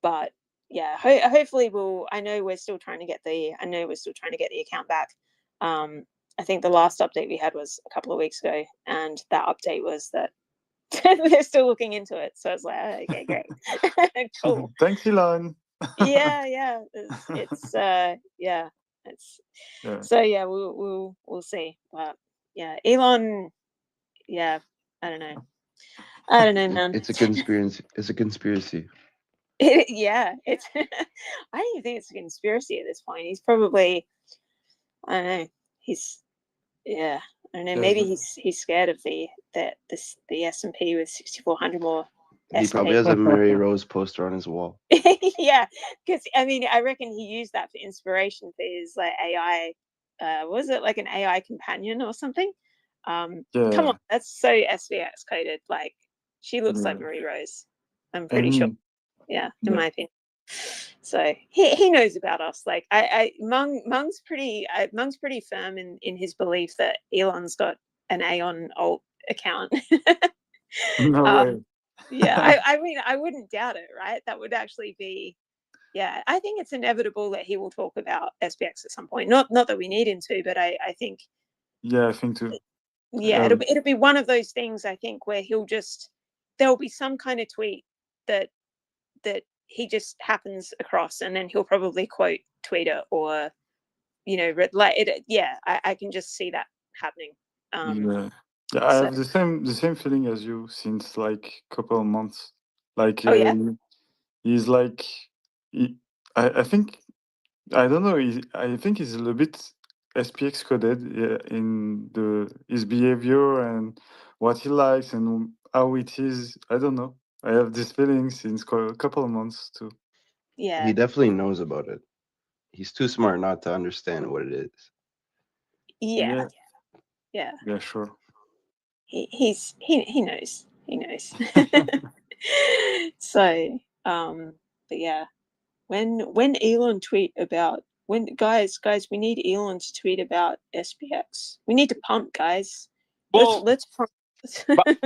but yeah, hopefully I know we're still trying to get the account back. I think the last update we had was a couple of weeks ago, and that update was that they're still looking into it. So I was like, oh, okay, great. Cool. Thanks, Elon. yeah. It's so yeah, we'll see. But yeah, Elon, yeah, I don't know, man. It's a conspiracy. It's a conspiracy. Yeah, it's I don't even think it's a conspiracy at this point. He's probably, I don't know, I don't know, maybe he's scared of the S&P with 6,400 more. He probably has a Mary Rose poster on his wall. Yeah, because I mean, I reckon he used that for inspiration for his like AI. Was it like an AI companion or something? Come on, that's so SPX coded. Like, she looks like Marie Rose. I'm pretty sure. Yeah, in my opinion. So he knows about us. Like, Mung's pretty firm in his belief that Elon's got an Aeon alt account. No way. Yeah, I mean, I wouldn't doubt it, right? That would actually be, yeah. I think it's inevitable that he will talk about SPX at some point. Not that we need him to, but I think. Yeah, I think too. Yeah, it'll be one of those things, I think, where there'll be some kind of tweet that he just happens across, and then he'll probably quote tweet it, or like it. Yeah, I can just see that happening. Yeah, I have the same feeling as you since like a couple of months. Like, he's like, I think, I don't know. I think he's a little bit SPX coded in his behavior and what he likes and how it is. I don't know. I have this feeling since a couple of months too. Yeah, he definitely knows about it. He's too smart not to understand what it is. Yeah, sure. He knows. So, but yeah, when Elon tweet about guys, we need Elon to tweet about SPX. We need to pump, guys. Well, let's pump. But,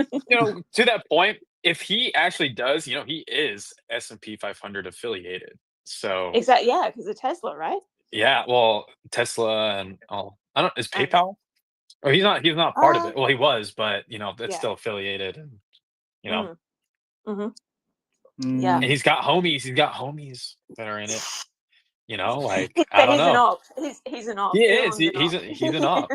to that point, if he actually does, he is S&P 500 affiliated. So exactly, yeah, because of Tesla, right? Yeah, well, Tesla and all. I don't. Is PayPal? Or he's not. He's not part of it. Well, he was, but it's still affiliated, and Yeah. And he's got homies. He's got homies that are in it. Like but I don't he's know. An op. He's an op. He is. He's an op.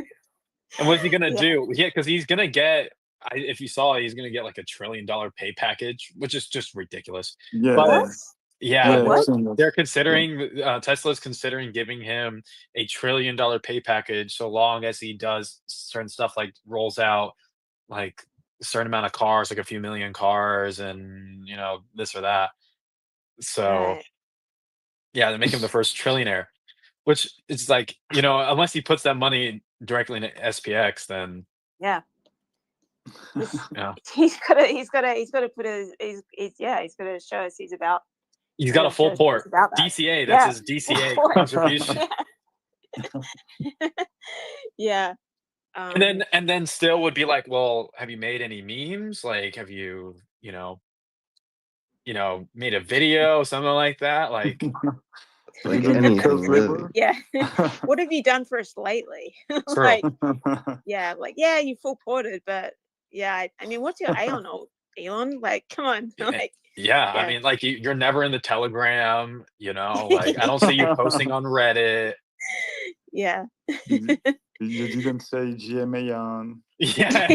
And what's he gonna do? Yeah, because he's gonna get. If you saw, he's gonna get like $1 trillion pay package, which is just ridiculous. Yeah. But, Yeah, they're considering. Tesla's considering giving him $1 trillion pay package so long as he does certain stuff, like rolls out like a certain amount of cars, like a few million cars, and this or that. So yeah, they make him the first trillionaire, which is like unless he puts that money directly into SPX, then yeah. Yeah. He's got to put he's got to show us he's about. He's got a full port. DCA, that's his DCA contribution. Yeah. And then still would be like, well, have you made any memes? Like, have you, made a video, something like that? Like anything, really. Yeah. What have you done for us lately? Like, you full ported, but I mean, what's your Aeon, Elon? Like, come on. Like, I mean, like you're never in the Telegram, like I don't see you posting on Reddit. Yeah. You didn't say GMA on. Yeah.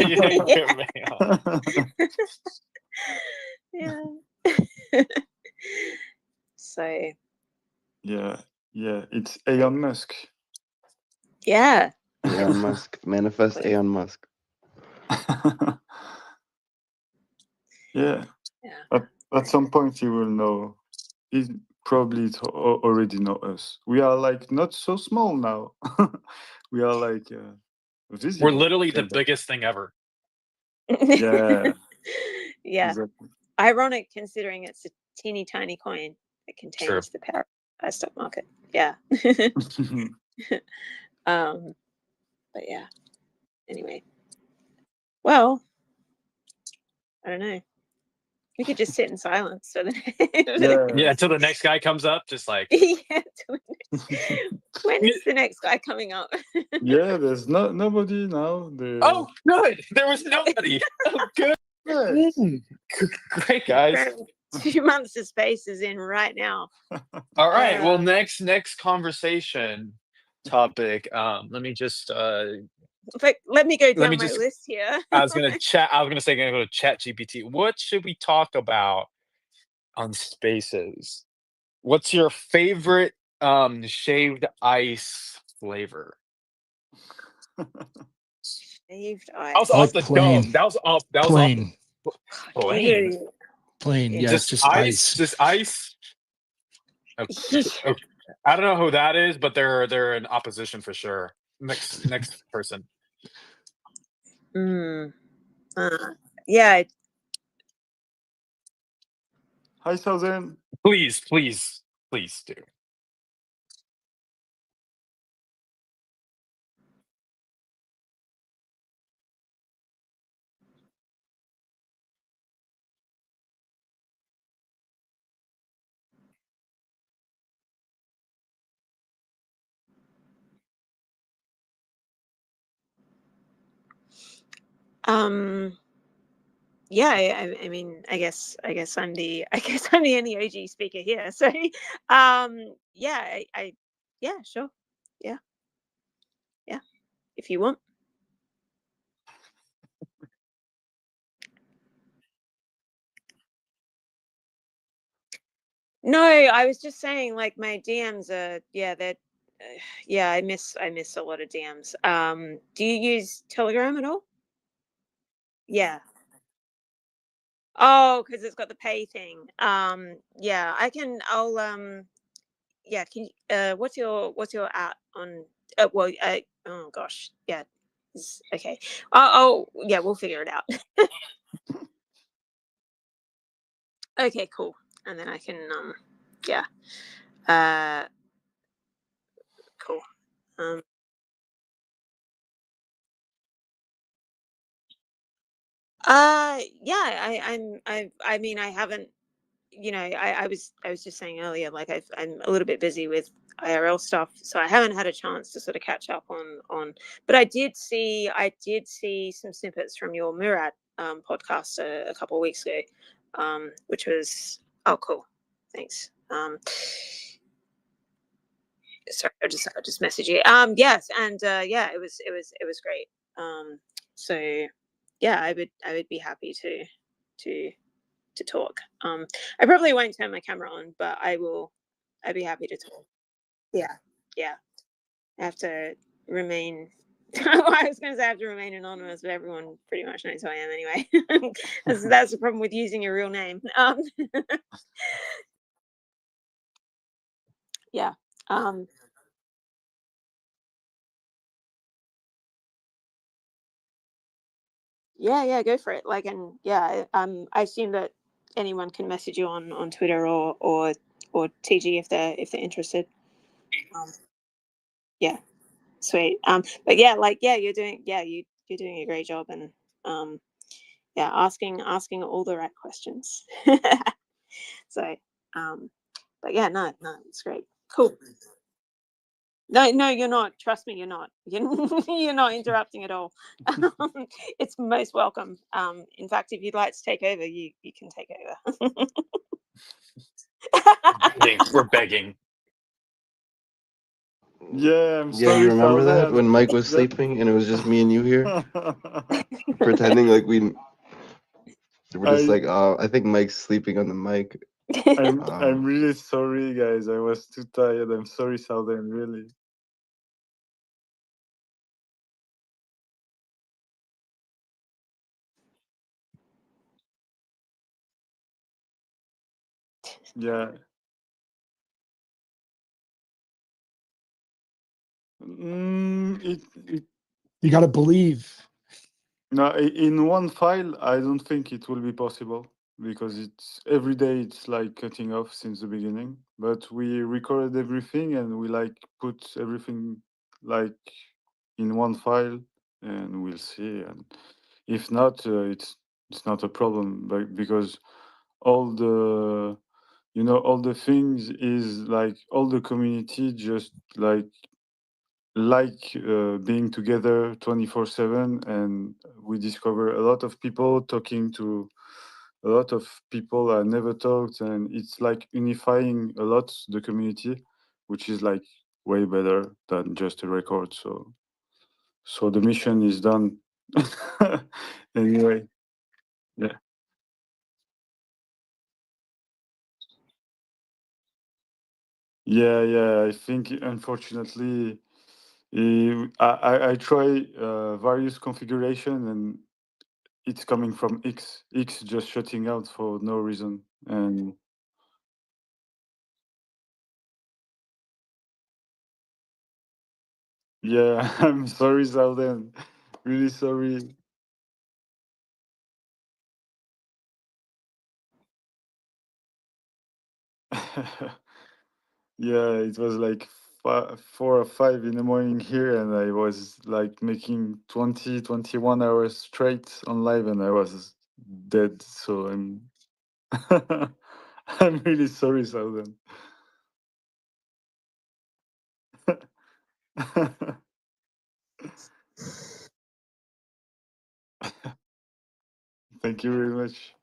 Yeah. So. Yeah, it's Elon Musk. Yeah. Elon Musk, manifest Elon Musk. Yeah. At some point he will know. He probably already know us. We are like not so small now. We are like visible. We're literally the biggest thing ever. Yeah. Yeah. Exactly. Ironic considering it's a teeny tiny coin that contains the power of the stock market. Yeah. But yeah. Anyway. Well, I don't know. We could just sit in silence. So yeah, until the next guy comes up, just like yeah. When is the next guy coming up? Yeah, there's nobody now. Oh, good. There was nobody. Oh, good. Great, guys. 2 months of space is in right now. All right. Well, next conversation topic. Let me just but let me go down my list here. I was gonna go to Chat GPT. What should we talk about on Spaces? What's your favorite shaved ice flavor? Shaved ice. That was off the dome. That was off. That was plain. Plain. Plain. Yeah, just ice. Just ice. Okay. Okay. I don't know who that is, but they're in opposition for sure. Next person. Yeah. Hi, Southern. Please do. Yeah, I mean, I guess I'm the only OG speaker here. So, yeah, yeah, sure, yeah, if you want. No, I was just saying, like, my DMs are, yeah, I miss a lot of DMs. Do you use Telegram at all? Yeah. Oh, because it's got the pay thing. Yeah, yeah, can you, what's your at on, oh gosh, yeah, okay. Oh, yeah, we'll figure it out. Okay, cool. And then I can, yeah, cool. Yeah, I mean, I haven't, I was just saying earlier, like I'm a little bit busy with IRL stuff, so I haven't had a chance to sort of catch up on. But I did see some snippets from your Murad podcast a couple of weeks ago, which was cool. Thanks. Sorry, I just messaged you. Yes, and yeah, it was great. So yeah, I would be happy to talk. I probably won't turn my camera on, but I'd be happy to talk. Yeah. I have to remain. I was going to say I have to remain anonymous, but everyone pretty much knows who I am anyway. That's the problem with using your real name. Yeah. Yeah, go for it. Like, and yeah, I assume that anyone can message you on Twitter or TG if they're interested. Yeah, sweet. But yeah, like, yeah, you're doing a great job, and yeah, asking all the right questions. So, but yeah, no, it's great. Cool. No, you're not. Trust me, you're not. You're not interrupting at all. It's most welcome. In fact, if you'd like to take over, you can take over. We're begging. Yeah, I'm sorry. Yeah, you remember that when Mike was Yeah. sleeping and it was just me and you here, pretending like we were just like, oh, I think Mike's sleeping on the mic. I'm really sorry, guys. I was too tired. I'm sorry, Southern. Really. Yeah. You got to believe. No, in one file, I don't think it will be possible because it's every day. It's like cutting off since the beginning. But we recorded everything and we like put everything like in one file, and we'll see. And if not, it's not a problem, but because all the all the things is like all the community just like being together 24/7, and we discover a lot of people talking to a lot of people I never talked, and it's like unifying a lot the community, which is like way better than just a record. So the mission is done. Anyway, yeah. I think unfortunately I try various configuration, and it's coming from X just shutting out for no reason. And yeah, I'm sorry, Zalden. Really sorry. Yeah, it was like 4 or 5 in the morning here, and I was like making 21 hours straight on live, and I was dead. So I'm I'm really sorry, Zalden. Thank you very much.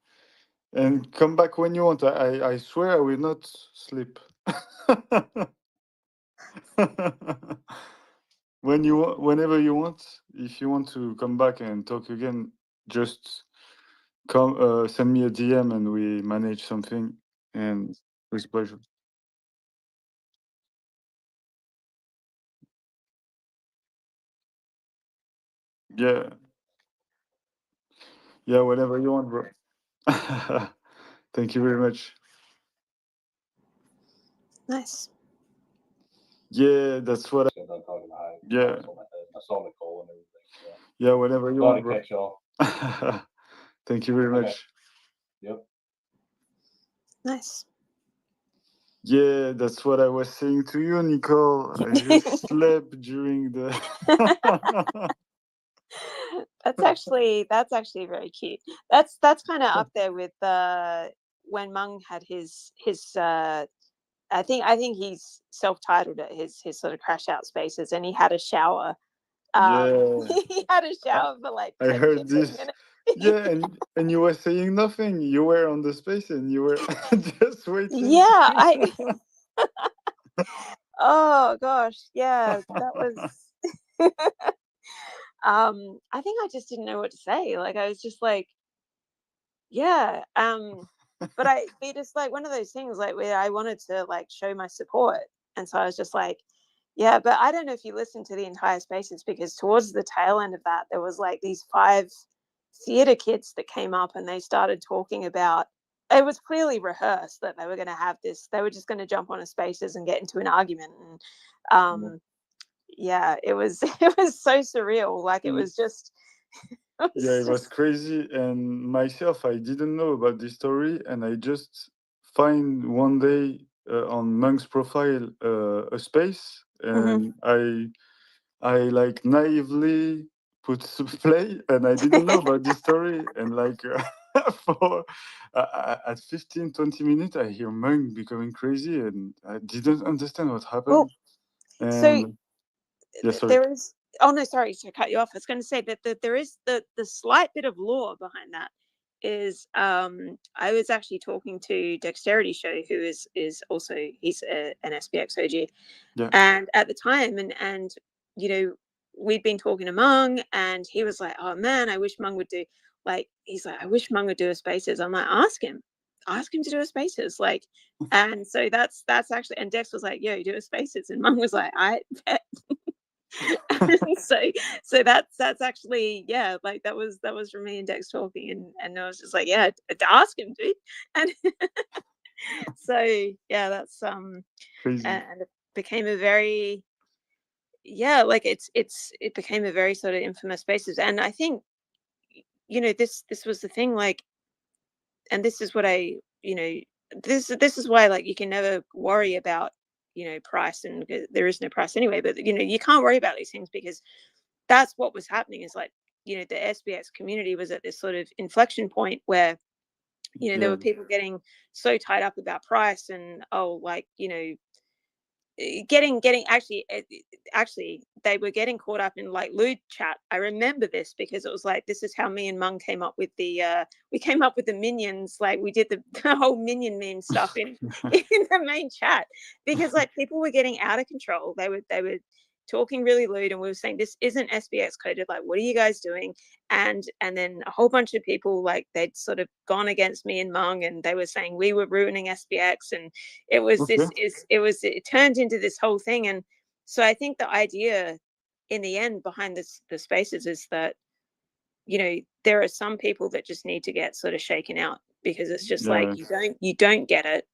And come back when you want. I swear I will not sleep. Whenever you want. If you want to come back and talk again, just come send me a DM and we manage something, and with pleasure. Yeah. Yeah, whenever you want, bro. Thank you very much. Nice. Yeah, that's what yeah. Yeah, whenever you want, bro. Thank you very much. Yep. Nice. Yeah, that's what I was saying to you, Nicole. I just slept during the That's actually very cute. That's kind of up there with when Mung had his I think he's self-titled it his sort of crash out spaces, and he had a shower. Yeah. He had a shower for like I 10, heard 15 this. minutes. Yeah, and you were saying nothing. You were on the space and you were just waiting. Yeah, oh gosh, yeah, that was I think I just didn't know what to say. Like I was just like, yeah, but it is like one of those things like where I wanted to like show my support, and so I was just like, yeah, but I don't know if you listened to the entire spaces, because towards the tail end of that there was like these 5 theater kids that came up and they started talking about, it was clearly rehearsed that they were going to have this, they were just going to jump on a spaces and get into an argument, and yeah, it was it was so surreal, like it was just Yeah, it was crazy. And myself, I didn't know about this story, and I just find one day on Monk's profile a space, and I like naively put play, and I didn't know about this story. And like for at 15-20 minutes, I hear Monk becoming crazy, and I didn't understand what happened. And so yeah, sorry. there is, oh no, sorry to cut you off. I was going to say that there is the slight bit of lore behind that is I was actually talking to Dexterity Show, who is also, he's an SPX OG, Yeah. and at the time, and you know, we'd been talking to Mung, and he was like, oh man, I wish Mung would do, like, he's like, I wish Mung would do a spaces. I'm like, ask him to do a spaces, like. And so that's actually, and Dex was like, yo, do a spaces, and Mung was like, I bet. so that's actually, yeah, like that was from me and Dex talking, and I was just like, yeah, ask him, dude. And so yeah, that's Crazy. and it became a very, yeah, like it became a very sort of infamous spaces. And I think, you know, this was the thing, like, and this is what I, you know, this is why, like, you can never worry about, you know, price, and there is no price anyway, but you know, you can't worry about these things, because that's what was happening, is like, you know, the SPX community was at this sort of inflection point where You know, there were people getting so tied up about price and, oh, like, you know, getting actually they were getting caught up in like lewd chat. I remember this because it was like, this is how me and Mung came up with the we came up with the minions, like we did the whole minion meme stuff in the main chat, because like people were getting out of control. They were talking really lewd, and we were saying, this isn't SPX coded, like what are you guys doing? And then a whole bunch of people, like they'd sort of gone against me and Mung, and they were saying we were ruining SPX, and it was it turned into this whole thing. And so I think the idea in the end behind the spaces is that, you know, there are some people that just need to get sort of shaken out, because it's just like you don't get it,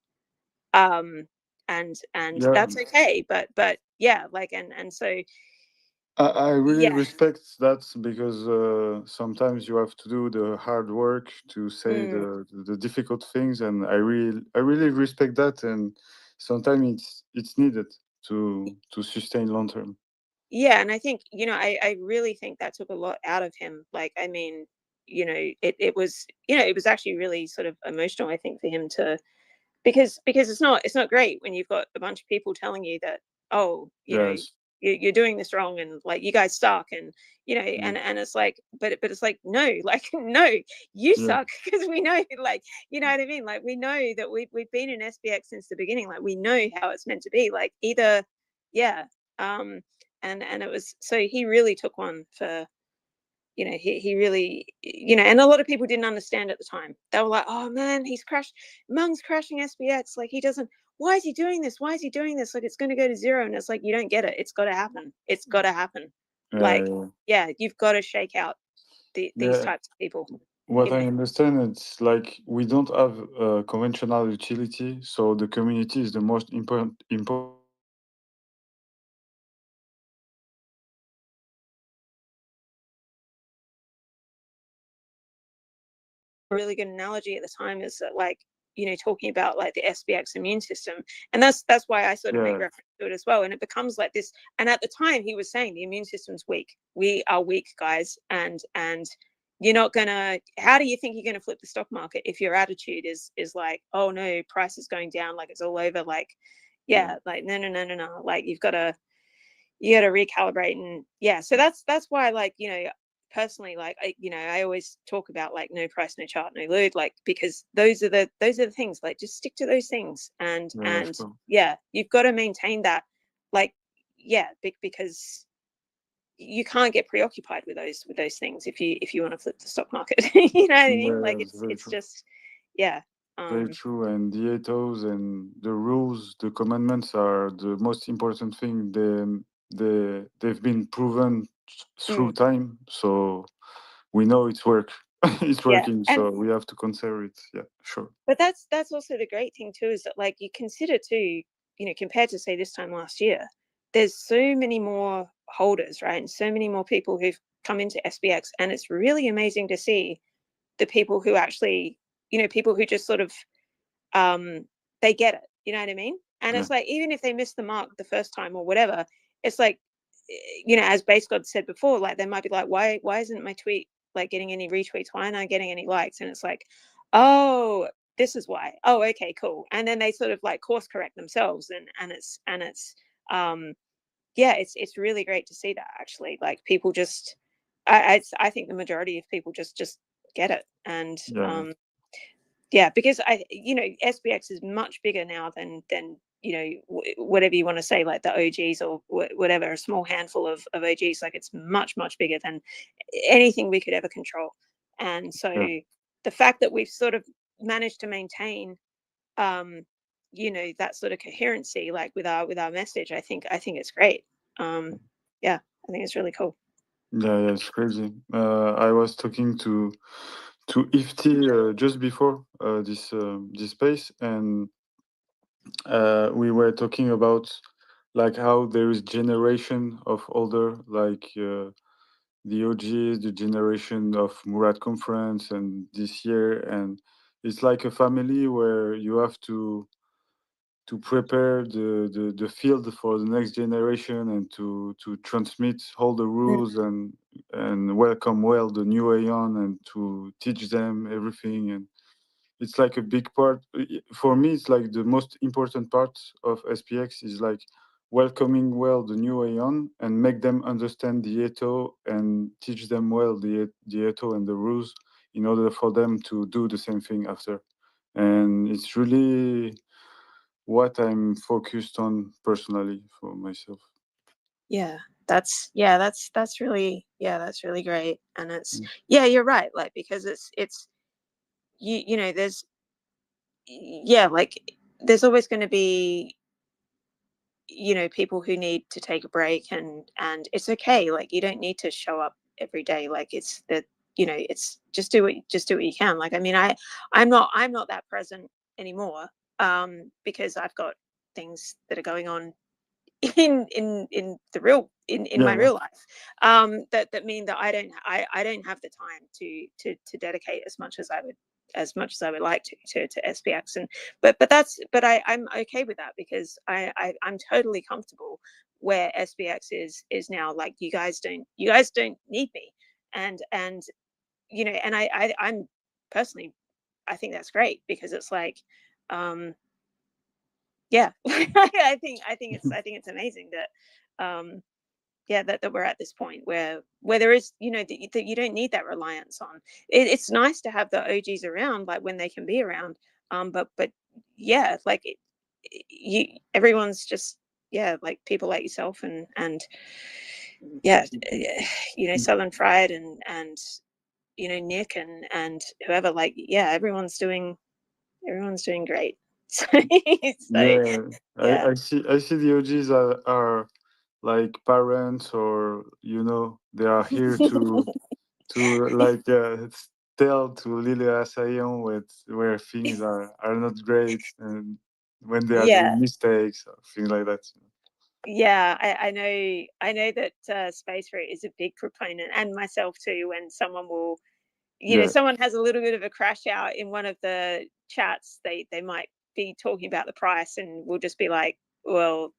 and that's okay, but yeah, like and so I really respect that, because sometimes you have to do the hard work to say the difficult things, and I really respect that, and sometimes it's needed to sustain long term. Yeah, and I think, you know, I really think that took a lot out of him. Like, I mean, you know, it was, you know, it was actually really sort of emotional, I think, for him to, because it's not great when you've got a bunch of people telling you that, oh, you know, you're doing this wrong, and like you guys suck, and you know, and it's like, but it's like, no, like no, you suck, because we know, like, you know what I mean, like we know that we've been in SPX since the beginning, like we know how it's meant to be, like either, and it was, so he really took one for, you know, he really, you know, and a lot of people didn't understand at the time. They were like, oh man, Mung's crashing SPX, like he doesn't, why is he doing this, like it's going to go to zero. And it's like, you don't get it, it's got to happen, like you've got to shake out these types of people. What I understand, it's like we don't have conventional utility, so the community is the most important. A really good analogy at the time is that, like, you know, talking about like the SPX immune system, and that's why I sort of make reference to it as well. And it becomes like this. And at the time, he was saying the immune system's weak. We are weak, guys, and you're not gonna. How do you think you're gonna flip the stock market if your attitude is like, oh no, price is going down, like it's all over, like like no, like you got to recalibrate. And so that's why, like, you know, personally, like I always talk about like no price, no chart, no lewd, like, because those are the things, like just stick to those things, and you've got to maintain that, like because you can't get preoccupied with those things if you want to flip the stock market. You know what I mean? Like it's just very true. And the ethos and the rules, the commandments are the most important thing. They've been proven through time, so we know it's it's working. So we have to consider it. Yeah, sure. But that's also the great thing too, is that, like, you consider too, you know, compared to say this time last year, there's so many more holders, right, and so many more people who've come into SPX, and it's really amazing to see the people who actually, you know, people who just sort of they get it, you know what I mean? And it's like, even if they miss the mark the first time or whatever, it's like, you know, as Base God said before, like they might be like, why isn't my tweet like getting any retweets? Why aren't I getting any likes? And it's like, oh, this is why. Oh, okay, cool. And then they sort of like course correct themselves, and it's it's really great to see that, actually. Like people just, I think the majority of people just get it. And because you know, SPX is much bigger now than you know, whatever you want to say, like the OGs or whatever, a small handful of OGs. Like it's much bigger than anything we could ever control. And so the fact that we've sort of managed to maintain you know, that sort of coherency, like with our message, I think it's great. I think it's really cool. Yeah, it's crazy. I was talking to Ifti just before this space, and we were talking about like how there is generation of older, like the OGs, the generation of Murad conference, and this year, and it's like a family where you have to prepare the field for the next generation, and to transmit all the rules, and welcome well the new Aeon, and to teach them everything. And it's like a big part for me. It's like the most important part of SPX is like welcoming well the new Aeon and make them understand the ethos and teach them well the ethos and the rules in order for them to do the same thing after. And it's really what I'm focused on personally for myself. That's really great. And it's you're right, like, because it's you know, there's like there's always going to be, you know, people who need to take a break, and it's okay. Like, you don't need to show up every day. Like, it's that, you know, it's just do what you can. Like, I mean, I'm not that present anymore, because I've got things that are going on in the real in my real life, that mean that I don't have the time to dedicate as much as I would like to SPX. And but I'm okay with that, because I'm totally comfortable where SPX is now. Like, you guys don't need me, and you know, and I'm personally, I think that's great, because it's like, I think it's amazing that that we're at this point where there is, you know, that you don't need that reliance on it's nice to have the OGs around, like, when they can be around, but like, everyone's just like people like yourself, and you know, Southern Fried, and you know, Nick, and whoever, like, everyone's doing great. So, I see the OGs are like parents, or you know, they are here to like tell to little Asayon where things are not great, and when they are doing mistakes or things like that. I know that Space Root is a big proponent, and myself too, when someone will, you know, someone has a little bit of a crash out in one of the chats, they might be talking about the price, and we'll just be like, well,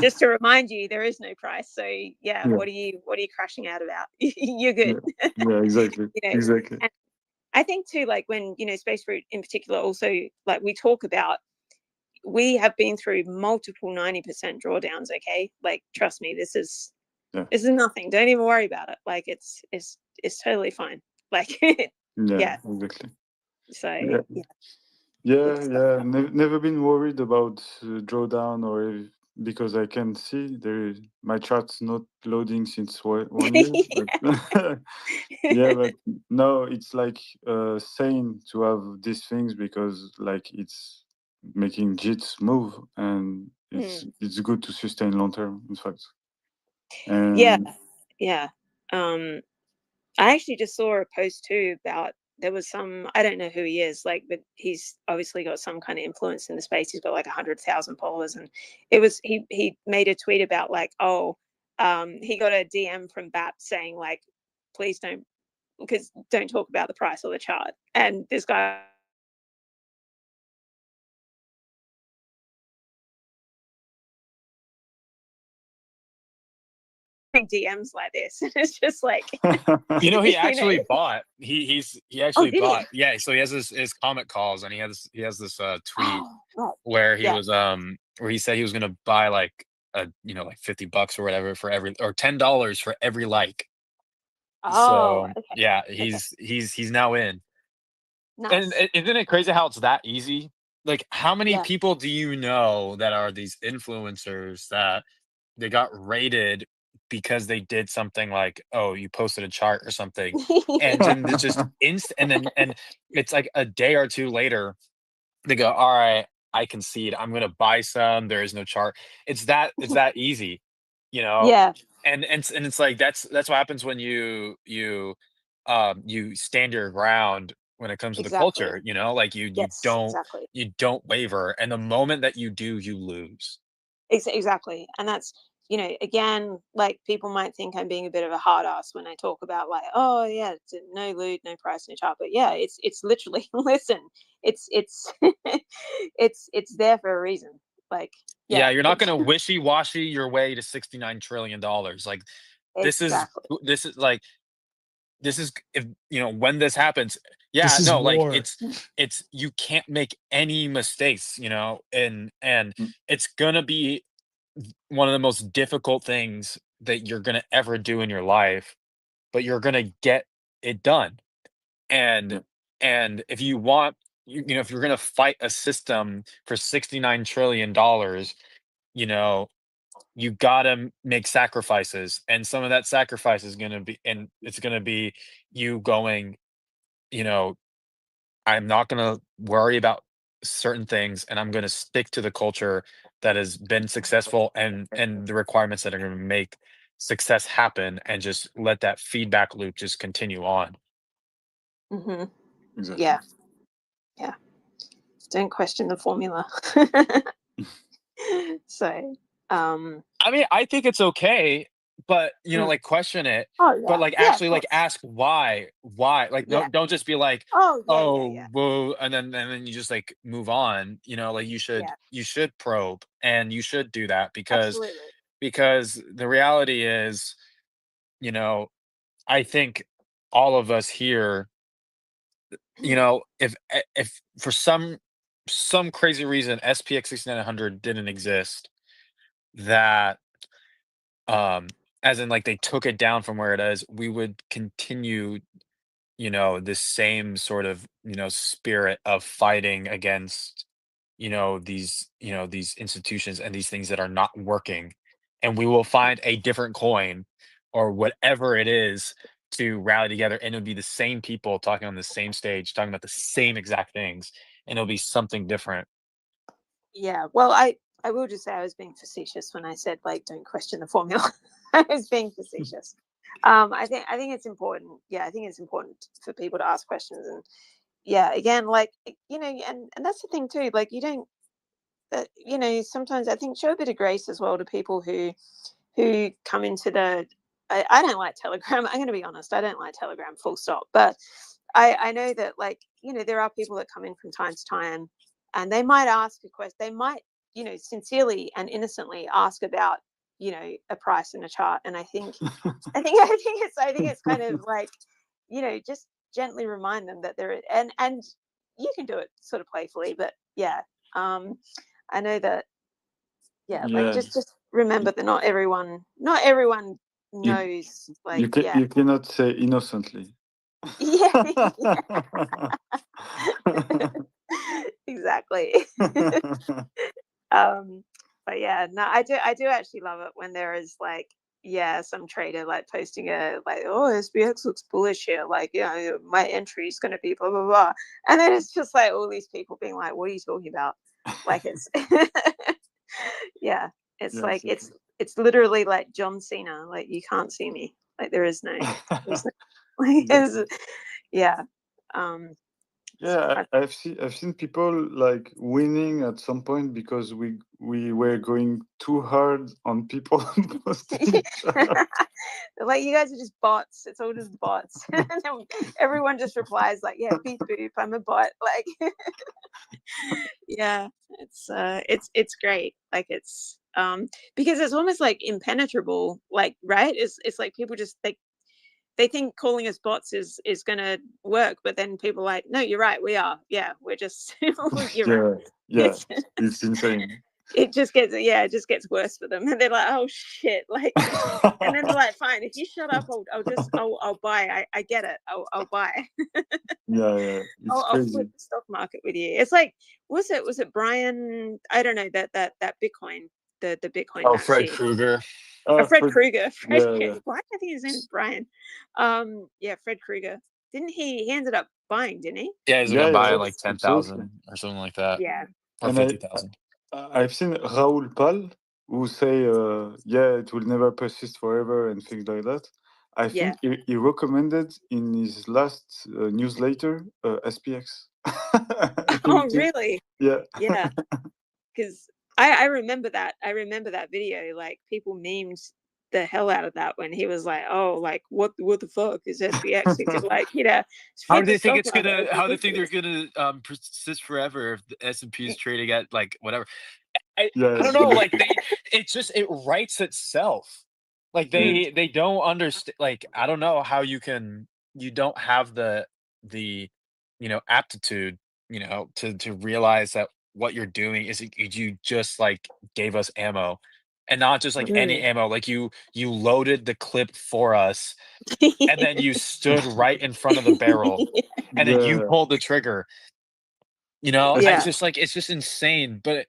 just to remind you, there is no price. So what are you crashing out about? You're good. Exactly. You know, exactly. and I think too, like, when, you know, Space Root in particular, also, like, we talk about, we have been through multiple 90% drawdowns. Okay, like, trust me, this is nothing. Don't even worry about it. Like, it's totally fine. Like, exactly. So Never been worried about drawdown, or because I can see my chart's not loading since 1 year. But no, it's like sane to have these things, because like it's making JITs move, and it's good to sustain long term, in fact. And I actually just saw a post too about, there was some, I don't know who he is, like, but he's obviously got some kind of influence in the space. He's got like 100,000 followers, and it was, he made a tweet about, like, he got a DM from BAP saying, like, please don't talk about the price or the chart. And this guy DMs like this. It's just like, you know, he actually bought. He actually bought. He? Yeah, so he has his comment calls, and he has this tweet where he was where he said he was gonna buy like you know, like $50 or whatever for every, or $10 for every like. So he's now in. Nice. And isn't it crazy how it's that easy? Like, how many people do you know that are these influencers that they got rated because they did something like, oh, you posted a chart or something, and then it's just and it's like a day or two later, they go, all right, I concede, I'm gonna buy some. There is no chart. It's that easy, you know. And it's like that's what happens when you stand your ground when it comes to the culture, you know, like you don't waver, and the moment that you do, you lose. Exactly. And that's, you know, again, like, people might think I'm being a bit of a hard ass when I talk about, like, oh yeah, it's no loot, no price, no chart. But it's literally, listen, it's it's there for a reason. Like, you're not gonna wishy-washy your way to $69 trillion. Like, this is like, this is, if you know, when this happens, Yeah, This is no, like war. it's you can't make any mistakes, you know, and it's gonna be one of the most difficult things that you're gonna ever do in your life, but you're gonna get it done. And if you want, you know, if you're gonna fight a system for $69 trillion, you know, you gotta make sacrifices, and some of that sacrifice is gonna be, and it's gonna be you going, you know, I'm not gonna worry about certain things, and I'm gonna stick to the culture that has been successful, and the requirements that are gonna make success happen, and just let that feedback loop just continue on. Mm-hmm. Exactly. Yeah. Yeah. Don't question the formula. So, I mean, I think it's okay, but, you know, mm. like, question it, Oh but, yeah, like, yeah, of actually, like, course. ask why. Why? Like, Yeah. don't just be like, Oh yeah, yeah, "Oh, yeah, whoa," and then you just, like, move on, you know, like, yeah. you should probe, and you should do that, Absolutely. because the reality is, you know, I think all of us here, you know, if for some crazy reason SPX6900 didn't exist, that as in, like, they took it down from where it is, we would continue, you know, the same sort of, you know, spirit of fighting against, you know, these institutions and these things that are not working. And we will find a different coin or whatever it is to rally together. And it'll be the same people talking on the same stage, talking about the same exact things. And it'll be something different. Yeah. Well, I will just say I was being facetious when I said like don't question the formula. I was being facetious. I think it's important. Yeah, I think it's important for people to ask questions, and yeah, again, like you know, and that's the thing too. Like you don't, you know, sometimes I think show a bit of grace as well to people who come into the. I don't like Telegram. I'm going to be honest. I don't like Telegram. Full stop. But I know that like you know there are people that come in from time to time, and they might ask a question. They might you know sincerely and innocently ask about you know a price and a chart. And I think it's kind of like you know just gently remind them that there and you can do it sort of playfully, but yeah. I know that yeah, like Yeah. just remember that not everyone You knows like yeah. you cannot say innocently. Yeah, exactly. But yeah, no, I do actually love it when there is like yeah, some trader like posting a like, oh, SPX looks bullish here, like you know, my entry is gonna be blah blah blah. And then it's just like all these people being like, what are you talking about? Like it's yeah, it's Yeah, like exactly. it's literally like John Cena, like you can't see me. Like there's no like Exactly. yeah. Um Yeah, I, I've seen people like winning at some point because we were going too hard on people posting charts. like you guys are just bots. It's all just bots. And then everyone just replies like, "Yeah, beep boop, I'm a bot." Like, yeah, it's great. Like it's because it's almost like impenetrable. Like right? It's like people just they think calling us bots is gonna work, but then people are like, no, you're right, we are. Yeah, we're just you're right. Yeah, yeah, It's it's insane. it just gets worse for them, and they're like, oh shit, like, and then they're like, fine, if you shut up, I'll buy. I get it. I'll buy. Yeah, it's I'll flip crazy. the stock market with you. It's like, was it Brian? I don't know that Bitcoin, the Bitcoin Oh, Fred maxi. Krueger. Fred Krueger. Yeah, yeah. Why I think his name is Brian. Yeah, Fred Krueger. Didn't he ended up buying, didn't he? Yeah, he's Yeah, gonna buy yeah, like absolutely. 10,000 or something like that, Yeah. or And 50,000. I've seen Raoul Pal who say, yeah, it will never persist forever and things like that. I Yeah. think he recommended in his last newsletter SPX. I Oh think too. really? Yeah. Yeah. Because I remember that. I remember that video. Like people memed the hell out of that when he was like, "Oh, like what the fuck is SPX? It could like you know How flip do the they think stock it's market. gonna? It's How do they think they're ridiculous." gonna persist forever if the S&P is trading at like whatever? I Yeah, I don't know. Like it writes itself. Like yeah. they don't understand. Like I don't know how you don't have the aptitude, to realize that what you're doing is you just like gave us ammo, and not just like any ammo. Like you loaded the clip for us, and then you stood right in front of the barrel, and then you pulled the trigger. It's just like it's just insane. But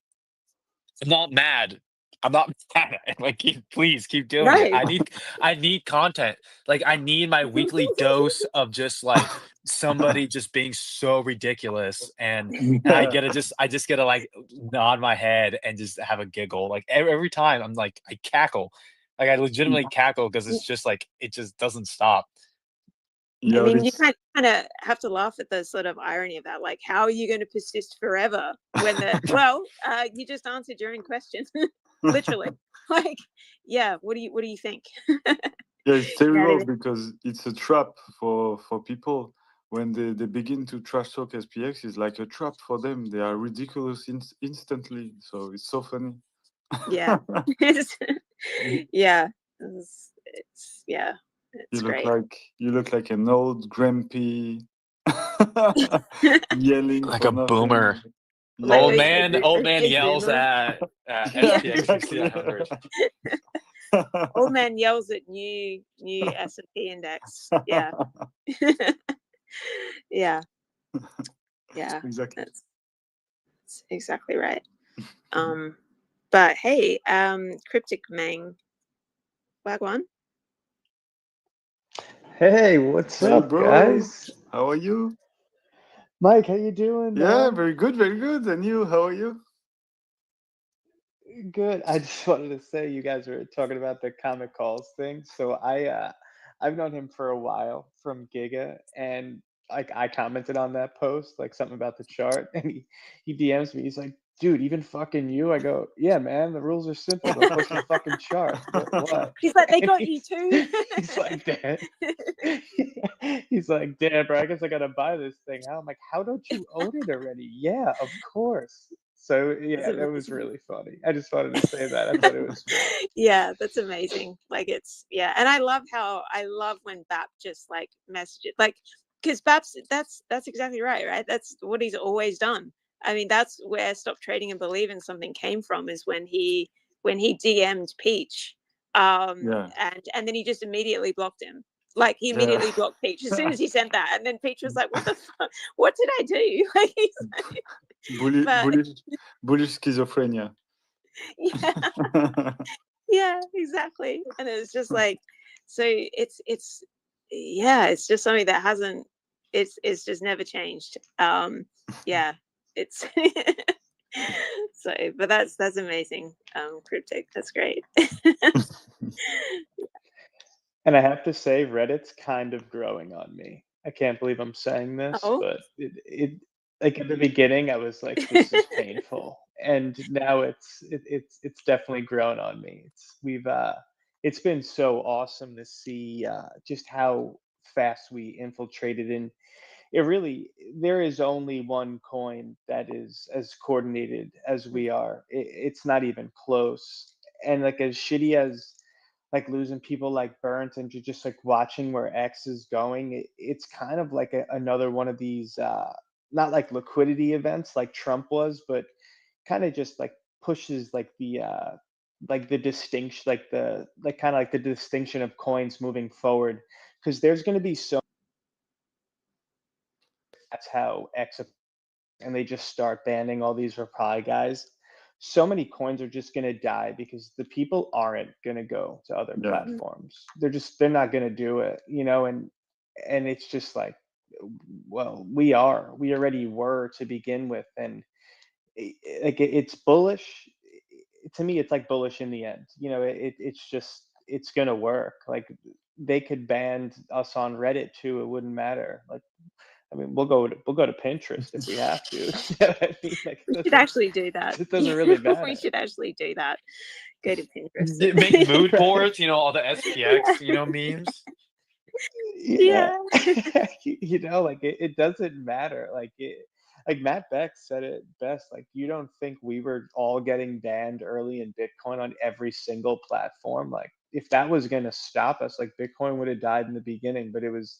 I'm not mad. I'm not mad. Like, please keep doing it. I need content. Like, I need my weekly dose of just like somebody just being so ridiculous, and I just gotta like nod my head and just have a giggle. Like every time I'm like I cackle. Like I legitimately cackle because it's just like it just doesn't stop. I mean, you kind of have to laugh at the sort of irony of that. Like, how are you going to persist forever when you just answered your own question, literally. Like, yeah, what do you think? Yeah, it's terrible because it's a trap for people. When they begin to trash talk SPX, it's like a trap for them. They are ridiculous instantly. So it's so funny. Yeah. Yeah. It's you look like an old grumpy yelling like for a nothing. boomer. Like old man yells at SPX6900. Old man yells at new S&P index. Yeah. Yeah. Exactly. That's exactly right. But hey, Cryptic Meng, Wagwan. Hey, what's up, bro? guys? How are you? Mike, how you doing, Yeah, man? very good, very good. And you, how are you? Good. I just wanted to say you guys were talking about the comic calls thing. So I've known him for a while from Giga, and like I commented on that post, like something about the chart, and he DMs me. He's like, dude, even fucking you. I go, yeah, man, the rules are simple. Don't push the fucking chart. What? He's like, they got you too. He's like, damn. He's like, damn, bro, I guess I gotta buy this thing. How? I'm like, how don't you own it already? Yeah, of course. So yeah, that was really funny. I just wanted to say that. I thought it was funny. Yeah, that's amazing. Like and I love when BAP just like messages, like, because BAP's that's exactly right? That's what he's always done. I mean, that's where Stop Trading and Believe in Something came from, is when he DM'd Peach, and then he just immediately blocked him. Like he immediately blocked Peach as soon as he sent that, and then Peach was like, "What the fuck? What did I do?" Like he's like, bullish schizophrenia. Yeah, exactly. And it's just like, so it's just something that hasn't, it's just never changed. Yeah, it's so, but that's amazing. Cryptic, that's great. And I have to say, Reddit's kind of growing on me. I can't believe I'm saying this, but it like at the beginning, I was like, this is painful, and now it's definitely grown on me. It's been so awesome to see just how fast we infiltrated, and there is only one coin that is as coordinated as we are. It's not even close, and like as shitty as like losing people like Burnt and just like watching where X is going, it's kind of like another one of these not like liquidity events like Trump was, but kind of just like pushes like the distinction, like the like kind of like the distinction of coins moving forward, because there's going to be so that's how X, and they just start banning all these reply guys, so many coins are just going to die because the people aren't going to go to other platforms. They're not going to do it, and it's just like, well, we already were to begin with, and it's bullish to me. It's like bullish in the end, it's just, it's going to work. Like they could ban us on Reddit too, it wouldn't matter. Like, I mean, we'll go to Pinterest if we have to. I mean, like, we should actually do that. It doesn't really matter. We should actually do that. Go to Pinterest. Make mood boards, all the SPX, memes. Yeah. Like it doesn't matter. Like Matt Beck said it best. Like, you don't think we were all getting banned early in Bitcoin on every single platform? Like, if that was going to stop us, like Bitcoin would have died in the beginning, but it was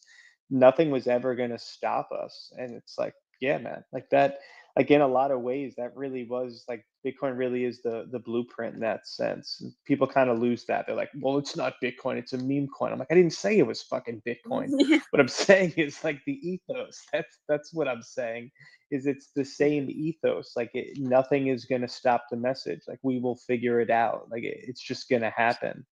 nothing was ever going to stop us. And it's like, yeah, man, like that, like in a lot of ways, that really was like Bitcoin really is the blueprint in that sense. And people kind of lose that. They're like, well, it's not Bitcoin, it's a meme coin. I'm like, I didn't say it was fucking Bitcoin. What I'm saying is like the ethos. That's what I'm saying. Is it's the same ethos. Like nothing is going to stop the message. Like we will figure it out. Like it's just going to happen.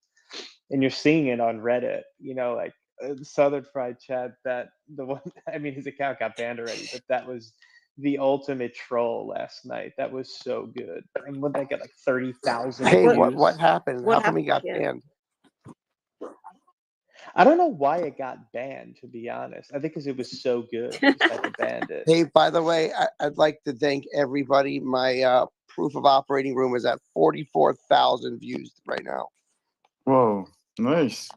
And you're seeing it on Reddit. You know, like Southern Fried Chad. That the one. I mean, his account got banned already, but that was the ultimate troll last night. That was so good. And when they get like 30,000 Hey, views. what happened? What How come he got happened? banned? I don't know why it got banned, to be honest. I think because it was so good, they just had to ban it. Hey, by the way, I'd like to thank everybody. My proof of operating room is at 44,000 views right now. Whoa, nice.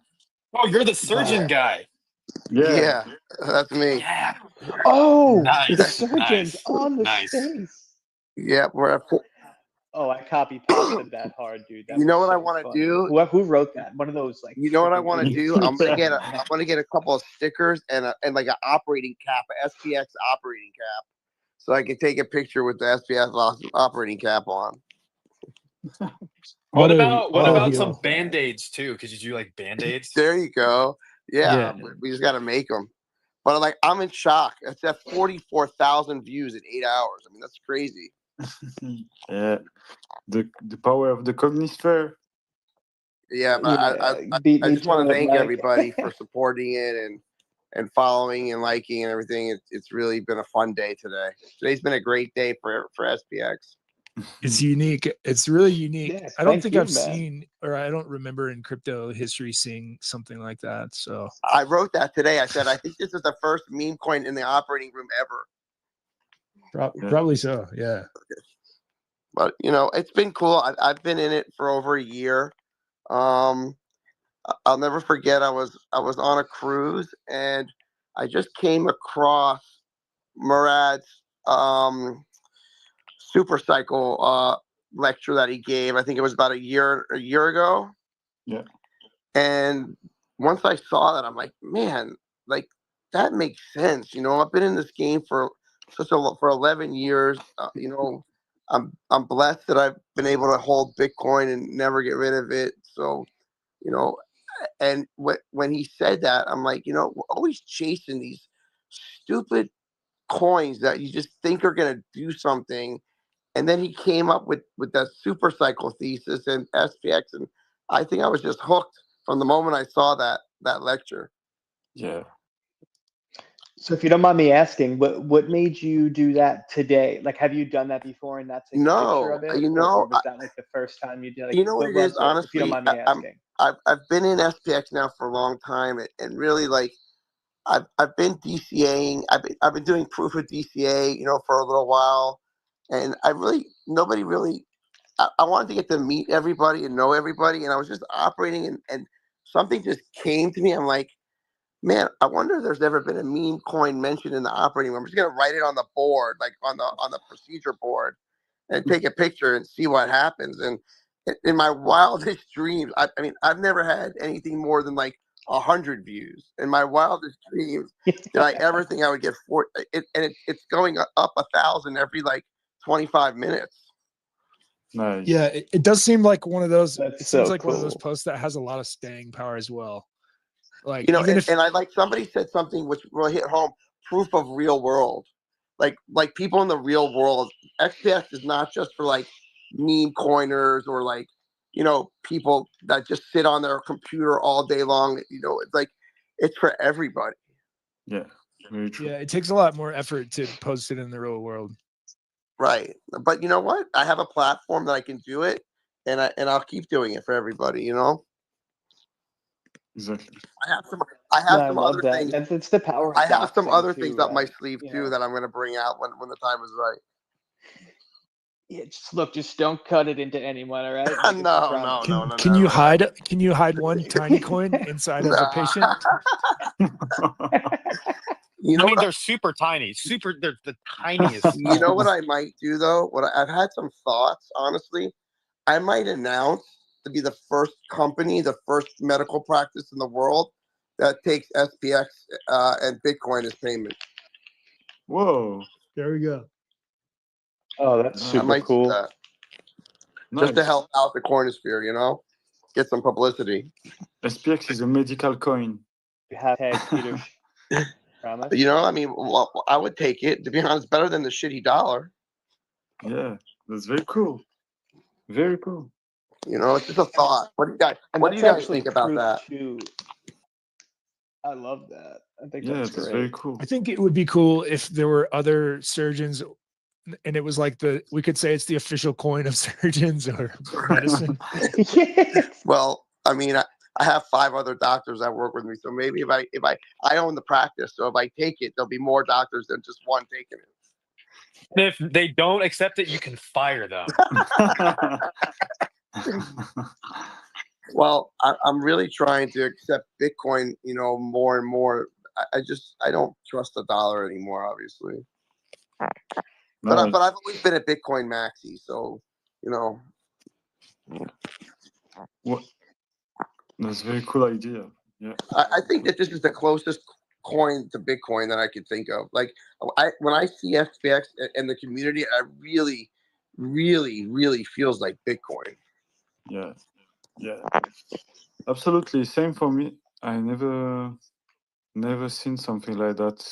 Oh, you're the surgeon guy. Yeah, that's me. Yeah. Oh, Nice. the surgeon's Nice. on the Nice. space. Yeah, we're at Oh, I copy pasted that hard, dude. That you know was what I so want to funny. do? Who wrote that? One of those like. You know what I freaking want to idiots. do? I'm gonna get a couple of stickers and like an operating cap, a SPX operating cap, so I can take a picture with the SPX operating cap on. What about some Auto band-aids too? Could you do like band-aids? There you go. Yeah, Yeah. we just got to make them. But like, I'm in shock. It's at 44,000 views in 8 hours. I mean, that's crazy. Yeah, the power of the cognisphere. Yeah, but Yeah, beat I me just want to to it, thank Mike. everybody for supporting it and following and liking and everything. It's really been a fun day today. Today's been a great day for SPX. It's unique. It's really unique. Yeah, I don't thank think you, I've man. seen, or I don't remember in crypto history seeing something like that. So I wrote that today. I said, I think this is the first meme coin in the operating room ever. probably so. Yeah. But you know, it's been cool. I've been in it for over a year. I'll never forget. I was on a cruise and I just came across Murad's super cycle lecture that he gave. I think it was about a year ago. Yeah. And once I saw that, I'm like, man, like that makes sense. You know, I've been in this game for 11 years. You know, I'm blessed that I've been able to hold Bitcoin and never get rid of it. So, you know, and when he said that, I'm like, you know, we're always chasing these stupid coins that you just think are going to do something. And then he came up with that super cycle thesis and SPX, and I think I was just hooked from the moment I saw that lecture. Yeah. So if you don't mind me asking, what made you do that today? Like, have you done that before and not taken a picture of it? You know, or was that like the first time you did? Like, you know what it is, honestly, if you don't mind me asking. I've been in SPX now for a long time, and really like I've been DCAing. I've been doing proof of DCA, you know, for a little while, and nobody really. I wanted to get to meet everybody and know everybody, and I was just operating, and something just came to me. I'm like, man, I wonder if there's ever been a meme coin mentioned in the operating room. I'm just gonna write it on the board, like on the procedure board, and take a picture and see what happens. And in my wildest dreams, I mean, I've never had anything more than like 100 views. In my wildest dreams, did I ever think I would get it's going up 1,000 every like 25 minutes. Nice. Yeah, it does seem like one of those. That's It seems so like one of those cool. posts that has a lot of staying power as well. Like, You know, even if and I like somebody said something which really hit home: proof of real world. Like people in the real world, SPX is not just for like meme coiners or like, you know, people that just sit on their computer all day long. You know, it's like it's for everybody. Yeah, very true. yeah, it takes a lot more effort to post it in the real world. Right. But you know what? I have a platform that I can do it, and I'll keep doing it for everybody, you know? Exactly. I have some I love other that. things. That's the power of I have some doxing other too, things up my right? sleeve You too know? that I'm gonna bring out when the time is right. Yeah, just don't cut it into anyone, all right? Like, it's a No. promise. Can you hide? Can you hide one tiny coin inside of a patient? You know I mean, what? they're super tiny. They're the tiniest. You know what I might do though? I've had some thoughts, honestly. I might announce to be the first company, the first medical practice in the world that takes SPX and Bitcoin as payment. Whoa. There we go. Oh, that's Nice. I super might cool. do that. Nice. Just to help out the coinosphere, you know, get some publicity. SPX is a medical coin. Hashtag Peter. Promise. You know, I mean, well, I would take it. To be honest, better than the shitty dollar. Yeah, that's very cool. Very cool. You know, it's just a thought. What do you guys? And What do you guys think about that? Too. I love that. I think Yeah, that's that's great. very cool. I think it would be cool if there were other surgeons, and it was like we could say it's the official coin of surgeons or medicine. Well, I mean, I have 5 other doctors that work with me, so maybe if I own the practice, so if I take it, there'll be more doctors than just one taking it. And if they don't accept it, you can fire them. Well, I'm really trying to accept Bitcoin, you know, more and more. I don't trust the dollar anymore, obviously. Nice. But I've always been a Bitcoin maxi, so you know. What? That's a very cool idea. Yeah. I think that this is the closest coin to Bitcoin that I could think of. Like, when I see SPX and the community, I really, really, really feels like Bitcoin. Yeah. Yeah. Absolutely. Same for me. I never seen something like that.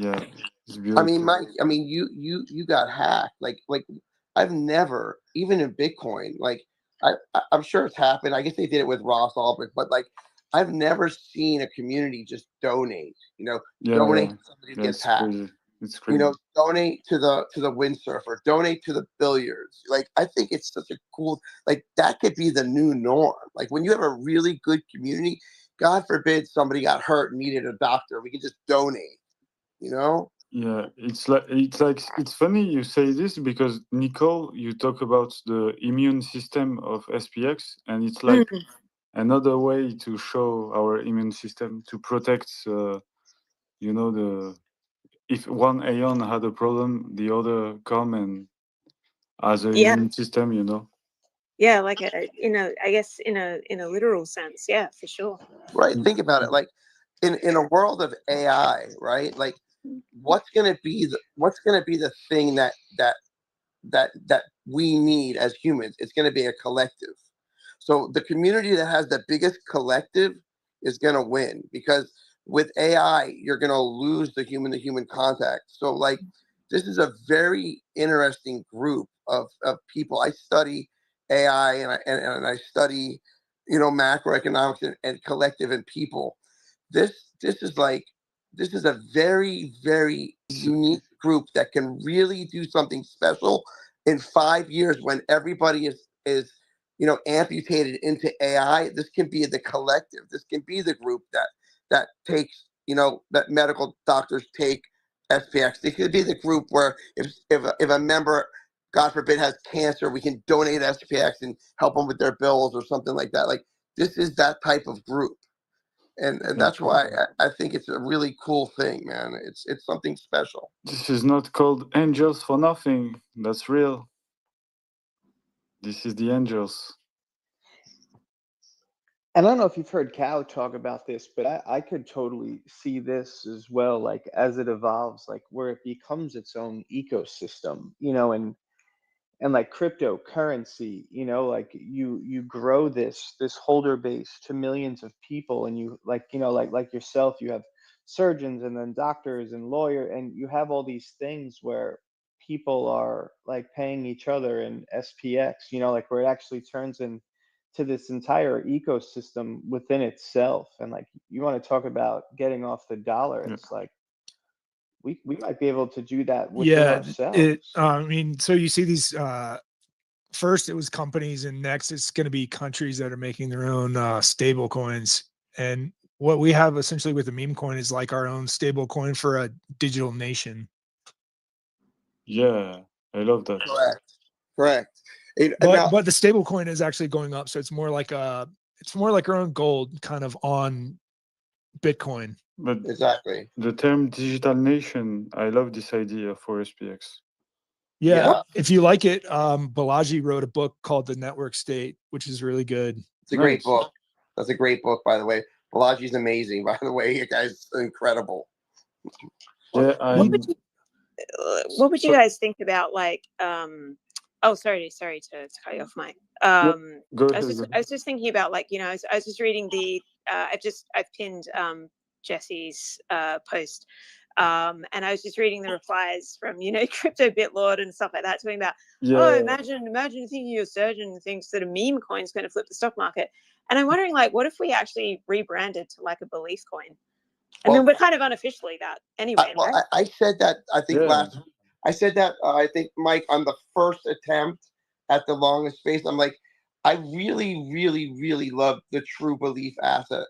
Yeah. It's beautiful. I mean, Mike. I mean, you got hacked. Like I've never, even in Bitcoin. Like I'm sure it's happened. I guess they did it with Ross Ulbricht, but like I've never seen a community just donate. You know, donate to somebody who gets hacked. Crazy. It's crazy. You know, donate to the windsurfer, donate to the billiards. Like, I think it's such a cool, like, that could be the new norm. Like, when you have a really good community, God forbid somebody got hurt and needed a doctor, we could just donate, you know? Yeah, it's funny you say this because Nicole, you talk about the immune system of SPX, and it's like another way to show our immune system to protect, you know, if one Aeon had a problem, the other come and as an immune system, you know. Yeah, like I guess in a literal sense, yeah, for sure. Right. Think about it. Like, in a world of AI, right? Like, what's gonna be the thing that we need as humans? It's gonna be a collective. So the community that has the biggest collective is gonna win, because with AI, you're gonna lose the human-to-human contact. So, like, this is a very interesting group of people. I study AI and I study, you know, macroeconomics and collective and people. This is a very, very unique group that can really do something special in 5 years when everybody is you know, amputated into AI. This can be the collective. This can be the group that takes, you know, that medical doctors take SPX. It could be the group where if a member, God forbid, has cancer, we can donate SPX and help them with their bills or something like that. Like, this is that type of group. And that's why I think it's a really cool thing, man. It's something special. This is not called angels for nothing. That's real. This is the angels. And I don't know if you've heard Cal talk about this, but I could totally see this as well, like as it evolves, like where it becomes its own ecosystem, you know, and like cryptocurrency, you know, like you grow this holder base to millions of people, and you, like, you know, like yourself, you have surgeons and then doctors and lawyer, and you have all these things where people are like paying each other in SPX, you know, like where it actually turns into this entire ecosystem within itself. And like, you want to talk about getting off the dollar, it's like we might be able to do that within ourselves. I mean, so you see these first it was companies, and next it's going to be countries that are making their own stable coins. And what we have essentially with the meme coin is like our own stable coin for a digital nation. Yeah, I love that. Correct. But the stable coin is actually going up, so it's more like our own gold kind of on Bitcoin. But exactly, the term digital nation, I love this idea for SPX. Yeah, if you like it, Balaji wrote a book called The Network State, which is really good. It's a great book. That's a great book, by the way. Plushies amazing, by the way. You guys incredible. Yeah, what would you guys think about like oh sorry to cut you off, Mike. Go I ahead. was just thinking about, like, you know, I was just reading the I've pinned Jesse's post, and I was just reading the replies from, you know, Crypto Bitlord and stuff like that, talking about, oh, imagine thinking your surgeon thinks that a meme coin is going to flip the stock market. And I'm wondering, like, what if we actually rebranded to like a belief coin? I mean, we're kind of unofficially that anyway, right? I said that, I think I said that, I think, Mike, on the first attempt at the longest space. I'm like, I really, really, really love the true belief asset.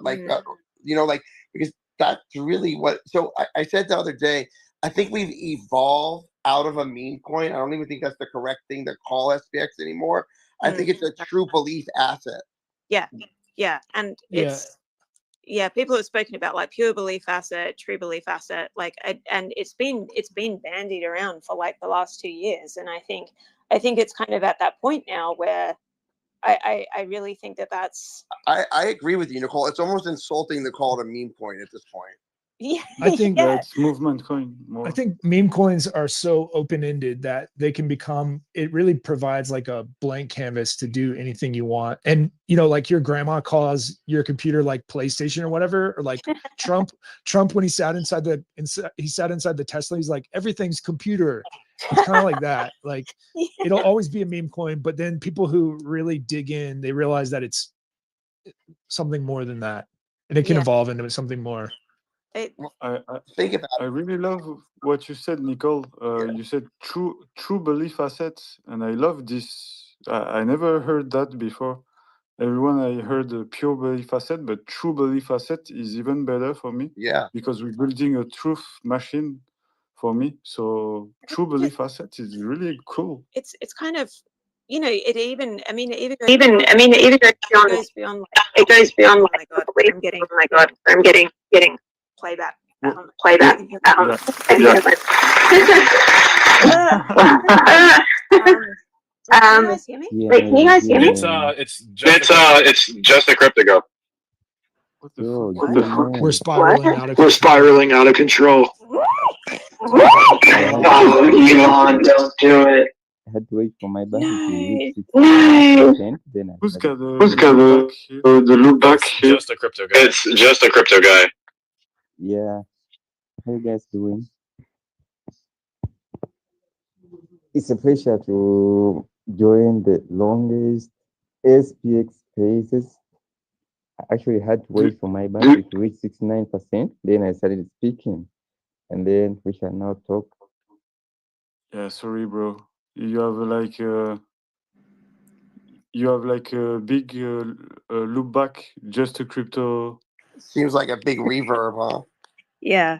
You know, like, because that's really what, so I said the other day, I think we've evolved out of a meme coin. I don't even think that's the correct thing to call SPX anymore. I think it's a true belief asset. Yeah. And it's, people have spoken about like pure belief asset, true belief asset, like, and it's been bandied around for like the last 2 years. And I think it's kind of at that point now where I really think that's. I agree with you, Nicole. It's almost insulting to call it a meme coin at this point. Yeah, I think it's movement coin more. I think meme coins are so open-ended that they can become, it really provides like a blank canvas to do anything you want. And, you know, like your grandma calls your computer like PlayStation or whatever, or like Trump when he sat inside the Tesla, he's like, everything's computer. It's kind of like that. Like it'll always be a meme coin, but then people who really dig in, they realize that it's something more than that. And it can evolve into something more. I really love what you said, Nicole. You said true belief assets, and I love this. I never heard that before. Everyone, I heard a pure belief asset, but true belief asset is even better for me. Yeah, because we're building a truth machine for me. So true belief asset is really cool. It's kind of, you know, it even goes beyond like, it goes beyond oh like, my god, I'm getting playback. Playback. Can you guys hear me? Wait, can you guys hear me? It's just a crypto go. What the fuck? We're spiraling out of We're spiraling out of control. Elon, don't do it. I had to wait for my bank to reach 6%. Then I Who's got the loop back here? It's just a crypto guy. It's just a crypto guy. Yeah. How you guys doing? It's a pleasure to join the longest SPX spaces. I actually had to wait for my bank to reach 69%. Then I started speaking. And then we shall now talk. Yeah, sorry, bro. You have like a big loop back, just a crypto. Seems like a big reverb, huh? Yeah,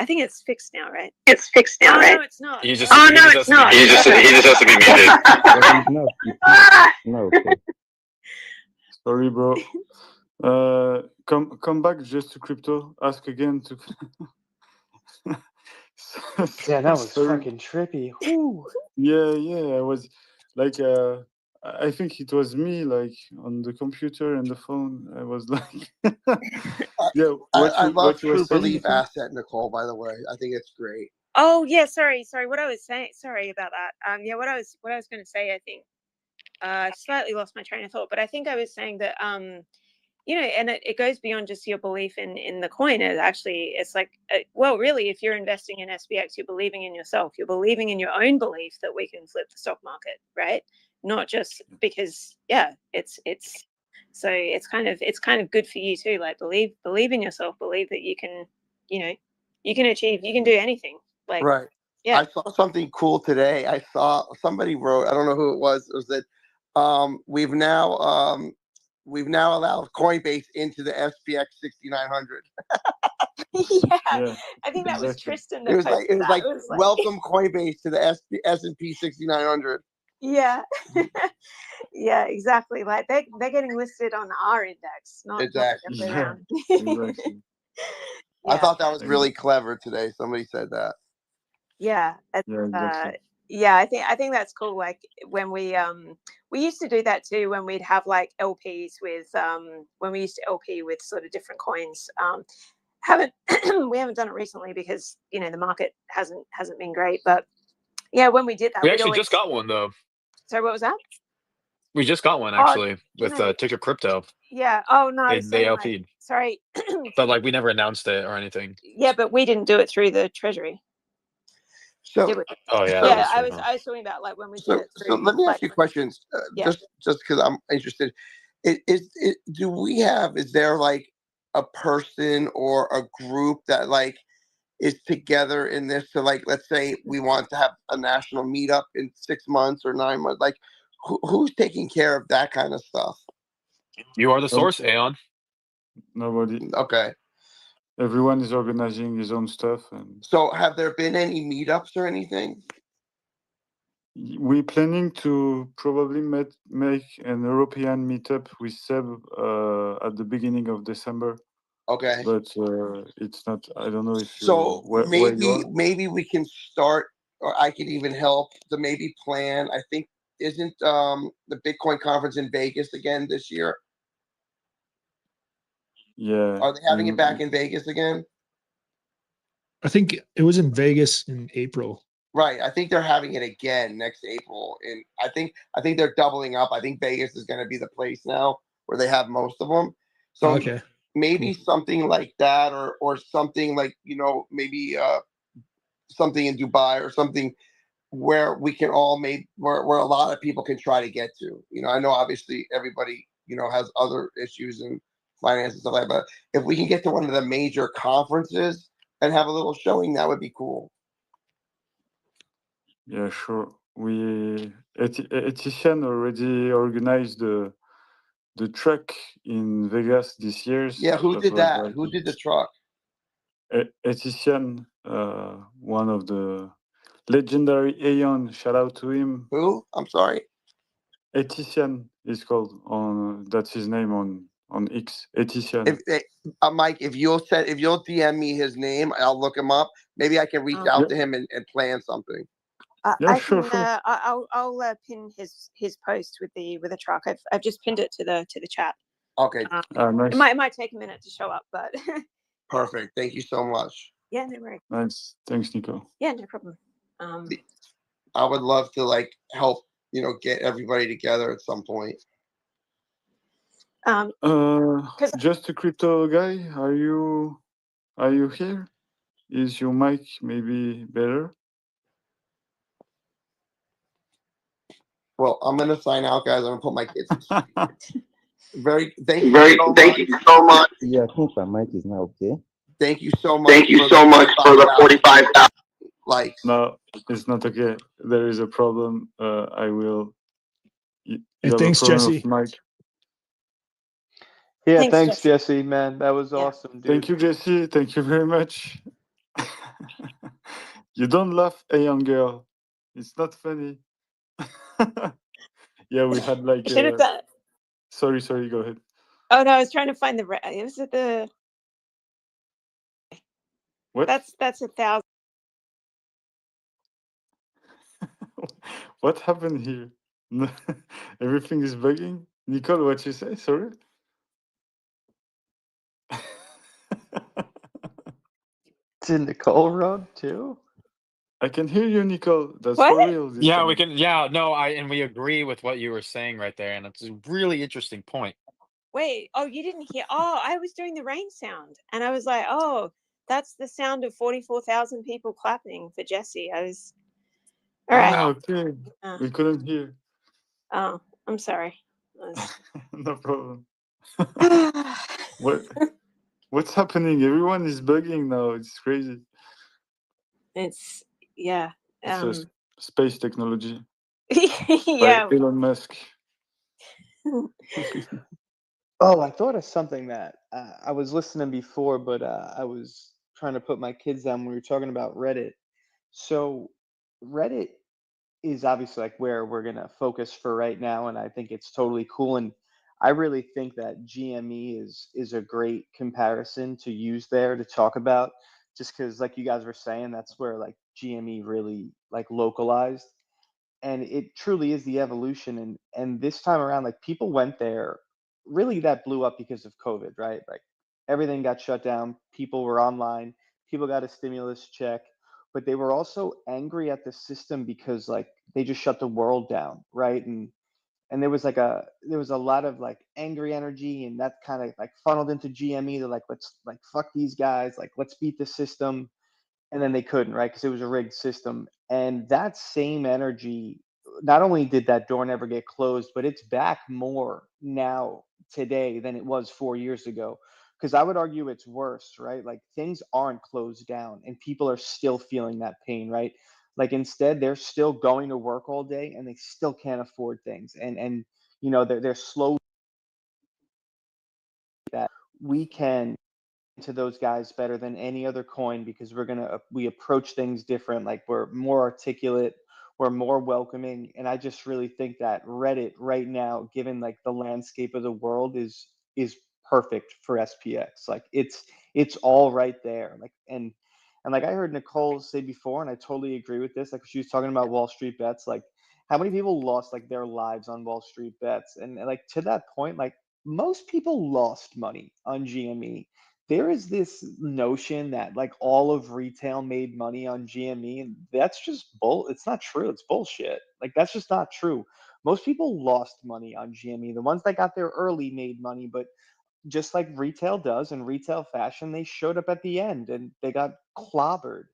I think it's fixed now, right? It's fixed now, right? No, it's not. He just has to be muted. No, okay. Sorry, bro. Come back just to crypto. Ask again to. Yeah, that was fucking trippy. Whew. Yeah. I was like, I think it was me, like on the computer and the phone. I was like, yeah. I love true belief asset, Nicole. By the way, I think it's great. Oh yeah, sorry. What I was saying. Sorry about that. Yeah, what I was going to say. I think slightly lost my train of thought, but I think I was saying that you know, and it goes beyond just your belief in the coin. It's like, well, really, if you're investing in SPX, you're believing in yourself. You're believing in your own belief that we can flip the stock market, right? Not just because, it's so it's kind of good for you too. Like believe in yourself. Believe that you can, you know, you can achieve. You can do anything. Like, right. Yeah. I saw something cool today. I saw somebody wrote. I don't know who it was. It was that we've now allowed Coinbase into the SPX6900. Yeah, I think that was Tristan. It was like welcome Coinbase to the S&P 6900. Yeah, yeah, exactly. Like they're getting listed on our index, not exactly. Around. Exactly. I thought that was really clever today. Somebody said that. Yeah, exactly. yeah, I think that's cool. Like when we we used to do that too when we'd have like LPs with when we used to LP with sort of different coins. We haven't done it recently because the market hasn't been great. But yeah, when we did that, we actually just got one though. Sorry, what was that? We just got one actually with Ticker Crypto. Yeah. Oh no, they LP'd. Sorry. But like we never announced it or anything. Yeah, but we didn't do it through the treasury. So, oh yeah. Yeah, I was talking about like when we did it through. So let me ask you questions, just because I'm interested. Do we have? Is there like a person or a group that like is together in this? So like, let's say we want to have a national meetup in 6 months or 9 months. Like, who's taking care of that kind of stuff? You are the source, Aeon. Nobody. Okay. Everyone is organizing his own stuff. And so have there been any meetups or anything? We're planning to probably make an European meetup with Seb at the beginning of December. Okay. But it's not. I don't know if so where you are. Maybe we can start, or I can even help to maybe plan. I think isn't the Bitcoin conference in Vegas again this year? Yeah. Are they having it back in Vegas again? I think it was in Vegas in April. Right. I think they're having it again next April, and I think they're doubling up. I think Vegas is going to be the place now where they have most of them. So maybe something like that, or something like maybe something in Dubai or something where we can all where a lot of people can try to get to. I know obviously everybody has other issues and finance and stuff like that, but if we can get to one of the major conferences and have a little showing, that would be cool. Yeah, sure. Etienne already organized the truck in Vegas this year. Yeah, who did that? Who did the truck? Etienne, one of the legendary Aeon. Shout out to him. Who? I'm sorry. Etienne is called on. That's his name on X. Etienne. Mike, if you'll DM me his name, I'll look him up. Maybe I can reach out to him and plan something. Sure. I'll pin his post with the truck. I've just pinned it to the chat. Okay. Nice. It might take a minute to show up, but perfect. Thank you so much. Yeah, no worries. Nice. Thanks, Nico. Yeah, no problem. I would love to help get everybody together at some point. Just a crypto guy. Are you here? Is your mic maybe better? Well, I'm gonna sign out, guys. I'm gonna put my kids. Thank you so much. Yeah, I think my mic is now okay. Thank you so much. Thank you so much for the 45,000 likes. No, it's not okay. There is a problem. I will. Thanks, Jesse. Yeah, thanks, Jesse. Man, that was awesome, dude. Thank you, Jesse. Thank you very much. You don't laugh, a young girl. It's not funny. Yeah, we had like. Should have done. Sorry. Go ahead. Oh no, I was trying to find the. Was it the? What? That's 1,000. What happened here? Everything is bugging. Nicole, what you say? Sorry. Did Nicole run too? I can hear you, Nicole. That's for real. Yeah, time. We can. Yeah, no, and we agree with what you were saying right there, and it's a really interesting point. Wait, you didn't hear? Oh, I was doing the rain sound, and I was like, oh, that's the sound of 44,000 people clapping for Jesse. I was. All right. Oh, okay. We couldn't hear. Oh, I'm sorry. No problem. What's happening? Everyone is bugging now. It's crazy. It's It's space technology. Yeah. By Elon Musk. Oh, I thought of something that I was listening before, but I was trying to put my kids down when we were talking about Reddit. So Reddit is obviously like where we're going to focus for right now, and I think it's totally cool. And I really think that GME is a great comparison to use there to talk about, just because like you guys were saying, that's where like GME really like localized. and it truly is the evolution. And this time around, like, people went there, really that blew up because of COVID, right? Like, everything got shut down, people were online, people got a stimulus check, but they were also angry at the system because, like, they just shut the world down, right? And there was a lot of like angry energy, and that kind of like funneled into GME. They're like, let's like fuck these guys, like let's beat the system. And then they couldn't, right? Because it was a rigged system. And that same energy, not only did that door never get closed, but it's back more now today than it was 4 years ago. Because I would argue it's worse, right? Like, things aren't closed down and people are still feeling that pain, right? Like, instead, they're still going to work all day and they still can't afford things. And they're slow that we can to those guys better than any other coin, because we approach things different. Like, we're more articulate, we're more welcoming. And I just really think that Reddit right now, given like the landscape of the world, is perfect for SPX. Like, it's all right there. Like, and like I heard Nicole say before, and I totally agree with this, like she was talking about Wall Street bets, like how many people lost like their lives on Wall Street bets. And like, to that point, like, most people lost money on GME. There is this notion that like all of retail made money on GME, and that's just it's not true. It's bullshit. Like, that's just not true. Most people lost money on GME. The ones that got there early made money, but just like retail does in retail fashion, they showed up at the end and they got clobbered.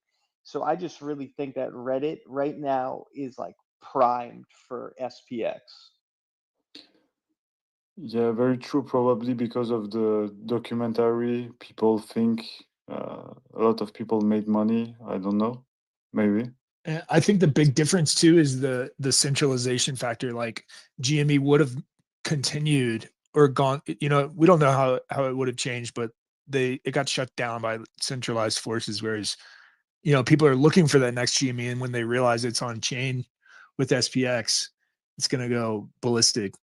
So I just really think that Reddit right now is like primed for SPX. Yeah, very true. Probably because of the documentary, people think a lot of people made money. I don't know. Maybe. I think the big difference too is the centralization factor. Like, GME would have continued or gone. We don't know how it would have changed, but it got shut down by centralized forces. Whereas, people are looking for that next GME, and when they realize it's on chain with SPX, it's going to go ballistic.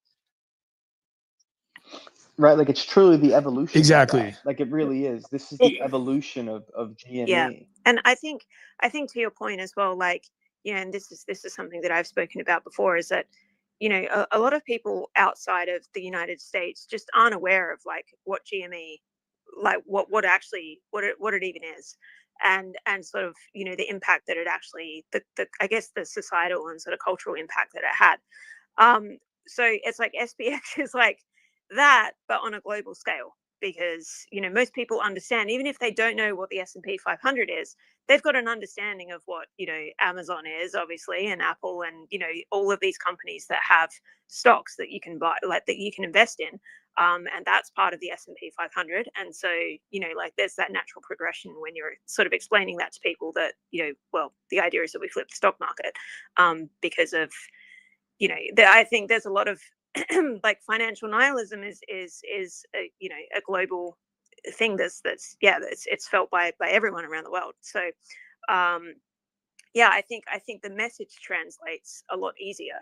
Right, like, it's truly the evolution. Exactly. Like, it really is. This is the evolution of GME. Yeah, and I think to your point as well, like, and this is something that I've spoken about before, is that a lot of people outside of the United States just aren't aware of like what GME, like what it even is, and sort of the impact that it actually, the I guess the societal and sort of cultural impact that it had. So it's like SPX is like that, but on a global scale, because most people understand, even if they don't know what the S&P 500 is, they've got an understanding of what Amazon is, obviously, and Apple, and all of these companies that have stocks that you can buy, like that you can invest in, and that's part of the S&P 500. And so like, there's that natural progression when you're sort of explaining that to people, that well, the idea is that we flip the stock market, because of I think there's a lot of like, financial nihilism is a, a global thing that's it's felt by everyone around the world. So I think the message translates a lot easier,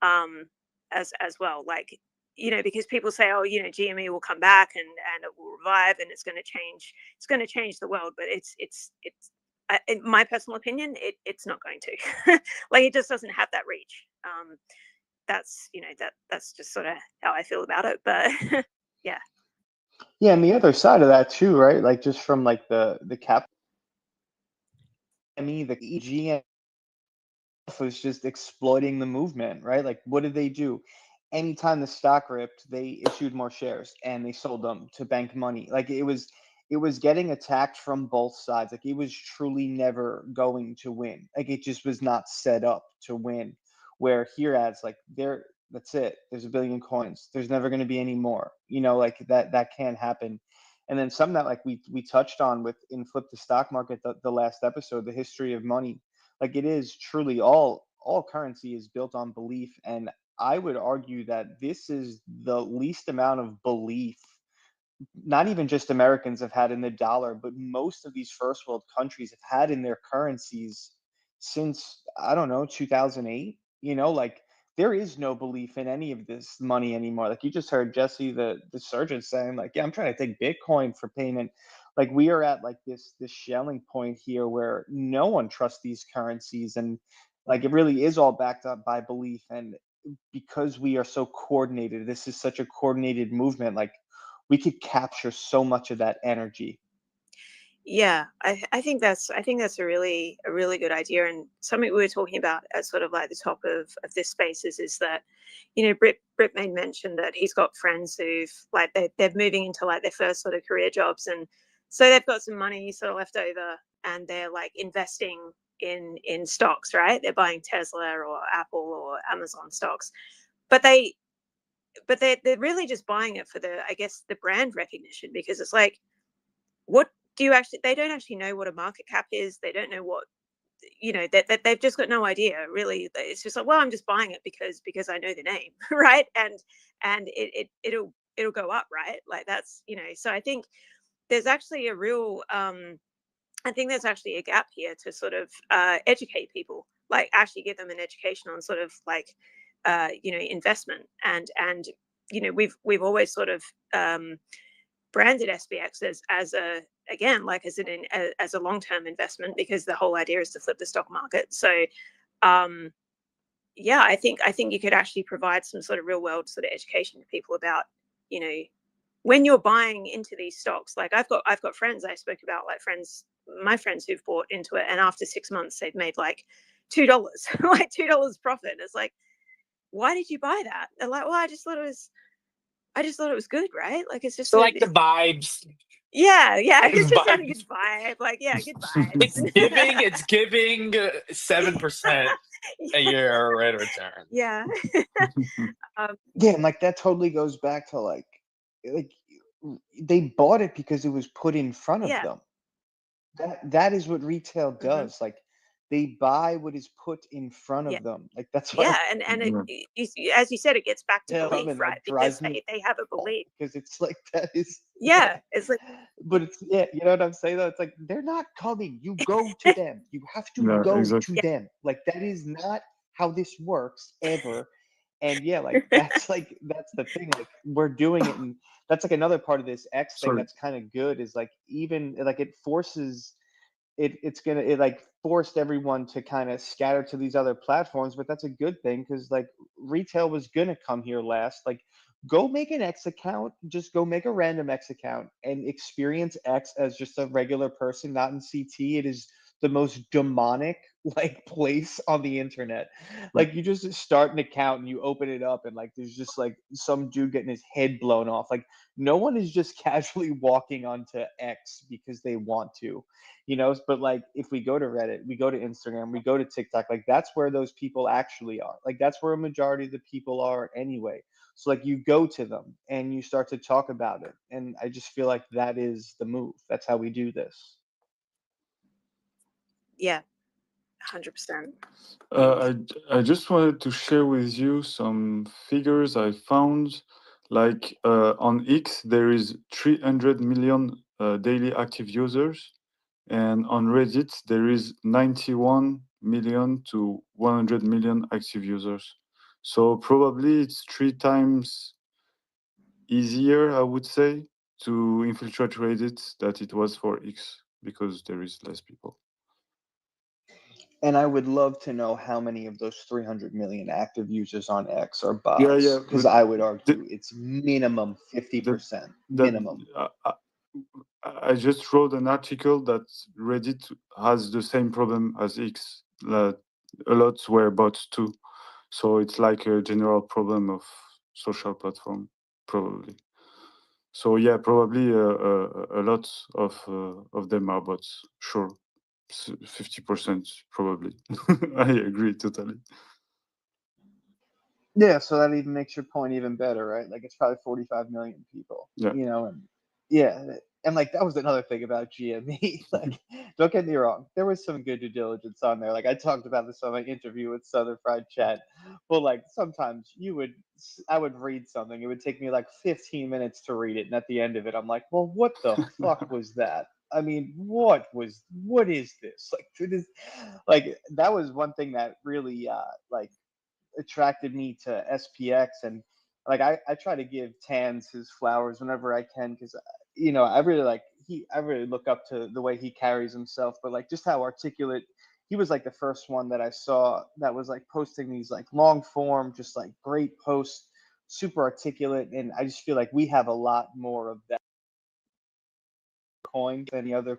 as well, like, because people say, oh, GME will come back and it will revive and it's going to change the world, but it's in my personal opinion, it's not going to. Like, it just doesn't have that reach. That's that's just sort of how I feel about it. But yeah. Yeah, and the other side of that too, right? Like, just from like the cap, the EG was just exploiting the movement, right? Like, what did they do? Anytime the stock ripped, they issued more shares and they sold them to bank money. Like, it was getting attacked from both sides. Like, it was truly never going to win. Like, it just was not set up to win. Where here ads, like, that's it. There's a billion coins. There's never going to be any more. Like, that can't happen. And then something that like we touched on with in Flip the Stock Market, the last episode, the history of money. Like, it is truly all currency is built on belief. And I would argue that this is the least amount of belief, not even just Americans have had in the dollar, but most of these first world countries have had in their currencies since, I don't know, 2008. Like, there is no belief in any of this money anymore. Like, you just heard Jesse, the surgeon, saying like, yeah, I'm trying to take Bitcoin for payment. Like, we are at like this shelling point here where no one trusts these currencies. And Like it really is all backed up by belief, and because we are so coordinated, this is such a coordinated movement, like we could capture so much of that energy. Yeah, I think that's a really good idea, and something we were talking about at sort of like the top of this space is that, you know, Britt made mention that he's got friends who've like they're moving into like their first sort of career jobs, and so they've got some money sort of left over, and they're like investing in stocks, right? They're buying Tesla or Apple or Amazon stocks, but they're really just buying it for the, I guess, the brand recognition, because it's like, what do you actually, they don't actually know what a market cap is. They don't know what, you know, that they've just got no idea really. It's just like, well, I'm just buying it because I know the name, right? And it'll go up, right? Like that's, you know, so I think there's actually a real I think there's actually a gap here to sort of educate people, like actually give them an education on sort of like you know, investment, and you know, we've always sort of branded SPX as a, again, like as a long-term investment, because the whole idea is to flip the stock market. So yeah, I think you could actually provide some sort of real world sort of education to people about, you know, when you're buying into these stocks. Like I've got friends I spoke about, like my friends who've bought into it, and after 6 months they've made like $2 like $2 profit. It's like, why did you buy that? They're like, well, I just thought it was good, right? Like it's just like the vibes. Yeah, it's just had a good vibe. Like, yeah, good vibes. It's giving 7% a year rate of return. Yeah. Yeah, and like that totally goes back to like they bought it because it was put in front of them. That is what retail does. Like they buy what is put in front of them. Like that's why. Yeah, and as you said, it gets back to belief, right? Because they have a belief. Because it's like that is. Yeah, it's like. But it's, yeah, you know what I'm saying though. It's like they're not coming. You go to them. You have to go to them. Like that is not how this works ever. And yeah, like that's the thing. Like we're doing it, and that's like another part of this X thing that's kind of good, is like even like it forces it like forced everyone to kind of scatter to these other platforms, but that's a good thing, because like retail was gonna come here last. Like go make an X account, just go make a random X account and experience X as just a regular person, not in CT. It is the most demonic like place on the internet. Like you just start an account and you open it up, and like there's just like some dude getting his head blown off. Like no one is just casually walking onto X because they want to, you know. But like if we go to Reddit, we go to Instagram, we go to TikTok, like that's where those people actually are. Like that's where a majority of the people are anyway. So like you go to them and you start to talk about it, and I just feel like that is the move. That's how we do this. Yeah, 100%. I just wanted to share with you some figures I found. Like on X, there is 300 million daily active users, and on Reddit, there is 91 million to 100 million active users. So probably it's 3 times easier, I would say, to infiltrate Reddit than it was for X, because there is less people. And I would love to know how many of those 300 million active users on X are bots. Because I would argue it's minimum 50%. Minimum. I just wrote an article that Reddit has the same problem as X. A lot were bots too. So it's like a general problem of social platform, probably. So yeah, probably a lot of them are bots. Sure, 50% probably. I agree totally. Yeah, so that even makes your point even better, right? Like it's probably 45 million people. Yeah. You know, and yeah, and like that was another thing about GME. Like, don't get me wrong, there was some good due diligence on there. Like I talked about this on my interview with Southern Fried Chat. Well, like sometimes I would read something, it would take me like 15 minutes to read it, and at the end of it, I'm like, well, what the fuck was that? I mean, what is this? Like it is, like that was one thing that really like attracted me to SPX. And like I try to give Tans his flowers whenever I can, because you know I really look up to the way he carries himself, but like just how articulate he was like the first one that I saw that was like posting these like long form, just like great posts, super articulate. And I just feel like we have a lot more of that coin than any other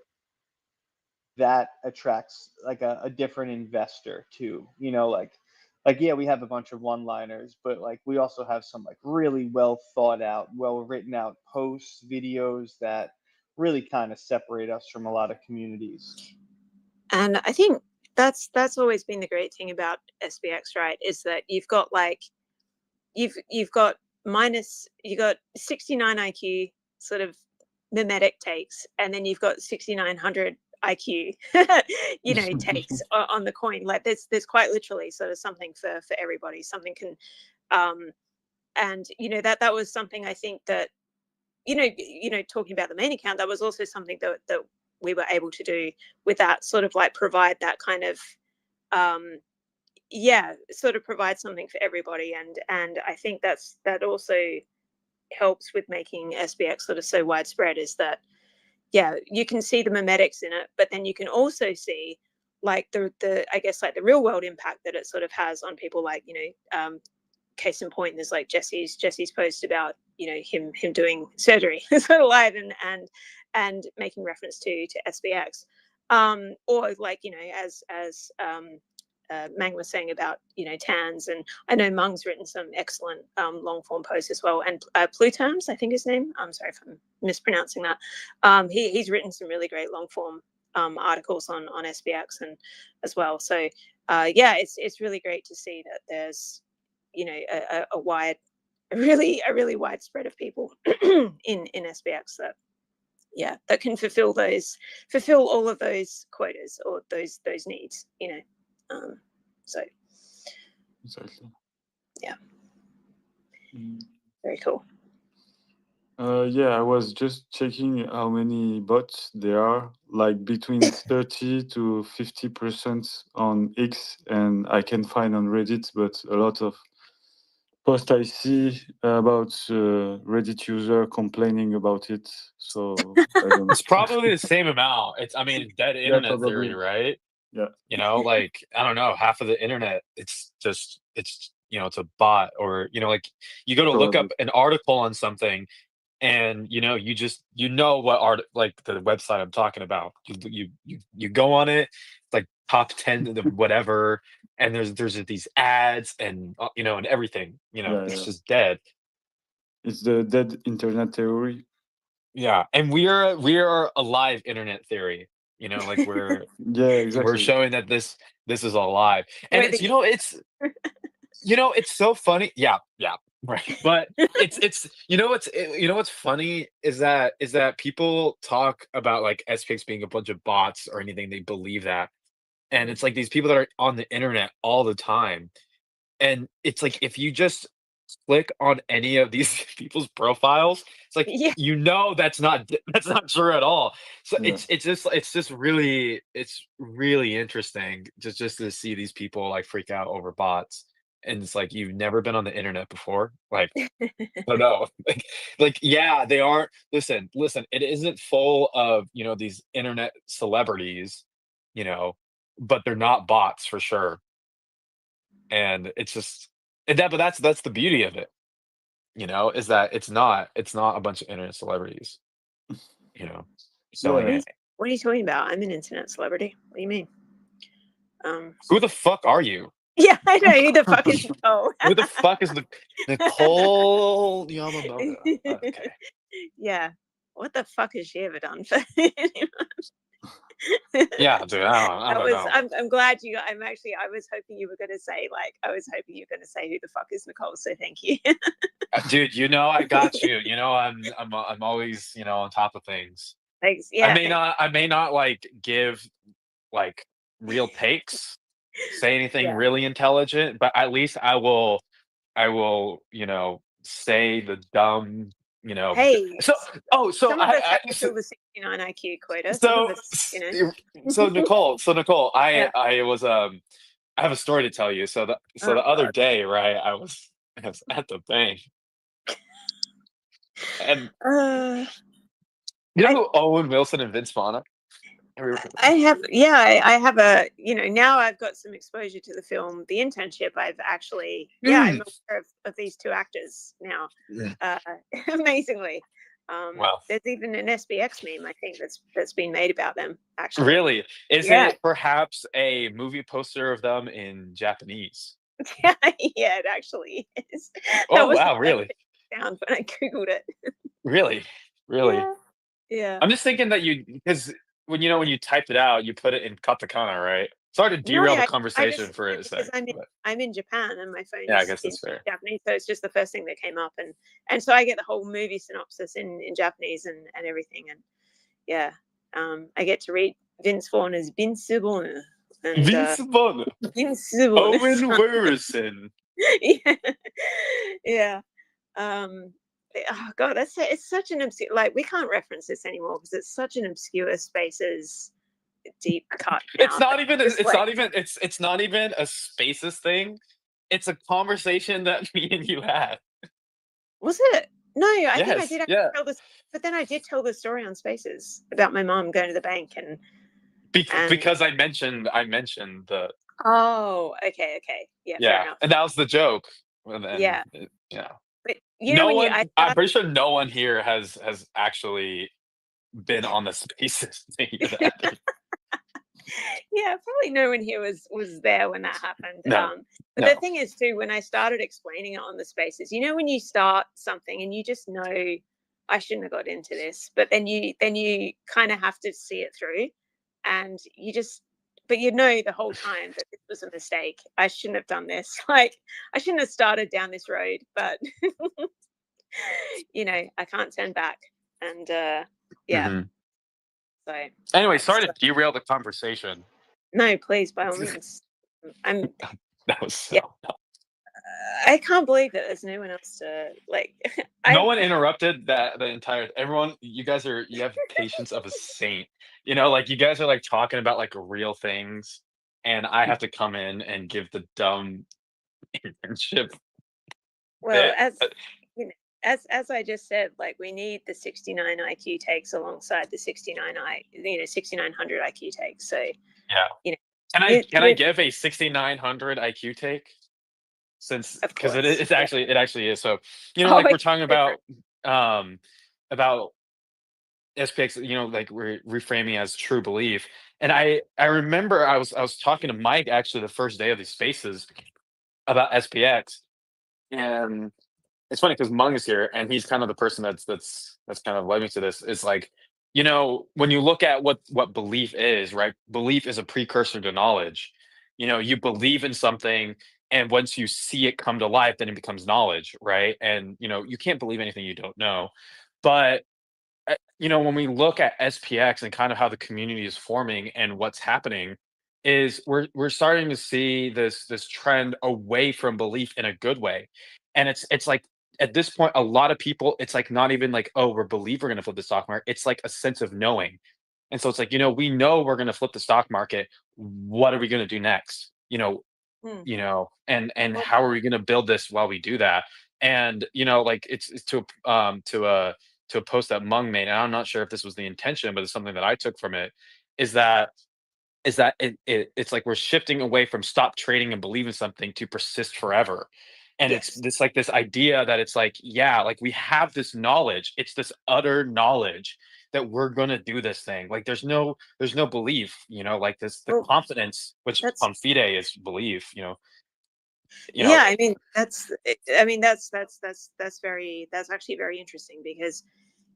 that attracts like a different investor too. You know, like yeah, we have a bunch of one-liners, but like we also have some like really well thought out, well written out posts, videos that really kind of separate us from a lot of communities. And I think that's always been the great thing about SPX, right? Is that you've got like you've got 69 IQ sort of mimetic takes, and then you've got 6900 IQ, you know, takes on the coin. Like there's quite literally sort of something for everybody. Something can, and you know that was something I think that you know talking about the main account, that was also something that we were able to do with that, sort of like provide that kind of sort of provide something for everybody, and I think that also helps with making SPX sort of so widespread, is that you can see the memetics in it, but then you can also see like the I guess like the real world impact that it sort of has on people, like case in point, there's like Jesse's post about him doing surgery sort of live and making reference to SPX, or like as Mang was saying about Tans, and I know Mung's written some excellent long form posts as well, and Pluterms, I think his name, I'm sorry if I'm mispronouncing that, he's written some really great long form articles on SPX and as well. So it's really great to see that there's a really wide spread of people in SPX that can fulfill all of those quotas or those needs, so Exactly. Yeah. Very cool. I was just checking how many bots there are, like between 30 to 50% on X, and I can find on Reddit, but a lot of posts I see about Reddit user complaining about it. So I don't know. It's probably the same amount. I mean, dead internet theory, right? Yeah. Like, I don't know, half of the internet, it's it's a bot, or like you go to look up an article on something, and you know what art, like the website I'm talking about. You go on it, like top 10 of whatever, and there's these ads and and everything. It's just dead. It's the dead internet theory. Yeah, and we are a live internet theory. Like we're exactly. We're showing that this is alive, and it's it's so funny. Yeah, right. But it's what's funny is that people talk about like SPX being a bunch of bots or anything. They believe that, and it's like these people that are on the internet all the time, and it's like if you just click on any of these people's profiles, it's like that's not true at all. So it's just really interesting just to see these people like freak out over bots, and it's like you've never been on the internet before, like oh no, they aren't. Listen, it isn't full of these internet celebrities, but they're not bots for sure, and it's just. But that's the beauty of it, is that it's not a bunch of internet celebrities, selling it. What are you talking about? I'm an internet celebrity. What do you mean? Who the fuck are you? Yeah, I know. Who the fuck is Nicole? Who the fuck is Nicole Yamamoto? Okay. Yeah. What the fuck has she ever done for Yeah, dude, I don't know. I'm glad you. I was hoping you were going to say who the fuck is Nicole. So thank you, dude. I got you. I'm always on top of things. Thanks. Yeah. I may not like give like real takes, say anything really intelligent, but at least I will say the dumb. Hey. So I fulfill the 69 IQ quota. So Nicole, I have a story to tell you. So the other day, right, I was at the bank, and you know who Owen Wilson and Vince Vaughn are? I have, yeah, I have a, now I've got some exposure to the film, The Internship. I've actually, I'm aware of these two actors now, amazingly. Wow. There's even an SPX meme, I think, that's been made about them, actually. Really? Is it perhaps a movie poster of them in Japanese? Yeah, it actually is. Oh, wow, really? Down when I Googled it. Really? Yeah. I'm just thinking that because when you typed it out, you put it in katakana, right? Sorry to derail the conversation for a sec. I'm in Japan and my phone I is guess in that's fair. Japanese, so it's just the first thing that came up, and so I get the whole movie synopsis in Japanese and everything, and I get to read Vince Vaughn as Invincible. And Vince Vaughn. Invincible. Owen Wilson. Yeah. Oh God, it's such an obscure. Like, we can't reference this anymore because it's such an obscure Spaces deep cut. It's not even a Spaces thing. It's a conversation that me and you had. Was it? No, I think I did tell this, but then I did tell the story on Spaces about my mom going to the bank and because I mentioned the. Oh, okay, yeah, fair enough. And that was the joke. And then, But I'm pretty sure no one here has actually been on the Spaces thing. Yeah, probably no one here was there when that happened. But the thing is too, when I started explaining it on the Spaces, when you start something and you just know I shouldn't have got into this, but then you kind of have to see it through, and but the whole time that this was a mistake. I shouldn't have done this. Like, I shouldn't have started down this road, but I can't turn back. And So anyway, sorry to derail the conversation. No, please, by all means. That was so. I can't believe that there's no one else to like. No one interrupted the entire. Everyone, you have patience of a saint. Like, you guys are like talking about like real things, and I have to come in and give the dumb internship. Well, as I just said, like, we need the 69 IQ takes alongside the 6900 IQ takes. So can I give a 6900 IQ take? Since because it actually is. So like, we're talking about SPX, like, we're reframing as true belief. And I remember I was talking to Mike actually the first day of these Spaces about SPX, and it's funny because Mung is here and he's kind of the person that's kind of led me to this. Is like, when you look at what belief is, right? Belief is a precursor to knowledge. You believe in something, and once you see it come to life, then it becomes knowledge, right? And you can't believe anything you don't know. But when we look at SPX and kind of how the community is forming and what's happening, is we're starting to see this trend away from belief in a good way. And it's like, at this point, a lot of people, it's like not even like, oh, we're going to flip the stock market. It's like a sense of knowing. And so it's like, we know we're going to flip the stock market. What are we going to do next? And how are we going to build this while we do that? And like, it's to a post that Mung made, and I'm not sure if this was the intention, but it's something that I took from it, is that it's like we're shifting away from stop trading and believe in something to persist forever. And it's this idea that it's like, like, we have this knowledge, it's this utter knowledge that we're going to do this thing. Like, there's no belief, like the confidence, which confide is belief, Yeah, I mean, that's actually very interesting, because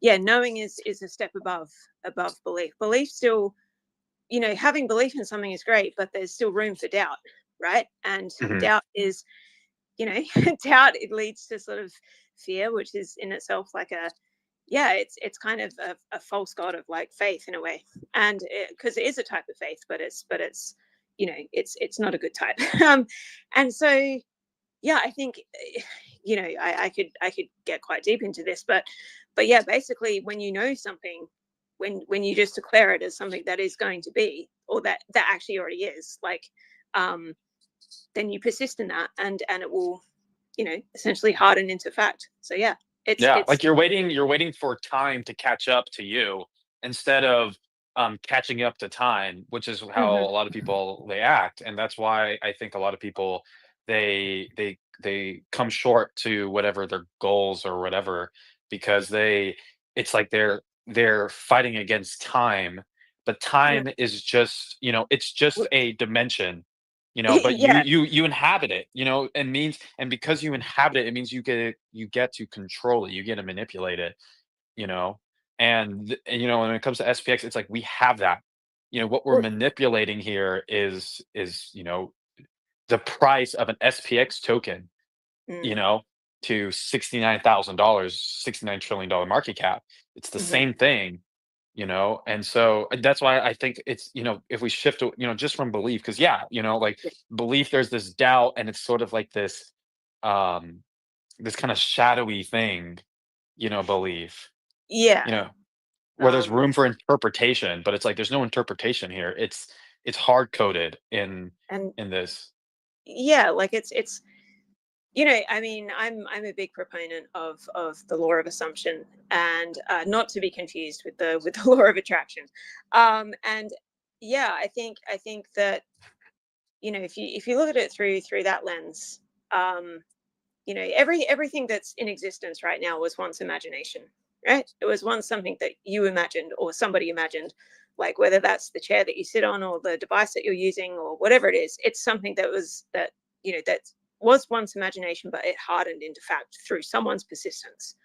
knowing is a step above belief. Belief still, having belief in something is great, but there's still room for doubt, right? And doubt is, doubt, it leads to sort of fear, which is in itself like it's kind of a false god of like faith in a way, and because it is a type of faith, but it's it's not a good type. And so I think I could get quite deep into this, but basically, when you know something, when you just declare it as something that is going to be, or that actually already is, like, then you persist in that, and it will essentially harden into fact. So it's like, you're waiting for time to catch up to you, instead of catching up to time, which is how a lot of people they act, and that's why I think a lot of people they come short to whatever their goals or whatever, because it's like they're fighting against time, but time is just, it's just a dimension, but Yeah. you inhabit it, and means, and because you inhabit it, it means you get to control it, you get to manipulate it, you know when it comes to SPX, it's like we have that. What we're Well, manipulating here is the price of an SPX token, you know, to $69,000, $69 trillion market cap. It's the same thing, and so that's why I think it's, if we shift to, just from belief, because like belief, there's this doubt, and it's sort of like um this kind of shadowy thing, belief, yeah. where there's room for interpretation, but it's like there's no interpretation here. It's hard coded And in this. yeah, like it's I mean, I'm a big proponent of the law of assumption, and not to be confused with the law of attraction. And yeah, I think that if you look at it through that lens, everything that's in existence right now was once imagination, right? It was once something that you imagined or somebody imagined, like whether that's the chair that you sit on or the device that you're using or whatever it is. It's something that was once imagination, but it hardened into fact through someone's persistence,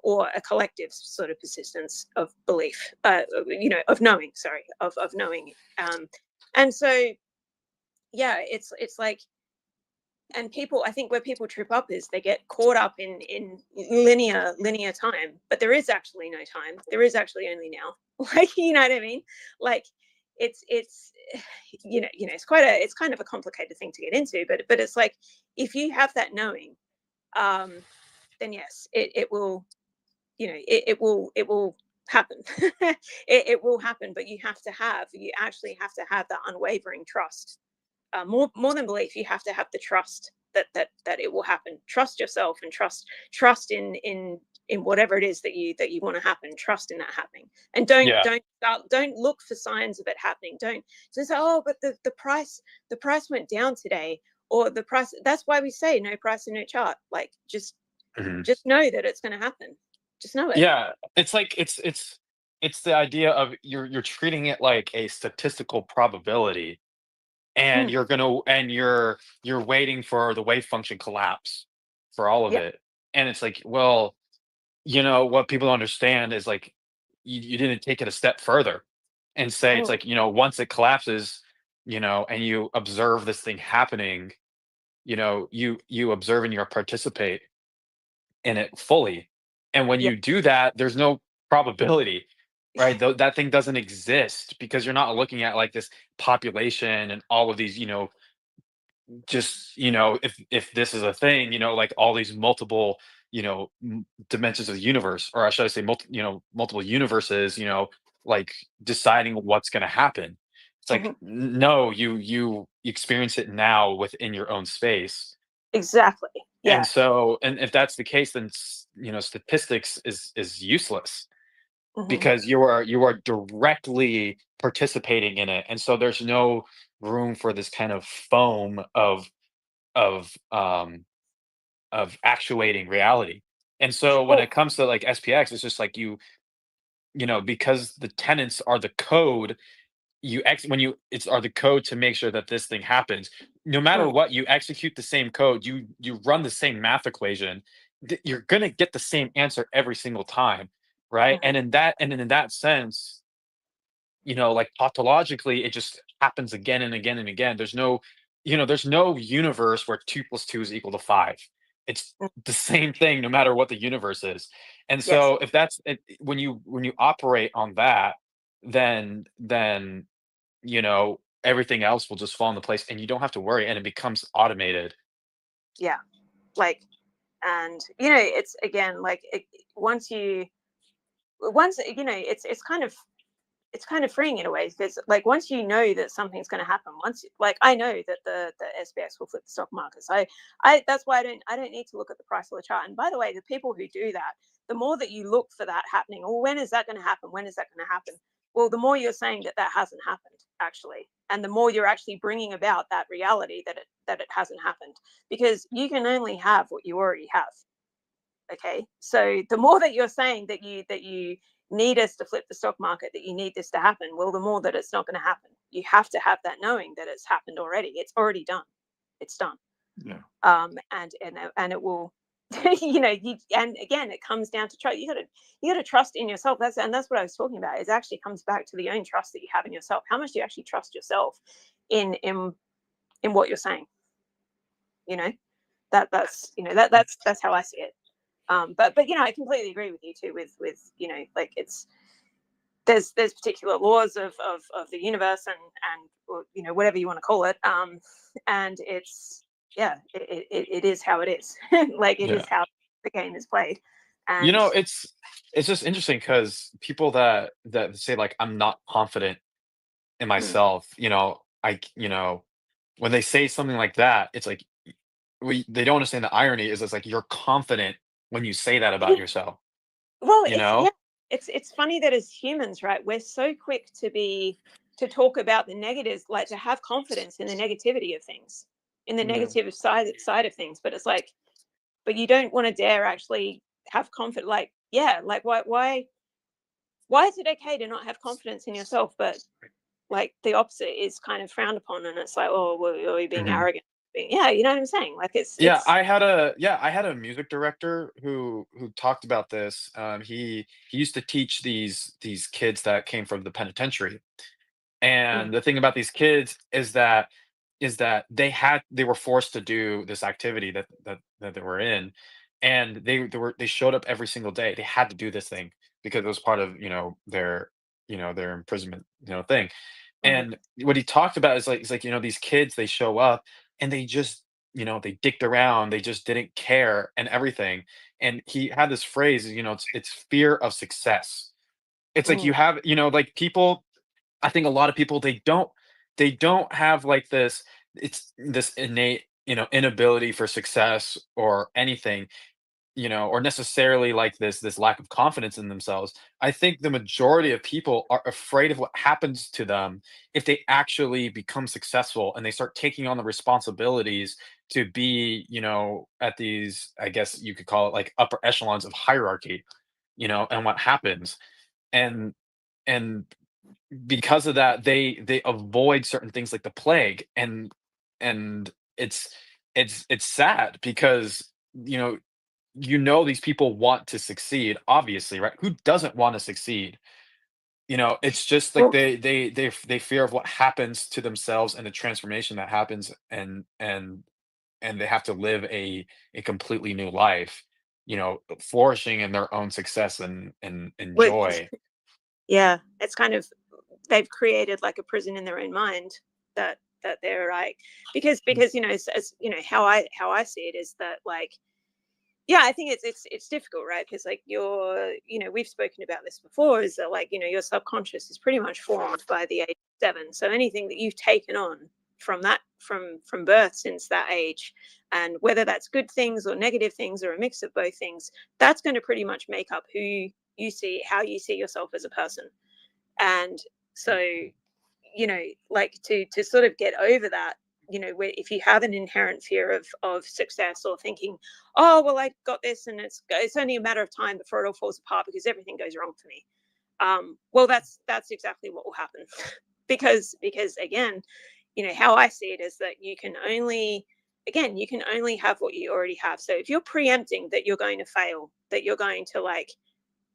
or a collective sort of persistence of belief, of knowing. Sorry, of knowing. And so, yeah, it's like, and people, I think where people trip up is they get caught up in linear time, but there is actually no time. There is actually only now. Like, you know what I mean? Like, it's it's kind of a complicated thing to get into, but it's like, if you have that knowing, then yes, it will, it will happen. It will happen, but you actually have to have that unwavering trust. More than belief, you have to have the trust that it will happen. Trust yourself, and trust in whatever it is that you want to happen. Trust in that happening, and don't look for signs of it happening. Don't just say, oh, but the price went down today, or the price. That's why we say no price and no chart. Like, just know that it's going to happen. Just know it. Yeah, it's like it's the idea of you're treating it like a statistical probability, and you're waiting for the wave function collapse for all of Yeah. it. And it's like, well, what people don't understand is, like, you didn't take it a step further and say, it's like, once it collapses, and you observe this thing happening, you observe and you participate in it fully. And when Yeah. you do that, there's no probability, right? That thing doesn't exist, because you're not looking at like this population and all of these, just, if this is a thing, like all these multiple, dimensions of the universe, or should I say multiple universes, like deciding what's going to happen. It's like, no, you experience it now within your own space. Exactly. Yeah. And so, and if that's the case, then statistics is useless, because you are directly participating in it, and so there's no room for this kind of foam of actuating reality. And so when it comes to like SPX, it's just like because the tenants are the code, are the code to make sure that this thing happens. No matter what, you execute the same code, you run the same math equation, you're gonna get the same answer every single time, right? And in that sense, like tautologically, it just happens again and again and again. There's no universe where 2 + 2 is equal to 5. It's the same thing no matter what the universe is. And so if that's it, when you operate on that, then everything else will just fall into place, and you don't have to worry, and it becomes automated. Yeah. Like, and it's, again, like, once it's kind of freeing in a way, because like once you know that something's going to happen, like I know that the SPX will flip the stock markets. That's why I don't need to look at the price of the chart. And by the way, the people who do that, the more that you look for that happening, or when is that going to happen, when is that going to happen, well, the more you're saying that that hasn't happened, actually, and the more you're actually bringing about that reality that it hasn't happened, because you can only have what you already have. Okay, so the more that you're saying that you need us to flip the stock market, that you need this to happen, well, the more that it's not going to happen. You have to have that knowing that it's happened already. It's already done. It's done. Yeah. And it will, you know, and again, it comes down to trust. You got to trust in yourself. That's what I was talking about. It actually comes back to the own trust that you have in yourself. How much do you actually trust yourself in what you're saying? You know, that's you know that's how I see it. But you know, I completely agree with you too. With you know, like there's particular laws of the universe and or, you know, whatever you want to call it. And it's it is how it is. Like it is how the game is played. And you know, it's just interesting because people that say like I'm not confident in myself, you know, when they say something like that, it's like they don't understand the irony is it's like you're confident when you say that about yourself. Well, You know? it's funny that as humans, right, we're so quick to talk about the negatives, like to have confidence in the negativity of things, in the negative side of things. But it's like, but you don't want to dare actually have confidence. Like, yeah, like why is it okay to not have confidence in yourself, but like the opposite is kind of frowned upon, and it's like, oh, well, you're being arrogant. Yeah, you know what I'm saying? Like it's I had a music director who talked about this. He used to teach these kids that came from the penitentiary. And the thing about these kids is that they were forced to do this activity that they were in, and they showed up every single day. They had to do this thing because it was part of their their imprisonment thing. And what he talked about is like he's like these kids, they show up and they just they dicked around, they just didn't care and everything. And he had this phrase, it's fear of success. It's like you have like people, I think a lot of people, they don't have like this, it's this innate inability for success or anything, or necessarily like this lack of confidence in themselves. I think the majority of people are afraid of what happens to them if they actually become successful and they start taking on the responsibilities to be at these, I guess you could call it, like upper echelons of hierarchy, and what happens. And because of that, they avoid certain things like the plague. And it's sad because these people want to succeed, obviously, right? Who doesn't want to succeed? It's just like they fear of what happens to themselves and the transformation that happens, and they have to live a completely new life, flourishing in their own success and joy. Yeah, it's kind of, they've created like a prison in their own mind that they're like, because as how I see it is that, like, yeah, I think it's difficult, right? Because like we've spoken about this before, is that like your subconscious is pretty much formed by the age of 7. So anything that you've taken on from birth since that age, and whether that's good things or negative things or a mix of both things, that's going to pretty much make up who you see, how you see yourself as a person. And so like to sort of get over that, where if you have an inherent fear of success, or thinking, oh well, I got this and it's only a matter of time before it all falls apart because everything goes wrong for me, well, that's exactly what will happen. because again, how I see it is that you can only have what you already have. So if you're preempting that you're going to fail, that you're going to, like,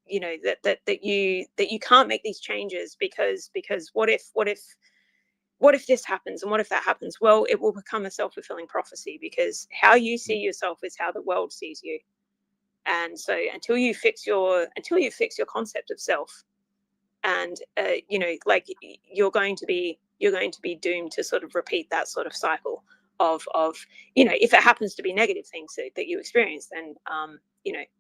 that you can't make these changes because what if this happens and what if that happens, well, it will become a self-fulfilling prophecy, because how you see yourself is how the world sees you. And so until you fix your concept of self, and like, you're going to be doomed to sort of repeat that sort of cycle of if it happens to be negative things that you experience, then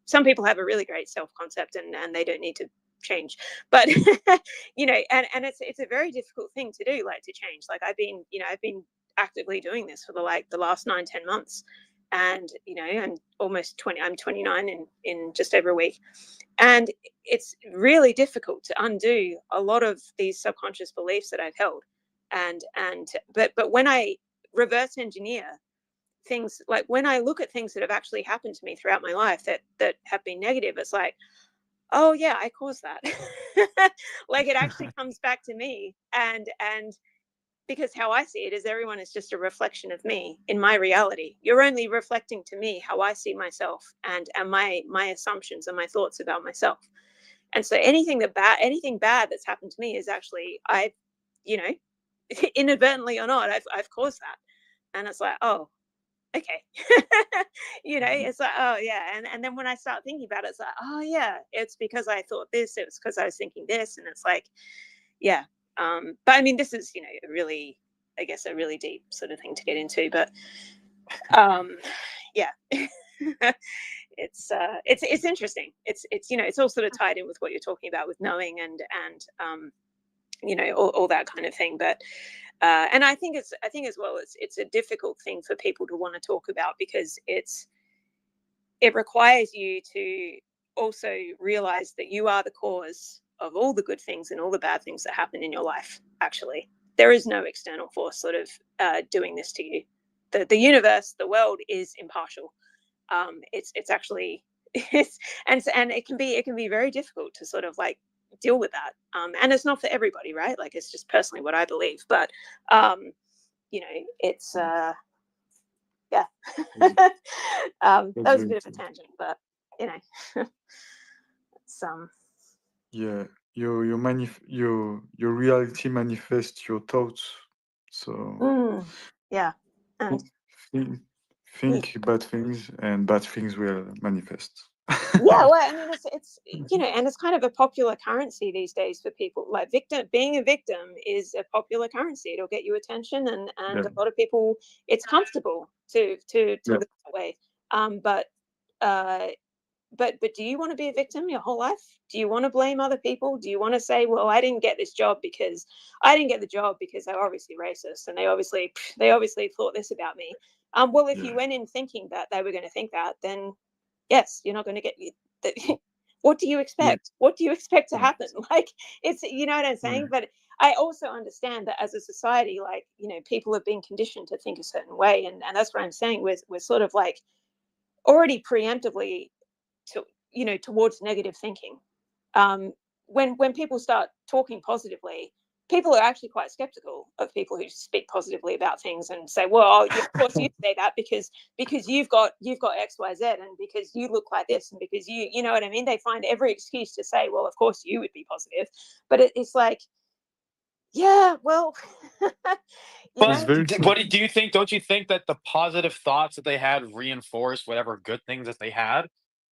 some people have a really great self-concept and they don't need to change. But and it's a very difficult thing to do, like to change. Like I've been actively doing this for the last 9-10 months, And, you know, I'm almost 20, I'm 29 in just over a week. And it's really difficult to undo a lot of these subconscious beliefs that I've held. But when I reverse engineer things, like when I look at things that have actually happened to me throughout my life that have been negative, it's like, oh yeah, I caused that. Like it actually comes back to me. And because how I see it is everyone is just a reflection of me in my reality. You're only reflecting to me how I see myself and my assumptions and my thoughts about myself. And so anything bad that's happened to me is actually, I, you know, inadvertently or not, I've caused that. And it's like, oh, okay. You know, it's like, oh yeah. And then when I start thinking about it, it's like, oh yeah, it's because I thought this, it was because I was thinking this. And it's like, yeah. But I mean, this is, you know, a really deep sort of thing to get into, but yeah. It's interesting. It's you know, it's all sort of tied in with what you're talking about with knowing and you know, all that kind of thing. But and I think as well, it's a difficult thing for people to want to talk about, because it requires you to also realize that you are the cause of all the good things and all the bad things that happen in your life. Actually, there is no external force sort of doing this to you. The universe, the world is impartial. It's actually and it can be very difficult to sort of like deal with that. And it's not for everybody, right? Like, it's just personally what I believe. But you know, it's yeah. That was a bit of a tangent, but you know, it's yeah, your reality manifests your thoughts. So yeah, and think bad things, and bad things will manifest. yeah, well, I mean, it's you know, and it's kind of a popular currency these days for people. Like, being a victim is a popular currency. It'll get you attention, and Yeah. a lot of people, it's comfortable to live that way. But do you want to be a victim your whole life? Do you want to blame other people? Do you want to say, well, I didn't get this job because they're obviously racist, and they obviously thought this about me. Well, if you went in thinking that they were going to think that, then yes, you're not going to get you. What do you expect? What do you expect to happen? Like, it's, you know what I'm saying? But I also understand that as a society, like, you know, people have been conditioned to think a certain way, and that's what I'm saying. We're sort of like already preemptively towards negative thinking. When people start talking positively, people are actually quite skeptical of people who speak positively about things and say, well, yeah, of course you say that because you've got XYZ, and because you look like this, and because you know what I mean? They find every excuse to say, well, of course you would be positive. But it's like, yeah, well, but do you think? Don't you think that the positive thoughts that they had reinforced whatever good things that they had?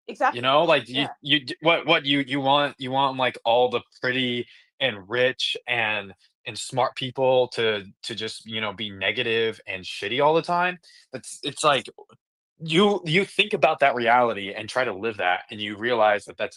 Exactly. You know, like you you want like all the pretty and rich and smart people to just, you know, be negative and shitty all the time. It's like you think about that reality and try to live that, and you realize that that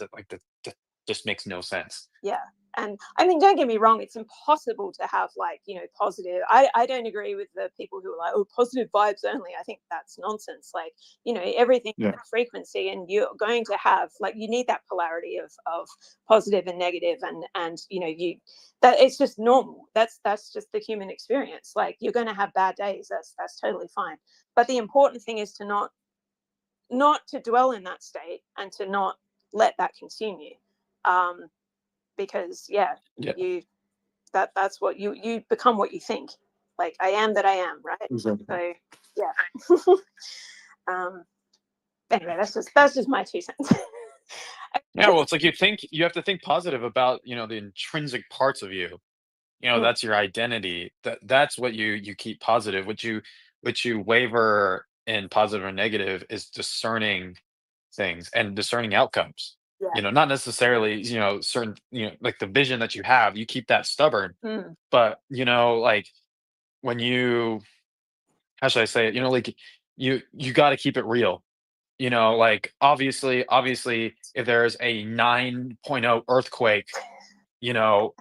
just makes no sense. Yeah. And I mean, don't get me wrong, it's impossible to have, like, you know, positive. I don't agree with the people who are like, oh, positive vibes only. I think that's nonsense. Like, you know, everything is a frequency, and you're going to have, like, you need that polarity of positive and negative, and you know, that it's just normal. That's just the human experience. Like, you're going to have bad days. That's totally fine. But the important thing is to not to dwell in that state, and to not let that consume you. Because you that's what you become, what you think. Like, I am that I am, right? Exactly. So yeah. Anyway, that's just my 2 cents. Yeah, well, it's like you have to think positive about, you know, the intrinsic parts of you. You know, that's your identity. That's what you keep positive. What you waver in positive or negative is discerning things and discerning outcomes. You know, not necessarily, you know, certain, you know, like the vision that you have, you keep that stubborn. But, you know, like when you, how should I say it? You know, like you got to keep it real. You know, like obviously, if there's a 9.0 earthquake, you know,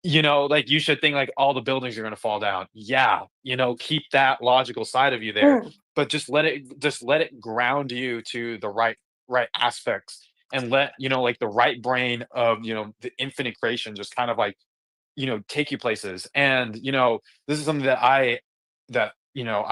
like you should think like all the buildings are going to fall down. Yeah, you know, keep that logical side of you there. but just let it ground you to the right aspects, and let like the right brain of the infinite creation just kind of like take you places. And this is something that I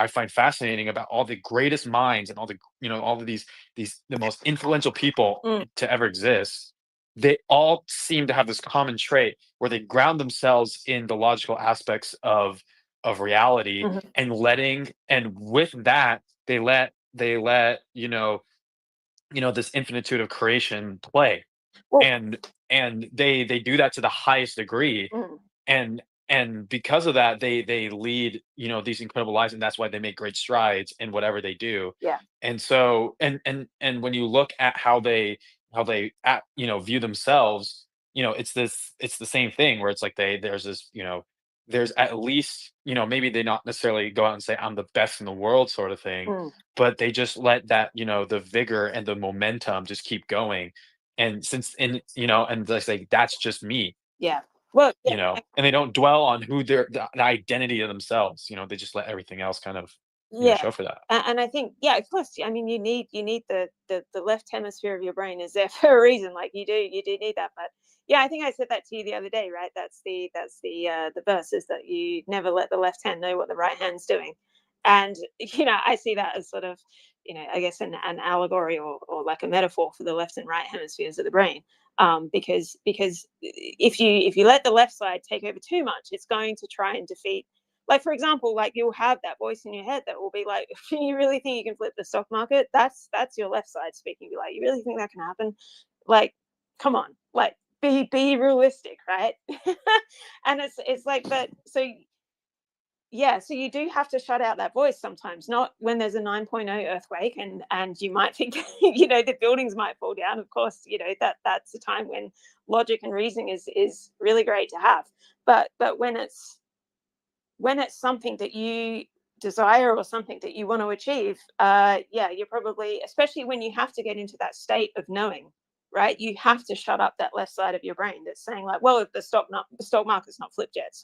find fascinating about all the greatest minds and all the all of these the most influential people to ever exist. They all seem to have this common trait where they ground themselves in the logical aspects of reality, and with that they let this infinitude of creation play. And they do that to the highest degree. and because of that, they lead these incredible lives, and that's why they make great strides in whatever they do. And so and when you look at how they view themselves, it's the same thing where it's like there's this there's at least maybe they not necessarily go out and say I'm the best in the world sort of thing, but they just let that the vigor and the momentum just keep going. And and they say that's just me. Well, And they don't dwell on who the identity of themselves. They just let everything else kind of show for that. And I think, of course, I mean, you need the left hemisphere of your brain is there for a reason. Like you do need that. But I think I said that to you the other day, right? That's the verse is that you never let the left hand know what the right hand's doing. And I see that as sort of I guess an allegory or like a metaphor for the left and right hemispheres of the brain. Because if you let the left side take over too much, it's going to try and defeat. Like, for example, like you'll have that voice in your head that will be like, you really think you can flip the stock market? That's your left side speaking. Be like, you really think that can happen? Like, come on, like be realistic, right? And it's like that. So so you do have to shut out that voice sometimes, not when there's a 9.0 earthquake and you might think, the buildings might fall down. Of course, that's a time when logic and reasoning is really great to have. But when it's something that you desire or something that you want to achieve, you're probably, especially when you have to get into that state of knowing, right? You have to shut up that left side of your brain that's saying like, well, if the stock market's not flipped yet,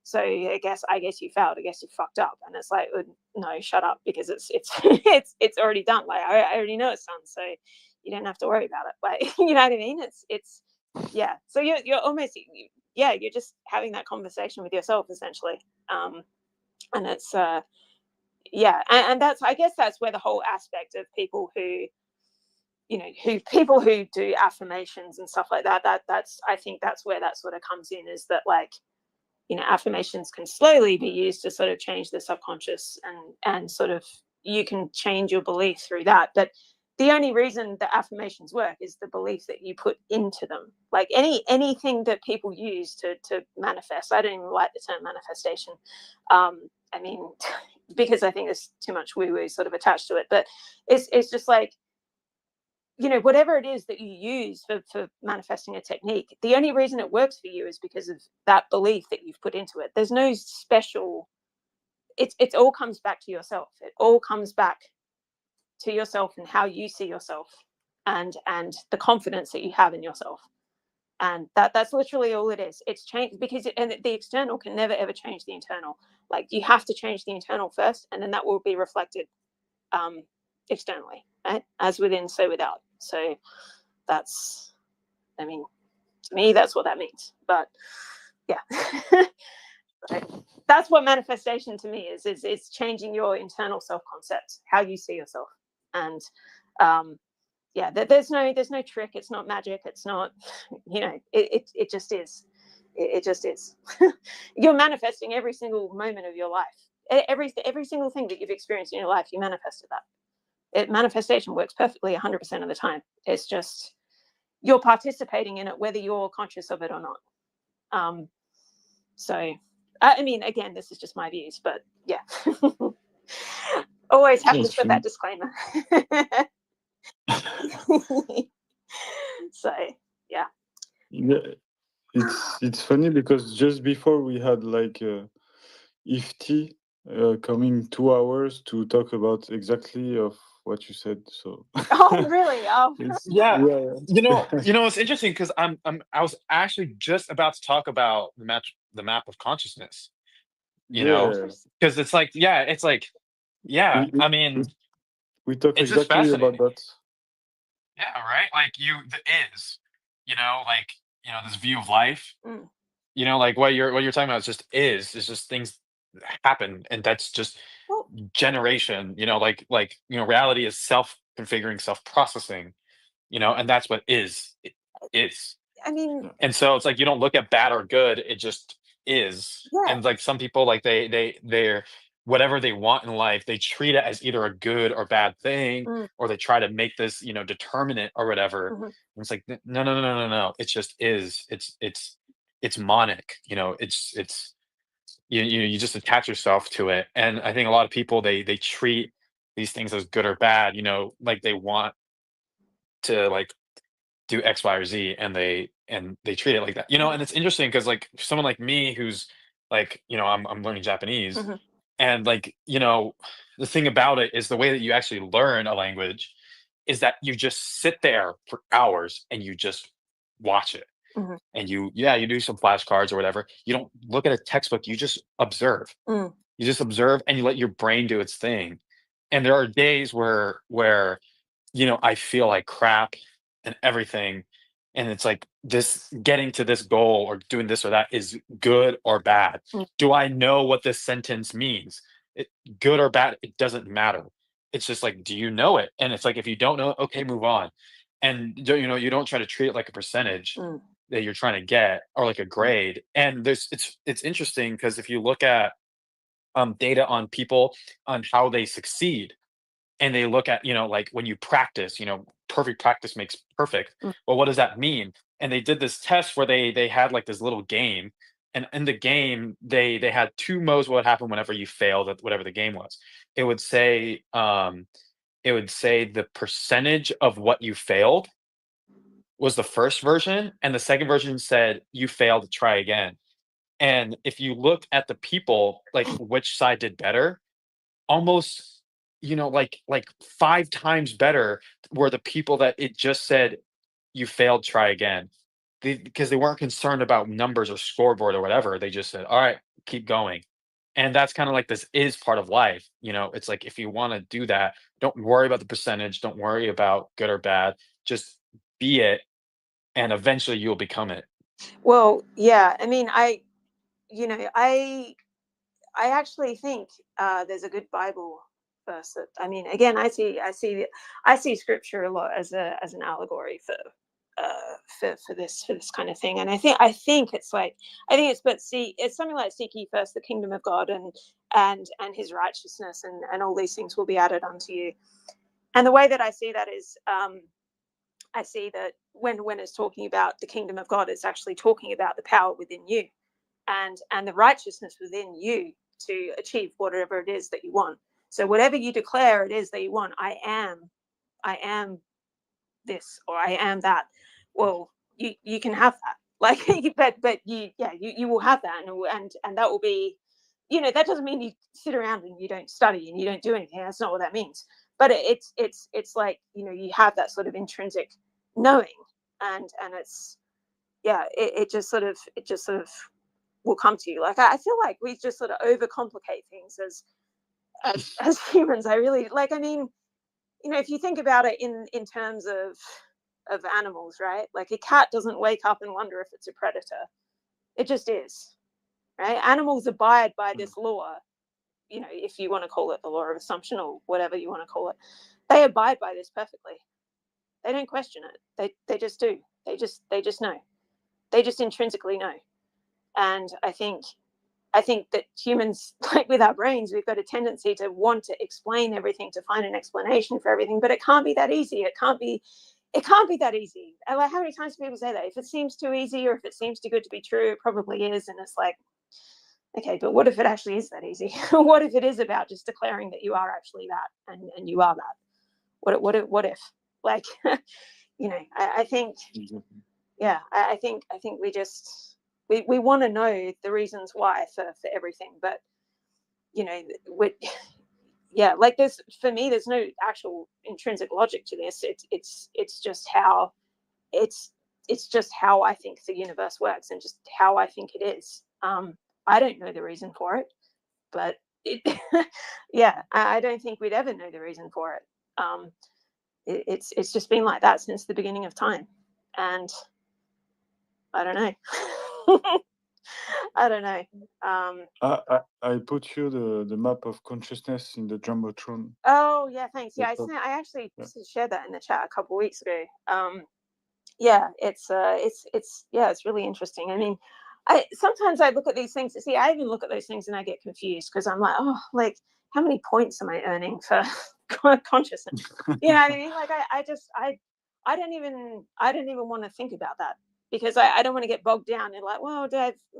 so I guess you failed. I guess you fucked up. And it's like, no, shut up, because it's it's already done. Like I already know it's done, so you don't have to worry about it. Like you know what I mean? It's So you're almost you're just having that conversation with yourself essentially. And it's and that's, I guess that's where the whole aspect of people who who do affirmations and stuff like that's I think that's where that sort of comes in, is that like affirmations can slowly be used to sort of change the subconscious, and sort of you can change your belief through that. But the only reason the affirmations work is the belief that you put into them. Like anything that people use to manifest. I don't even like the term manifestation. I mean, because I think there's too much woo-woo sort of attached to it. But it's just like, whatever it is that you use for manifesting a technique, the only reason it works for you is because of that belief that you've put into it. There's no special, it all comes back to yourself. It all comes back to yourself and how you see yourself, and the confidence that you have in yourself. And that's literally all it is. It's changed because the external can never ever change the internal. Like you have to change the internal first, and then that will be reflected externally, right? As within, so without. So that's, I mean, to me, that's what that means. But so that's what manifestation to me is. It's changing your internal self-concept, how you see yourself. And there's no trick. It's not magic. It's not, it just is. It just is. You're manifesting every single moment of your life. Every single thing that you've experienced in your life, you manifested that. Manifestation works perfectly 100% of the time. It's just you're participating in it, whether you're conscious of it or not. So, I mean, again, this is just my views, but always have to put that disclaimer. So, yeah, it's funny because just before we had like Ifti coming 2 hours to talk about exactly of what you said. So oh really? Oh yeah. It's interesting because I was actually just about to talk about the map of consciousness. Because it's like Yeah, we I mean, we talk it's just exactly about fascinating. that. Yeah, right. Like the is, like this view of life. Like what you're talking about is just is. It's just things that happen, and that's just generation. Reality is self-configuring, self-processing. And that's what it is. I mean, And so it's like you don't look at bad or good, it just is. yeah. And like some people, like they're whatever they want in life, they treat it as either a good or bad thing, or they try to make this, determinate or whatever. And it's like no, no, no, no, no, no. It just is. It's monic, it's you just attach yourself to it. And I think a lot of people they treat these things as good or bad, like they want to like do X, Y, or Z, and they treat it like that. And it's interesting because like someone like me who's like, I'm learning Japanese, and like, the thing about it is the way that you actually learn a language is that you just sit there for hours and you just watch it. And you do some flashcards or whatever. You don't look at a textbook, you just observe. You just observe and you let your brain do its thing. And there are days where I feel like crap and everything. And it's like this getting to this goal or doing this or that is good or bad. Do I know what this sentence means? Good or bad, it doesn't matter. It's just like, do you know it? And it's like, if you don't know, okay, move on. And you don't try to treat it like a percentage that you're trying to get or like a grade. And it's interesting because if you look at data on people on how they succeed, and they look at like when you practice, perfect practice makes perfect. Well, what does that mean? And they did this test where they had like this little game, and in the game they had two modes. What would happen whenever you failed at whatever the game was? It would say the percentage of what you failed was the first version, and the second version said you failed, try again. And if you look at the people, like which side did better, almost, like 5 times better were the people that it just said, "You failed, try again." Because they weren't concerned about numbers or scoreboard or whatever, they just said, "Alright, keep going." And that's kinda like this is part of life, it's like if you wanna do that, don't worry about the percentage, don't worry about good or bad, just be it, and eventually you'll become it. Well, yeah, I mean, I actually think there's a good Bible verse that, I mean, again, I see scripture a lot as an allegory for this kind of thing. And I think it's like, it's something like, seek ye first the kingdom of God and his righteousness, and all these things will be added unto you. And the way that I see that is, I see that when it's talking about the kingdom of God, it's actually talking about the power within you and the righteousness within you to achieve whatever it is that you want. So whatever you declare it is that you want, I am this, or I am that. Well, you can have that. Like, but you will have that, and that will be, that doesn't mean you sit around and you don't study and you don't do anything. That's not what that means. But it's like, you have that sort of intrinsic knowing, and it's, it just sort of will come to you. Like, I feel like we just sort of overcomplicate things as humans. I really like. I mean, if you think about it in terms of animals, right? Like, a cat doesn't wake up and wonder if it's a predator. It just is, right? Animals abide by this law. If you want to call it the law of assumption or whatever you want to call it, they abide by this perfectly. They don't question it. They just do. They just know. They just intrinsically know. And I think that humans, like with our brains, we've got a tendency to want to explain everything, to find an explanation for everything, but it can't be that easy. It can't be that easy. And like, how many times do people say that? If it seems too easy, or if it seems too good to be true, it probably is. And it's like, okay, but what if it actually is that easy? What if it is about just declaring that you are actually that, and you are that? What if? Like, I think, I think we want to know the reasons why for everything, but like, for me, there's no actual intrinsic logic to this. It's just how I think the universe works, and just how I think it is. I don't know the reason for it, but yeah, I don't think we'd ever know the reason for it. It's just been like that since the beginning of time, and I don't know. I don't know. I put you the map of consciousness in the jumbotron. Oh yeah, thanks. Yeah, I actually shared that in the chat a couple of weeks ago. Yeah, it's really interesting. I mean, sometimes I look at these things. See, I even look at those things and I get confused because I'm like, oh, like how many points am I earning for consciousness? You know what I mean? Like I don't even want to think about that because I don't want to get bogged down in like, well,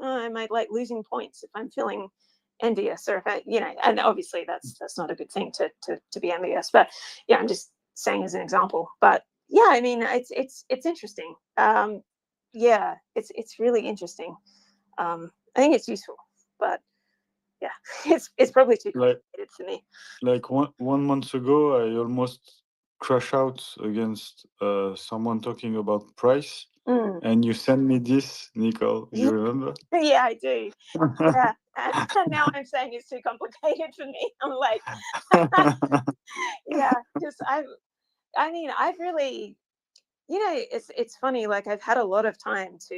am I like losing points if I'm feeling envious or if I, you know, and obviously that's not a good thing to be envious, but yeah, I'm just saying as an example. But yeah, I mean, it's interesting. Yeah, it's really interesting. I think it's useful, but yeah, it's probably too complicated for me. Like one month ago, I almost crash out against someone talking about price, and you sent me this, Nicole. You remember? Yeah, I do. Yeah, and now I'm saying it's too complicated for me. I'm like, yeah, because I've really, you know, it's funny. Like I've had a lot of time to,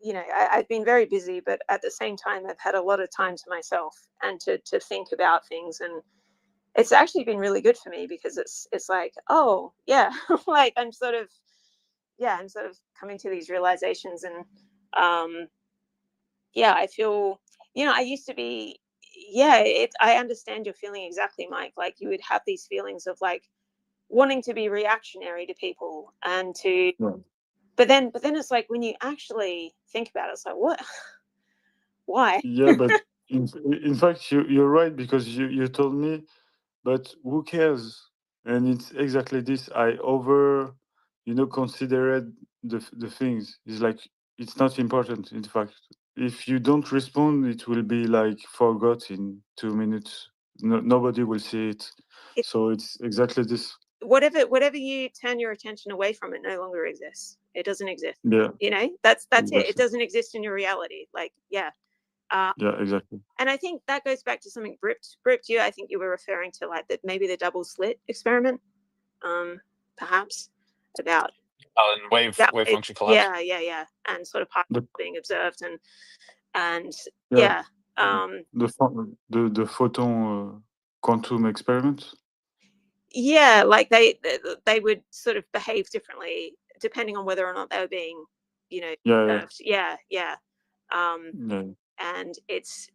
you know, I've been very busy, but at the same time, I've had a lot of time to myself and to think about things, and it's actually been really good for me because it's like, oh yeah, like I'm sort of coming to these realizations, and yeah, I feel, you know, I used to be, yeah, I understand your feeling exactly, Mike. Like you would have these feelings of like wanting to be reactionary to people and to, but then it's like when you actually think about it, it's like, what? Why? Yeah, but in fact, you're right because you told me, but who cares? And it's exactly this. I considered the things. It's like it's not important. In fact, if you don't respond, it will be like forgot in 2 minutes. Nobody will see it. So it's exactly this. Whatever you turn your attention away from, it no longer exists. It doesn't exist. Yeah. You know, that's it. It doesn't exist in your reality. Like, yeah. Yeah, exactly. And I think that goes back to something Bript, you, I think you were referring to like that, maybe the double slit experiment, perhaps, about and wave function collapse. Yeah, and sort of being observed and the photon quantum experiment. Yeah, like they would sort of behave differently depending on whether or not they were being, you know, observed. Yeah. And it's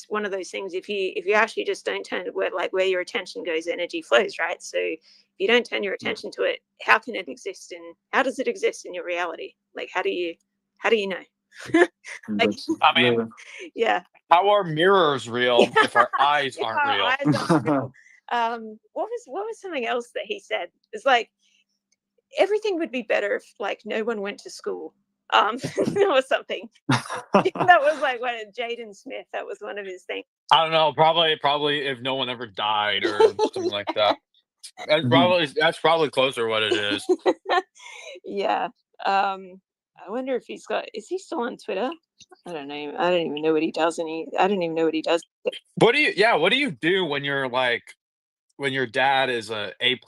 one of those things. If you actually just don't turn it where your attention goes, energy flows, right? So if you don't turn your attention to it, how does it exist in your reality? Like how do you know? Like, I mean, yeah. How are mirrors real if our eyes aren't real? Eyes aren't real. What was something else that he said? It's like everything would be better if like no one went to school, or something. That was like one of Jaden Smith. That was one of his things. I don't know. Probably if no one ever died or something like that. That's probably closer what it is. Yeah. I wonder if is he still on Twitter? I don't know. I don't even know what he does, I don't even know what he does. What do you do when you're like, when your dad is a A+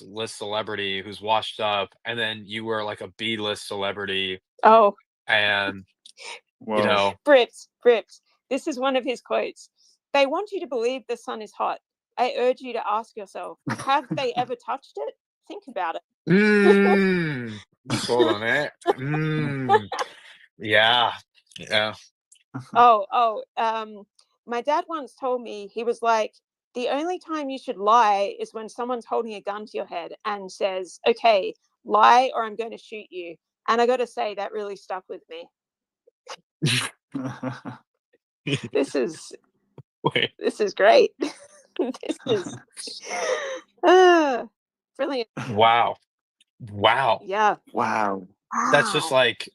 list celebrity who's washed up, and then you were like a B list celebrity? Oh, and you know, Brips. This is one of his quotes. They want you to believe the sun is hot. I urge you to ask yourself, have they ever touched it? Think about it. Hold on it. Yeah. Oh, my dad once told me, he was like, the only time you should lie is when someone's holding a gun to your head and says, okay, lie or I'm going to shoot you. And I got to say, that really stuck with me. This is great. This is brilliant. Wow. Yeah. Wow. That's just like,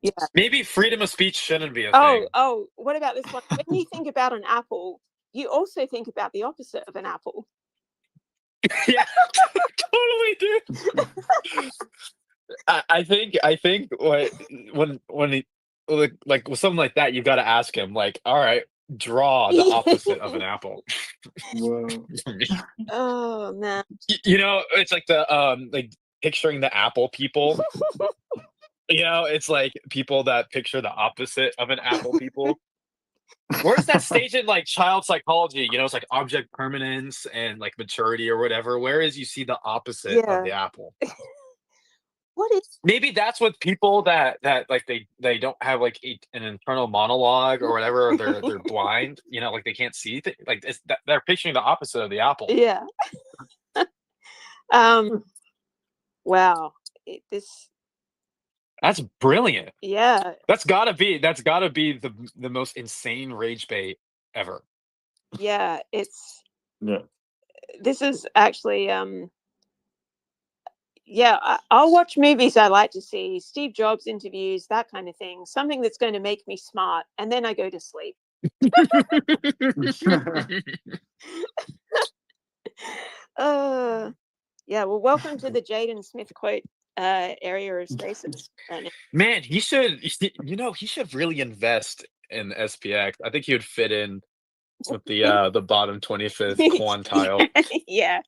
yeah. Maybe freedom of speech shouldn't be a thing. Oh, what about this one? When you think about an apple, you also think about the opposite of an apple. Yeah, totally, dude. I think when like with something like that, you got to ask him, like, all right, draw the opposite of an apple. Wow. Oh man. You know, it's like the like picturing the apple people. You know, it's like people that picture the opposite of an apple people. Where's that stage in like child psychology? You know, it's like object permanence and like maturity or whatever. Where is you see the opposite of Yeah. the apple? What is? Maybe that's what people that like they don't have like an internal monologue or whatever, or they're blind. You know, like they can't see like it's they're picturing the opposite of the apple. Yeah. Wow. This. That's brilliant. Yeah. That's gotta be the most insane rage bait ever. Yeah. It's. Yeah. This is actually yeah, I'll watch movies I like to see, Steve Jobs interviews, that kind of thing, something that's going to make me smart, and then I go to sleep. Yeah, well, welcome to the Jaden Smith quote area of spaces right now. Man, he should, you know, he should really invest in SPX. I think he would fit in with the bottom 25th quantile. Yeah.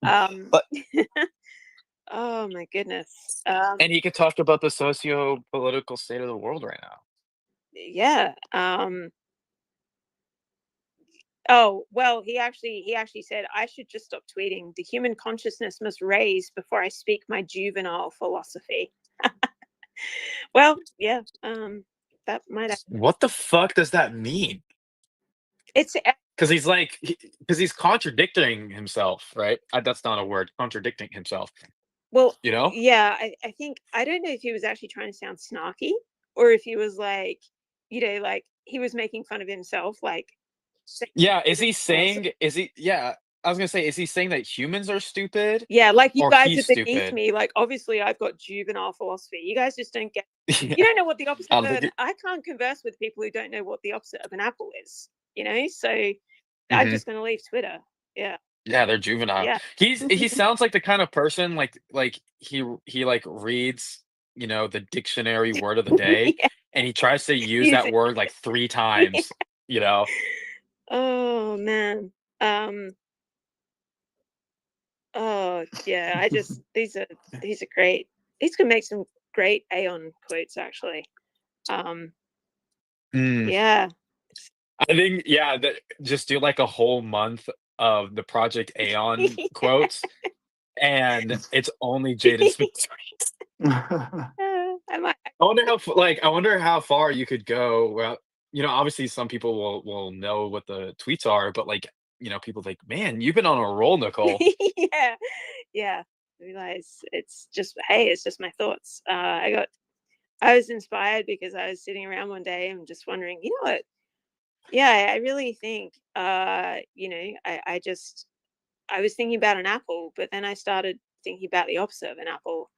But oh my goodness. and he could talk about the socio-political state of the world right now. Yeah. Oh, well, he actually said I should just stop tweeting. The human consciousness must raise before I speak my juvenile philosophy. Well, yeah, that might actually... What the fuck does that mean? It's because he's contradicting himself, right? That's not a word. Contradicting himself. Well, you know? Yeah, I think I don't know if he was actually trying to sound snarky or if he was like, you know, like he was making fun of himself, like. Yeah, is he saying? Is he? Yeah, I was gonna say, is he saying that humans are stupid? Yeah, like you guys are beneath stupid? me. Like obviously, I've got juvenile philosophy. You guys just don't get. You don't know what the opposite. I can't converse with people who don't know what the opposite of an apple is. You know, so I'm just gonna leave Twitter. Yeah. Yeah, they're juvenile. Yeah. He sounds like the kind of person like he like reads, you know, the dictionary word of the day Yeah. and he tries to use that word like 3 times, you know. Oh man. Oh yeah, I just these are great. These can make some great Aeon quotes actually. Yeah. I think just do like a whole month of the Project Aeon quotes, and it's only Jaden Smith. I wonder how far you could go. Well, you know, obviously some people will know what the tweets are, but like, you know, people think, man, you've been on a roll, Nicole. Yeah. Realize it's just my thoughts. I was inspired because I was sitting around one day and just wondering, you know what? Yeah, I really think, you know, I was thinking about an apple, but then I started thinking about the opposite of an apple.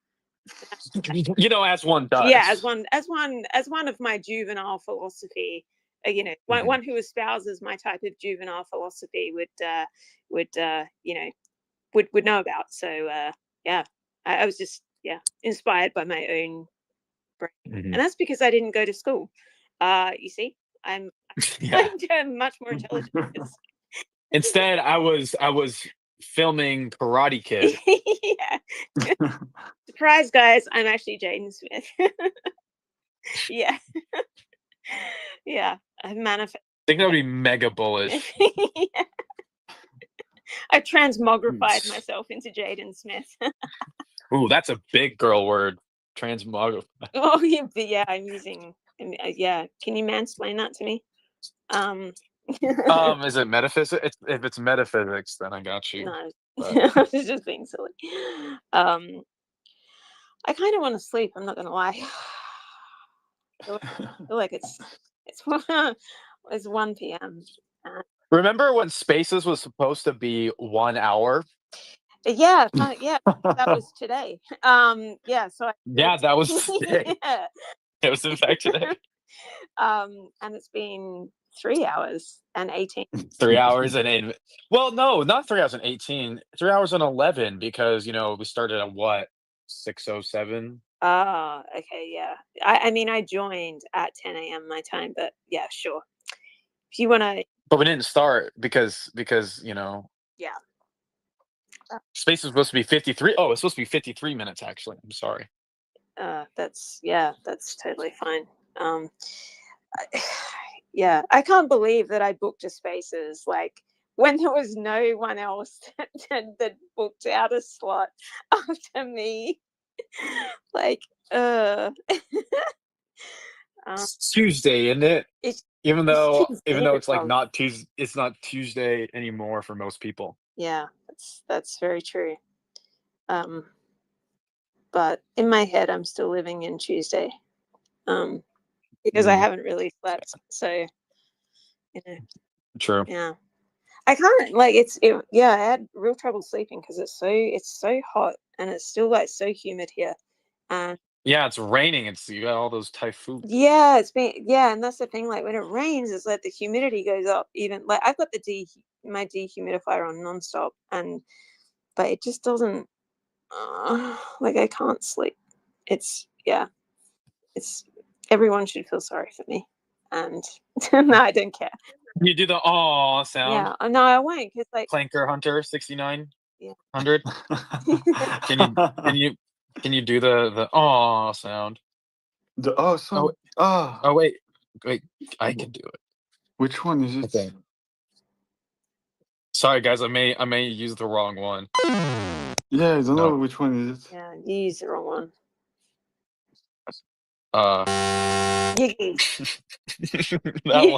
You know, as one does. Yeah, as one of my juvenile philosophy. You know, one who espouses my type of juvenile philosophy would you know would know about. So yeah, I was just inspired by my own brain, and that's because I didn't go to school. You see, I'm much more intelligent. Instead, I was filming Karate Kid. Yeah. Surprise, guys! I'm actually Jaden Smith. Yeah. Yeah. I manifest. I think that would be mega bullish. Yeah. I transmogrified myself into Jaden Smith. Ooh, that's a big girl word. Transmogrify. Oh yeah, I'm using. Yeah, can you mansplain that to me? Is it metaphysics? If it's metaphysics, then I got you. No, I was just being silly. I kind of want to sleep. I'm not gonna lie. I feel like it's 1 p.m. Remember when Spaces was supposed to be 1 hour? Yeah, that was today. Yeah, so that was today. Yeah. It was in fact today. And it's been 3 hours and 18. 3 hours and 8. Well, no, not 3 hours and 18. 3 hours and 11 because, you know, we started at what, 6:07 Okay, yeah. I mean, I joined at 10 a.m. my time, but yeah, sure. If you want to. But we didn't start because you know. Yeah. Space is supposed to be 53. Oh, it's supposed to be 53 minutes actually. I'm sorry. That's totally fine. Yeah, I can't believe that I booked a Spaces like when there was no one else that booked out a slot after me. Like, it's Tuesday, isn't it? Even though it's like not Tuesday, it's not Tuesday anymore for most people. Yeah, that's very true. But in my head, I'm still living in Tuesday, because I haven't really slept. So, you know. True. Yeah, I can't like yeah. I had real trouble sleeping because it's so hot and it's still like so humid here. Yeah, it's raining. You got all those typhoons. Yeah, and that's the thing. Like when it rains, it's like the humidity goes up. Even like I've got my dehumidifier on nonstop, but it just doesn't. Like I can't sleep. It's everyone should feel sorry for me, and no, I don't care. You do the aw sound. Yeah, no, I won't because like Clanker Hunter 6900. Yeah. Can you do the aw sound? The aw sound. Oh wait, I can do it. Which one is it? Okay. Sorry guys, I may use the wrong one. Yeah, I don't know which one is it. Yeah, you used the wrong one.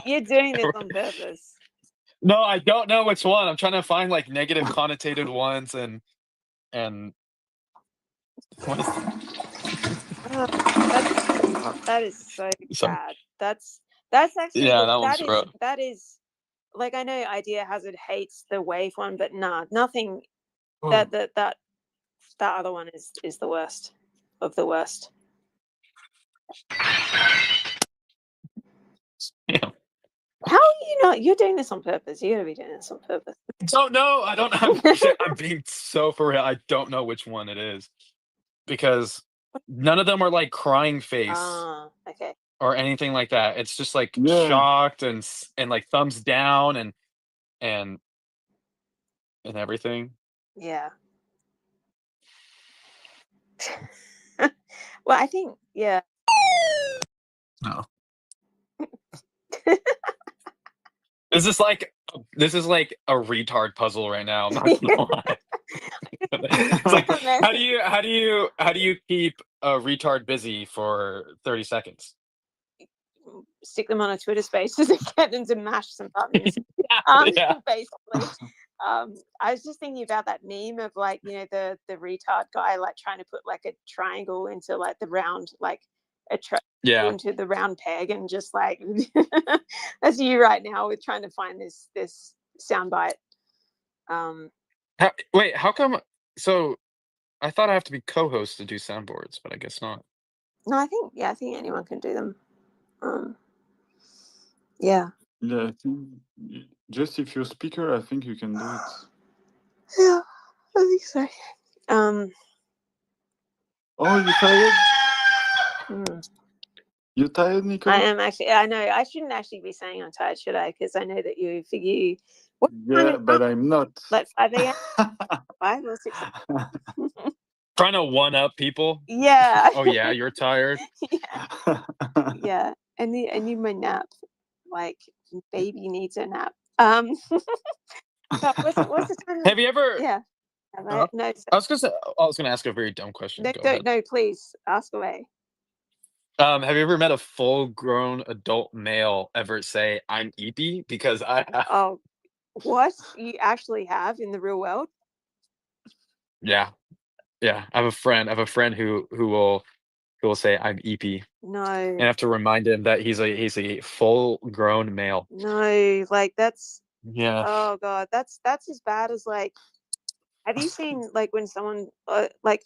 You're doing this on purpose. No, I don't know which one. I'm trying to find like negative connotated ones and what is that is so bad. That's actually that is like I know Idea Hazard hates the wave one, but nothing. That other one is the worst of the worst. Yeah. How are you not? You're doing this on purpose. You gotta be doing this on purpose. Don't know. I don't. I'm being so for real. I don't know which one it is because none of them are like crying face. Okay. Or anything like that. It's just like shocked and like thumbs down and everything. Yeah. Well, I think No. This is like a retard puzzle right now. I'm not gonna lie. It's like how do you keep a retard busy for 30 seconds? Stick them on a Twitter Spaces and get them to mash some buttons. Basically. I was just thinking about that meme of like, you know, the retard guy like trying to put like a triangle into like the round, like into the round peg, and just like that's you right now with trying to find this soundbite. Wait, how come? So I thought I have to be co-host to do soundboards, but I guess not. No, I think anyone can do them. Yeah. Yeah, I think just if you're a speaker, I think you can do it. Yeah, I think so. Oh, you tired? You tired, Nico? I am actually. I know I shouldn't actually be saying I'm tired, should I? Because I know that you figure. Yeah, but I'm not. Like 5 a.m. 5 or 6. Trying to one up people. Yeah. Oh yeah, you're tired. Yeah, and I need my nap. Like baby needs a nap. What's the time? Have you ever? Yeah. No. I was gonna ask a very dumb question. No, please ask away. Have you ever met a full-grown adult male ever say "I'm eepy"? Because I have. Oh, what you actually have in the real world? Yeah. I have a friend who will say I'm eepy. No. And I have to remind him that he's a full-grown male. No, like that's. Yeah. Oh god, that's as bad as like. Have you seen like when someone like,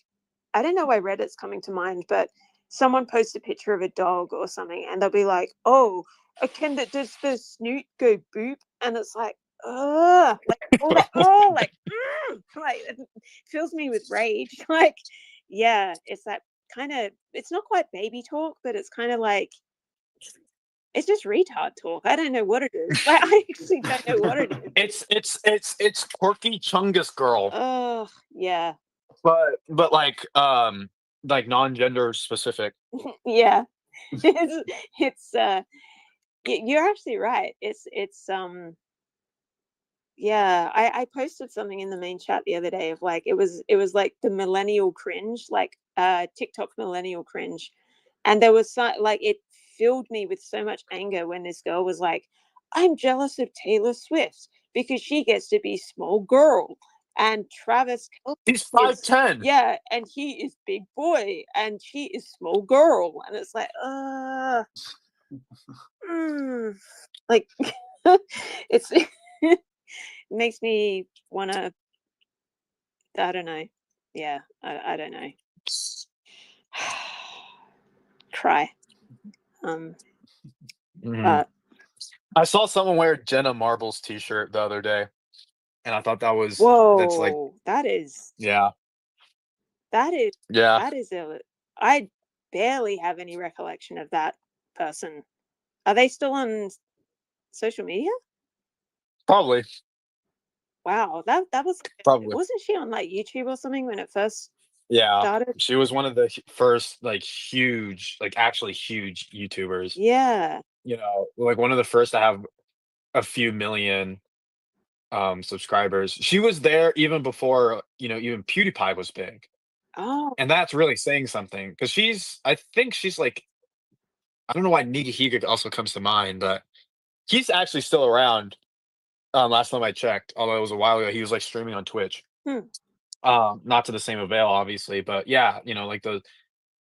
I don't know why Reddit's coming to mind, but someone posts a picture of a dog or something, and they'll be like, "Oh, does the snoot go boop?" And it's like, like all that, like it fills me with rage. Like, yeah, it's that kind of, it's not quite baby talk, but it's kind of like, it's just retard talk. I don't know what it is. Like, I actually don't know what it is. It's quirky Chungus girl. Oh, yeah. But like non-gender specific. Yeah. It's you're actually right. It's yeah, I posted something in the main chat the other day of like, it was like the millennial cringe, like TikTok millennial cringe. And there was like, it filled me with so much anger when this girl was like, I'm jealous of Taylor Swift because she gets to be small girl. And Travis Kelce he's 5'10". Yeah, and he is big boy and she is small girl. And it's like, like it's it makes me wanna, I don't know. Yeah, I don't know. Cry. But I saw someone wear Jenna Marbles t-shirt the other day, and I thought that was that's like, whoa, that is yeah. that is Yeah. that is I barely have any recollection of that person. Are they still on social media? Probably. Wow, that was Probably. wasn't she on like YouTube or something when it first Yeah. started? She was one of the first like huge, like actually huge YouTubers. Yeah. You know, like one of the first to have a few million subscribers. She was there even before, you know, even PewDiePie was big. Oh. And that's really saying something because I think she's like, I don't know why Nihilism also comes to mind, but he's actually still around. Last time I checked, although it was a while ago, he was like streaming on Twitch. Not to the same avail, obviously, but yeah, you know, like the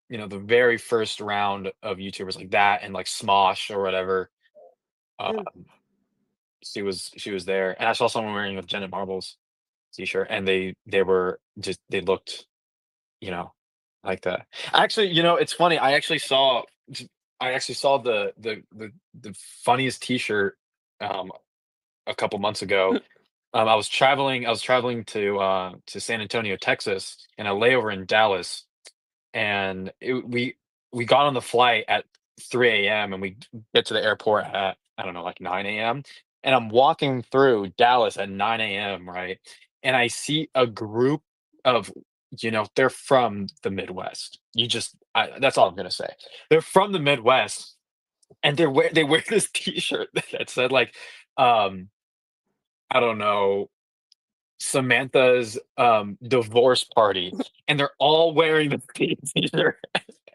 very first round of YouTubers like that and like Smosh or whatever. She was there, and I saw someone wearing a Jenna Marbles t-shirt, and they looked, you know, like that. Actually, you know, it's funny. I actually saw the funniest t-shirt a couple months ago. I was traveling to San Antonio, Texas, and a layover in Dallas, and we got on the flight at 3 a.m. and we get to the airport at, I don't know, like 9 a.m. And I'm walking through Dallas at 9 a.m., right? And I see a group of, you know, they're from the Midwest. That's all I'm gonna say. They're from the Midwest, and they wear this T-shirt that said like, I don't know, Samantha's divorce party, and they're all wearing the same T-shirt.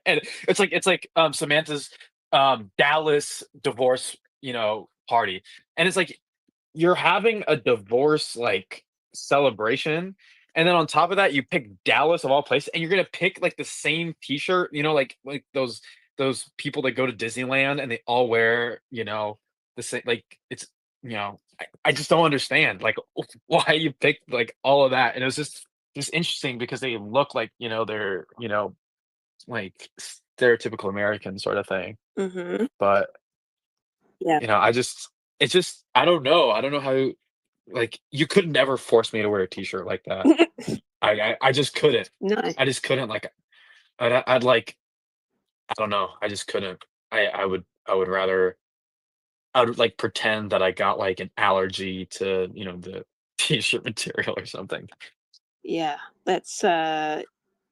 And it's like Samantha's Dallas divorce, you know, party. And it's like you're having a divorce like celebration, and then on top of that you pick Dallas of all places, and you're gonna pick like the same T-shirt, you know, like those people that go to Disneyland and they all wear, you know, the same, like it's, you know, I just don't understand like why you picked like all of that. And it was just interesting because they look like, you know, they're, you know, like stereotypical American sort of thing. But yeah, you know, it's just I don't know. I don't know how, like, you could never force me to wear a T-shirt like that. I just couldn't. No. I just couldn't. Like, I'd like, I don't know. I just couldn't. I would rather, I would like pretend that I got like an allergy to, you know, the T-shirt material or something. Yeah, that's yeah,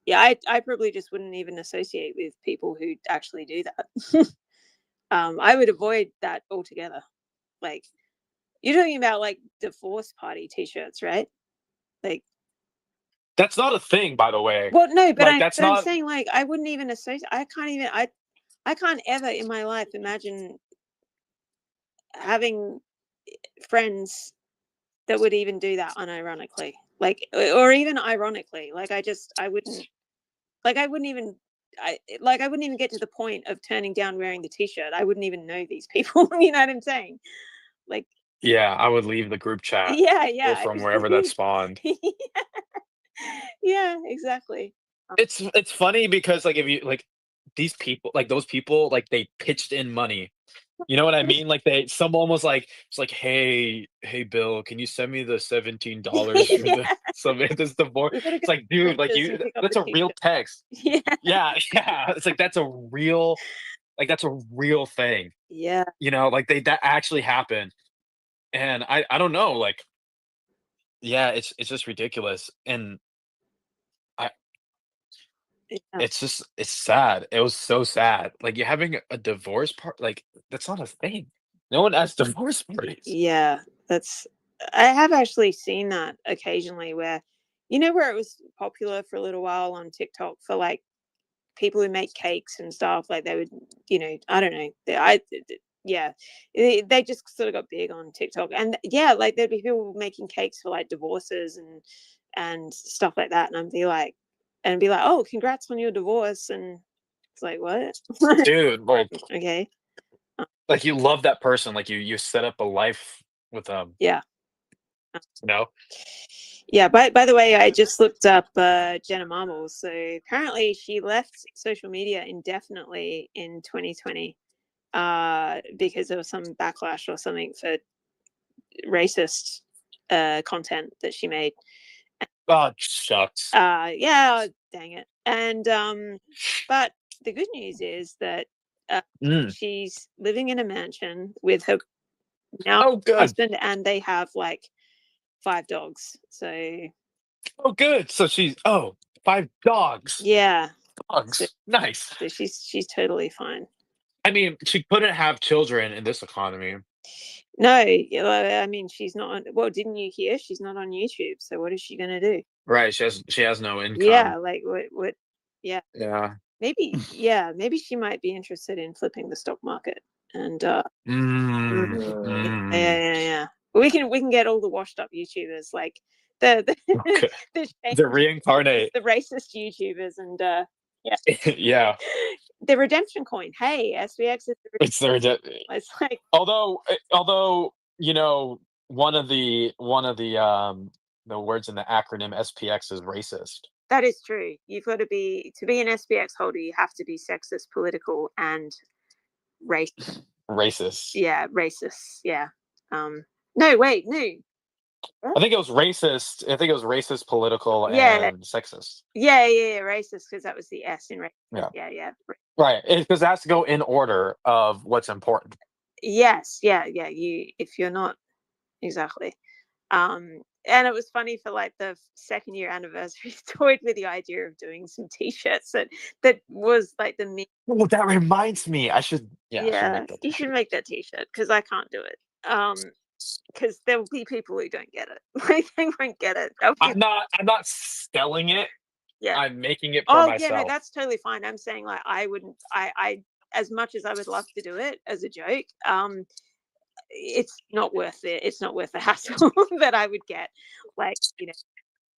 I probably just wouldn't even associate with people who actually do that. I would avoid that altogether. Like, you're talking about like divorce party T-shirts, right? Like, that's not a thing, by the way. Well, no, but like, I'm saying like I wouldn't even associate. I can't ever in my life imagine having friends that would even do that unironically, like, or even ironically. Like, I wouldn't even get to the point of turning down wearing the T-shirt. I wouldn't even know these people. You know what I'm saying? Like, yeah, I would leave the group chat. Yeah. Or from wherever that spawned. Yeah, exactly. It's funny because like if you like these people, like those people, like they pitched in money You know what I mean? Like someone was like, it's like, hey, Bill, can you send me the $17 for the Samantha's divorce? It's like, dude, like that's a real text. Yeah. Yeah. It's like that's a real thing. Yeah. You know, like that actually happened. And I don't know, like, yeah, it's just ridiculous. And it's sad. It was so sad. Like you're having a divorce part, like that's not a thing. No one has divorce parties. Yeah, I have actually seen that occasionally where, where it was popular for a little while on TikTok for like people who make cakes and stuff, like they would, I don't know. They just sort of got big on TikTok, and yeah, like there'd be people making cakes for like divorces and stuff like that, and I'd be like, oh, congrats on your divorce, and it's like, what? Dude, like, okay. Like you love that person, like you set up a life with them. Yeah. No. Yeah, by the way, I just looked up Jenna Marbles. So apparently she left social media indefinitely in 2020 because there was some backlash or something for racist content that she made. Oh, shucks. Yeah, dang it. And but the good news is that she's living in a mansion with her husband, and they have like 5 dogs. So good. So she's 5 dogs. Yeah. Dogs. So, nice. So she's totally fine. I mean, she couldn't have children in this economy. No, I mean she's not on, well, didn't you hear she's not on YouTube, so what is she gonna do? Right, she has no income. Yeah, like what yeah. Yeah. Maybe she might be interested in flipping the stock market and yeah. We can get all the washed up YouTubers, like the reincarnate, the racist YouTubers, and yeah. The redemption coin. Hey, SPX is it's the it's like although one of the words in the acronym SPX is racist. That is true. You've got to be an SPX holder, you have to be sexist, political, and racist. Yeah, racist. Yeah. No, wait, no. I think it was racist. Political, and sexist. Yeah, racist, because that was the S in racist. Yeah. Right, because that has to go in order of what's important. Yes, yeah. If you're not exactly. And it was funny for like the 2nd year anniversary, toyed with the idea of doing some T-shirts that was like the meme. Oh, that reminds me. I should. Yeah, you should make that T-shirt because I can't do it. Because there will be people who don't get it. Like they won't get it. I'm not selling it. Yeah, I'm making it for myself. Yeah, no, that's totally fine. I'm saying like I wouldn't. I as much as I would love to do it as a joke, it's not worth it. It's not worth the hassle that I would get. Like,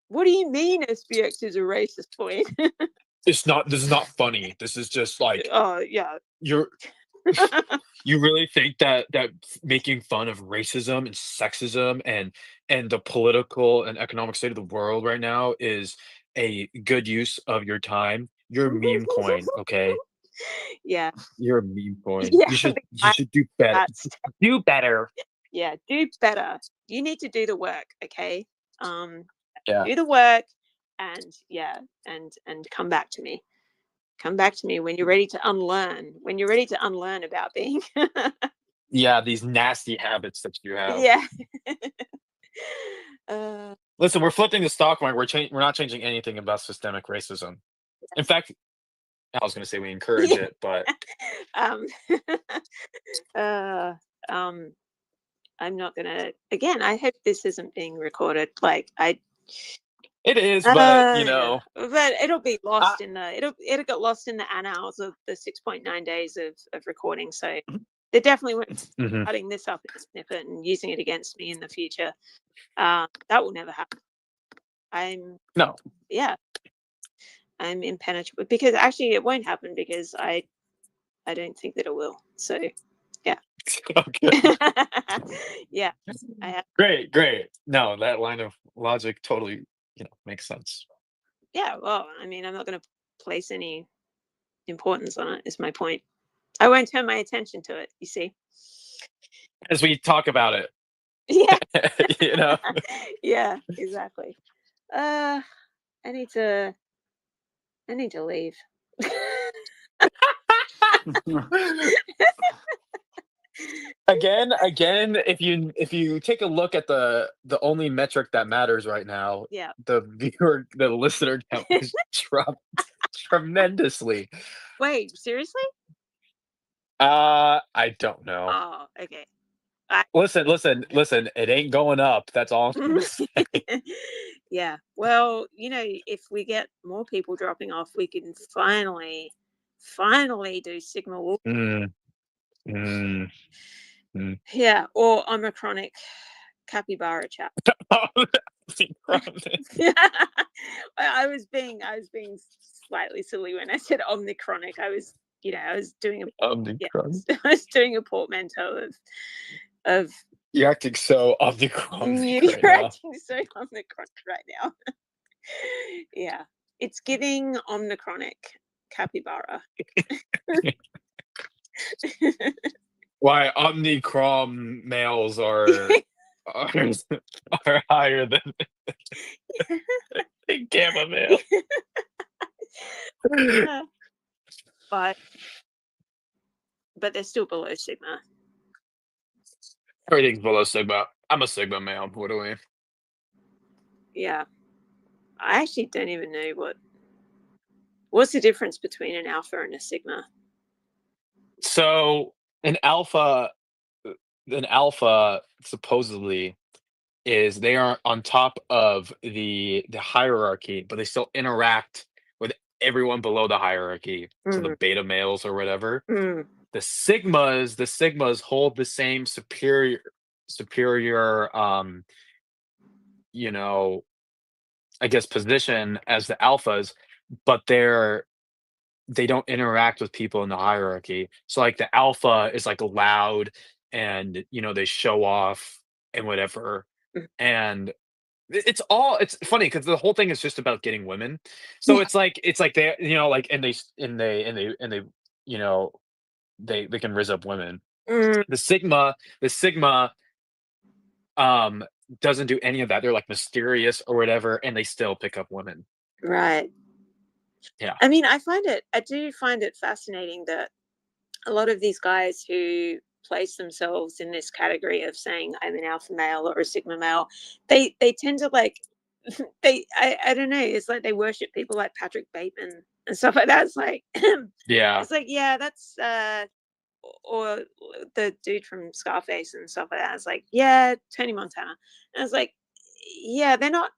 what do you mean SPX is a racist point? This is not funny. This is just like, oh yeah. You really think that making fun of racism and sexism and the political and economic state of the world right now is a good use of your time? You're a meme coin, okay? Yeah. You're a meme coin. Yeah, you should do better. Do better. Yeah, do better. You need to do the work, okay? Yeah. Do the work and come back to me. Come back to me when you're ready to unlearn. When you're ready to unlearn about being yeah, these nasty habits that you have. Yeah. Listen, we're flipping the stock market. We're not changing anything about systemic racism. In fact, I was going to say we encourage it, but I'm not gonna. Again, I hope this isn't being recorded. Like it is, but but it'll be lost in the it'll get lost in the annals of the 6.9 days of recording. So they definitely won't cutting this up in a snippet and using it against me in the future. That will never happen. I'm impenetrable, because actually it won't happen, because I don't think that it will. So yeah. Okay. Yeah. Great. No, that line of logic totally, makes sense. Yeah, well, I mean, I'm not going to place any importance on it, is my point. I won't turn my attention to it, you see. As we talk about it. Yeah. You know? Yeah, exactly. I need to leave. Again, if you take a look at the only metric that matters right now, Yeah. the listener count has dropped tremendously. Wait, seriously? I don't know. Oh, okay. Listen. It ain't going up. That's all I'm gonna say. Yeah. Well, if we get more people dropping off, we can finally do Sigma Wolf. Yeah, or Omicronic capybara chap. I was being slightly silly when I said omnicronic. I was doing a portmanteau of. You're acting so omnicronic You're right now. acting so omnicronic right now. Yeah, it's giving omnicronic capybara. Why omnicrom males are higher than gamma male. But they're still below Sigma. Everything's below Sigma. I'm a Sigma male. What do we? Yeah, I actually don't even know what's the difference between an alpha and a Sigma. So an alpha supposedly is they are on top of the hierarchy, but they still interact with everyone below the hierarchy. So the beta males or whatever. The sigmas hold the same superior I guess position as the alphas, but they don't interact with people in the hierarchy. So like the alpha is like loud and they show off and whatever. And it's funny because the whole thing is just about getting women. So it's like they they can rizz up women. The sigma doesn't do any of that. They're like mysterious or whatever, and they still pick up women. Right. Yeah. I mean, I do find it fascinating that a lot of these guys who place themselves in this category of saying I'm an alpha male or a sigma male, they tend to like I don't know, it's like they worship people like Patrick Bateman and stuff like that. It's like yeah. It's like, yeah, that's or the dude from Scarface and stuff like that. It's like, yeah, Tony Montana. And it's like, yeah, they're not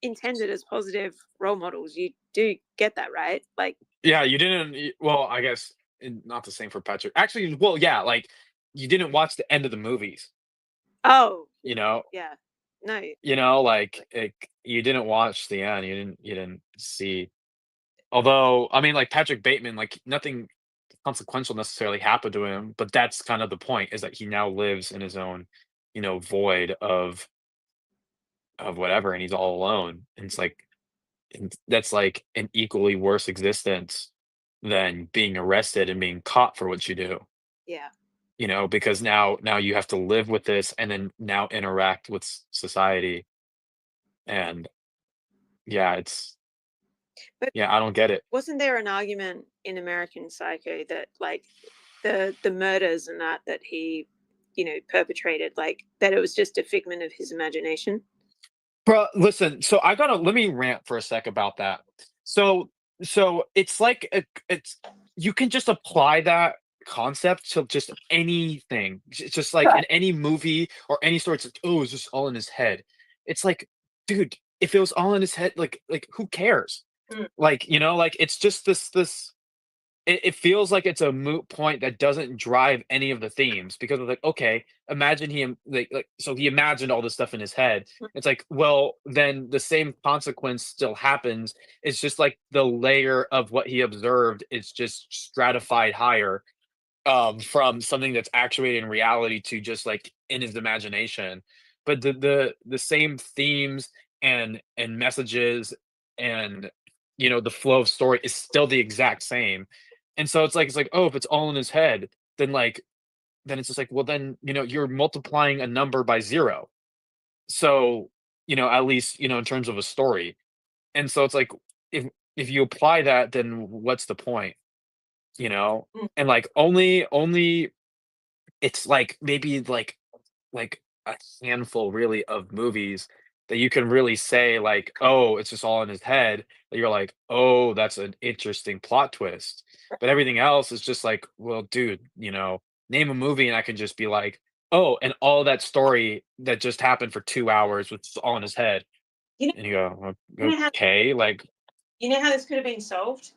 intended as positive role models. You do get that, right? Like, yeah, you didn't. Well, I guess not the same for Patrick. Actually, well, yeah, like you didn't watch the end of the movies. Oh, yeah, no, you didn't watch the end. You didn't see. Although, I mean, like Patrick Bateman, like nothing consequential necessarily happened to him, but that's kind of the point, is that he now lives in his own, void of whatever, and he's all alone. And it's like, that's like an equally worse existence than being arrested and being caught for what you do. Yeah. Because now you have to live with this and then now interact with society. And yeah, I don't get it. Wasn't there an argument in American Psycho that like the murders and that he, perpetrated, like that it was just a figment of his imagination? Bro, listen, so let me rant for a sec about that. So it's like it's you can just apply that concept to just anything. It's just like in any movie or any story, it's like, oh, it's just all in his head. It's like, dude, if it was all in his head, like who cares? Like, it's just this it feels like it's a moot point that doesn't drive any of the themes, because it's like, okay, imagine so he imagined all this stuff in his head. It's like, well, then the same consequence still happens. It's just like the layer of what he observed is just stratified higher from something that's actuated in reality to just like in his imagination. But the same themes and messages and the flow of story is still the exact same. And so it's like, oh, if it's all in his head, then it's just like, well, then, you're multiplying a number by 0. So, at least, in terms of a story. And so it's like, if you apply that, then what's the point? And like only it's like maybe like a handful really of movies that you can really say like, oh, it's just all in his head. That you're like, oh, that's an interesting plot twist. But everything else is just like, well, dude, name a movie and I can just be like, oh, and all that story that just happened for 2 hours was all in his head. You know, And you go, you know how, okay, like, you know how this could have been solved?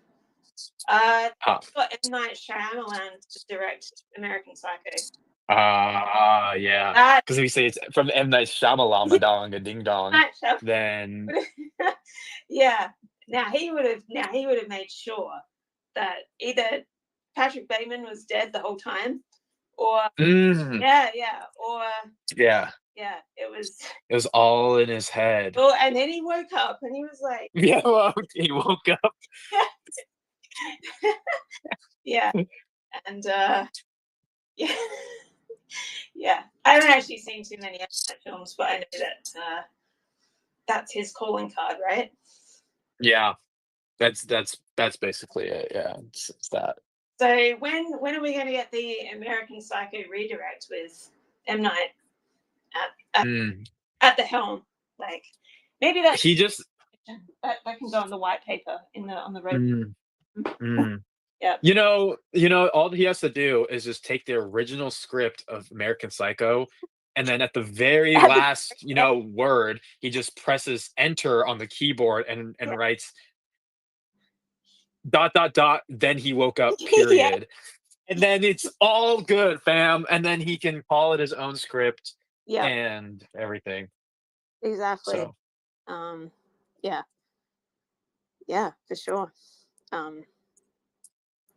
huh. Got M. Night Shyamalan to direct American Psycho. Yeah. Because if you say it's from M. Night Shyamalan, dong, a ding dong, then yeah. Now he would have made sure that either Patrick Bateman was dead the whole time, or yeah, or it was all in his head. Oh, and then he woke up and he was like, yeah, well, he woke up. yeah, and yeah. Yeah, I haven't actually seen too many films, but I know that that's his calling card, right? Yeah, that's basically it. Yeah, it's that. So when are we going to get the American Psycho redirect with M. Night at the helm? Like maybe that he just that can go on the white paper on the road. Yeah. All he has to do is just take the original script of American Psycho, and then at the very last, word, he just presses enter on the keyboard and writes ... Then he woke up, period. And then it's all good, fam. And then he can call it his own script and everything. Exactly. So. Yeah, for sure.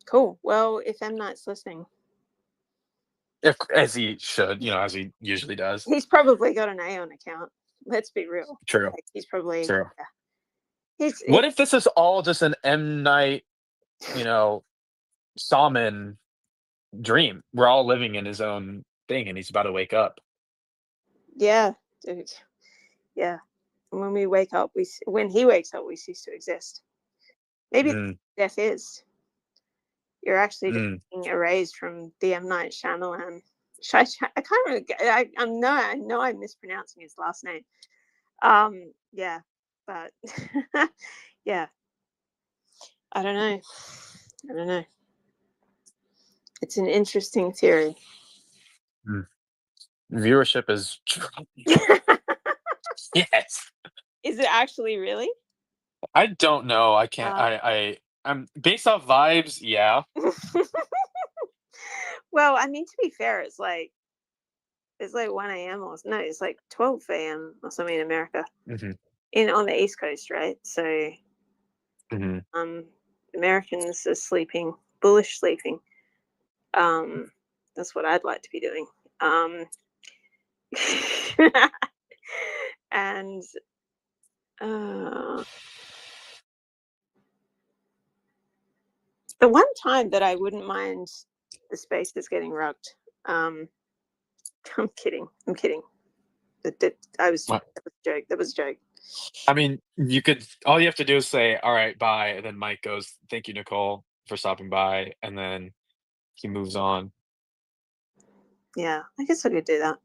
Cool. Well, if M. Night's listening, As he should, as he usually does. He's probably got an Aeon account. Let's be real. True. Like, he's probably true. Yeah. What if this is all just an M. Night, Salmon dream? We're all living in his own thing, and he's about to wake up. Yeah, dude. Yeah. And when we wake up, when he wakes up, we cease to exist. Maybe death is. You're actually just being erased from the M. Night Shyamalan. I can't really. I know I'm mispronouncing his last name. Yeah, but yeah, I don't know. It's an interesting theory. Viewership is dropping. Yes. Is it actually really? I don't know. I can't. I'm based off vibes. Yeah. Well, I mean, to be fair, it's like 1 a.m. or no, it's like 12 a.m. or something in America, on the East Coast, right? So, Americans are sleeping, bullish sleeping. That's what I'd like to be doing. And the one time that I wouldn't mind the space is getting rugged. I'm kidding. That was a joke. That was a joke. I mean, all you have to do is say, all right, bye. And then Mike goes, thank you, Nicole, for stopping by. And then he moves on. Yeah, I guess I could do that.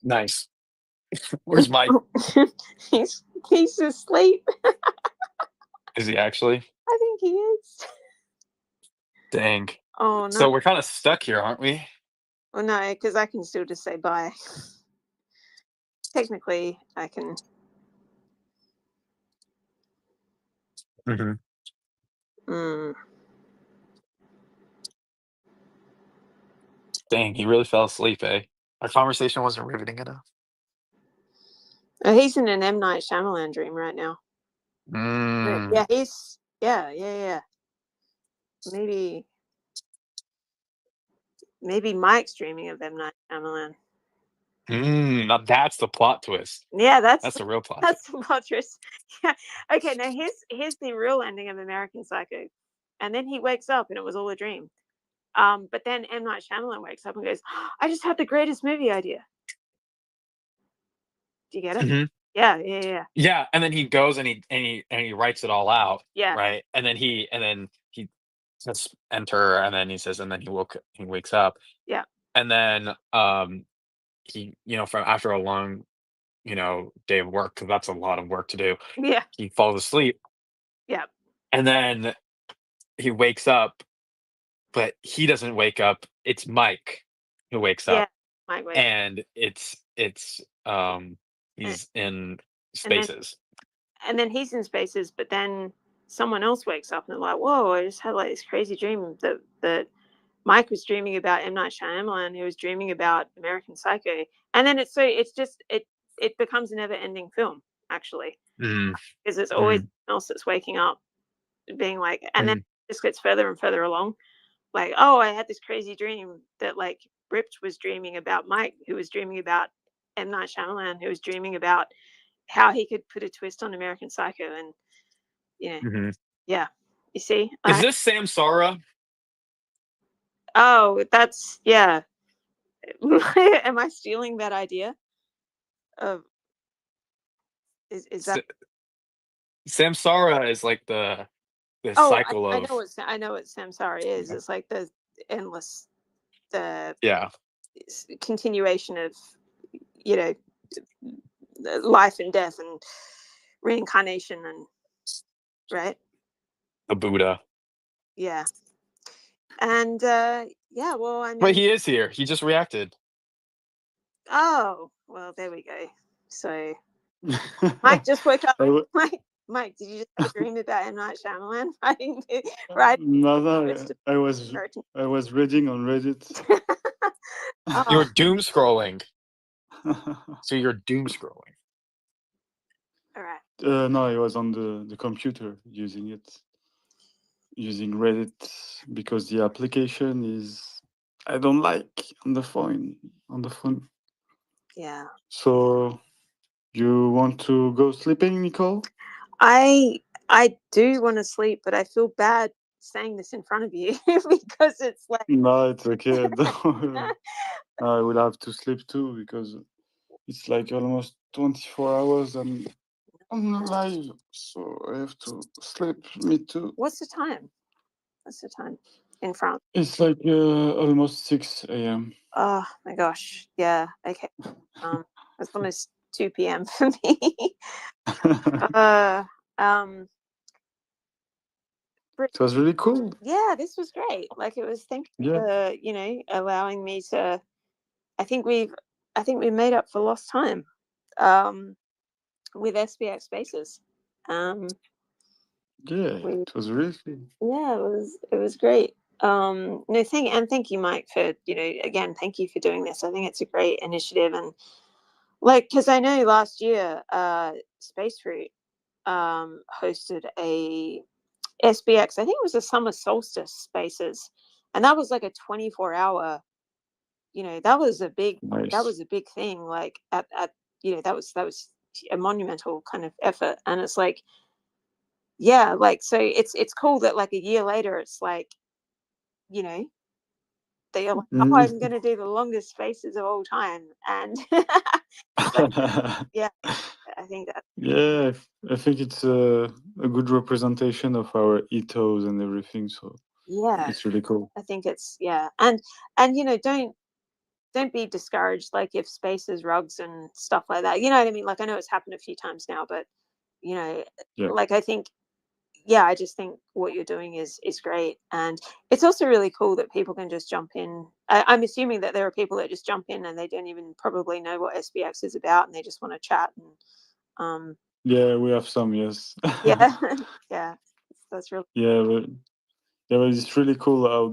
Nice. Where's Mike? He's asleep. Is he actually? I think he is. Dang. Oh no. So we're kind of stuck here, aren't we? Well, no, because I can still just say bye. Technically, I can. Dang, he really fell asleep, eh? Our conversation wasn't riveting enough. He's in an M. Night Shyamalan dream right now. Yeah, he's yeah. maybe Mike's dreaming of M. Night Shyamalan. Now that's the plot twist. Yeah, that's the real plot. That's the plot twist. Yeah. Okay, now here's the real ending of American Psycho, and then he wakes up and it was all a dream. But then M. Night Shyamalan wakes up and goes, "I just had the greatest movie idea." Do you get it? Mm-hmm. Yeah. Yeah, and then he goes and he writes it all out. Yeah. Right, and then he says enter, and then he says, and then he wakes up. Yeah. And then he from after a long day of work, because that's a lot of work to do. Yeah. He falls asleep. Yeah. And then he wakes up, but he doesn't wake up. It's Mike who wakes up. Mike wakes and it's he's in spaces. And then he's in spaces, but then someone else wakes up and they're like, "Whoa, I just had like this crazy dream that Mike was dreaming about M. Night Shyamalan, who was dreaming about American Psycho." And then it becomes a never-ending film, actually, because it's always someone else that's waking up, being like, and then it just gets further and further along. Like, oh, I had this crazy dream that like Ripped was dreaming about Mike, who was dreaming about M. Night Shyamalan, who was dreaming about how he could put a twist on American Psycho, and yeah, you see. Is this Samsara? Oh, that's yeah. Am I stealing that idea? Is that Samsara is like the cycle of. I know what samsara is. It's like the endless, continuation of life and death and reincarnation, and right, the Buddha. Yeah. And well, I mean, but he is here. He just reacted. Oh well, there we go. So Mike just woke up. Mike, did you just have a dream about M. Night Shyamalan? Right? No, I was reading on Reddit. You're doom scrolling. So you're doom scrolling. All right. No, I was on the computer using Reddit, because the application is I don't like on the phone. Yeah. So you want to go sleeping, Nicole? I do want to sleep, but I feel bad saying this in front of you because it's like. No, it's okay. I will have to sleep too, because it's like almost 24 hours and I'm live, so I have to sleep. Me too. What's the time in France? It's like almost 6 a.m. Oh my gosh. Yeah. Okay. It's almost 2 p.m. for me. It was really cool. Yeah, this was great. Like, it was, thank you for, allowing me to, I think we made up for lost time with SPX Spaces. It was really fun. Yeah, it was great. Thank you, Mike, for, again, thank you for doing this. I think it's a great initiative. And like, because I know last year, Space Fruit hosted a SPX, I think it was a summer solstice spaces, and that was like a 24-hour, that was a big thing, like at that was a monumental kind of effort. And it's like, like, so it's cool that like a year later it's like, they are like, oh, I'm going to do the longest spaces of all time. And yeah, I think that. Yeah, I think it's a good representation of our ethos and everything. So yeah, it's really cool. I think it's and don't be discouraged, like if spaces, rugs and stuff like that, you know what I mean? Like, I know it's happened a few times now, but like, I think, I just think what you're doing is great. And it's also really cool that people can just jump in. I'm assuming that there are people that just jump in and they don't even probably know what SPX is about, and they just want to chat. And yeah, we have some, yes. yeah, that's really but it's really cool how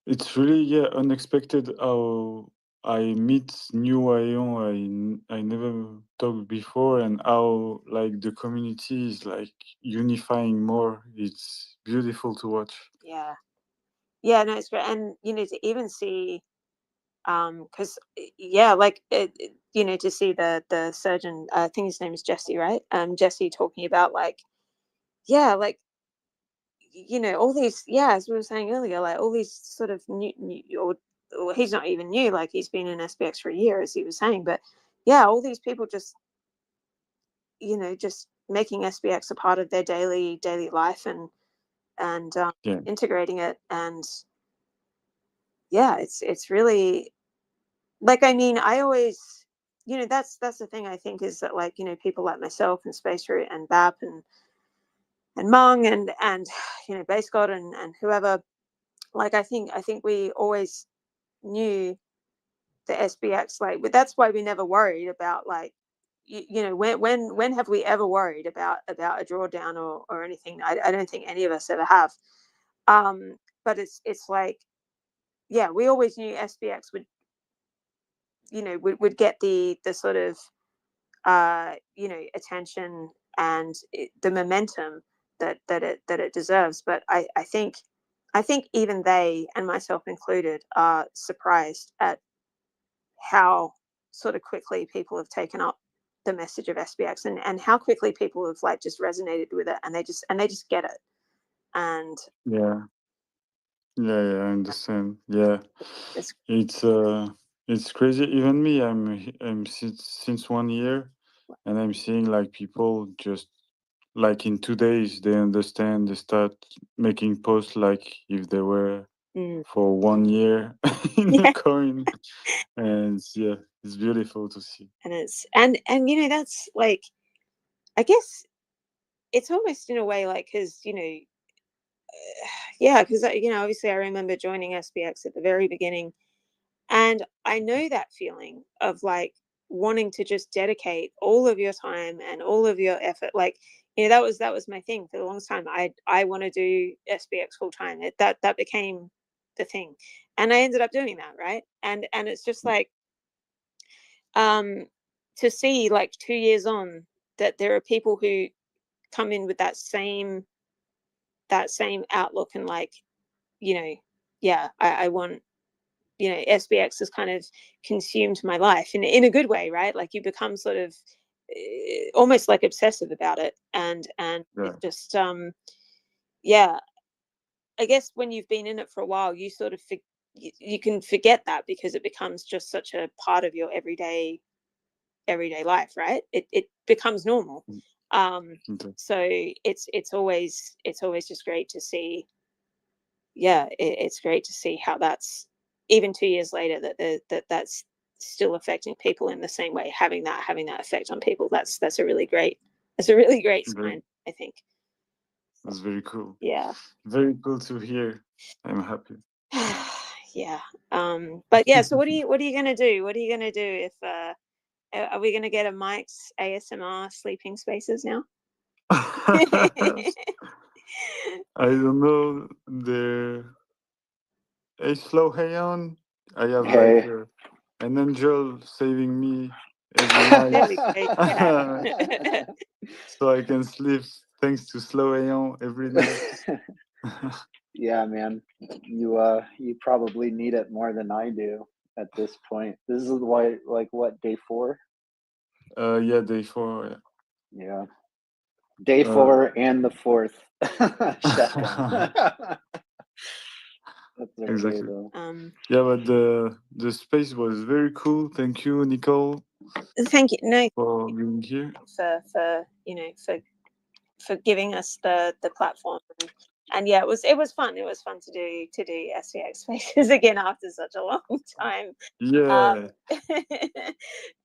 it's really unexpected how I meet new Ayon I never talked before, and how like the community is like unifying more. It's beautiful to watch. Yeah, no, it's great. And to even see, because like to see the surgeon, I think his name is Jesse, right? Jesse talking about like all these, as we were saying earlier, like all these sort of new or he's not even new, like he's been in SPX for a year, as he was saying, but all these people just just making SPX a part of their daily life and integrating it. And it's really like, I mean, I always, that's the thing, I think, is that like, people like myself and Space Root and BAP and Mung and Base God and whoever, like, I think we always knew the SPX, like, but that's why we never worried about like, when have we ever worried about a drawdown or anything? I don't think any of us ever have. But it's like, we always knew SPX would get the sort of attention and the momentum that it deserves. But I think even they, and myself included, are surprised at how sort of quickly people have taken up the message of SPX and how quickly people have like just resonated with it, and they just get it. And I understand. It's crazy. Even me, I'm since 1 year, and I'm seeing like people just like in 2 days they understand, they start making posts like if they were for 1 year in a coin. And it's beautiful to see. And it's and that's like, I guess it's almost in a way like, because because obviously I remember joining SPX at the very beginning, and I know that feeling of like wanting to just dedicate all of your time and all of your effort. Like, that was my thing for the longest time. I want to do SPX full time. That became the thing, and I ended up doing that, right? And it's just like, to see like 2 years on that there are people who come in with that same outlook, and like, I want, SPX has kind of consumed my life in a good way, right? Like, you become sort of almost like obsessive about it, and it's just I guess when you've been in it for a while, you sort of you can forget that, because it becomes just such a part of your everyday life, right? It becomes normal. So it's always just great to see. It's great to see how that's, even 2 years later, that's still affecting people in the same way, having that effect on people. That's a really great sign, I think. That's very cool. Very cool to hear. I'm happy. But so what are you gonna do? What are you gonna do if are we gonna get a Mike's ASMR sleeping spaces now? I don't know. Slow on. I have like an angel saving me every night. So I can sleep thanks to Slow Aeon every night. Yeah, man. You probably need it more than I do at this point. This is why, like, what, day 4? Day 4. Yeah. Day 4 and the 4th shutdown. That's okay, exactly. though. But the space was very cool. Thank you, Nicole. Thank you, no, for being here. For giving us the platform, and it was fun. It was fun to do SPX spaces again after such a long time.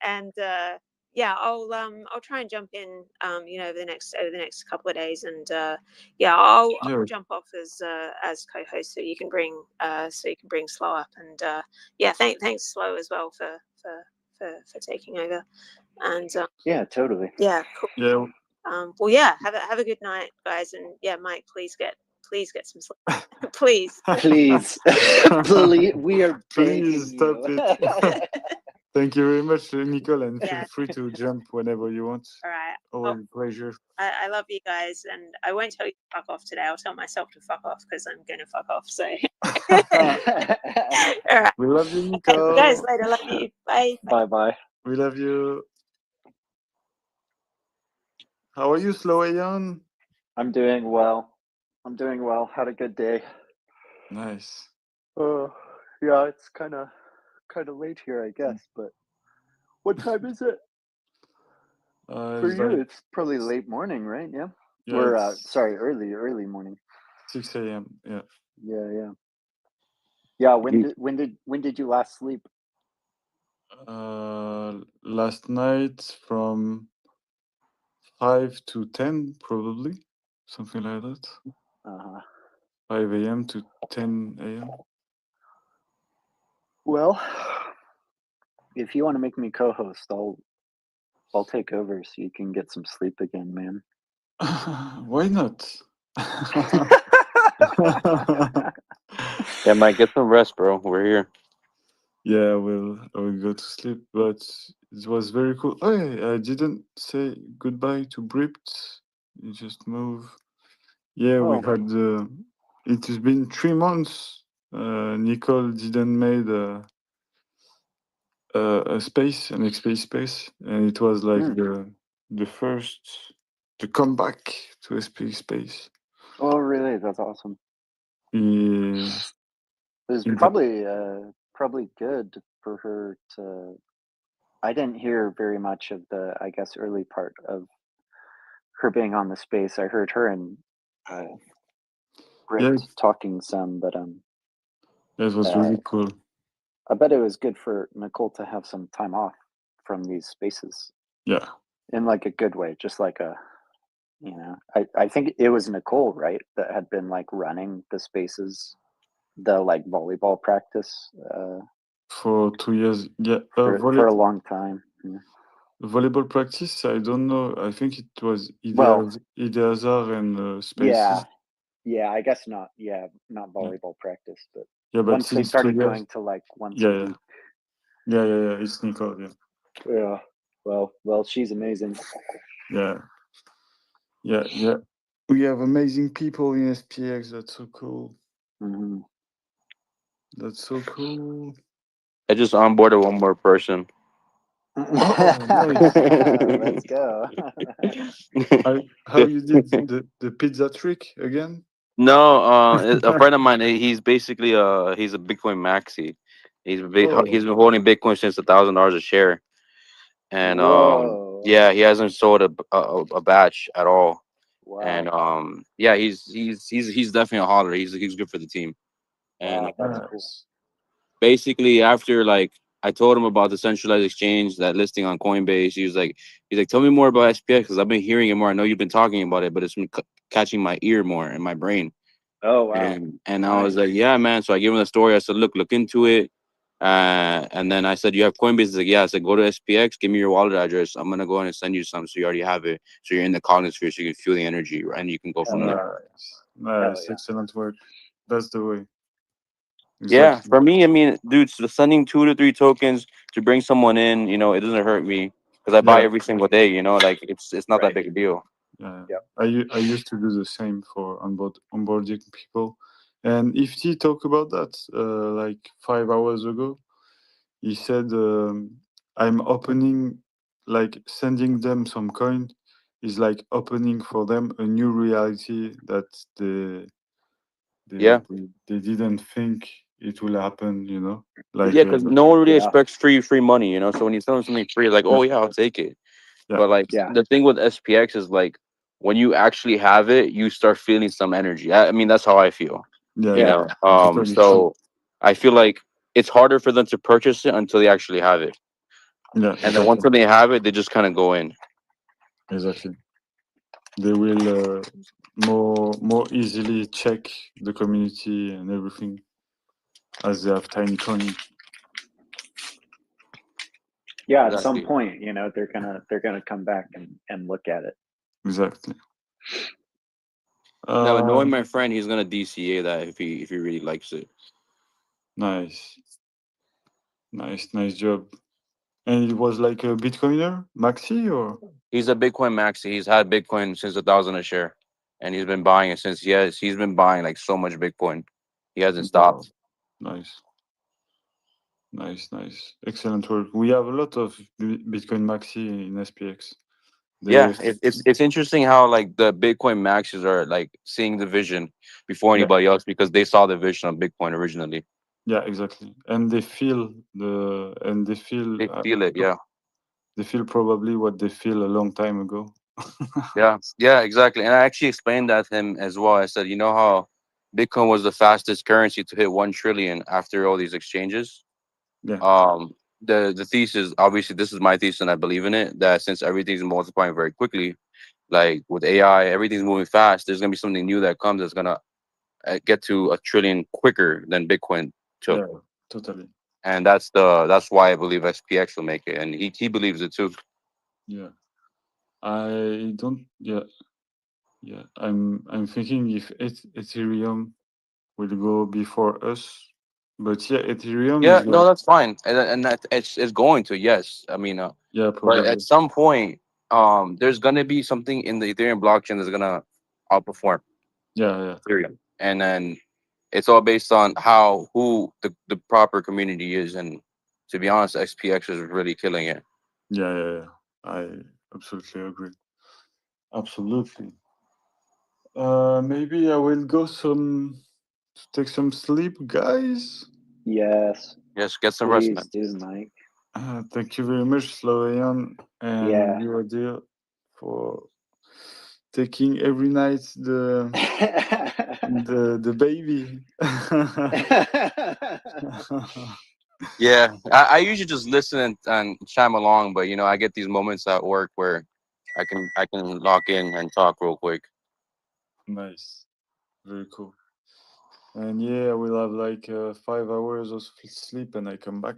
And I'll try and jump in over the next couple of days, and I'll jump off as co-host, so you can bring Slow up, and thanks Slow as well for taking over, and totally. Cool. Well, have a good night, guys, and Mike, please get please get some sleep. Please. Please. Please. We are begging Please stop you. it. Thank you very much, Nicole, and feel free to jump whenever you want. All right. Always a pleasure. I love you guys, and I won't tell you to fuck off today. I'll tell myself to fuck off because I'm going to fuck off. So, all right. We love you, Nicole. Guys, later. Love you. Bye. Bye. We love you. How are you, Slowayan? I'm doing well. Had a good day. Nice. Yeah, it's kind of late here, I guess. But what time is it? For you, like, it's probably late morning, right? Yeah. Yeah. Or sorry, early morning. 6 a.m. Yeah. Yeah. Yeah. When did you last sleep? Last night from 5 to 10, probably something like that. 5 a.m. to 10 a.m. Well, if you want to make me co-host, I'll take over so you can get some sleep again, man. Why not? Yeah, Mike, get some rest, bro. We're here. Yeah, I will go to sleep, but it was very cool. Oh, yeah, I didn't say goodbye to Bript. You just move. Yeah, we had. It has been 3 months. Nicole didn't made a space, an XP space, and it was like the first, the comeback to SPX space. Oh, really? That's awesome. Yeah. It was probably good for her to. I didn't hear very much of the, I guess, early part of her being on the space. I heard her and Britt talking some, but it was really cool. I bet it was good for Nicole to have some time off from these spaces. Yeah. In like a good way, just like a, you know, I think it was Nicole, right, that had been like running the spaces, the like volleyball practice. For 2 years, yeah. For a long time. Yeah. Volleyball practice, I don't know. I think it was Ideazar and Spaces. Yeah, I guess not. Yeah, not volleyball practice, but yeah, but once they started going to like once a week. Yeah. It's Nicole. Yeah. Well, she's amazing. Yeah. We have amazing people in SPX. That's so cool. Mm-hmm. That's so cool. I just onboarded one more person. Nice. Let's go. How you did the pizza trick again? No, a friend of mine. He's basically he's a Bitcoin maxi. He's been holding Bitcoin since $1,000 a share, and yeah, he hasn't sold a batch at all. Wow. And yeah, he's definitely a hauler. He's good for the team. And that's cool. Basically, after like I told him about the centralized exchange, that listing on Coinbase, he's like, tell me more about SPX because I've been hearing it more. I know you've been talking about it, but it's been catching my ear more in my brain. Oh wow! And I was like, yeah, man. So I gave him the story. I said, look into it. And then I said, you have Coinbase? He's like, yeah. I said, go to SPX, give me your wallet address. I'm gonna go in and send you some, so you already have it. So you're in the cognisphere, so you can feel the energy, right? And you can go from there. Nice, excellent work. That's the way. Exactly. Yeah, for me, I mean, dude, so sending 2 to 3 tokens to bring someone in, you know, it doesn't hurt me because I buy every single day. You know, like it's not that big a deal. Yeah. I used to do the same for onboarding people, and if he talked about that like 5 hours ago, he said I'm opening, like sending them some coin is like opening for them a new reality that they didn't think it will happen, you know. Like because no one really expects free money, you know. So when you tell them something free, like, oh yeah, I'll take it. But like the thing with SPX is like when you actually have it, you start feeling some energy. I mean, that's how I feel. You know. So I feel like it's harder for them to purchase it until they actually have it. Yeah. And then once they have it, they just kind of go in. Exactly. They will more easily check the community and everything as they have tiny coin. Yeah, at some point, you know, they're gonna come back and look at it. Exactly. Now, knowing my friend, he's gonna DCA that if he really likes it. Nice job. And it was like a Bitcoiner maxi, or he's a Bitcoin maxi. He's had Bitcoin since 1,000 a share, and he's been buying it since. Yes, he's been buying like so much Bitcoin. He hasn't stopped. Nice. Excellent work. We have a lot of Bitcoin maxi in SPX. Yeah, it's interesting how like the Bitcoin maxis are like seeing the vision before anybody else because they saw the vision of Bitcoin originally. Yeah, exactly. And they feel it. Yeah, they feel probably what they feel a long time ago. yeah, exactly. And I actually explained that to him as well. I said, you know how Bitcoin was the fastest currency to hit 1 trillion after all these exchanges. Yeah. The thesis, obviously, this is my thesis, and I believe in it. That since everything's multiplying very quickly, like with AI, everything's moving fast. There's gonna be something new that comes that's gonna get to 1 trillion quicker than Bitcoin took. Yeah, totally. And that's why I believe SPX will make it, and he believes it too. Yeah, I don't. Yeah. I'm thinking if Ethereum will go before us, but yeah, Ethereum Yeah, is no, like, that's fine, and that it's going to, yes. I mean, yeah, but probably. at some point, there's gonna be something in the Ethereum blockchain that's gonna outperform Ethereum, and then it's all based on who the proper community is, and to be honest, SPX is really killing it. Yeah. I absolutely agree. Absolutely. Maybe I will go take some sleep, guys. Yes. Yes, get some rest, man. Please do, Mike. Thank you very much, Sloyan and you, Adil, for taking every night the baby. Yeah, I usually just listen and chime along, but I get these moments at work where I can lock in and talk real quick. Nice, very cool. And yeah, I will have like 5 hours of sleep, and I come back.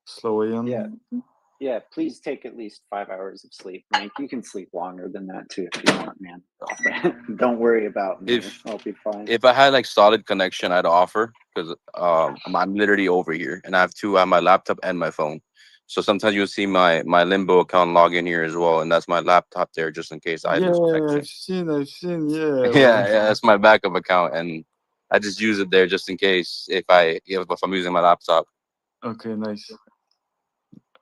Sloyan. Yeah, please take at least 5 hours of sleep, Mike. You can sleep longer than that too if you want, man. Don't worry about me. I'll be fine. If I had like solid connection, I'd offer because I'm literally over here, and I have two. I have my laptop and my phone. So sometimes you'll see my Limbo account log in here as well, and that's my laptop there just in case I lose connection. I've seen, yeah. Yeah, that's my backup account, and I just use it there just in case if I'm using my laptop. Okay, nice.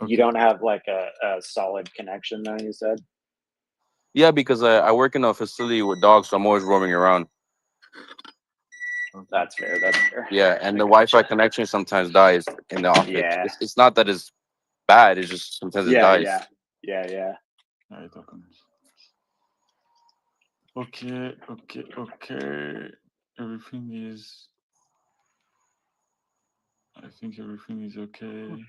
Okay. You don't have like a solid connection though, you said? Yeah, because I work in a facility with dogs, so I'm always roaming around. That's fair. Yeah, and the Wi-Fi connection sometimes dies in the office. Yeah. It's not that it's bad, it's just sometimes it dies. Yeah. Okay. I think everything is okay.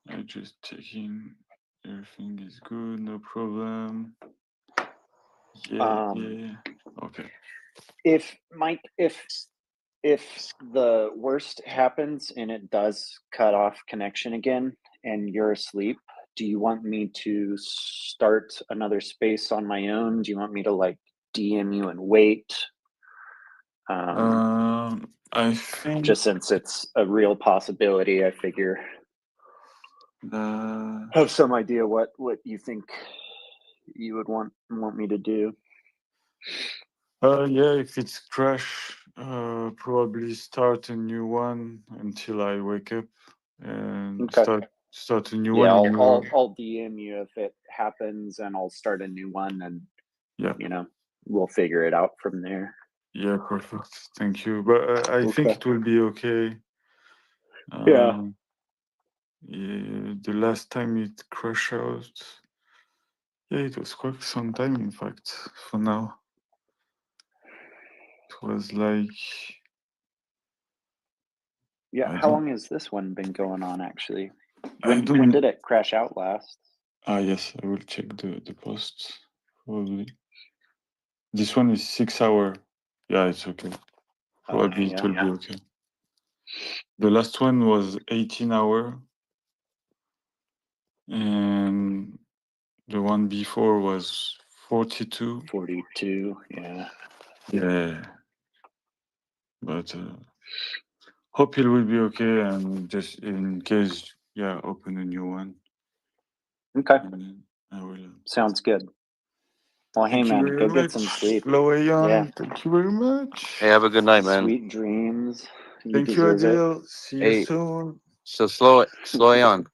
I'm just checking. Everything is good, no problem. Yeah. Okay. If the worst happens and it does cut off connection again and you're asleep, do you want me to start another space on my own? Do you want me to like DM you and wait? I think just since it's a real possibility, I figure have some idea what you think you would want me to do. Yeah, if it's crash, probably start a new one until I wake up and start a new one. I'll DM you if it happens, and I'll start a new one, and we'll figure it out from there. Yeah, perfect. Thank you. But I think it will be okay. Yeah, the last time it crashed out, it was quite some time, in fact, for now. It was like... Yeah, how long has this one been going on, actually? When did it crash out last? Yes, I will check the post, probably. This one is 6 hours. Yeah, it's okay. Probably it will be okay. The last one was 18 hours. And the one before was 42. 42. Yeah. Yeah. But hope it will be okay, and just in case, yeah, open a new one. Okay. I will. Sounds good. Well, hey man, go get some sleep. Yeah. Thank you very much. Hey, have a good night, man. Sweet dreams. Thank you, Adil. See you soon. So slow on.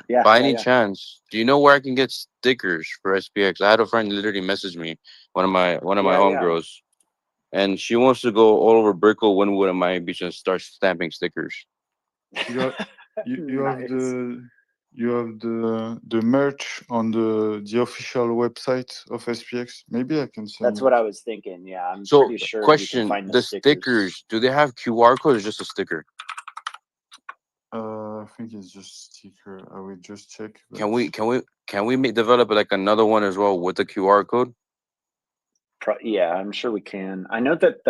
Yeah, By any chance, do you know where I can get stickers for SPX? I had a friend literally message me, one of my homegirls, and she wants to go all over Brickell, Wynwood, and Miami Beach and start stamping stickers. You have Nice. the merch on the official website of SPX. Maybe I can send. That's what I was thinking. Yeah, I'm So, pretty sure you can question: find the stickers, do they have QR code or just a sticker? I think it's just sticker. I will just check. Can we develop like another one as well with the QR code? Yeah, I'm sure we can. I know that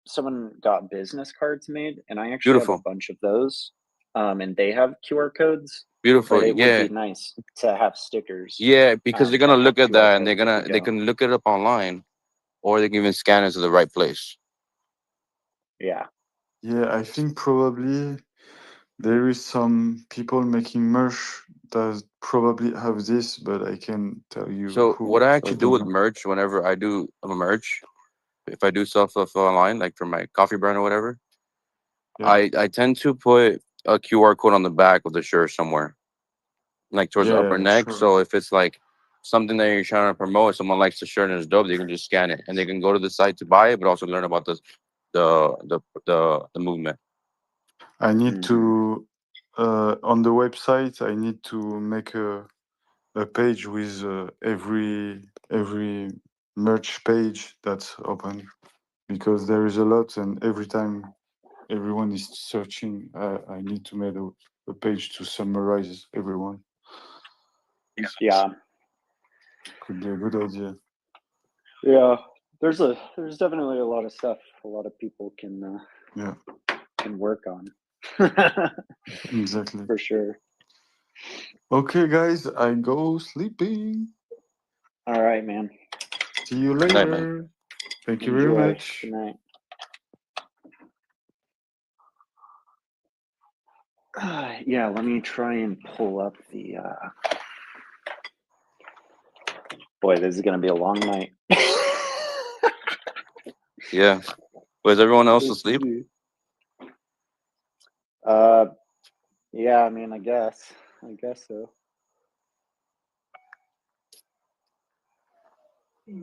someone got business cards made, and I actually have a bunch of those. And they have QR codes. Beautiful. But it yeah. would be nice to have stickers. Yeah, because they're gonna look at that and they can look it up online, or they can even scan it to the right place. Yeah. Yeah, I think probably there is some people making merch that probably have this, but I can tell you. So who. what I actually do with merch, whenever I do a merch, if I do stuff online, like for my coffee brand or whatever, I tend to put a QR code on the back of the shirt somewhere, like towards the upper neck. Sure. So if it's like something that you're trying to promote, someone likes the shirt and it's dope, they can just scan it and they can go to the site to buy it, but also learn about the movement. I need to on the website. I need to make a page with every merch page that's open, because there is a lot, and every time everyone is searching, I need to make a page to summarize everyone. Yeah. Could be a good idea. Yeah. There's definitely a lot of stuff a lot of people can work on. Exactly. For sure. Okay, guys, I go sleeping. All right, man. See you later. Thank you very much. Good night. Yeah, let me try and pull up the boy, this is gonna be a long night. Yeah. Was everyone else asleep? Yeah, I mean, I guess so. At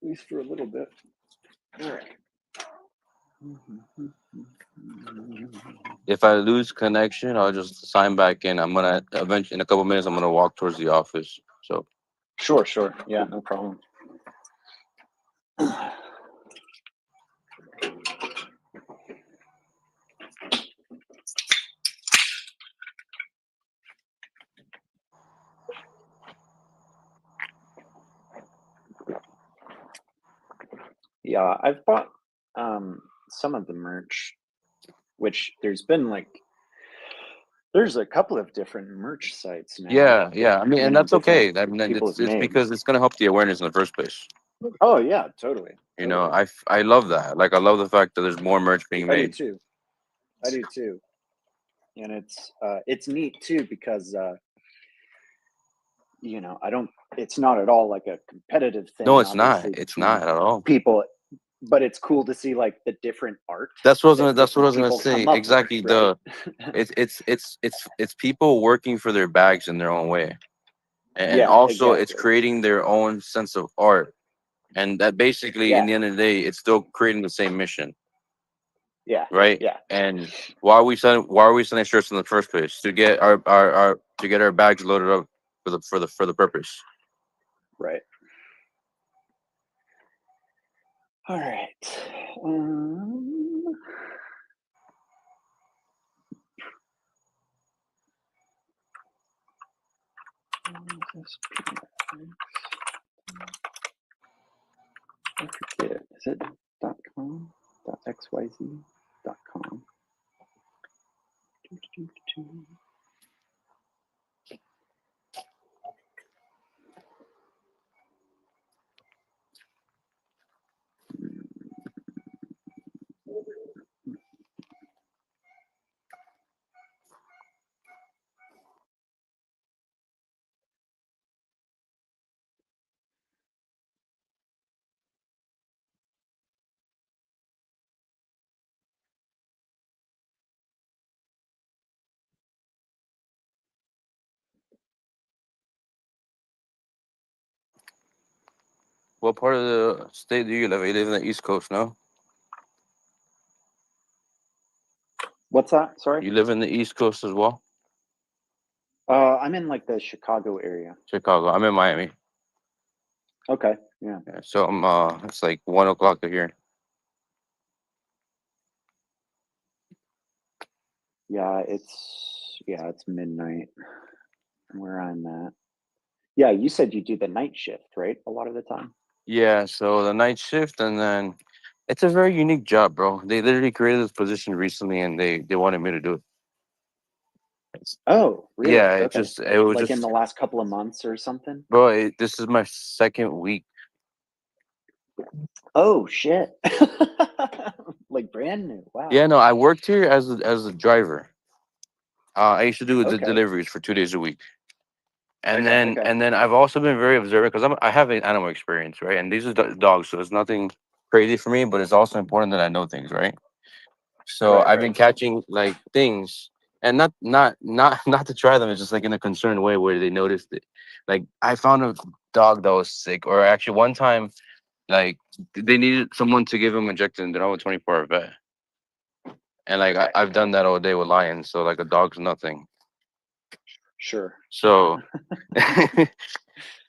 least for a little bit. All right. If I lose connection, I'll just sign back in. I'm gonna eventually, in a couple minutes, I'm gonna walk towards the office. So Sure. Yeah, no problem. Yeah, I've bought some of the merch, which there's a couple of different merch sites now. yeah. I mean, and that's okay. I mean, it's because it's gonna help the awareness in the first place. Oh yeah, totally. You know, I love that. Like, I love the fact that there's more merch being made. I do too. And it's neat too because you know, it's not at all like a competitive thing. No, it's not. It's not at all. People, but it's cool to see like the different art. That's what I was gonna say. Exactly. With, right? It's people working for their bags in their own way, and also it's creating their own sense of art, and that basically, in the end of the day, it's still creating the same mission. Yeah. Right. Yeah. And why are we selling shirts in the first place? To get our bags loaded up for the purpose. Right. All right. I forget. Is it .com? .xyz.com. What part of the state do you live? You live in the East Coast, no? What's that? Sorry. You live in the East Coast as well? I'm in like the Chicago area. Chicago. I'm in Miami. Okay. Yeah. So I'm it's like 1 o'clock here. Yeah, it's midnight where I'm at. Yeah, you said you do the night shift, right? A lot of the time. Yeah, so the night shift, and then it's a very unique job, bro. They literally created this position recently, and they wanted me to do it. Oh, really? Yeah, it Okay. just it was like just in the last couple of months or something. bro. This is my second week. Oh shit! Like brand new. Wow. Yeah, no, I worked here as a driver. I used to do the Okay. deliveries for 2 days a week. And Okay. then I've also been very observant because I have an animal experience, right? And these are dogs, so it's nothing crazy for me, but it's also important that I know things, right? So I've been catching like things, and not to try them. It's just like in a concerned way where they noticed it. Like I found a dog that was sick, or actually one time, like they needed someone to give him injections. They're not a 24-hour vet, and like I've done that all day with lions. So like a dog's nothing. Sure. So.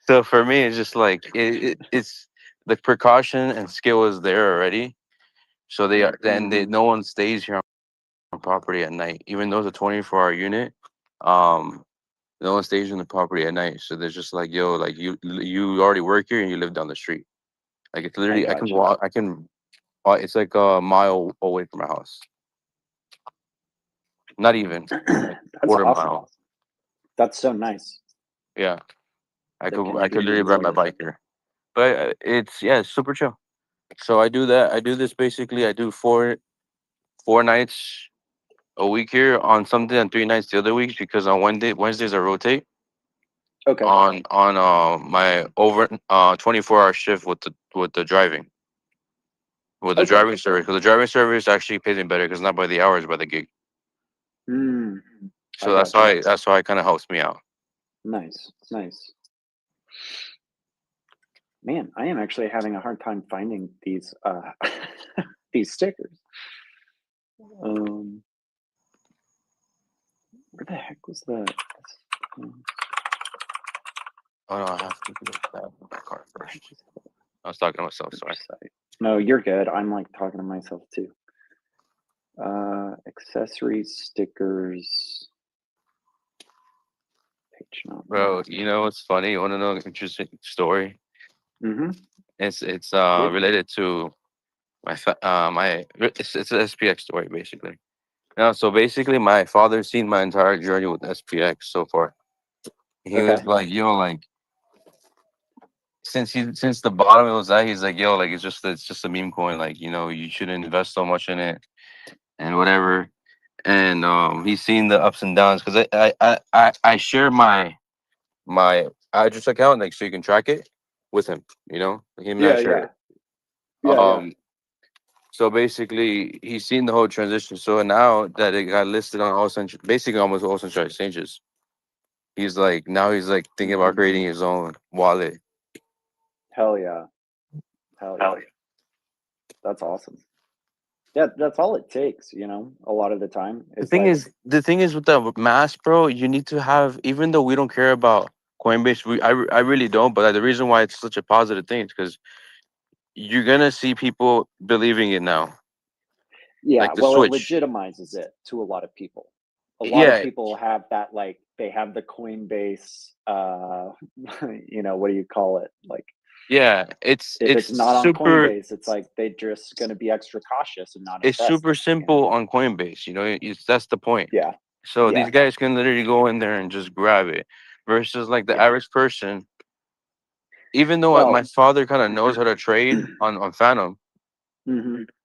So for me, it's just like it's the precaution and skill is there already. So they are no one stays here on property at night, even though it's a 24-hour unit. Um, no one stays in the property at night. So they're just like, yo, like you already work here and you live down the street. Like it's literally I can walk. I can. It's like a mile away from my house. Not even. Like That's quarter awesome. mile. That's so nice. Yeah, I The could literally convenience ride of my it. bike here. But it's super chill. So I do that. I do this basically. I do four nights a week here on something, and 3 nights the other week because on Wednesdays I rotate. Okay. On my over 24-hour shift with the driving. With the driving service, because the driving service actually pays me better because not by the hours, by the gig. So that's why it kind of helps me out. Nice. Man, I am actually having a hard time finding these these stickers. Where the heck was that? Oh no, I have to do that in my car first. I was talking to myself. Sorry. No, you're good. I'm like talking to myself too. Accessories, stickers. Page not. Bro, you know what's funny? You want to know an interesting story? Mm-hmm. It's related to it's an SPX story basically. Now, so basically, my father's seen my entire journey with SPX so far. He was like, "Yo, like since the bottom it was at, he's like, yo, like it's just a meme coin. Like you shouldn't invest so much in it and whatever." And he's seen the ups and downs because I share my address account like so you can track it with him. Him and I share it. So basically, he's seen the whole transition. So now that it got listed on basically almost all central exchanges, he's like thinking about creating his own wallet. Hell yeah. That's awesome. Yeah, that's all it takes, a lot of the time. The thing is with the mass, bro, you need to have, even though we don't care about Coinbase, I really don't, but the reason why it's such a positive thing is because you're gonna see people believing it now. Yeah, like well, switch. It legitimizes it to a lot of people. A lot of people have that, like, they have the Coinbase, what do you call it? Like, yeah, if it's not on Coinbase, it's like they're just going to be extra cautious and not invest. It's super simple on Coinbase, that's the point. Yeah. So these guys can literally go in there and just grab it versus like the average person. Even though my father kind of knows how to trade on Phantom,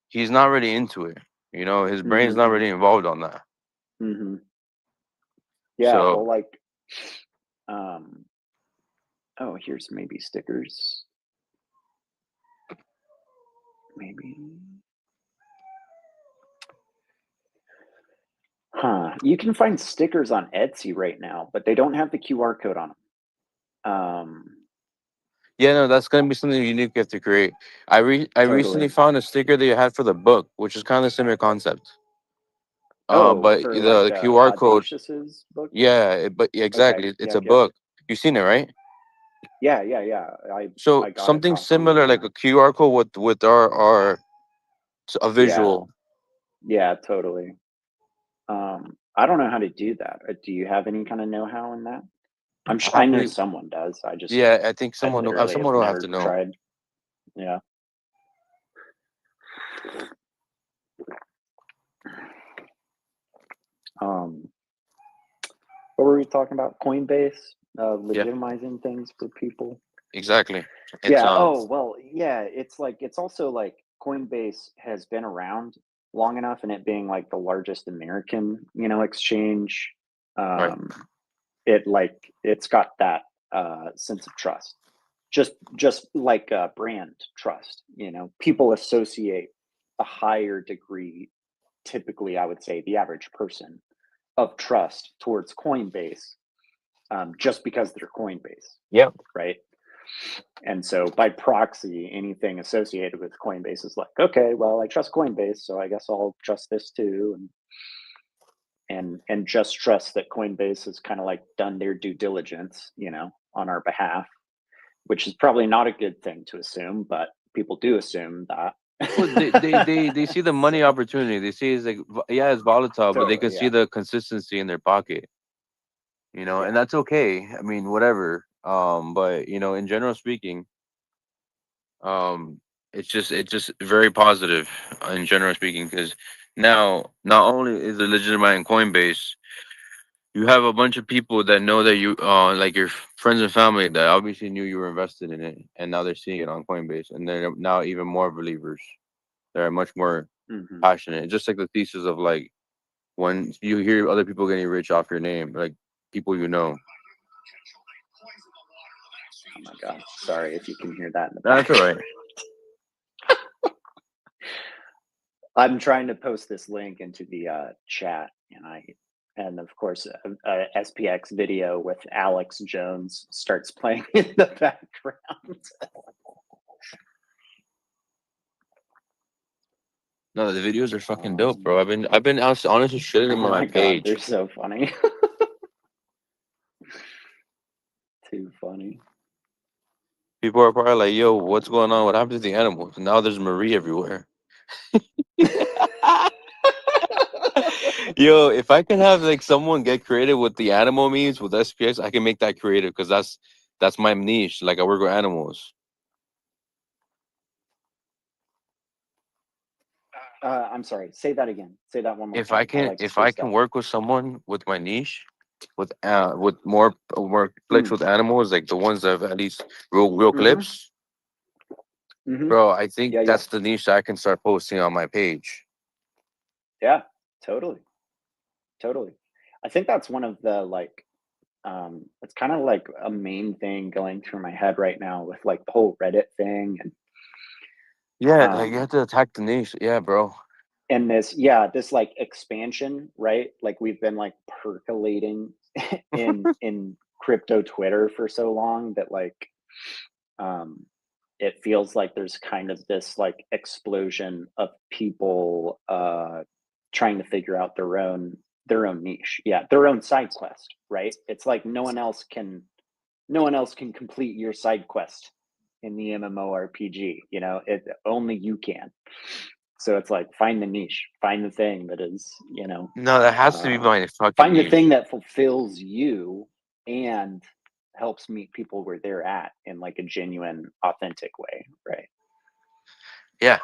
he's not really into it. His brain's not really involved on that. Yeah, so, well, like, here's maybe stickers. Maybe. You can find stickers on Etsy right now, but they don't have the QR code on them. Yeah, no, that's gonna be something unique you have to create. I recently found a sticker that you had for the book, which is kind of similar concept. Oh, But for the like QR code, Audacious's book? yeah, Okay. exactly, it's a Yep, yep. book. You've seen it, right? Yeah, yeah, yeah. I So got a something copy. similar, like a QR code with our a visual. Yeah, totally. I don't know how to do that. Do you have any kind of know-how in that? I know someone does. I think I someone literally someone have will have never to know. tried. Yeah. What were we talking about? Coinbase, legitimizing things for people. Exactly. Yeah. Oh, well, yeah. It's also like Coinbase has been around long enough, and it being like the largest American, exchange. Right. It's got that sense of trust, just like brand trust. People associate a higher degree, typically, I would say, the average person, of trust towards Coinbase, just because they're Coinbase. Yep. Right. And so by proxy, anything associated with Coinbase is like, okay, well, I trust Coinbase, so I guess I'll trust this too. And just trust that Coinbase has kind of like done their due diligence, on our behalf, which is probably not a good thing to assume, but people do assume that. Well, they see the money opportunity. They see it's like, yeah, it's volatile, but they Totally, can see the consistency in their pocket. And that's okay. I mean, whatever. But in general speaking, it's just very positive in general speaking, because now not only is it legitimate in Coinbase, you have a bunch of people that know that you like your friends and family that obviously knew you were invested in it, and now they're seeing it on Coinbase, and they're now even more believers. They're much more passionate. Just like the thesis of like when you hear other people getting rich off your name, like people you know. Oh my God! Sorry if you can hear that in the That's all right. I'm trying to post this link into the chat, and of course, a SPX video with Alex Jones starts playing in the background. No, the videos are fucking dope, bro. I've been honestly shitting them on my page. God, they're so funny. Too funny. People are probably like, "Yo, what's going on? What happened to the animals?" And now there's Marie everywhere. Yo, if I can have like someone get creative with the animal memes with SPX, I can make that creative, because that's my niche. Like, I work with animals. I'm sorry. Say that again. Say that one more If time. I can work with someone with my niche, with more clicks with animals, like the ones that have at least real clips, bro, I think that's the niche that I can start posting on my page. Yeah, totally. I think that's one of the it's kind of like a main thing going through my head right now with like the whole Reddit thing, and like you have to attack the niche. Yeah, bro. And this like expansion, right? Like we've been like percolating in crypto Twitter for so long that like it feels like there's kind of this like explosion of people trying to figure out their own niche, their own side quest, right? It's like no one else can complete your side quest in the MMORPG, only you can. So it's like, find the niche, find the thing that is, no, that has to be my fucking find niche. the thing that fulfills you and helps meet people where they're at in like a genuine, authentic way, right? Yeah.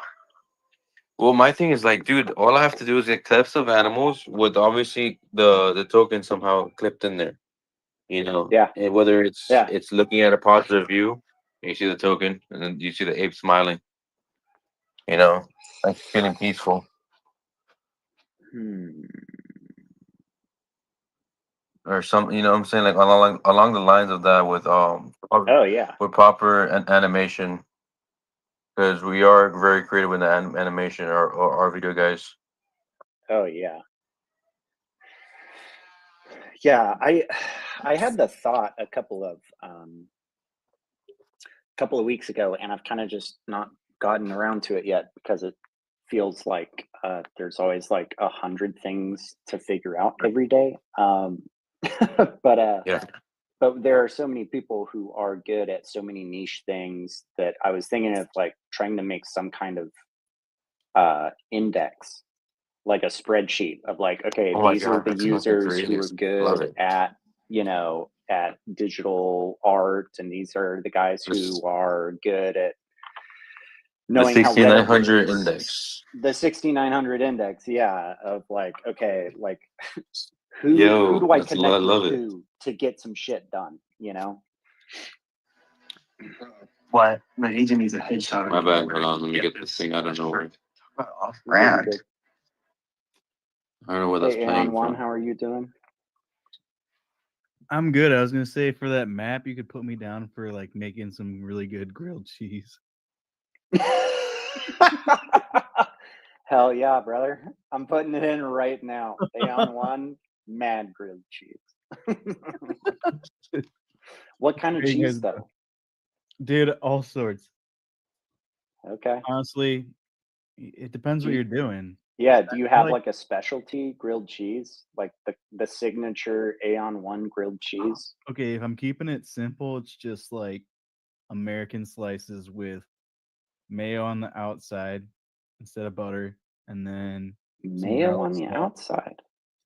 Well, my thing is like, dude, all I have to do is get clips of animals with obviously the token somehow clipped in there. And whether it's looking at a positive view, and you see the token, and then you see the ape smiling. Like feeling peaceful. Or some, what I'm saying, like along the lines of that, with with proper animation, because we are very creative with the animation, or our video guys. Oh yeah. I had the thought a couple of couple of weeks ago, and I've kind of just not gotten around to it yet because it feels like there's always like 100 things to figure out every day. But there are so many people who are good at so many niche things that I was thinking of like trying to make some kind of index, like a spreadsheet of like, okay, these are the users who are good at, at digital art, and these are the guys who are good at knowing the how Reddit 6900 works. index. The 6900 index, yeah, of like, okay, like who do I connect with to get some shit done, What? The agent needs a headshot. My bad, hold on, let me get this thing. I don't know where. Off brand. I don't know where that's playing from. How are you doing? I'm good. I was gonna say for that map, you could put me down for like making some really good grilled cheese. Hell yeah, brother! I'm putting it in right now. Aeon 1, mad grilled cheese. What kind of cheese though? Dude, all sorts. Okay. Honestly, it depends what you're doing. Yeah, do you have like a specialty grilled cheese, like the signature Aeon 1 grilled cheese? Okay, if I'm keeping it simple, it's just like American slices with mayo on the outside instead of butter, and then mayo on the outside.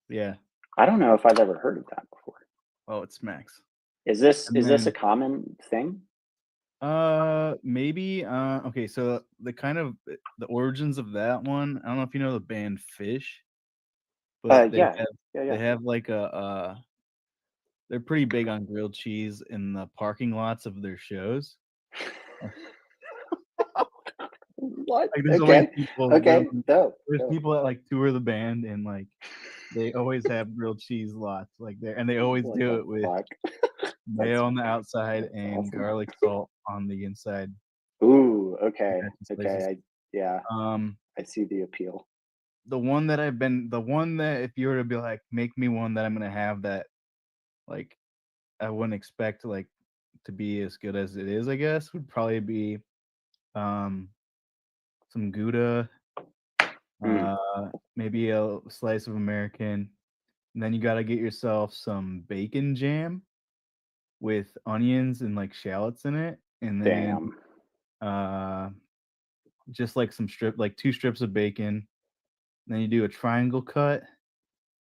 Yeah. I don't know if I've ever heard of that before. Oh, it smacks. Is this a common thing? Maybe. Okay, so the origins of that one, I don't know if you know the band Fish, but they have like they're pretty big on grilled cheese in the parking lots of their shows. What? Like, there's okay. There's people that like tour the band, and like they always have grilled cheese lots like there, and they always do it with mayo on the outside and garlic salt on the inside. Ooh, okay. Okay. I see the appeal. The one that if you were to be like, make me one that I'm gonna have that like I wouldn't expect like to be as good as it is, I guess, would probably be some Gouda, maybe a slice of American, and then you got to get yourself some bacon jam with onions and like shallots in it, and then just like two strips of bacon. Then you do a triangle cut,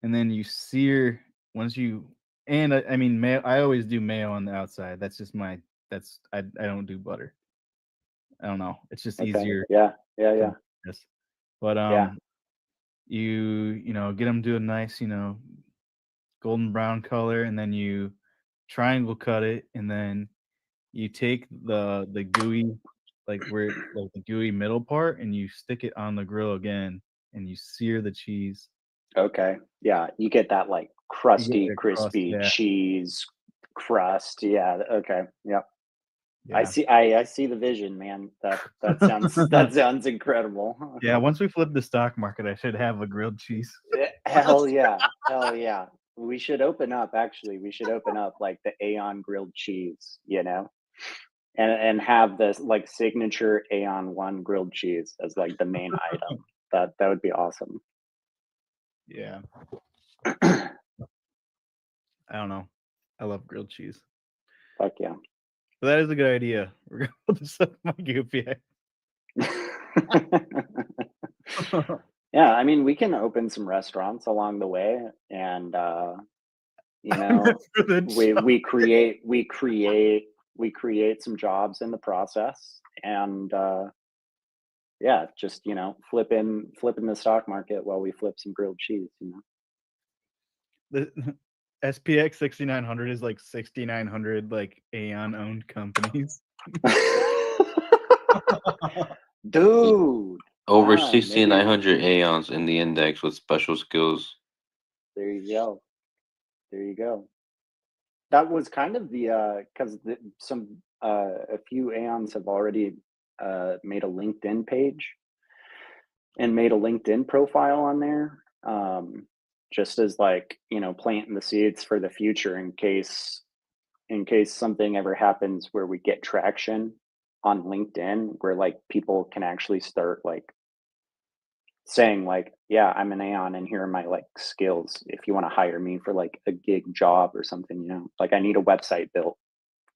and then you sear I mean mayo. I always do mayo on the outside. That's just I don't do butter. I don't know. It's just easier. Yeah. But you get them to a nice golden brown color, and then you triangle cut it, and then you take the gooey the gooey middle part, and you stick it on the grill again, and you sear the cheese. Okay. Yeah, you get that like crusty, crispy cheese crust. Yeah. Okay. Yep. Yeah. I see the vision, man. That sounds incredible. Yeah. Once we flip the stock market, I should have a grilled cheese. Hell yeah. Hell yeah. We should open up. Actually, we should open up like the Aeon grilled cheese. And have this like signature Aeon 1 grilled cheese as like the main item. That would be awesome. Yeah. I don't know. I love grilled cheese. Fuck yeah. So that is a good idea. We're gonna put this up my GoPay. Yeah, I mean, we can open some restaurants along the way, and we create some jobs in the process, and just flipping the stock market while we flip some grilled cheese. The SPX6900 is like 6,900 like Aeon owned companies. Dude, over 6,900 Aeons in the index with special skills. There you go. That was kind of the because a few Aeons have already made a LinkedIn page and made a LinkedIn profile on there, just as like planting the seeds for the future in case something ever happens where we get traction on LinkedIn where like people can actually start like saying like, yeah, I'm an Aeon and here are my like skills. If you want to hire me for like a gig job or something, you know, like I need a website built.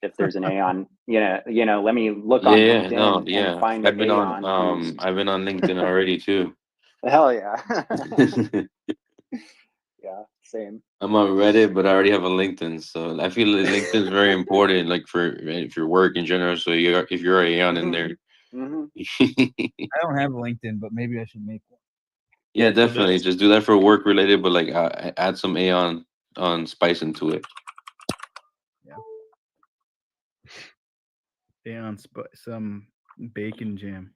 If there's an Aeon, let me look on LinkedIn and find an Aeon. I've been on LinkedIn already too. Hell yeah. Yeah, same. I'm on Reddit, but I already have a LinkedIn, so I feel like LinkedIn is very important, like for if your work in general. So if you're Aeon in there, I don't have a LinkedIn, but maybe I should make one. Yeah, definitely. Just do that for work related, but like add some Aeon on spice into it. Yeah. Aeon some bacon jam.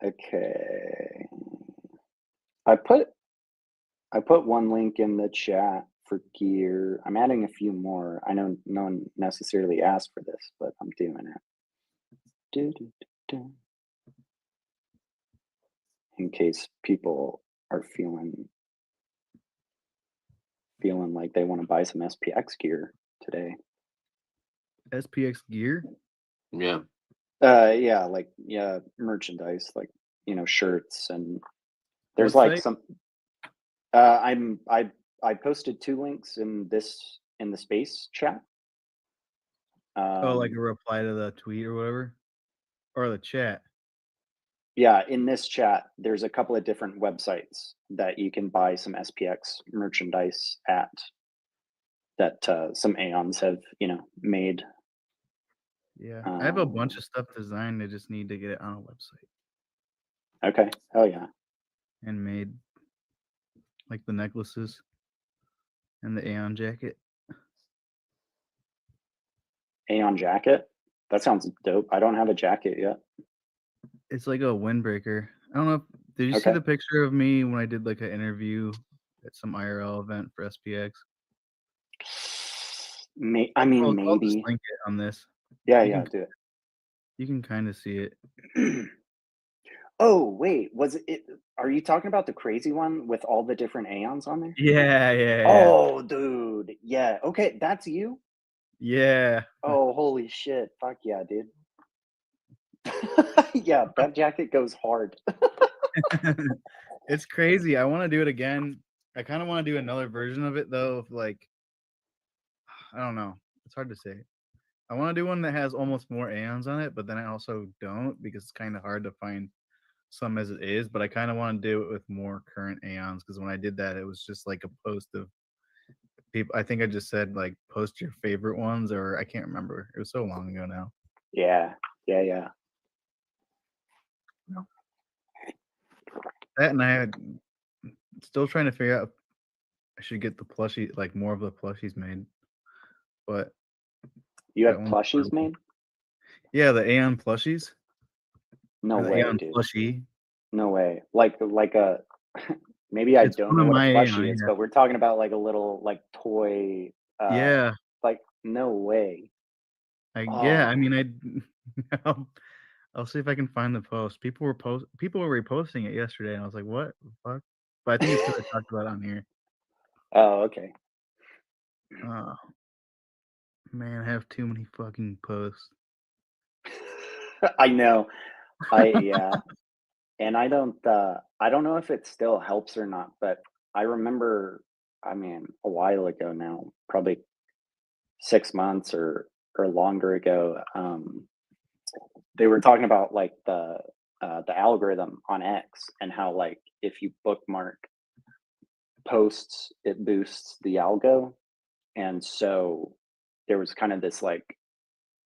Okay. I put one link in the chat for gear. I'm adding a few more. I know no one necessarily asked for this, but I'm doing it. In case people are feeling like they want to buy some SPX gear today. SPX gear? Yeah. Yeah, like merchandise, like shirts, and there's what like site? some. I posted 2 links in the space chat. Like a reply to the tweet or whatever, or the chat. Yeah, in this chat, there's a couple of different websites that you can buy some SPX merchandise at. That some Aeons have made. Yeah, I have a bunch of stuff designed. I just need to get it on a website. Okay, hell yeah. And made, like the necklaces and the Aeon jacket. Aeon jacket? That sounds dope. I don't have a jacket yet. It's like a windbreaker. I don't know. Did you see the picture of me when I did like an interview at some IRL event for SPX? Maybe. I'll just link it on this. Yeah, do it. You can kind of see it. Oh, wait. Was it? Are you talking about the crazy one with all the different Aeons on there? Yeah. Oh, dude. Yeah. Okay, that's you? Yeah. Oh, holy shit. Fuck yeah, dude. Yeah, that jacket goes hard. It's crazy. I want to do it again. I kind of want to do another version of it though. Like, I don't know. It's hard to say. I want to do one that has almost more Aeons on it, but then I also don't because it's kind of hard to find some as it is. But I kind of want to do it with more current Aeons because when I did that, it was just like a post of people. I think I just said like post your favorite ones, or I can't remember. It was so long ago now. Yeah. That, and I had still trying to figure out I should get the plushie, like more of the plushies made. But you have plushies made? Yeah, the Aeon plushies. No way, dude. Plushie. No way. Like a maybe I don't know what a plushie is, but we're talking about like a little like toy. Yeah. Like no way. Yeah, I mean, I'll see if I can find the post. People were reposting it yesterday, and I was like, "What the fuck?" But I think it's because I talked about it on here. Oh, okay. Oh man, I have too many fucking posts. I know. Yeah. And I don't know if it still helps or not, but I remember, I mean, a while ago now, probably 6 months or longer ago, they were talking about like the algorithm on X and how like if you bookmark posts, it boosts the algo. And so there was kind of this like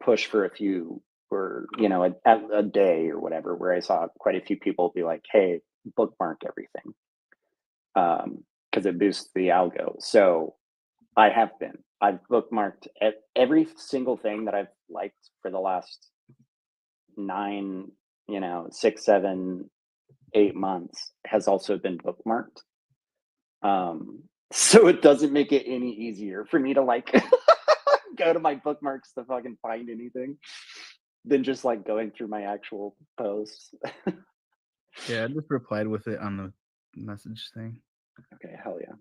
push for a few or a day or whatever where I saw quite a few people be like, hey, bookmark everything because it boosts the algo. So I've bookmarked every single thing that I've liked for the last 9 6 7 8 months has also been bookmarked. So it doesn't make it any easier for me to like go to my bookmarks to fucking find anything than just like going through my actual posts. Yeah, I just replied with it on the message thing. Okay, hell yeah.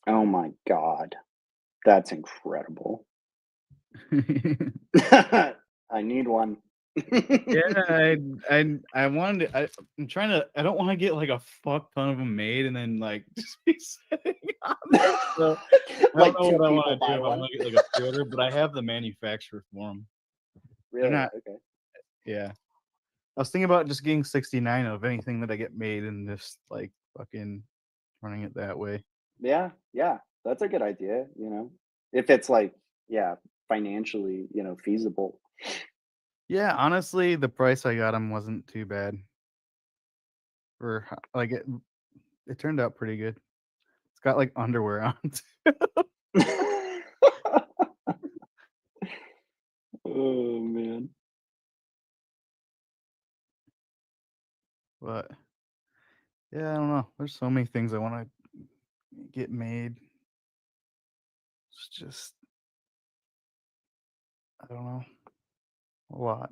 Oh my God. That's incredible. I need one. Yeah, I wanted to, I'm trying to, I don't want to get like a fuck ton of them made and then like just be sitting on them. So I Like don't know two what I want people to buy do. If I one. want to get like a pre-order, but I have the manufacturer for them. Really? Not, okay. Yeah. I was thinking about just getting 69 of anything that I get made and just like fucking running it that way. Yeah, yeah. That's a good idea, you know. If it's like, yeah, financially, you know, feasible. Yeah, honestly, the price I got them wasn't too bad. For like it turned out pretty good. It's got like underwear on too. Oh man. But yeah, I don't know. There's so many things I want to get made. It's just, I don't know, a lot.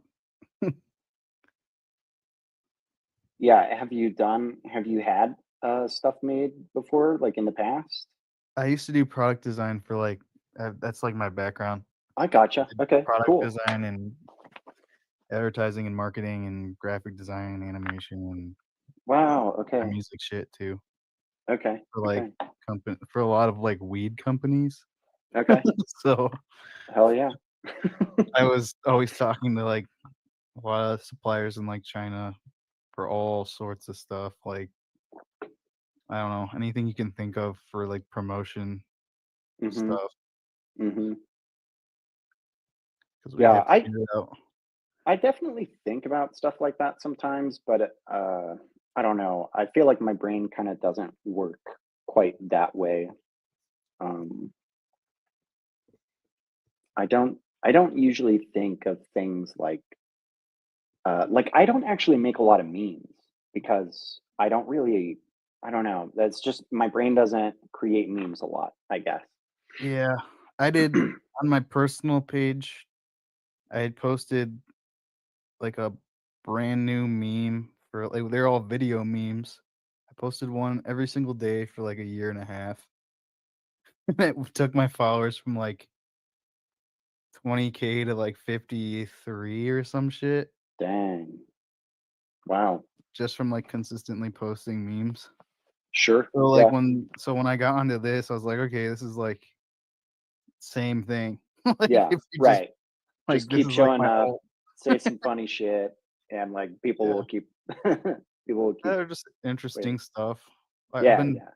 Yeah, have you had stuff made before, like in the past? I used to do product design for like, that's like my background. I gotcha. Okay, Product cool. design and advertising and marketing and graphic design and animation and wow, okay. music shit too. Okay. For like okay. for a lot of like weed companies. Okay. So hell yeah. I was always talking to like a lot of suppliers in like China for all sorts of stuff, like I don't know, anything you can think of for like promotion stuff. Mm-hmm. Yeah, I definitely think about stuff like that sometimes, but I don't know. I feel like my brain kind of doesn't work quite that way. I don't usually think of things like I don't actually make a lot of memes because I don't know. That's just my brain doesn't create memes a lot, I guess. Yeah, I did on my personal page. I had posted like a brand new meme for like they're all video memes. I posted one every single day for like a year and a half. It took my followers from like 20K to like 53 or some shit. Dang. Wow. Just from like consistently posting memes. Sure. So like when I got onto this, I was like, okay, this is like same thing. Like yeah, if you right. like Just this keep is like showing my up, whole say some funny shit, and like people will keep people will keep they're just interesting stuff. I've Yeah, been yeah.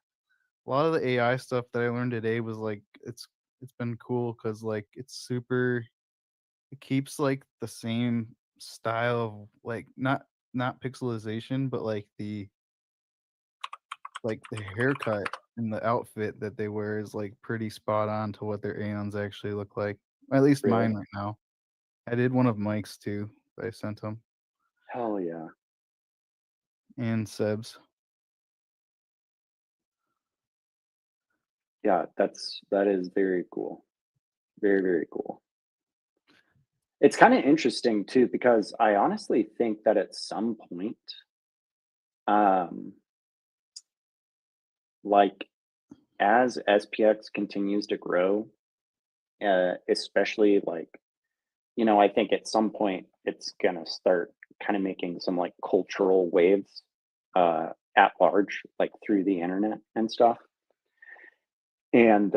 a lot of the AI stuff that I learned today was like it's been cool because like it's super it keeps like the same style of like not pixelization but like the haircut and the outfit that they wear is like pretty spot on to what their Aeons actually look like. At least Really? mine right now. I did one of Mike's too that I sent him. Hell yeah. And Seb's. Yeah, that is very cool. Very, very cool. It's kind of interesting too, because I honestly think that at some point, like as SPX continues to grow, especially like, you know, I think at some point it's gonna start kind of making some like cultural waves at large, like through the internet and stuff. And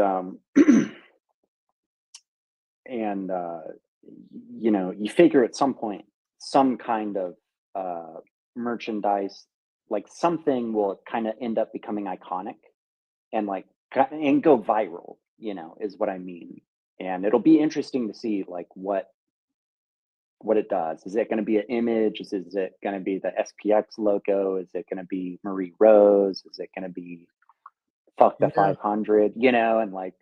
and you know, you figure at some point some kind of merchandise, like something will kind of end up becoming iconic and like and go viral, you know, is what I mean. And it'll be interesting to see like what it does. Is it going to be an image? Is it going to be the SPX logo? Is it going to be Marie Rose? Is it going to be fuck the 500? You know, and like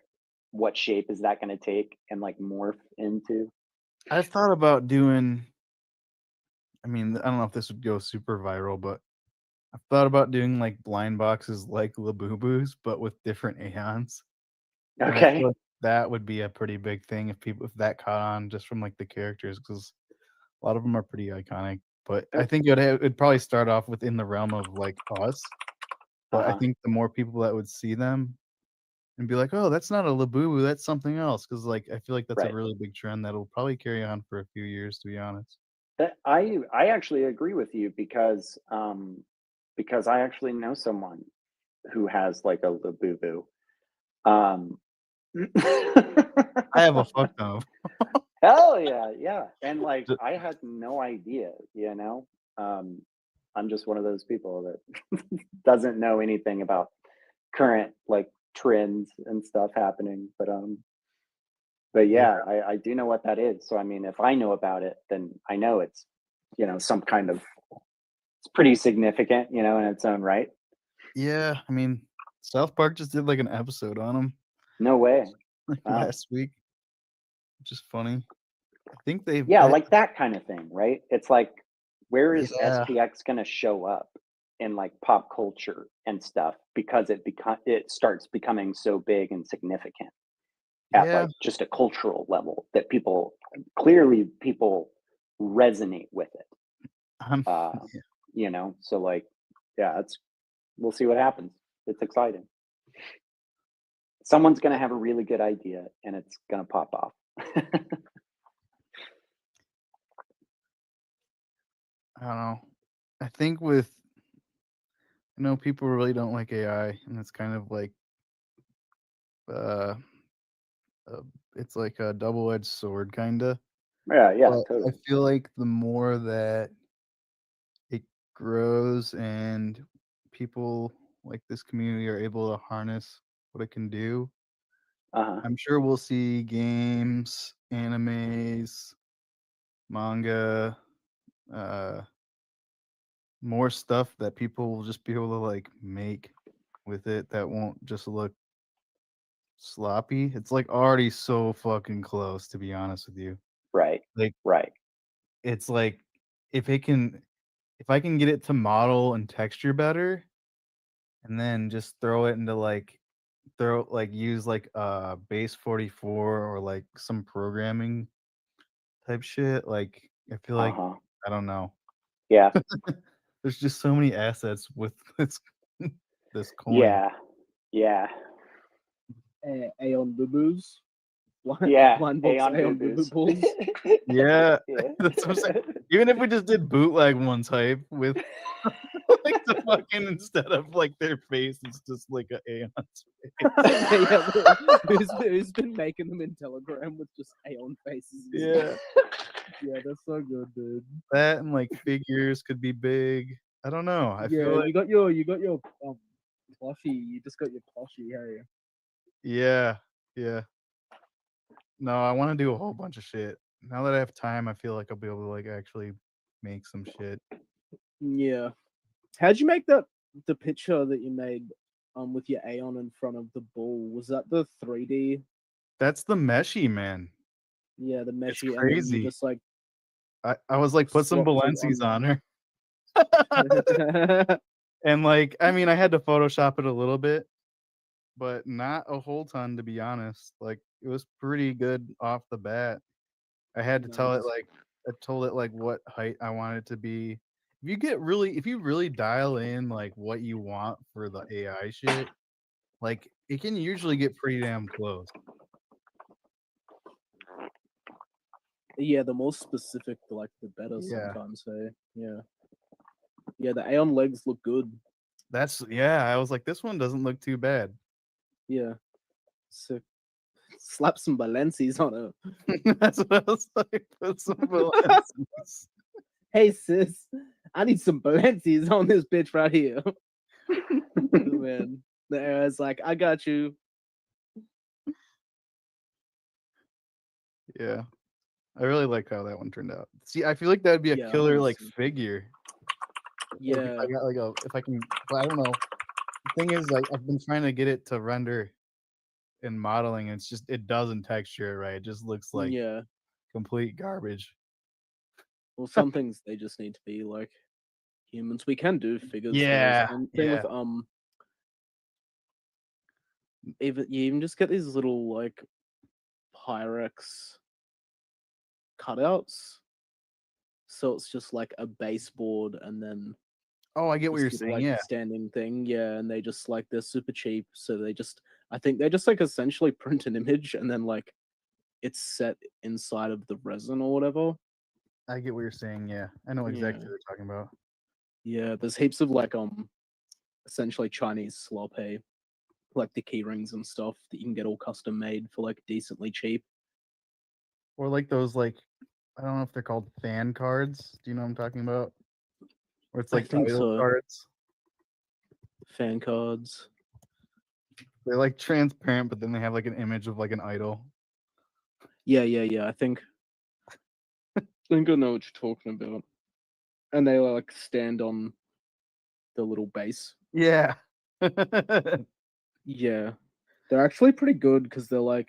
what shape is that going to take and like morph into? I've thought about doing, I mean, I don't know if this would go super viral, but I've thought about doing like blind boxes like Labubu's, but with different Aeons. And I feel like that would be a pretty big thing if that caught on just from like the characters, because a lot of them are pretty iconic. But I think it'd probably start off within the realm of like us. But I think the more people that would see them and be like, "Oh, that's not a Labubu, that's something else," because like I feel like that's a really big trend that'll probably carry on for a few years, to be honest. I actually agree with you because I actually know someone who has like a Labubu. I have a fuck ton of. Hell yeah, yeah. And like I had no idea, you know. I'm just one of those people that doesn't know anything about current like trends and stuff happening. But yeah, I do know what that is. So I mean, if I know about it, then I know it's, you know, some kind of, it's pretty significant, you know, in its own right. Yeah, I mean, South Park just did like an episode on them. No way. Like last week, which is funny. I think they've like that kind of thing, right? It's like, where is Yeah. SPX going to show up in like pop culture and stuff, because it starts becoming so big and significant at like just a cultural level that people resonate with it. You know, so like, yeah, we'll see what happens. It's exciting. Someone's going to have a really good idea and it's going to pop off. I don't know. I think people really don't like AI, and it's kind of like it's like a double-edged sword kind of. Yeah, totally. I feel like the more that it grows and people like this community are able to harness what it can do, I'm sure we'll see games, animes, manga, more stuff that people will just be able to like make with it that won't just look sloppy. It's like already so fucking close, to be honest with you. Right. Like right. It's like if I can get it to model and texture better, and then just throw it into use like base 44 or like some programming type shit. Like I feel like I don't know. Yeah. There's just so many assets with this coin. Yeah. Aeon Boo-Boos. Blind box Aeon Boo-Boo Boo-Boos. Yeah. That's what I'm saying. Even if we just did bootleg one type with like the fucking, instead of like their face, it's just like an Aeon face. Who's been making them in Telegram with just Aeon faces? Yeah. Yeah, that's so good, dude. That and like figures could be big. I don't know. I feel like you got your plushie. You just got your plushie, hey. Yeah. No, I want to do a whole bunch of shit. Now that I have time, I feel like I'll be able to like actually make some shit. Yeah. How'd you make the picture that you made with your Aeon in front of the bull? Was that the 3D? That's the meshy, man. Yeah, the meshy. It's crazy. And just like I was like, put some Balenci's on her. And like, I mean, I had to Photoshop it a little bit, but not a whole ton, to be honest. Like, it was pretty good off the bat. I had to tell it like, I told it like what height I wanted it to be. If you really dial in like what you want for the AI shit, like it can usually get pretty damn close. Yeah, the more specific, like the better sometimes. Hey, yeah, the Aeon legs look good. I was like, this one doesn't look too bad. Yeah, so slap some Balenci's on it. That's what I was like. Put some Balenci's. Hey sis, I need some Balenci's on this bitch right here. Man, the AI's like, I got you. Yeah, I really like how that one turned out. See, I feel like that'd be a killer like figure. Yeah, like, if I got like I don't know. The thing is, like, I've been trying to get it to render in modeling, and it doesn't texture right. It just looks like complete garbage. Well, some things they just need to be like humans. We can do figures. Yeah, thing with you even just get these little like Pyrex cutouts. so it's just like a baseboard and then Oh, I get what you're just, saying. like, Yeah. standing thing. Yeah, and they just like they're super cheap, so I think they just like essentially print an image and then like it's set inside of the resin or whatever. I get what you're saying. Yeah, I know exactly Yeah. what you're talking about. Yeah, there's heaps of like essentially Chinese sloppy, like the key rings and stuff that you can get all custom made for like decently cheap. Or like those like I don't know if they're called fan cards. Do you know what I'm talking about? Where it's I like think title so. cards. Fan cards. They're like transparent, but then they have like an image of like an idol. Yeah. I think I know what you're talking about. And they like stand on the little base. Yeah. Yeah. They're actually pretty good because they're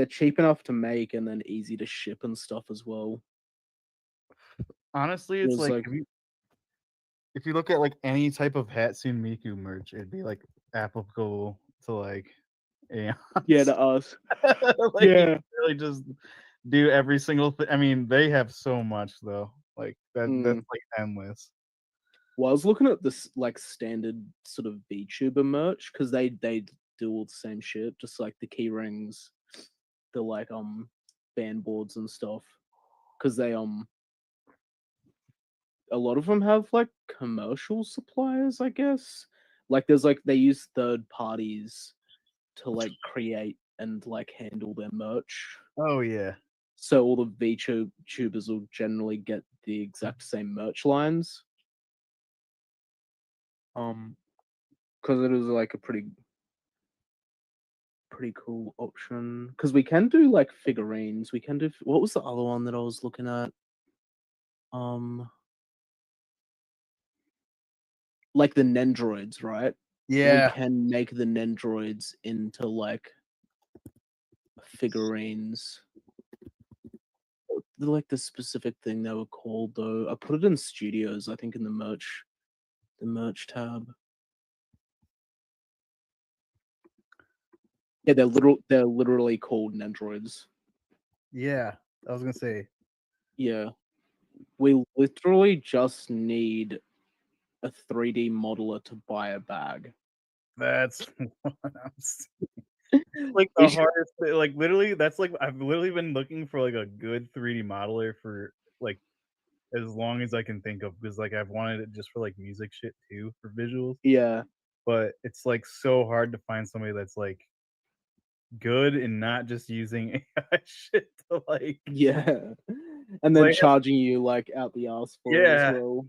cheap enough to make and then easy to ship and stuff as well. Honestly, it's like if you look at like any type of Hatsune Miku merch, it'd be like applicable to like Yeah, to us. like Yeah. you really just do every single thing. I mean, they have so much though. Like that's like endless. Well, I was looking at this like standard sort of VTuber merch because they do all the same shit, just like the key rings, the like band boards and stuff. Because they a lot of them have like commercial suppliers, I guess. Like there's like they use third parties to like create and like handle their merch. Oh yeah. So all the VTubers will generally get the exact same merch lines. Because it is like a pretty cool option. Because we can do like figurines. We can do what was the other one that I was looking at? Like the Nendroids, right? Yeah. We can make the Nendroids into like figurines. Like the specific thing they were called though. I put it in studios, I think in the merch tab. Yeah, they're literally called Nendroids. Yeah, I was gonna say. Yeah. We literally just need a 3D modeler to buy a bag. That's what I'm saying. Like the hardest thing, like literally that's like I've literally been looking for like a good 3D modeler for like as long as I can think of because like I've wanted it just for like music shit too for visuals. Yeah. But it's like so hard to find somebody that's like good and not just using AI shit to like and then charging you like out the ass for it as well.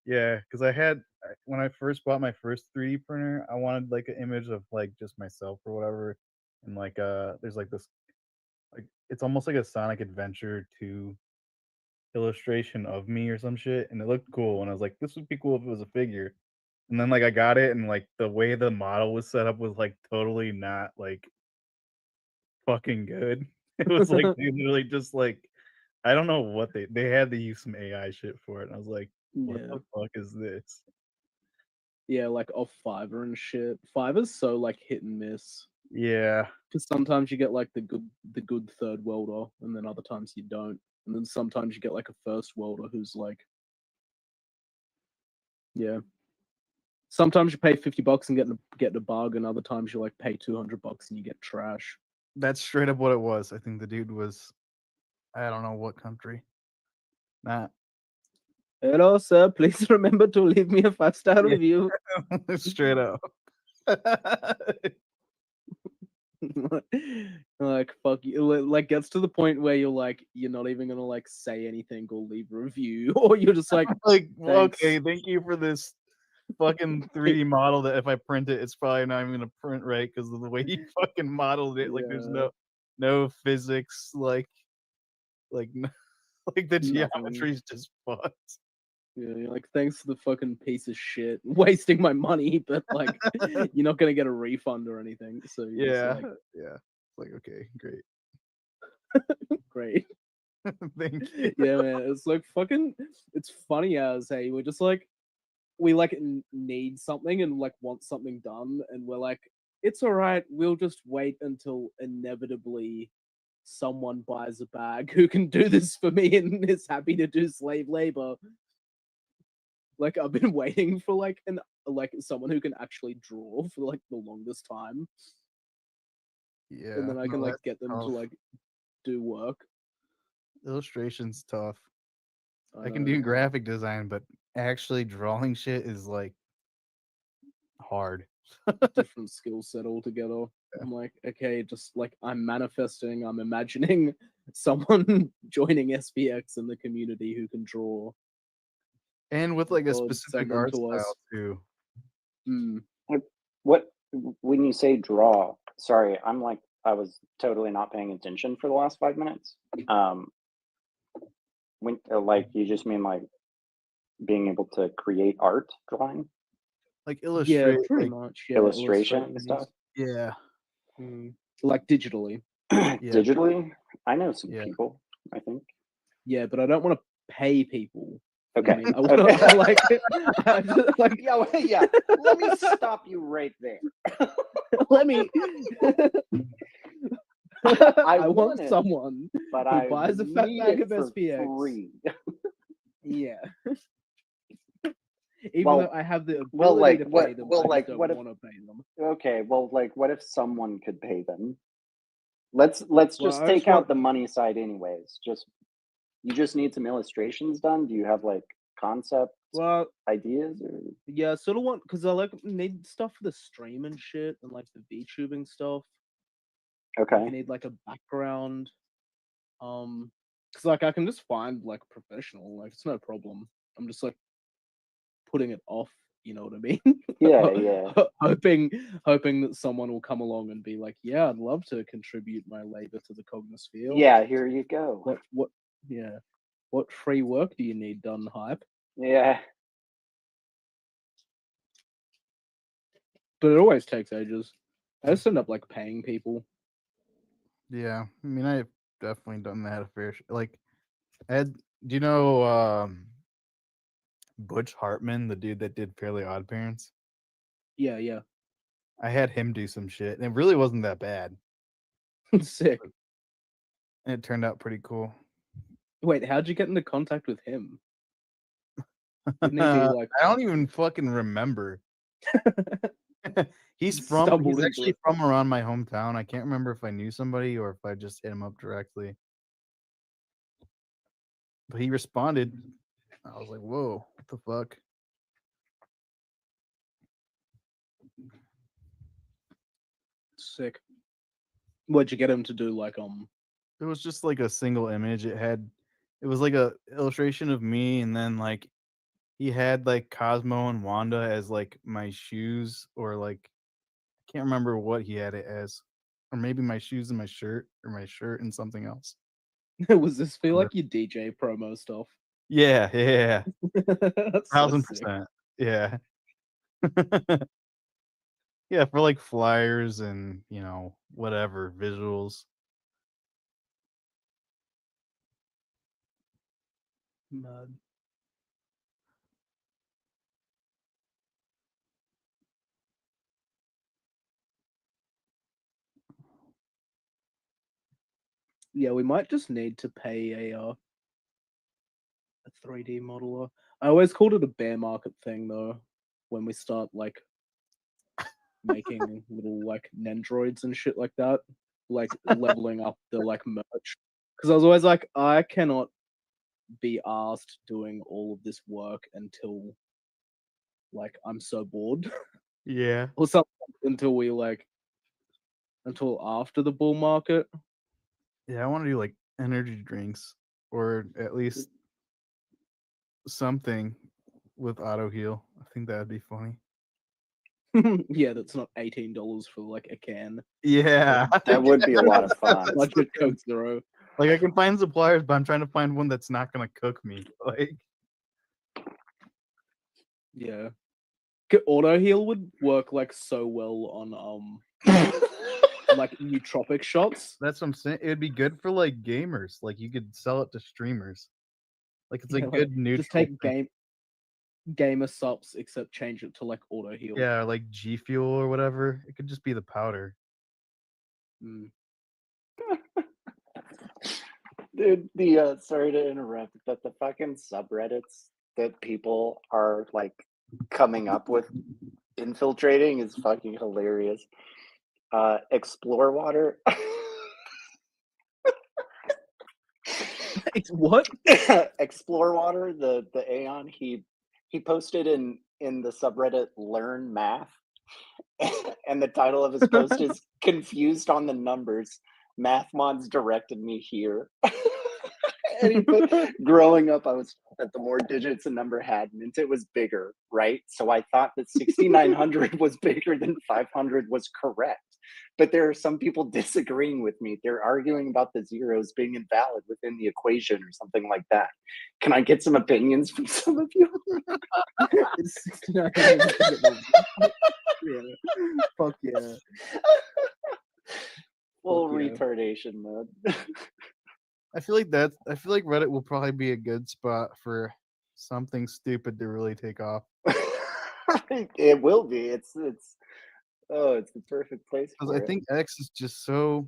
Yeah, because I had when I first bought my first 3D printer, I wanted like an image of like just myself or whatever, and like there's like this like it's almost like a Sonic Adventure 2 illustration of me or some shit, and it looked cool, and I was like, this would be cool if it was a figure. And then like I got it, and like the way the model was set up was like totally not like fucking good. It was like they literally just like I don't know what they had to use some AI shit for it. And I was like, what the fuck is this? Yeah, like off Fiverr and shit. Fiverr's so like hit and miss. Yeah. Because sometimes you get like the good third welder, and then other times you don't. And then sometimes you get like a first welder who's like, yeah. Sometimes you pay $50 and get a bargain. Other times you like pay $200 and you get trash. That's straight up what it was. I think the dude was, I don't know what country. Not. Hello, sir. Please remember to leave me a 5-star review. Straight up. Like fuck you, like gets to the point where you're like you're not even gonna like say anything or leave a review, or you're just like okay, thank you for this fucking 3D model that if I print it, it's probably not even gonna print right because of the way you fucking modeled it. Like there's no physics, like the geometry's just fucked. Yeah, you're like, thanks for the fucking piece of shit, wasting my money, but like, you're not gonna get a refund or anything. So yeah, like okay, great, great. Thank you. Yeah, man, it's like fucking. It's funny as hey, we're just like, we like need something and like want something done, and we're like, it's all right. We'll just wait until inevitably someone buys a bag who can do this for me and is happy to do slave labor. Like I've been waiting for like someone who can actually draw for like the longest time. Yeah. And then I can like get them to like do work. Illustration's tough. I can do graphic design, but actually drawing shit is like hard. Different skill set altogether. I'm like, okay, just like I'm manifesting, I'm imagining someone joining SPX in the community who can draw. And with like a specific art style too. What when you say draw? Sorry, I was totally not paying attention for the last 5 minutes. When you just mean like being able to create art drawing? Like illustrate, yeah, pretty much. Yeah, illustration and stuff. Yeah. Like digitally. Digitally? I know some people, I think. Yeah, but I don't want to pay people. Okay. I mean, I like yeah. Let me stop you right there. Let me. I want it, someone but who I buys a fat bag of for SPX. free. Yeah. Even though I have the ability to pay them, I just don't want to pay them. Okay, well, what if someone could pay them? Let's just take out the money side, anyways. You just need some illustrations done. Do you have like concept ideas or? Yeah, sort of want because I need stuff for the stream and shit and like the VTubing stuff. Okay. You need like a background. Because like I can just find like professional, like it's no problem. I'm just like putting it off. You know what I mean? Yeah. hoping that someone will come along and be like, yeah, I'd love to contribute my labor to the cognosphere. Yeah, here you go. What free work do you need done, hype? Yeah. But it always takes ages. I just end up like paying people. Yeah, I mean, I've definitely done that a fair like. Do you know Butch Hartman, the dude that did Fairly Odd Parents? Yeah. I had him do some shit, and it really wasn't that bad. Sick. And it turned out pretty cool. Wait, how'd you get into contact with him? Wouldn't he be like? I don't even fucking remember. He's actually from around my hometown. I can't remember if I knew somebody or if I just hit him up directly. But he responded. I was like, whoa, what the fuck? Sick. What'd you get him to do? Like, It was just like a single image. It was like a illustration of me, and then like he had like Cosmo and Wanda as like my shoes, or like I can't remember what he had it as, or maybe my shoes and my shirt, or my shirt and something else. Was this feel like your DJ promo stuff? Yeah. 1000%. So yeah. Yeah, for like flyers and whatever visuals. Mad. Yeah, we might just need to pay a 3D modeler. I always called it a bear market thing though, when we start like making little like nendroids and shit like that, like leveling up the like merch. Because I was always like, I cannot be asked doing all of this work until like I'm so bored. Yeah. Or something until after the bull market. Yeah, I want to do like energy drinks, or at least something with auto heal. I think that'd be funny. Yeah, that's not $18 for like a can. Yeah, that would be a lot of fun. Budget Coke Zero. Like I can find suppliers, but I'm trying to find one that's not gonna cook me. Like, yeah, auto heal would work like so well on like nootropic shots. That's what I'm saying. It'd be good for like gamers. Like you could sell it to streamers. Like it's a good neutral. Just take gamer subs, except change it to like auto heal. Yeah, like G Fuel or whatever. It could just be the powder. Dude, sorry to interrupt, but the fucking subreddits that people are like coming up with infiltrating is fucking hilarious. Explore water. What? Explore water, the Aeon, he posted in the subreddit Learn Math. And the title of his post is Confused on the Numbers. Mathmons directed me here. And he put, growing up, I was told that the more digits a number had meant it was bigger, right? So I thought that 6,900 was bigger than 500 was correct. But there are some people disagreeing with me. They're arguing about the zeros being invalid within the equation or something like that. Can I get some opinions from some of you? Yeah. Fuck yeah. Full Fuck yeah. retardation mode. I feel like Reddit will probably be a good spot for something stupid to really take off. It will be. It's the perfect place because I think X is just so,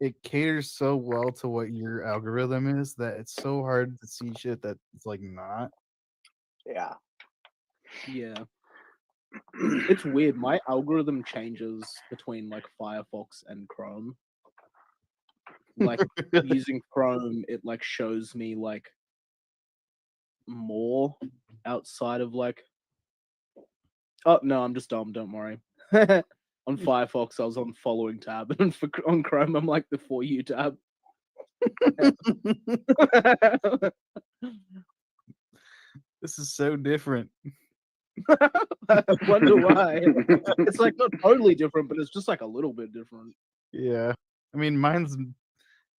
it caters so well to what your algorithm is that it's so hard to see shit that it's like not. Yeah. It's weird. My algorithm changes between like Firefox and Chrome. Like using Chrome, it like shows me like more outside of like. Oh no, I'm just dumb. Don't worry. On Firefox, I was on following tab, and on Chrome, I'm like the For You tab. This is so different. I wonder why. It's like not totally different, but it's just like a little bit different. Yeah, I mean, mine's,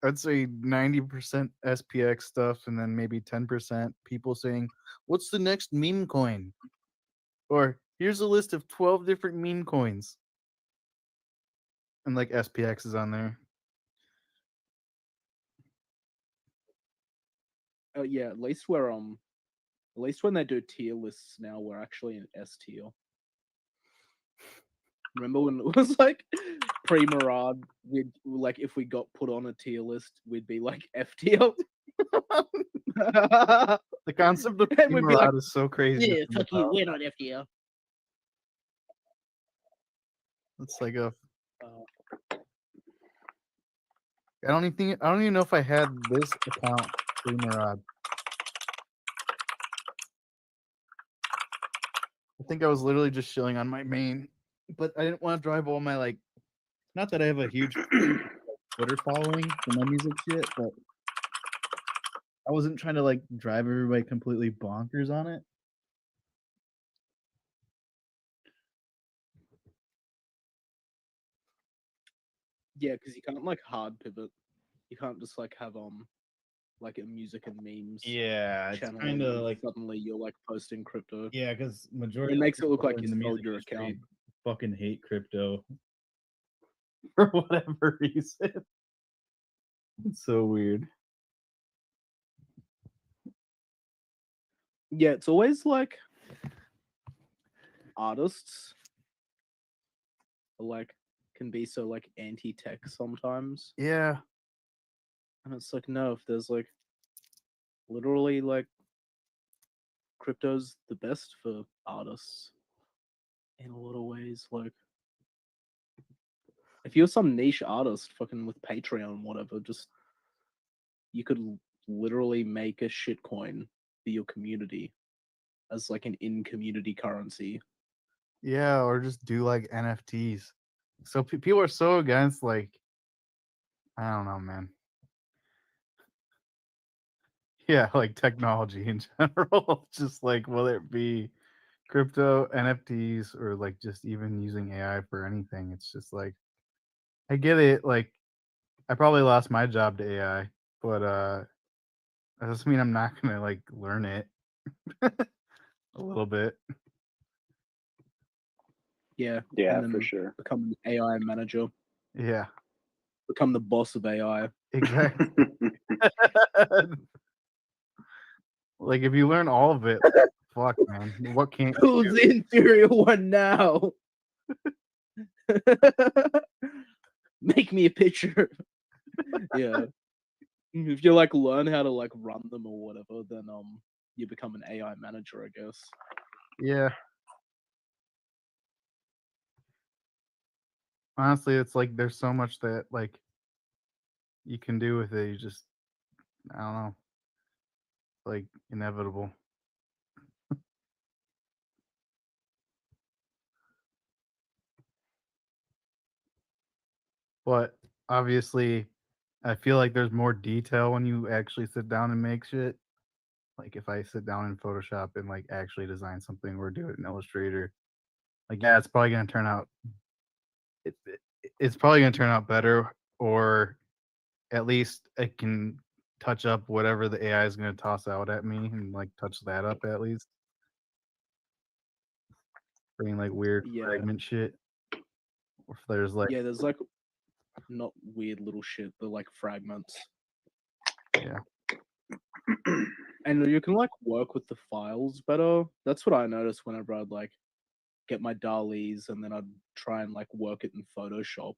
I'd say 90% SPX stuff, and then maybe 10% people saying, "What's the next meme coin?" Or here's a list of 12 different meme coins. And like SPX is on there. Oh yeah, at least when they do tier lists now, we're actually in S tier. Remember when it was like pre-Murad, we'd like if we got put on a tier list, we'd be like F tier. The concept of pre-Murad like, is so crazy. Yeah, fuck you, we're not F tier. It's like a. I don't even know if I had this account pre-Murad. I think I was literally just chilling on my main, but I didn't want to drive all my like. Not that I have a huge Twitter following for my music shit, but I wasn't trying to like drive everybody completely bonkers on it. Yeah, because you can't like hard pivot. You can't just like have like a music and memes. Yeah, it's kind of like suddenly you're like posting crypto. Yeah, because majority it makes it look like in you the sold music your industry account. Fucking hate crypto for whatever reason. It's so weird. Yeah, it's always like artists like can be so like anti-tech sometimes. Yeah. And it's like, no, if there's like literally like crypto's the best for artists in a lot of ways. Like if you're some niche artist fucking with Patreon, whatever, just you could literally make a shitcoin for your community as like an in-community currency. Yeah, or just do like NFTs. So people are so against like, I don't know, man. Yeah, like technology in general. Just like, whether it be crypto, NFTs, or like just even using AI for anything. It's just like, I get it. Like, I probably lost my job to AI, but that doesn't mean I'm not gonna like learn it a little bit. Yeah, for sure. Become an AI manager. Yeah. Become the boss of AI. Exactly. Like if you learn all of it, fuck man. What can't Who's the inferior one now? Make me a picture. Yeah. If you like learn how to like run them or whatever, then you become an AI manager, I guess. Yeah. Honestly, it's like there's so much that like you can do with it. You just, I don't know, like inevitable. But obviously, I feel like there's more detail when you actually sit down and make shit. Like if I sit down in Photoshop and like actually design something or do it in Illustrator, like yeah, it's probably gonna turn out. It's probably gonna turn out better, or at least it can touch up whatever the AI is gonna toss out at me and like touch that up at least. Bring like weird fragment shit. Or if there's like there's like not weird little shit, they're like fragments. Yeah. And you can like work with the files better. That's what I noticed whenever I'd like get my DALL-Es and then I'd try and like work it in Photoshop.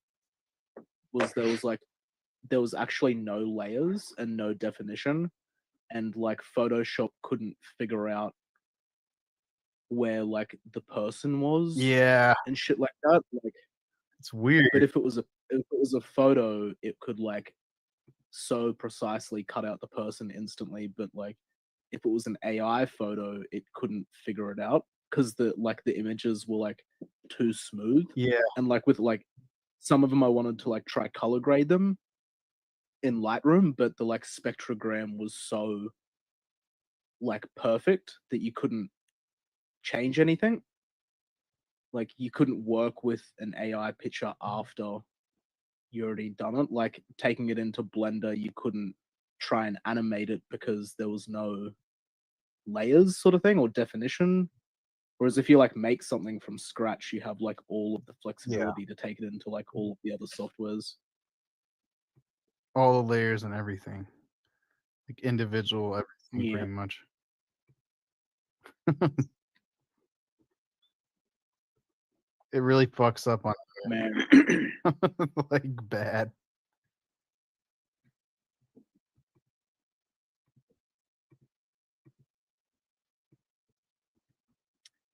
There was actually no layers and no definition, and like Photoshop couldn't figure out where like the person was. Yeah. And shit like that. Like it's weird. But if it was a photo, it could like so precisely cut out the person instantly, but like if it was an AI photo, it couldn't figure it out because the images were like too smooth. Yeah. And like with like some of them I wanted to like try color grade them in Lightroom, but the like spectrogram was so like perfect that you couldn't change anything. Like you couldn't work with an AI picture after you already done it. Like taking it into Blender, you couldn't try and animate it because there was no layers sort of thing or definition. Whereas if you like make something from scratch, you have like all of the flexibility to take it into like all of the other softwares. All the layers and everything. Like individual everything pretty much. It really fucks up on man. like bad.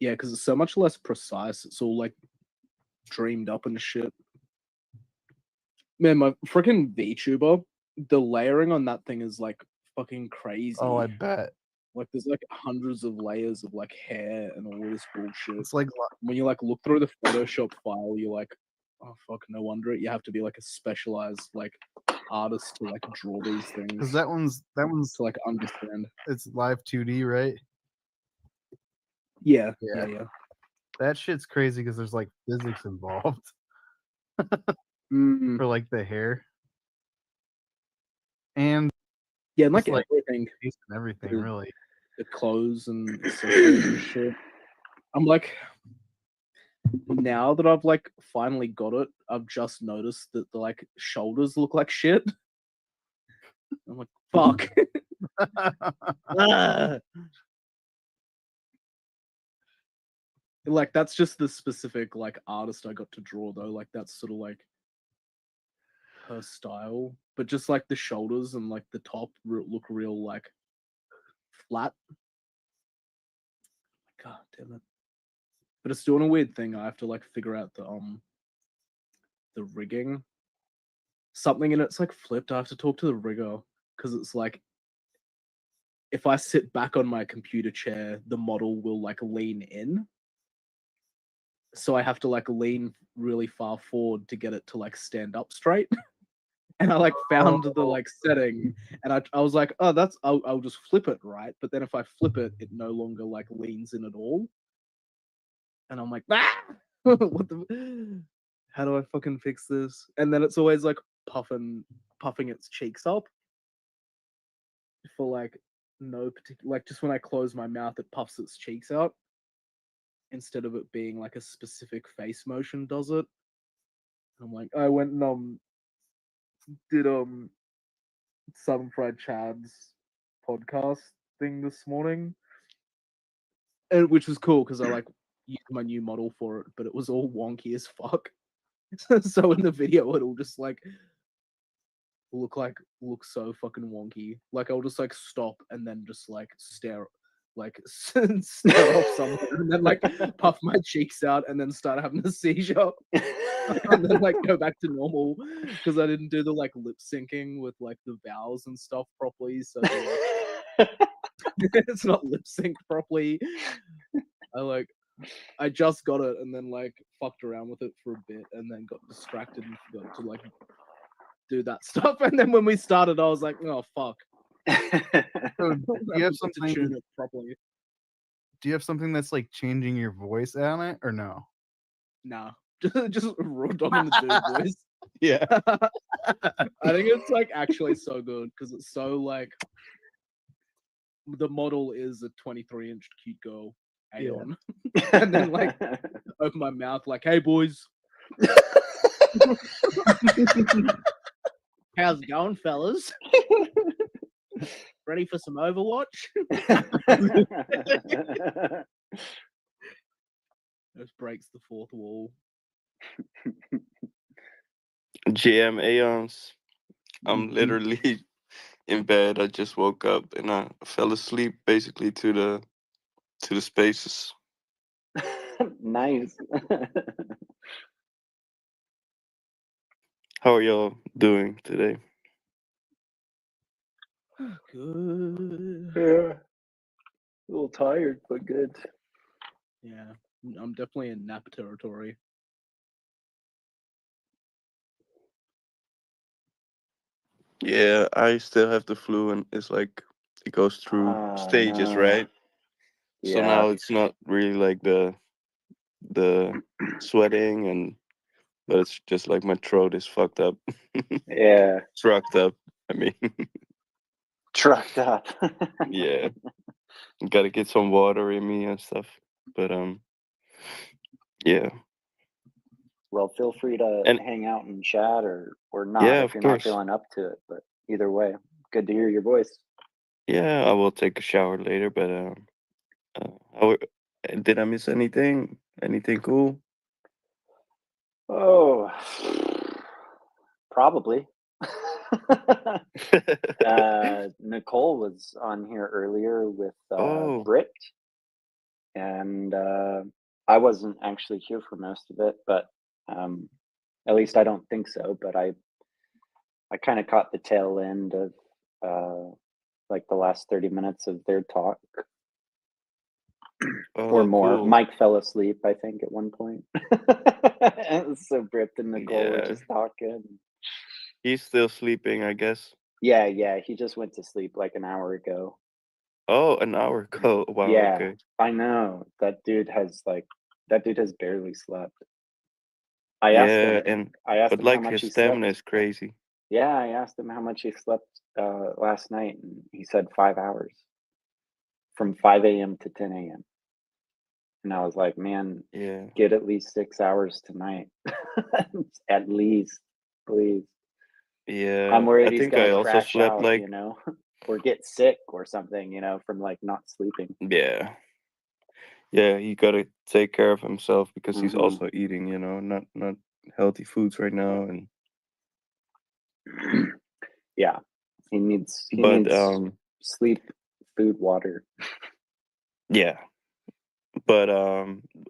Yeah, because it's so much less precise. It's all like dreamed up and shit. Man, my freaking VTuber, the layering on that thing is like fucking crazy. Oh, I bet. Like there's like hundreds of layers of like hair and all this bullshit. It's like when you like look through the Photoshop file, you're like, oh fuck, no wonder you have to be like a specialized like artist to like draw these things. Because that one's to like understand. It's live 2D, right? Yeah. That shit's crazy because there's like physics involved. For like the hair. And yeah, and like everything and everything, really. The clothes and accessories and shit. I'm like, now that I've like finally got it, I've just noticed that the like shoulders look like shit. I'm like, fuck. Like that's just the specific like artist I got to draw though. Like that's sort of like her style, but just like the shoulders and like the top look real like flat. God damn it. But it's doing a weird thing. I have to like figure out the rigging. Something in it's like flipped. I have to talk to the rigger because it's like if I sit back on my computer chair, the model will like lean in. So I have to like lean really far forward to get it to like stand up straight. And I like found the like setting, and I was like, oh, that's I'll just flip it, right? But then if I flip it, it no longer like leans in at all. And I'm like, what the? How do I fucking fix this? And then it's always like puffing its cheeks up for like no particular, like just when I close my mouth, it puffs its cheeks out instead of it being like a specific face motion does it. And I'm like, I went and did Southern Fried Chad's podcast thing this morning, and which was cool because I like used my new model for it, but it was all wonky as fuck. So in the video, it'll just like look so fucking wonky. Like I'll just like stop and then just like stare stare off somewhere and then like puff my cheeks out and then start having a seizure and then like go back to normal because I didn't do the like lip syncing with like the vowels and stuff properly. So it's not lip synced properly. I just got it and then like fucked around with it for a bit and then got distracted and forgot to like do that stuff. And then when we started, I was like, oh fuck. So do you have something to tune it properly? Do you have something that's like changing your voice on it or no? No, just raw dogging the dude voice. Yeah, I think it's like actually so good because it's so like the model is a 23-inch cute girl Aeon, and then like open my mouth like, "Hey boys, how's it going, fellas? Ready for some Overwatch?" This breaks the fourth wall. GM Aeons. I'm literally in bed. I just woke up and I fell asleep basically to the spaces. Nice. How are y'all doing today? Good. Yeah. A little tired, but good. Yeah, I'm definitely in nap territory. Yeah, I still have the flu and it's like it goes through stages, No. right? So Yeah. now it's not really like the sweating but it's just like my throat is fucked up. Yeah. Trucked up, I mean. Trucked up. Yeah. Gotta get some water in me and stuff. But yeah. Well, feel free to hang out and chat or not Yeah, if of you're course. not feeling up to it. But either way, good to hear your voice. Yeah, I will take a shower later, but did I miss anything? Anything cool? Oh, probably. Nicole was on here earlier with Britt, and I wasn't actually here for most of it, but at least I don't think so. But I kind of caught the tail end of like the last 30 minutes of their talk. Or more. Cool. Mike fell asleep, I think, at one point. So Britt and Nicole were just talking. He's still sleeping, I guess. Yeah. He just went to sleep like an hour ago. Oh, an hour ago. Wow. Yeah, Okay. I know. That dude has barely slept. I asked him like how much his he stamina slept. is crazy. Yeah, I asked him how much he slept last night, and he said 5 hours, from 5 a.m. to 10 a.m. And I was like, man, get at least 6 hours tonight, at least, please. Yeah, I'm worried I he's think I gonna also crash slept out, like or get sick or something, from like not sleeping. yeah, he gotta take care of himself because he's also eating, not healthy foods right now, and yeah, he needs sleep, food, water. Yeah, but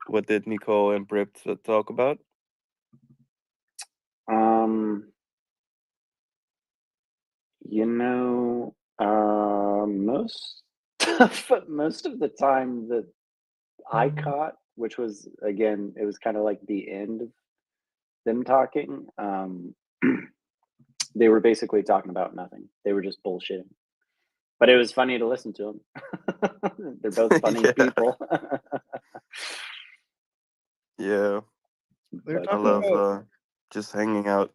what did Nicole and Britt talk about? Most of the time that I caught, which was, again, it was kind of like the end of them talking. They were basically talking about nothing. They were just bullshitting. But it was funny to listen to them. They're both funny people. Yeah, I love just hanging out.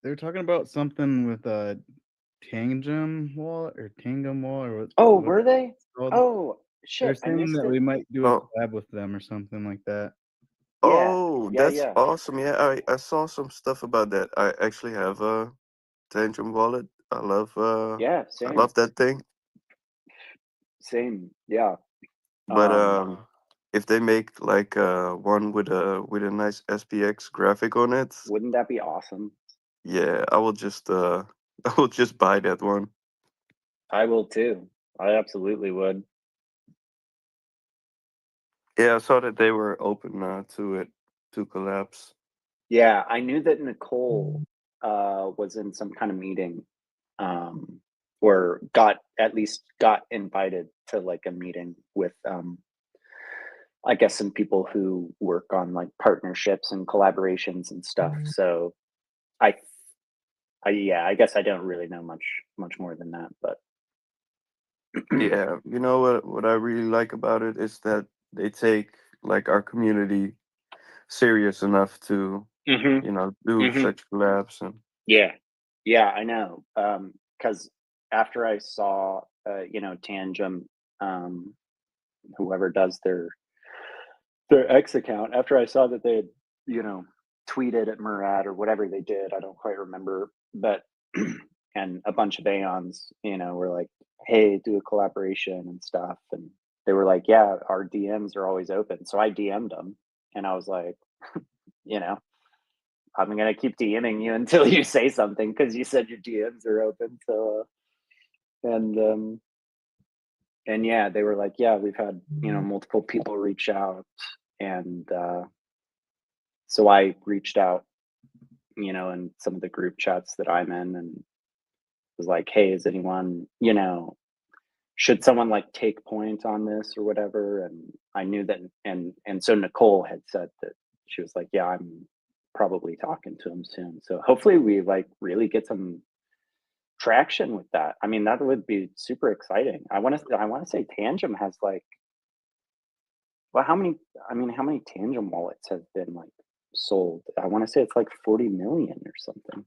They're talking about something with Tandem wallet or what? Oh, were they? Oh, They're shit! I saying missed that it. we might do a collab with them or something like that. Oh, that's awesome! Yeah, I saw some stuff about that. I actually have a Tandem wallet. I love same. I love that thing. Same, yeah. But if they make like one with a nice SPX graphic on it, wouldn't that be awesome? Yeah, I will just I will just buy that one. I will too. I absolutely would. Yeah, I saw that they were open to it to collapse. Yeah, I knew that Nicole was in some kind of meeting, or at least got invited to like a meeting with I guess some people who work on like partnerships and collaborations and stuff. So I yeah, I guess I don't really know much more than that, but Yeah, you know what I really like about it is that they take like our community serious enough to Mhm. you know do Mhm. such collabs and Yeah. Yeah, I know. Because after I saw you know, Tandem, whoever does their X account, after I saw that they had, you know, tweeted at Murad or whatever they did, I don't quite remember, but and a bunch of Aeons, you know, were like, "Hey, do a collaboration and stuff," and they were like, "Yeah, our DMs are always open." So I DM'd them, and I was like, you know, I'm gonna keep DMing you until you say something because you said your DMs are open. So and yeah, they were like, "Yeah, we've had, you know, multiple people reach out," and so I reached out, you know, in some of the group chats that I'm in, and was like, "Hey, is anyone, you know, should someone like take point on this or whatever?" And I knew that, and so Nicole had said that she was like, "Yeah, I'm probably talking to him soon." So hopefully we like really get some traction with that. I mean, that would be super exciting. I want to say Tangem has like, well, how many? I mean, how many Tangem wallets have been like sold? I want to say it's like 40 million or something.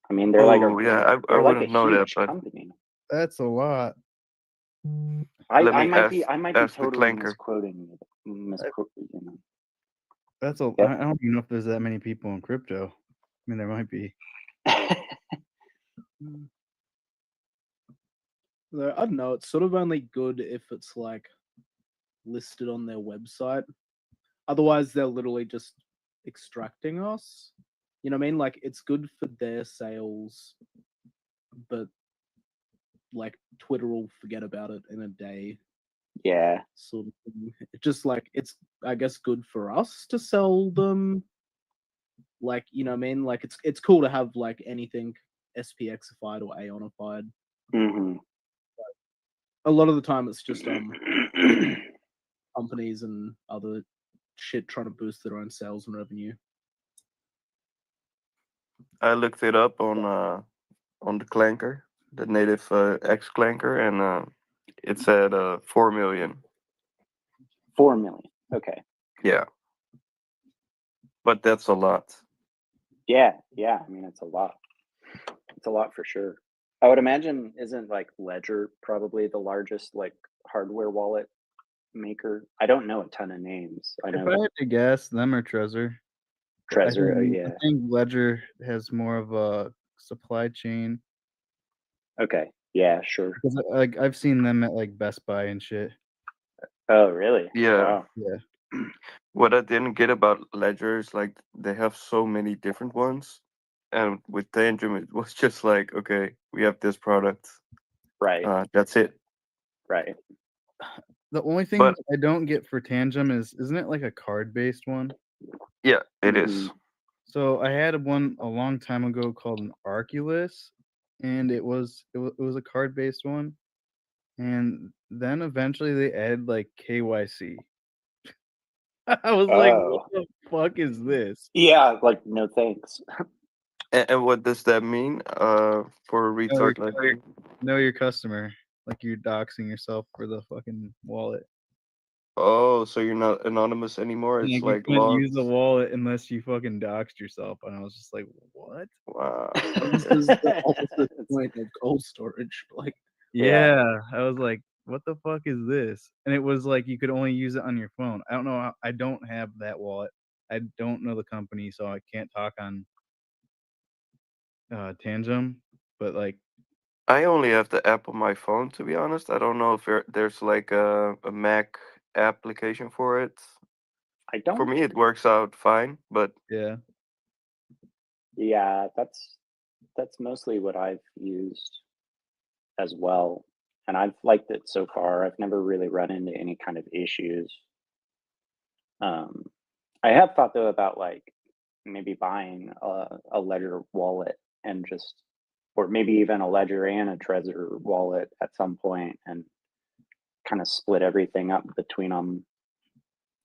I mean, they're like oh yeah, I they're like a wouldn't know that, huge but company. That's a lot. let I me might be ask the totally clanker. misquoting, you know. That's a. Yep. I don't even know if there's that many people in crypto. I mean, there might be. I don't know. It's sort of only good if it's like listed on their website. Otherwise, they're literally just extracting us. You know what I mean? Like, it's good for their sales, but like Twitter will forget about it in a day. Yeah. Sort of thing. It's just like it's, I guess, good for us to sell them. Like, you know what I mean? Like, it's cool to have like anything SPX-ified or Aeonified. Mm-hmm. A lot of the time, it's just companies and other shit trying to boost their own sales and revenue. I looked it up on the clanker, the native X clanker, and it said 4 million. 4 million. Okay. Yeah, but that's a lot. Yeah, yeah. I mean, it's a lot. It's a lot for sure. I would imagine, isn't like Ledger probably the largest like hardware wallet maker? I don't know a ton of names. I If know I had to guess, them or Trezor. Trezor. I Yeah. think Ledger has more of a supply chain. Okay. Yeah. Sure. Because like I've seen them at like Best Buy and shit. Oh, really? Yeah. Wow. Yeah. What I didn't get about Ledger is like they have so many different ones, and with Tandem it was just like, okay, we have this product, right? That's it. Right. The only thing But I don't get for Tangem is, isn't it like a card based one? yeah, it is. So I had one a long time ago called an Arculus, and it was a card based one, and then eventually they added like KYC. I was like, what the fuck is this? Yeah, like no thanks. And what does that mean for a retard like me? Know your customer, like you're doxing yourself for the fucking wallet. Oh, so you're not anonymous anymore? It's You like couldn't logged. use the wallet unless you fucking doxed yourself, and I was just like, what? Wow. This is the opposite point of cold storage. Like, yeah, I was like, what the fuck is this? And it was like you could only use it on your phone. I don't know. I don't have that wallet. I don't know the company, so I can't talk on Tangem. But like, I only have the app on my phone, to be honest. I don't know if there's like a Mac application for it. I don't. For me, it works out fine, but yeah. Yeah, that's mostly what I've used as well, and I've liked it so far. I've never really run into any kind of issues. I have thought though about like maybe buying a Ledger wallet and just, or maybe even a Ledger and a Trezor wallet at some point, and kind of split everything up between them,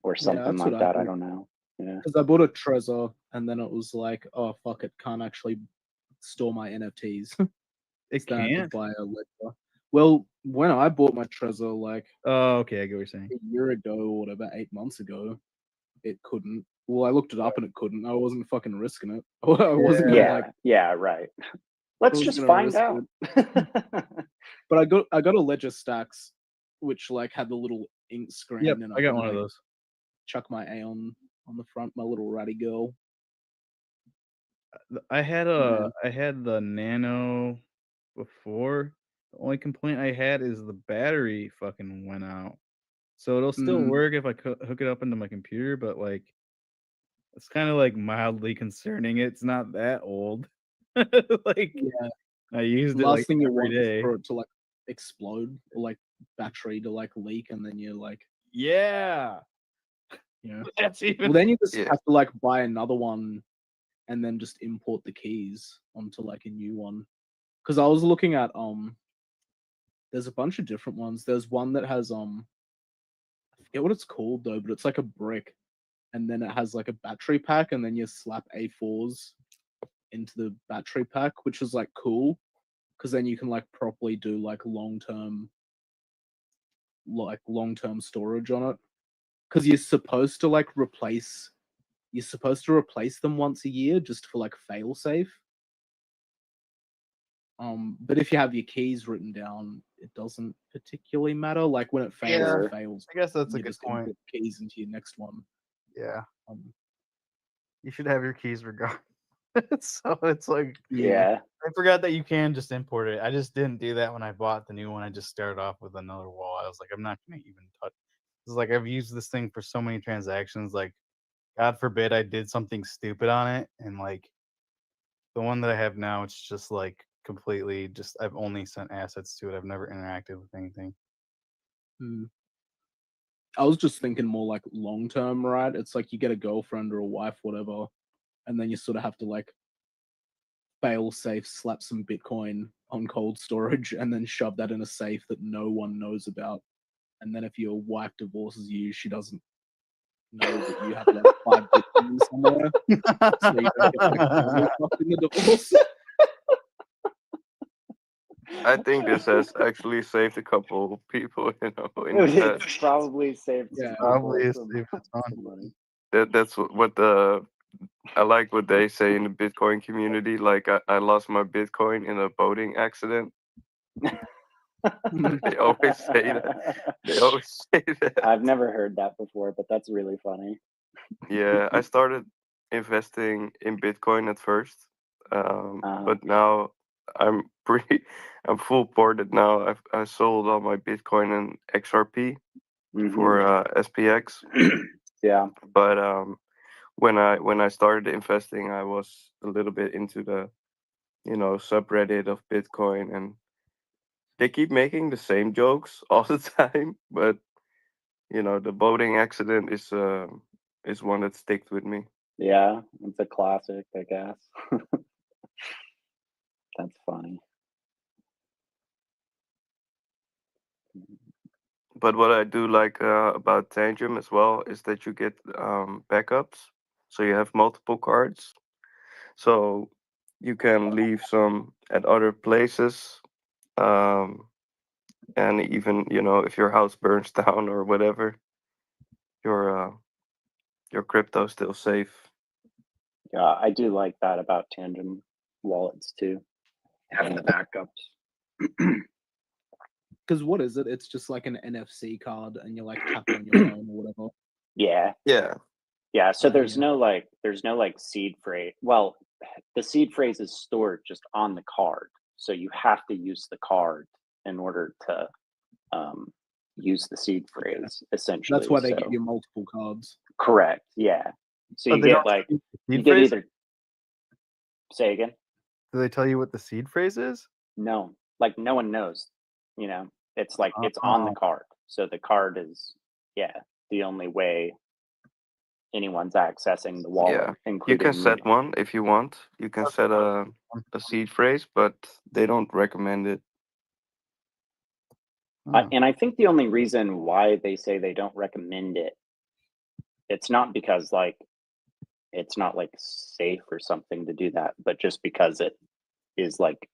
or something like that. I don't know. Yeah, because I bought a Trezor and then it was like, oh fuck, it can't actually store my NFTs. It So I had to can't. buy a Ledger. Well, when I bought my Trezor, like, oh, okay, I get what you're saying. A year ago or whatever, 8 months ago, it couldn't. Well, I looked it up and it couldn't. I wasn't fucking risking it. I wasn't gonna like. Yeah, right. Let's just find out. But I got a Ledger Stacks, which like had the little ink screen. Yep, and I got one of those. Chuck my A on the front, my little ratty girl. I had the Nano before. The only complaint I had is the battery fucking went out. So it'll still work if I hook it up into my computer, but like it's kind of like mildly concerning. It's not that old. Like I used it like thing you every want day. is for it to like explode, or like battery to like leak, and then you're like, yeah. That's even. Well, then you just have to like buy another one, and then just import the keys onto like a new one. Because I was looking at there's a bunch of different ones. There's one that has I forget what it's called though, but it's like a brick, and then it has like a battery pack, and then you slap A4s into the battery pack, which is like cool, because then you can like properly do like long-term storage on it. Because you're supposed to replace them once a year just for like fail safe. But if you have your keys written down, it doesn't particularly matter. Like when it fails, it fails. I guess that's a You good just point. input keys into your next one. Yeah. You should have your keys regardless. So it's like, yeah. I forgot that you can just import it. I just didn't do that when I bought the new one. I just started off with another wallet. I was like, I'm not gonna even touch. It's like I've used this thing for so many transactions. Like, God forbid I did something stupid on it, and like the one that I have now, it's just like completely just. I've only sent assets to it. I've never interacted with anything. I was just thinking more like long term, right? It's like you get a girlfriend or a wife, whatever, and then you sort of have to like fail safe, slap some Bitcoin on cold storage, and then shove that in a safe that no one knows about. And then if your wife divorces you, she doesn't know that you have like 5 Bitcoin somewhere, so you don't get like family fucked in the divorce. I think this has actually saved a couple of people, in the It's probably saved. Probably saved money. That's what I like what they say in the Bitcoin community. Like I lost my Bitcoin in a boating accident. They always say that. I've never heard that before, but that's really funny. Yeah, I started investing in Bitcoin at first, but now I'm full ported now. I sold all my Bitcoin and XRP for SPX. Yeah, but when I started investing, I was a little bit into the subreddit of Bitcoin, and they keep making the same jokes all the time, but the boating accident is one that sticks with me. Yeah, it's a classic, I guess. That's funny. But what I do like about Tandem as well is that you get backups, so you have multiple cards, so you can leave some at other places, and even if your house burns down or whatever, your crypto's still safe. Yeah, I do like that about Tandem wallets too, having the backups. Because what is it? It's just like an NFC card, and you like tap on your phone or whatever. Yeah. So there's no like seed phrase. Well, the seed phrase is stored just on the card, so you have to use the card in order to use the seed phrase. Essentially, that's why they give you multiple cards. Correct. Yeah. So you get like either. Say again. Do they tell you what the seed phrase is? No, like no one knows. You know, it's like it's on the card. So the card is the only way anyone's accessing the wallet. Yeah, you can set one if you want. You can set a seed phrase, but they don't recommend it. And I think the only reason why they say they don't recommend it, it's not because like it's not like safe or something to do that, but just because it is like,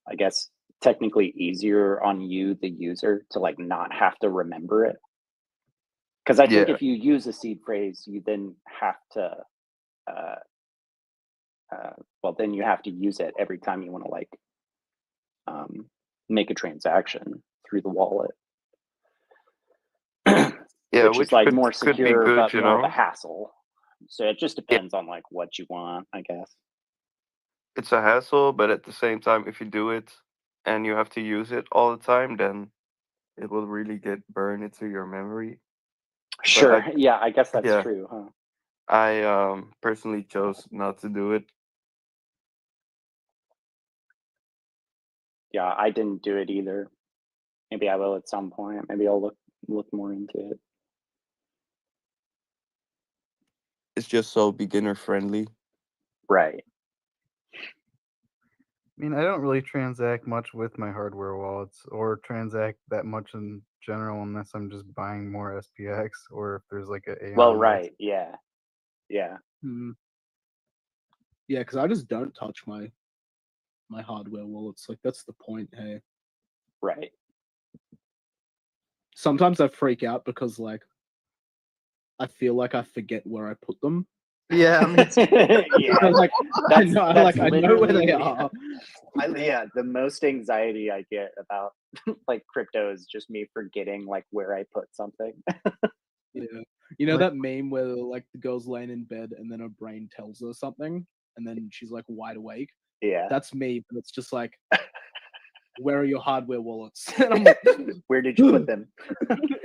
I guess, technically easier on you, the user, to like not have to remember it. Because I think if you use a seed phrase, you then have to, then you have to use it every time you want to like make a transaction through the wallet. which is like more secure, good, but more of a hassle. So it just depends on like what you want, I guess. It's a hassle, but at the same time, if you do it and you have to use it all the time, then it will really get burned into your memory. Sure. I guess that's true, huh? I personally chose not to do it. Yeah, I didn't do it either. Maybe I will at some point. Maybe I'll look more into it. It's just so beginner friendly. Right. I mean, I don't really transact much with my hardware wallets or transact that much in general unless I'm just buying more SPX or if there's like a Well, right. Yeah. Yeah, because I just don't touch my hardware wallets. Like, that's the point, hey. Right. Sometimes I freak out because, like, I feel like I forget where I put them. Yeah, I mean, like, I know where they are. The most anxiety I get about like crypto is just me forgetting like where I put something. Yeah, you know that meme where like the girl's laying in bed and then her brain tells her something, and then she's like wide awake. Yeah, that's me. But it's just like, where are your hardware wallets? And I'm like, where did you put them?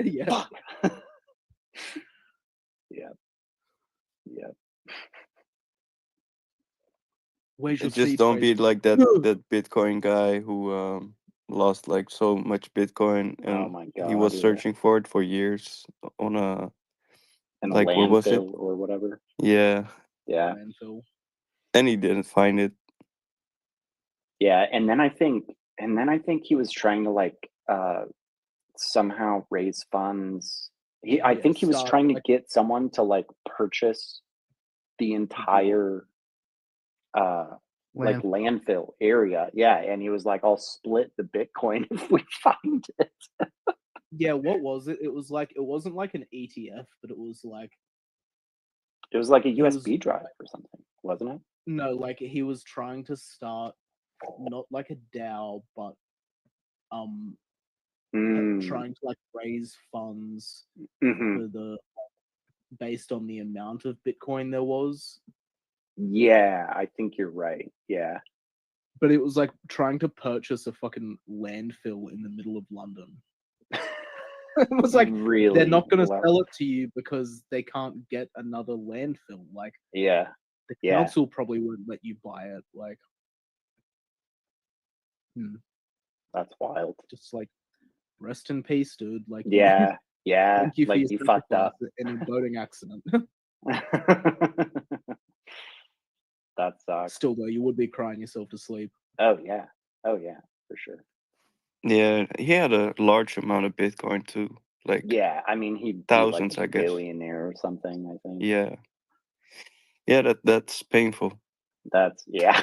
Yeah. Yeah. Just don't be like that Bitcoin guy who lost like so much Bitcoin and oh my God, he was searching for it for years on a like what was it or whatever. Yeah. Landfill. And he didn't find it. Yeah, and then I think he was trying to like somehow raise funds. I think he was trying to get someone to like purchase the entire like landfill area. Yeah, and he was like, I'll split the Bitcoin if we find it. Yeah, what was it? It was like, it wasn't like an ETF, but it was like a USB drive or something, wasn't it? No, like he was trying to start not like a DAO, but trying to like raise funds for the based on the amount of Bitcoin there was. Yeah, I think you're right. Yeah. But it was like trying to purchase a fucking landfill in the middle of London. It was like, really? They're not going to sell it to you because they can't get another landfill. Like, the council probably wouldn't let you buy it. Like, that's wild. Just like, rest in peace, dude. Like, yeah. Thank you for like your you fucked up in a boating accident. That sucks. Still though, you would be crying yourself to sleep. Oh yeah, for sure. Yeah, he had a large amount of Bitcoin too. Like I mean, he'd thousands, be like I guess. Billionaire or something, I think. Yeah, that's painful. That's yeah.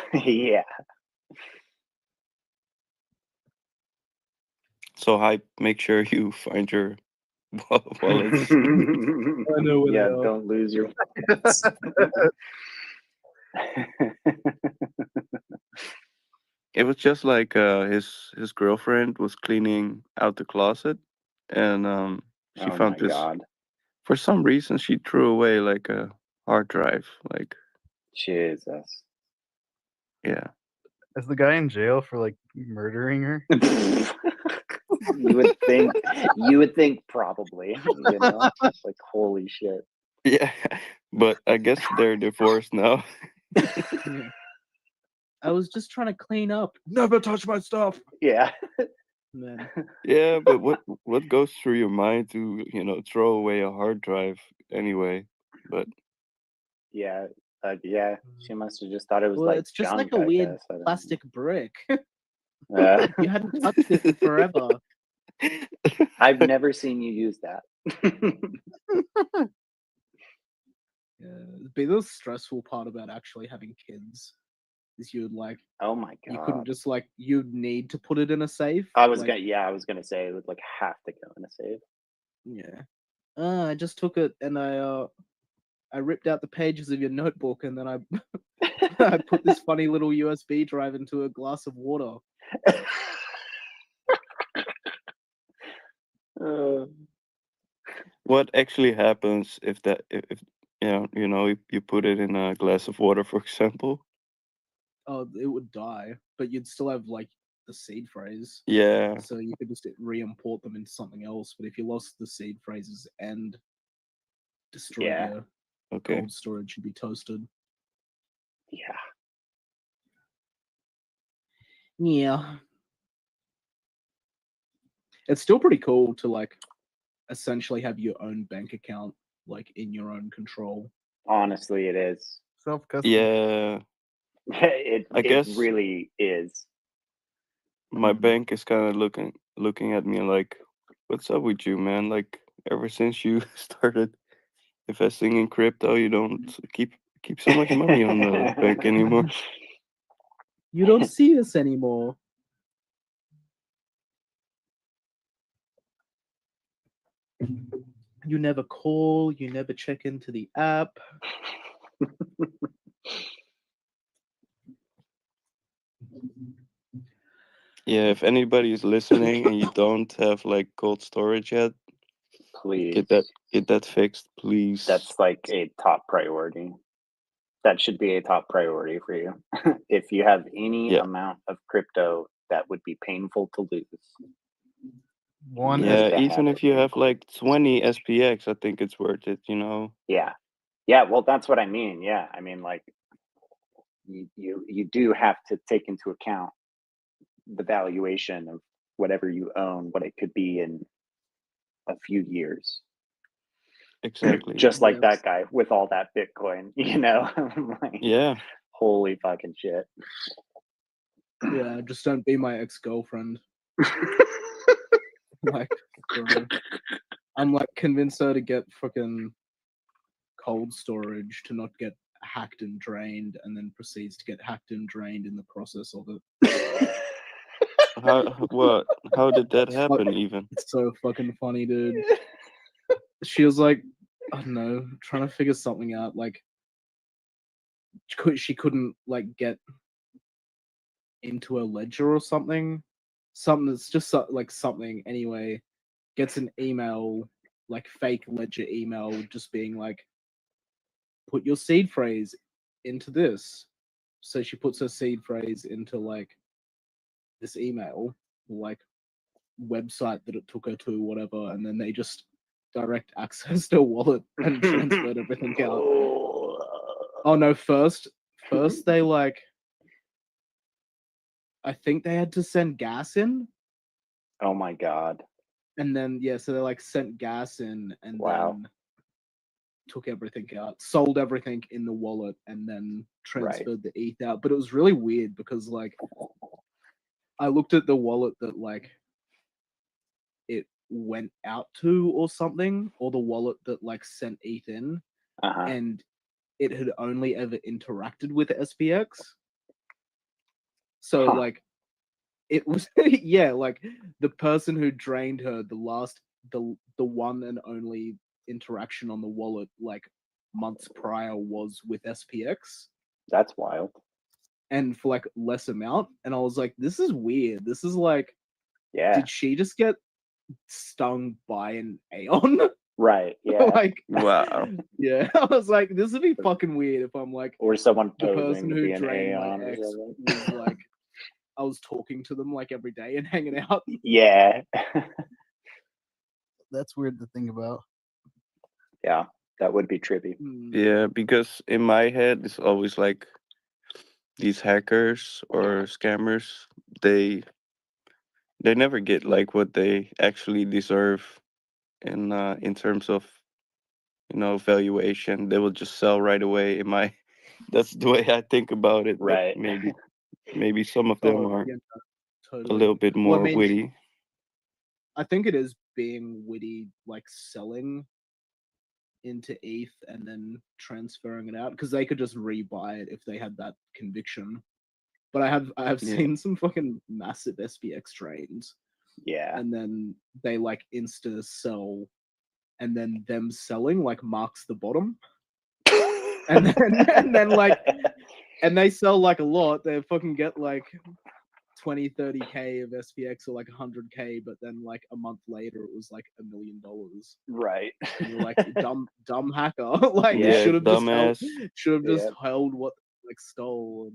So Hype, make sure you find your wallets. I know where they are. Don't lose your It was just like his girlfriend was cleaning out the closet, and she found this. God. For some reason, she threw away like a hard drive. Like, Jesus. Yeah. Is the guy in jail for like murdering her? You would think probably. You know, like holy shit. Yeah, but I guess they're divorced now. I was just trying to clean up. Never touch my stuff. Yeah. Man. Yeah, but what goes through your mind to throw away a hard drive anyway? But yeah, yeah. She must have just thought it was Well, like it's just junk. like a I weird guess. I don't know. plastic brick. You hadn't touched it in forever. I've never seen you use that. Yeah, be the stressful part about actually having kids is you'd like. Oh my god! You couldn't just like you'd need to put it in a safe. I was like, I was gonna say it would like have to go in a safe. Yeah. I just took it and I ripped out the pages of your notebook and then I I put this funny little USB drive into a glass of water. what actually happens if you put it in a glass of water, for example? Oh, it would die, but you'd still have like the seed phrase. Yeah. So you could just re-import them into something else. But if you lost the seed phrases and destroy their cold storage, you'd be toasted. Yeah. Yeah. It's still pretty cool to like essentially have your own bank account like in your own control. Honestly, it is. Self-custody. Yeah. it guess- really is. My bank is kind of looking at me like, "What's up with you, man? Like, ever since you started investing in crypto, you don't keep so much money on the bank anymore." You don't see us anymore. You never call, you never check into the app. Yeah, if anybody's listening and you don't have like cold storage yet, please get that fixed, please. That's like a top priority. That should be a top priority for you. If you have any amount of crypto that would be painful to lose. Even if you have like 20 SPX, I think it's worth it, Yeah. Yeah, well that's what I mean. Yeah. I mean like you do have to take into account the valuation of whatever you own, what it could be in a few years. Exactly. Just like that guy with all that Bitcoin, like, yeah. Holy fucking shit. Yeah, just don't be my ex-girlfriend. Like, bro, I'm like convinced her to get fucking cold storage to not get hacked and drained, and then proceeds to get hacked and drained in the process of it. How did that happen? Even it's so fucking funny, dude. She was like, I don't know, trying to figure something out. Like, she couldn't like get into a ledger or something. Something that's just like something. Anyway, gets an email, like fake ledger email, just being like, put your seed phrase into this. So she puts her seed phrase into like this email, like website that it took her to, whatever, and then they just direct accessed her wallet and transferred everything out. Oh no, first they like, I think they had to send gas in. Oh my god. And then so they like sent gas in and then took everything out, sold everything in the wallet, and then transferred the ETH out. But it was really weird because like I looked at the wallet that like it went out to or something, or the wallet that like sent ETH in, and it had only ever interacted with SPX. So like it was like the person who drained her, the one and only interaction on the wallet like months prior was with SPX. That's wild. And for like less amount. And I was like, this is weird. This is like, did she just get stung by an Aeon? Right. Yeah. Like, wow. Yeah. I was like, this would be fucking weird if I'm like, or someone the posing person to who be an drained my Aeon or ex something. was like, I was talking to them like every day and hanging out. Yeah. That's weird to think about. Yeah, that would be trippy. Yeah, because in my head it's always like these hackers or scammers, they never get like what they actually deserve in terms of valuation. They will just sell right away. That's the way I think about it. Right. But maybe some of them are Yeah, a totally. little bit Well, I more mean, witty. I think it is being witty, like selling into ETH and then transferring it out, because they could just rebuy it if they had that conviction. But I have Yeah. seen some fucking massive SPX trades, Yeah. and then they like insta sell, and then them selling like marks the bottom, and then like, and they sell like a lot. They fucking get like 20-30K of SPX or like 100K, but then like a month later it was like $1 million. Right. And you're like, dumb hacker. Like, Yeah, should have just dumbass. held what like stole.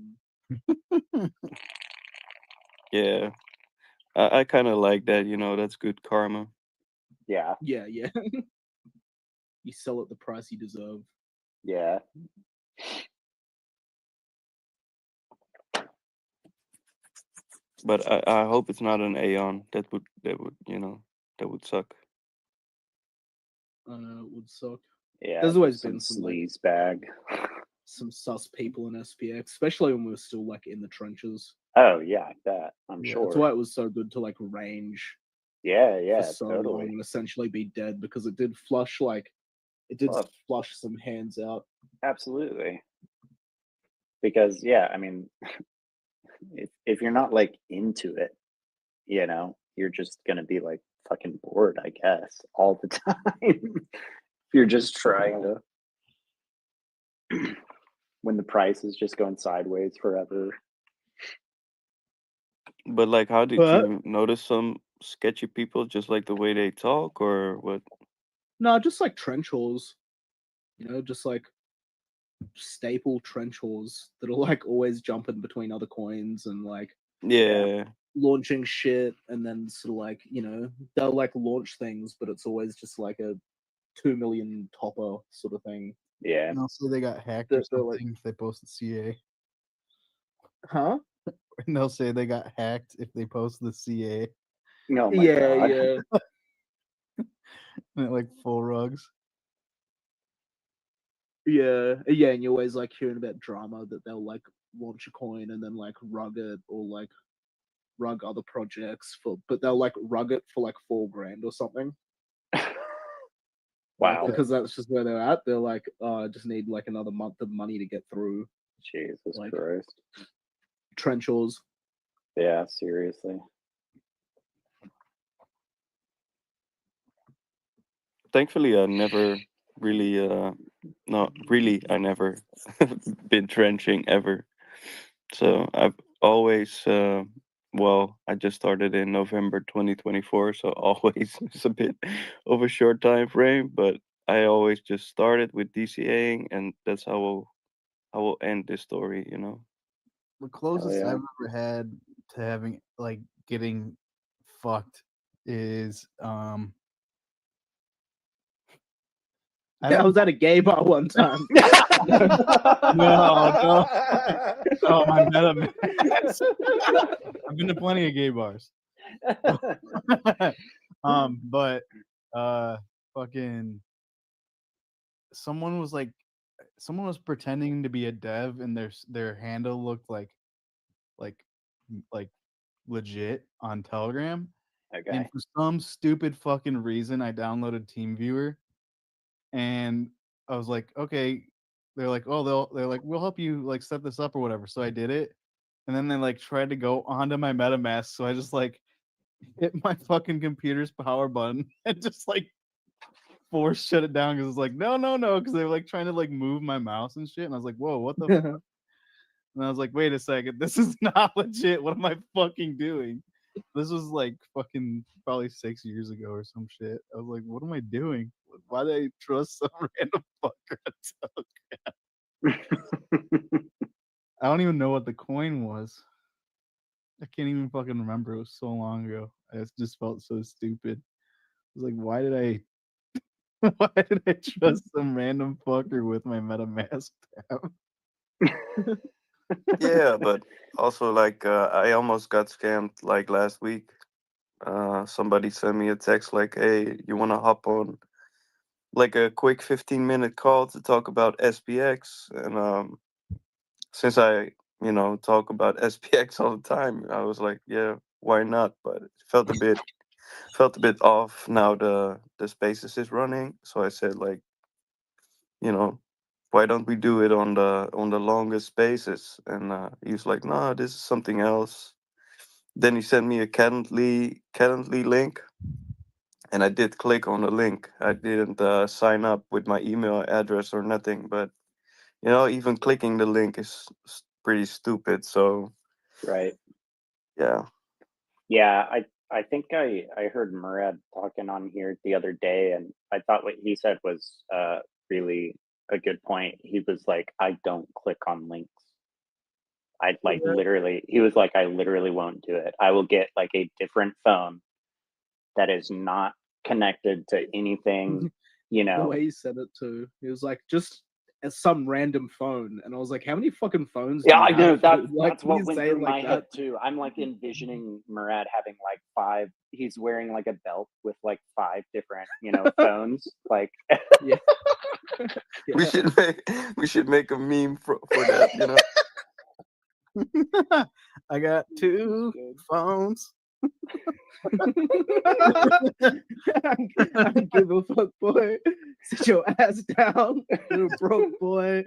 And Yeah, I kind of like that. That's good karma. Yeah. yeah. You sell at the price you deserve. Yeah. But I hope it's not an Aeon. That would suck. It would suck. Yeah. There's always some been some like, sleaze bag. some sus people in SPX, especially when we were still like in the trenches. Oh yeah, that I'm sure. That's why it was so good to like range. Yeah, For so totally. long and essentially be dead, because it did flush flush some hands out. Absolutely. Because yeah, I mean, if you're not like into it, you're just gonna be like fucking bored, I guess, all the time. If you're just trying to when the price is just going sideways forever. But like, how did you notice some sketchy people, just like the way they talk, or what? No, just like trench whores. Just like staple trench whores that are like always jumping between other coins and like launching shit, and then sort of like they'll like launch things, but it's always just like a 2 million topper sort of thing. Yeah. And also they got hacked or something if they posted CA. Huh? And they'll say they got hacked if they post the CA. No, my God. Yeah. And like full rugs. Yeah, and you're always like hearing about drama that they'll like launch a coin and then like rug it, or like rug other projects but they'll like rug it for like $4,000 or something. Wow. Like, because that's just where they're at. They're like, I just need like another month of money to get through. Jesus like, Christ. Trenchers. Yeah, seriously. Thankfully, I never really, I never been trenching ever. So I've always, I just started in November 2024, so always it's a bit of a short time frame, but I always just started with DCAing, and that's how I will end this story, The closest I've ever had to having like getting fucked is I was at a gay bar one time. No. Oh, my MetaMask. I've been to plenty of gay bars. But fucking someone was pretending to be a dev, and their handle looked like legit on Telegram. Okay. And for some stupid fucking reason, I downloaded TeamViewer, and I was like, okay. They're like, oh, they're like, we'll help you like set this up or whatever. So I did it, and then they like tried to go onto my MetaMask, so I just like hit my fucking computer's power button and just like force shut it down, because it's like no, because they were like trying to like move my mouse and shit, and I was like, whoa, what the fuck? And I was like, wait a second, this is not legit. What am I fucking doing? This was like fucking probably 6 years ago or some shit. I was like, what am I doing? Why did I trust some random fucker on Telegram? I don't even know what the coin was. I can't even fucking remember. It was so long ago. I just felt so stupid. I was like, why did I trust some random fucker with my MetaMask tab? Yeah, but also like I almost got scammed like last week. Somebody sent me a text like, "Hey, you want to hop on like a quick 15-minute call to talk about SPX?" And since I, talk about SPX all the time, I was like, "Yeah, why not?" But it felt a bit off now. The Spaces is running, so I said like, you know, why don't we do it on the longest Spaces? And he was like, "No, this is something else." Then he sent me a Calendly link, and I did click on the link. I didn't sign up with my email address or nothing, but even clicking the link is pretty stupid. So Right. yeah. Yeah, I think I heard Murad talking on here the other day, and I thought what he said was really a good point. He was like, I don't click on links. I like literally, he was like, I literally won't do it. I will get like a different phone that is not connected to anything, The way he said it too, he was like, just some random phone, and I was like, how many fucking phones? Yeah, do you I know have? that's what went through my that? head too. I'm like envisioning Murad having like 5. He's wearing like a belt with like 5 different, phones. Like, yeah. We should make a meme for that. I got 2 phones. I don't give a fuck, boy. Sit your ass down, little broke boy.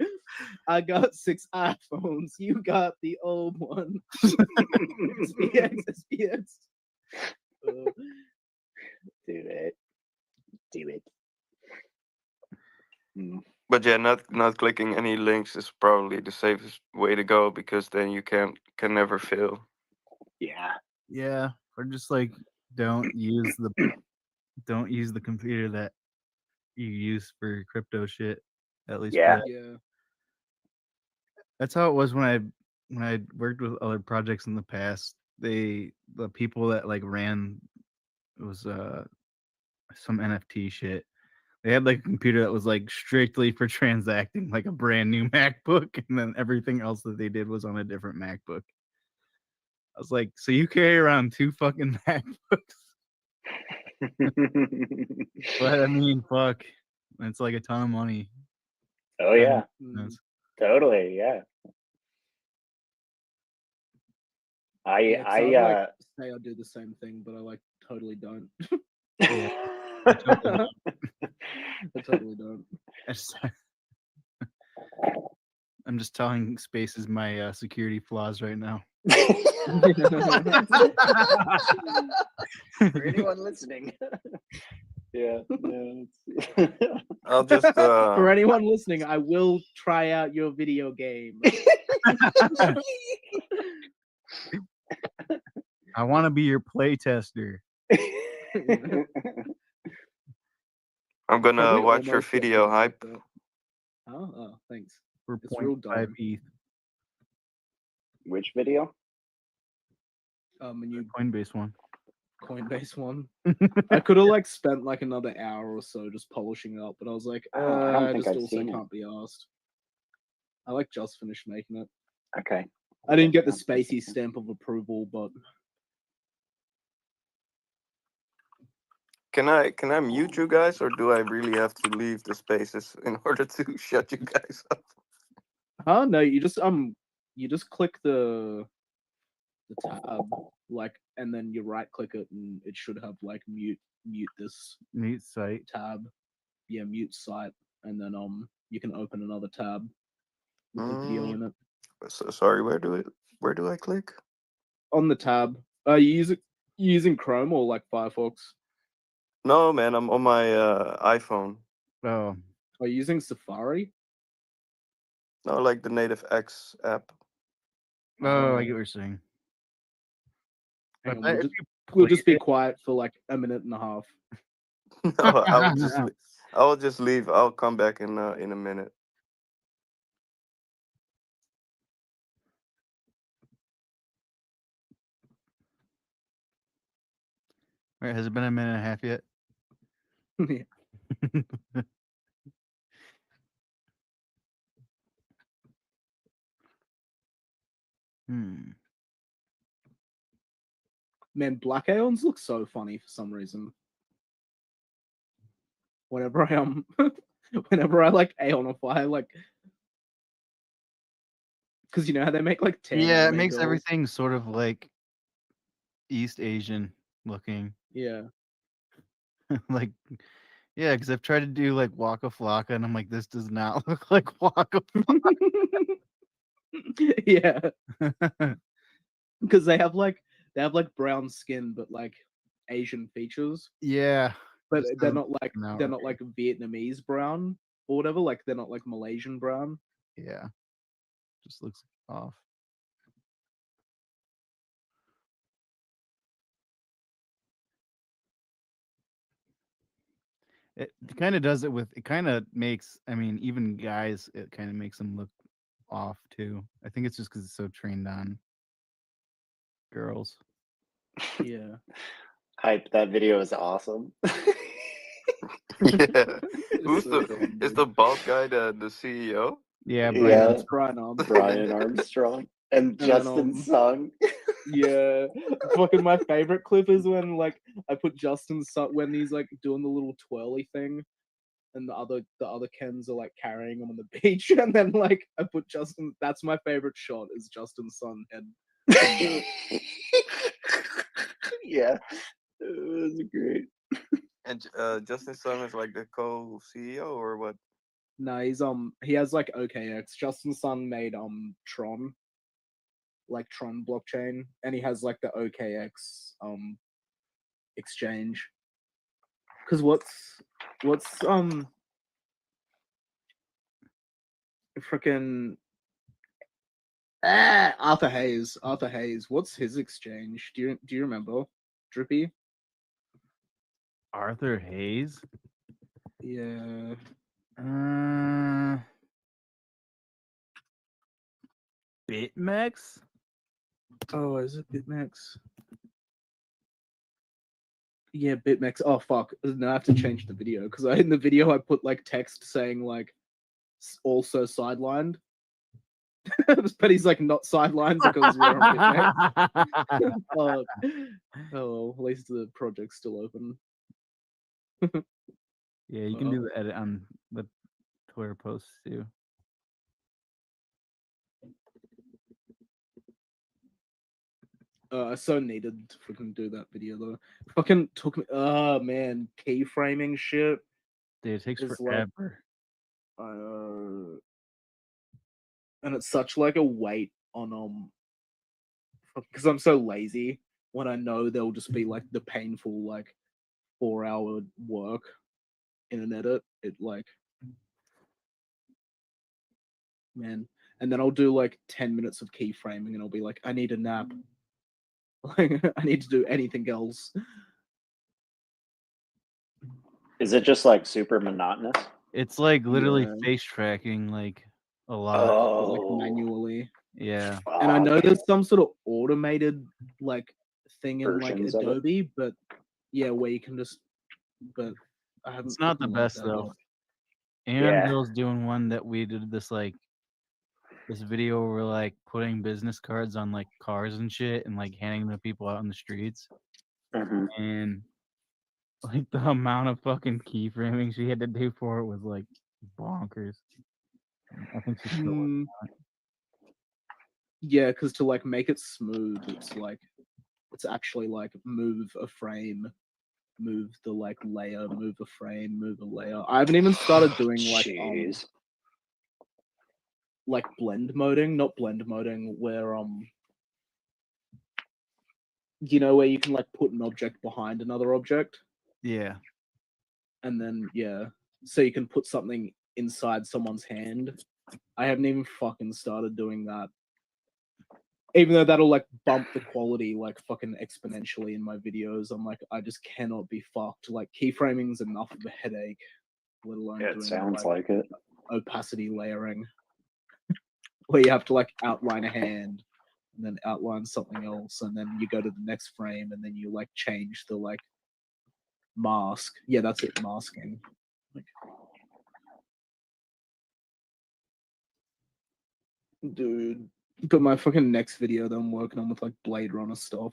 I got 6 iPhones. You got the old one. SPX. Do it. But yeah, not clicking any links is probably the safest way to go, because then you can never fail. Yeah. Yeah, or just like don't use the computer that you use for crypto shit. At least Yeah. Yeah. That's how it was when I worked with other projects in the past. The people that like ran, it was some NFT shit. They had like a computer that was like strictly for transacting, like a brand new MacBook, and then everything else that they did was on a different MacBook. I was like, so you carry around 2 fucking MacBooks? But I mean, fuck, it's like a ton of money. Oh yeah, totally. Yeah. I'd I like say I do the same thing, but I like totally don't. Yeah, I totally don't. I totally don't. I'm just telling Spaces my security flaws right now. For anyone listening. Yeah. No, I'll just For anyone listening, I will try out your video game. I want to be your play tester. I'm gonna watch your video hype. Oh, thanks. For It's real dumb. ETH. Which video? When you Coinbase one. Coinbase one. I could have like spent like another hour or so just polishing it up, but I was like, I don't I think just I've also seen it. can't be asked. I like just finished making it. Okay. I didn't get the spacey stamp of approval, but Can I mute you guys, or do I really have to leave the Spaces in order to shut you guys up? no, you just click the tab, like, and then you right click it, and it should have like mute this mute site tab. Yeah, mute site, and then you can open another tab with the video in it. So sorry, where do I click? On the tab. You using Chrome or like Firefox? No, man, I'm on my iPhone. Oh. Are you using Safari? No, like the native X app. Oh, I get what you're saying. Hang on, we'll just be quiet for like a minute and a half. No, I'll just leave. I'll come back in a minute. All right, has it been a minute and a half yet? Yeah. Man, black aeons look so funny for some reason. Whenever I whenever I like aeonify, like, because you know how they make like tan Yeah, it anime makes girls? everything sort of like East Asian looking. Yeah. Like, yeah, because I've tried to do like Waka Flocka, and I'm like, this does not look like Waka Flocka. Yeah. Because they have like brown skin, but like Asian features. Yeah. But just they're doesn't not like come out they're right. not like Vietnamese brown or whatever. Like they're not like Malaysian brown. Yeah. Just looks off. It kind of does it with, it kind of makes, I mean, even guys, it kind of makes them look off too. I think it's just because it's so trained on girls. Yeah. Hype, that video is awesome. Yeah. Who's so is the bald guy the CEO? Yeah, Yeah, Brian Armstrong and then, Justin Sung. Yeah, fucking my favorite clip is when like I put Justin Sung when he's like doing the little twirly thing, and the other Kens are like carrying him on the beach, and then like I put Justin. That's my favorite shot is Justin Sung head. Yeah, it was great. And Justin Sun is like the co-CEO or what? No, he has like OKX. Justin Sun made Tron, like Tron blockchain, and he has like the OKX exchange. Because what's freaking Arthur Hayes. What's his exchange? Do you remember, Drippy? Arthur Hayes? Yeah. BitMEX? Oh, is it BitMEX? Yeah, BitMEX. Oh fuck! Now I have to change the video because in the video I put like text saying like also sidelined, but he's like not sidelined because we're on BitMEX. Oh, well, at least the project's still open. Yeah, you can do the edit on the Twitter posts too. I so needed to fucking do that video though. Fucking took me. Oh man, keyframing shit. Dude, it takes is forever. And it's such like a weight on because I'm so lazy. When I know there'll just be like the painful like 4-hour work in an edit, it like man. And then I'll do like 10 minutes of keyframing, and I'll be like, I need a nap. Like I need to do anything else. Is it just like super monotonous? It's like literally face tracking like a lot. Oh, like manually. Yeah. And I know there's some sort of automated like thing in like Versions of it. Adobe, but yeah, where you can just. But I haven't. It's not the fucking learned best that though. yet. And Bill's doing one that we did this like this video where we're like putting business cards on like cars and shit and like handing them to people out in the streets. And like the amount of fucking keyframing she had to do for it was like bonkers. I think she's still working on it. Yeah, because to like make it smooth, it's like it's actually like move a frame, move the like layer, move a frame, move a layer. I haven't even started doing like blend moding, not blend moding, where you know where you can like put an object behind another object. Yeah. And then yeah, so you can put something inside someone's hand. I haven't even fucking started doing that. Even though that'll like bump the quality like fucking exponentially in my videos, I'm like, I just cannot be fucked. Like keyframing's enough of a headache, let alone it doing sounds like it. Opacity layering, where you have to like outline a hand and then outline something else, and then you go to the next frame and then you like change the like mask. Yeah, that's it, masking. Like, dude. But my fucking next video that I'm working on with like Blade Runner stuff,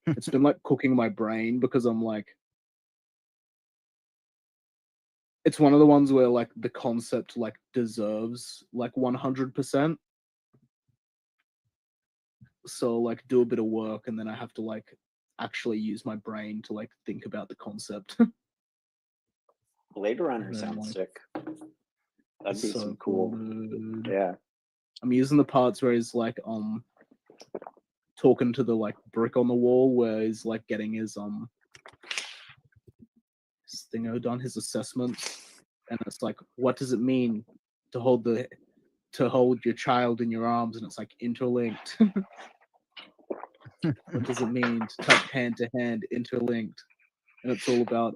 it's been like cooking my brain because I'm like, it's one of the ones where like the concept like deserves like 100%. So like do a bit of work and then I have to like actually use my brain to like think about the concept. Blade Runner sounds sick. That'd be some cool. Yeah. I'm using the parts where he's like talking to the like brick on the wall where he's like getting his thingo done, his assessments, and it's like, what does it mean to hold your child in your arms? And it's like interlinked. What does it mean to touch hand to hand, interlinked? And it's all about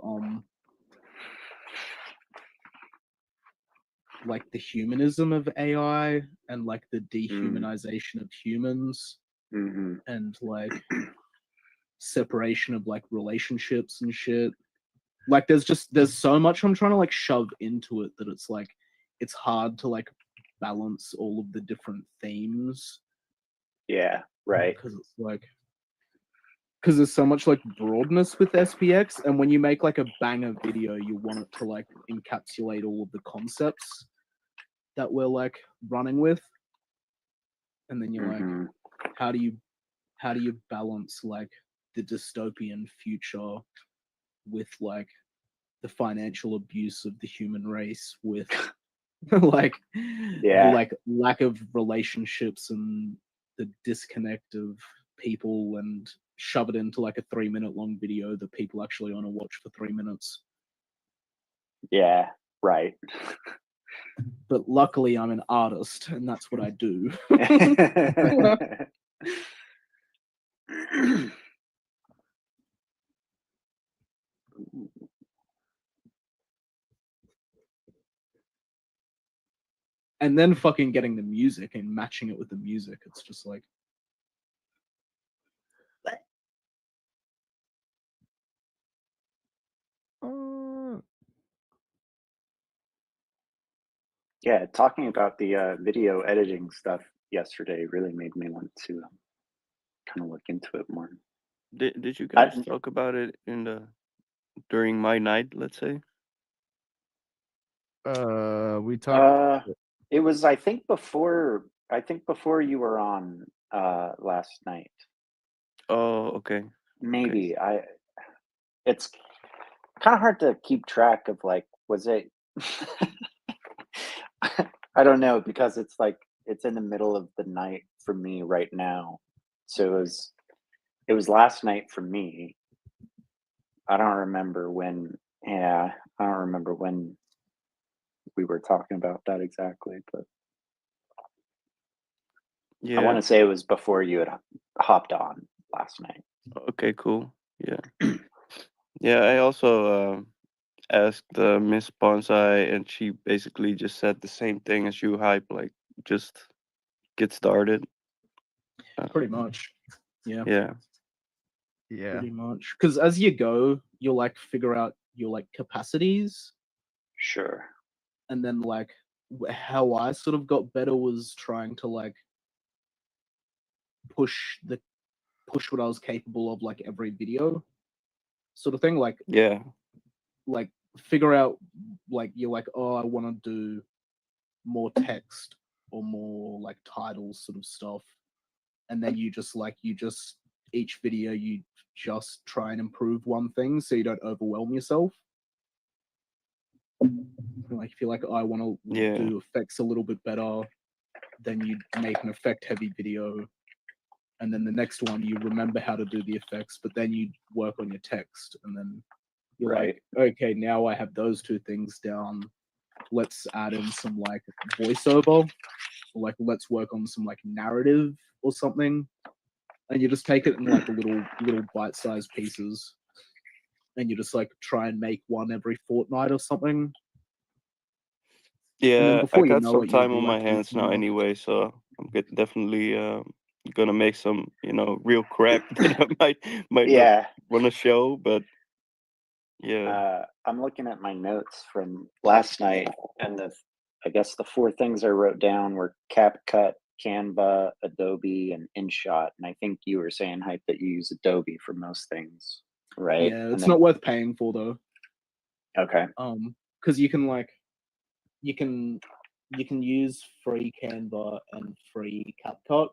like the humanism of AI and like the dehumanization of humans and like separation of like relationships and shit. Like there's so much I'm trying to like shove into it that it's like it's hard to like balance all of the different themes. Yeah, right. Because there's so much like broadness with SPX, and when you make like a banger video, you want it to like encapsulate all of the concepts that we're like running with, and then you're like, how do you balance like the dystopian future with like the financial abuse of the human race with like lack of relationships and the disconnect of people, and shove it into like a 3-minute long video that people actually want to watch for 3 minutes. Yeah, right. But luckily I'm an artist and that's what I do. And then fucking getting the music and matching it with the music, it's just like, yeah, talking about the video editing stuff yesterday really made me want to kind of look into it more. Did you guys talk about it during my night, let's say? We talked. It was I think before you were on last night. Oh, okay. Maybe it's kind of hard to keep track of like, was it I don't know, because it's like it's in the middle of the night for me right now. So it was last night for me. I don't remember when we were talking about that exactly, but yeah. I want to say it was before you had hopped on last night. Okay, cool. Yeah. Yeah, I also asked Miss Bonsai, and she basically just said the same thing as you, Hype, like just get started. pretty much. Yeah. Yeah. Pretty much. Because as you go, you'll like figure out your like capacities. Sure. And then like how I sort of got better was trying to like push what I was capable of like every video sort of thing. Like yeah. Like figure out like you're like, oh, I want to do more text or more like titles sort of stuff. And then you just each video you just try and improve one thing so you don't overwhelm yourself. Like if you're like, oh, I want to do effects a little bit better, then you make an effect heavy video, and then the next one you remember how to do the effects, but then you work on your text, and then you're like, okay, now I have those two things down. Let's add in some like voiceover, or like let's work on some like narrative or something. And you just take it in like little bite-sized pieces, and you just like try and make one every fortnight or something. Yeah, I got some time on my hands now anyway, so I'm definitely gonna make some, real crap that I might not want to show, but yeah. I'm looking at my notes from last night, and I guess the 4 things I wrote down were CapCut, Canva, Adobe, and InShot. And I think you were saying, Hype, that you use Adobe for most things, right? Yeah, it's not worth paying for though. Okay. Because you can you can use free Canva and free CapCut.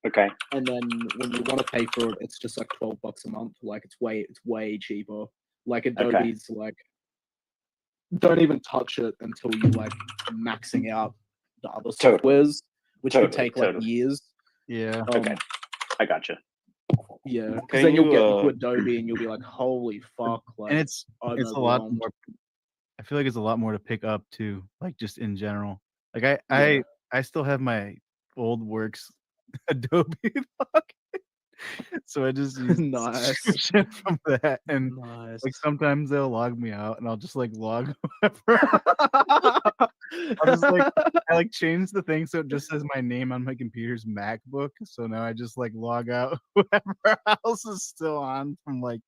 Okay. And then when you want to pay for it, it's just like $12 a month. Like it's way cheaper. Like Adobe's like, don't even touch it until you like maxing out the other softwares, which could take like years. Yeah. Okay. I gotcha. Yeah, because then you'll get into Adobe and you'll be like, holy fuck! Like, and it's a lot more. I feel like it's a lot more to pick up too, like just in general. Like I still have my old works Adobe so I just use shit from that, and like sometimes they'll log me out, and I'll just like log whoever. I'll just like I change the thing so it just says my name on my computer's MacBook. So now I just like log out whoever else is still on from like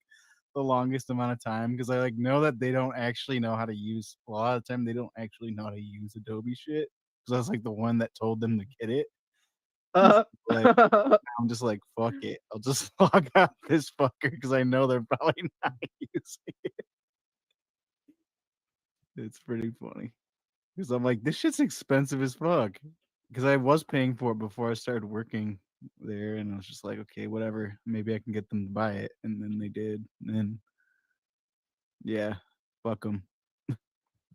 the longest amount of time, because I like know that they don't actually know how to use. A lot of the time they don't actually know how to use Adobe shit, because I was like the one that told them to get it. Like, I'm just like, fuck it. I'll just log out this fucker because I know they're probably not using it. It's pretty funny because I'm like, this shit's expensive as fuck. Because I was paying for it before I started working there, and I was just like, okay, whatever. Maybe I can get them to buy it, and then they did. And then, yeah, fuck them.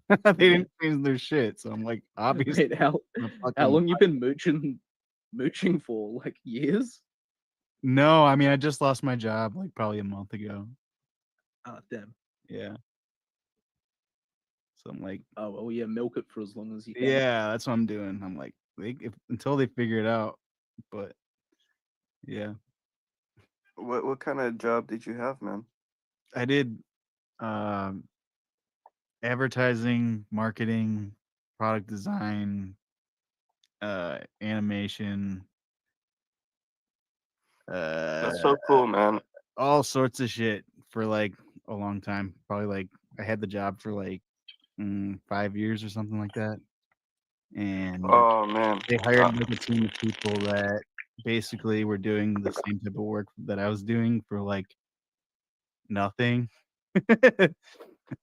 They didn't change their shit, so I'm like, obviously. Wait, how long you been mooching for? Like years? No, I mean I just lost my job like probably a month ago. Oh damn. Yeah. So I'm like, oh well, yeah, milk it for as long as you can. Yeah, that's what I'm doing. I'm like, until they figure it out. But yeah. What kind of job did you have, man? I did advertising, marketing, product design, animation. That's so cool, man. All sorts of shit for like a long time. Probably like I had the job for like 5 years or something like that. And oh man, they hired like a team of people that basically were doing the same type of work that I was doing for like nothing.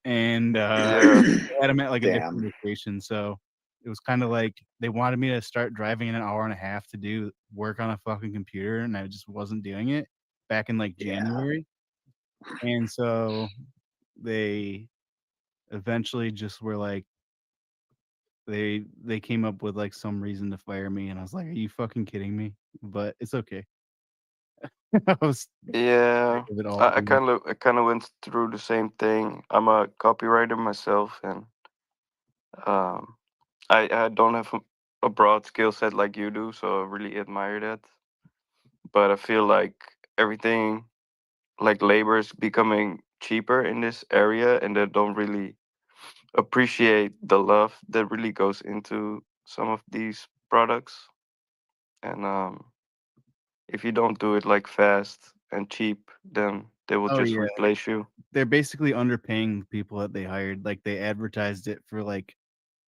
And I had them at like a different location, so it was kind of like they wanted me to start driving in an hour and a half to do work on a fucking computer, and I just wasn't doing it back in like January. And so they eventually just were like, they came up with like some reason to fire me, and I was like, are you fucking kidding me? But it's okay. I kind of went through the same thing. I'm a copywriter myself, and I don't have a broad skill set like you do, so I really admire that. But I feel like everything, like labor, is becoming cheaper in this area, and they don't really appreciate the love that really goes into some of these products. And if you don't do it like fast and cheap, then they will just replace you. They're basically underpaying the people that they hired. Like they advertised it for like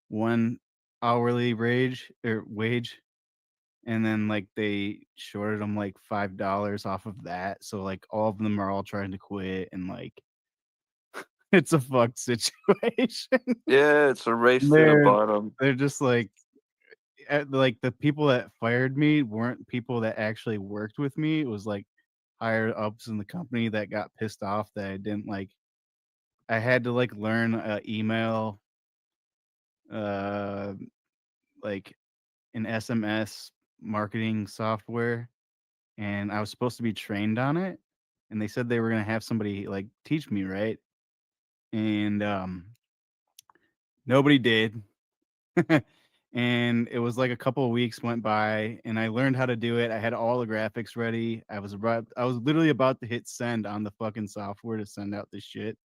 one hourly wage, and then like they shorted them like $5 off of that. So like all of them are all trying to quit, and like it's a fucked situation. Yeah, it's a race to the bottom. They're just like the people that fired me weren't people that actually worked with me. It was like higher ups in the company that got pissed off that I didn't like. I had to like learn email, like an SMS marketing software, and I was supposed to be trained on it, and they said they were gonna have somebody like teach me, right? And nobody did. And it was like a couple of weeks went by, and I learned how to do it. I had all the graphics ready. I was literally about to hit send on the fucking software to send out this shit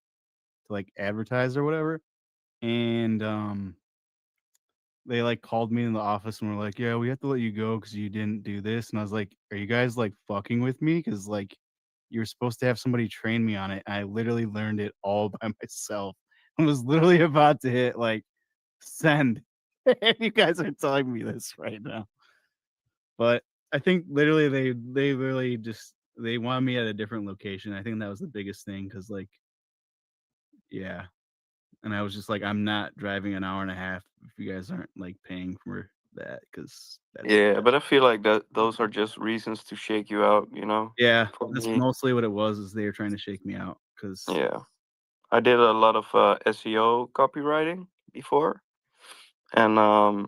to like advertise or whatever. And they like called me in the office and were like, yeah, we have to let you go because you didn't do this. And I was like, are you guys like fucking with me? Because like you were supposed to have somebody train me on it. And I literally learned it all by myself. I was literally about to hit like send. You guys are telling me this right now. But I think literally they really just they wanted me at a different location. I think that was the biggest thing because like, yeah, and I was just like, I'm not driving an hour and a half if you guys aren't like paying for that because that's Yeah, but I feel like that those are just reasons to shake you out, you know. yeah, For that's me, mostly what it was. Is they were trying to shake me out because yeah, I did a lot of SEO copywriting before, and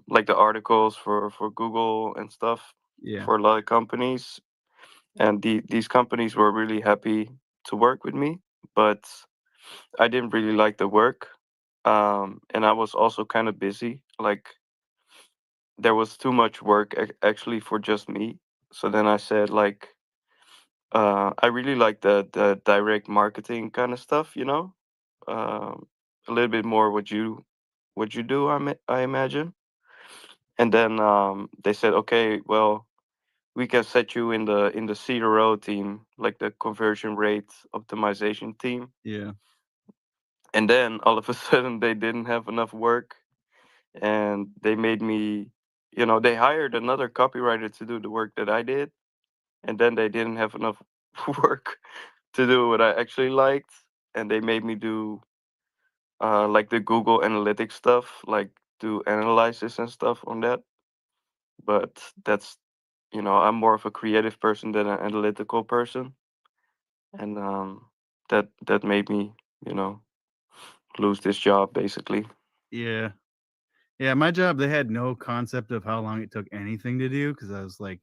like the articles for Google and stuff yeah, for a lot of companies, and these companies were really happy to work with me, but I didn't really like the work, and I was also kind of busy. Like there was too much work actually for just me. So then I said like, I really like the direct marketing kind of stuff, you know, a little bit more what you do. I imagine. And then they said, okay, well, we can set you in the CRO team, like the conversion rate optimization team. yeah, And then all of a sudden they didn't have enough work, and they made me, you know, they hired another copywriter to do the work that I did, and then they didn't have enough work to do what I actually liked, and they made me do like the Google Analytics stuff, like do analysis and stuff on that. But that's, you know, I'm more of a creative person than an analytical person, and that made me, you know, lose this job basically. yeah, yeah. My job, they had no concept of how long it took anything to do because I was like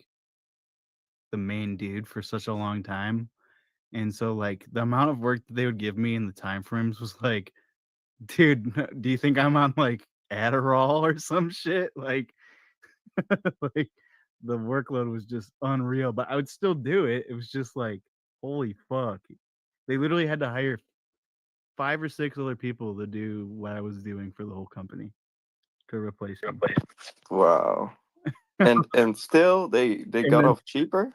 the main dude for such a long time. And so like the amount of work that they would give me in the time frames was like, dude, do you think I'm on like Adderall or some shit? Like like the workload was just unreal, but I would still do it. It was just like, holy fuck. They literally had to hire 5 or 6 other people to do what I was doing for the whole company to replace me. Wow. And still they And got then off cheaper.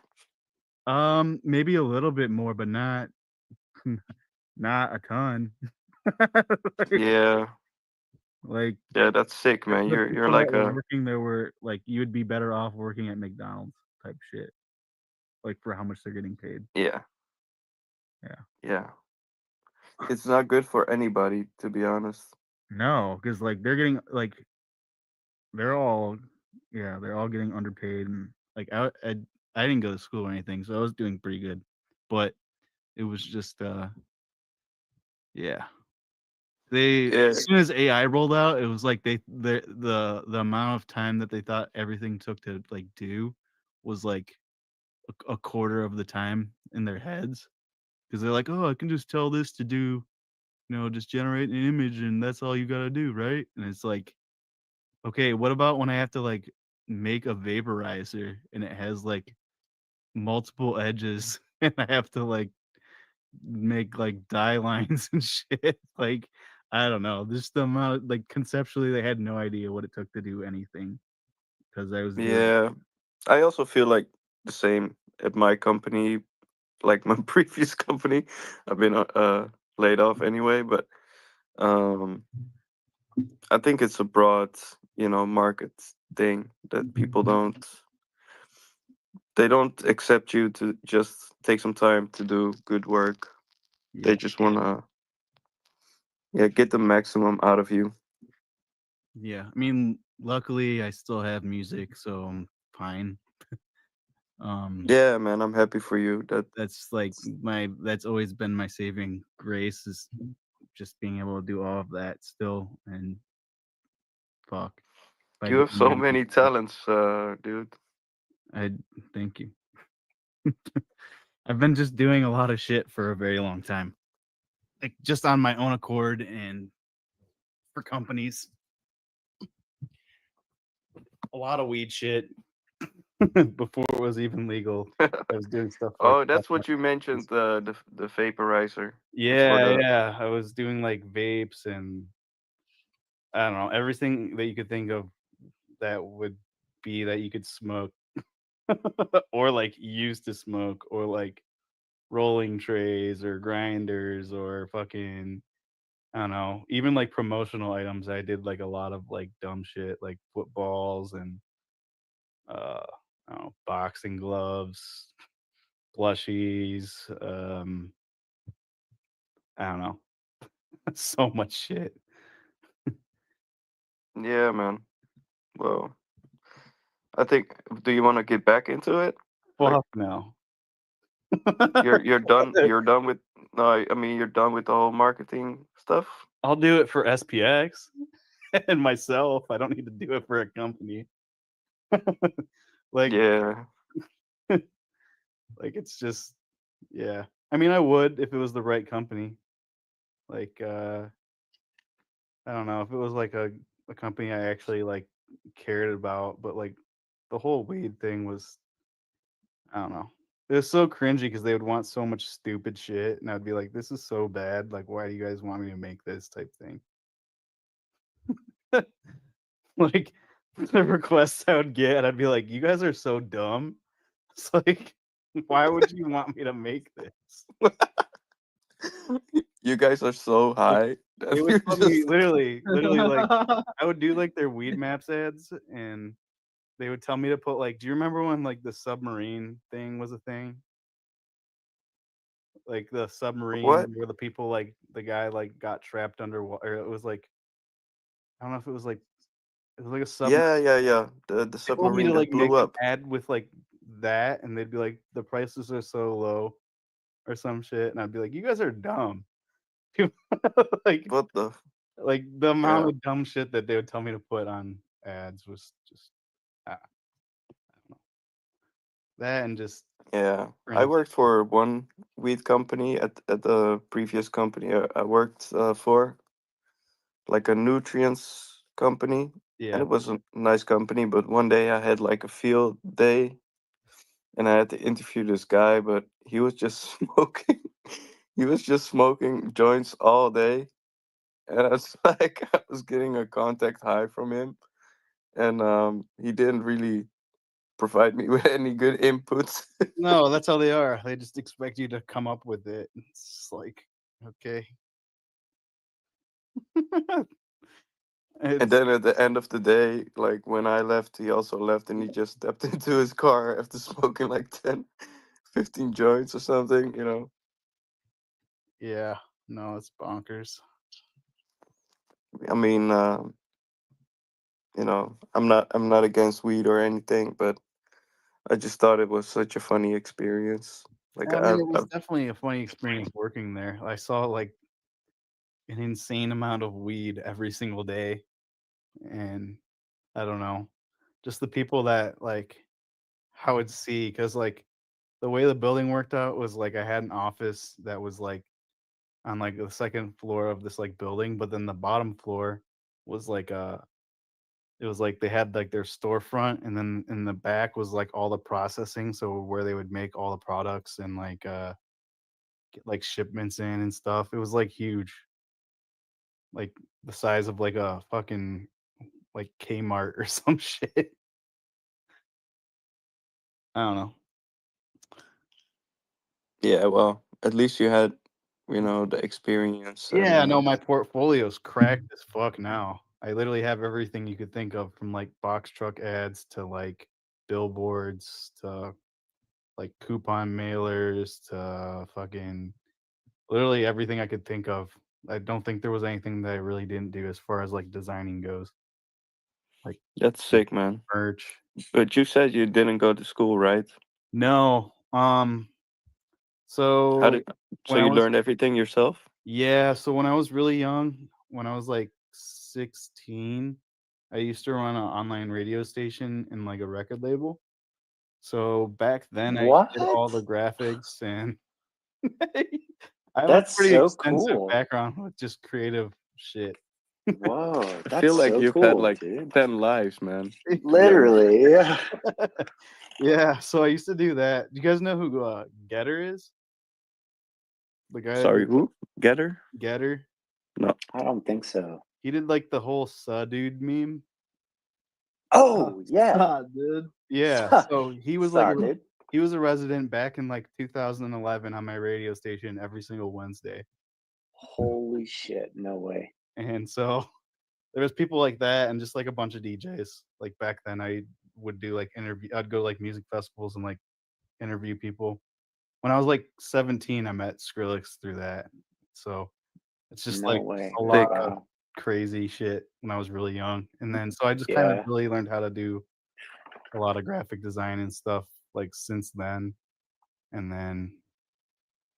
maybe a little bit more, but not not a ton. like, Yeah. like Yeah, that's sick, man. the You're people that like were a working there were like, you would be better off working at McDonald's type shit, like for how much they're getting paid. yeah, Yeah. yeah. It's not good for anybody, to be honest. No, because like they're getting like they're all yeah, they're all getting underpaid and like I didn't go to school or anything, so I was doing pretty good. But it was just yeah. They Yeah, as soon as AI rolled out, it was like the amount of time that they thought everything took to like do was like a quarter of the time in their heads because they're like, oh, I can just tell this to do, you know, just generate an image and that's all you got to do, right? And it's like, okay, what about when I have to like make a vaporizer and it has like multiple edges and I have to like make like dye lines and shit? Like, I don't know. Just the amount of, like conceptually they had no idea what it took to do anything because I was doing yeah. I also feel like the same at my company, like my previous company. I've been laid off anyway, but um I think it's a broad, you know, market thing that people they don't accept you to just take some time to do good work. They yeah. just want to, yeah, get the maximum out of you. Yeah. I mean, luckily I still have music, so I'm fine. Yeah, man, I'm happy for you. That's like that's always been my saving grace is just being able to do all of that still and fuck. If I You have didn't so have many talents, dude. I thank you. I've been just doing a lot of shit for a very long time. Like just on my own accord and for companies. A lot of weed shit before it was even legal. I was doing stuff like Oh, that's what you mentioned, the vaporizer. It's for yeah, the yeah. I was doing like vapes and I don't know, everything that you could think of that would be that you could smoke or like use to smoke or like rolling trays or grinders or fucking I don't know, even like promotional items. I did like a lot of like dumb shit like footballs and uh boxing gloves, plushies. I don't know. So much shit. Yeah, man. Well, I think. Do you want to get back into it? Fuck no. You're done. You're done with. No, I mean you're done with the whole marketing stuff. I'll do it for SPX and myself. I don't need to do it for a company. Like, yeah. Like it's just, yeah. I mean, I would if it was the right company. Like, I don't know if it was like a company I actually like cared about, but like the whole weed thing was, I don't know. It was so cringy because they would want so much stupid shit, and I'd be like, "This is so bad. Like, why do you guys want me to make this type thing?" Like the requests I would get, I'd be like, "You guys are so dumb." It's like, why would you want me to make this? You guys are so high. It would tell me literally like I would do like their weed maps ads, and they would tell me to put like, do you remember when like the submarine thing was a thing? Like the submarine What? where the people like the guy like got trapped underwater. It was like, I don't know if it was like a submarine. Yeah. The They told me submarine to like that make blew an up. ad with like that, and they'd be like, the prices are so low or some shit, and I'd be like, you guys are dumb. Like What the? Like the amount Yeah. of dumb shit that they would tell me to put on ads was just, I don't know. That and just Yeah. I cringe. worked for one weed company at the previous company I worked for, like a nutrients company, and Yeah. it was a nice company. But one day I had like a field day, and I had to interview this guy, but he was just smoking. He was just smoking joints all day, and I was like, I was getting a contact high from him, and he didn't really provide me with any good inputs. No, that's how they are. They just expect you to come up with it. It's like, okay. And then at the end of the day, like when I left, he also left, and he just stepped into his car after smoking like 10, 15 joints or something, you know. Yeah, no, it's bonkers. I mean, you know, I'm not against weed or anything, but I just thought it was such a funny experience. Like I mean, it was definitely a funny experience working there. I saw like an insane amount of weed every single day, and I don't know, just the people that like I would see, because like the way the building worked out was like I had an office that was like on like the second floor of this like building, but then the bottom floor was like it was like they had like their storefront, and then in the back was like all the processing, so where they would make all the products and like get like shipments in and stuff. It was like huge, like the size of like a fucking like Kmart or some shit. I don't know. Yeah, well, at least you had, you know, the experience. And Yeah, no, my portfolio's cracked as fuck now. I literally have everything you could think of, from like box truck ads to like billboards to like coupon mailers to fucking literally everything I could think of. I don't think there was anything that I really didn't do as far as like designing goes. Like that's sick, man. Merch. But you said you didn't go to school, right? No. So How did so when I you was learned everything yourself? Yeah, so when I was really young, when I was like 16, I used to run an online radio station and like a record label. So back then I did all the graphics, and I have a That's pretty so extensive cool. background with just creative shit. Whoa, I that's feel like so you've cool, had like dude. 10 lives, man. Literally, yeah. Yeah, so I used to do that. Do you guys know who Getter is? The guy Sorry, that did who? Getter? Getter? No. I don't think so. He did like the whole dude meme. Oh, yeah. Dude. Yeah, so he was like Dude. he was a resident back in like 2011 on my radio station every single Wednesday. Holy shit, no way. And so there was people like that, and just like a bunch of DJs. Like back then I would do like interview. I'd go to like music festivals and like interview people. When I was like 17, I met Skrillex through that. So it's just like a lot of crazy shit when I was really young. And then so I just kind of really learned how to do a lot of graphic design and stuff like since then. And then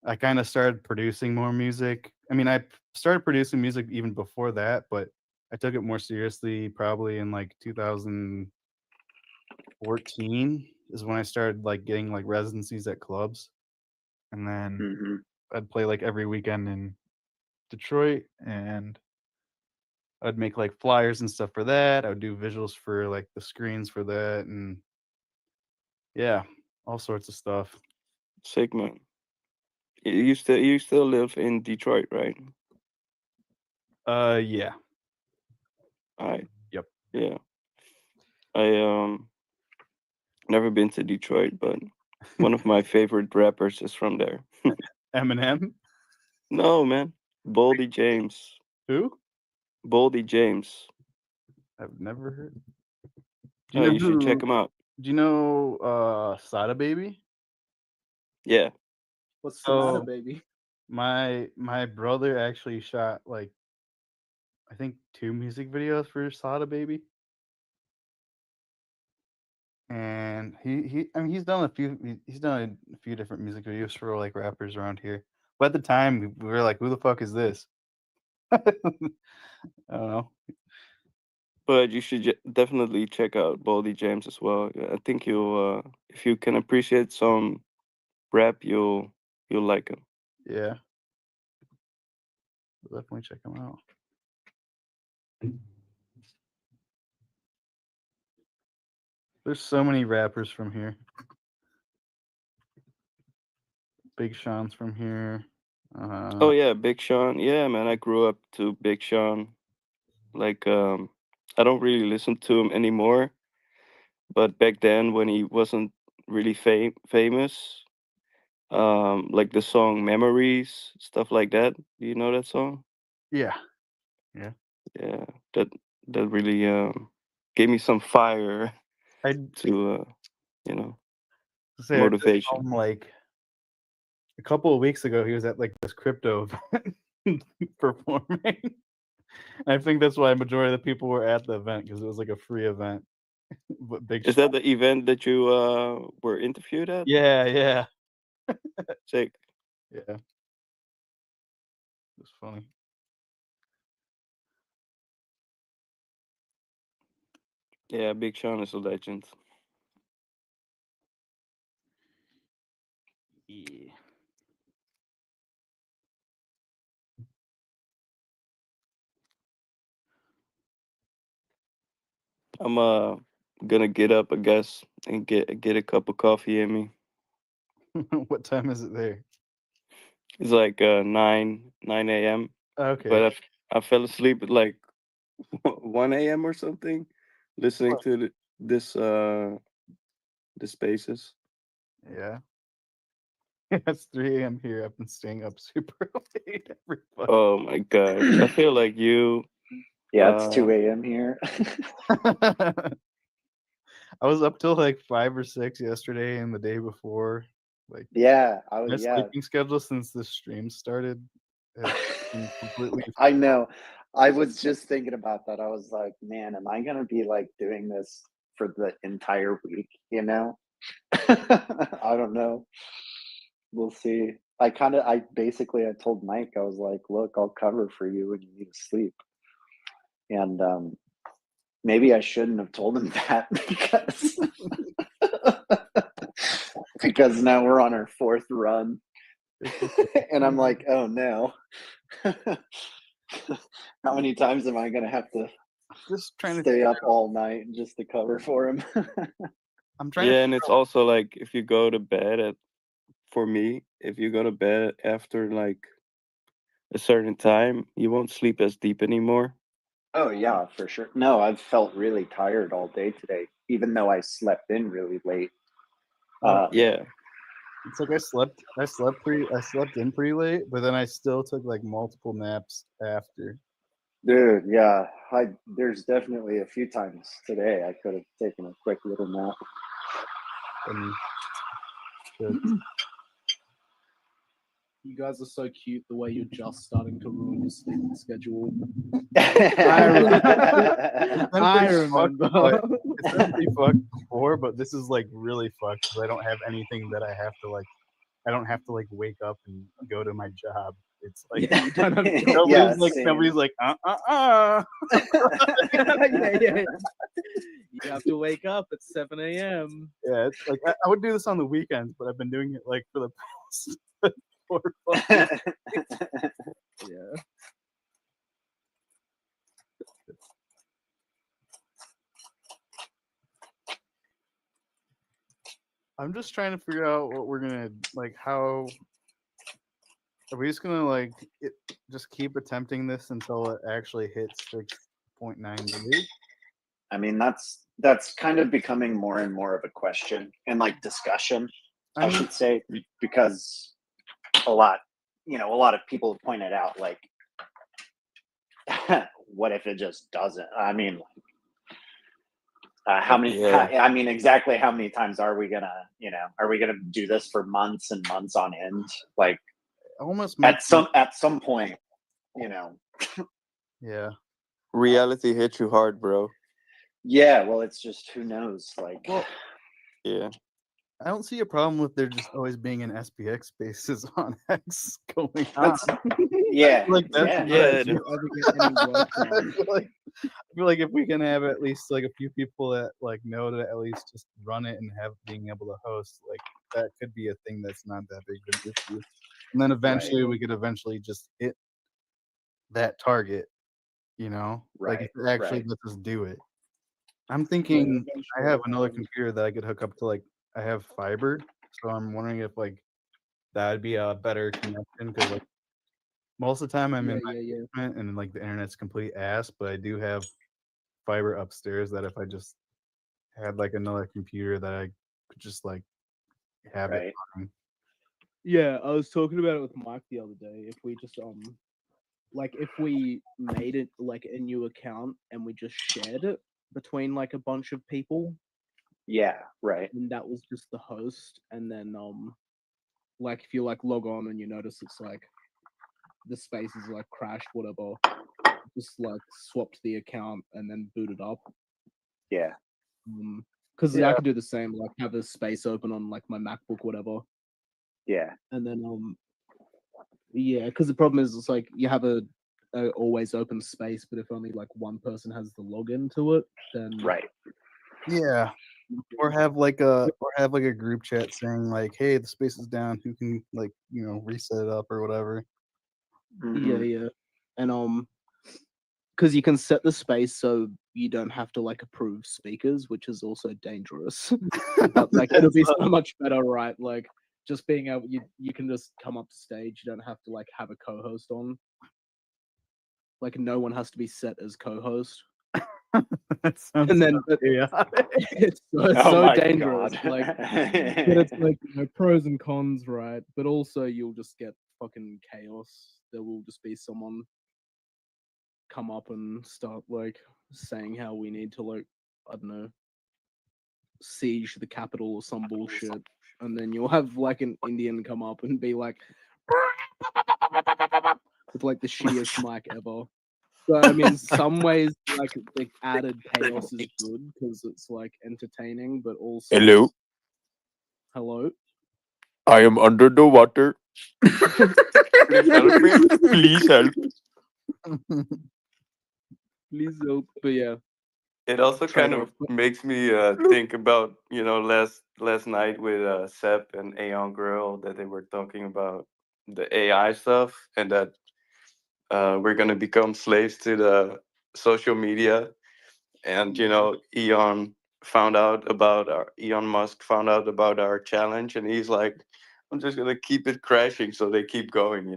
I kind of started producing more music. I mean, I started producing music even before that, but I took it more seriously probably in like 2014 is when I started like getting like residencies at clubs. And then I'd play like every weekend in Detroit, and I'd make like flyers and stuff for that. I would do visuals for like the screens for that, and yeah, all sorts of stuff. Sick, man. You still live in Detroit, right? Yeah. Alright. Yep. Yeah. I never been to Detroit, but one of my favorite rappers is from there. Eminem? No, man. Boldy James. Who? Boldy James. I've never heard. Do you know you should check him out. Do you know Sada Baby? Yeah. What's the matter, baby? My brother actually shot like I think 2 music videos for Sada Baby. And he I mean he's done a few different music videos for like rappers around here. But at the time we were like, who the fuck is this? I don't know. But you should definitely check out Boldy James as well. I think you'll if you can appreciate some rap, you'll like him. Yeah. We'll definitely check him out. There's so many rappers from here. Big Sean's from here. Oh yeah, Big Sean. Yeah, man, I grew up to Big Sean. Like I don't really listen to him anymore. But back then when he wasn't really famous, like the song Memories, stuff like that. Do you know that song? Yeah. Yeah. Yeah. That really gave me some fire to you know, motivation. Like a couple of weeks ago, he was at like this crypto event performing. I think that's why a majority of the people were at the event because it was like a free event. But Is that the event that you were interviewed at? Yeah, yeah. Sick. Yeah. It's funny. Yeah, Big Sean is a legend. Yeah. I'm gonna get up, I guess, and get a cup of coffee in me. What time is it there? It's like 9 a.m. Okay. But I fell asleep at like 1 a.m. or something, listening to the spaces. Yeah. It's 3 a.m. here. I've been staying up super late. Everybody. Oh my gosh. I feel like you. Yeah, it's 2 a.m. here. I was up till like 5 or 6 yesterday and the day before. Like, yeah, my sleeping schedule since the stream started has been completely. I know. I was just thinking about that. I was like, man, am I gonna be like doing this for the entire week? You know, I don't know. We'll see. I basically told Mike, I was like, look, I'll cover for you when you need to sleep. And maybe I shouldn't have told him that because now we're on our 4th run. And I'm like, oh no. How many times am I gonna have to just trying stay up all night just to cover for him? I'm trying. Yeah, and it's also like if you go to bed for me, if you go to bed after like a certain time, you won't sleep as deep anymore. Oh yeah, for sure. No, I've felt really tired all day today, even though I slept in really late. Yeah. It's like I slept in pretty late, but then I still took like multiple naps after. Dude, yeah, there's definitely a few times today I could have taken a quick little nap. You guys are so cute the way you're just starting to ruin your sleeping schedule. I remember. It's been pretty fucked before, but this is like really fucked because I don't have anything that I have to like. I don't have to like wake up and go to my job. It's like Yeah, you don't have nobody's like yeah. You have to wake up at 7 a.m. Yeah, it's like I would do this on the weekends, but I've been doing it like for the past 4 or 5 years. Yeah. I'm just trying to figure out what we're gonna like. How are we just gonna like just keep attempting this until it actually hits 6.9 I mean, that's kind of becoming more and more of a question and like discussion, I should say, because a lot of people have pointed out like, what if it just doesn't? I mean, exactly how many times are we gonna do this for months and months on end? Like, almost at some point, Yeah. Reality hit you hard, bro. Yeah, well, it's just who knows, like. Yeah. I don't see a problem with there just always being an SPX spaces on X going on. Yeah, like that's yeah. I feel like if we can have at least like a few people that like know to at least just run it and have being able to host, like that could be a thing that's not that big of an issue. And then eventually we could just hit that target, like if it actually lets us do it. I'm thinking I have another computer that I could hook up to, like I have fiber, so I'm wondering if like that would be a better connection because like most of the time I'm in my basement and like the internet's complete ass, but I do have fiber upstairs that if I just had like another computer that I could just like have it running. Yeah, I was talking about it with Mike the other day. If we just like if we made it like a new account and we just shared it between like a bunch of people. Yeah, right. And that was just the host, and then like if you like log on and you notice it's like the space is like crashed, whatever, just like swapped the account and then booted up. Yeah. Because I could do the same, like have a space open on like my MacBook, whatever. Yeah. And then yeah, because the problem is it's like you have a always open space, but if only like one person has the login to it, then Yeah. Or have like a group chat saying like, hey, the space is down, who can like, reset it up or whatever. Yeah. And because you can set the space so you don't have to like approve speakers, which is also dangerous. But like it'll be so much better, right? Like just being able, you can just come up to stage. You don't have to like have a co-host on. Like no one has to be set as co-host. That sounds and then it's so dangerous. God. Like, but it's like pros and cons, right? But also you'll just get fucking chaos. There will just be someone come up and start like saying how we need to like, I don't know, siege the capital or some bullshit, and then you'll have like an Indian come up and be like with like the shittiest mic ever. So I mean, some ways like the added chaos is good because it's like entertaining, but also hello. I am under the water. Please help me. Please help. Please help. But yeah. It also kind of makes me think about, last night with Sep and Aeon Grill that they were talking about the AI stuff and that we're going to become slaves to the social media. And, Elon Musk found out about our challenge and he's like, I'm just going to keep it crashing so they keep going,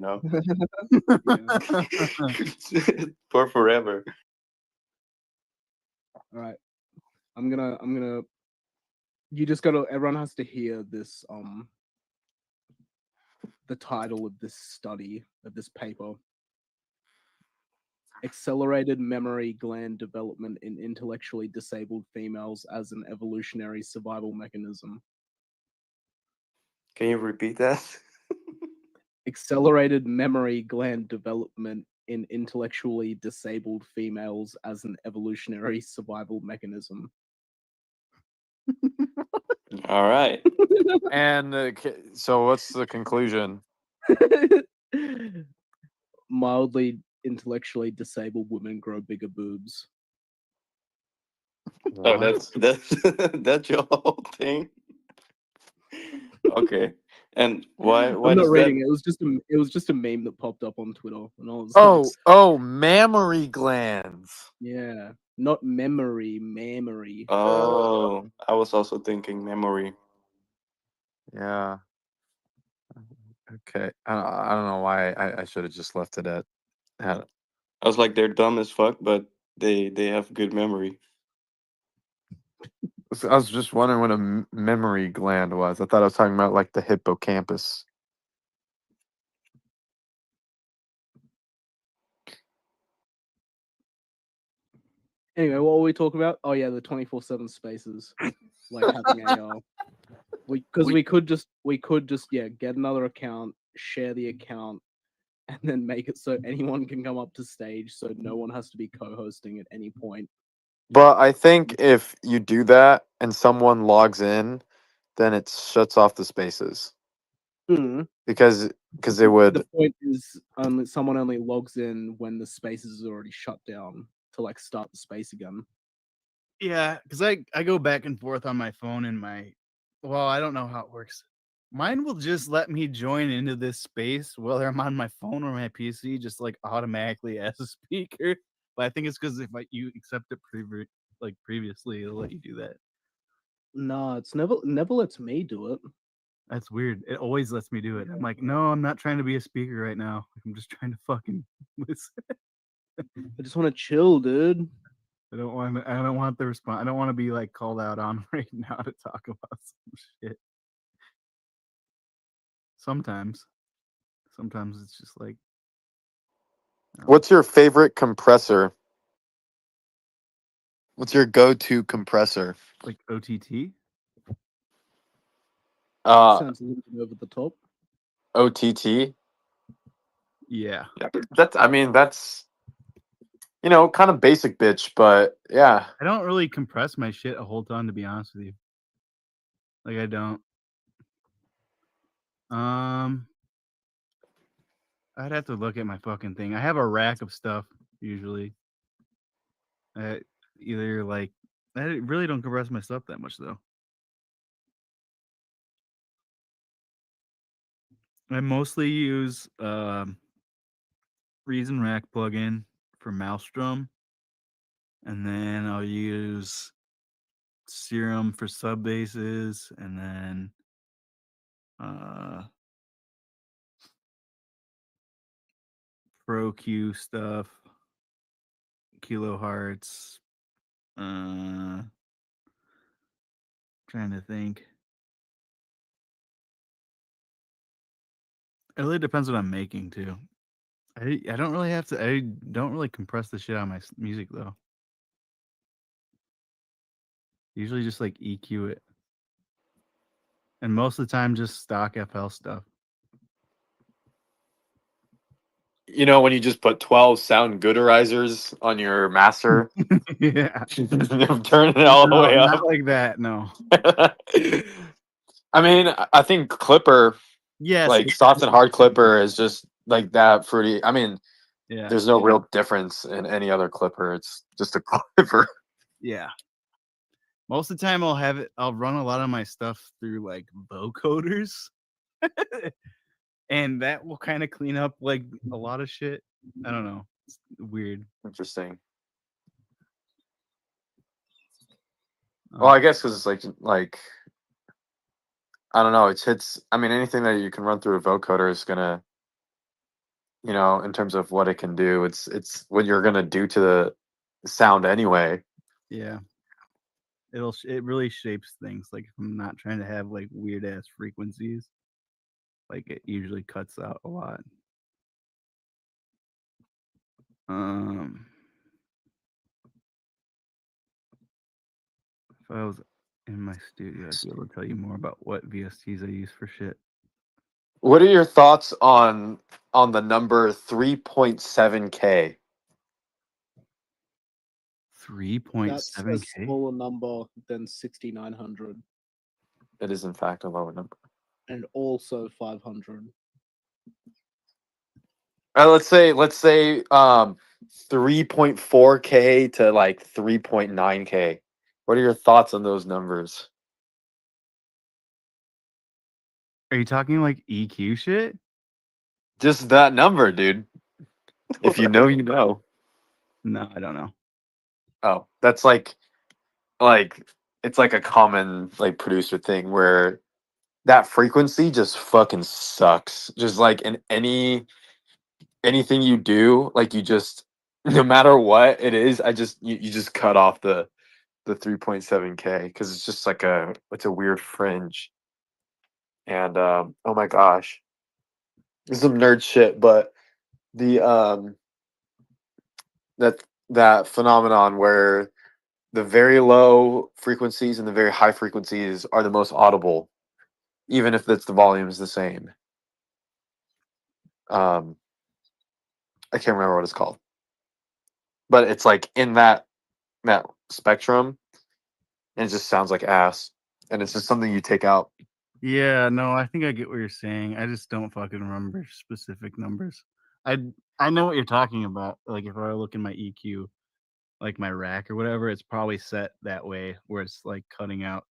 for forever. All right. I'm gonna everyone has to hear this the title of this study, of this paper. Accelerated memory gland development in intellectually disabled females as an evolutionary survival mechanism. Can you repeat that? Accelerated memory gland development in intellectually disabled females as an evolutionary survival mechanism. All right. And so, what's the conclusion? Mildly intellectually disabled women grow bigger boobs. Oh, that's that's your whole thing. Okay, and why I'm not does reading that? it. It was just a meme that popped up on Twitter, and I was like, Oh, mammary glands. yeah, not memory. Oh, I was also thinking memory. Yeah. Okay. I don't know why I should have just left it at. I was like, they're dumb as fuck, but they have good memory. I was just wondering what a memory gland was. I thought I was talking about like the hippocampus. Anyway, what were we talking about? Oh yeah, the 24/7 spaces, like having AR. Because we could just get another account, share the account, and then make it so anyone can come up to stage, so no one has to be co-hosting at any point. But I think if you do that and someone logs in, then it shuts off the spaces. Because it would. The point is someone only logs in when the spaces is already shut down to like start the space again. Yeah, because I go back and forth on my phone and my, well, I don't know how it works. Mine will just let me join into this space whether I'm on my phone or my PC, just like automatically as a speaker. But I think it's because if you accept it previously, it'll let you do that. No, it's never lets me do it. That's weird. It always lets me do it. I'm like, no, I'm not trying to be a speaker right now. I'm just trying to fucking listen. I just want to chill, dude. I don't want the response. I don't want to be like called out on right now to talk about some shit. Sometimes it's just like. What's your favorite compressor? What's your go-to compressor? Like OTT? Sounds a little bit over the top. OTT? Yeah. That's kind of basic bitch, but yeah. I don't really compress my shit a whole ton, to be honest with you. Like, I don't. I'd have to look at my fucking thing. I have a rack of stuff usually. Either like, I really don't compress my stuff that much though. I mostly use Reason Rack plugin for Maelstrom, and then I'll use Serum for sub basses, and then Pro Q stuff, kilohertz. Trying to think. It really depends what I'm making too. I don't really have to. I don't really compress the shit on my music though. Usually just like EQ it, and most of the time just stock FL stuff. When you just put 12 sound gooderizers on your master. Yeah. Turning it all the way up. Not like that, no. I mean, I think Clipper, yes, like soft and hard Clipper is just like that fruity. I mean, yeah, there's no real difference in any other Clipper. It's just a Clipper. Yeah. Most of the time I'll run a lot of my stuff through like vocoders. And that will kind of clean up like a lot of shit. I don't know. It's weird. Interesting. Well, I guess because it's like I don't know. Anything that you can run through a vocoder is gonna, in terms of what it can do. It's what you're gonna do to the sound anyway. Yeah. It really shapes things. Like if I'm not trying to have like weird ass frequencies, like it usually cuts out a lot. If I was in my studio, I'd be able to tell you more about what VSTs I use for shit. What are your thoughts on the number 3.7K? 3.7K? That's a smaller number than 6,900. It is in fact a lower number. And also 500. Let's say 3.4K to like 3.9K. What are your thoughts on those numbers? Are you talking like EQ shit? Just that number, dude. If you know, you know. No, I don't know. Oh, that's like it's like a common like producer thing where that frequency just fucking sucks. Just like in anything you do, like you just no matter what it is, you just cut off the 3.7K because it's just like it's a weird fringe. And oh my gosh. This is some nerd shit, but the that phenomenon where the very low frequencies and the very high frequencies are the most audible, even if the volume is the same. I can't remember what it's called, but it's like in that spectrum, and it just sounds like ass, and it's just something you take out. Yeah, no, I think I get what you're saying. I just don't fucking remember specific numbers. I know what you're talking about. Like if I look in my EQ, like my rack or whatever, it's probably set that way where it's like cutting out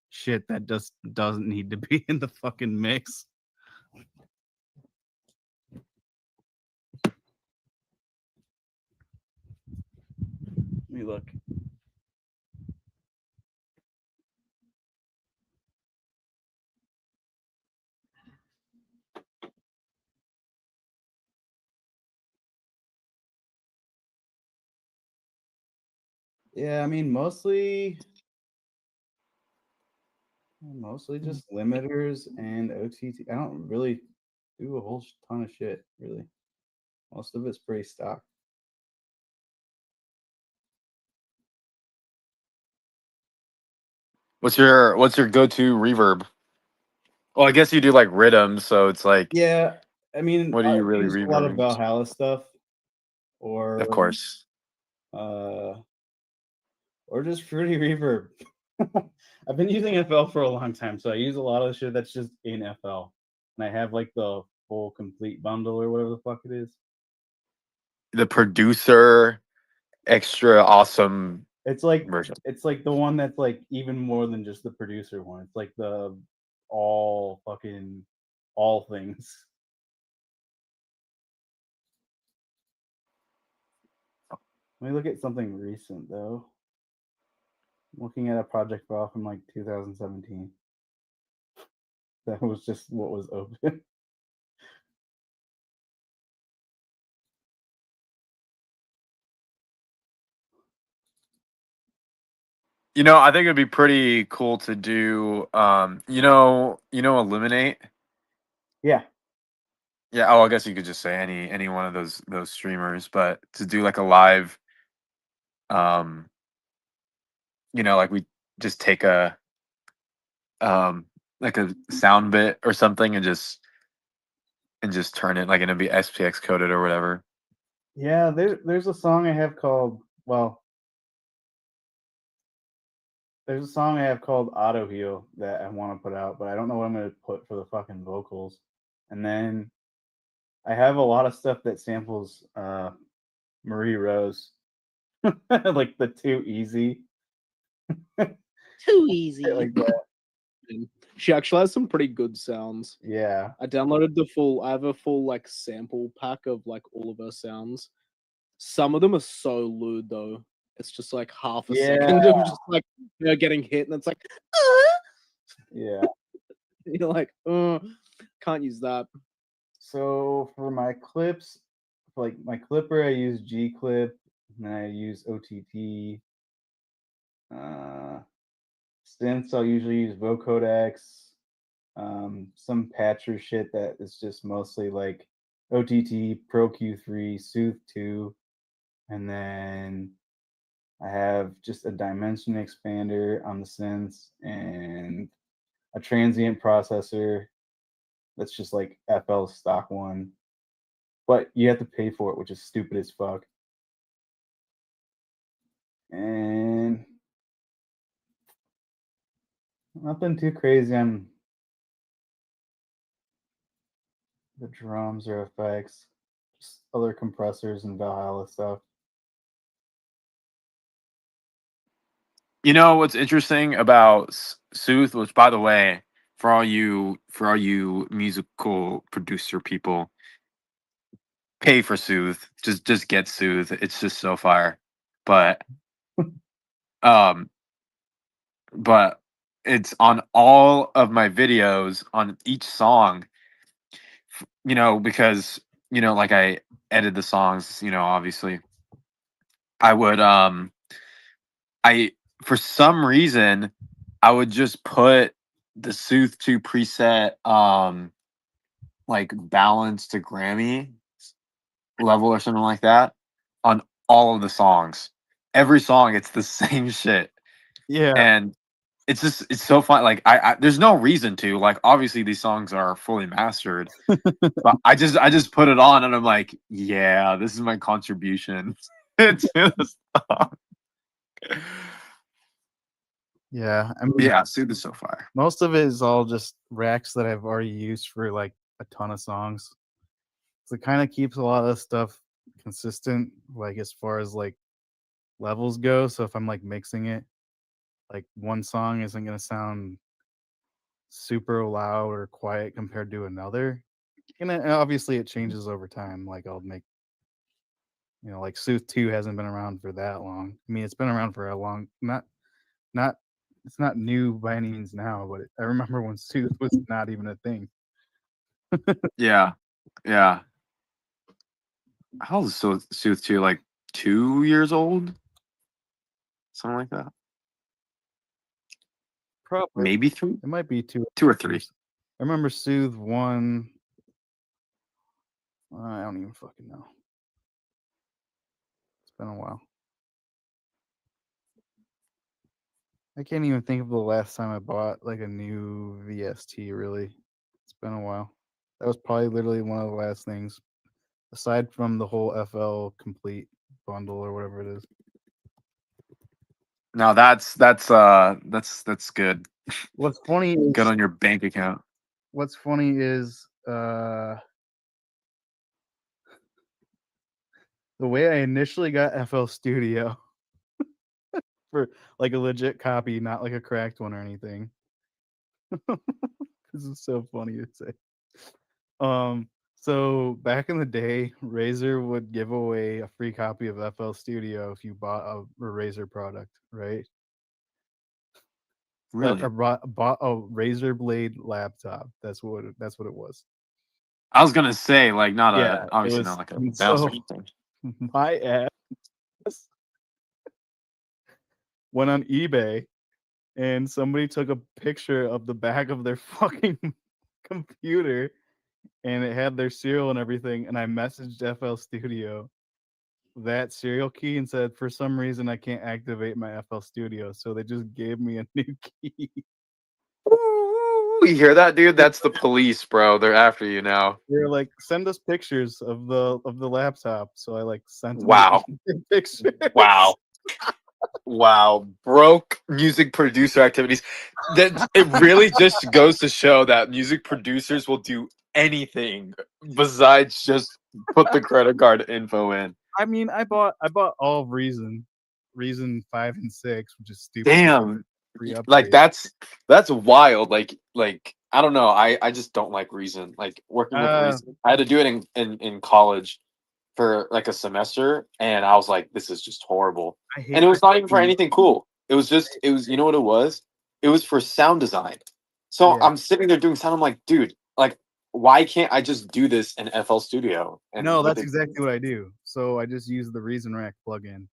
shit that just doesn't need to be in the fucking mix. Let me look. Yeah, I mean mostly just limiters and OTT. I don't really do a whole ton of shit, really. Most of it's pretty stock. What's your go-to reverb? Well, I guess you do like rhythm, so it's like Yeah, I mean, what are you I really use a lot of reverbing? Valhalla stuff, or Of course, or just Fruity Reverb. I've been using FL for a long time, so I use a lot of the shit that's just in FL, and I have like the full complete bundle or whatever the fuck it is. the producer extra awesome. It's like version. It's like the one that's like even more than just the producer one. It's like the all things. Let me look at something recent though. I'm looking at a project file from like 2017. That was just what was open. You know, I think it'd be pretty cool to do. Eliminate. Yeah. Yeah. Oh, I guess you could just say any one of those streamers, but to do like a live, like we just take a like a sound bit or something and just turn it like it'd be SPX coded or whatever. Yeah, there's a song I have called there's a song I have called Auto Heal that I want to put out, but I don't know what I'm going to put for the fucking vocals. And then I have a lot of stuff that samples Marie Rose, like the Too Easy. Too easy. Like that. She actually has some pretty good sounds. Yeah. I downloaded I have a full like sample pack of like all of her sounds. Some of them are so lewd though. It's just like half a second of just like getting hit, and it's like, yeah. You're like, can't use that. So for my clips, like my clipper, I use G Clip, and I use OTT. Synths, I'll usually use vocodecs. Some patcher shit that is just mostly like OTT, Pro Q3, Sooth 2, and then I have just a dimension expander on the synths and a transient processor that's just like FL stock one. But you have to pay for it, which is stupid as fuck. And nothing too crazy on the drums or effects, just other compressors and Valhalla stuff. You know what's interesting about Sooth, which by the way, for all you musical producer people, pay for Sooth. Just get Sooth. It's just so fire. But but it's on all of my videos on each song, because like I edit the songs, obviously I would I for some reason I would just put the Sooth 2 preset like balance to Grammy level or something like that on all of the songs. Every song it's the same shit. Yeah. And it's so fun. Like I there's no reason to. Like obviously these songs are fully mastered. But I just put it on and I'm like, yeah, this is my contribution to the song. Yeah, I mean, Yeah, Sooth is so fire. Most of it is all just racks that I've already used for like a ton of songs. So it kind of keeps a lot of stuff consistent, like as far as like levels go. So if I'm like mixing it, like one song isn't gonna sound super loud or quiet compared to another. And obviously it changes over time. Like I'll make, like Sooth 2 hasn't been around for that long. I mean, it's been around for a long, not it's not new by any means now, but I remember when Sooth was not even a thing. Yeah. How old is Sooth 2? Like 2 years old? Something like that. Probably. Maybe 3? It might be 2 or 3. I remember Sooth 1. I don't even fucking know. It's been a while. I can't even think of the last time I bought like a new VST, really. It's been a while. That was probably literally one of the last things, aside from the whole FL complete bundle or whatever it is. No, that's good. What's funny is good on your bank account. What's funny is the way I initially got FL Studio for like a legit copy, not like a cracked one or anything. This is so funny to say. So back in the day, Razer would give away a free copy of FL Studio if you bought a Razer product, right? Really? Or bought a Razer Blade laptop. That's what it was. I was gonna say, like, Yeah, obviously not like a mouse so or something. my ass went on eBay and somebody took a picture of the back of their fucking computer and it had their serial and everything, and I messaged FL Studio that serial key and said, for some reason I can't activate my FL Studio, so they just gave me a new key. Ooh, you hear that, dude? That's the police, bro. They're after you now. They're like, send us pictures of the laptop. So I like sent them Wow. pictures. Wow. Broke music producer activities. That it really just goes to show that music producers will do anything besides just put the credit card info in. I mean, I bought all of Reason 5 and 6, which is stupid. Damn. Like that's wild. Like I don't know. I just don't like Reason. Like working with Reason. I had to do it in college for like a semester, and I was like, this is just horrible. And it was not even for anything cool. It was you know what it was? It was for sound design. So I'm sitting there doing sound. I'm like, dude, like, why can't I just do this in FL Studio? And no, that's exactly what I do. So I just use the Reason Rack plugin.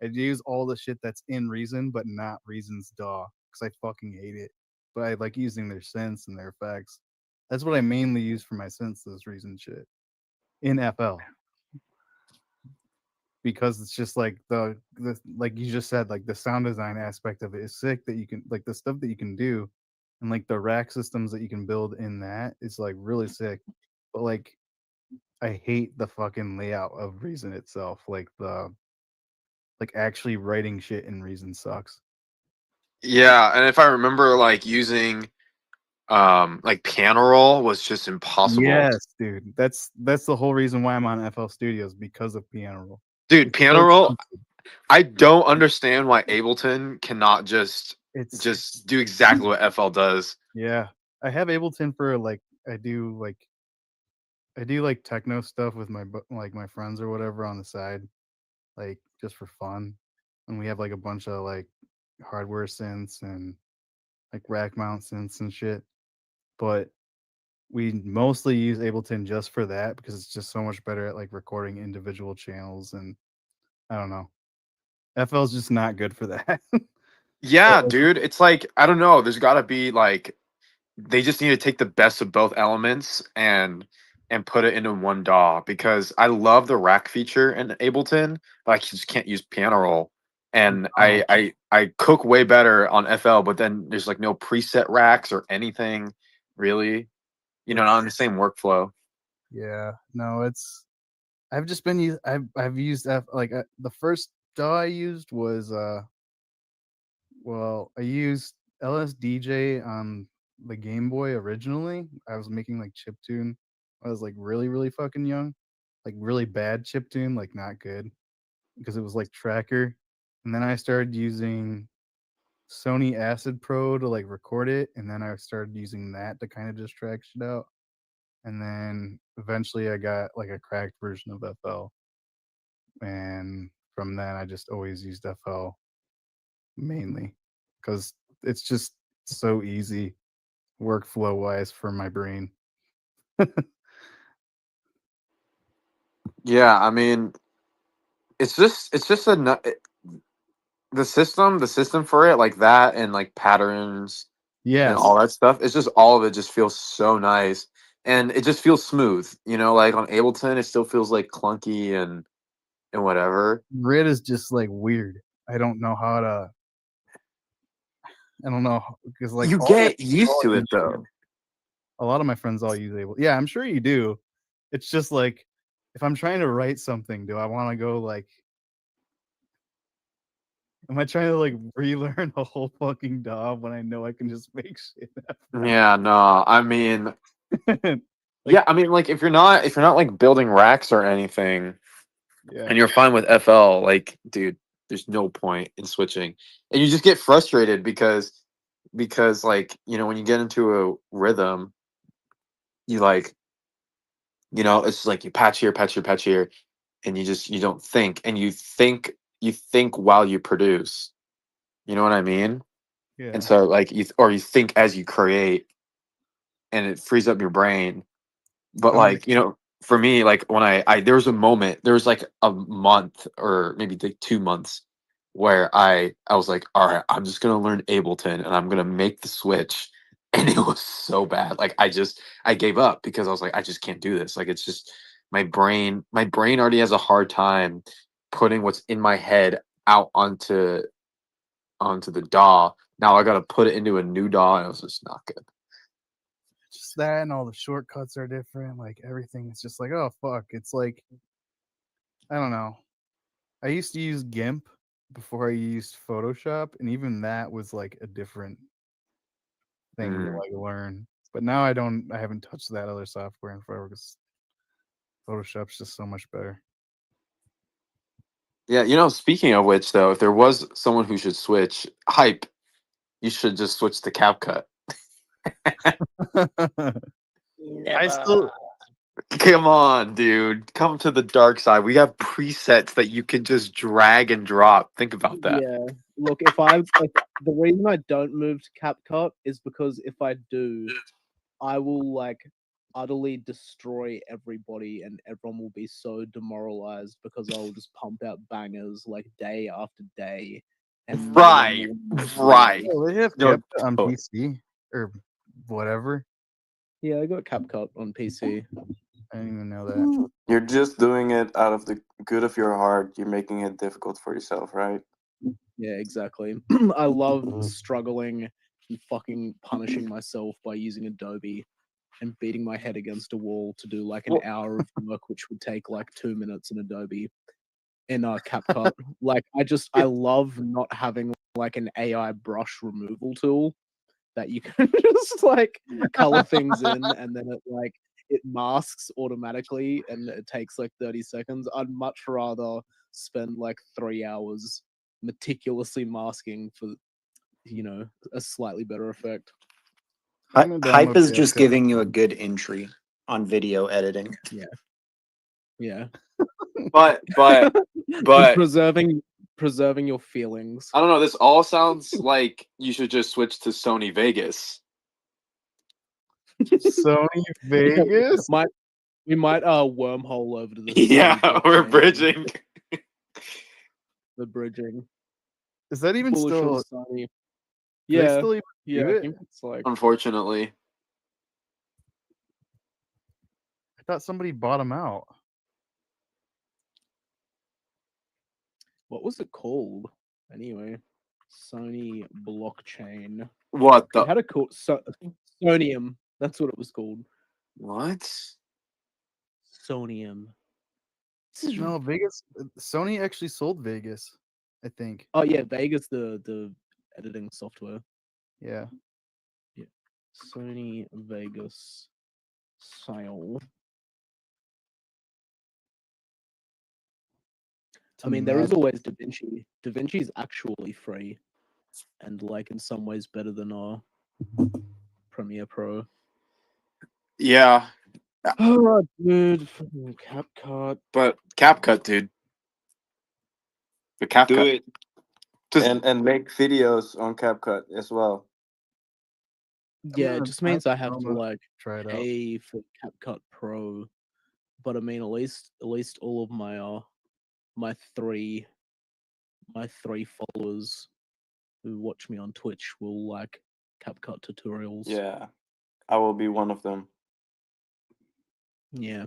I use all the shit that's in Reason, but not Reason's DAW, because I fucking hate it. But I like using their synths and their effects. That's what I mainly use for my synths, this Reason shit. in FL. Because it's just like the like you just said, like the sound design aspect of it is sick, that you can like the stuff that you can do, and like the rack systems that you can build in that is like really sick. But like I hate the fucking layout of Reason itself. Like actually writing shit in Reason sucks. Yeah, and if I remember, like using like piano roll was just impossible. Yes, dude. That's the whole reason why I'm on FL Studios, because of piano roll. Dude, It's piano so roll, stupid. I don't understand why Ableton cannot just do exactly what FL does. Yeah. I have Ableton for like I do like techno stuff with my my friends or whatever on the side, like just for fun. And we have like a bunch of like hardware synths and like rack mount synths and shit. But we mostly use Ableton just for that, because it's just so much better at like recording individual channels. And I don't know, FL's just not good for that. Yeah, dude, it's like I don't know. There's got to be like they just need to take the best of both elements and put it into one DAW, because I love the rack feature in Ableton, but I just can't use piano roll. And I cook way better on FL, but then there's like no preset racks or anything really, not in the same workflow. Yeah, no, I've just been I've used the first DAW I used was I used LSDJ on the Game Boy originally. I was making like chiptune. I was like really, really fucking young. Like really bad chiptune, like not good. Because it was like Tracker. And then I started using Sony Acid Pro to like record it. And then I started using that to kind of just track shit out. And then eventually I got like a cracked version of FL. And from then I just always used FL mainly, because it's just so easy workflow wise for my brain. Yeah, I mean, it's just the system for it, like that, and like patterns and all that stuff. It's just all of it just feels so nice, and it just feels smooth. Like on Ableton, it still feels like clunky and whatever. Grid is just like weird. I don't know because like you get used to it though. A lot of my friends all use Ableton. Yeah, I'm sure you do. It's just like, if I'm trying to write something, do I want to go like, am I trying to like relearn a whole fucking DAW when I know I can just make shit up? Yeah, no, I mean, yeah, I mean, like if you're not like building racks or anything, and you're fine with FL, like, dude, there's no point in switching, and you just get frustrated because like when you get into a rhythm, you like it's just like you patch here, and you don't think, and you think while you produce. You know what I mean? Yeah. And so like you think as you create, and it frees up your brain. But like, for me, like when I there was a moment, there was like a month or maybe like 2 months where I was like, all right, I'm just gonna learn Ableton and I'm gonna make the switch. And it was so bad. Like I gave up, because I was like, I just can't do this. Like it's just my brain already has a hard time putting what's in my head out onto the DAW. Now I gotta put it into a new DAW, and it was just not good. Just that, and all the shortcuts are different. Like everything is just like, oh fuck. It's like, I don't know. I used to use GIMP before I used Photoshop, and even that was like a different thing to like learn. But now I haven't touched that other software in forever, because Photoshop's just so much better. Yeah, speaking of which, though, if there was someone who should switch, hype, you should just switch to CapCut. I still Come on, dude. Come to the dark side. We have presets that you can just drag and drop. Think about that. Yeah. Look, the reason I don't move to CapCut is because if I do, I will like utterly destroy everybody, and everyone will be so demoralized because I'll just pump out bangers like day after day. And right. Oh, they have CapCut on PC or whatever. Yeah, I got CapCut on PC. I didn't even know that. You're just doing it out of the good of your heart. You're making it difficult for yourself, right? Yeah, exactly. I love struggling and fucking punishing myself by using Adobe and beating my head against a wall to do like an hour of work, which would take like 2 minutes in Adobe in CapCut. Like I love not having like an AI brush removal tool that you can just like color things in and then it masks automatically and it takes like 30 seconds. I'd much rather spend like 3 hours meticulously masking for, you know, a slightly better effect. Hype is just giving you a good entry on video editing. Yeah. Yeah. But preserving your feelings. I don't know. This all sounds like you should just switch to Sony Vegas. Sony Vegas? We might wormhole over to the Yeah, Sony we're blockchain. bridging. The bridging. Is that even Bullish still? on Sony. Do they Yeah, still even do I it? think it's like Unfortunately. I thought somebody bought them out. what was it called? Anyway, Sony blockchain. What It had a cool Sonium. That's what it was called. What? Sonium. No, Vegas. Sony actually sold Vegas, I think. Oh yeah, Vegas, the editing software. Yeah. Yeah. Sony Vegas sale. I mean, there is always DaVinci. DaVinci is actually free, and like in some ways better than Premiere Pro. Yeah. Oh, dude, CapCut. But CapCut, dude. The CapCut. Do it. And make videos on CapCut as well. Yeah, it just means I have to like try it out. pay for CapCut Pro, but I mean, at least all of my my three followers who watch me on Twitch will like CapCut tutorials. Yeah, I will be one of them. Yeah,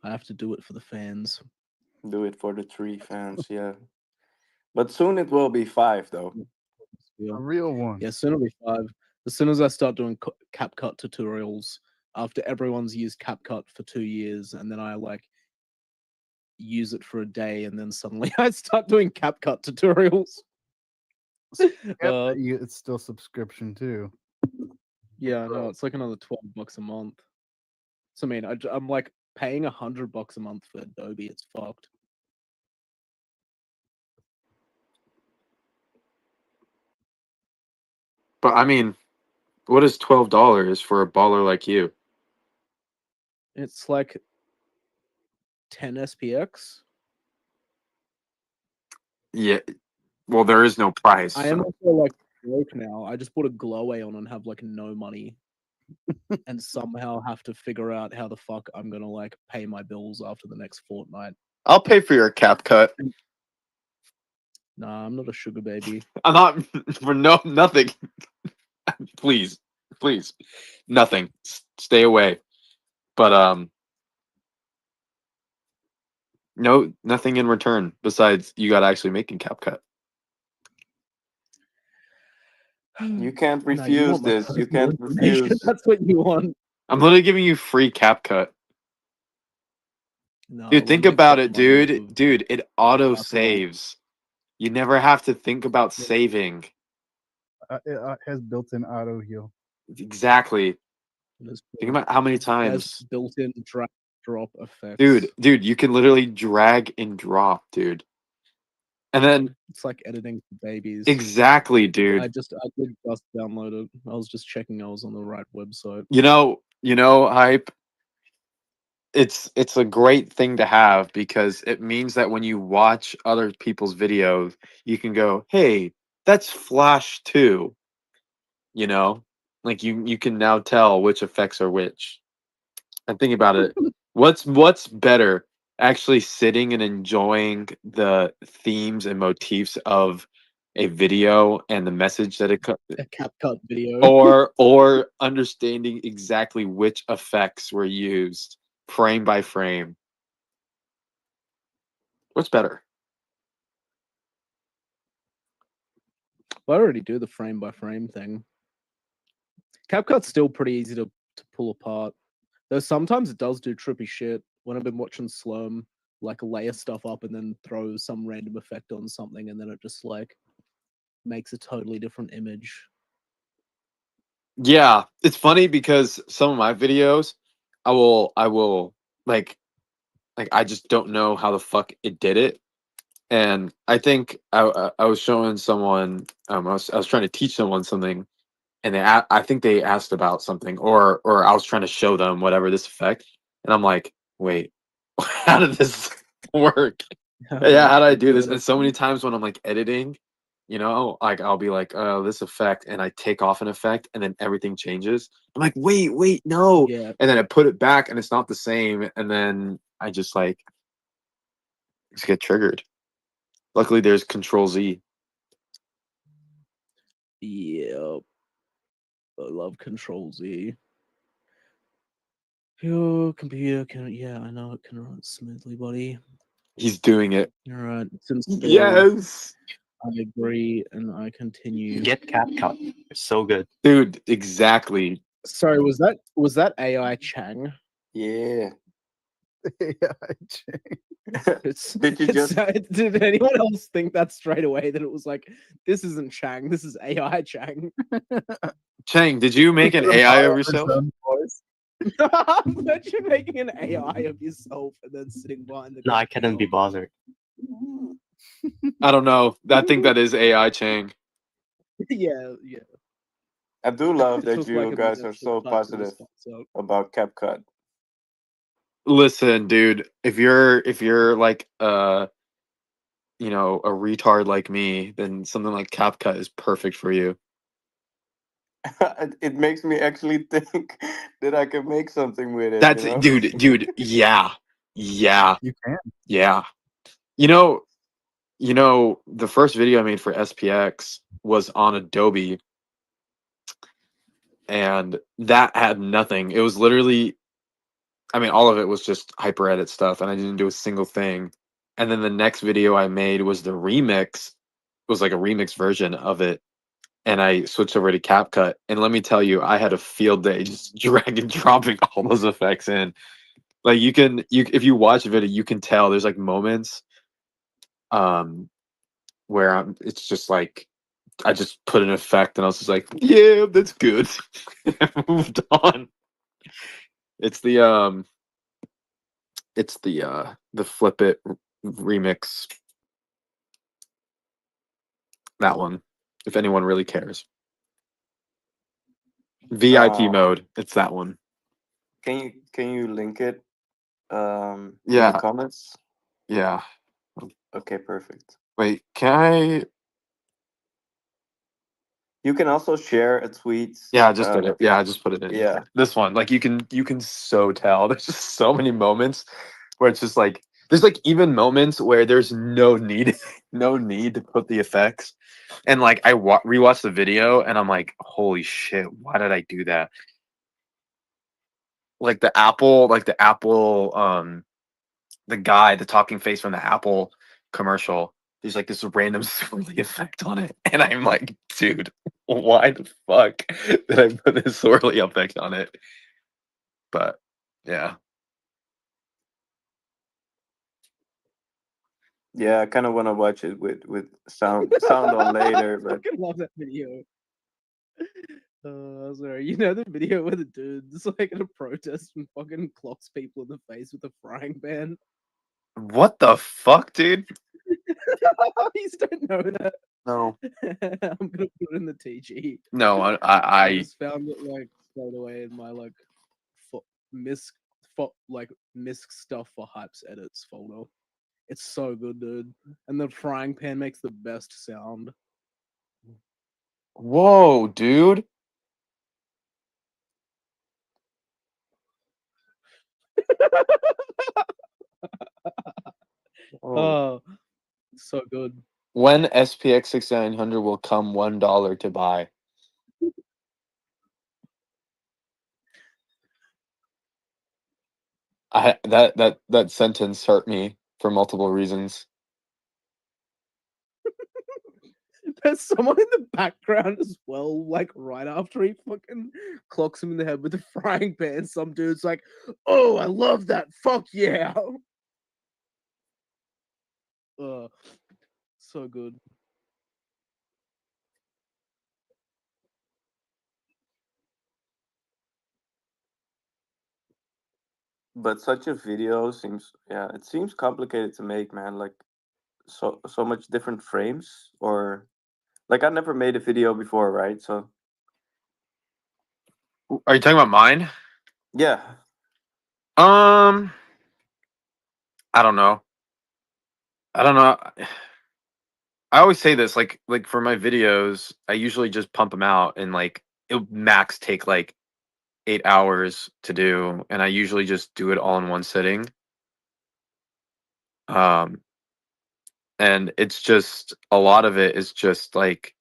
I have to do it for the fans. Do it for the 3 fans, yeah. But soon it will be 5, though. A real one. Yeah, soon it'll be 5. As soon as I start doing CapCut tutorials, after everyone's used CapCut for 2 years, and then I like use it for a day, and then suddenly I start doing CapCut tutorials. It's still subscription too. Yeah, I know. It's like another $12 a month. So I mean, I'm like paying $100 a month for Adobe. It's fucked. But I mean, what is $12 for a baller like you? It's like 10 SPX. Yeah. Well, there is no price. I am also like broke now. I just bought a Gloway and have like no money. And somehow have to figure out how the fuck I'm gonna like pay my bills after the next fortnight. I'll pay for your CapCut. Nah, I'm not a sugar baby. I'm not for nothing. Please, nothing. Stay away. But no, nothing in return besides you got to actually making CapCut. You can't refuse this. You can't refuse. That's what you want. I'm literally giving you free CapCut. No, dude, think about it, dude. Dude, it auto saves. You never have to think about saving. It has built-in auto heal. Exactly. Think about how many times. Built-in drag drop effects. Dude, you can literally drag and drop, dude. And then it's like editing for babies. Exactly, dude. I did just download it. I was just checking I was on the right website. You know, Hype. It's a great thing to have because it means that when you watch other people's videos, you can go, "Hey, that's Flash too." You know, like you can now tell which effects are which. And think about it. What's better? Actually sitting and enjoying the themes and motifs of a video and the message that it a CapCut video, or understanding exactly which effects were used. frame by frame. What's better? Well, I already do the frame by frame thing. CapCut's still pretty easy to pull apart. Though sometimes it does do trippy shit. When I've been watching Slurm, like layer stuff up and then throw some random effect on something, and then it just like makes a totally different image. Yeah, it's funny because some of my videos, I will like I just don't know how the fuck it did it, and I think I was showing someone, I was trying to teach someone something, and I think they asked about something, or I was trying to show them whatever this effect, and I'm like, wait, how did this work? Yeah, how did I do this? And so many times when I'm like editing, you know, like I'll be like, oh, this effect, and I take off an effect, and then everything changes. I'm like, wait, no. Yeah. And then I put it back, and it's not the same. And then I just get triggered. Luckily, there's Control Z. Yep. I love Control Z. Your computer can, yeah, I know it can run smoothly, buddy. He's doing it. All right, it's installed. Yes. I agree, and I continue. Get CapCut. It's so good. Dude, exactly. Sorry, was that AI Chang? Yeah. AI Chang. Did you just? Did anyone else think that straight away that it was like, this isn't Chang, this is AI Chang? Chang, did you make an AI of yourself? Imagine making an AI of yourself and then sitting behind the. No, I couldn't be bothered. I don't know. I think that is AI Chang. Yeah. I do love It that feels you like a guys are potential so cut positive response, so. about CapCut. Listen, dude, if you're like you know, a retard like me, then something like CapCut is perfect for you. It makes me actually think that I can make something with it. That's you know? dude, yeah. You can. Yeah. You know, the first video I made for SPX was on Adobe, and that had nothing. It was literally, I mean, all of it was just hyper edit stuff, and I didn't do a single thing. And then the next video I made was the remix. It was like a remix version of it, and I switched over to CapCut. And let me tell you, I had a field day just drag and dropping all those effects in. Like if you watch the video, you can tell there's like moments where it's just like I just put an effect and I was just like, yeah, that's good. I moved on. It's the Flip It remix. That one, if anyone really cares. VIP mode. It's that one. Can you link it in Yeah. the comments? Yeah. Okay, perfect. Wait, can I? You can also share a tweet. Yeah, I just did it. Yeah, I just put it in. Yeah. This one, like you can so tell. There's just so many moments where it's just like there's like even moments where there's no need to put the effects, and like I rewatched the video and I'm like, holy shit, why did I do that? Like the Apple, the guy, the talking face from the Apple commercial. There's like this random swirly effect on it, and I'm like, dude, why the fuck did I put this swirly effect on it? But yeah. Yeah, I kind of want to watch it with sound on later, I but fucking love that video. Sorry, you know the video where the dude's like at a protest and fucking clocks people in the face with a frying pan? What the fuck, dude? You don't know that? No. I'm gonna put it in the TG. No, I I just found it like straight away in my like misc stuff for hypes edits folder. It's so good, dude. And the frying pan makes the best sound. whoa, dude. Oh, so good. When SPX6900 will come $1 to buy? that sentence hurt me for multiple reasons. There's someone in the background as well, like right after he fucking clocks him in the head with a frying pan. Some dude's like, "Oh, I love that. Fuck yeah." So good. But such a video seems, yeah, it seems complicated to make, man. Like so much different frames, or like I never made a video before, right? So Are you talking about mine? yeah. I don't know. I always say this, like for my videos, I usually just pump them out, and like it max take like 8 hours to do, and I usually just do it all in one sitting. And it's just a lot of it is just like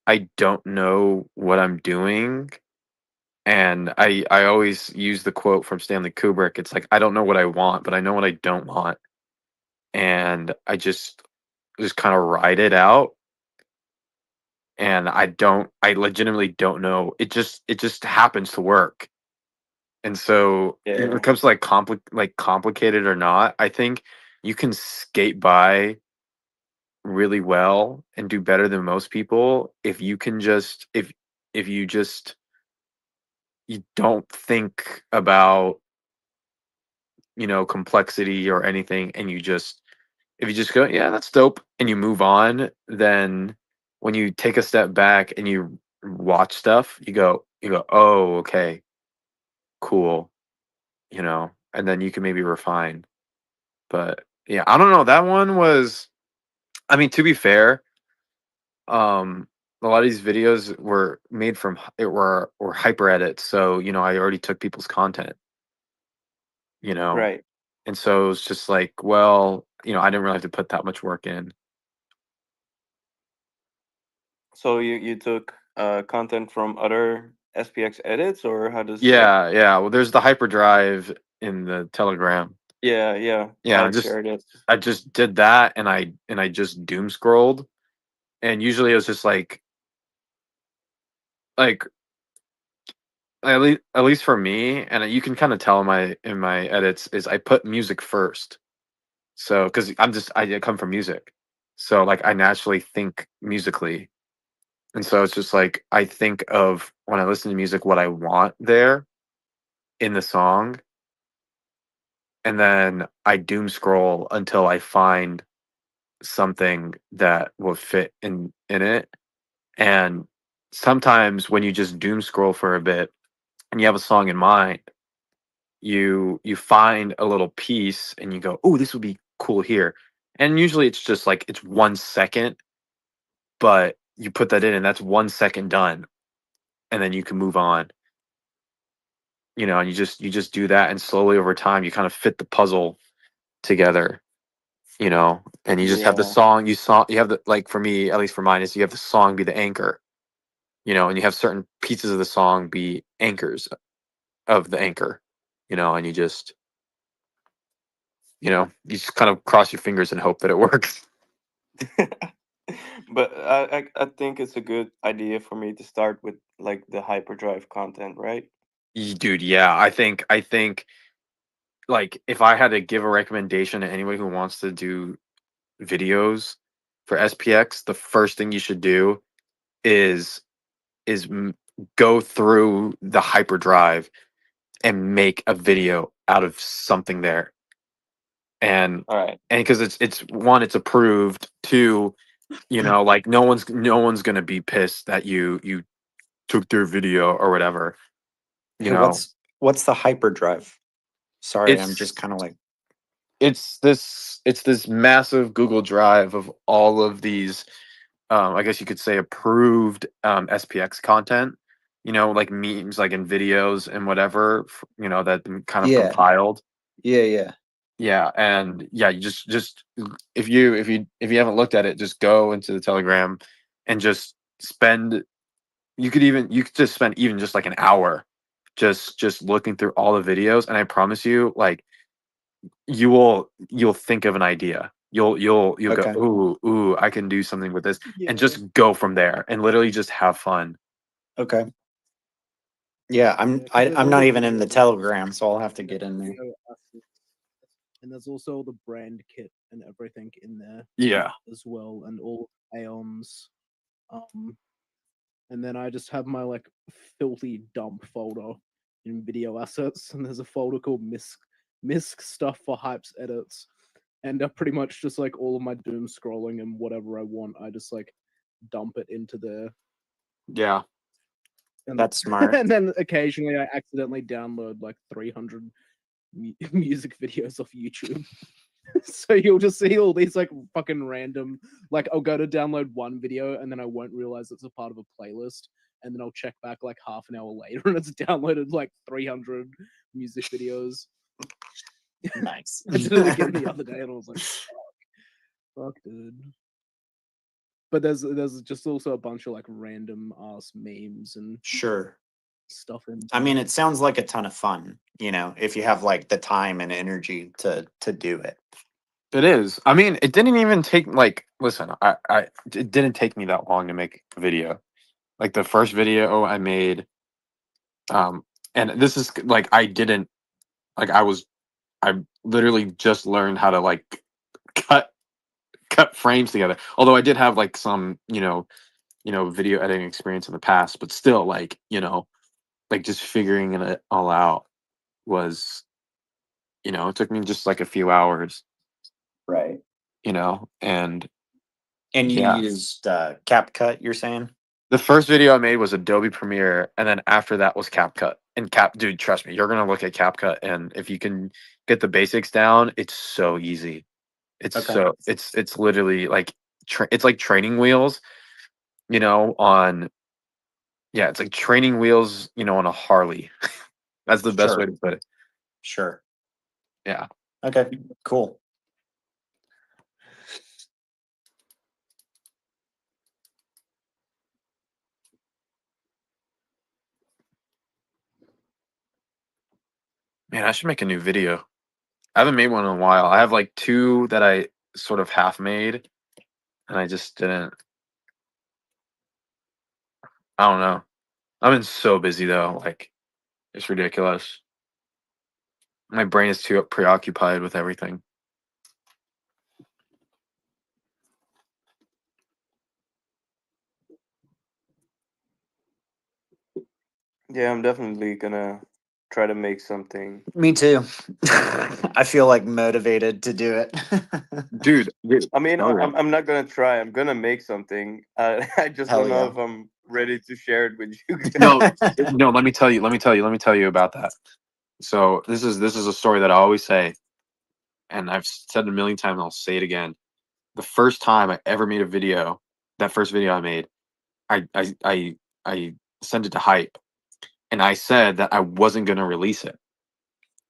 I don't know what I'm doing. And I always use the quote from Stanley Kubrick. It's like I don't know what I want, but I know what I don't want. And I just kind of ride it out. And I legitimately don't know. It just happens to work. And so when Yeah. it comes to like complicated or not, I think you can skate by really well and do better than most people if you can just if you just you don't think about complexity or anything, and if you just go, yeah, that's dope, and you move on, then when you take a step back and you watch stuff, you go, oh, okay, cool, and then you can maybe refine. But yeah, I don't know, that one was, I mean, to be fair, a lot of these videos were made from were hyper edits, so I already took people's content, Right. and so it's just like, well, I didn't really have to put that much work in. So you took content from other SPX edits, or how does Yeah. Well, there's the hyperdrive in the Telegram. Yeah, Yeah, I shared it. I just did that, and I just doom scrolled, and usually it was just like at least for me, and you can kind of tell in my edits is I put music first. So because I come from music, so like I naturally think musically, and so it's just like I think of when I listen to music what I want there in the song, and then I doom scroll until I find something that will fit in it. And sometimes when you just doom scroll for a bit and you have a song in mind, you find a little piece and you go, oh, this would be cool here. And usually it's just like it's 1 second, but you put that in and that's 1 second done, and then you can move on. And you just do that, and slowly over time you kind of fit the puzzle together. And you just have the Yeah. song, you have the, like, for me, at least for mine, is you have the song be the anchor, and you have certain pieces of the song be anchors of the anchor, and you just kind of cross your fingers and hope that it works. But I think it's a good idea for me to start with like the hyperdrive content, right? Dude, yeah, I think like if I had to give a recommendation to anybody who wants to do videos for SPX, the first thing you should do is go through the hyperdrive and make a video out of something there. And All right. and because it's one, it's approved. Two, like no one's gonna be pissed that you took their video or whatever. Hey, what's the hyperdrive? Sorry, I'm just kind of like, it's this massive Google Drive of all of these, I guess you could say, approved SPX content. Like memes, like in videos and whatever. That kind of compiled. Yeah. Yeah, and yeah, you just if you haven't looked at it, just go into the Telegram and just spend. You could just spend even just like an hour just looking through all the videos, and I promise you, like, you'll think of an idea. You'll go, Okay. ooh, I can do something with this, Yeah. and just go from there, and literally just have fun. Okay. Yeah, I'm not even in the Telegram, so I'll have to get in there. And there's also all the brand kit and everything in there. Yeah. As well, and all Aeons. And then I just have my like filthy dump folder in video assets, and there's a folder called misc stuff for hypes edits, and pretty much just like all of my doom scrolling and whatever I want, I just like dump it into there. Yeah. And that's smart. And then occasionally I accidentally download like 300 music videos off YouTube. So you'll just see all these like fucking random, like I'll go to download one video and then I won't realize it's a part of a playlist, and then I'll check back like half an hour later and it's downloaded like 300 music videos. Nice. I did it again the other day and I was like, fuck, dude. But there's just also a bunch of like random ass memes and sure stuff in. I mean, it sounds like a ton of fun, you know, if you have like the time and energy to do it. It is. I mean, it didn't even take, like, listen, it didn't take me that long to make a video. Like, the first video I made, and this is like, I literally just learned how to like cut frames together. Although I did have like some, video editing experience in the past, but still, like, like just figuring it all out was, it took me just like a few hours. Right. And you yeah. used CapCut, you're saying? The first video I made was Adobe Premiere, and then after that was CapCut. And dude, trust me, you're gonna look at CapCut, and if you can get the basics down, it's so easy. It's Okay. it's literally like it's like training wheels, on it's like training wheels, on a Harley. That's the best way to put it. Sure. Yeah. Okay, cool. Man, I should make a new video. I haven't made one in a while. I have like 2 that I sort of half made, and I just didn't. I don't know. I've been so busy though. Like, it's ridiculous. My brain is too preoccupied with everything. Yeah, I'm definitely gonna try to make something. Me too. I feel like motivated to do it. Dude. I mean, I'm not gonna try. I'm gonna make something. I just Hell don't know yeah. if I'm ready to share it with you guys. No, let me tell you about that. So this is a story that I always say, and I've said it a million times, and I'll say it again. The first time I ever made a video, that first video I made, I sent it to Hype, and I said that I wasn't gonna release it.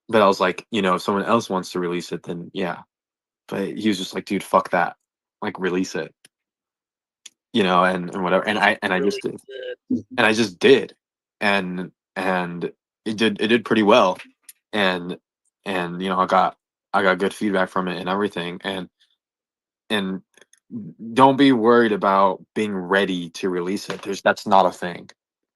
But I was like, if someone else wants to release it, then yeah. But he was just like, dude, fuck that. Like, release it. And whatever. And I just did. And I just did. And it did pretty well. And I got good feedback from it and everything. And don't be worried about being ready to release it. That's not a thing.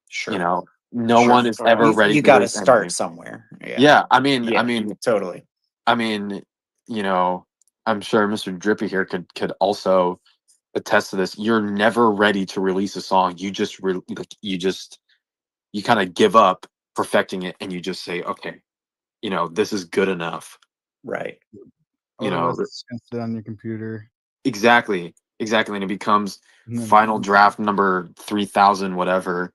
Sure. No one is ever ready. You to got to release start anything. somewhere. Yeah. I mean, totally. I mean, I'm sure Mr. Drippy here could also attest to this. You're never ready to release a song. You just you kind of give up perfecting it, and you just say, okay, this is good enough. Right. It's gonna sit on your computer. Exactly, and it becomes final draft number 3000 whatever,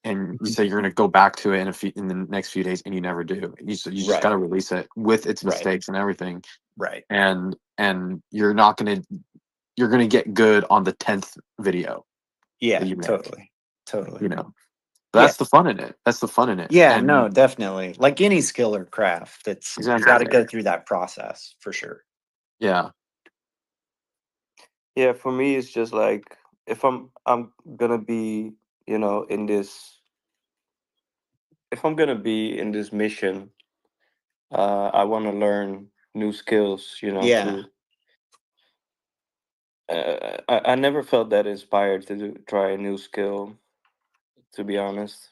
and you say you're going to go back to it in the next few days, and you never do. You just got to release it with its mistakes and everything. Right. And you're going to get good on the 10th video. Yeah, totally. That's the fun in it. Yeah, no, definitely. Like any skill or craft, you got to go through that process for sure. Yeah. Yeah, for me, it's just like if I'm gonna be, in this if I'm gonna be in this mission, I want to learn new skills. You know, Yeah. I never felt that inspired to try a new skill, to be honest.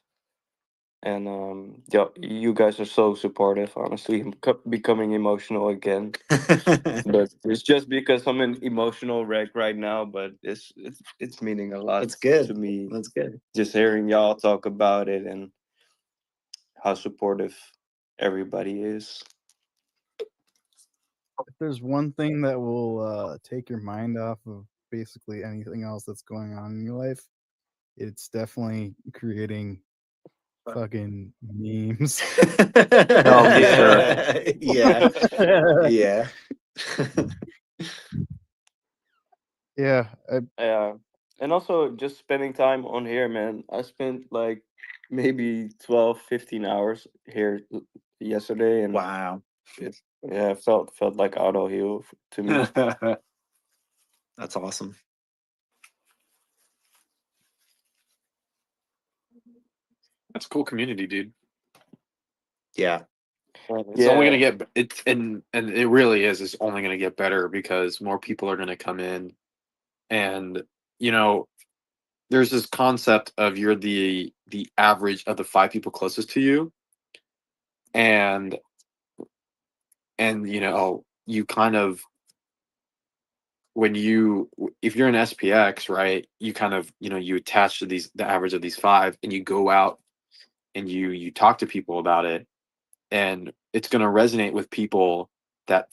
And yeah, you guys are so supportive. Honestly, I'm becoming emotional again. But it's just because I'm an emotional wreck right now. But it's meaning a lot. It's good. To me. That's good. Just hearing y'all talk about it and how supportive everybody is. If there's one thing that will take your mind off of basically anything else that's going on in your life, it's definitely creating fucking memes. Oh, for sure. Yeah. Yeah. Yeah. Yeah. And also just spending time on here, man. I spent like maybe 12, 15 hours here yesterday, and wow. Yeah, it felt like auto heal to me. That's awesome. That's a cool community, dude. Yeah. It's only gonna get and it really is. It's only gonna get better because more people are gonna come in, and you know, there's this concept of you're the average of the 5 people closest to you, and you know, you kind of if you're an SPX, right, you kind of, you know, you attach to the average of these 5, and you go out and you talk to people about it, and it's going to resonate with people that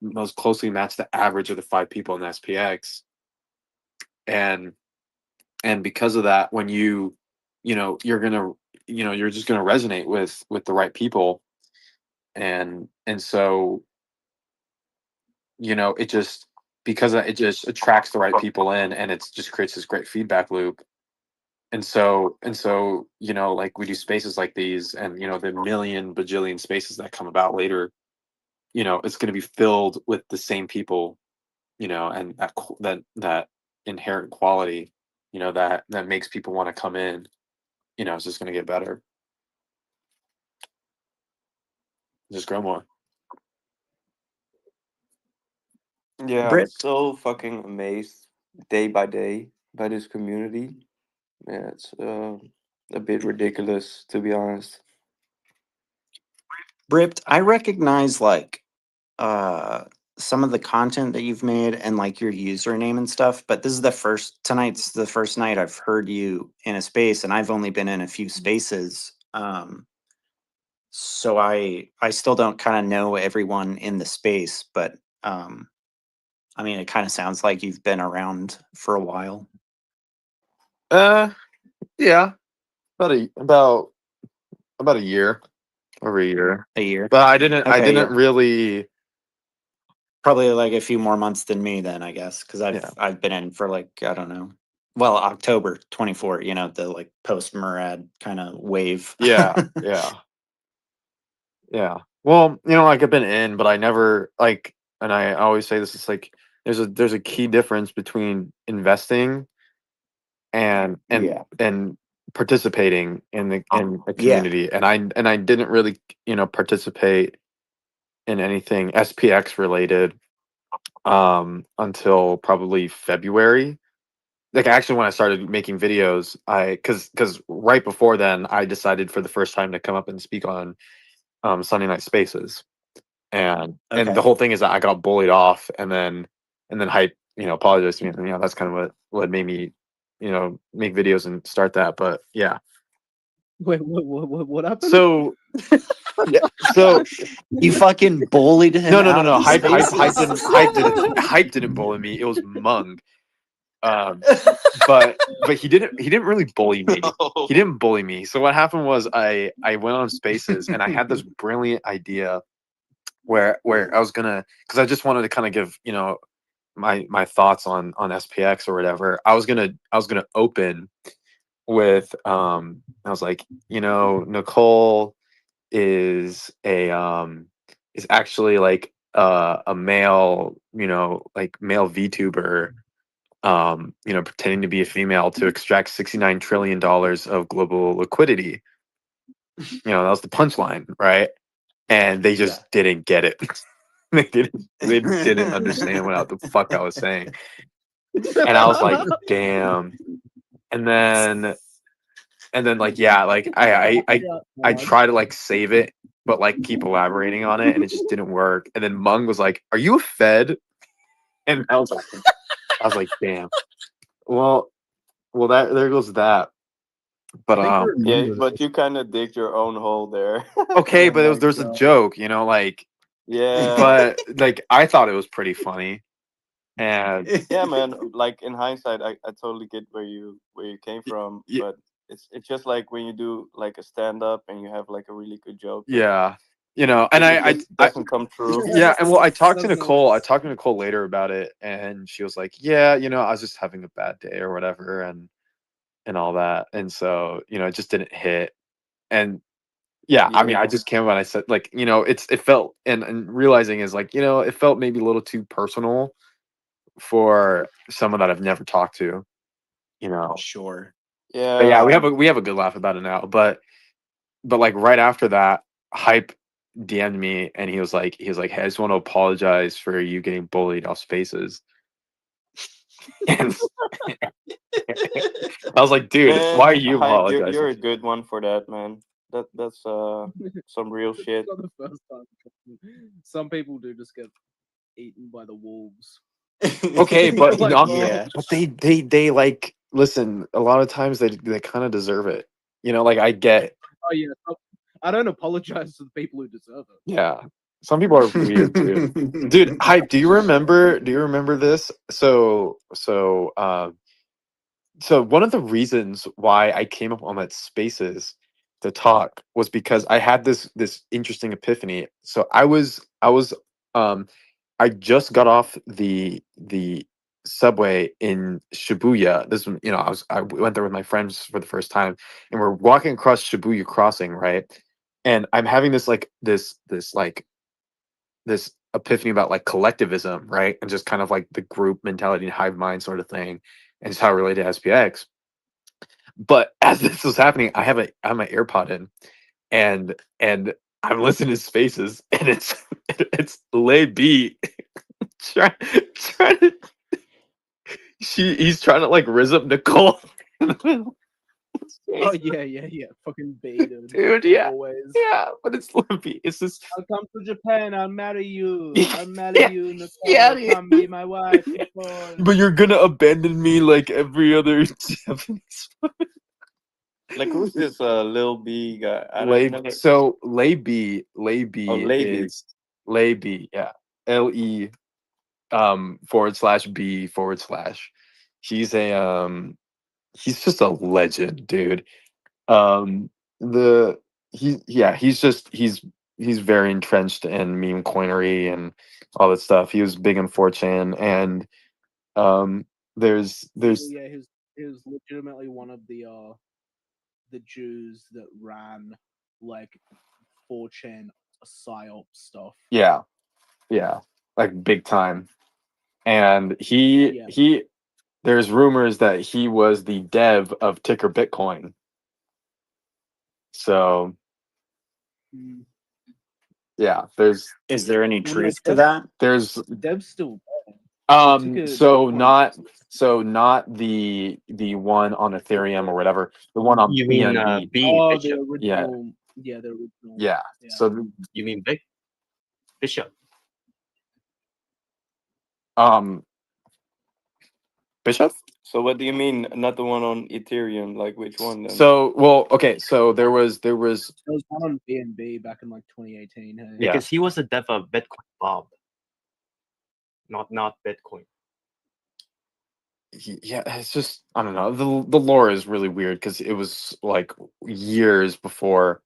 most closely match the average of the 5 people in the SPX, and because of that, when you know, you're gonna, you know, you're just gonna resonate with the right people, and so, you know, it just because it just attracts the right people in, and it's just creates this great feedback loop. And so, you know, like we do spaces like these, and you know, the million bajillion spaces that come about later, you know, it's going to be filled with the same people, you know, and that inherent quality, you know, that makes people want to come in. You know, it's just going to get better. Just grow more. Yeah, I'm so fucking amazed day by day by this community. Yeah, it's a bit ridiculous, to be honest. Bript, I recognize like some of the content that you've made and like your username and stuff, but this is tonight's the first night I've heard you in a space, and I've only been in a few spaces. So I still don't kind of know everyone in the space, but I mean, it kind of sounds like you've been around for a while. Yeah, about a year, over a year. A year, but I didn't Okay, yeah. really. Probably like a few more months than me then, I guess, because I've been in for like, I don't know. Well, October 24, you know, the like post Murad kind of wave. Yeah. Well, you know, like I've been in, but I never like, and I always say this, it's like there's a key difference between investing and participating in a community. And I didn't really, you know, participate in anything SPX related until probably February. Like actually when I started making videos, because right before then I decided for the first time to come up and speak on Sunday night spaces, and the whole thing is that I got bullied off, and then Hype, you know, apologized to me, and you know, that's kind of what made me, you know, make videos and start that. But yeah. Wait, what happened? So so you fucking bullied him. No. Hype didn't bully me. It was Mung. But he didn't really bully me. He didn't bully me. So what happened was I went on spaces, and I had this brilliant idea where I was gonna, because I just wanted to kind of give, you know, my thoughts on SPX or whatever. I was gonna open with I was like, you know, Nicole is actually like a male, you know, like male VTuber, you know, pretending to be a female to extract $69 trillion of global liquidity. That was the punchline, right? And they just didn't get it. They didn't understand what the fuck I was saying. And I was like, damn. And then like, yeah, like I try to like save it, but like keep elaborating on it, and it just didn't work. And then Mung was like, "Are you a Fed?" And I was like, damn. Well, that there goes that. But yeah, but you kind of dig your own hole there. Okay, but there's a joke, like, yeah, but like I thought it was pretty funny, and yeah, man. Like in hindsight, I totally get where you came from, but it's just like when you do like a stand up and you have like a really good joke. Yeah, and it doesn't come true. Yeah, and well, I talked to Nicole. I talked to Nicole later about it, and she was like, "Yeah, I was just having a bad day or whatever, and all that, and so it just didn't hit." And yeah, I mean, I just came out and I said, like, it felt, and realizing is like, it felt maybe a little too personal for someone that I've never talked to, Sure. But yeah, we have a good laugh about it now, but like right after that, Hype DM'd me and he was like, "Hey, I just want to apologize for you getting bullied off Spaces." And I was like, "Dude, Man, why are you Hype, apologizing?" you're a good one for that, man. That's some real shit. Not the first time. Some people do just get eaten by the wolves. Okay, but Like, but they like, listen, a lot of times they kind of deserve it. Like I get. Oh yeah, I don't apologize to the people who deserve it. Yeah. Some people are weird too. Dude, Hype, do you remember this? So one of the reasons why I came up on that Spaces to talk was because I had this interesting epiphany. So I just got off the subway in Shibuya. This one, I went there with my friends for the first time, and we're walking across Shibuya Crossing, right? And I'm having this epiphany about like collectivism, right? And just kind of like the group mentality and hive mind sort of thing, and just how it related to SPX. But as this was happening, I have my AirPod in, and I'm listening to Spaces, and it's Lay B trying to he's trying to like rizz up Nicole. Oh yeah. Fucking baited. Dude, yeah. Always. Yeah, but it's Limpy. It's just, I'll come to Japan, I'll marry you. I'll marry you, Nicole. Yeah, Come be my wife, Nicole. but you're gonna abandon me like every other Japanese. Like who's this Lil B guy? I don't know. So Lay B Lay B. is Lay B, yeah. LE /B/. He's he's just a legend, dude. He's very entrenched in meme coinery and all that stuff. He was big in 4chan, and there's Yeah, he was legitimately one of the Jews that ran like 4chan psyop stuff. Yeah, like big time. And there's rumors that he was the dev of Ticker Bitcoin. So yeah, is there any truth to that? There's Dev's still so not the one on Ethereum or whatever. The one on BNB. Oh, the original. Yeah, the original. Yeah. So you mean Bishop? Bishop? So what do you mean not the one on Ethereum? Like which one then? So so there was one on BNB back in like 2018. Hey? Yeah, because he was a dev of Bitcoin Bob. Not Bitcoin. Yeah, it's just, I don't know. The lore is really weird because it was like years before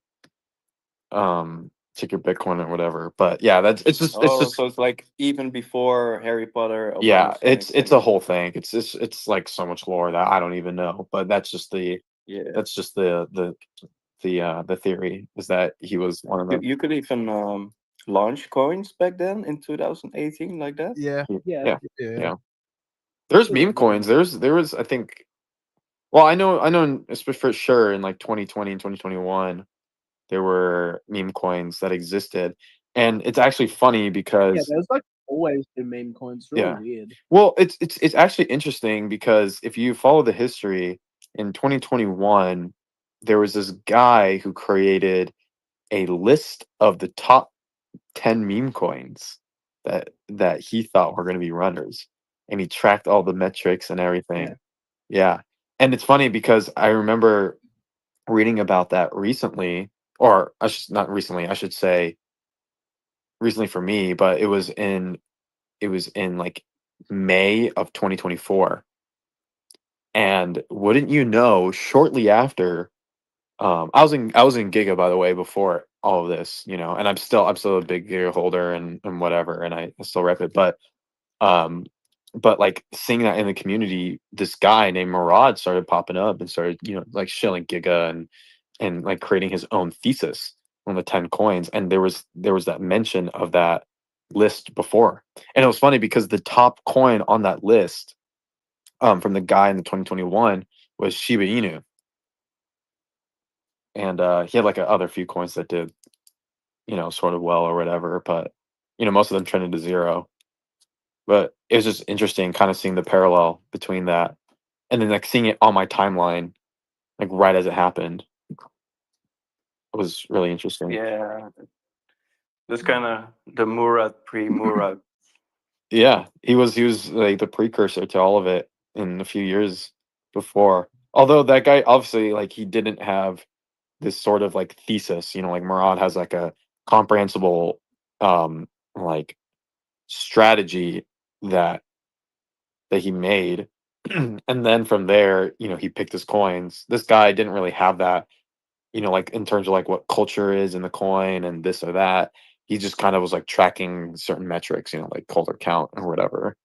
Ticker Bitcoin or whatever. But yeah, it's just so it's like even before Harry Potter. Yeah, it's a whole thing. It's like so much lore that I don't even know. But that's just the theory is that he was one of them. You could even launch coins back then in 2018 like that. Yeah. There's meme coins. There was, I think. Well, I know for sure in like 2020 and 2021, there were meme coins that existed, and it's actually funny because yeah, there's like always been meme coins. Really yeah. weird. Well, it's actually interesting because if you follow the history, in 2021, there was this guy who created a list of the top 10 meme coins that he thought were going to be runners, and he tracked all the metrics and everything. Yeah. Yeah. And it's funny because I remember reading about that recently, or not recently, I should say recently for me, but it was in like May of 2024. And wouldn't you know, shortly after, I was in Giga, by the way, before all of this, you know, and I'm still a big Giga holder and whatever, and I still rep it, um but like seeing that in the community, this guy named Murad started popping up and started, you know, like shilling Giga and like creating his own thesis on the 10 coins, and there was that mention of that list before. And it was funny because the top coin on that list, from the guy in the 2021, was Shiba Inu, and he had like a other few coins that did, you know, sort of well or whatever, but you know, most of them trended to zero. But it was just interesting kind of seeing the parallel between that and then like seeing it on my timeline, like right as it happened. It was really interesting. Yeah, this kind of the Murad pre-Murad. Yeah, he was like the precursor to all of it in a few years before. Although that guy obviously, like, he didn't have this sort of like thesis, you know, like Murad has like a comprehensible like strategy that he made. And then from there, you know, he picked his coins. This guy didn't really have that, you know, like in terms of like what culture is in the coin and this or that. He just kind of was like tracking certain metrics, you know, like holder count or whatever,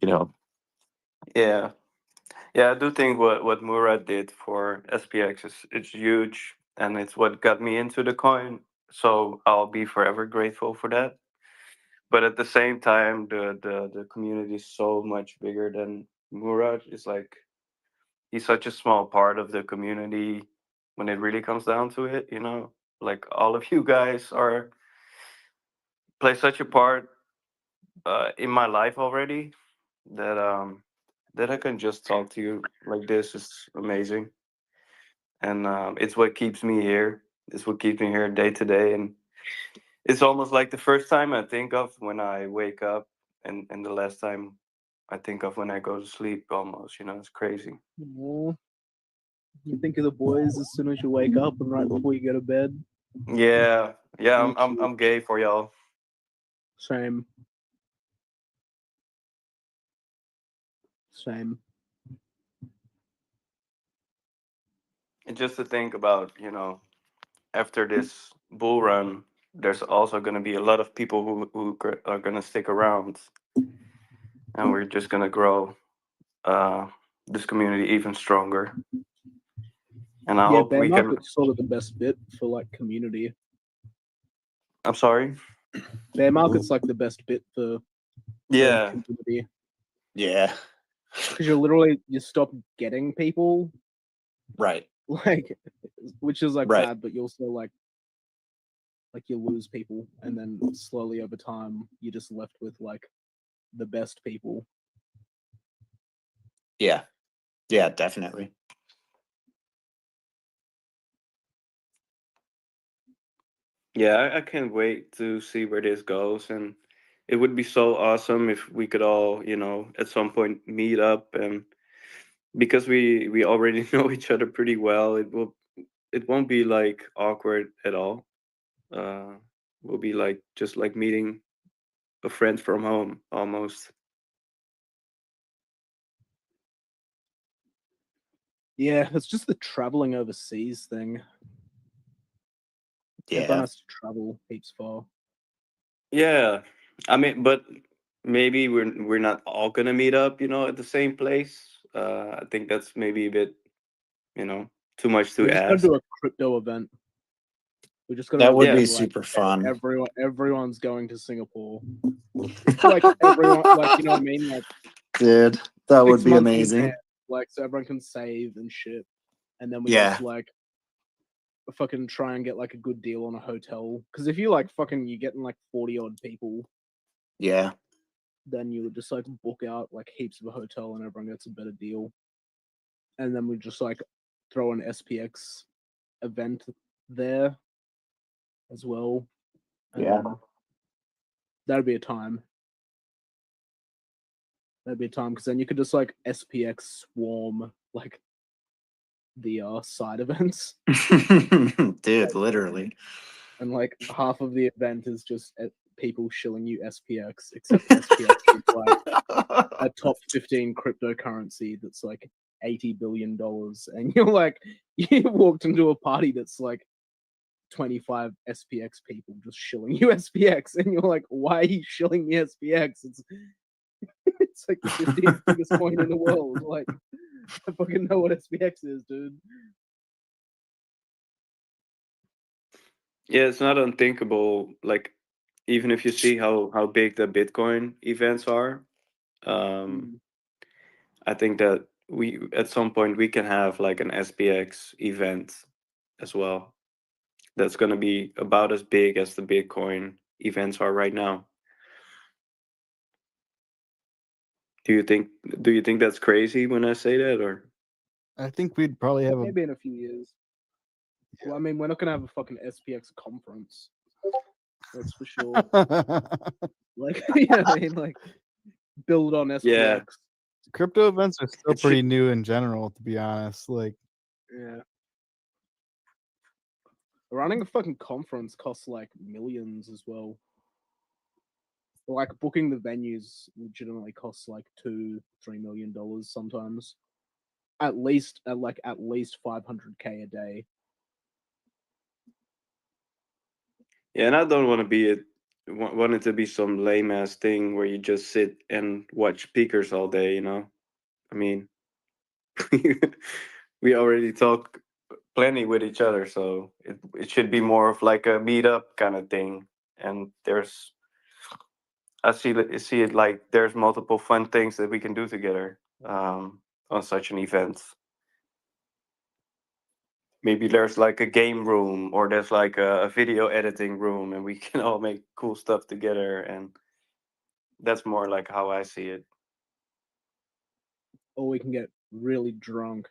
you know. Yeah, yeah, I do think what Murad did for SPX is it's huge, and it's what got me into the coin. So I'll be forever grateful for that. But at the same time, the community is so much bigger than Murad. It's like he's such a small part of the community when it really comes down to it. You know, like all of you guys are play such a part in my life already that that I can just talk to you like this is amazing, and it's what keeps me here. It's what keeps me here day to day, and it's almost like the first time I think of when I wake up, and the last time I think of when I go to sleep. Almost, you know, it's crazy. Aw. You think of the boys as soon as you wake up and right before you go to bed. Yeah, yeah, Me too. I'm gay for y'all. Same. Same. And just to think about, you know, after this bull run, there's also going to be a lot of people are going to stick around, and we're just going to grow this community even stronger. And I Yeah, hope bear we can. market's sort of the best bit for like community. I'm sorry. Bear market's like the best bit for Yeah. community. Yeah. Because you stop getting people. Right. Like, which is like Right. sad, but you also like you lose people, and then slowly over time you're just left with like the best people. Yeah. Yeah, definitely. Yeah, I can't wait to see where this goes, and it would be so awesome if we could all, you know, at some point meet up, and because we already know each other pretty well, it won't be like awkward at all. Uh, will be like just like meeting a friend from home almost. Yeah, it's just the traveling overseas thing. Everyone Yeah. has to travel heaps far. Yeah, I mean, but maybe we're not all gonna meet up, you know, at the same place. I think that's maybe a bit, you know, too much to We're just gonna ask. do a crypto event. We're just gonna That do would one, be like, super fun. everyone's going to Singapore. Like everyone, like, you know what I mean? Like, dude, that would 6 be months in amazing. advance, like, so everyone can save and shit. And then we Yeah. just like fucking try and get like a good deal on a hotel. Because if you like fucking you're getting like 40 odd people, Yeah. then you would just like book out like heaps of a hotel and everyone gets a better deal. And then we just like throw an SPX event there as well. And Yeah. that'd be a time. That'd be a time because then you could just like SPX swarm like the side events. Dude, literally. And like half of the event is just people shilling you SPX, except SPX is like a top 15 cryptocurrency that's like $80 billion, and you're like, you walked into a party that's like 25 SPX people just shilling you SPX, and you're like, why are you shilling me SPX? It's like the 15th biggest coin in the world. Like, I fucking know what SPX is, dude. Yeah, it's not unthinkable. Like, even if you see how big the Bitcoin events are, I think that we at some point we can have like an SPX event as well. That's going to be about as big as the Bitcoin events are right now. Do you think that's crazy when I say that, or? I think we'd probably have maybe in a few years. Yeah. Well, I mean, we're not gonna have a fucking SPX conference. That's for sure. Like, you know what I mean? Like, build on SPX. Yeah. Crypto events are still pretty new in general, to be honest. Like, yeah. Running a fucking conference costs like millions as well. Like booking the venues legitimately costs like $2-3 million sometimes. At least 500K a day. Yeah, and I don't want it to be some lame ass thing where you just sit and watch speakers all day. You know, I mean, we already talk plenty with each other, so it should be more of like a meetup kind of thing. And I see it like there's multiple fun things that we can do together on such an event. Maybe there's like a game room, or there's like a video editing room, and we can all make cool stuff together. And that's more like how I see it. Or we can get really drunk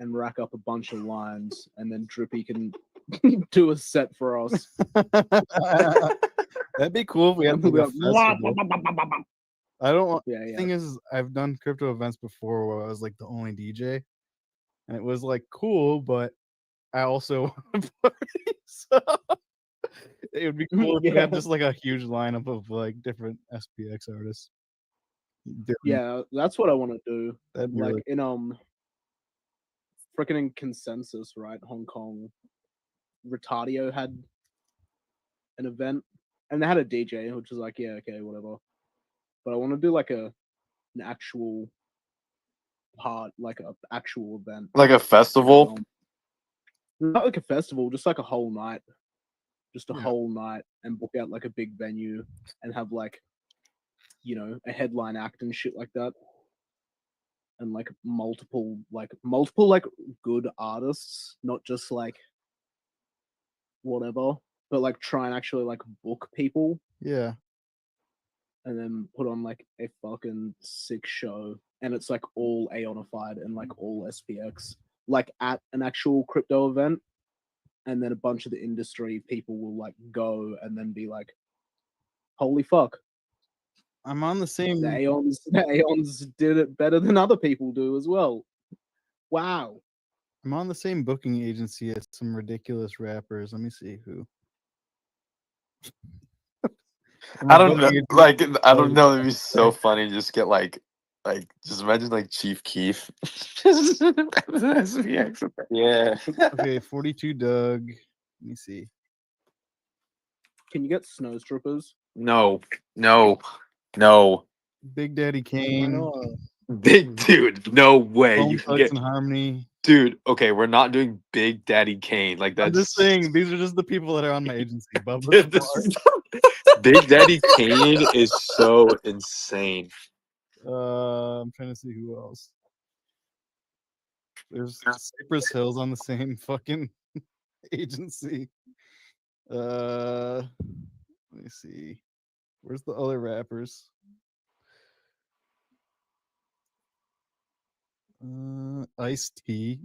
and rack up a bunch of lines, and then Drippy can do a set for us. That'd be cool if we had like a festival. I don't want. Yeah. The thing is, I've done crypto events before where I was like the only DJ, and it was like cool, but I also want to party. So it would be cool if we had just like a huge lineup of like different SPX artists. Yeah, that's what I want to do. That'd be like really in freaking in Consensus, right? Hong Kong, Retardio had an event, and they had a DJ, which was like, yeah, okay, whatever. But I want to do like an actual part, like an actual event, like a festival. Not like a festival, just like a whole night, whole night, and book out like a big venue and have like, you know, a headline act and shit like that, and like multiple good artists, not just like whatever, but like try and actually like book people. Yeah. And then put on like a fucking sick show, and it's like all Aeonified and like all SPX, like at an actual crypto event, and then a bunch of the industry people will like go and then be like, "Holy fuck!" I'm on the same. The Aeons did it better than other people do as well. Wow. I'm on the same booking agency as some ridiculous rappers. Let me see who. I don't know. Like, I don't know. It'd be so funny. Just get like, just imagine like Chief Keef. Yeah. Okay, 42 Doug. Let me see. Can you get Snow Strippers? No. Big Daddy Kane. Big dude. No way. Bone You can Thugs get and Harmony. Dude. Okay, we're not doing Big Daddy Kane. Like that's. I'm just saying these are just the people that are on my agency. Big Daddy Kane is so insane. I'm trying to see who else. There's Cypress Hill's on the same fucking agency. Let me see. Where's the other rappers? Ice-T.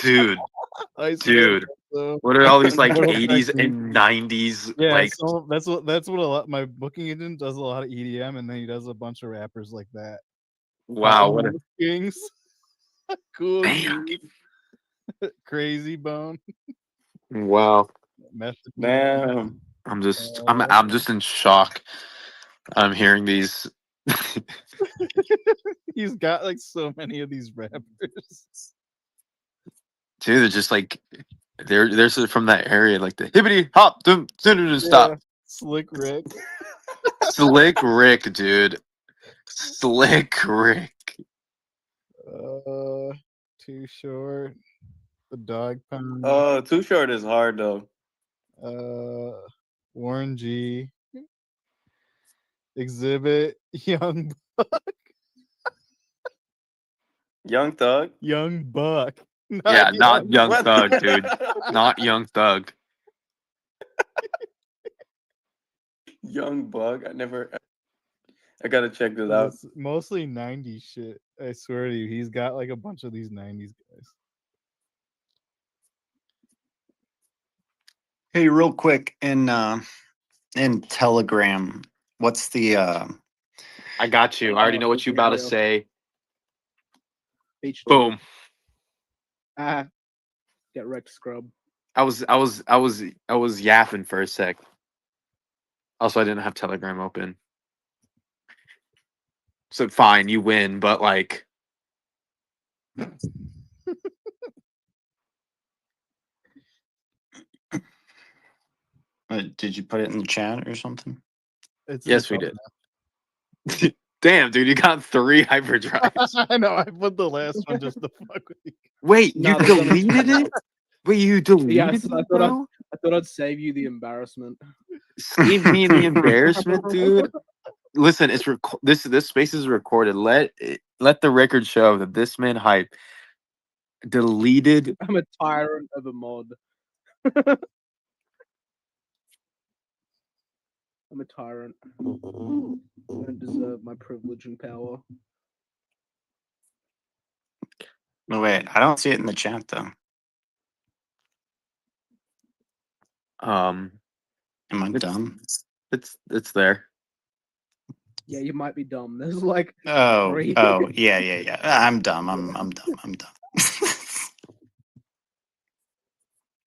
Dude. Dude. What are all these like 80s and 90s? Yeah, like so that's what a lot. My booking agent does a lot of EDM, and then he does a bunch of rappers like that. Wow, what a Kings, cool, damn. Crazy Bone. Wow. Damn. I'm just in shock. I'm hearing these. He's got like so many of these rappers. Dude, they're just like they're sort of from that area, like the hibbity hop dum stop. Slick Rick. Slick Rick, dude. Slick Rick. Too Short. The Dog Pound. Oh, Too Short is hard though. Warren G. Exhibit. Young Buck. Young Thug. Young Buck. Not Young What? Thug, dude. Not Young Thug. Young Bug. I gotta check this out. It's mostly 90s shit. I swear to you, he's got like a bunch of these 90s guys. Hey, real quick in Telegram, what's the I got you. I already know what you about to say. Beach Boom. Get wrecked, scrub. I was yapping for a sec. Also, I didn't have Telegram open. So fine, you win, but like did you put it in the chat or something? yes, we did. Damn, dude, you got 3 hyperdrives. I know. I put the last one just to fuck with you. Wait, you deleted it? Wait, you deleted Yes, it, bro? I thought I'd save you the embarrassment. Save me the embarrassment, dude. Listen, it's this space is recorded. Let the record show that this man hype deleted. I'm a tyrant of a mod. I'm a tyrant. I don't deserve my privilege and power. No, wait, I don't see it in the chat though. Am I dumb? It's there. Yeah, you might be dumb. There's like Oh, 3. yeah. I'm dumb. I'm dumb.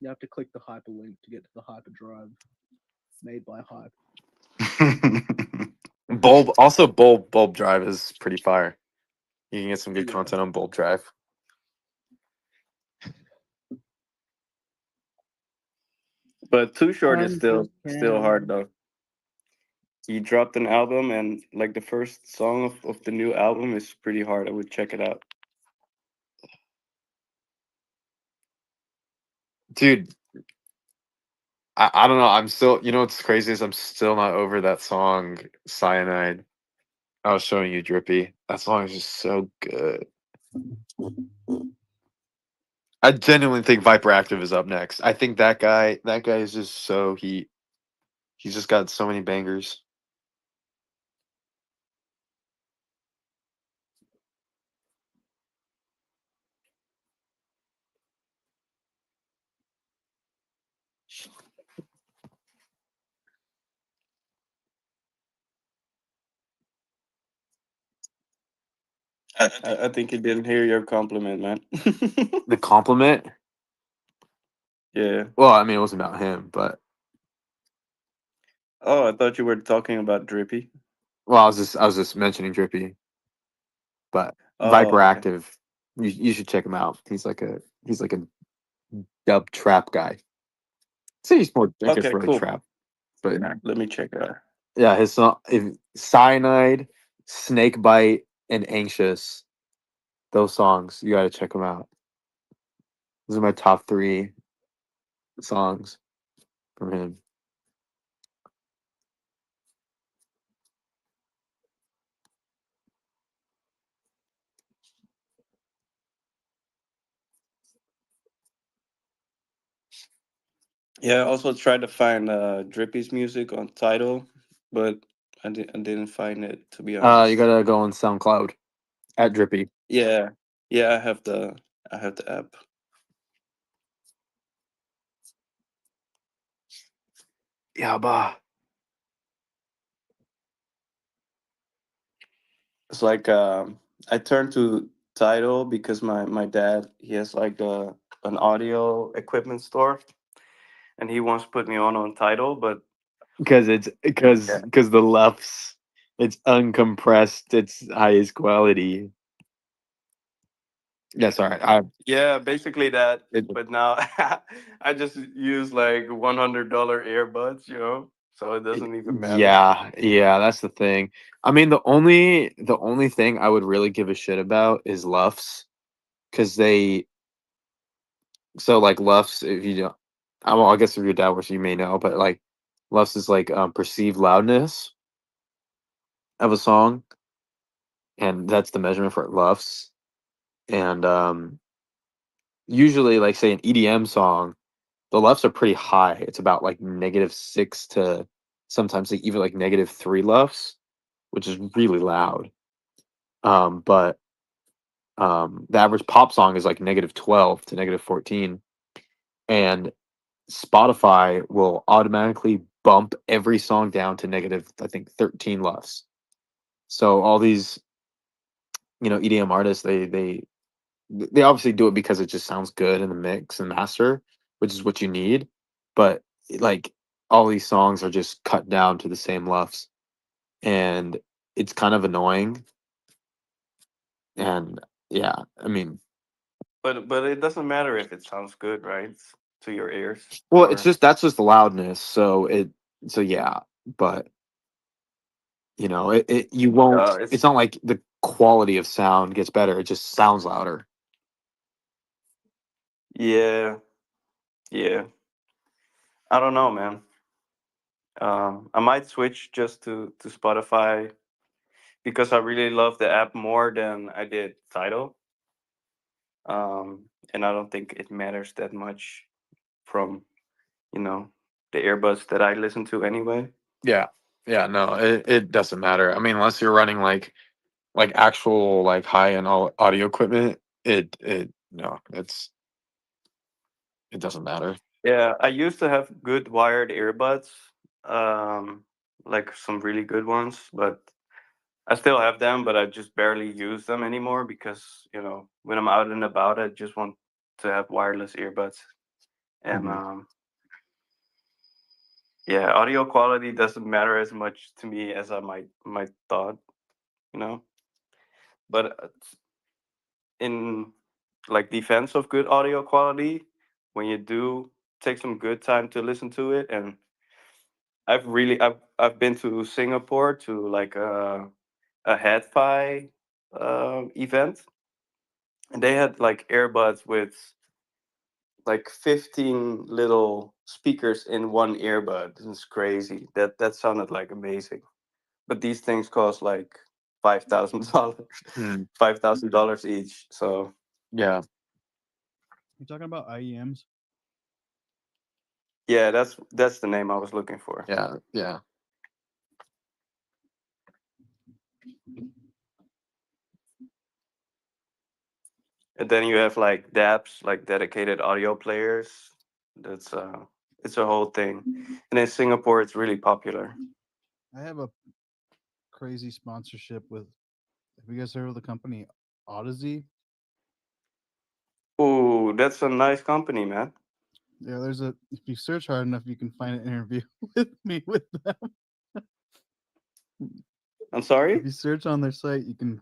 You have to click the hyperlink to get to the hyperdrive made by Hype. Bulb Drive is pretty fire. You can get some good content on Bulb Drive. But Too Short is still hard though. He dropped an album, and like the first song of the new album is pretty hard. I would check it out. Dude, I don't know. I'm still, you know what's crazy is I'm still not over that song Cyanide. I was showing you Drippy. That song is just so good. I genuinely think Viper Active is up next. I think that guy is just so he's just got so many bangers. I think he didn't hear your compliment, man. The compliment? Yeah. Well, I mean, it wasn't about him, but Oh, I thought you were talking about Drippy. well, I was just mentioning Drippy. But Viper okay. Active, you should check him out. He's like a dub trap guy. I'd say he's more, I guess, Okay, really cool. trap. But Let me check it out. yeah, his song Cyanide, Snakebite, and Anxious. Those songs, you gotta check them out. Those are my top 3 songs from him. Yeah, I also tried to find Drippy's music on Tidal, but I didn't find it, to be honest. You gotta go on SoundCloud at Drippy. Yeah, I have the app. Yeah, bah. It's like I turned to Tidal because my dad, he has like an audio equipment store, and he wants to put me on Tidal, but Because it's because the LUFS, it's uncompressed, it's highest quality. That's all right. Yeah, basically that. But now I just use like $100 earbuds, so it doesn't even matter. Yeah, that's the thing. I mean, the only thing I would really give a shit about is LUFS, because like LUFS, if you don't, well, I guess if your dad works, you may know, but like LUFS is like perceived loudness of a song, and that's the measurement for LUFS. And usually, like say an EDM song, the LUFS are pretty high. It's about like -6 to sometimes like even like -3 LUFS, which is really loud. But the average pop song is like -12 to -14, and Spotify will automatically bump every song down to I think 13 LUFS. So all these EDM artists, they obviously do it because it just sounds good in the mix and master, which is what you need. But like all these songs are just cut down to the same LUFS, and it's kind of annoying. And yeah, I mean, But it doesn't matter if it sounds good, right? To your ears. well, that's just the loudness. So yeah, but you won't. It's not like the quality of sound gets better. It just sounds louder. Yeah. I don't know, man. I might switch just to Spotify because I really love the app more than I did Tidal. And I don't think it matters that much from, the earbuds that I listen to anyway. Yeah, no, it doesn't matter. I mean, unless you're running like actual like high end audio equipment, it doesn't matter. Yeah, I used to have good wired earbuds, like some really good ones, but I still have them, but I just barely use them anymore because, when I'm out and about, I just want to have wireless earbuds. And yeah, audio quality doesn't matter as much to me as I might thought, you know. But in like defense of good audio quality, when you do take some good time to listen to it, and I've been to Singapore to like a HeadFi event, and they had like earbuds with like 15 little speakers in one earbud. It's crazy. That sounded like amazing. But these things cost like $5,000, $5,000 each. So yeah, You're talking about IEMs? yeah, that's the name I was looking for. Yeah. And then you have like DAPs, like dedicated audio players. That's it's a whole thing. And in Singapore, it's really popular. I have a crazy sponsorship with. Have you guys heard of the company Odyssey? Ooh, that's a nice company, man. Yeah, if you search hard enough, you can find an interview with me with them. I'm sorry? If you search on their site, I'm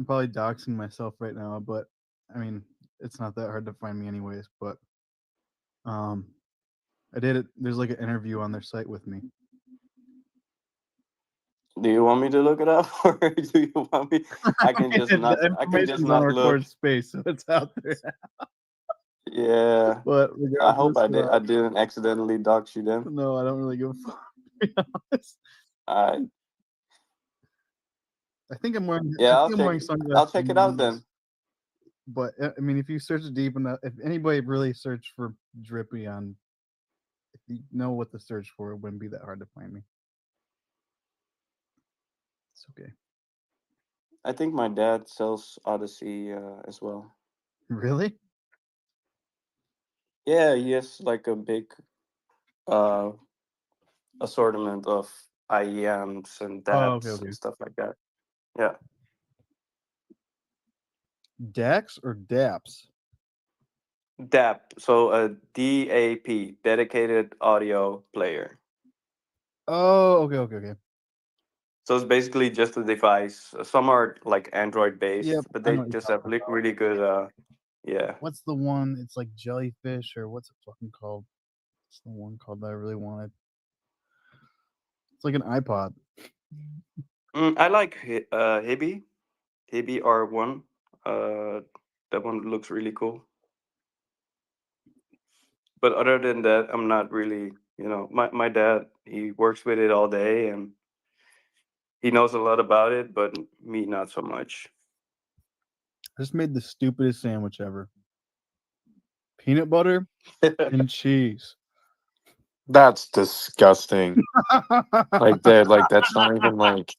probably doxing myself right now, but I mean, it's not that hard to find me anyways, but I did it. There's like an interview on their site with me. Do you want me to look it up, or do you want me? I can just not. I can just not look. Space, so it's out there. Yeah, but I hope I didn't accidentally dox you then. No, I don't really give a fuck. To be honest. I think I'm wearing. Yeah, I'll I'll check it out then. But I mean, if you search deep enough, if anybody really searched for Drippy on, if you know what to search for, it wouldn't be that hard to find me. It's okay. I think my dad sells Odyssey as well. Really? Yeah, he has like a big assortment of IEMs and Oh, DApps okay. and stuff like that. Yeah. DAX or DApps? DAP, so a DAP, dedicated audio player. Oh, okay. So it's basically just a device. Some are like Android based, Yep, but I they know what you're just have talking about. really good. Yeah. What's the one? It's like jellyfish, or what's it fucking called? It's the one called that I really wanted. It's like an iPod. I like Hibby R1. That one looks really cool. But other than that, I'm not really, my dad, he works with it all day and he knows a lot about it, but me, not so much. I just made the stupidest sandwich ever. Peanut butter and cheese. That's disgusting. Like, dude, like that's not even like.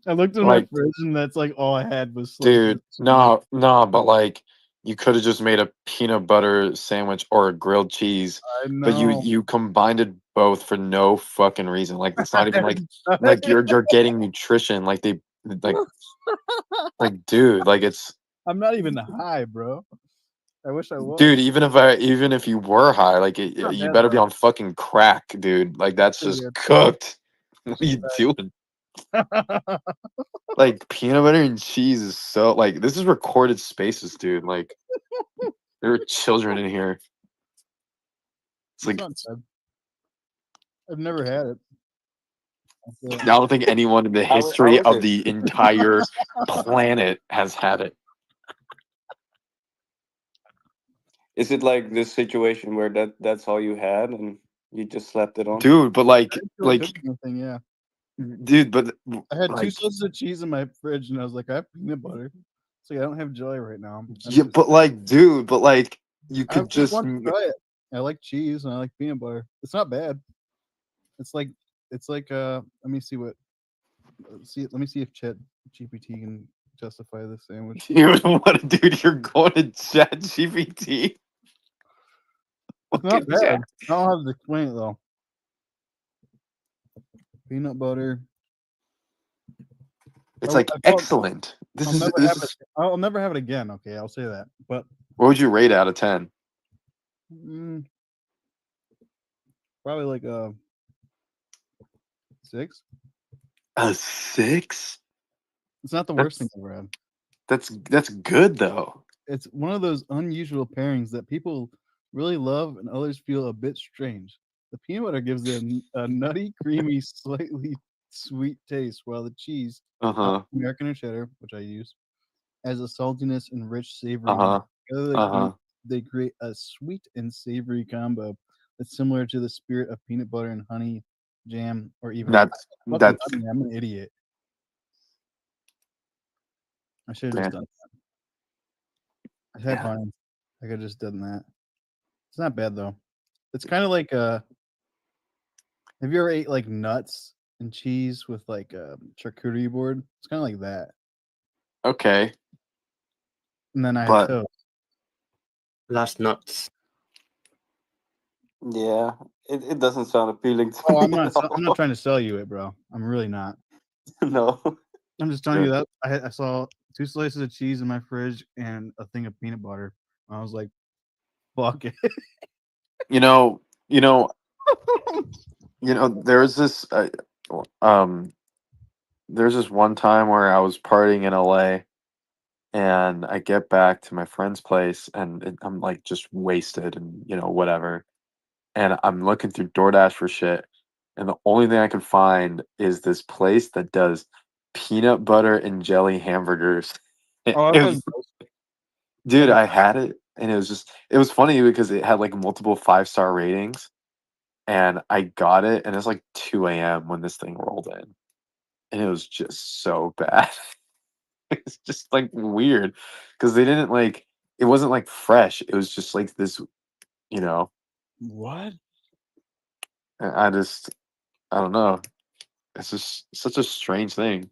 I looked in my fridge and that's like all I had was Dude, no, but like you could have just made a peanut butter sandwich or a grilled cheese, I but you know. you combined it both for no fucking reason. Like it's not even like you're getting nutrition. Like they like dude, like it's I'm not even high, bro. I wish I was. dude. Even if you were high, like Not you bad, better be though. on fucking crack, dude. Like that's Pretty just good. cooked. What are you doing? Like peanut butter and cheese is so like this is recorded spaces, dude. Like there are children in here. It's like not bad. I've never had it. I don't think anyone in the How history is of it? the entire planet has had it. Is it like this situation where that's all you had and you just slapped it on? Dude, but I didn't feel like cooking anything, yeah. dude, but I had 2 like slices of cheese in my fridge, and I was like, I have peanut butter. So I don't have jelly right now. yeah, but like, dude, but like you I could just just want to try it. I like cheese and I like peanut butter. It's not bad. It's like let me see what let me see if Chat GPT can justify this sandwich. Dude, what dude, you're going to Chat GPT. It's not bad. I don't have to explain it though. Peanut butter. It's like excellent. I'll never have it again. Okay, I'll say that. But what would you rate out of 10? Probably like a 6. A 6? It's not the worst thing I've ever had. That's good though. It's one of those unusual pairings that people really love and others feel a bit strange. The peanut butter gives it a nutty, creamy, slightly sweet taste, while the cheese, American or cheddar, which I use, has a saltiness and rich savory. Together they create a sweet and savory combo that's similar to the spirit of peanut butter and honey jam, or even I'm an idiot. I should have just done that. I had fun. I could have just done that. It's not bad though. It's kind of like have you ever ate like nuts and cheese with like a charcuterie board? It's kind of like that. Okay. And then I had toast. Last nuts. Yeah, it doesn't sound appealing to Oh, me. I'm not trying to sell you it, bro. I'm really not. No. I'm just telling you that I saw 2 slices of cheese in my fridge and a thing of peanut butter. I was like, fuck it. There's this one time where I was partying in LA and I get back to my friend's place and I'm like just wasted and whatever. And I'm looking through DoorDash for shit. And the only thing I can find is this place that does peanut butter and jelly hamburgers. Dude, I had it and it was funny because it had like multiple 5-star ratings. And I got it and it's like 2 a.m. when this thing rolled in. And it was just so bad. It's just like weird because they didn't like it wasn't like fresh. It was just like this, What? I don't know. It's just such a strange thing.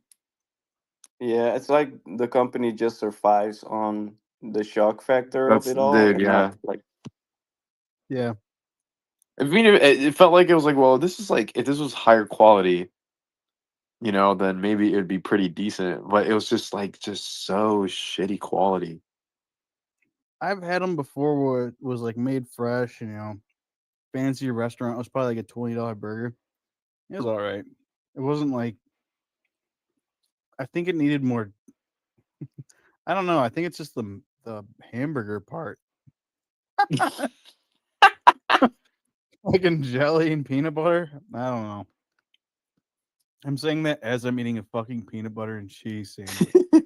Yeah, it's like the company just survives on the shock factor of That's it all, dude, and yeah. not like Yeah. I mean, it felt like it was like, well, this is like if this was higher quality, then maybe it would be pretty decent. But it was just so shitty quality. I've had them before where it was like made fresh, fancy restaurant. It was probably like a $20 burger. It was all right. It wasn't like, I think it needed more. I don't know. I think it's just the hamburger part. Like in jelly and peanut butter. I don't know. I'm saying that as I'm eating a fucking peanut butter and cheese sandwich.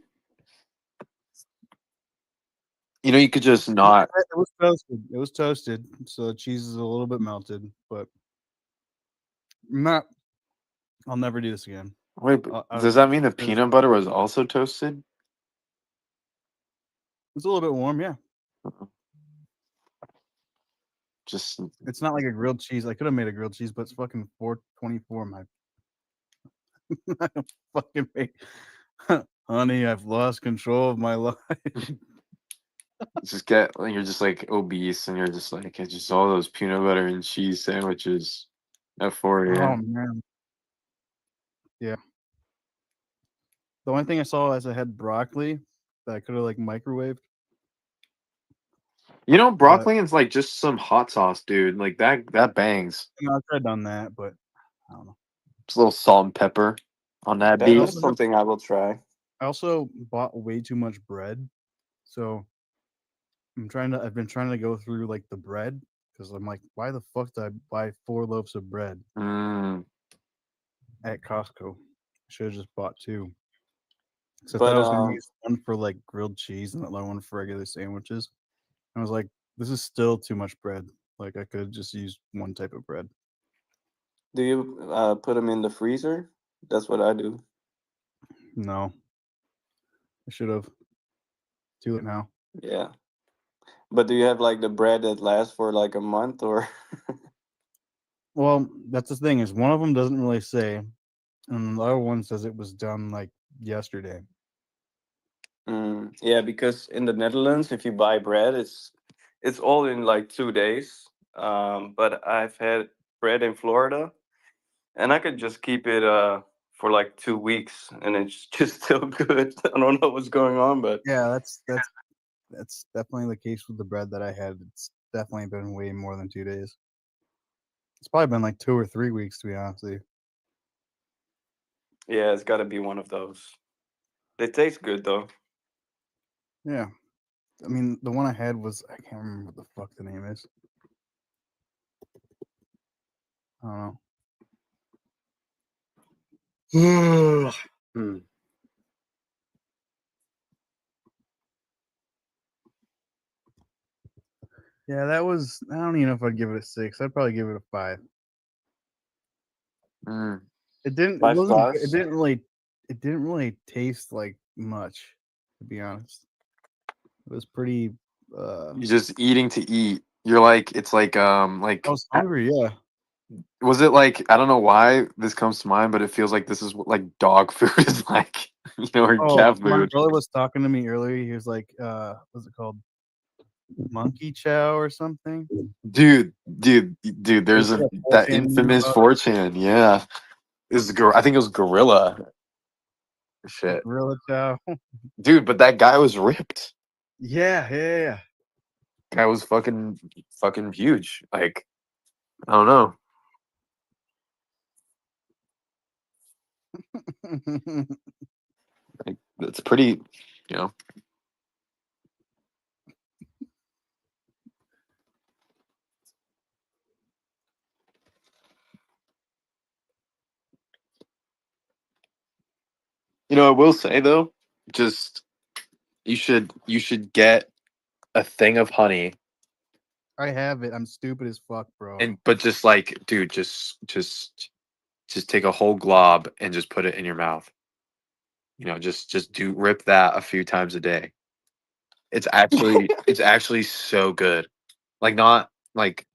You could just not. It was toasted. It was toasted, so the cheese is a little bit melted. But I'll never do this again. Wait, does that mean the peanut butter was also toasted? It's a little bit warm, yeah. Just it's not like a grilled cheese. I could have made a grilled cheese, but it's fucking $4.24. My fucking honey, I've lost control of my life. you're just like obese, and you're just like it's just all those peanut butter and cheese sandwiches at 4 Oh a.m. man. Yeah. The only thing I saw is I had broccoli that I could have like microwaved. Broccoli is like just some hot sauce, dude. Like that bangs. I could have done that, but I don't know. Just a little salt and pepper on that beef. that's something I will try. I also bought way too much bread, so I've been trying to go through like the bread because I'm like, why the fuck did I buy 4 loaves of bread at Costco? I should have just bought 2. So I thought I was gonna use one for like grilled cheese and the other one for regular sandwiches. I was like, this is still too much bread. Like I could have just used one type of bread. Do you put them in the freezer? That's what I do. No, I should have. Too late now. Yeah, but do you have like the bread that lasts for like a month or? Well, that's the thing is one of them doesn't really say, and the other one says it was done like yesterday. Yeah, because in the Netherlands, if you buy bread, it's all in like 2 days. But I've had bread in Florida, and I could just keep it for like 2 weeks, and it's just still good. I don't know what's going on, but yeah, that's definitely the case with the bread that I had. It's definitely been way more than 2 days. It's probably been like 2 or 3 weeks, to be honest with you. Yeah, it's got to be one of those. They taste good though. Yeah, I mean the one I had was I can't remember what the fuck the name is. I don't know. Yeah, that was. I don't even know if I'd give it a 6. I'd probably give it a 5. It didn't. It wasn't. It didn't really. It didn't really taste like much, to be honest. It was pretty. You're just eating to eat. You're like it's like I was hungry. Yeah. Was it like I don't know why this comes to mind, but it feels like this is what like dog food is like, or cat My food. brother was talking to me earlier. He was like, "What's it called? Monkey chow or something?" Dude, there's Like that 4chan infamous 4chan. Yeah, I think it was Gorilla. Shit, Gorilla chow. dude, but that guy was ripped. Yeah. Guy was fucking huge. Like, I don't know. Like, it's pretty, you know. I will say though, just you should get a thing of honey. I have it. I'm stupid as fuck, bro. But just like, dude, just take a whole glob and just put it in your mouth. Just rip that a few times a day. It's actually so good. Like not like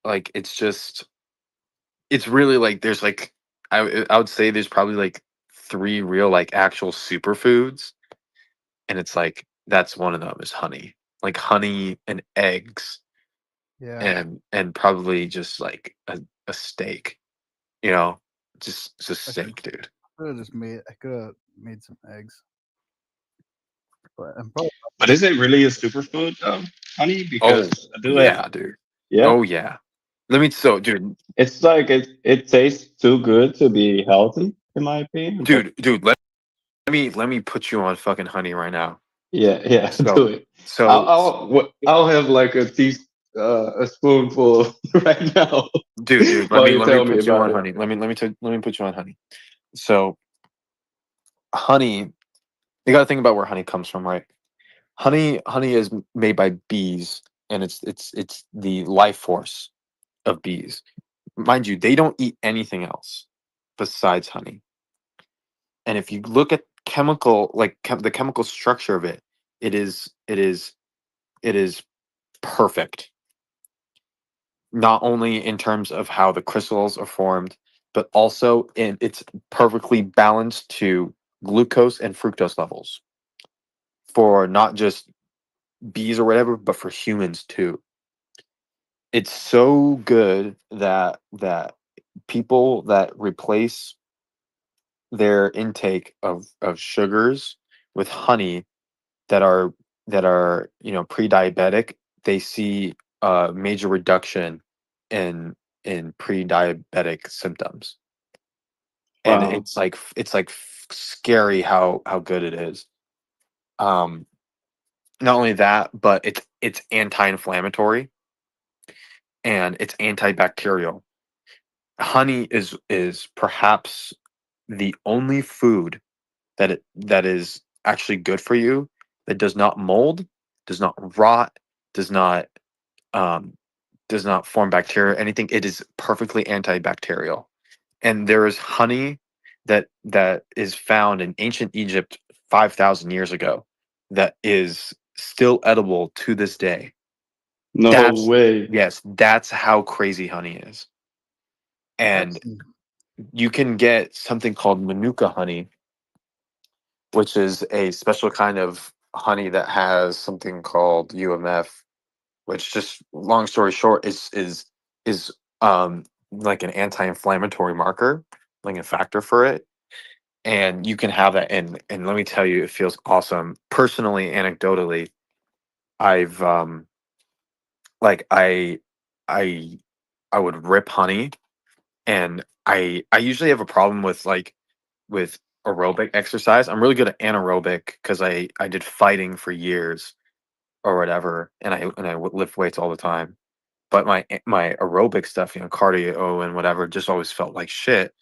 like it's just it's really like there's like I would say there's probably like 3 real like actual superfoods, and it's like that's one of them is honey. Like honey and eggs Yeah. and probably just like a steak, you know? Just I steak, dude. I could have made some eggs. But I'm probably But is it really a superfood, honey? Oh, Because I do it. yeah, dude. Yeah. Oh, yeah. Let me so dude, It's like it tastes too good to be healthy, in my opinion. But dude, let me put you on fucking honey right now. yeah, So do it. so I'll have like a spoonful right now dude, while you let me tell me put you about on it. honey. Let me put you on honey. So honey, you got to think about where honey comes from, right? Honey is made by bees, and it's the life force of bees. Mind you, they don't eat anything else besides honey. And if you look at chemical like the chemical structure of it, it is perfect. Not only in terms of how the crystals are formed, but also it's perfectly balanced to glucose and fructose levels for not just bees or whatever, but for humans too. It's so good that people that replace their intake of sugars with honey that are pre-diabetic, they see a major reduction in pre-diabetic symptoms. And Wow. it's like scary how good it is. Um, not only that, but it's anti-inflammatory and it's antibacterial. Honey is perhaps the only food that is actually good for you, that does not mold, does not rot, does not um, does not form bacteria, anything. It is perfectly antibacterial. And there is honey that is found in ancient Egypt 5,000 years ago that is still edible to this day. No way. Yes, that's how crazy honey is. And you can get something called manuka honey, which is a special kind of honey that has something called UMF, which, just long story short, is like an anti-inflammatory marker, like a factor for it. And you can have that, and let me tell you, it feels awesome. Personally, anecdotally, I've like I I would rip honey, and I usually have a problem with with aerobic exercise. I'm really good at anaerobic because I did fighting for years or whatever, and I would lift weights all the time. But my aerobic stuff, cardio and whatever, just always felt like shit.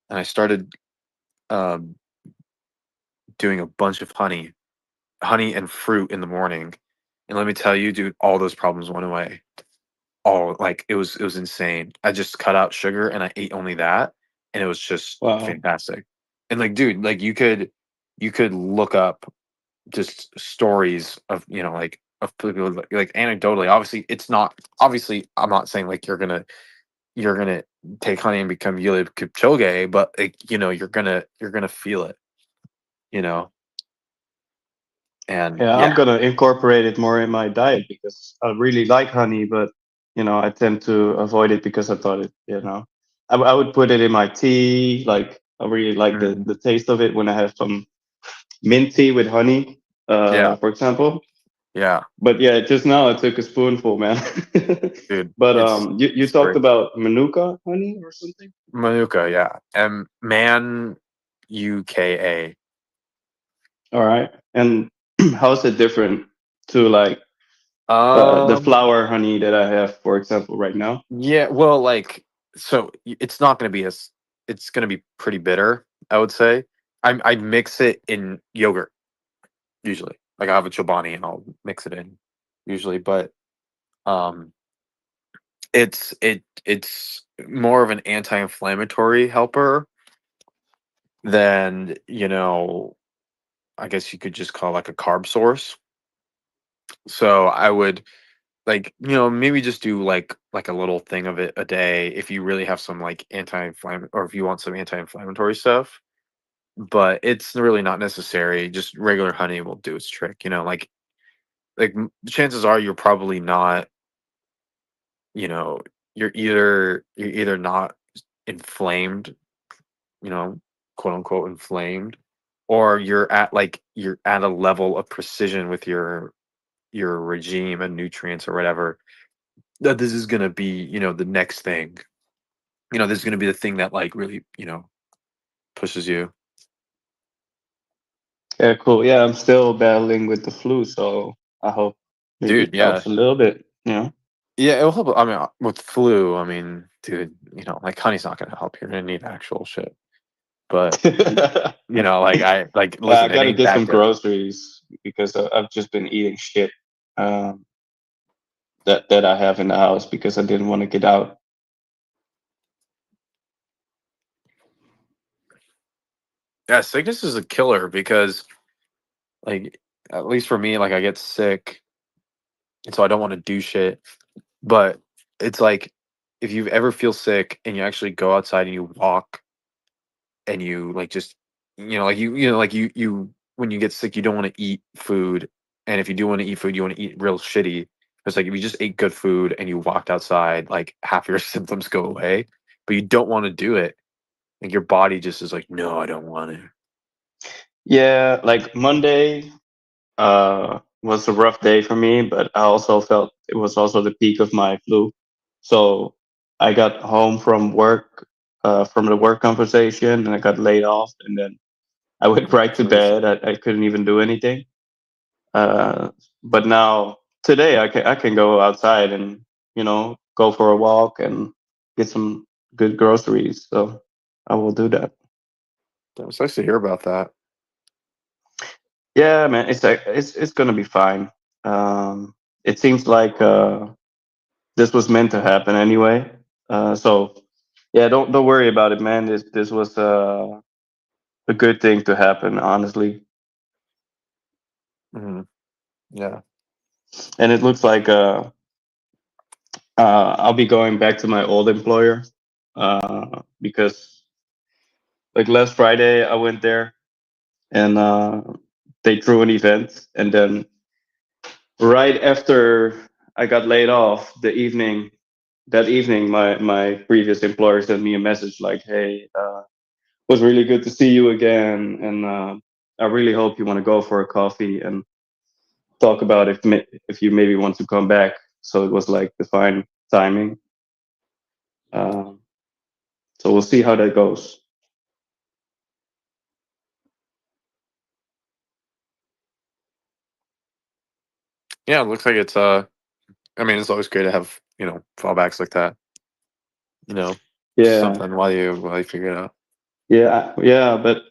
And I started um, doing a bunch of honey and fruit in the morning, and let me tell you, dude, all those problems went away. All like it was insane. I just cut out sugar and I ate only that, and it was just Wow. fantastic. And like, dude, like you could look up just stories of of people like anecdotally. Obviously I'm not saying like you're gonna take honey and become Eliud Kipchoge, but like you're gonna feel it, you know. And Yeah, I'm yeah, gonna incorporate it more in my diet because I really like honey, but I tend to avoid it because I thought I would put it in my tea. Like I really like mhm, the taste of it when I have some mint tea with honey, yeah, for example. yeah, But yeah, just now I took a spoonful, man. dude, But you it's talked great. about manuka honey or something? Manuka, yeah, man, UKA. All right. And how is it different to like the Um, flower honey that I have, for example, right now? yeah, well, like, so it's not gonna be it's gonna be pretty bitter, I would say. I mix it in yogurt usually. Like I have a Chobani and I'll mix it in usually, but um, it's more of an anti-inflammatory helper than I guess you could just call like a carb source. So I would like, maybe just do like a little thing of it a day if you really have some like anti-inflammatory, or if you want some anti-inflammatory stuff. But it's really not necessary. Just regular honey will do its trick. Chances are you're probably not, you know, you're either not inflamed, quote unquote inflamed, or you're at a level of precision with your regime and nutrients or whatever, that this is going to be, the next thing. This is going to be the thing that like really, pushes you. Yeah, cool. Yeah, I'm still battling with the flu, so I hope maybe it Dude, yeah. helps a little bit. Yeah, it'll help. I mean, with flu, I mean, dude, like honey's not going to help. You're going to need actual shit. But I listen, it got to ain't get that some good. groceries because I've just been eating shit that I have in the house because I didn't want to get out. Yeah, sickness is a killer because, like, at least for me, like, I get sick, and so I don't want to do shit. But it's like, if you ever feel sick and you actually go outside and you walk and you like just, when you get sick, you don't want to eat food, and if you do want to eat food, you want to eat real shitty. It's like if you just ate good food and you walked outside, like half your symptoms go away, but you don't want to do it. Like your body just is like, no, I don't want to. Yeah, like Monday was a rough day for me, but I also felt it was also the peak of my flu. So I got home from work, from the work conversation, and I got laid off, and then I went right to bed. I couldn't even do anything. But now today I can go outside and go for a walk and get some good groceries. So I will do that. That was nice to hear about that. Yeah, man, it's gonna be fine. It seems like this was meant to happen anyway. So yeah, don't worry about it, man. This was a good thing to happen, honestly. Yeah. And it looks like I'll be going back to my old employer because like last Friday I went there and they threw an event, and then right after I got laid off, that evening, my previous employer sent me a message like, "Hey, was really good to see you again, and I really hope you want to go for a coffee and talk about if you maybe want to come back." So it was like the fine timing. So we'll see how that goes. Yeah, it looks like it's I mean, it's always great to have, fallbacks like that. Yeah, Something while you figure it out. yeah, but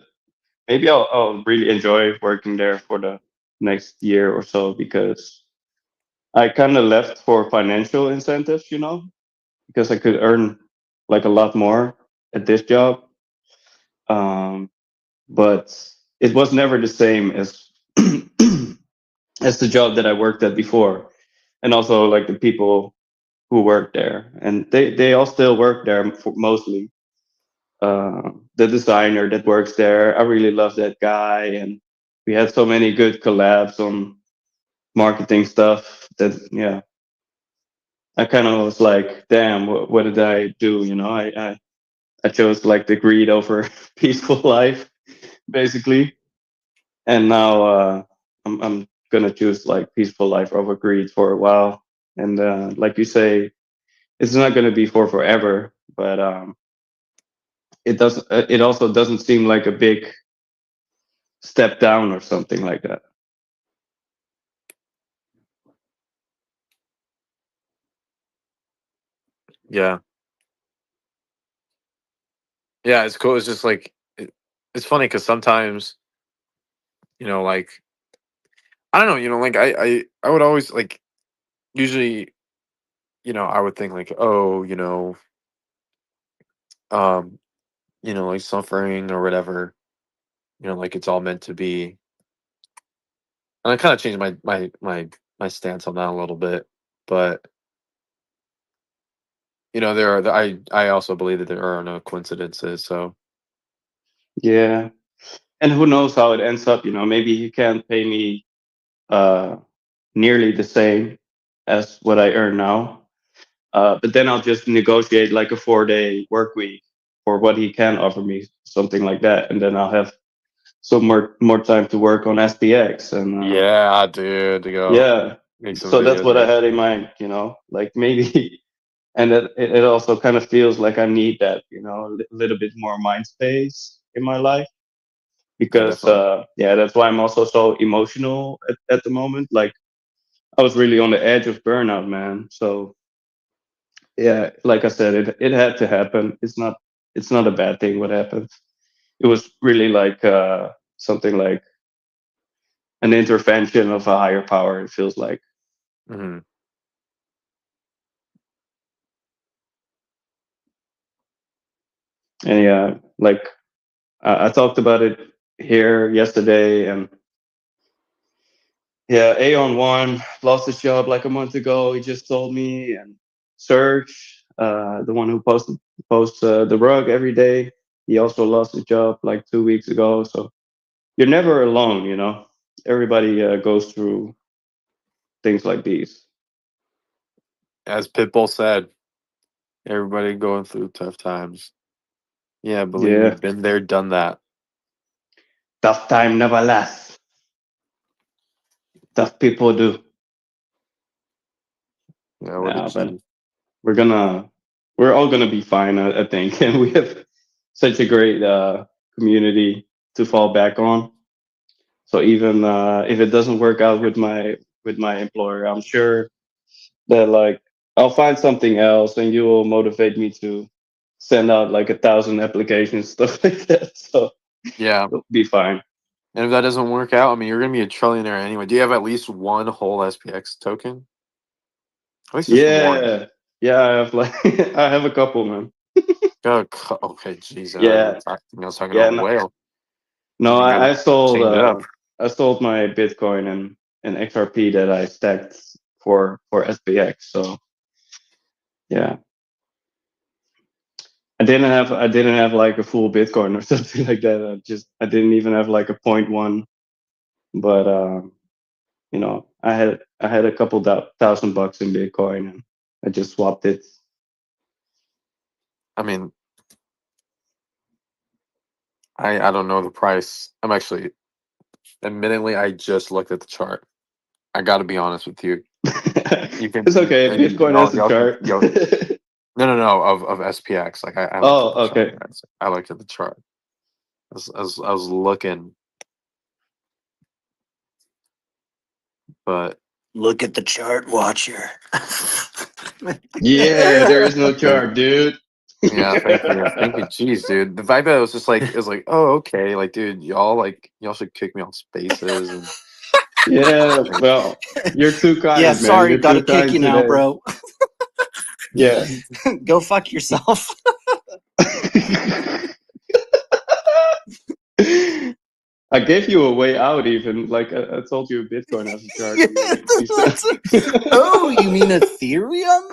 maybe I'll really enjoy working there for the next year or so because I kind of left for financial incentives, because I could earn like a lot more at this job. But it was never the same as as the job that I worked at before, and also like the people who work there, and they all still work there mostly. The designer that works there, I really love that guy, and we had so many good collabs on marketing stuff that I kind of was like, damn, what did I do? I chose like the greed over peaceful life, basically, and now I'm gonna choose like peaceful life over greed for a while. And like you say, it's not gonna be for forever, but it doesn't. It also doesn't seem like a big step down or something like that. Yeah. Yeah, it's cool. It's just like it's funny because sometimes, like I don't know, like I would always like usually, I would think like, oh, um, like suffering or whatever, like it's all meant to be. And I kind of changed my my stance on that a little bit, but I also believe that there are no coincidences. So yeah, and who knows how it ends up? Maybe he can't pay me nearly the same as what I earn now. But then I'll just negotiate like a 4-day work week for what he can offer me, something like that, and then I'll have some more time to work on SPX and yeah, dude, to go yeah. make some So that's videos, what I right? had in mind, like maybe, and it also kind of feels like I need that, a little bit more mind space in my life Yeah, because definitely. that's why I'm also so emotional at the moment. Like I was really on the edge of burnout, man. So yeah, like I said, it had to happen. It's not a bad thing what happened. It was really like something like an intervention of a higher power. It feels like. Mm-hmm. And yeah, like I talked about it here yesterday, and yeah, Aeon one lost his job like a month ago. He just told me, and Serge, the one who posts the rug every day, he also lost his job like 2 weeks ago. So you're never alone, Everybody goes through things like these. As Pitbull said, everybody going through tough times. Yeah, believe me, Yeah, been there, done that. tough time never lasts. Tough people do. Yeah, what a Yeah, but G. we're all gonna be fine, I think, and we have such a great community to fall back on. So even if it doesn't work out with my employer, I'm sure that like I'll find something else, and you will motivate me to send out like 1,000 applications, stuff like that. So Yeah. it'll be fine. And if that doesn't work out, I mean, you're gonna be a trillionaire anyway. Do you have at least one whole SPX token? At least just one. Yeah, I have like I have a couple, man. Okay, jeez. Yeah, I was talking yeah. about a No, whale. no, You I, gotta I sold change it up. I sold my Bitcoin and XRP that I stacked for SPX. So yeah, I didn't have like a full Bitcoin or something like that. I didn't even have like a point one, but I had a couple thousand bucks in Bitcoin and I just swapped it. I mean, I don't know the price. Admittedly, I just looked at the chart. I got to be honest with you. You can, It's okay. and Bitcoin has a chart. no, of SPX. Like I looked at Oh, the chart. okay. Guys. I looked at the chart. I was looking, but Look at the chart, watcher. Yeah, there is no chart, dude. yeah, thank you, Jeez, dude. The vibe I was just like, oh, okay, like, dude, y'all should kick me off spaces and Yeah, well, you're too Yeah, kind, man. sorry, You're gotta too kick kind you now, today. bro. Yeah. Go fuck yourself. I gave you a way out, even. Like, I told you Bitcoin has a chart. And you said... Oh, you mean Ethereum?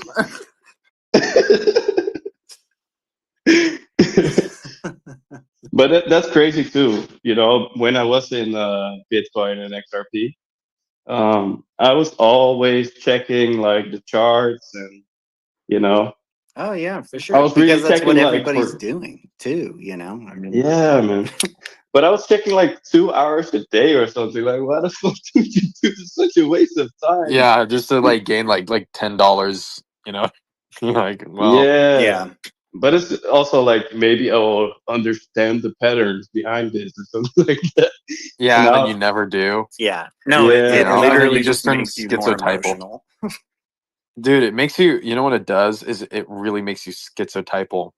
But that's crazy, too. When I was in Bitcoin and XRP, I was always checking, like, the charts and, Oh yeah, for I sure. was Because really that's what checking, like, everybody's for... doing too, I mean Yeah, man. But I was checking like 2 hours a day or something. Like, why the fuck do you do such a waste of time? yeah, just to like gain like $10. Like, well, Yeah. But it's also like maybe I will understand the patterns behind this or something like that. yeah, And and then you now, never do. Yeah. No, yeah, And then literally you just just turn makes you more schizotypal. emotional. Dude, it makes you. You know what it does is it really makes you schizotypal.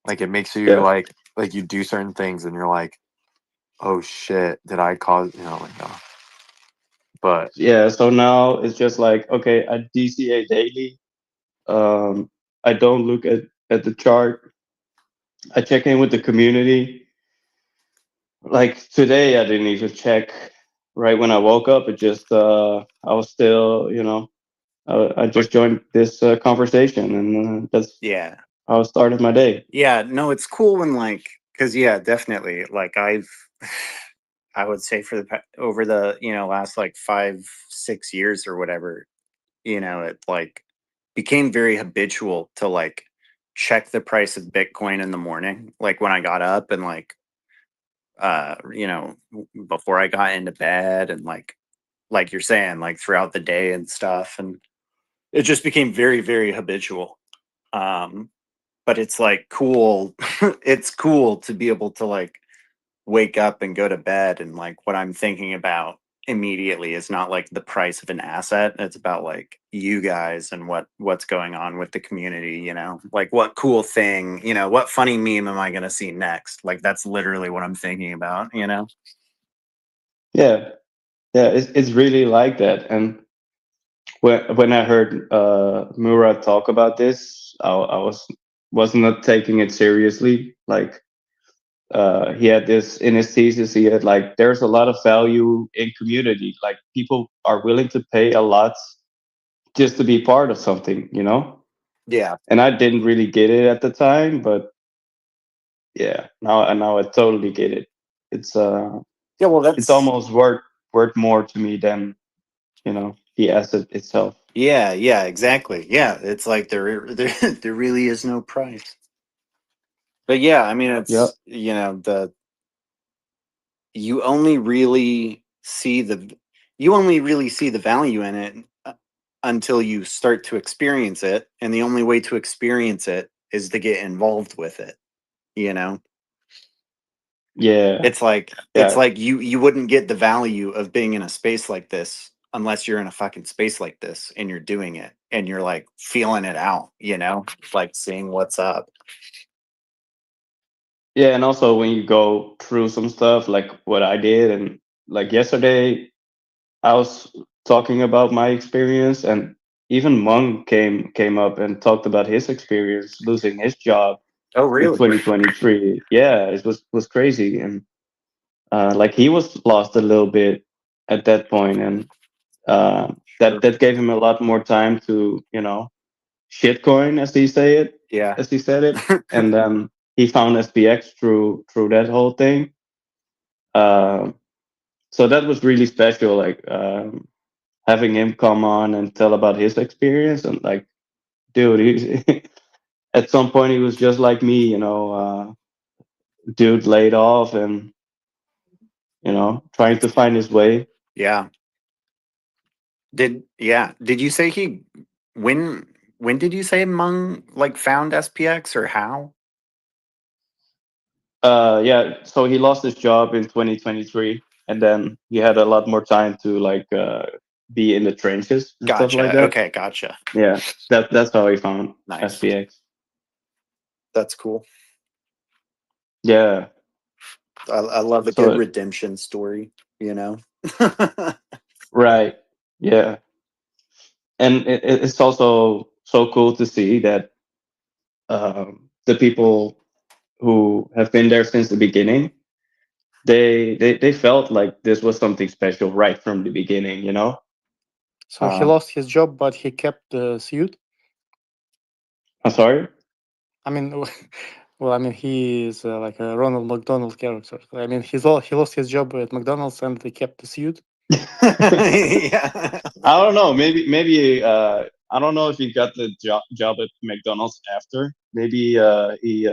Like it makes you yeah, like you do certain things and you're like, oh shit, did I cause? Like, but yeah. So now it's just like, okay, I DCA daily. I don't look at the chart. I check in with the community. Like today, I didn't even check right when I woke up, it just I was still, I just joined this conversation, and that's how I started my day. Yeah, no, it's cool when like, because yeah, definitely. Like I would say for over the last like 5-6 years or whatever, it like became very habitual to like check the price of Bitcoin in the morning, like when I got up and like before I got into bed and like you're saying, like throughout the day and stuff, and it just became very, very habitual. But it's like cool. It's cool to be able to like wake up and go to bed and like what I'm thinking about immediately is not like the price of an asset. It's about like you guys and what's going on with the community, like what cool thing, what funny meme am I going to see next? Like that's literally what I'm thinking about. Yeah, it's really like that. And when I heard Murad talk about this, I was not taking it seriously. Like he had this in his thesis. He had like, there's a lot of value in community. Like people are willing to pay a lot just to be part of something, Yeah. And I didn't really get it at the time, but yeah, now I totally get it. It's yeah, well, it's almost worth more to me than the asset itself. Yeah, exactly. Yeah, it's like there really is no price. But yeah, I mean, it's you only really see the value in it until you start to experience it, and the only way to experience it is to get involved with it. Yeah, it's like you wouldn't get the value of being in a space like this unless you're in a fucking space like this and you're doing it and you're like feeling it out, like seeing what's up. Yeah, and also when you go through some stuff like what I did, and like yesterday, I was talking about my experience, and even Mung came up and talked about his experience losing his job. Oh, really? In 2023. Yeah, it was crazy, and like he was lost a little bit at that point, and that gave him a lot more time to shitcoin, as he said it, and he found SPX through that whole thing. So that was really special, like having him come on and tell about his experience, and like, dude, he's at some point he was just like me, dude laid off and trying to find his way. Yeah. Did you say when did you say Mung like found SPX, or how? Yeah, so he lost his job in 2023, and then he had a lot more time to like be in the trenches and stuff like that. Okay, gotcha. Yeah, that's how he found SPX. That's cool. Yeah, I love a good redemption story, Right. Yeah, and it's also so cool to see that the people who have been there since the beginning, they felt like this was something special right from the beginning, So he lost his job, but he kept the suit. I'm sorry. I mean, well, I mean, he is like a Ronald McDonald character. I mean, he lost his job at McDonald's and he kept the suit. Yeah. I don't know. Maybe I don't know if he got the job at McDonald's after. Maybe he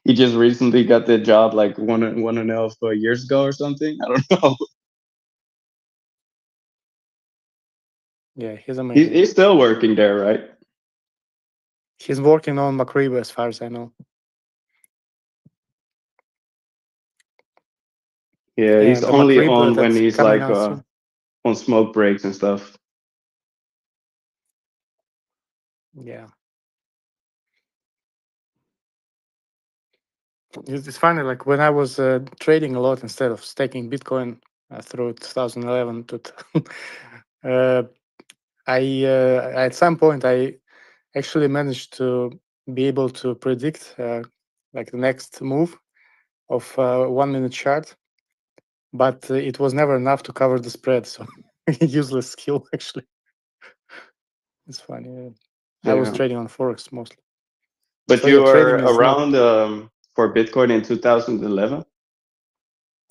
he just recently got the job like one and a half years ago or something. I don't know. Yeah, he's amazing. He's still working there, right? He's working on Macariba, as far as I know. Yeah, he's only on when he's like on smoke breaks and stuff. Yeah. It's funny, like when I was trading a lot instead of staking Bitcoin through 2011 to at some point I actually managed to be able to predict like the next move of 1 minute chart, but it was never enough to cover the spread. So useless skill actually. It's funny. I was trading on Forex mostly. But so you yeah, were trading is around not. For Bitcoin in 2011.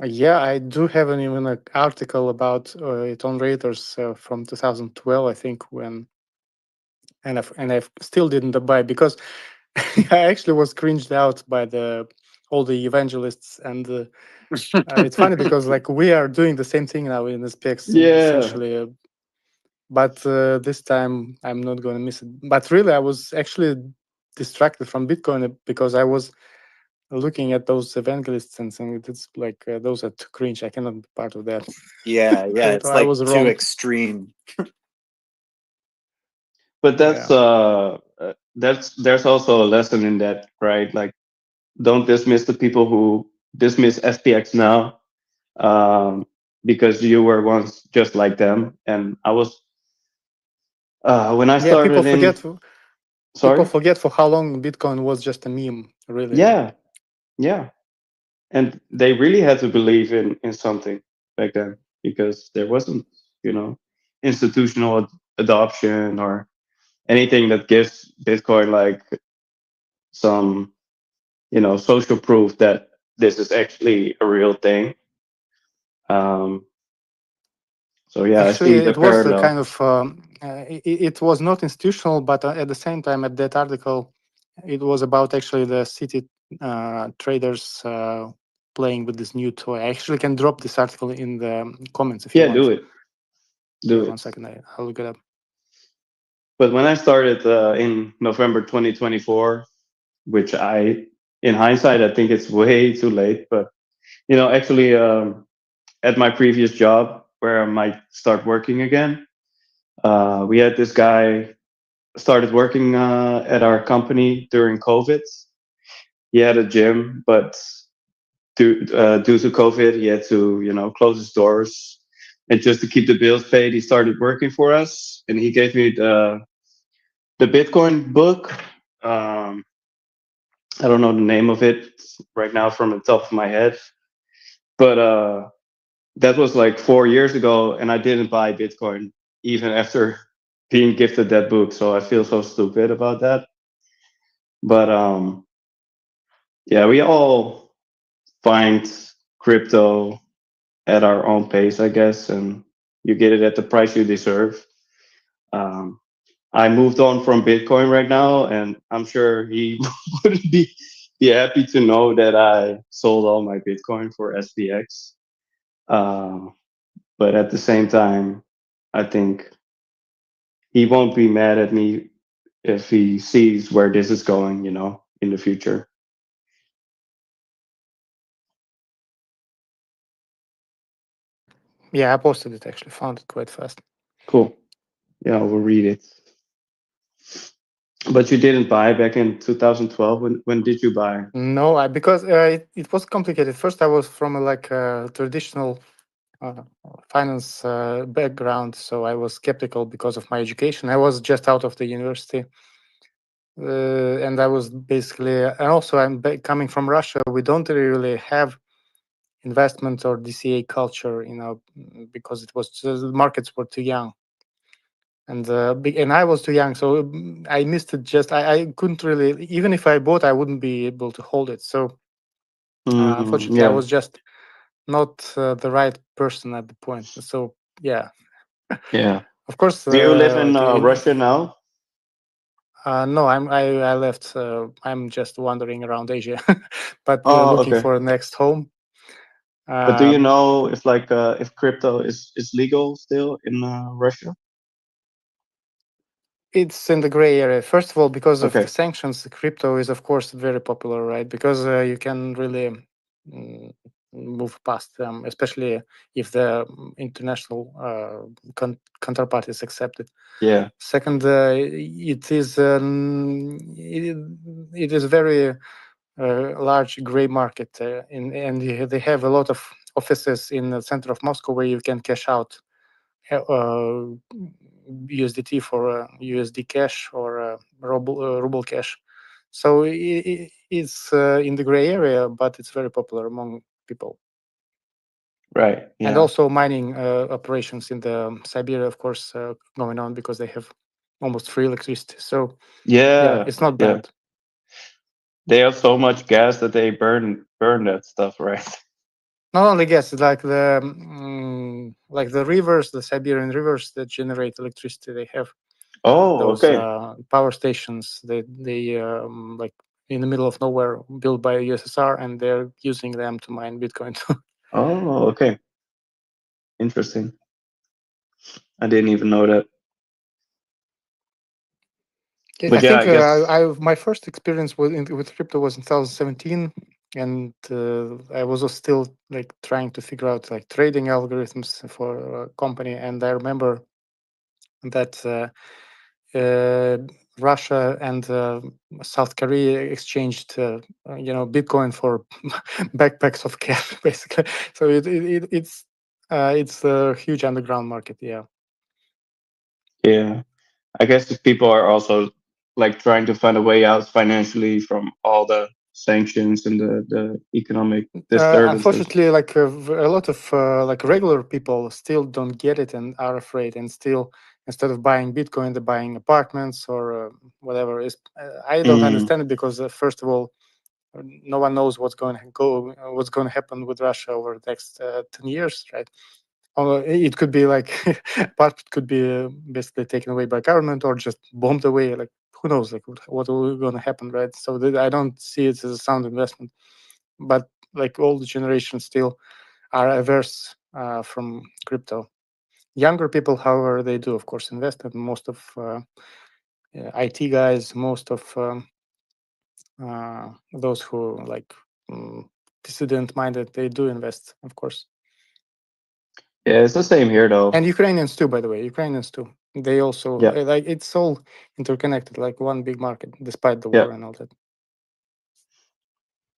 Yeah, I do have even an article about it on Reuters from 2012, I think, when and I still didn't buy because I actually was cringed out by all the evangelists, and it's funny because like we are doing the same thing now in SPX essentially, but this time I'm not going to miss it. But really, I was actually distracted from Bitcoin because I was looking at those evangelists and saying it's like those are too cringe. I cannot be part of that. Yeah, it's I like was too wrong. extreme. But there's also a lesson in that, right? Like, don't dismiss the people who dismiss SPX now, because you were once just like them. And I was when I started people forget. Sorry? People forget for how long Bitcoin was just a meme, really. Yeah. And they really had to believe in something back then because there wasn't, institutional adoption or anything that gives Bitcoin like some, social proof that this is actually a real thing. So yeah, actually, I see the it was a parallel. kind of it was not institutional, but at the same time, at that article, it was about actually the city traders playing with this new toy. I actually can drop this article in the comments if you want. Do it. Do it. 1 second, I'll look it up. But when I started in November 2024, which in hindsight, I think it's way too late. But, actually at my previous job where I might start working again, we had this guy started working at our company during COVID. He had a gym, but due to COVID, he had to, close his doors. And just to keep the bills paid, he started working for us. And he gave me the Bitcoin book. I don't know the name of it right now from the top of my head, but that was like 4 years ago, and I didn't buy Bitcoin even after being gifted that book. So I feel so stupid about that. But yeah, we all find crypto at our own pace, I guess, and you get it at the price you deserve. I moved on from Bitcoin right now, and I'm sure he wouldn't be happy to know that I sold all my Bitcoin for SPX. But at the same time, I think he won't be mad at me if he sees where this is going, in the future. Yeah, I posted it actually. Found it quite fast. Cool. Yeah, we'll read it. But you didn't buy back in 2012. When did you buy? No, because it was complicated. First, I was from a traditional finance background, so I was skeptical because of my education. I was just out of the university, and I was basically, and also I'm coming from Russia. We don't really have investment or DCA culture, because it was just, the markets were too young. And I was too young, so I missed it. Just I couldn't really, even if I bought, I wouldn't be able to hold it. So unfortunately, I was just not the right person at the point. So yeah. Of course. Do you live in Russia now? No, I left. I'm just wandering around Asia, but looking for a next home. But do you know if crypto is legal still in Russia? It's in the gray area. First of all, because of the sanctions, crypto is of course very popular, right? Because you can really move past them, especially if the international counterparties accept it. Yeah. Second, it is very large gray market, and they have a lot of offices in the center of Moscow where you can cash out USDT for USD cash or ruble cash. So it's in the gray area, but it's very popular among people. Right. Yeah. And also mining operations in the Siberia, of course, going on because they have almost free electricity. So yeah, it's not yeah. bad. They have so much gas that they burn that stuff, right? Not only gas, it's like the rivers, the Siberian rivers that generate electricity. They have those power stations. They like in the middle of nowhere, built by USSR, and they're using them to mine Bitcoin. Oh, okay. Interesting. I didn't even know that. I think my first experience with crypto was in 2017, and I was still like trying to figure out like trading algorithms for a company. And I remember that Russia and South Korea exchanged, Bitcoin for backpacks of cash, basically. So it's a huge underground market. Yeah. Yeah, I guess the people are also like trying to find a way out financially from all the sanctions and the economic disturbances. Unfortunately, like a lot of like regular people still don't get it and are afraid, and still instead of buying Bitcoin, they're buying apartments or whatever. I don't understand it because first of all, no one knows what's going to happen with Russia over the next 10 years, right? It could be like part could be basically taken away by government or just bombed away. Like who knows, like what will going to happen, right? So I don't see it as a sound investment. But like all the generations still are averse from crypto. Younger people, however, they do of course invest, and most of IT guys, most of those who like dissident minded, they do invest, of course. Yeah, it's the same here though. And Ukrainians too, by the way. Ukrainians too. They also like it's all interconnected, like one big market, despite the war and all that.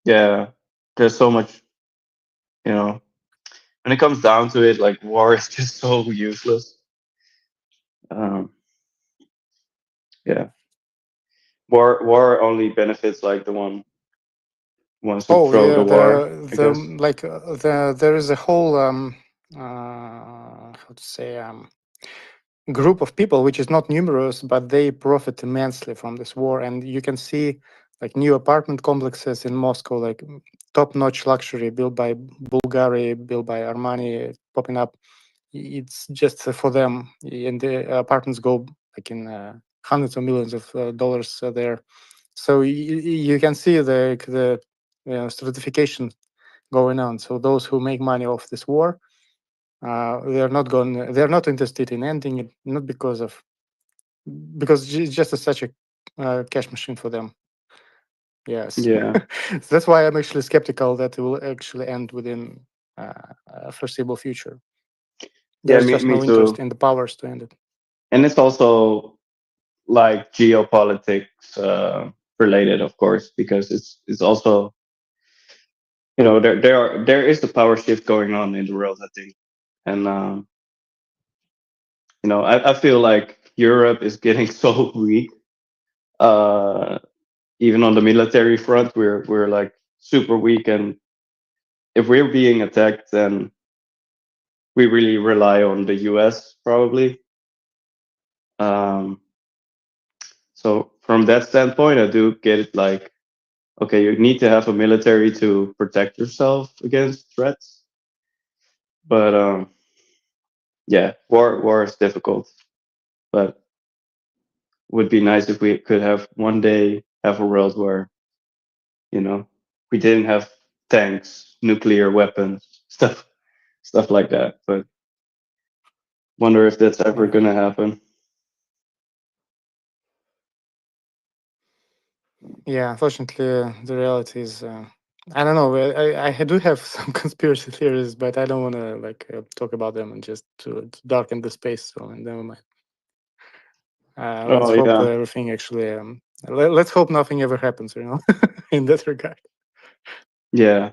Yeah, there's so much, when it comes down to it, like war is just so useless. Yeah, war only benefits like the ones who throw the war. There is a whole how to say group of people which is not numerous, but they profit immensely from this war. And you can see like new apartment complexes in Moscow, like top-notch luxury built by Bulgari, built by Armani, popping up. It's just for them, and the apartments go like in hundreds of millions of dollars there. So you can see the stratification going on. So those who make money off this war, they're not interested in ending it, not because it's just such a cash machine for them. Yes. Yeah. So that's why I'm actually skeptical that it will actually end within a foreseeable future. There's just no interest in the powers to end it. And it's also like geopolitics related, of course, because it's also there is the power shift going on in the world, I think, and I feel like Europe is getting so weak. Even on the military front, we're like super weak, and if we're being attacked, then we really rely on the US probably. So from that standpoint, I do get it. Like, okay, you need to have a military to protect yourself against threats, but yeah, war is difficult, but would be nice if we could have one day have a world where we didn't have tanks, nuclear weapons, stuff like that. But wonder if that's ever gonna happen. Yeah, unfortunately, the reality is, I don't know. I do have some conspiracy theories, but I don't want to like talk about them and just to darken the space. So never mind. Let's hope everything actually. Let's hope nothing ever happens. In that regard. Yeah.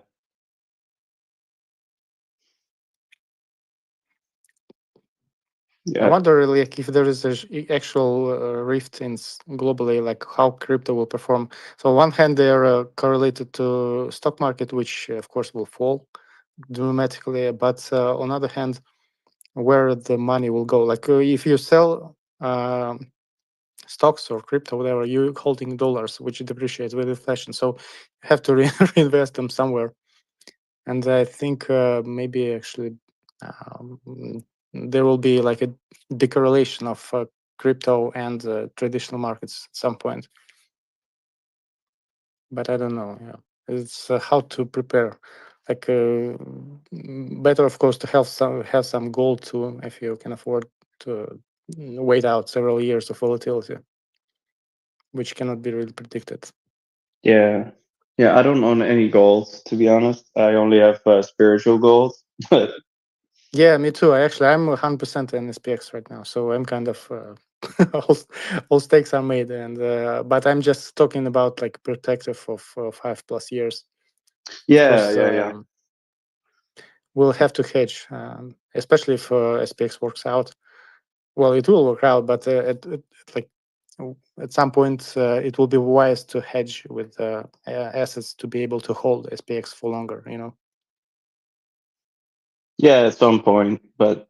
I wonder, like, if there is an actual rift in globally, like how crypto will perform. So on one hand, they are correlated to stock market, which of course will fall dramatically. But on the other hand, where the money will go? Like if you sell stocks or crypto, whatever, you're holding dollars, which depreciates with inflation. So you have to reinvest them somewhere. And I think maybe actually there will be like a decorrelation of crypto and traditional markets at some point. But I don't know. Yeah, it's how to prepare. Like better, of course, to have some gold too, if you can afford to wait out several years of volatility, which cannot be really predicted. Yeah, I don't own any goals, to be honest. I only have spiritual goals. But yeah, me too. I'm 100% in SPX right now, so I'm kind of all stakes are made, and but I'm just talking about like protective of 5+ years. Yeah. We'll have to hedge, especially if SPX works out. Well, it will work out, but at some point it will be wise to hedge with assets to be able to hold SPX for longer. Yeah, at some point, but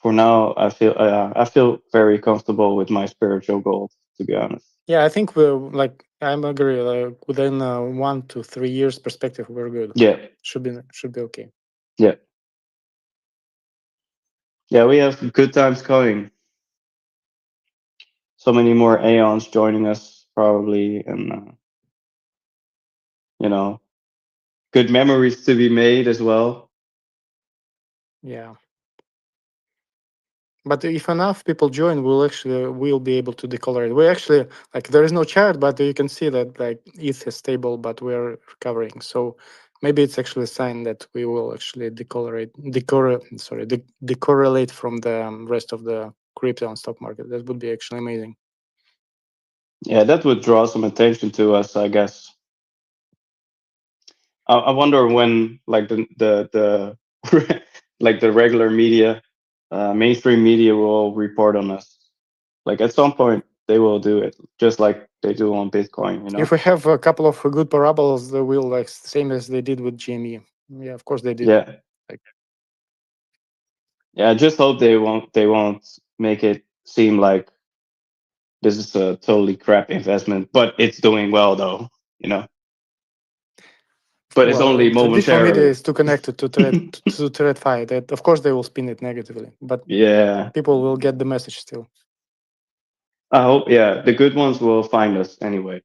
for now, I feel very comfortable with my spiritual goals, to be honest. Yeah, I think I'm agree. Like within 1 to 3 years perspective, we're good. Yeah, should be okay. Yeah, we have good times coming. So many more aeons joining us, probably, and good memories to be made as well. Yeah. But if enough people join, we'll be able to decolorate. We actually there is no chart, but you can see that ETH is stable, but we're recovering. So maybe it's actually a sign that we will actually decorrelate from the rest of the crypto and stock market. That would be actually amazing. Yeah, that would draw some attention to us, I guess. I wonder when the like the regular media, mainstream media will report on us. Like at some point they will do it, just like they do on Bitcoin. If we have a couple of good parabolas, they will same as they did with GME. Yeah, of course they did. Yeah. I just hope they won't make it seem like this is a totally crap investment, but it's doing well though. But it's only momentarily. Traditional media is too connected to TradFi that of course they will spin it negatively, but yeah, people will get the message still. I hope. Yeah, the good ones will find us anyway,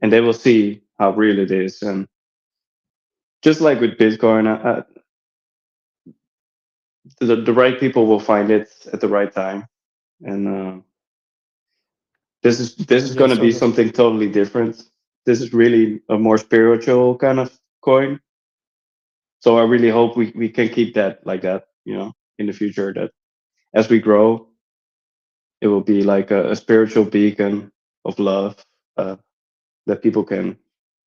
and they will see how real it is. And just like with Bitcoin, the right people will find it at the right time, and this is going to be something totally different. This is really a more spiritual kind of coin. So I really hope we can keep that like that, in the future, that as we grow, it will be like a spiritual beacon of love that people can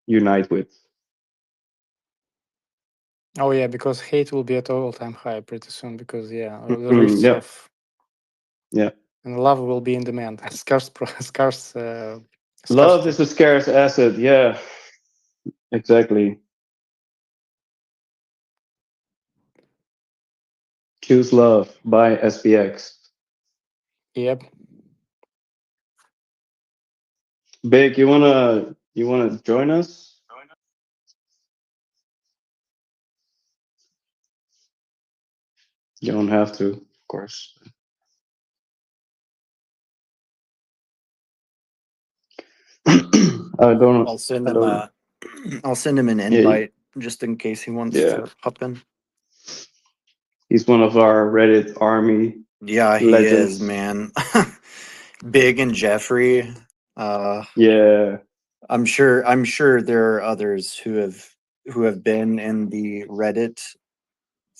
unite with. Oh yeah, because hate will be at all-time high pretty soon because the risks of and love will be in demand. Scarce. Love is a scarce asset. Yeah, exactly. Choose love by SPX. Yep. Big, you wanna join us? You don't have to, of course. I'll send him an invite just in case he wants to hop in. He's one of our Reddit army. Yeah, he legends. is, man. Big and Jeffrey. Yeah. I'm sure there are others who have been in the Reddit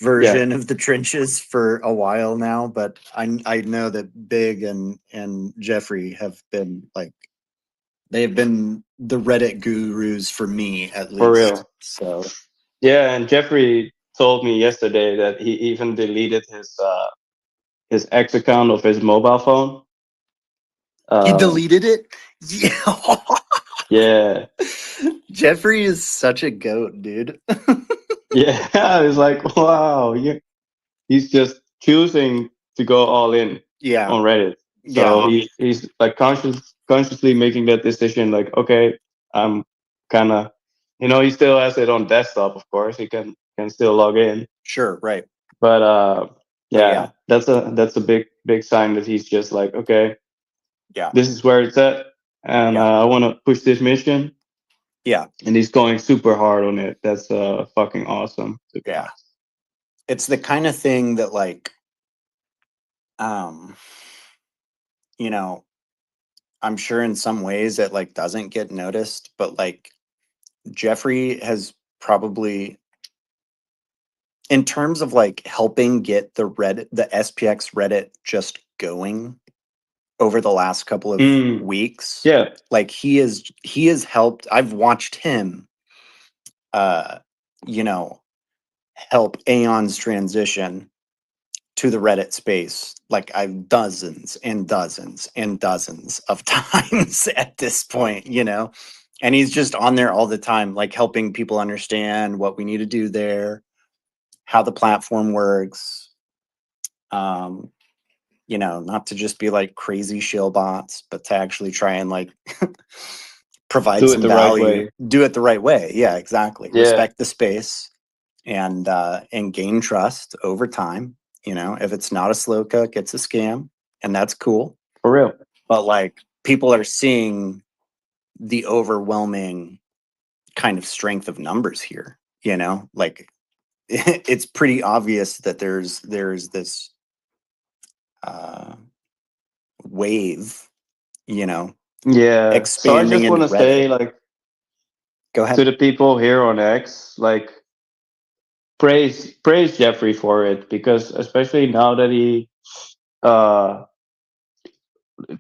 version of the trenches for a while now, but I know that Big and Jeffrey have been they have been the Reddit gurus for me at least. For real. So yeah, and Jeffrey told me yesterday that he even deleted his X account of his mobile phone. He deleted it? Yeah. Yeah. Jeffrey is such a goat, dude. Yeah, it's like, wow, yeah, he's just choosing to go all in Yeah. on Reddit. Yeah. So he's like consciously making that decision. Like, okay, I'm kind of, he still has it on desktop. Of course, he can still log in. Sure. Right. But yeah. that's a big sign that he's just like, okay, Yeah. this is where it's at, and I want to push this mission. Yeah. And he's going super hard on it. That's fucking awesome. Yeah. It's the kind of thing that, like, you know, I'm sure in some ways it like doesn't get noticed, but like Jeffrey has probably, in terms of like helping get the SPX Reddit just going over the last couple of weeks. Yeah. Like he has helped. I've watched him help Aeon's transition to the Reddit space. Like I've dozens and dozens and dozens of times at this point, and he's just on there all the time, like helping people understand what we need to do there, how the platform works. Not to just be like crazy shill bots, but to actually try and like provide Do it some the right value. way. Do it the right way. Yeah, exactly. Yeah. Respect the space and gain trust over time. If it's not a slow cook, it's a scam, and that's cool. For real. But like people are seeing the overwhelming kind of strength of numbers here, like it's pretty obvious that there's this wave, Yeah. expanding. So I just want to say, like, go ahead to the people here on X, like, praise Jeffrey for it, because especially now that he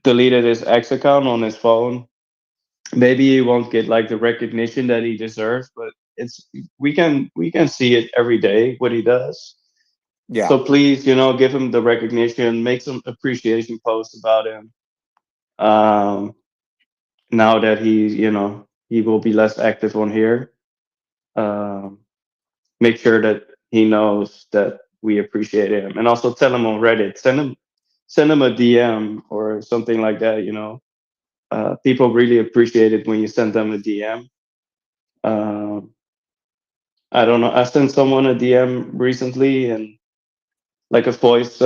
deleted his X account on his phone, maybe he won't get like the recognition that he deserves, but we can see it every day what he does. Yeah. So please, give him the recognition, make some appreciation posts about him. Now that he will be less active on here, make sure that he knows that we appreciate him, and also tell him on Reddit, send him a DM or something like that. People really appreciate it when you send them a DM. I don't know. I sent someone a DM recently, and like a voice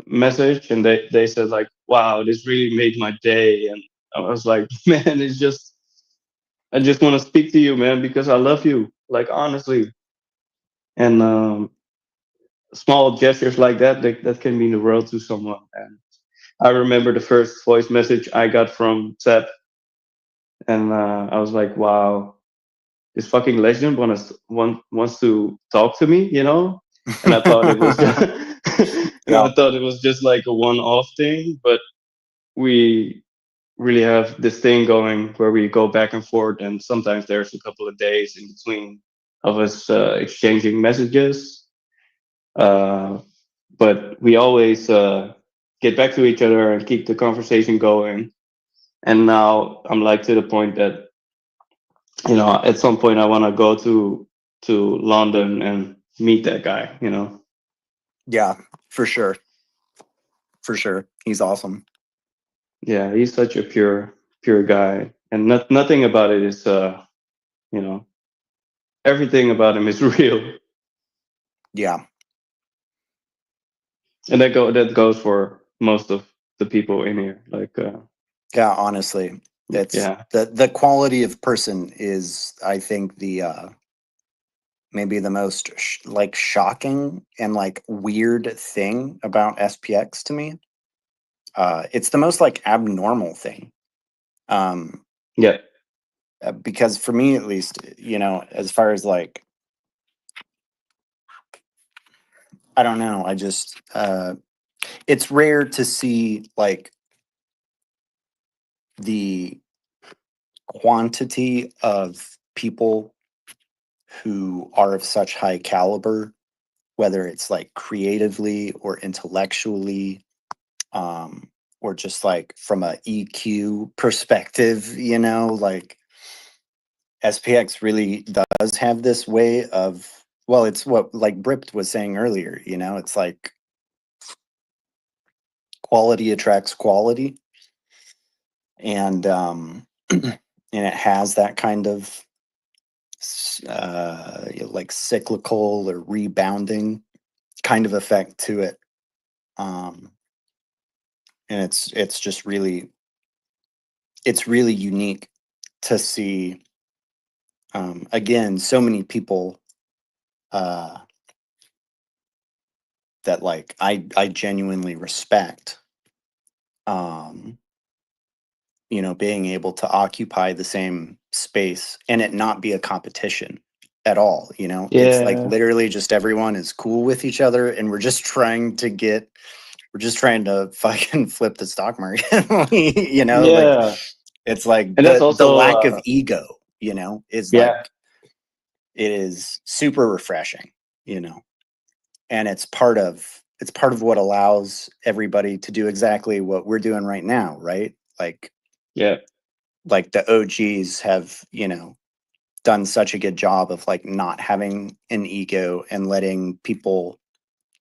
message, and they said like, "Wow, this really made my day." And I was like, "Man, I just want to speak to you, man, because I love you, like honestly." And small gestures like that can mean the world to someone. And I remember the first voice message I got from Seth, and I was like, "Wow, this fucking legend wants to talk to me," And I thought it was I thought it was just like a one-off thing, but we really have this thing going where we go back and forth, and sometimes there's a couple of days in between of us exchanging messages. But we always get back to each other and keep the conversation going. And now I'm like to the point that at some point I want to go to London and meet that guy. Yeah, for sure. He's awesome. Yeah, he's such a pure guy, and nothing about it is everything about him is real. Yeah. And that goes for most of the people in here. Like yeah, honestly, it's the quality of person is, I think, the maybe the most shocking and like weird thing about SPX to me. It's the most like abnormal thing. Yeah. Because for me, at least, as far as like, I don't know, I just it's rare to see like the quantity of people who are of such high caliber, whether it's like creatively or intellectually, or just like from a EQ perspective, like SPX really does have this way of Well, it's what like Bript was saying earlier, you know, it's like quality attracts quality. And and it has that kind of like cyclical or rebounding kind of effect to it. And it's just really, it's really unique to see again so many people that like I genuinely respect, you know, being able to occupy the same space and it not be a competition at all, you know. It's like Yeah. literally just everyone is cool with each other and we're just trying to fucking flip the stock market. You know, like Yeah. it's like And that's the also lack of ego, you know, is like yeah. it is super refreshing, you know. And it's part of what allows everybody to do exactly what we're doing right now, right? Like Yeah. like the OGs have, you know, done such a good job of like not having an ego and letting people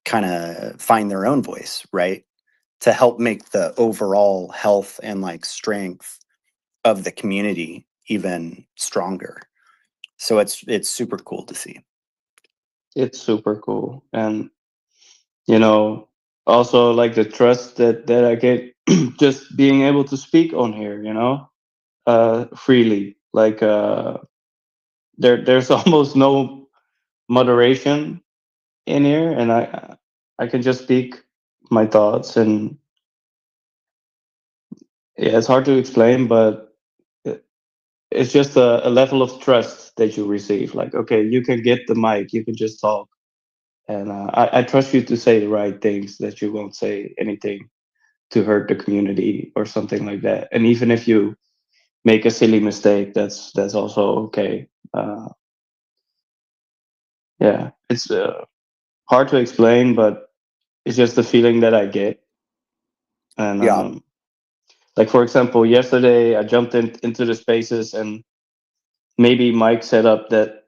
kind of find their own voice, right? To help make the overall health and like strength of the community even stronger. So it's super cool to see. It's super cool. And you know, also like the trust that I get just being able to speak on here, you know, freely. Like there's almost no moderation in here, and I can just speak my thoughts, and yeah, it's hard to explain, but it's just a level of trust that you receive. Like, okay, you can get the mic, you can just talk, and I trust you to say the right things, that you won't say anything to hurt the community or something like that. And even if you make a silly mistake, that's also okay. Yeah, it's hard to explain, but it's just the feeling that I get. And Yeah. like for example, yesterday I jumped into the spaces, and maybe Mike set up that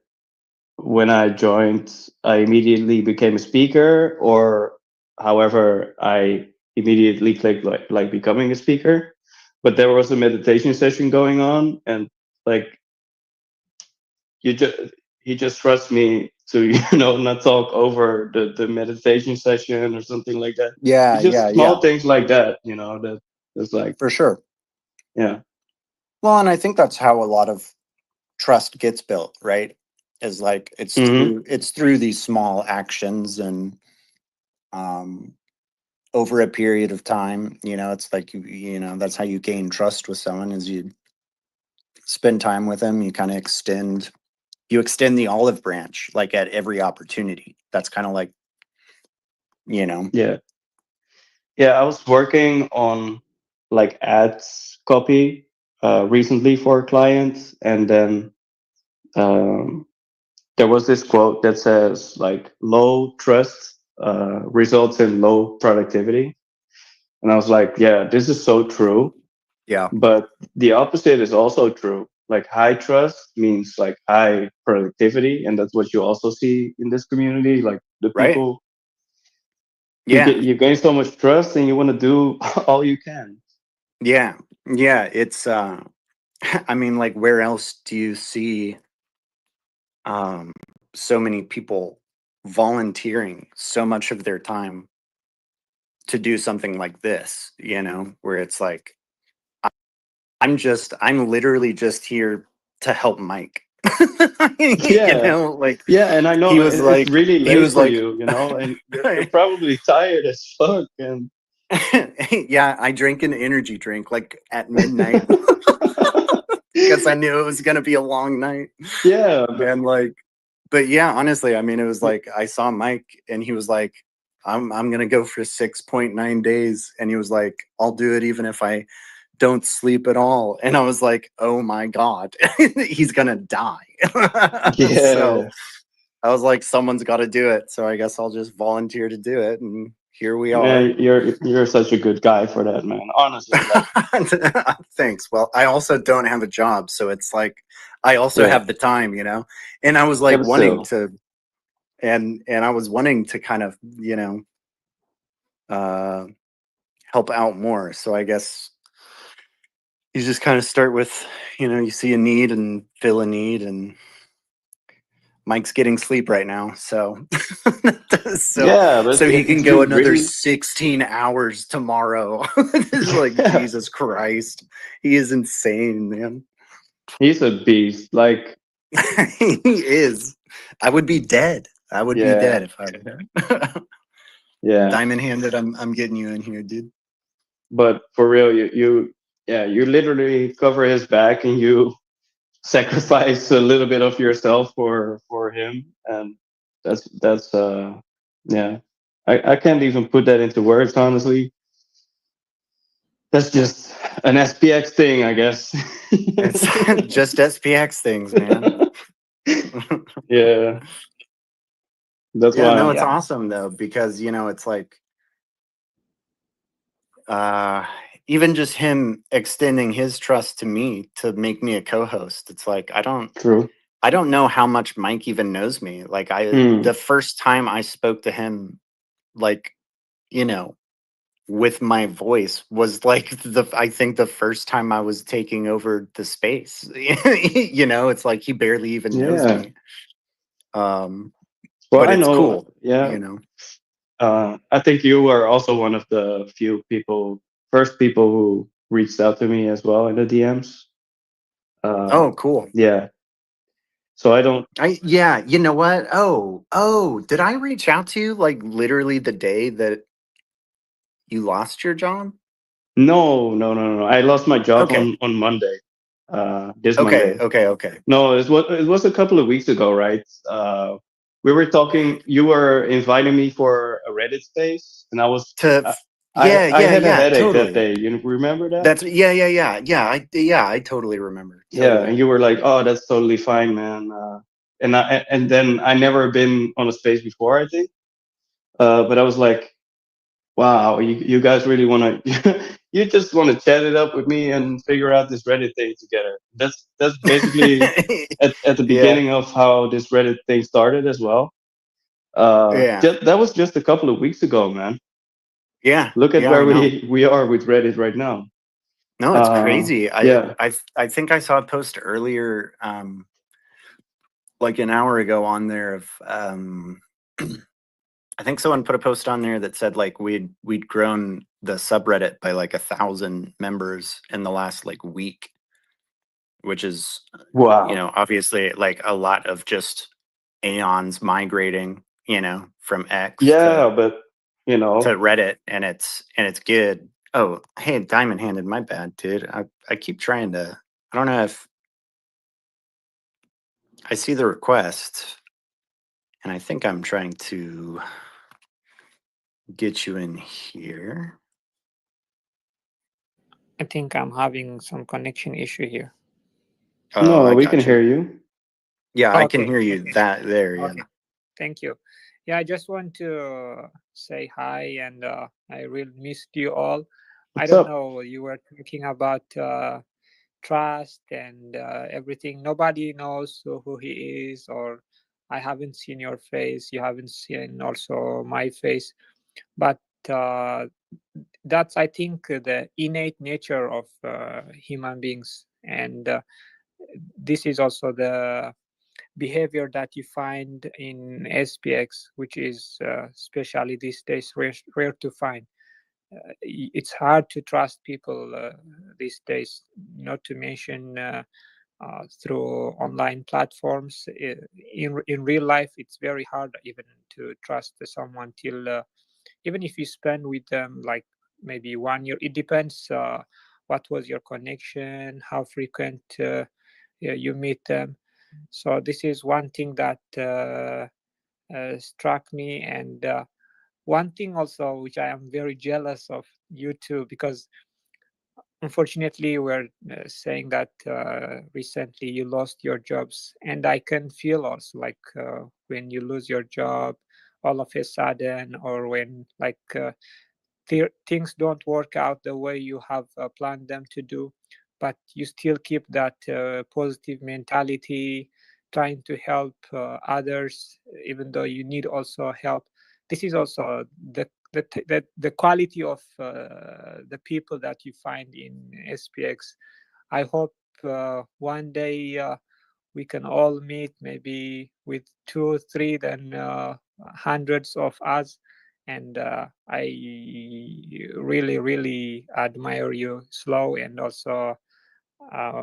when I joined, I immediately became a speaker, or however, I immediately clicked like becoming a speaker. But there was a meditation session going on, and like you just he just trusts me to not talk over the meditation session or something like that. Yeah, It's just yeah, small yeah. things like that, that's like For sure. yeah. Well, and I think that's how a lot of trust gets built, right? Is like it's Mm-hmm. through these small actions and over a period of time, you know, it's like you know, that's how you gain trust with someone is you spend time with them, you kind of extend the olive branch like at every opportunity. That's kind of like, you know. Yeah. Yeah, I was working on like ads copy recently for a client, and then um, there was this quote that says like low trust results in low productivity, and I was like, yeah, this is so true. Yeah. But the opposite is also true. Like high trust means like high productivity, and that's what you also see in this community. Like the Right. people Yeah. you gain so much trust, and you want to do all you can. Yeah. Yeah. It's I mean, like where else do you see um so many people volunteering so much of their time to do something like this, you know, where it's like I'm literally just here to help Mike. You Yeah, know, like yeah, and I know it's really he late was for like you, and you're probably tired as fuck. And yeah, I drank an energy drink like at midnight because I knew it was gonna be a long night. yeah, And like, but yeah, honestly, I mean, it was like I saw Mike and he was like, I'm gonna go for 6.9 days, and he was like, I'll do it even if I don't sleep at all. And I was like, oh my God, he's gonna die. So yeah, I was like, someone's got to do it. So I guess I'll just volunteer to do it. And here we are. man, you're such a good guy for that, man. Honestly, like, Thanks. Well, I also don't have a job. So it's like, I also yeah, have the time, you know? And I was yeah, like but wanting still, to, and I was wanting to kind of, help out more. So I guess you just kind of start with, you see a need and fill a need, and Mike's getting sleep right now, so so he can go another really 16 hours tomorrow. It's like, Jesus Christ, he is insane, man. He's a beast. Like he is. I would be dead. I would be dead if I. Yeah. Diamond handed. I'm getting you in here, dude. But for real, you literally cover his back and you sacrifice a little bit of yourself for him, and that's yeah. I can't even put that into words, honestly. That's just an SPX thing, I guess. It's just SPX things, man. Yeah. That's why. No, it's awesome though, because it's like even just him extending his trust to me to make me a co-host. It's like I don't know how much Mike even knows me. Like the first time I spoke to him, like, with my voice was like I think the first time I was taking over the space. It's like he barely even knows me. Well, but I it's know, cool. yeah. I think you were also one of the first people who reached out to me as well in the DMs. Oh, cool. Yeah. So I don't. Yeah, you know what? Oh, did I reach out to you like literally the day that you lost your job? No. I lost my job on Monday. This Monday. Okay. No, it was a couple of weeks ago, right? We were talking. You were inviting me for a Reddit space, and I was I had a headache totally. that day. You remember that? That's yeah. I totally remember. Totally. Yeah, and you were like, "Oh, that's totally fine, man." And then I never been on a space before, I think. But I was like, "Wow, you guys really want to? You just want to chat it up with me and figure out this Reddit thing together." That's basically at the beginning of how this Reddit thing started as well. That was just a couple of weeks ago, man. Yeah. Look at where we are with Reddit right now. No, it's crazy. Yeah. I think I saw a post earlier, like an hour ago on there of I think someone put a post on there that said like we'd grown the subreddit by like 1,000 members in the last like week, which is wow. Obviously like a lot of just aeons migrating, from X but to Reddit, and it's good. Oh, hey, Diamond handed, my bad, dude. I keep trying to. I don't know if I see the request, and I think I'm trying to get you in here. I think I'm having some connection issue here. No, we can hear you. Yeah, I can hear you. That there. Yeah. Okay. Thank you. Yeah, I just want to say hi, and I really missed you all. I don't know. You were talking about trust and everything. Nobody knows who he is, or I haven't seen your face. You haven't seen also my face, but that's, I think, the innate nature of human beings, and this is also the behavior that you find in SPX, which is especially these days rare to find. It's hard to trust people these days, not to mention through online platforms. In real life, it's very hard even to trust someone till even if you spend with them like maybe 1 year. It depends what was your connection, how frequent you meet them. So this is one thing that struck me, and one thing also which I am very jealous of you too, because unfortunately we're saying that recently you lost your jobs, and I can feel also like when you lose your job all of a sudden, or when like things don't work out the way you have planned them to do, but you still keep that positive mentality, trying to help others, even though you need also help. This is also the quality of the people that you find in SPX. I hope one day we can all meet, maybe with 2 or 3, then hundreds of us. And I really, really admire you, Slow, and also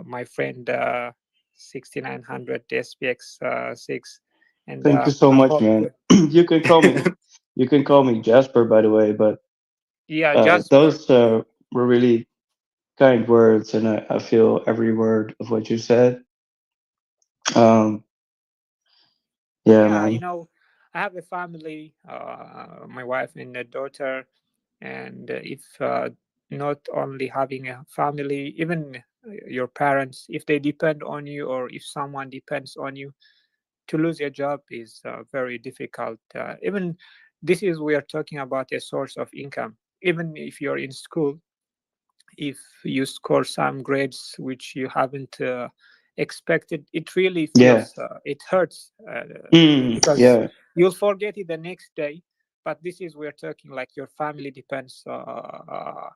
my friend 6900 SPX 6. And Thank you so I much, hope man. You can call me Jasper, by the way, but yeah, Jasper. those were really kind words, and I feel every word of what you said. Um, yeah, Yeah, man. I have a family, my wife and a daughter, and if not only having a family, even your parents, if they depend on you, or if someone depends on you, to lose your job is very difficult. Even this is, we are talking about a source of income. Even if you're in school, if you score some grades which you haven't expected, it really Yeah. feels, it hurts, because Yeah. you'll forget it the next day. But this is, we're talking like your family depends on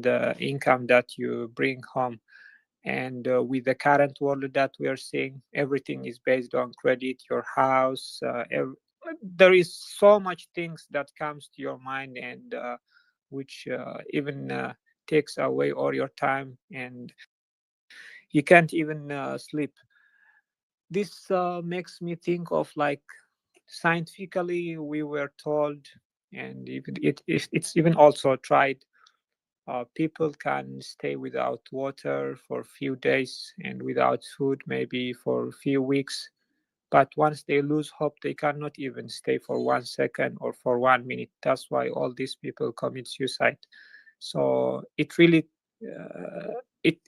the income that you bring home. And with the current world that we are seeing, everything is based on credit, your house, there is so much things that comes to your mind, and which even takes away all your time, and you can't even sleep. This makes me think of, like, scientifically we were told, and it's even also tried, people can stay without water for a few days and without food maybe for a few weeks. But once they lose hope, they cannot even stay for 1 second or for 1 minute. That's why all these people commit suicide. So it really, it,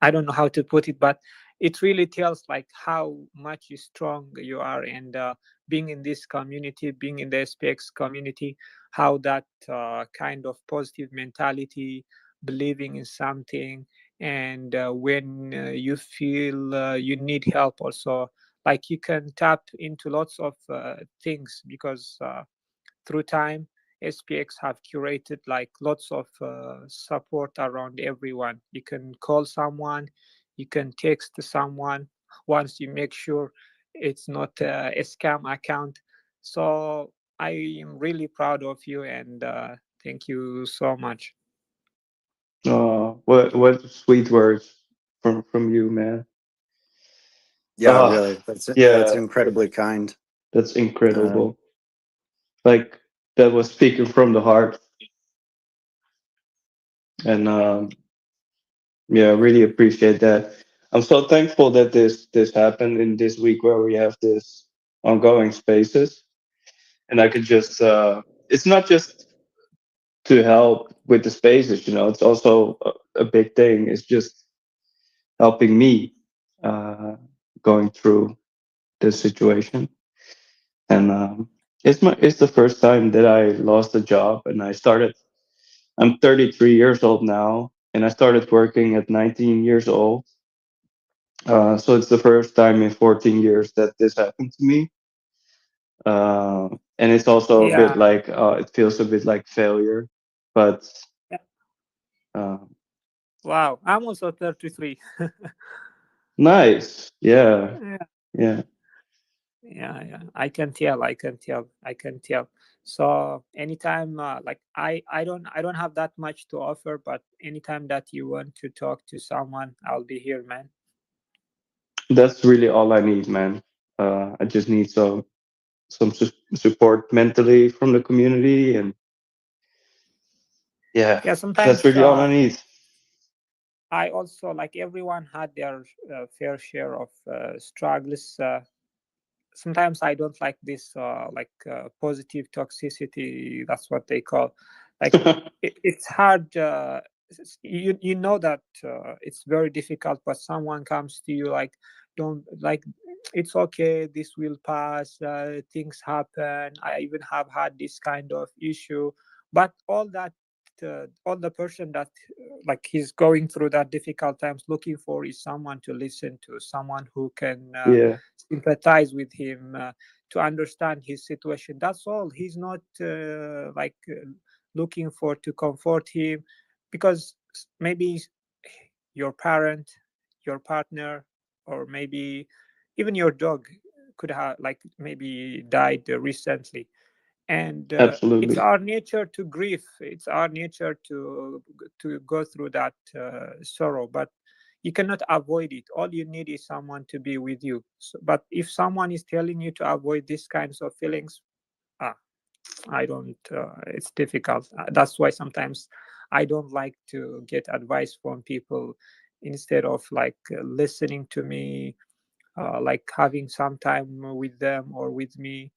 I don't know how to put it, but it really tells like how much strong you are, and being in this community, being in the SPX community, how that kind of positive mentality, believing in something, and when you feel you need help also, like you can tap into lots of things, because through time SPX have curated like lots of support around everyone. You can call someone, you can text someone, once you make sure it's not a scam account. So I am really proud of you, and thank you so much. What sweet words from you, man. Yeah, really. That's Yeah, incredibly kind. that's incredible. Like, that was speaking from the heart, and yeah, really appreciate that. I'm so thankful that this happened in this week where we have this ongoing spaces, and I could just it's not just to help with the spaces, it's also a big thing. It's just helping me going through this situation. And it's the first time that I lost a job, and I'm 33 years old now, and I started working at 19 years old. So it's the first time in 14 years that this happened to me. And it's also a bit Yeah. like it feels a bit like failure, but Wow, I'm also 33. nice. Yeah. Yeah. Yeah. Yeah, I can tell. So anytime, like I don't have that much to offer, but anytime that you want to talk to someone, I'll be here, man. That's really all I need, man. I just need some support mentally from the community, and yeah, Yeah, that's sometimes really all I need. I also, like, everyone had their fair share of struggles. Sometimes I don't like this positive toxicity. That's what they call. Like, it's hard. You know that it's very difficult, but someone comes to you like, don't, like, it's okay. This will pass. Things happen. I even have had this kind of issue, but all that all the person that like he's going through that difficult times looking for is someone to listen to, someone who can sympathize with him, to understand his situation. That's all. He's not looking for to comfort him, because maybe your parent, your partner, or maybe even your dog could have like maybe died recently, and it's Absolutely. our nature to grieve, it's our nature to go through that sorrow, but you cannot avoid it. All you need is someone to be with you. But if someone is telling you to avoid these kinds of feelings, I don't it's difficult. That's why sometimes I don't like to get advice from people. Instead of like listening to me, like having some time with them or with me.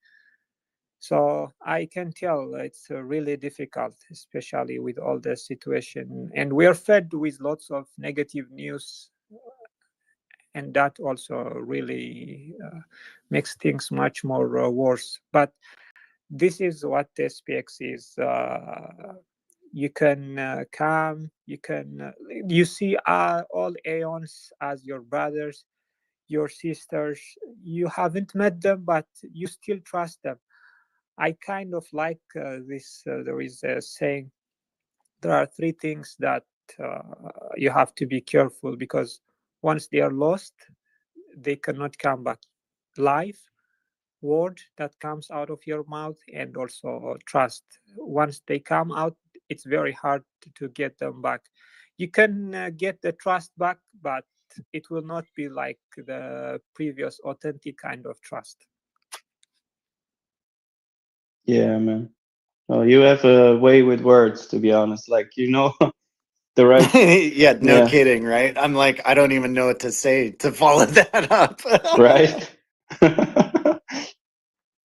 So I can tell it's really difficult, especially with all the situation. And we're fed with lots of negative news. And that also really makes things much more worse. But this is what SPX is. You can come, you see all Aeons as your brothers, your sisters. You haven't met them, but you still trust them. I kind of like this. There is a saying, there are three things that you have to be careful, because once they are lost, they cannot come back. Life, word that comes out of your mouth, and also trust. Once they come out, it's very hard to get them back. You can get the trust back, but it will not be like the previous authentic kind of trust. Yeah, man. Oh, you have a way with words, to be honest. Like, the right. Yeah, no kidding, right? I'm like, I don't even know what to say to follow that up. Right?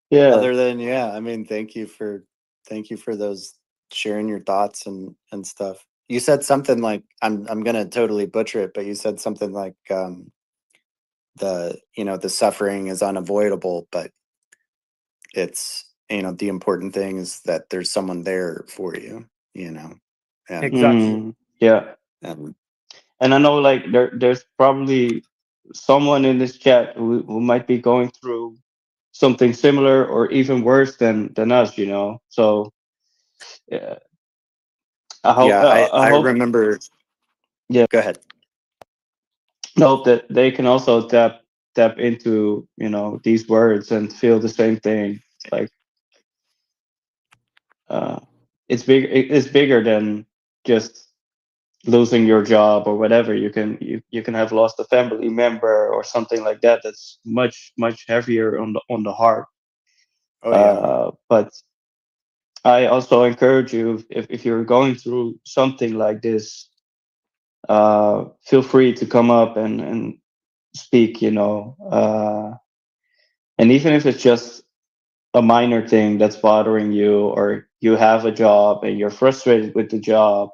Yeah. Other than, I mean, thank you for those sharing your thoughts and stuff. You said something like, I'm gonna totally butcher it, but you said something like the suffering is unavoidable, but it's the important thing is that there's someone there for you, And, exactly. Yeah. And I know like there's probably someone in this chat who might be going through something similar or even worse than us, So yeah, I hope. I hope. remember. Yeah. Go ahead. I hope that they can also tap into these words and feel the same thing. Like it's big. It's bigger than just losing your job or whatever. You can have lost a family member or something like that. That's much heavier on the heart. Oh yeah. But I also encourage you, if you're going through something like this, feel free to come up and speak. And even if it's just a minor thing that's bothering you, or you have a job and you're frustrated with the job,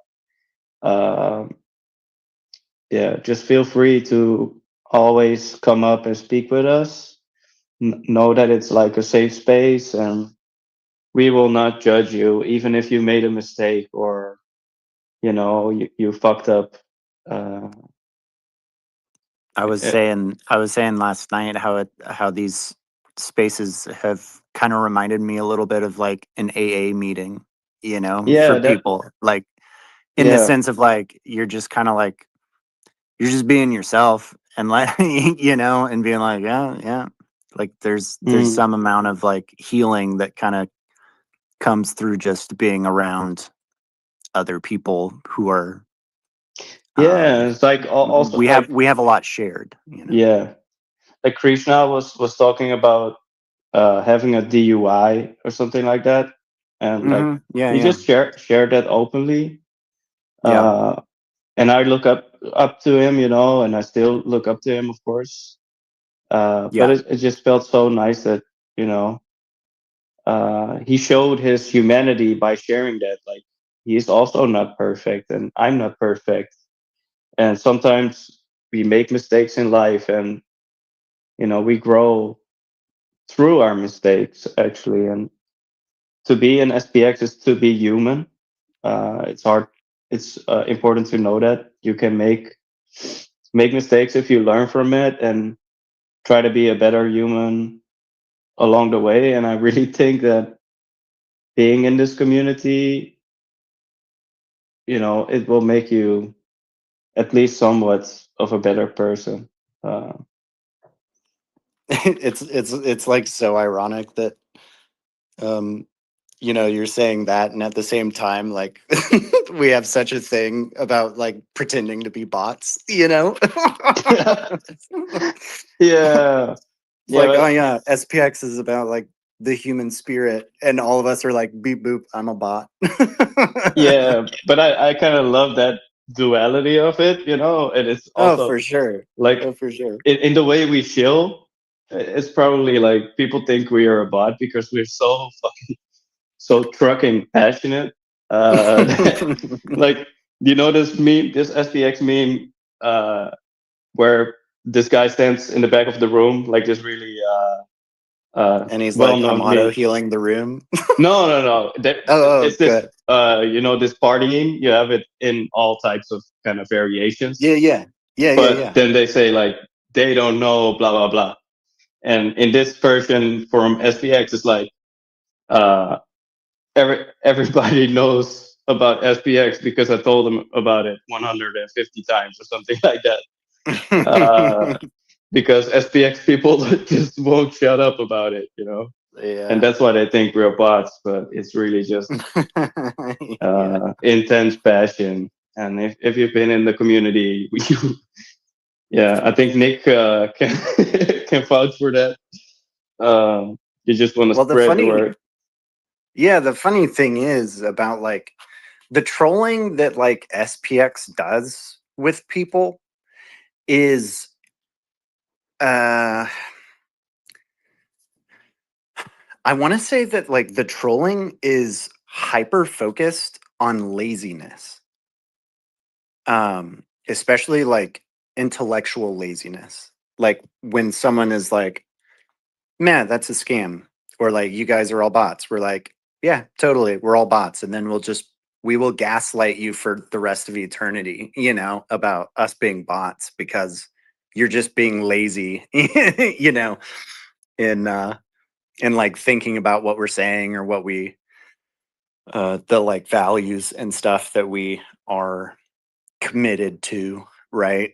just feel free to always come up and speak with us. Know that it's like a safe space, and we will not judge you, even if you made a mistake or you fucked up. I was saying last night how these spaces have kind of reminded me a little bit of like an AA meeting, for people, like in the sense of like you're just kind of like you're just being yourself and like and being like like there's some amount of like healing that kind of comes through just being around other people who are it's like also we have a lot shared. Yeah, like Krishna was talking about having a DUI or something like that, and like he just shared that openly. And I look up to him, and I still look up to him, of course. But it just felt so nice that he showed his humanity by sharing that. Like, he's also not perfect, and I'm not perfect, and sometimes we make mistakes in life, and we grow through our mistakes, actually. And to be an SPX is to be human. It's hard. It's important to know that you can make mistakes if you learn from it and try to be a better human along the way. And I really think that being in this community, it will make you at least somewhat of a better person. It's like so ironic that you're saying that, and at the same time, like, we have such a thing about like pretending to be bots, Yeah. It's like, oh yeah, SPX is about like the human spirit, and all of us are like, beep boop, I'm a bot. Yeah, but I kind of love that duality of it, and it's also for sure. like For sure. in the way we chill, it's probably like people think we are a bot because we're so trucking passionate. Like, this meme, this SPX meme, where this guy stands in the back of the room, like this really and he's like, I'm well-known auto meme. healing the room. No. It's this, good. this partying. You have it in all types of kind of variations. Yeah. But then they say like they don't know, blah blah blah. And in this version from SPX, it's like everybody knows about SPX because I told them about it 150 times or something like that. Because SPX people just won't shut up about it, Yeah. And that's why they think we're bots, but it's really just intense passion. And if you've been in the community, I think Nick can can vouch for that. You just want to spread the word. Yeah, the funny thing is about like the trolling that like SPX does with people is I want to say that like the trolling is hyper focused on laziness. Especially like intellectual laziness. Like when someone is like, man, that's a scam. Or like, you guys are all bots. We're like, yeah, totally. We're all bots. And then we will gaslight you for the rest of eternity, about us being bots because you're just being lazy, in like thinking about what we're saying or what we, the like values and stuff that we are committed to, right?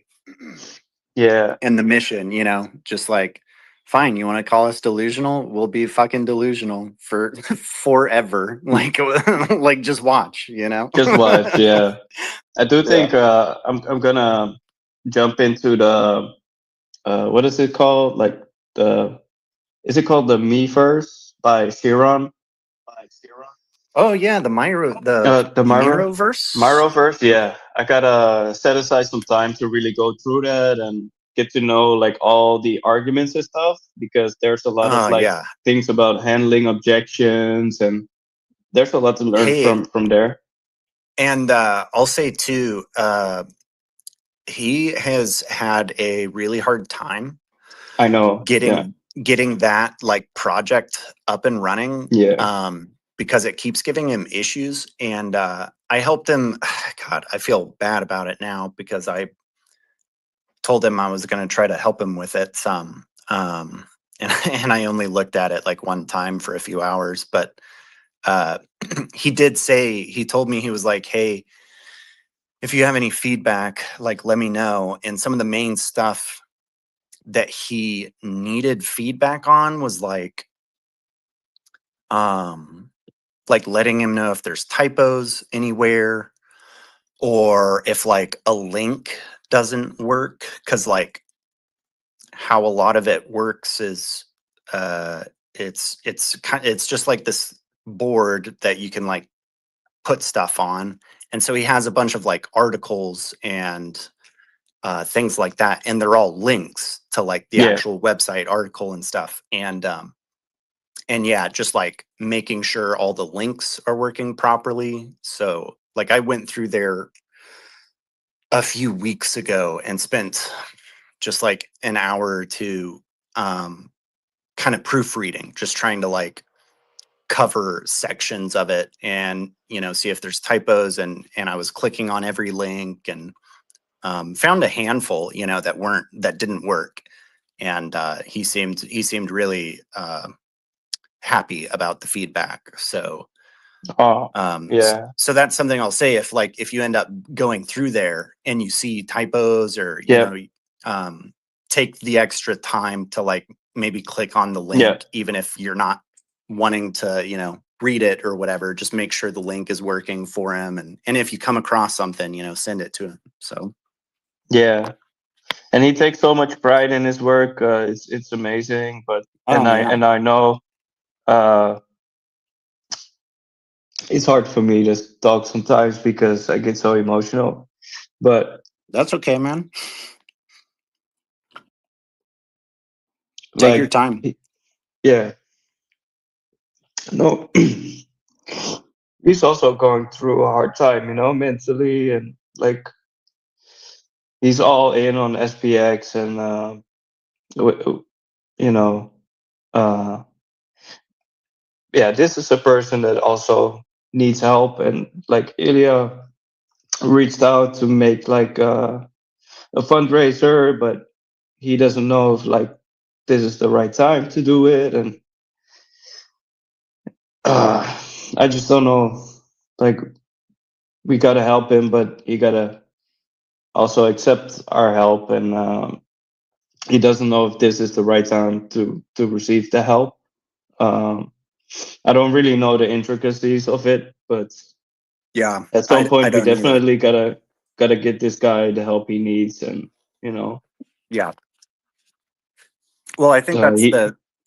Yeah. And the mission, just like, fine, you want to call us delusional? We'll be fucking delusional for forever. Like, like just watch, Just watch, yeah. I do think I'm gonna jump into the what is it called? Like is it called the Me First by Chiron? Oh yeah, the the Miroverse. Miroverse, yeah. I gotta set aside some time to really go through that and get to know like all the arguments and stuff because there's a lot of like things about handling objections and there's a lot to learn from there. And I'll say too, he has had a really hard time. I know getting that like project up and running. Yeah. Because it keeps giving him issues, and I helped him. God, I feel bad about it now because I told him I was going to try to help him with it some, and I only looked at it like one time for a few hours. But he told me, he was like, "Hey, if you have any feedback, like let me know." And some of the main stuff that he needed feedback on was like letting him know if there's typos anywhere or if like a link doesn't work. Cause like how a lot of it works is it's just like this board that you can like put stuff on. And so he has a bunch of like articles and things like that. And they're all links to like the actual website article and stuff. And yeah, just like making sure all the links are working properly. So like I went through there a few weeks ago and spent just like an hour or two kind of proofreading, just trying to like cover sections of it and, see if there's typos. And I was clicking on every link and found a handful, that didn't work. And he seemed really happy about the feedback. So yeah. So that's something I'll say. If you end up going through there and you see typos or take the extra time to maybe click on the link, even if you're not wanting to read it or whatever, just make sure the link is working for him, and if you come across something, send it to him. So yeah, and he takes so much pride in his work. It's amazing, but I know it's hard for me to talk sometimes because I get so emotional, but that's okay, man. Take your time. Yeah. No, he's also going through a hard time, mentally, and he's all in on SPX, and this is a person that also needs help, and Ilya reached out to make a fundraiser, but he doesn't know if this is the right time to do it, and I just don't know. We gotta help him, but he gotta also accept our help, and he doesn't know if this is the right time to receive the help. I don't really know the intricacies of it, but yeah, at some point we definitely gotta get this guy the help he needs, and yeah. Well, I think that's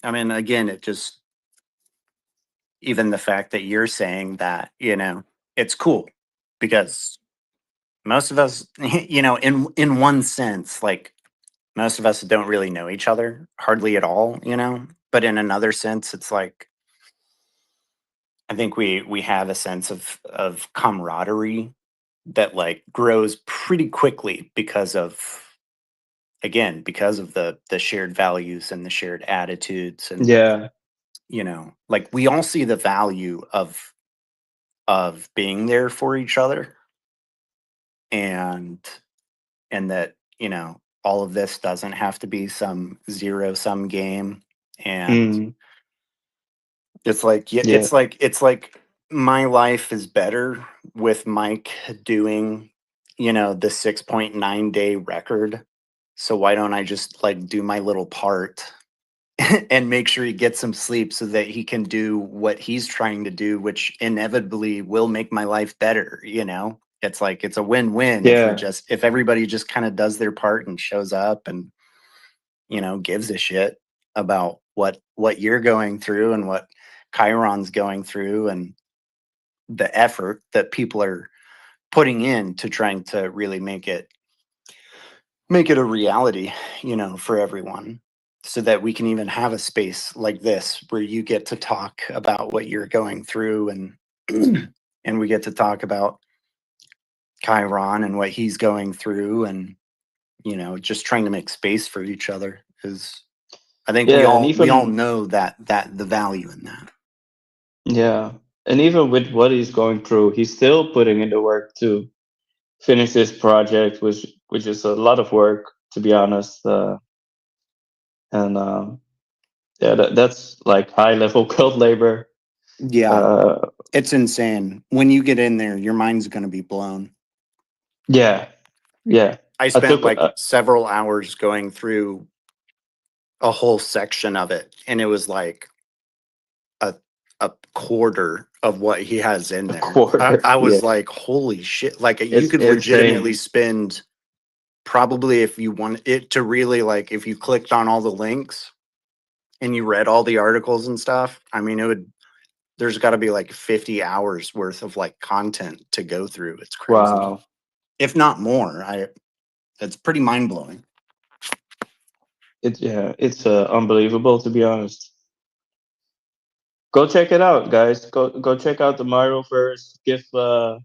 again, it just, even the fact that you're saying that, it's cool because most of us, in one sense, most of us don't really know each other hardly at all, but in another sense, it's I think we have a sense of camaraderie that grows pretty quickly because of the shared values and the shared attitudes, and we all see the value of being there for each other, and that all of this doesn't have to be some zero-sum game. And it's my life is better with Mike doing the 6.9 day record, so why don't I just do my little part and make sure he gets some sleep so that he can do what he's trying to do, which inevitably will make my life better. It's a win-win if everybody just kind of does their part and shows up and gives a shit about what you're going through and what Chiron's going through and the effort that people are putting in to trying to really make it a reality, for everyone, so that we can even have a space like this where you get to talk about what you're going through, and and we get to talk about Chiron and what he's going through, and just trying to make space for each other, is I think we all know that the value in that. Yeah, and even with what he's going through, he's still putting in the work to finish this project, which is a lot of work, to be honest. That's high level code labor. Yeah, it's insane. When you get in there, your mind's going to be blown. Yeah. I spent several hours going through a whole section of it, and it was a quarter of what he has in there. I was like, holy shit. You could legitimately spend, probably, if you want it to really, if you clicked on all the links and you read all the articles and stuff, there's got to be 50 hours worth of content to go through. It's crazy. Wow. If not more. It's pretty mind-blowing. It's unbelievable, to be honest. Go check it out, guys. Go check out the Myroverse. Give I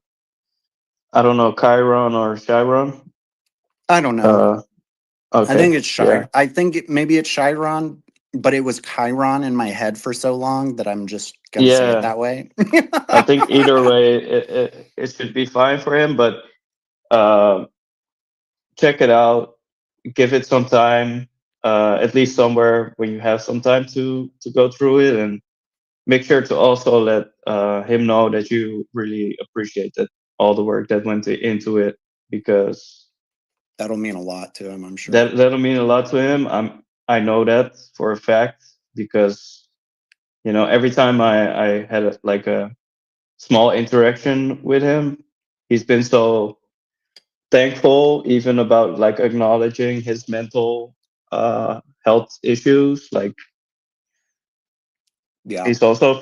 don't know, Chiron or Chiron. I don't know. Okay. I think it's Chiron. I think maybe it's Chiron. but it was Chiron in my head for so long that I'm just gonna say it that way. I think either way, it should be fine for him. But check it out, give it some time, at least somewhere when you have some time to go through it, and make sure to also let him know that you really appreciate that all the work that went into it, because that'll mean a lot to him, I'm sure. That'll mean a lot to him. I know that for a fact, because every time I had a small interaction with him, he's been so thankful, even about like acknowledging his mental health issues. Like, he's also a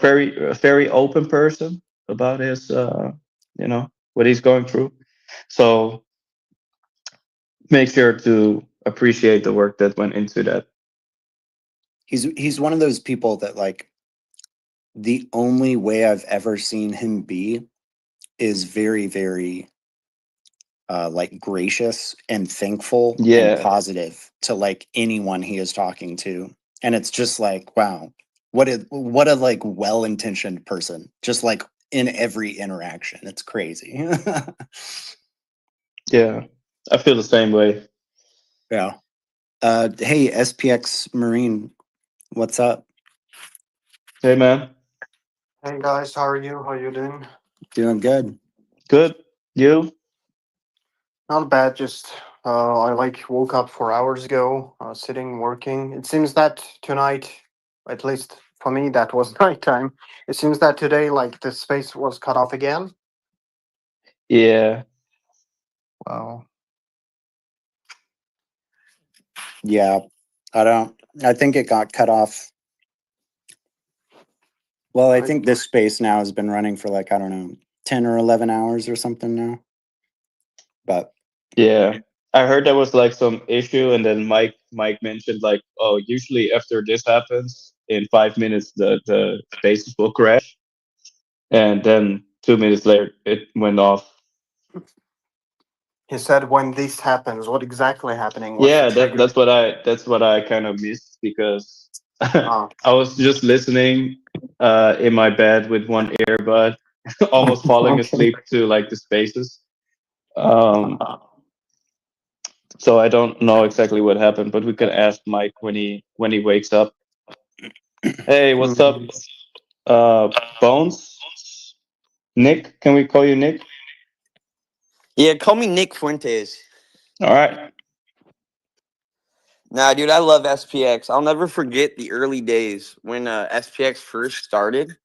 very open person about his what he's going through. So make sure to appreciate the work that went into that. He's one of those people that, like, the only way I've ever seen him be is very, very like gracious and thankful and positive to like anyone he is talking to. And it's just like, wow, what a like well-intentioned person, just like in every interaction. It's crazy. Yeah, I feel the same way. Yeah. Hey, SPX Marine, what's up? Hey, man. Hey guys, how are you? How you doing? Doing good. Good. You? Not bad. Just I like woke up 4 hours ago, sitting working. It seems that tonight, at least for me, that was nighttime. It seems that today, like the space was cut off again. Yeah. Wow. Yeah, I think it got cut off. Well, I think this space now has been running for like, I don't know, 10 or 11 hours or something now. But yeah, I heard there was like some issue, and then Mike mentioned like, oh, usually after this happens, in 5 minutes the spaces will crash, and then 2 minutes later it went off. He said when this happens, what exactly happening? Yeah, that's what I kind of missed, because I was just listening in my bed with one earbud, almost falling asleep to like the spaces. So I don't know exactly what happened, but we could ask Mike when he wakes up. Hey, what's up, Bones? Nick, can we call you Nick? Yeah, call me Nick Fuentes. All right. Nah, dude, I love SPX. I'll never forget the early days when SPX first started,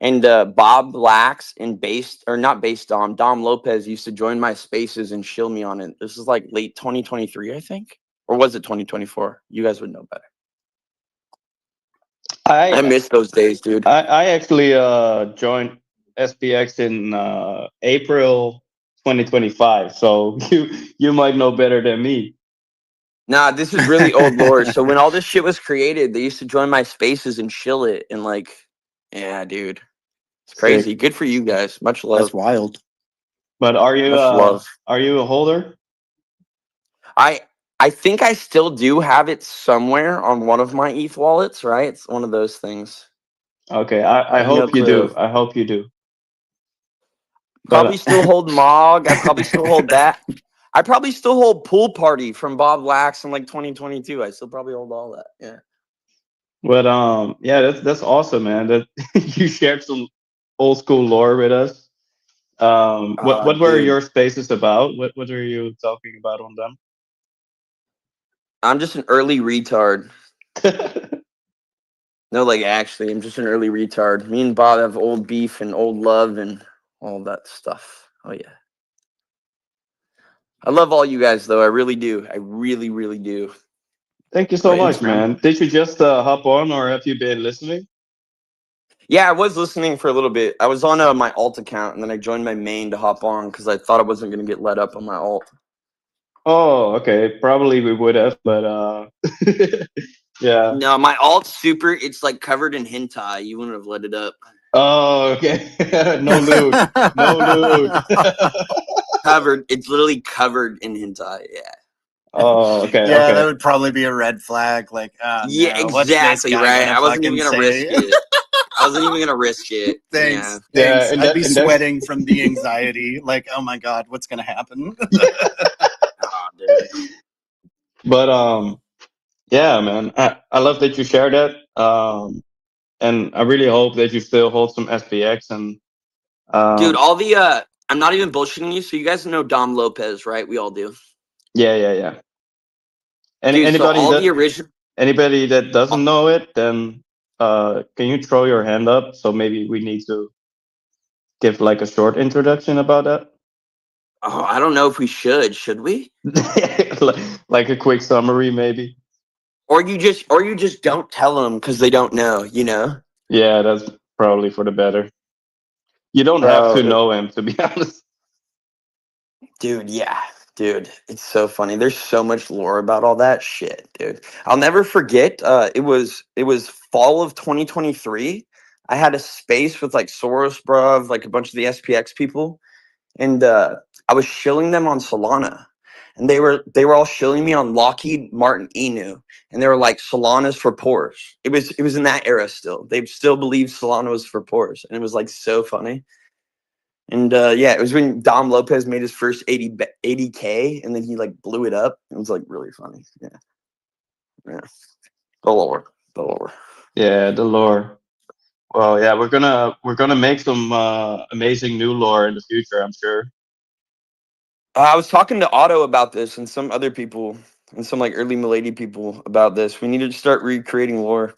and Bob Lax and Dom Lopez used to join my spaces and shill me on it. This is like late 2023, I think, or was it 2024? You guys would know better. I miss those days, dude. I actually joined SPX in April 2025, so you might know better than me. Nah, this is really old lore. So when all this shit was created, they used to join my spaces and chill it, and like, yeah, dude, it's crazy. Good for you guys. Much love. That's wild. But are you love. Are you a holder? I think I still do have it somewhere on one of my ETH wallets, right? It's one of those things. Okay, I hope you do. I hope you do. Probably still hold Mog. I probably still hold that. I probably still hold Pool Party from Bob Lax in like 2022. I still probably hold all that. Yeah. But yeah, that's awesome, man. That you shared some old school lore with us. What were your spaces about? What are you talking about on them? I'm just an early retard. No, like actually, I'm just an early retard. Me and Bob have old beef and old love and all that stuff. Oh yeah. I love all you guys though. I really do. I really, really do. Thank you so much, man. Did you just hop on, or have you been listening? Yeah, I was listening for a little bit. I was on my alt account, and then I joined my main to hop on because I thought I wasn't going to get let up on my alt. Oh, okay. Probably we would have, but yeah. No, my alt's super. It's like covered in hentai. You wouldn't have let it up. Oh, okay. No loot. No loot. Covered. It's literally covered in hentai. Yeah. Oh, okay, yeah, okay. that would probably be a red flag. Like, Yeah, no, what's this exactly guy right. gonna I wasn't even fucking gonna risk say? it. I wasn't even gonna risk it. Thanks, Yeah. Yeah, thanks. and I'd be that's sweating from the anxiety. Like, oh my god, what's gonna happen? Oh, dude. but yeah, man, I love that you shared that. And I really hope that you still hold some SPX and Dude, all the I'm not even bullshitting you. So you guys know Dom Lopez, right? We all do. yeah. Dude, so all the original Anybody that doesn't know it, then can you throw your hand up? So maybe we need to give like a short introduction about that. Oh, I don't know if we should we? Like a quick summary, maybe. Or you just don't tell them because they don't know, you know? Yeah, that's probably for the better. You don't have to know him, to be honest. Dude, yeah. Dude, it's so funny. There's so much lore about all that shit, dude. I'll never forget. It was fall of 2023. I had a space with like Soros bruv, like a bunch of the SPX people, and I was shilling them on Solana. And they were all shilling me on Lockheed Martin Inu. And they were like, Solana's for poors. It was in that era still. They still believed Solana was for poors. And it was like so funny. And yeah, it was when Dom Lopez made his first 80K and then he like blew it up. It was like really funny. Yeah. Yeah. The lore. Yeah, the lore. Well, yeah, we're gonna make some amazing new lore in the future, I'm sure. I was talking to Otto about this and some other people and some like early Milady people about this. We need to start recreating lore.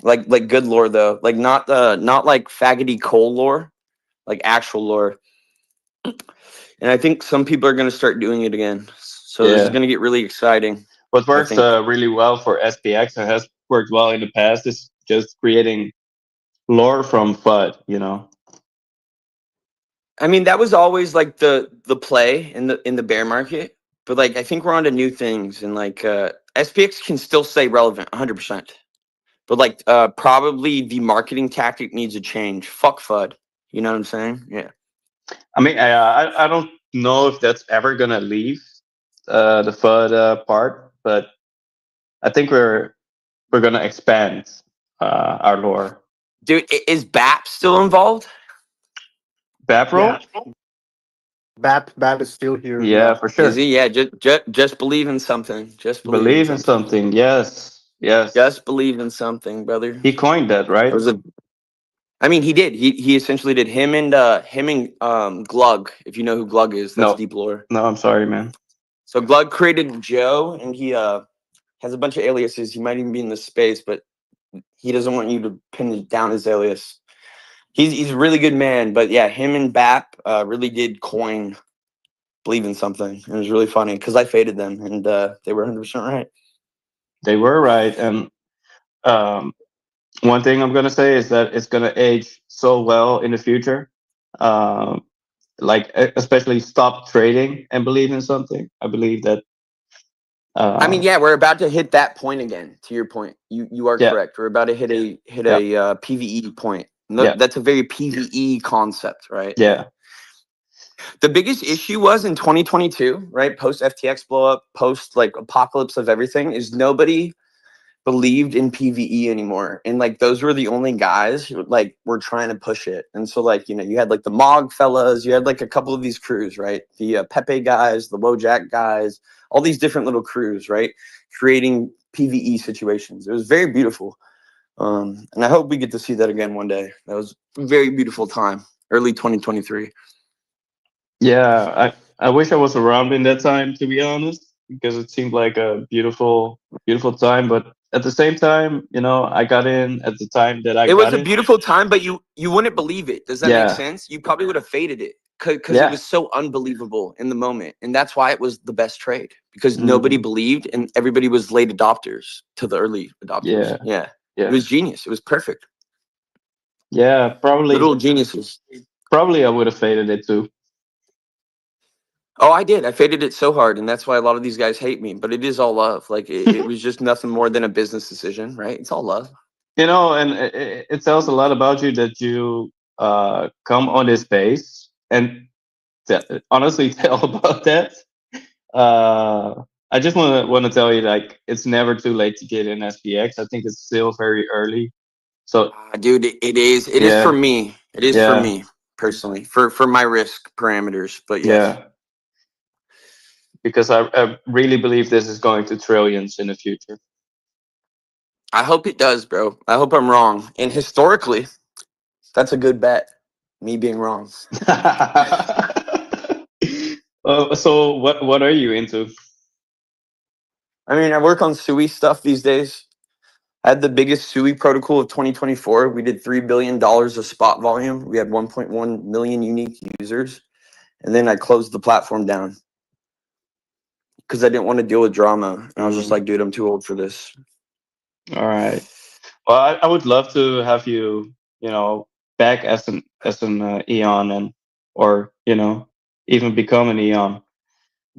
Like good lore though. Like not like faggoty coal lore, like actual lore. And I think some people are gonna start doing it again. So this is gonna get really exciting. What works really well for SPX and has worked well in the past is just creating lore from FUD, you know. I mean, that was always like the play in the bear market, but like I think we're on to new things and like SPX can still stay relevant 100%. But like probably the marketing tactic needs a change. Fuck FUD. You know what I'm saying? Yeah. I mean, I don't know if that's ever gonna leave the FUD part, but I think we're gonna expand our lore. Dude, is BAP still involved? BAP role? Yeah. BAP is still here. Yeah, for sure. Is he? Yeah, just believe in something. Just believe in something. Yes. Just believe in something, brother. He coined that, right? I mean, he did. He essentially did him and Glug. If you know who Glug is, that's deep lore. No, I'm sorry, man. So Glug created Joe, and he has a bunch of aliases. He might even be in this space, but he doesn't want you to pin down his alias. He's a really good man, but yeah, him and BAP really did coin believe in something. It was really funny because I faded them, and they were 100% right. They were right, and one thing I'm gonna say is that it's gonna age so well in the future. Like especially stop trading and believe in something. I believe that. I mean, yeah, we're about to hit that point again. To your point, you are correct. We're about to hit a PVE point. That's a very PVE concept, right? Yeah. The biggest issue was in 2022, right? Post FTX blow up, post like apocalypse of everything, is nobody believed in PVE anymore. And like those were the only guys who like were trying to push it. And so like, you know, you had like the Mog fellas, you had like a couple of these crews, right? The Pepe guys, the Wojak guys, all these different little crews, right? Creating PVE situations. It was very beautiful. And I hope we get to see that again one day. That was a very beautiful time, early 2023. Yeah, I wish I was around in that time, to be honest, because it seemed like a beautiful time. But at the same time, you know, I got in at the time that I It got was a in. beautiful time, but you wouldn't believe it. Does that make Yeah. sense? You probably would have faded it because it was so unbelievable in the moment, and that's why it was the best trade because nobody believed and everybody was late adopters to the early adopters. Yeah, it was genius. It was perfect. Yeah, probably little geniuses. Probably I would have faded it too. Oh, I did. I faded it so hard, and that's why a lot of these guys hate me. But it is all love. Like it was just nothing more than a business decision, right? It's all love. You know, and it tells a lot about you that you come on this base and honestly tell about that. I just want to tell you, like, it's never too late to get in SPX. I think it's still very early. So, dude, it is. It is for me. It is for me personally, for my risk parameters. But yes. Yeah. Because I really believe this is going to trillions in the future. I hope it does, bro. I hope I'm wrong. And historically, that's a good bet. Me being wrong. So what are you into? I mean, I work on SUI stuff these days. I had the biggest SUI protocol of 2024. We did $3 billion of spot volume. We had 1.1 million unique users. And then I closed the platform down because I didn't want to deal with drama. And I was just like, dude, I'm too old for this. All right. Well, I would love to have you, back as an Eon, and or even become an Eon.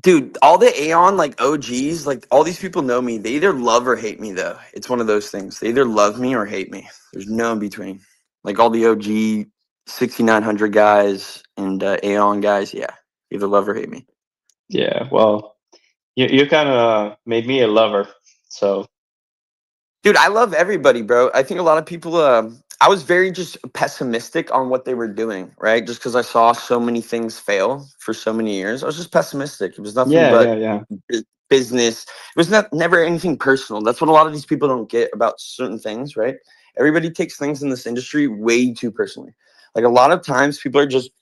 Dude, all the Aeon like OGs, like all these people know me. They either love or hate me though. It's one of those things. They either love me or hate me. There's no in between. Like all the OG 6900 guys and Aeon guys, yeah, either love or hate me. Yeah, well, you kind of made me a lover, so. Dude, I love everybody, bro. I think a lot of people. I was very just pessimistic on what they were doing, right? Just because I saw so many things fail for so many years, I was just pessimistic. It was nothing but business. It was never anything personal. That's what a lot of these people don't get about certain things, right? Everybody takes things in this industry way too personally. Like a lot of times, people are just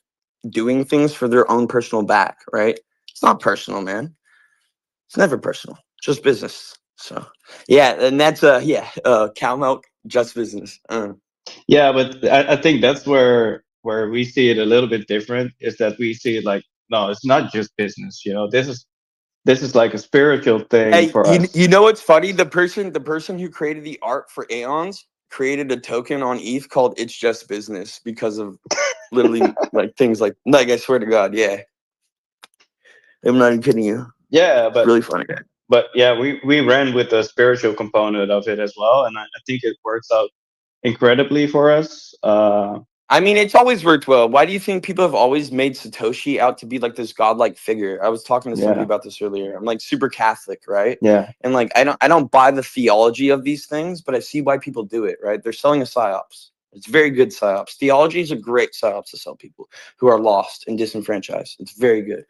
doing things for their own personal back, right? It's not personal, man. It's never personal. It's just business. So yeah, and that's cow milk, just business. Yeah, but I think that's where we see it a little bit different, is that we see it like, no, it's not just business. This is like a spiritual thing Hey, for us. you know what's funny? The person who created the art for Aeons created a token on ETH called "It's Just Business" because of literally like things like I swear to God, yeah. I'm not even kidding you. Yeah, but really funny guy. But yeah, we ran with the spiritual component of it as well, and I think it works out incredibly for us. I mean, it's always worked well. Why do you think people have always made Satoshi out to be like this godlike figure? I was talking to somebody about this earlier. I'm like super Catholic, right? Yeah. And like I don't buy the theology of these things, but I see why people do it, right? They're selling a psyops. It's very good psyops. Theology is a great psyops to sell people who are lost and disenfranchised. It's very good.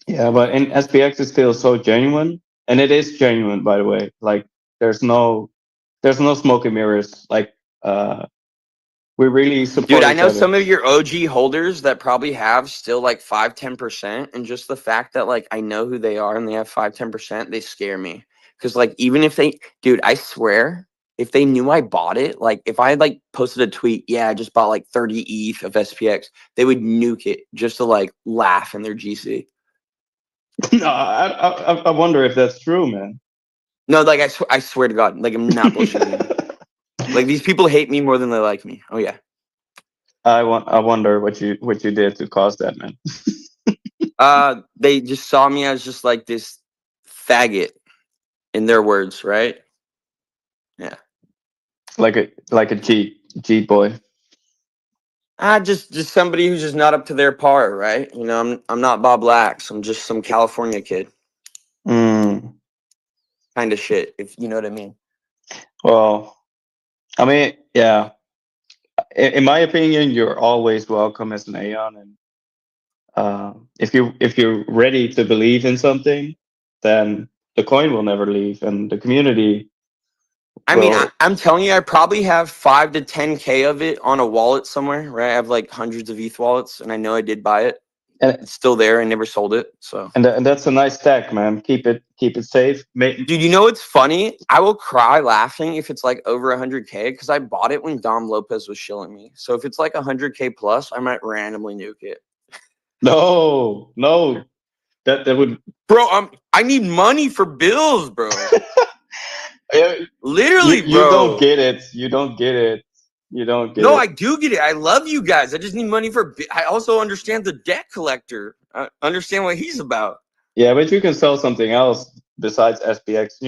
Yeah, but in SPX it feels so genuine, and it is genuine, by the way. Like there's no smoke and mirrors. Like we really support Dude, I each know other. some of your OG holders that probably have still like 5-10%. And just the fact that like I know who they are and they have 5-10%, they scare me. Because like even if dude, I swear, if they knew I bought it, like if I had like posted a tweet, yeah, I just bought like 30 ETH of SPX, they would nuke it just to like laugh in their GC. No, I wonder if that's true, man. No, like I swear to God, like I'm not bullshitting you. Like these people hate me more than they like me. Oh yeah. I wonder what you did to cause that, man. They just saw me as just like this faggot, in their words, right? Yeah. Like a G boy. Just somebody who's just not up to their par, right? You know, I'm not Bob Lax. I'm just some California kid. Kind of shit, if you know what I mean. Well, I mean, yeah. In my opinion, you're always welcome as an Aeon, and if you're ready to believe in something, then the coin will never leave, and the community. I mean, I'm telling you, I probably have 5 to 10K of it on a wallet somewhere, right? I have like hundreds of ETH wallets, and I know I did buy it. And it's still there. I never sold it, so. And that's a nice stack, man. Keep it safe. Dude, you know what's funny? I will cry laughing if it's like over 100K because I bought it when Dom Lopez was shilling me. So if it's like 100K plus, I might randomly nuke it. No, that would. Bro, I need money for bills, bro. Literally, bro. You don't get it. You don't get it. You don't get it. No, I do get it. I love you guys. I just need money for. I also understand the debt collector. I understand what he's about. Yeah, but you can sell something else besides SPX.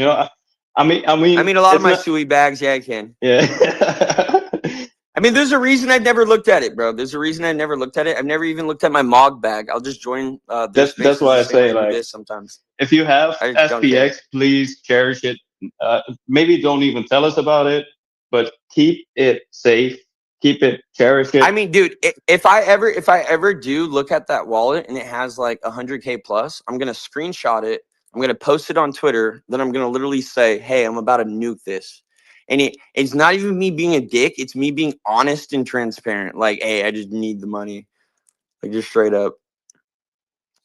I mean, a lot of my SUI bags. Yeah, I can. Yeah. I mean, there's a reason I've never looked at it, bro. There's a reason I never looked at it. I've never even looked at my Mog bag. I'll just join their spaces That's why I the same way say, I do like, this sometimes. if you have I don't care. SPX, please cherish it. Maybe don't even tell us about it, but keep it safe. Keep it, cherish it. I mean, dude, if I ever do look at that wallet and it has like 100K plus, I'm gonna screenshot it. I'm gonna post it on Twitter. Then I'm gonna literally say, "Hey, I'm about to nuke this." And it's not even me being a dick. It's me being honest and transparent. Like, hey, I just need the money. Like, just straight up.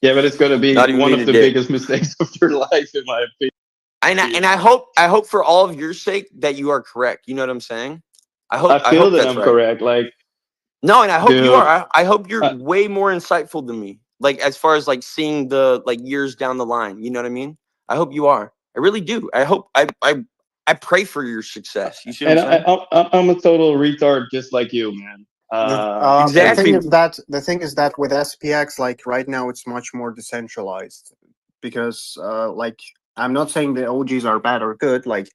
Yeah, but it's gonna be Not even one being of a the dick. biggest mistakes of your life, in my opinion. And I hope for all of your sake that you are correct. You know what I'm saying? I I feel hope that that's I'm right. correct. Like, No, and I hope you dude, are. I hope you're way more insightful than me. Like, as far as like seeing the like years down the line. You know what I mean? I hope you are. I really do. I hope I pray for your success. You see what and I'm saying? I'm a total retard, just like you, man. Exactly. The thing is that with SPX, like right now, it's much more decentralized because, like, I'm not saying the OGs are bad or good. Like,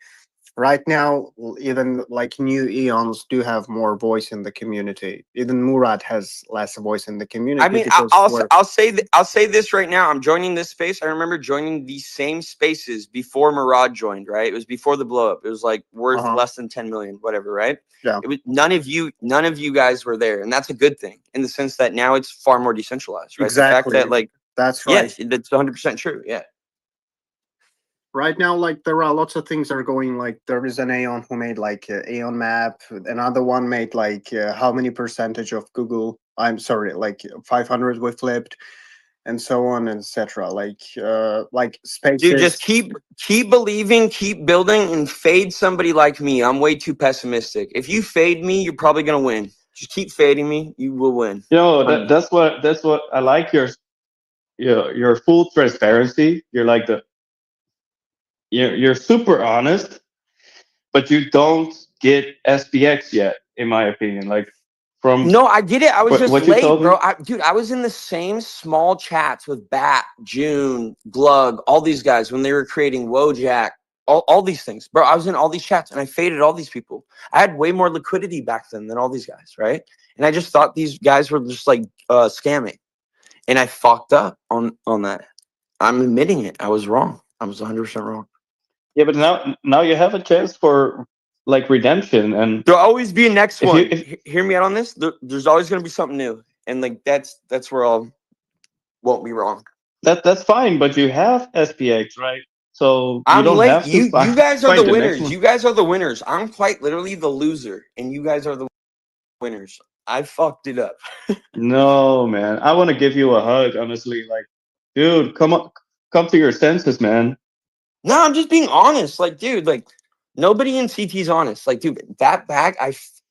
right now, even like new Eons do have more voice in the community. Even Murad has less voice in the community. I mean, because I'll say this right now. I'm joining this space. I remember joining these same spaces before Murad joined. Right? It was before the blow up. It was like worth less than 10 million, whatever. Right? Yeah. It was none of you guys were there, and that's a good thing in the sense that now it's far more decentralized. Right? Exactly. The fact that like that's right. Yeah, that's 100% true. Yeah. Right now, like, there are lots of things that are going. Like, there is an Aeon who made like Aeon map. Another one made like how many percentage of Google, I'm sorry, like 500 we flipped, and so on and etc. Like spaces. Dude, just keep believing, keep building, and fade somebody like me. I'm way too pessimistic. If you fade me, you're probably gonna win. Just keep fading me, you will win. You know, that's what I like, your full transparency. You're like you're super honest, but you don't get SPX yet, in my opinion. Like, from No, I get it. I was just what you late, told me. bro. Dude, I was in the same small chats with Bat, June, Glug, all these guys when they were creating Wojak, all these things, bro. I was in all these chats and I faded all these people. I had way more liquidity back then than all these guys, right? And I just thought these guys were just like scamming, and I fucked up on that. I'm admitting it. I was wrong. I was 100% wrong. Yeah, but now you have a chance for like redemption, and there'll always be a next one. Hear me out on this. There's always going to be something new, and like that's where I'll won't be wrong. That's fine, but you have SPX, right? So you I'm don't late. have to. You guys are find the next winners. one. You guys are the winners. I'm quite literally the loser, and you guys are the winners. I fucked it up. No, man. I want to give you a hug, honestly. Like, dude, come to your senses, man. No, I'm just being honest. Like, dude, like nobody in CT's honest. Like, dude, that bag,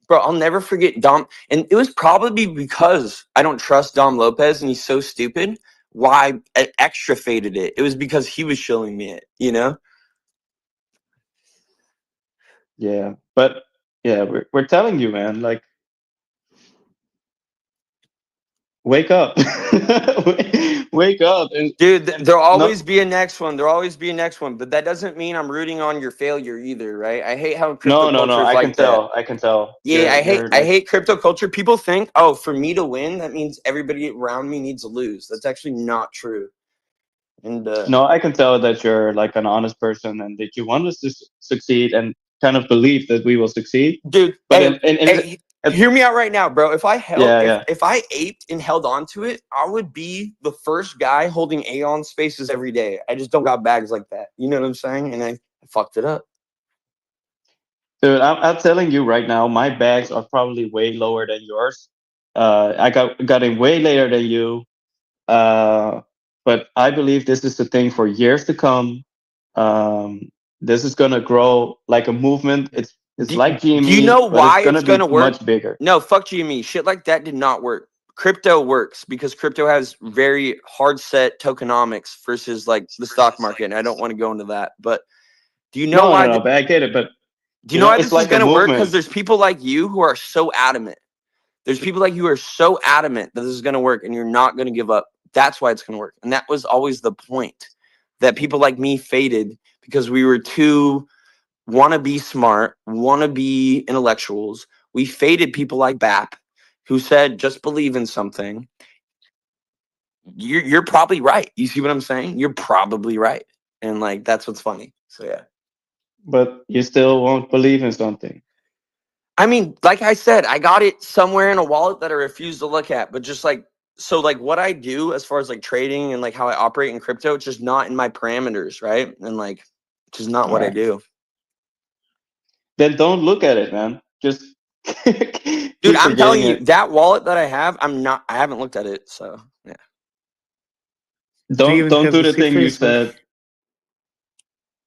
bro, I'll never forget Dom. And it was probably because I don't trust Dom Lopez and he's so stupid. Why I extra faded it? It was because he was showing me it, you know? Yeah, but yeah, we're telling you, man. Like, wake up, wake up, and dude. There'll always be a next one. There'll always be a next one. But that doesn't mean I'm rooting on your failure either, right? I hate how crypto No. culture is I like can that. tell. I can tell. Yeah, I You're hate crypto culture. People think, oh, for me to win, that means everybody around me needs to lose. That's actually not true. And no, I can tell that you're like an honest person and that you want us to succeed and kind of believe that we will succeed. Dude, but hear me out right now, bro. If I held, Yeah. if I aped and held on to it, I would be the first guy holding Aeon spaces every day. I just don't got bags like that. You know what I'm saying? And I fucked it up. Dude, I'm telling you right now, my bags are probably way lower than yours. I got in way later than you. But I believe this is the thing for years to come. This is gonna grow like a movement. It's like GME, do you know but why it's gonna be work? much bigger. No, fuck GME. Shit like that did not work. Crypto works because crypto has very hard set tokenomics versus like the stock market. And I don't want to go into that. But do you know why? No, but I get it. But do you know why it's this like is going to a work? Because movement. there's people like you who are so adamant. There's people like you who are so adamant that this is going to work and you're not going to give up. That's why it's going to work. And that was always the point, that people like me faded because we were too want to be smart, want to be intellectuals. We faded people like BAP, who said just believe in something. You're probably right. You see what I'm saying? You're probably right, and like that's what's funny. So yeah. But you still won't believe in something. I mean, like I said, I got it somewhere in a wallet that I refuse to look at. But just like, so like what I do as far as like trading and like how I operate in crypto, it's just not in my parameters, right? And like, it's just not what I do. Then don't look at it, man. Just dude, I'm telling you, that wallet that I have, I haven't looked at it. So yeah. Don't do the thing you said.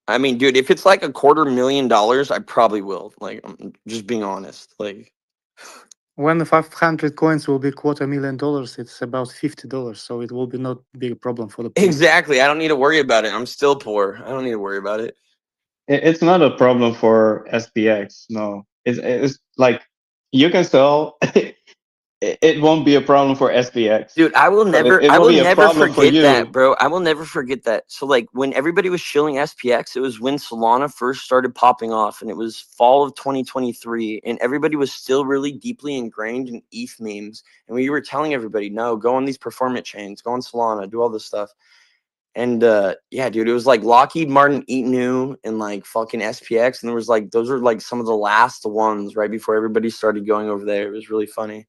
I mean, dude, if it's like $250,000, I probably will. Like, I'm just being honest. Like, when the 500 coins will be $250,000, it's about $50, so it will be not big a problem for the pool. Exactly. I don't need to worry about it. I'm still poor. I don't need to worry about it. It's not a problem for SPX. No, it's like you can sell. It won't be a problem for SPX. Dude, I will never problem for forget you. that, bro. I will never forget that. So like when everybody was shilling SPX, it was when Solana first started popping off, and it was fall of 2023, and everybody was still really deeply ingrained in ETH memes. And we were telling everybody, no, go on these performance chains, go on Solana, do all this stuff. And yeah, dude, it was like Lockheed Martin, Eatnu, and like fucking SPX, and there was like those were like some of the last ones right before everybody started going over there. It was really funny.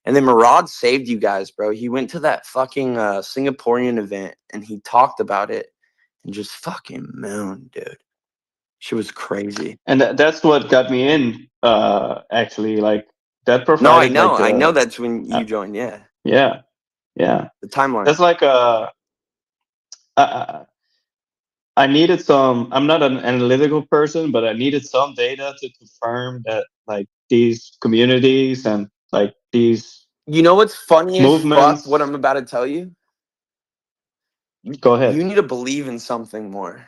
And then Murad saved you guys, bro. He went to that fucking Singaporean event and he talked about it and just fucking moaned, dude. She was crazy. And that's what got me in. Actually, like that provided. No, I know. Like, I know that's when you joined. Yeah. Yeah. Yeah. The timeline. That's like I needed some. I'm not an analytical person, but I needed some data to confirm that like these communities and like these. You know what's funny movements. as fuck? What I'm about to tell you. Go ahead. You need to believe in something more.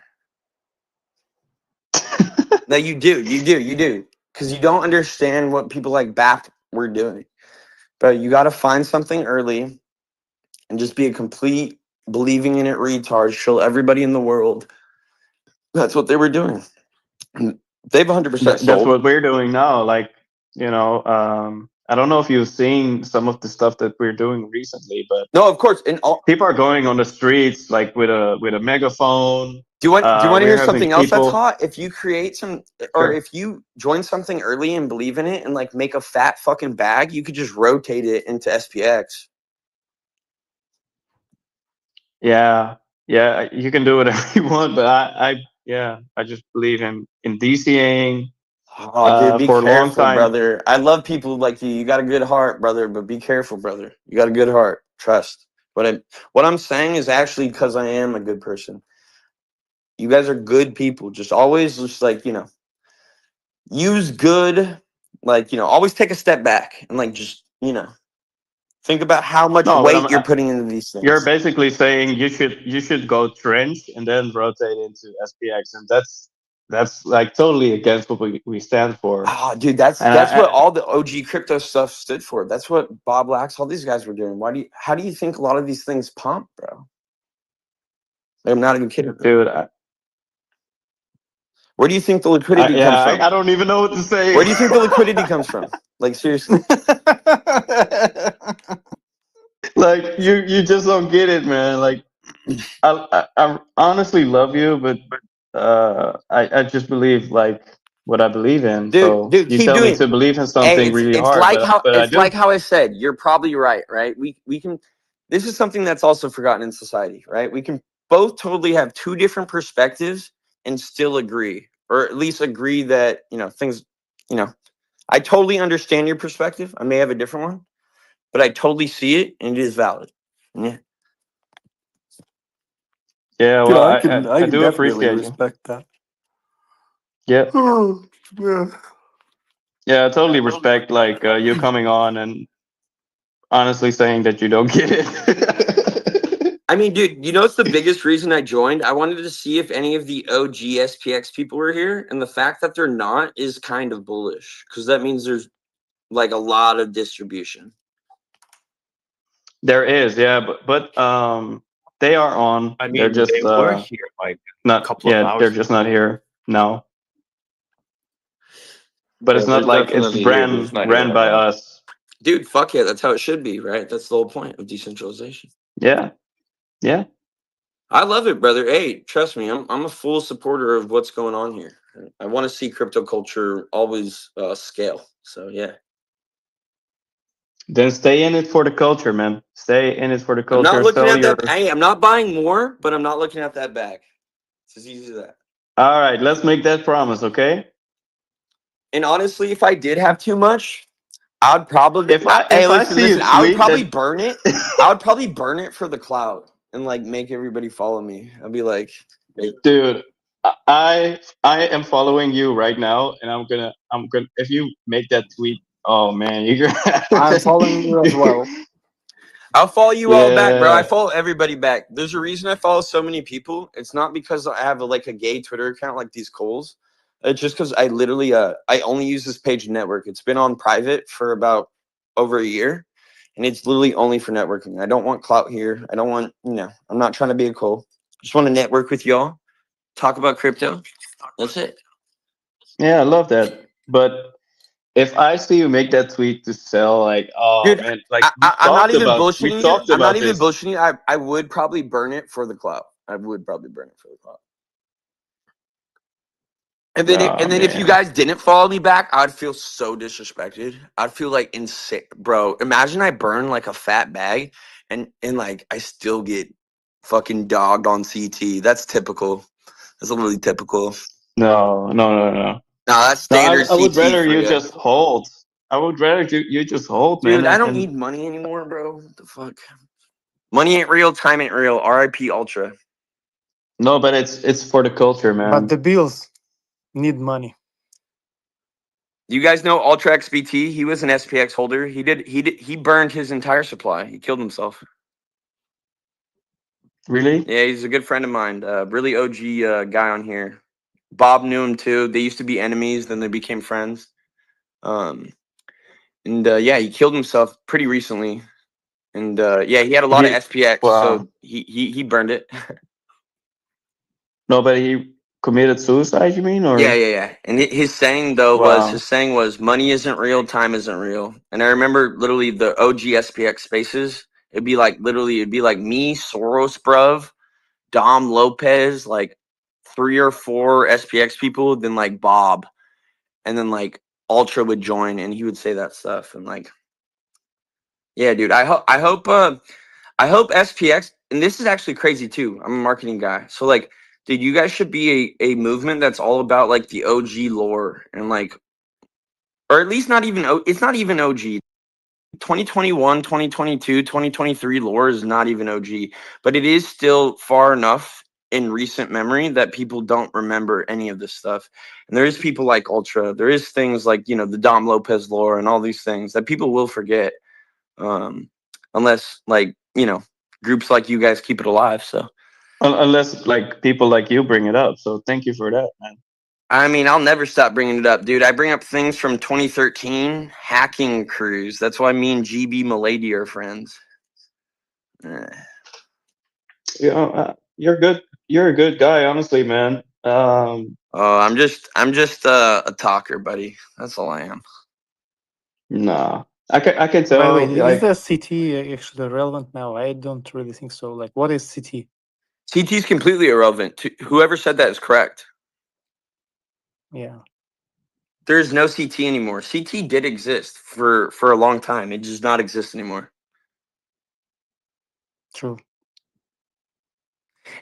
No, you do. Because you don't understand what people like BAP were doing. But you got to find something early and just be a complete believing in it retard. Show everybody in the world. That's what they were doing. They've 100% sold. That's what we're doing now. Like, I don't know if you've seen some of the stuff that we're doing recently, but no, of course. And people are going on the streets like with a megaphone. Do you want to hear something else that's people- hot? If you create some, or if you join something early and believe in it and like make a fat fucking bag, you could just rotate it into SPX. Yeah, you can do whatever you want, but I just believe in DCing. Oh, dude, be for a long careful, time. brother. I love people like you. You got a good heart, brother, but be careful, brother. You got a good heart. Trust. What I'm saying is actually because I am a good person. You guys are good people. Just always just like, use good, like, always take a step back and like just, think about how much weight you're putting into these things. You're basically saying you should go trench and then rotate into SPX, and that's like totally against what we stand for. Oh, dude, that's what all the OG crypto stuff stood for. That's what Bob Lax, all these guys were doing. How do you think a lot of these things pump, bro? I'm not even kidding, dude. Where do you think the liquidity comes from? I don't even know what to say. Where do you think the liquidity comes from? Like, seriously. Like, you just don't get it, man. Like, I honestly love you, but I just believe like what I believe in. Dude, so you keep tell doing me to believe in something really hard. Like how I said, you're probably right, right? We can. This is something that's also forgotten in society, right? We can both totally have two different perspectives and still agree, or at least agree that things. I totally understand your perspective. I may have a different one, but I totally see it and it is valid. Yeah. Yeah, well, I can do definitely appreciate respect that. Yeah. Yeah. Yeah, I totally respect like you coming on and honestly saying that you don't get it. I mean, dude, it's the biggest reason I joined? I wanted to see if any of the OG SPX people were here, and the fact that they're not is kind of bullish because that means there's like a lot of distribution. There is, yeah, but they are on. I mean, they're just they were here like not. a couple of hours they're just not here now. But it's not like it's ran by us. Dude, fuck yeah, that's how it should be, right? That's the whole point of decentralization. Yeah. Yeah. I love it, brother. Hey, trust me, I'm a full supporter of what's going on here. I want to see crypto culture always scale. So yeah. Then stay in it for the culture, man. Stay in it for the culture. I'm not looking Sell at your... that. Hey, I'm not buying more, but I'm not looking at that bag. It's as easy as that. All right, let's make that promise, okay? And honestly, if I did have too much, I'd probably listen, I would probably burn it. I would probably burn it for the cloud and like make everybody follow me. I'd be like, hey. Dude, I am following you right now, and I'm gonna if you make that tweet, oh man, you're gonna I'm following you as well. I'll follow you all back, bro. I follow everybody back. There's a reason I follow so many people. It's not because I have like a gay Twitter account like these Coles. It's just because I literally I only use this page to network. It's been on private for about over a year, and it's literally only for networking. I don't want clout here. I don't want, I'm not trying to be a Cole. Just want to network with y'all, talk about crypto. That's it. Yeah, I love that. But if I see you make that tweet to sell, like, oh dude, man, like I'm not even bullshitting you. I'm not even this. bullshitting you. I would probably burn it for the clout. I would probably burn it for the clout. And then if you guys didn't follow me back, I'd feel so disrespected. I'd feel like insane, bro. Imagine I burn like a fat bag, and like I still get fucking dogged on CT. That's typical. That's literally typical. No. No, that's standard. I would CT rather for you ya. just hold. I would rather you just hold, Dude, man. I don't need money anymore, bro. What the fuck? Money ain't real. Time ain't real. RIP Ultra. No, but it's for the culture, man. But the bills need money. You guys know Ultra XBT? He was an SPX holder. He burned his entire supply. He killed himself. Really? Yeah, he's a good friend of mine. Really OG guy on here. Bob knew him too. They used to be enemies, then they became friends. Yeah, he killed himself pretty recently. And yeah, he had a lot of SPX, so he burned it. No, but he committed suicide, you mean? Or Yeah. And his saying though was money isn't real, time isn't real. And I remember literally the OG SPX spaces. It'd be like me, Soros, bruv, Dom Lopez, like 3 or 4 SPX people, then like Bob, and then like Ultra would join, and he would say that stuff, and like, yeah, dude. I hope SPX, and this is actually crazy too. I'm a marketing guy, so like, dude, you guys should be a movement that's all about like the OG lore and like, or at least not even it's not even OG. 2021, 2022, 2023 lore is not even OG, but it is still far enough in recent memory that people don't remember any of this stuff. And there is people like Ultra. There is things like, the Dom Lopez lore and all these things that people will forget. Unless like, groups like you guys keep it alive. So unless like people like you bring it up. So thank you for that, man. I mean, I'll never stop bringing it up, dude. I bring up things from 2013 hacking crews. That's why me and GB Milady are friends. You're good. You're a good guy, honestly, man. I'm just a talker, buddy. That's all I am. Nah, I can tell. By the way, like, is the CT actually relevant now? I don't really think so. Like, what is CT? CT is completely irrelevant. Whoever said that is correct. Yeah. There is no CT anymore. CT did exist for a long time. It does not exist anymore. True.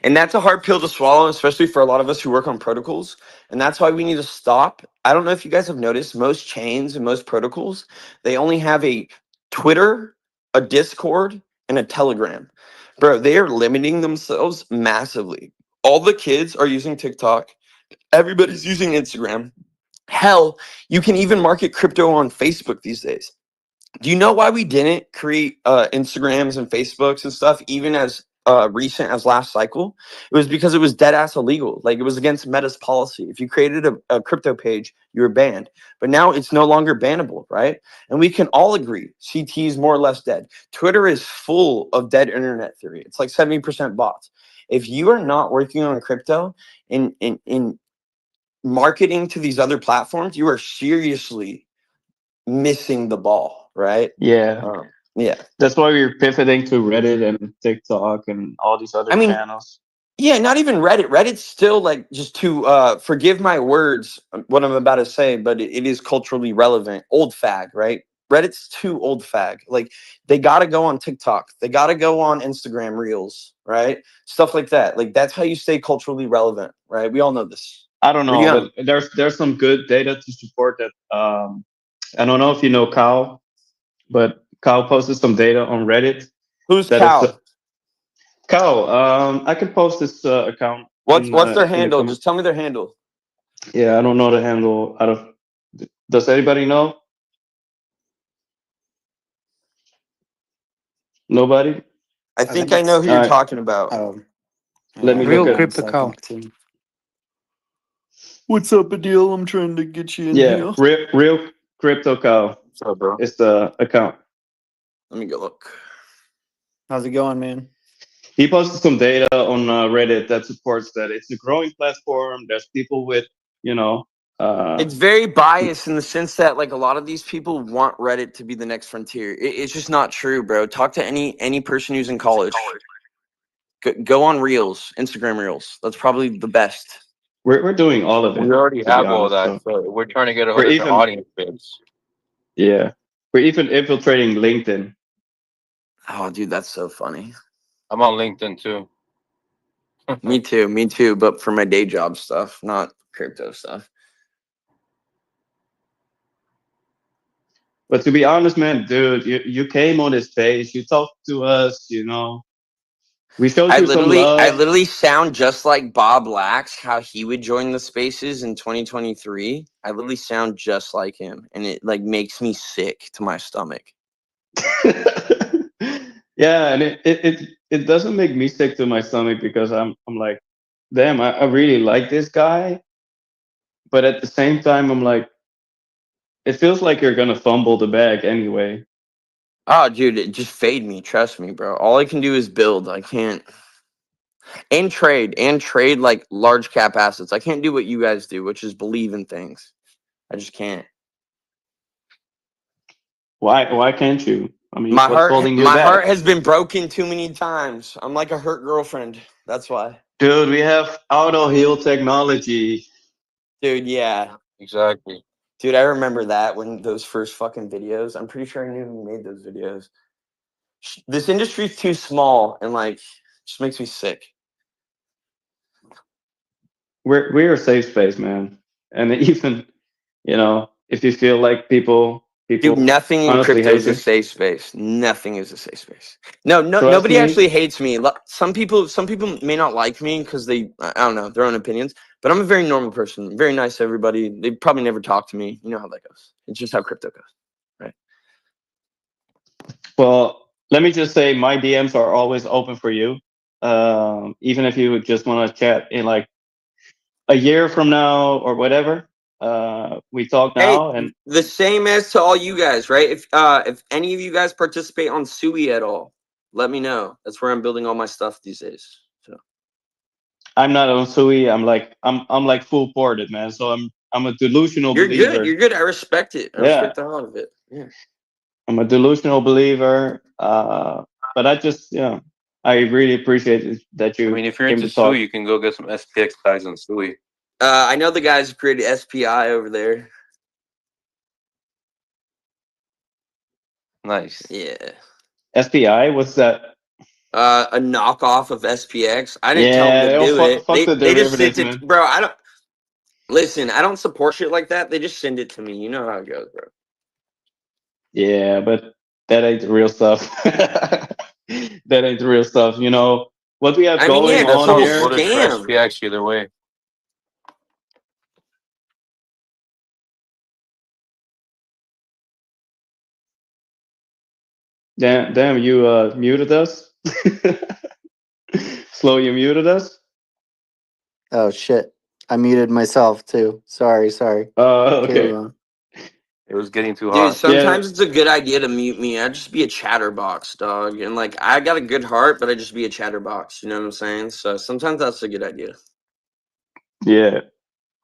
And that's a hard pill to swallow, especially for a lot of us who work on protocols. And that's why we need to stop. I don't know if you guys have noticed, most chains and most protocols, they only have a Twitter, a Discord, and a Telegram. Bro, they are limiting themselves massively. All the kids are using TikTok. Everybody's using Instagram. Hell, you can even market crypto on Facebook these days. Do you know why we didn't create Instagrams and Facebooks and stuff, even as recent as last cycle? It was because it was dead ass illegal. Like, it was against Meta's policy. If you created a crypto page, you were banned. But now it's no longer bannable, right? And we can all agree CT is more or less dead. Twitter is full of dead internet theory. It's like 70% bots. If you are not working on crypto in marketing to these other platforms, you are seriously missing the ball, right? Yeah. Yeah. That's why we're pivoting to Reddit and TikTok and all these other channels. Yeah, not even Reddit. Reddit's still like, just to forgive my words, what I'm about to say, but it is culturally relevant. Old fag, right? Reddit's too old fag. Like, they gotta go on TikTok. They gotta go on Instagram Reels, right? Stuff like that. Like, that's how you stay culturally relevant, right? We all know this. I don't know, but there's some good data to support that. I don't know if you know Kyle, but Kyle posted some data on Reddit. Who's Kyle? Kyle, I can post this account. What's their handle? Just tell me their handle. Yeah, I don't know the handle. Does anybody know? Nobody? I think I know who you're talking about. Let me look at Crypto Cow. What's up, Adil? I'm trying to get you in Yeah, here. real Crypto Cow. What's up, bro? It's the account. Let me go look. How's it going, man? He posted some data on Reddit that supports that it's a growing platform. There's people with, It's very biased in the sense that, like, a lot of these people want Reddit to be the next frontier. It's just not true, bro. Talk to any person who's in college. Go on Reels, Instagram Reels. That's probably the best. We're doing all of it. We already to be have all honest, that. So we're trying to get a we're different audience base. Yeah, we're even infiltrating LinkedIn. Oh, dude, that's so funny. I'm on LinkedIn too. Me too. But for my day job stuff, not crypto stuff. But to be honest, man, dude, you came on this page, you talked to us, we showed you some love. I literally sound just like Bob Lax, how he would join the spaces in 2023. I literally sound just like him, and it like makes me sick to my stomach. Yeah, and it doesn't make me sick to my stomach because I'm like, damn, I really like this guy, but at the same time, I'm like, it feels like you're gonna fumble the bag anyway. Oh, dude, it just fade me. Trust me, bro. All I can do is build. I can't and trade like large cap assets. I can't do what you guys do, which is believe in things. I just can't. Why can't you? I mean, My what's holding you my back? heart has been broken too many times. I'm like a hurt girlfriend. That's why. Dude, we have auto heal technology. Dude, yeah. Exactly. Dude, I remember that when those first fucking videos. I'm pretty sure I knew who made those videos. This industry's too small and like just makes me sick. We're a safe space, man. And even, if you feel like people Dude, nothing in honestly crypto is hate a you, safe space. Nothing is a safe space. No, trust nobody me. actually hates me. Some people may not like me because I don't know, their own opinions. But I'm a very normal person, very nice to everybody. They probably never talk to me. You know how that goes. It's just how crypto goes, right? Well, let me just say my DMs are always open for you. Even if you just want to chat in like a year from now or whatever, we talk now. Hey, And the same as to all you guys, right? If any of you guys participate on Sui at all, let me know. That's where I'm building all my stuff these days. So I'm not on Sui. I'm like full ported, man. So I'm a delusional you're believer. good. You're good. I respect it. I respect the hell out of it. Yeah. I'm a delusional believer. But I just, I really appreciate it that you I mean, if you're came into to talk. Sui, you can go get some SPX tags on Sui. I know the guys who created SPI over there. Nice. Yeah. SPI, what's that? A knockoff of SPX. I didn't tell them Yeah, to they'll do it. fuck the They just derivatives, sent it, man. bro. I don't listen. I don't support shit like that. They just send it to me. You know how it goes, bro. Yeah, but that ain't the real stuff. That ain't the real stuff. What we have going it's on a whole here. scam. SPX either way. Damn, you muted us. Slow, you muted us. Oh shit! I muted myself too. Sorry. Oh, Carry okay. on. It was getting too Dude, hot. sometimes it's a good idea to mute me. I just be a chatterbox, dog. And like I got a good heart, but I just be a chatterbox. You know what I'm saying? So sometimes that's a good idea. Yeah.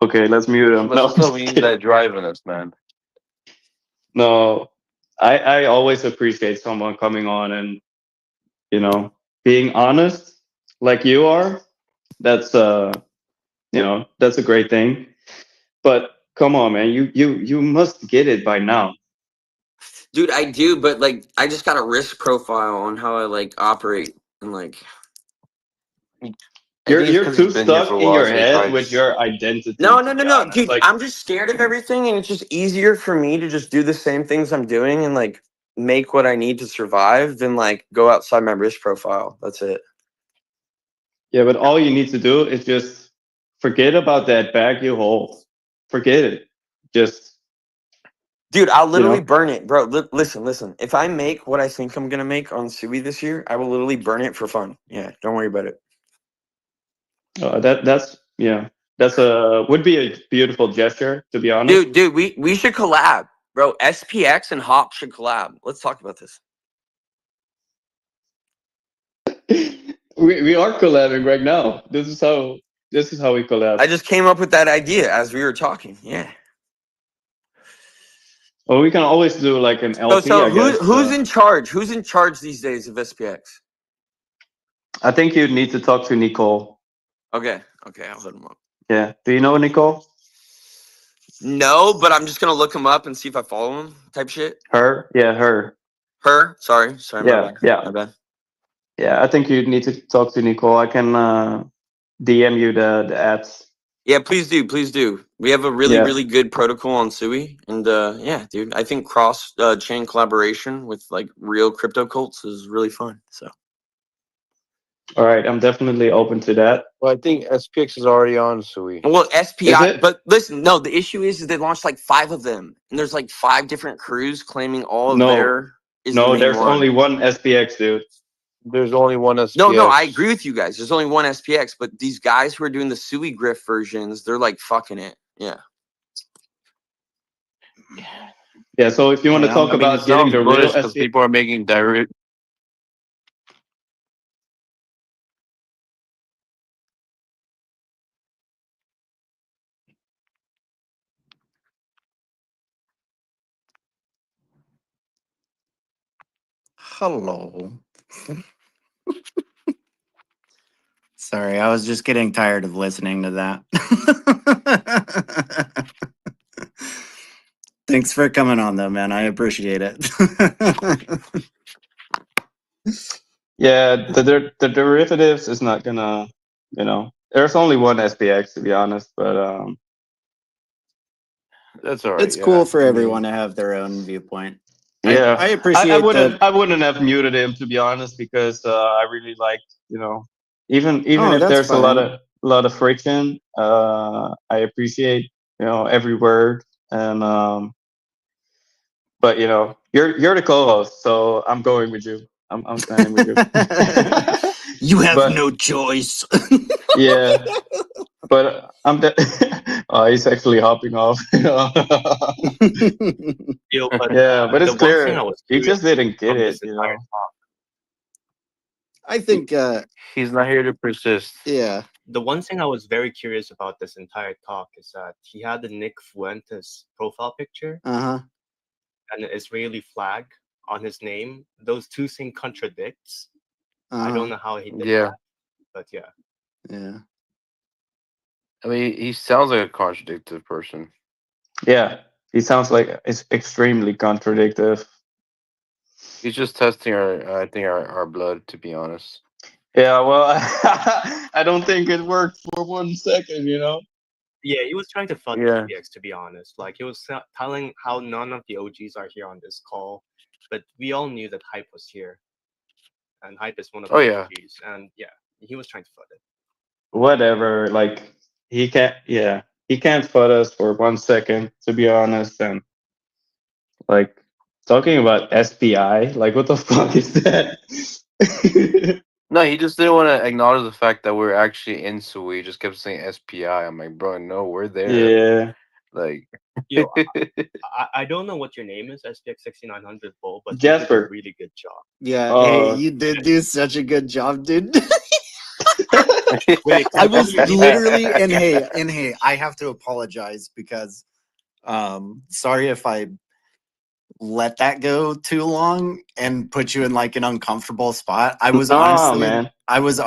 Okay, let's mute him. But still, we need that drive in us, man. No, I always appreciate someone coming on and, you know, being honest like you are. That's you know, that's a great thing. But come on, man, you must get it by now. Dude, I do, but like I just got a risk profile on how I like operate and like You're too stuck in your head with your identity. No, to be no, honest. dude. Like, I'm just scared of everything, and it's just easier for me to just do the same things I'm doing and like make what I need to survive than like go outside my risk profile. That's it. yeah, but all you need to do is just forget about that bag you hold. Forget it. Just, Dude, I'll literally know. burn it, bro. Listen. If I make what I think I'm gonna make on Sui this year, I will literally burn it for fun. Yeah, don't worry about it. That's yeah. That's would be a beautiful gesture, to be honest. Dude, we should collab, bro. SPX and Hop should collab. Let's talk about this. We are collabing right now. This is how we collab. I just came up with that idea as we were talking. Yeah. Well, we can always do like an LP. So I guess. who's in charge? Who's in charge these days of SPX? I think you'd need to talk to Nicole. Okay, I'll hit him up. Yeah. Do you know Nicole? No, but I'm just gonna look him up and see if I follow him. Type shit. Her? Yeah, her. Her? Sorry. Yeah, My bad. Yeah, I think you need to talk to Nicole. I can DM you the ads. Yeah, please do. We have a really good protocol on Sui, and yeah, dude, I think cross chain collaboration with like real crypto cults is really fun. So. All right, I'm definitely open to that. Well, I think SPX is already on Sui. Well, SPI, but listen, no, the issue is they launched like 5 of them, and there's like 5 different crews claiming all of their. No, there's only one SPX, dude. There's only one SPX. No, I agree with you guys. There's only one SPX, but these guys who are doing the Sui Griff versions, they're like fucking it. Yeah. Yeah. So if you want to talk about getting the real SPX, people are making direct. Hello. Sorry, I was just getting tired of listening to that. Thanks for coming on, though, man. I appreciate it. Yeah, the derivatives is not gonna, you know, there's only one SPX to be honest, but that's all right. It's cool for everyone to have their own viewpoint. Yeah, I appreciate. I wouldn't have muted him to be honest because I really like, you know, even if there's a lot of friction, I appreciate, you know, every word and but you know, you're the co-host, so I'm going with you. I'm standing with you. You have no choice. Yeah, but he's actually hopping off. Yo, but, yeah, but it's the one thing clear I was he just didn't get this it. You entire know. talk, I think he's not here to persist. Yeah. the one thing I was very curious about this entire talk is that he had the Nick Fuentes profile picture and an Israeli flag on his name. Those two things contradicts. I don't know how he did that, but yeah. Yeah. I mean, he sounds like a contradictive person. Yeah, he sounds like it's extremely contradictive. He's just testing our blood, to be honest. Yeah, well, I don't think it worked for 1 second, you know. Yeah, he was trying to fund SPX, to be honest. Like, he was telling how none of the OGs are here on this call, but we all knew that Hype was here, and Hype is one of the OGs, and yeah, he was trying to fund it. Whatever, like he can't fud us for 1 second, to be honest, and like talking about SPI, like what the fuck is that? No, he just didn't want to acknowledge the fact that we're actually in Sui. He just kept saying SPI. I'm like, bro, no, we're there. Yeah. Like, yo, I don't know what your name is, SPX6900 Bull, but Jasper. you did a really good job. Yeah, hey, you did do such a good job, dude. I was literally, and hey, I have to apologize because, sorry if I let that go too long and put you in like an uncomfortable spot. I was man. I was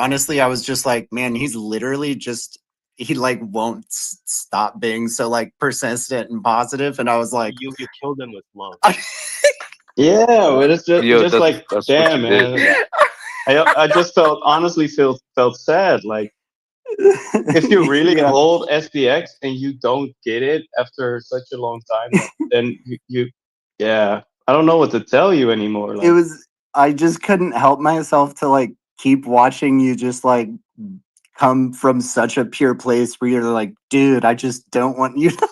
just like, man, he's literally just, he like won't stop being so like persistent and positive. And I was like, you killed him with love. Yeah, but it's just that's, like, that's damn, what you did. man. I just honestly felt sad. Like, if you really Yeah. hold SPX and you don't get it after such a long time, then yeah, I don't know what to tell you anymore. Like, I just couldn't help myself to like keep watching you just like come from such a pure place where you're like, dude, I just don't want you to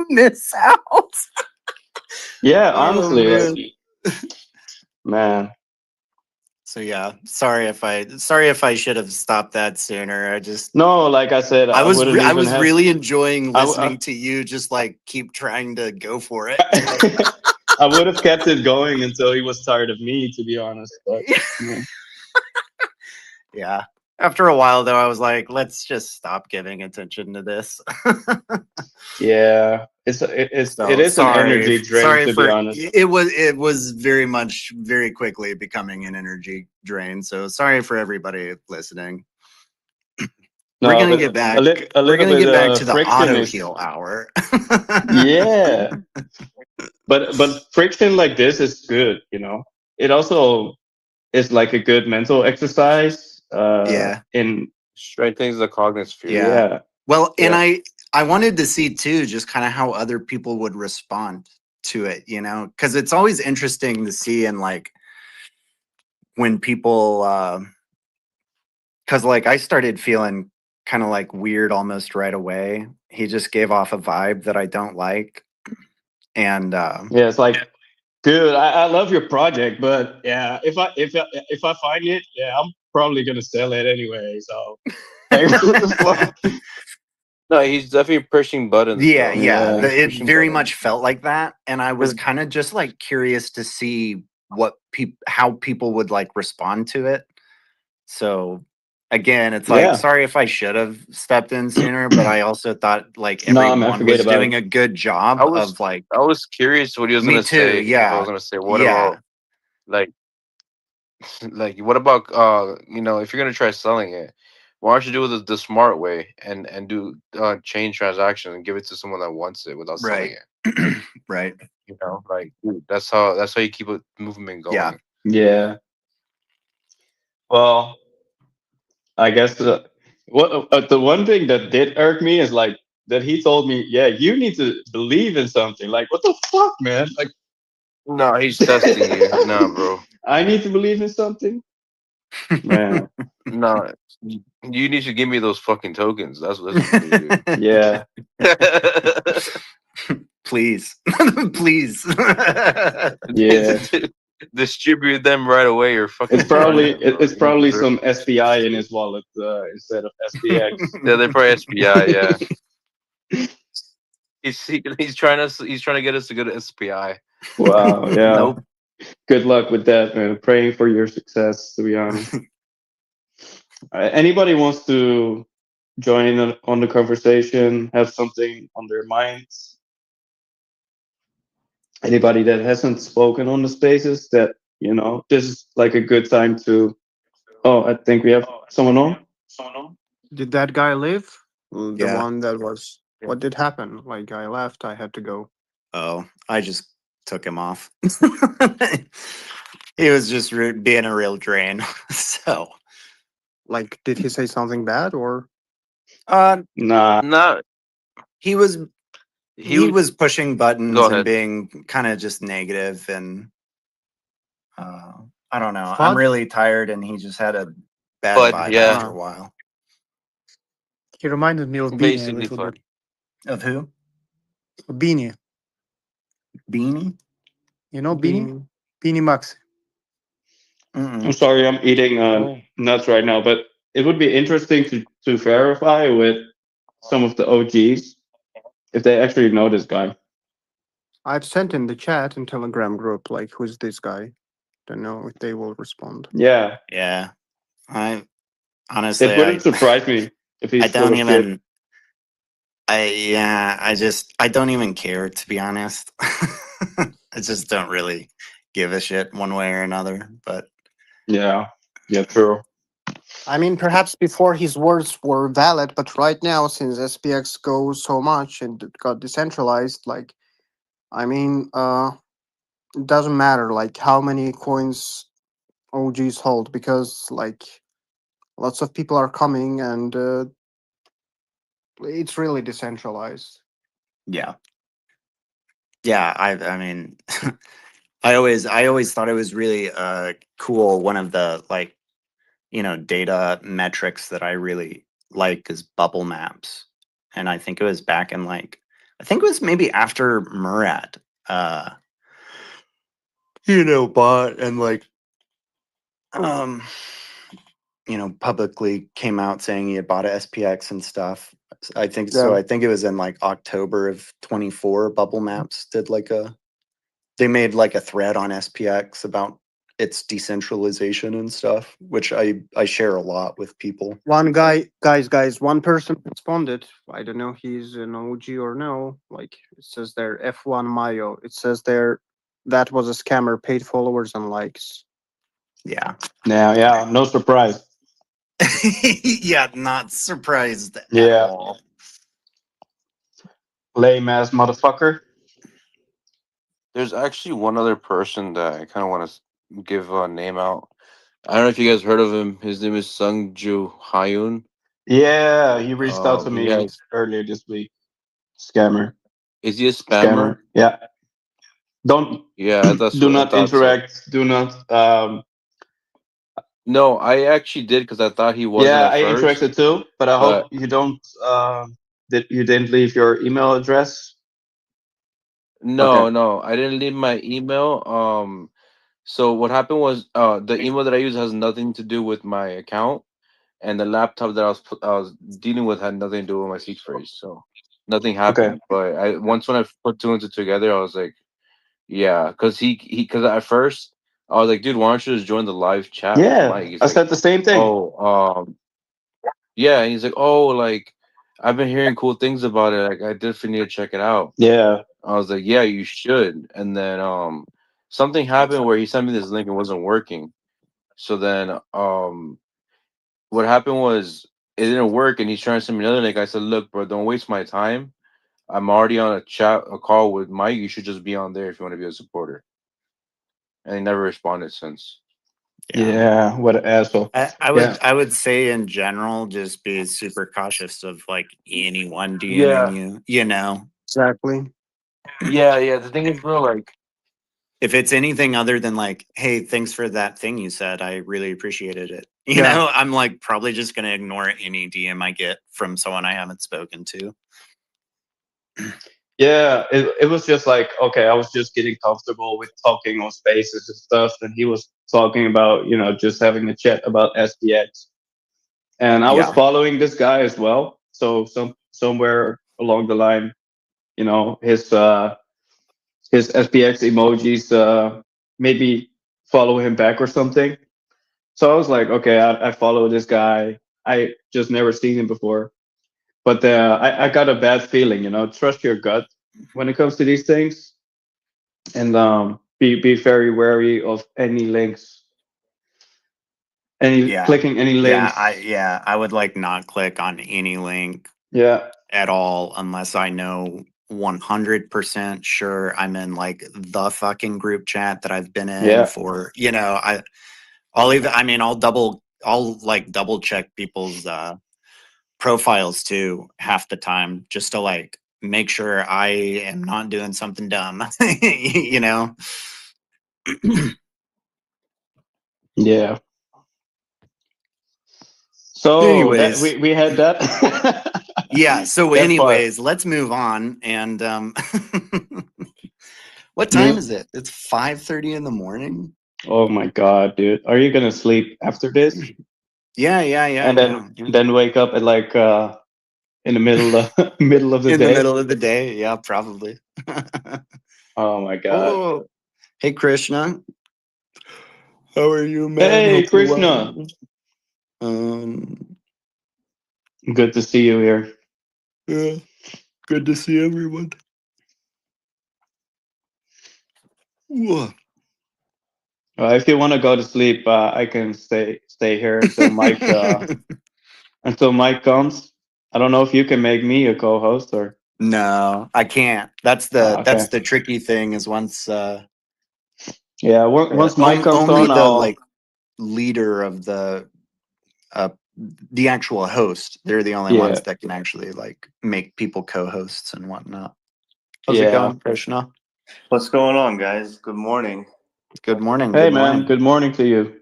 miss out. yeah, Oh, honestly, man. like, man. So yeah, sorry if I should have stopped that sooner. I just No, like I said, I was wouldn't I even was have. really enjoying listening to you just like keep trying to go for it. I would have kept it going until he was tired of me, to be honest. But yeah. Yeah. After a while, though, I was like, let's just stop giving attention to this. Yeah, it is an energy drain, to be honest. It was very much very quickly becoming an energy drain. So sorry for everybody listening. No, We're gonna but get back. a little We're gonna bit get back to the friction auto is heal hour. yeah, but friction like this is good. It also is like a good mental exercise. Yeah. In Strengthens the cognitive sphere. Yeah. Well, and Yeah. I wanted to see too, just kind of how other people would respond to it, because it's always interesting to see and like when people, because like I started feeling kind of like weird almost right away. He just gave off a vibe that I don't like, and Yeah, it's like, dude, I love your project, but yeah, if I find it, yeah, I'm probably gonna sell it anyway. So, like, what the fuck? No, he's definitely pushing buttons. Yeah, though. yeah. He's It pushing very buttons. much felt like that, and I was kind of just like curious to see how people would like respond to it. So again, it's like, Yeah. sorry if I should have stepped in sooner, but I also thought like Nah, man, everyone forget was about doing it. a good job of like. I was curious what he was Me gonna too. say. If I Yeah. was gonna say, what Yeah. about like what about if you're gonna try selling it, why don't you do it the smart way and do chain transaction and give it to someone that wants it without selling Right. it. Right. Like that's how you keep a movement going. Yeah. Yeah. Well, I guess the one thing that did irk me is like that he told me, yeah, you need to believe in something. Like, what the fuck, man? Like, No, he's testing you. Nah, bro. I need to believe in something, man. No, you need to give me those fucking tokens. That's what you need to Yeah. do. Please. Please. Yeah. Distribute them right away or fucking It's probably burn them, bro. it's You probably deserve some SPI in his wallet instead of SPX. Yeah, they're probably SPI. Yeah, he's trying to get us to go to SPI. Wow. Yeah. Nope. Good luck with that, man. Praying for your success, to be honest. Anybody wants to join in on the conversation, have something on their minds? Anybody that hasn't spoken on the spaces that, this is like a good time to. Oh, I think we have someone on. Did that guy leave? The Yeah. one that was. What did happen? Like, I left. I had to go. Oh, I just took him off. He was just being a real drain. So, like, did he say something bad or? Nah. No, he was pushing buttons Go and ahead. being kind of just negative, and I don't know. Fud? I'm really tired, and he just had a bad Fud, vibe yeah. after a while. He reminded me of Beanie a Basically little fun. bit. Of who? Beanie. Beanie? You know Beanie? Beanie Max. I'm sorry, I'm eating nuts right now, but it would be interesting to verify with some of the OGs if they actually know this guy. I've sent in the chat and Telegram group, like, who's this guy? Don't know if they will respond. Yeah. Yeah. Honestly, it wouldn't surprise me if he's I full don't of shit. even. I don't even care, to be honest. I just don't really give a shit one way or another. But yeah, true. I mean, perhaps before his words were valid, but right now, since SPX goes so much and it got decentralized, like, I mean, it doesn't matter like how many coins OGs hold because like lots of people are coming and it's really decentralized. yeah, I mean, I always thought it was really cool. One of the like, data metrics that I really like is bubble maps. And I think it was back in like, I think it was maybe after Murad, bought and like, publicly came out saying he had bought a SPX and stuff. I think so. Yeah. I think it was in like October of 24. Bubble Maps did like they made like a thread on SPX about its decentralization and stuff, which I share a lot with people. One guys, one person responded. I don't know if he's an OG or no. Like it says there, F1 Mayo. It says there that was a scammer, paid followers and likes. Yeah. Yeah. No surprise. Yeah, not surprised at Yeah. all. Lame ass motherfucker. There's actually one other person that I kind of want to give a name out. I don't know if you guys heard of him. His name is Sungju Hyun. Yeah, he reached out to me earlier this week. Scammer. Is he a spammer? Yeah. Don't. Yeah, do not interact. So. Do not. No, I actually did because I thought he wasn't. Yeah, at I first, interacted too, but I hope you don't. That you didn't leave your email address. No, I didn't leave my email. So what happened was, the email that I use has nothing to do with my account, and the laptop that I was dealing with had nothing to do with my seed phrase. So nothing happened. But when I put two and two together, I was like, yeah, because because at first I was like, dude, why don't you just join the live chat with Mike? He's I like, said the same thing. Yeah, and he's like, oh, like I've been hearing cool things about it. Like I definitely need to check it out. Yeah. I was like, yeah, you should. And then something happened where he sent me this link and wasn't working. So then what happened was it didn't work and he's trying to send me another link. I said, look, bro, don't waste my time. I'm already on a call with Mike. You should just be on there if you want to be a supporter. And he never responded since. Yeah, what an asshole. I would say in general, just be super cautious of like anyone DMing you, Exactly. Yeah. The thing is, bro, like if it's anything other than like, hey, thanks for that thing you said, I really appreciated it. I'm like probably just gonna ignore any DM I get from someone I haven't spoken to. Yeah, it was just like, okay, I was just getting comfortable with talking on spaces and stuff, and he was talking about, just having a chat about SPX. And I was following this guy as well. So somewhere along the line, his SPX emojis maybe follow him back or something. So I was like, okay, I follow this guy. I just never seen him before. But I got a bad feeling, trust your gut when it comes to these things. And be very wary of any links. Clicking any links. I would like not click on any link at all unless I know 100% sure I'm in like the fucking group chat that I've been in for, I'll double check people's profiles too half the time just to like make sure I am not doing something dumb. Yeah. So anyways, we had that. Yeah. So anyways, let's move on. And what time is it? It's 5:30 in the morning. Oh my god, dude. Are you gonna sleep after this? Yeah. And then wake up at like in the middle of the day. In the middle of the day, yeah, probably. Oh my god. Oh, hey Krishna. How are you, man? Hey Krishna. Good to see you here. Yeah, good to see everyone. If you want to go to sleep, I can stay here until Mike comes. I don't know if you can make me a co-host or. No, I can't. That's the tricky thing is once once Mike comes only on, the I'll like leader of the actual host, they're the only ones that can actually like make people co-hosts and whatnot. How's it going, Krishna? What's going on, guys? Good morning. Good morning. Hey, man. Good morning to you.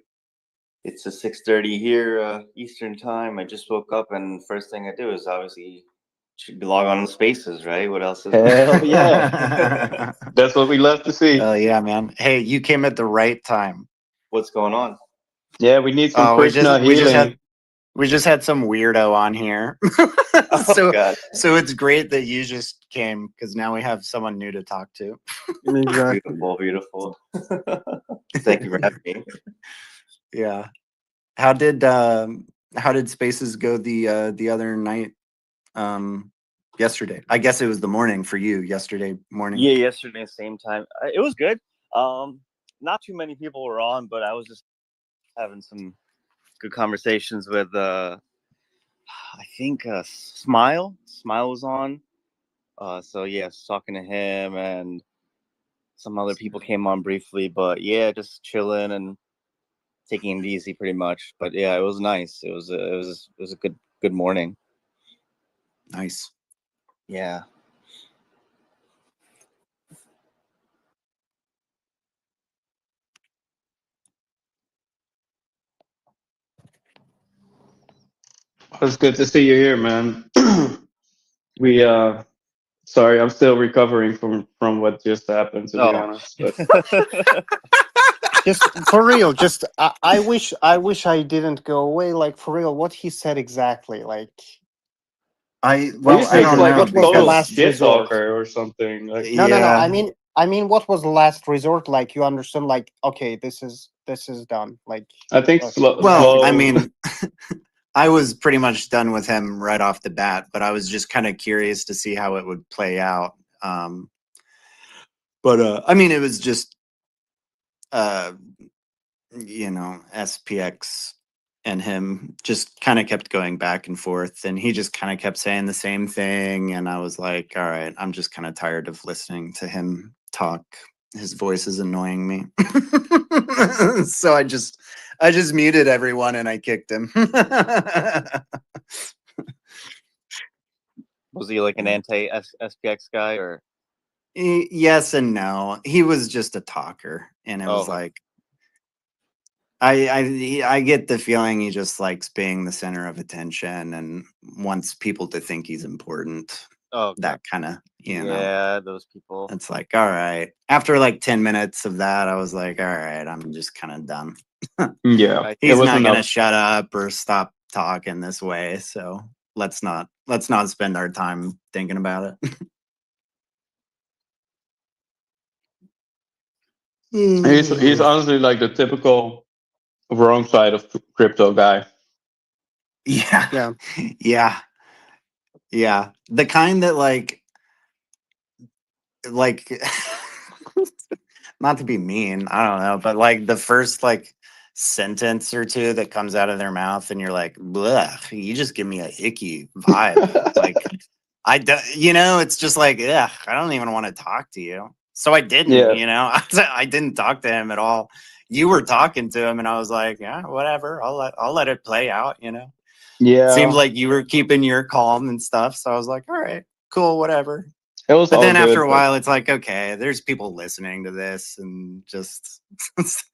It's 6:30 here, Eastern time. I just woke up, and first thing I do is obviously should log on to Spaces, right? What else is Hell yeah. That's what we love to see. Oh yeah, man. Hey, you came at the right time. What's going on? Yeah, we need some Krishna healing. We just had some weirdo on here. So it's great that you just came because now we have someone new to talk to. Beautiful, beautiful. Thank you for having me. Yeah. How did Spaces go the other night? Yesterday. I guess it was the morning for you. Yesterday morning. Yeah, yesterday same time. It was good. Not too many people were on, but I was just having some good conversations with I think Smile was on. So yeah, talking to him, and some other people came on briefly, but yeah, just chilling and taking it easy pretty much. But yeah, it was nice. It was a good morning. Nice. Yeah. It's good to see you here, man. We sorry, I'm still recovering from what just happened, to be honest. But just for real, just I wish I didn't go away. Like for real, what he said exactly, like I don't know. What was the last resort or something? Like no. I mean, what was the last resort? Like you understand? Like okay, this is done. Like I think I mean, I was pretty much done with him right off the bat, but I was just kind of curious to see how it would play out. But I mean, it was just SPX and him just kind of kept going back and forth, and he just kind of kept saying the same thing, and I was like, all right, I'm just kind of tired of listening to him talk. His voice is annoying me. So I just muted everyone and I kicked him. Was he like an anti-SPX guy, or? Yes and no. He was just a talker, and it was like I get the feeling he just likes being the center of attention and wants people to think he's important. That kind of, yeah, those people. It's like, all right. After like 10 minutes of that, I was like, all right, I'm just kind of done. Yeah, he's not gonna shut up or stop talking this way. So let's not spend our time thinking about it. He's honestly like the typical wrong side of crypto guy. Yeah. Yeah. The kind that like not to be mean, I don't know, but like the first like sentence or two that comes out of their mouth and you're like, blech, you just give me a icky vibe. Like I don't, it's just like, I don't even want to talk to you. So I didn't, I didn't talk to him at all. You were talking to him and I was like, yeah, whatever. I'll let it play out, Yeah. Seemed like you were keeping your calm and stuff. So I was like, all right, cool, whatever. It was but all then good, after a while, it's like, okay, there's people listening to this and just it's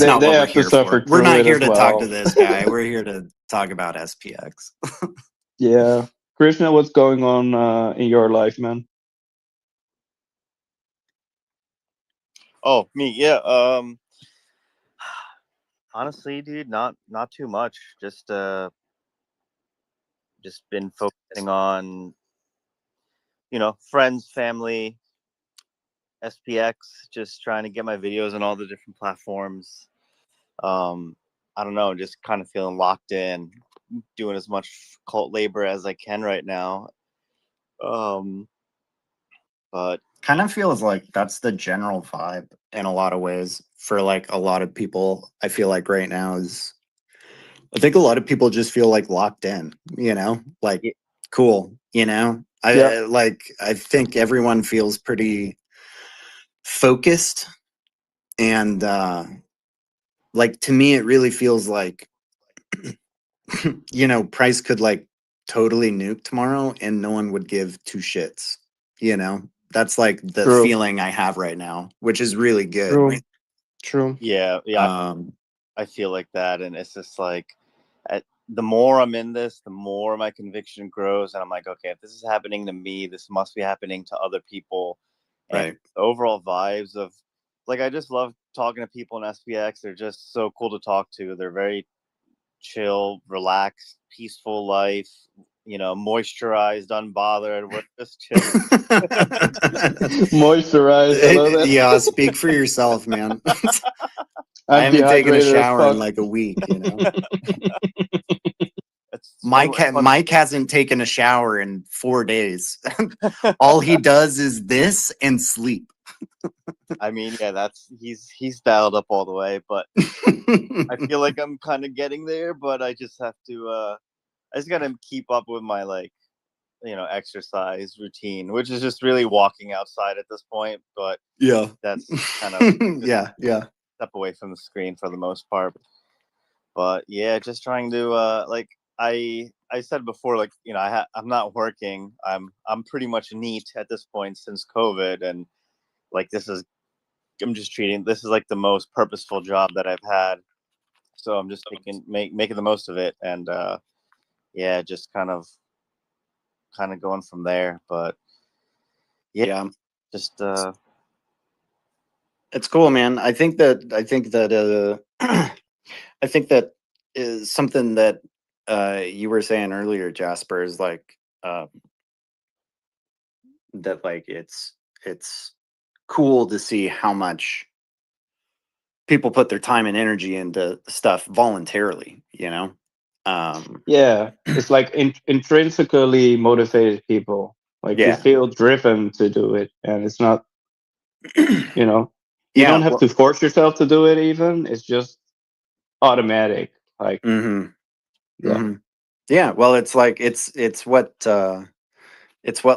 not what we're here for. We're not here to talk to this guy. We're here to talk about SPX. Yeah. Krishna, what's going on in your life, man? Oh, me, yeah. Honestly, dude, not too much. Just been focusing on, friends, family, SPX, just trying to get my videos on all the different platforms. I don't know, just kind of feeling locked in, doing as much cult labor as I can right now. But kind of feels like that's the general vibe in a lot of ways for like a lot of people. I feel like right now is, I think a lot of people just feel like locked in, you know, like cool, you know. I think everyone feels pretty focused, and like to me it really feels like you know, price could like totally nuke tomorrow and no one would give two shits, you know. That's like the feeling I have right now, which is really good. True. Yeah, I feel like that, and it's just like the more I'm in this, the more my conviction grows, and I'm like, okay, if this is happening to me, this must be happening to other people. And the overall vibes of, like, I just love talking to people in SPX. They're just so cool to talk to. They're very chill, relaxed, peaceful life. You know, moisturized, unbothered. We're just chill. Moisturized. I love that. Yeah, speak for yourself, man. I haven't taken a shower in like a week, you know. Mike hasn't taken a shower in 4 days. All he does is this and sleep. I mean, yeah, he's dialed up all the way, but I feel like I'm kind of getting there, but I just have to I just gotta keep up with my, like, you know, exercise routine, which is just really walking outside at this point. But yeah, that's kind of yeah step away from the screen for the most part. But yeah, just trying to like I said before, like, you know, I'm not working. I'm pretty much neat at this point since COVID, and like I'm just treating this is like the most purposeful job that I've had. So I'm just making the most of it, and yeah, just kind of going from there. But yeah. Just it's cool, man. I think that I think that is something that you were saying earlier, Jasper, is like that like it's cool to see how much people put their time and energy into stuff voluntarily, you know. Yeah, it's like intrinsically motivated people. Like you feel driven to do it, and it's not, you know, you don't have to force yourself to do it. Even it's just automatic. Like, yeah. Well, it's like it's what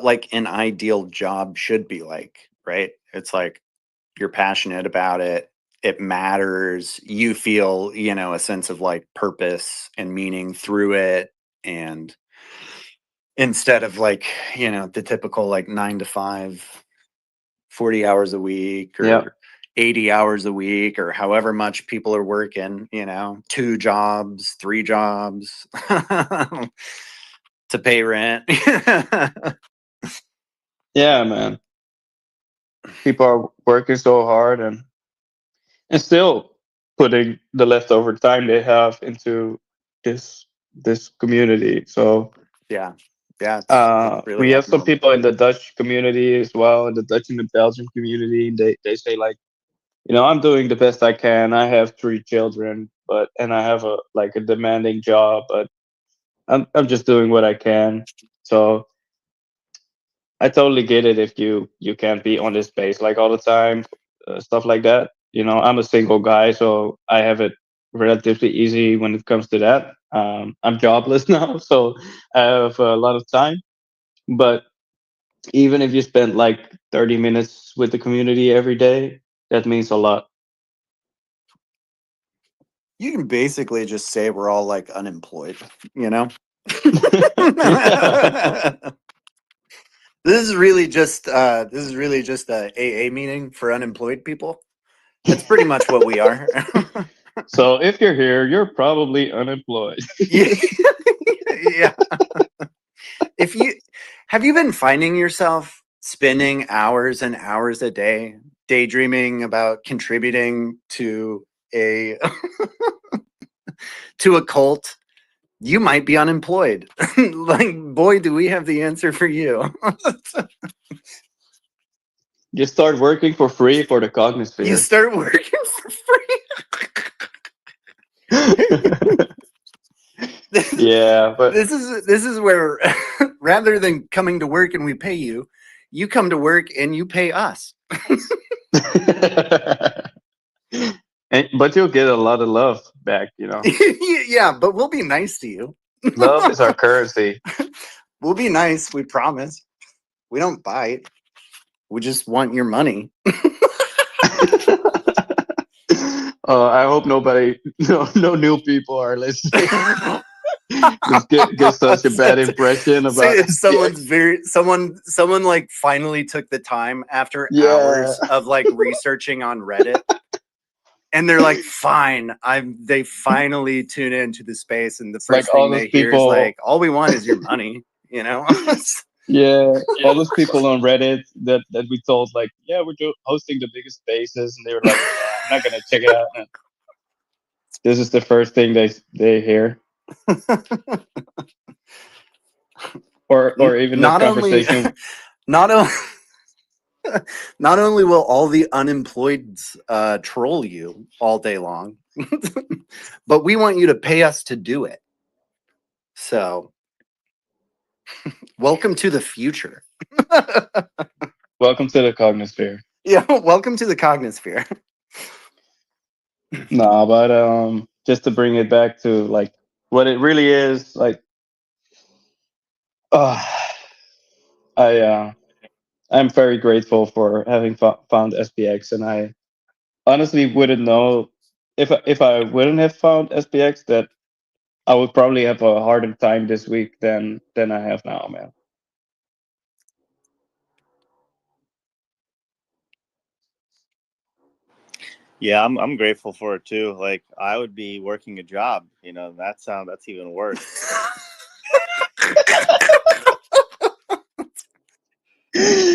like an ideal job should be like, right? It's like you're passionate about it. It matters. You feel, you know, a sense of like purpose and meaning through it. And instead of like, you know, the typical like 9 to 5, 40 hours a week or 80 hours a week or however much people are working, you know, 2 jobs, 3 jobs to pay rent. yeah, man. People are working so hard and still putting the leftover time they have into this community. So yeah, really we have some people in the Dutch community as well, in the Dutch and the Belgian community. They say like, you know, I'm doing the best I can. I have 3 children, and I have a demanding job, but I'm just doing what I can. So I totally get it if you can't be on this base like all the time, stuff like that. You know, I'm a single guy, so I have it relatively easy when it comes to that. I'm jobless now, so I have a lot of time. But even if you spend like 30 minutes with the community every day, that means a lot. You can basically just say we're all like unemployed, you know? This is really just a AA meeting for unemployed people. That's pretty much what we are. So if you're here, you're probably unemployed. Yeah. Have you been finding yourself spending hours and hours a day daydreaming about contributing to a to a cult? You might be unemployed. Like, boy, do we have the answer for you. You start working for free for the Cognisphere. You start working for free. Yeah, but this is where rather than coming to work and we pay you, you come to work and you pay us. but you'll get a lot of love back, Yeah, but we'll be nice to you. Love is our currency. We'll be nice, we promise. We don't bite. We just want your money. I hope no new people are listening. Just get such a bad impression about someone like finally took the time after Yeah. hours of like researching on Reddit. And they're like, fine. They finally tune into the space, and the first like all thing those they hear is people- like, all we want is your money, you know? Yeah, all those people on Reddit that we told like, yeah, we're hosting the biggest spaces, and they were like, yeah, I'm not gonna check it out. And this is the first thing they hear, or even Not the only- conversation. Not only will all the unemployed troll you all day long, but we want you to pay us to do it. So, welcome to the future. Welcome to the cognosphere. Yeah, welcome to the cognosphere. Nah, but just to bring it back to like what it really is, like, I'm very grateful for having found SPX, and I honestly wouldn't know if I wouldn't have found SPX that I would probably have a harder time this week than I have now, man. Yeah, I'm grateful for it too. Like I would be working a job, that's even worse.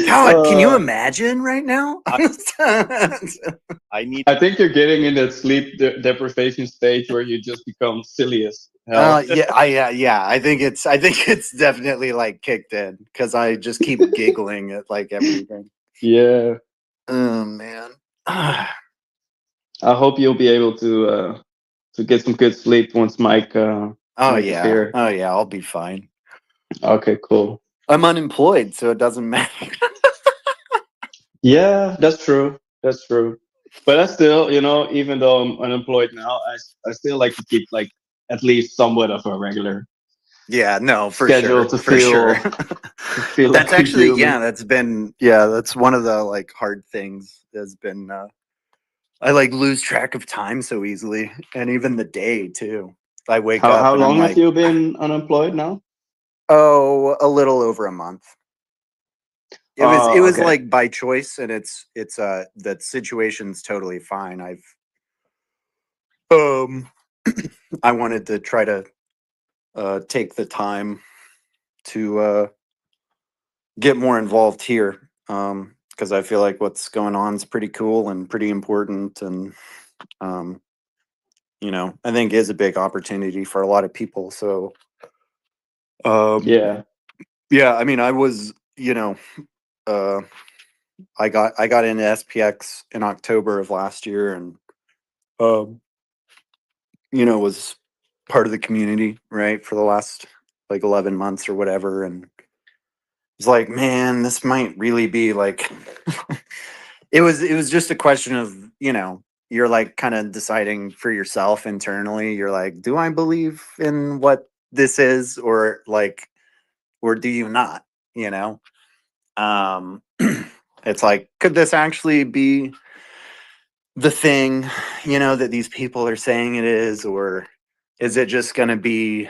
God, can you imagine right now? I think you're getting in that sleep deprivation stage where you just become silly as hell. Yeah. I think it's definitely like kicked in because I just keep giggling at like everything. Yeah. Oh man. I hope you'll be able to get some good sleep once Mike. Oh Mike is yeah. here. Oh yeah. I'll be fine. Okay. Cool. I'm unemployed, so it doesn't matter. Yeah, that's true. That's true. But I still, even though I'm unemployed now, I still like to keep like at least somewhat of a regular Yeah, no, for schedule sure. to feel. That's like actually human. that's one of the like hard things has been I like lose track of time so easily, and even the day too. I wake up. How and long I'm have like, you been unemployed now? Oh, a little over a month. It was okay. like by choice, and it's that situation's totally fine. I wanted to try to take the time to get more involved here, because I feel like what's going on is pretty cool and pretty important, and I think is a big opportunity for a lot of people. So yeah. I mean, I was I got into SPX in October of last year, and was part of the community, right, for the last like 11 months or whatever, and it's like, man, this might really be like it was just a question of, you're like kind of deciding for yourself internally. You're like, do I believe in what this is, or do you not, it's like, could this actually be the thing, that these people are saying it is, or is it just going to be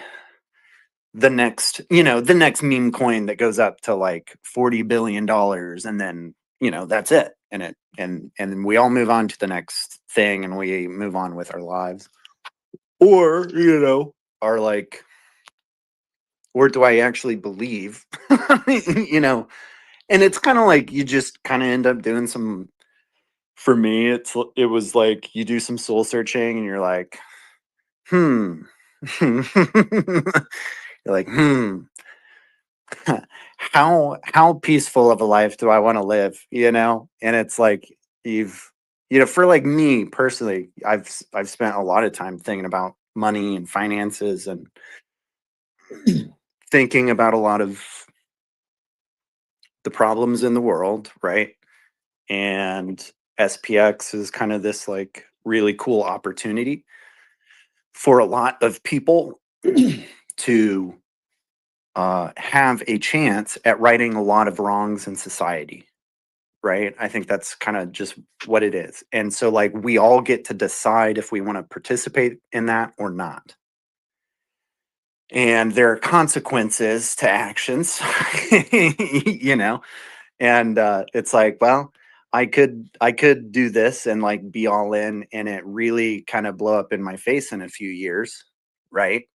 the next meme coin that goes up to like $40 billion, and then, that's it. And we all move on to the next thing, and we move on with our lives. Or, are like, or do I actually believe, and it's kind of like, you just kind of end up doing some, for me, it was like you do some soul searching, and you're like, you're like, how peaceful of a life do I want to live? And it's like you've you know, for like me personally, I've spent a lot of time thinking about money and finances and thinking about a lot of the problems in the world, right? And SPX is kind of this like really cool opportunity for a lot of people to have a chance at righting a lot of wrongs in society, right? I think that's kind of just what it is. And so like we all get to decide if we want to participate in that or not. And there are consequences to actions, you know, and it's like, well, I could do this and like be all in and it really kind of blow up in my face in a few years, right?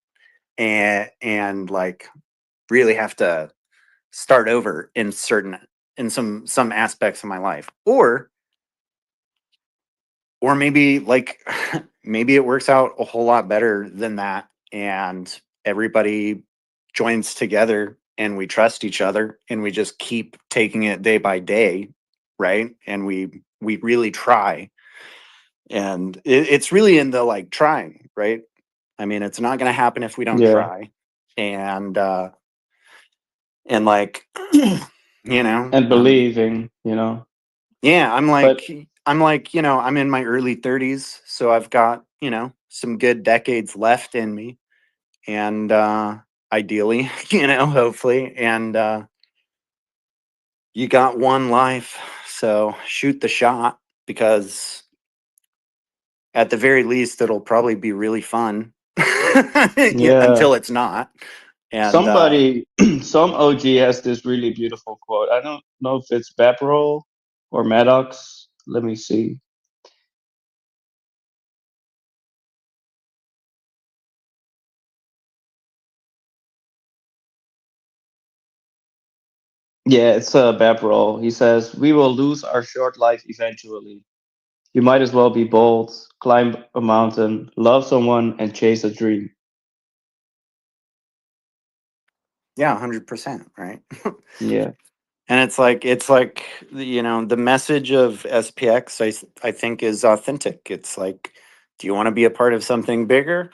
And like really have to start over in some aspects of my life. Or maybe like maybe it works out a whole lot better than that and everybody joins together and we trust each other and we just keep taking it day by day, right? And we really try. And it's really in the like trying, right? I mean, it's not going to happen if we don't Yeah. try. And like you know, And believing, you know. yeah, I'm But like, you know, I'm in my early 30s, so I've got, you know, some good decades left in me. And ideally, you know, hopefully. And you got one life, so shoot the shot, because at the very least it'll probably be really fun. yeah, Until it's not. And somebody, some OG has this really beautiful quote. I don't know if it's Babrol or Maddox. Let me see. Yeah, it's Babrol. He says, "We will lose our short life eventually. You might as well be bold, climb a mountain, love someone, and chase a dream." yeah, 100%, right? Yeah. And it's like you know, the message of SPX I think is authentic. It's like, do you want to be a part of something bigger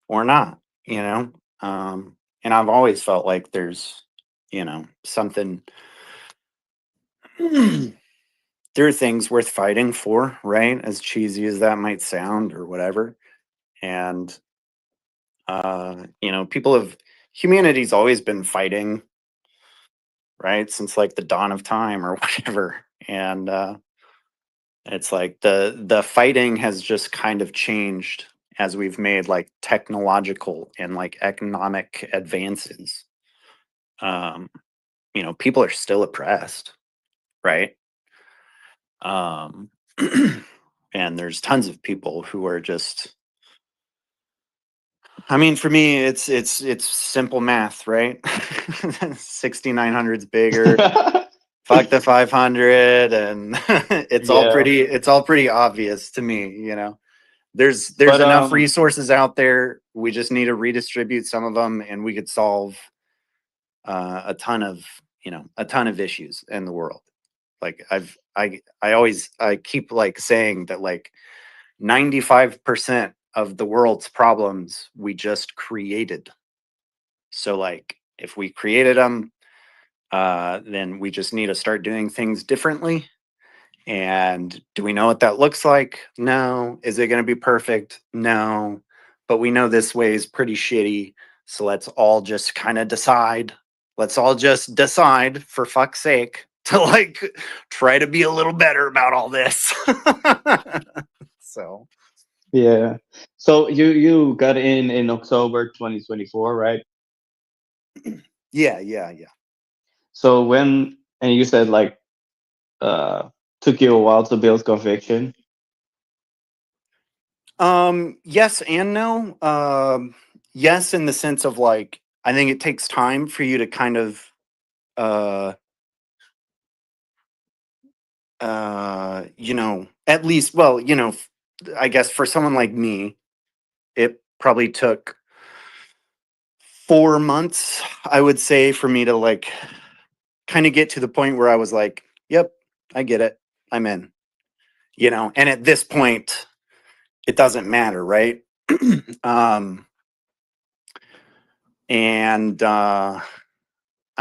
or not, you know? And I've always felt like there's, you know, something there are things worth fighting for, right? As cheesy as that might sound or whatever. And you know, humanity's always been fighting, right? Since like the dawn of time or whatever. And it's like the fighting has just kind of changed as we've made like technological and like economic advances. You know, people are still oppressed, right? Um, and there's tons of people who are just, I mean, for me, it's simple math, right? 6900's bigger. Fuck the 500, and it's all Yeah. pretty obvious to me, you know. There's But enough resources out there. We just need to redistribute some of them, and we could solve a ton of issues in the world. Like I keep like saying that like 95% of the world's problems we just created. So like if we created them, then we just need to start doing things differently. And do we know what that looks like? No. Is it going to be perfect? No. But we know this way is pretty shitty. So let's all just kind of decide. Let's all just decide, for fuck's sake, to like try to be a little better about all this. So yeah. So you got in October 2024, right? yeah. So and you said like took you a while to build conviction. Yes and no. Yes, in the sense of like, I think it takes time for you to kind of you know, at least, well, you know, I guess for someone like me, it probably took 4 months, I would say, for me to like kind of get to the point where I was like, yep, I get it. I'm in. you know, and at this point it doesn't matter, right? And I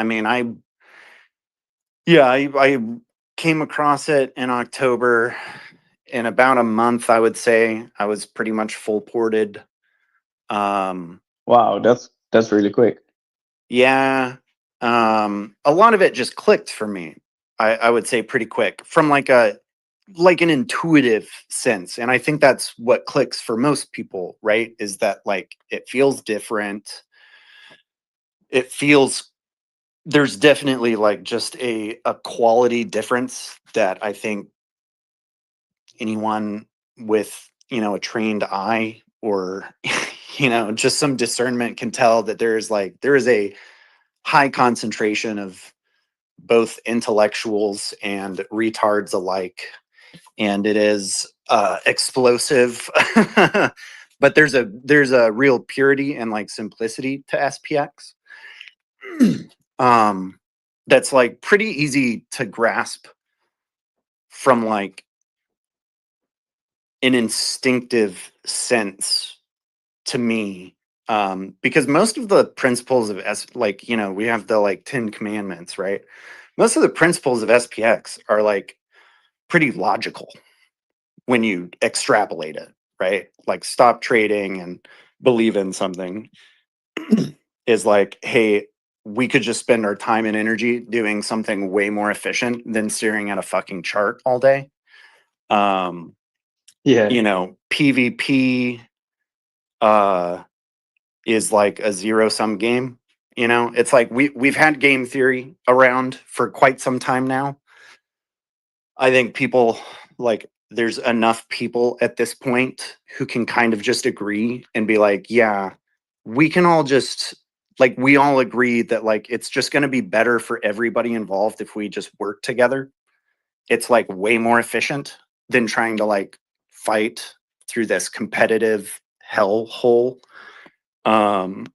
mean, I came across it in October. In about a month, I would say I was pretty much full ported. Wow, that's really quick. Yeah. A lot of it just clicked for me. I would say pretty quick from like an intuitive sense. And I think that's what clicks for most people, right? Is that like it feels different. It feels there's definitely like just a quality difference that I think anyone with, you know, a trained eye or you know, just some discernment can tell that there is a high concentration of both intellectuals and retards alike, and it is explosive. But there's a real purity and like simplicity to SPX that's like pretty easy to grasp from like an instinctive sense to me, because most of the principles of like, you know, we have the like 10 commandments, right? Most of the principles of SPX are like pretty logical when you extrapolate it, right? Like stop trading and believe in something is like, hey, we could just spend our time and energy doing something way more efficient than staring at a fucking chart all day. Yeah. You know, PvP is like a zero-sum game. You know, it's like we've had game theory around for quite some time now. I think people like there's enough people at this point who can kind of just agree and be like, yeah, we can all just like we all agree that like it's just going to be better for everybody involved if we just work together. It's like way more efficient than trying to like fight through this competitive hellhole. And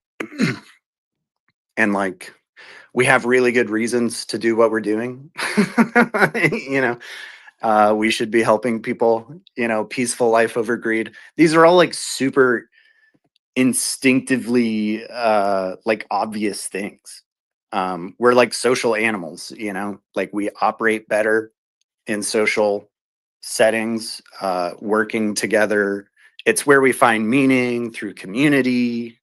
like we have really good reasons to do what we're doing. You know, we should be helping people, you know, peaceful life over greed. These are all like super instinctively like obvious things. We're like social animals, you know, like we operate better in social settings, working together. It's where we find meaning through community,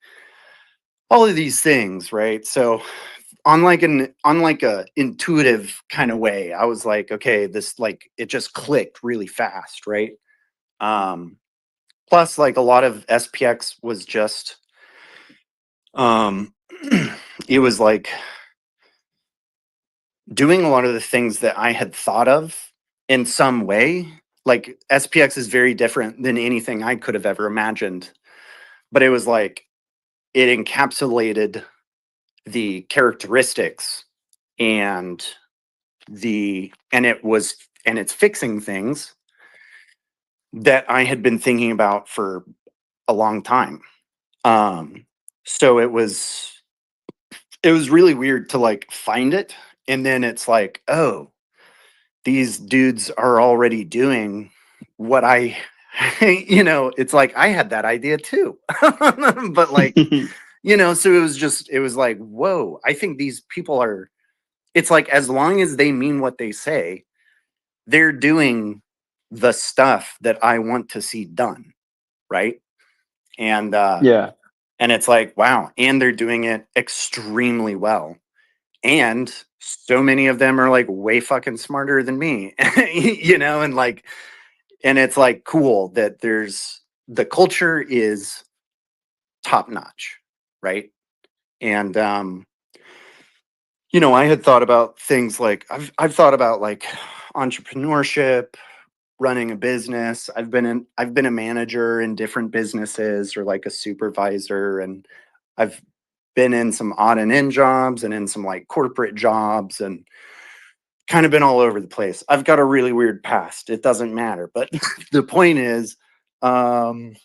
all of these things, right? So on like a intuitive kind of way, I was like, okay, this like it just clicked really fast, right? Plus like a lot of SPX was just it was like doing a lot of the things that I had thought of in some way. Like SPX is very different than anything I could have ever imagined, but it was like it encapsulated the characteristics and it's fixing things that I had been thinking about for a long time. So it was really weird to like find it, and then it's like, oh, these dudes are already doing what I you know, it's like I had that idea too. But like, you know, so it was like, whoa, I think these people are, it's like as long as they mean what they say, they're doing the stuff that I want to see done, right? And yeah, and it's like, wow, and they're doing it extremely well. And so many of them are like way fucking smarter than me, you know, and like, and it's like cool that the culture is top notch, right? And you know, I had thought about things like I've thought about like entrepreneurship, running a business. I've been a manager in different businesses or like a supervisor, and I've been in some odd and end jobs and in some like corporate jobs and kind of been all over the place. I've got a really weird past. It doesn't matter, but the point is that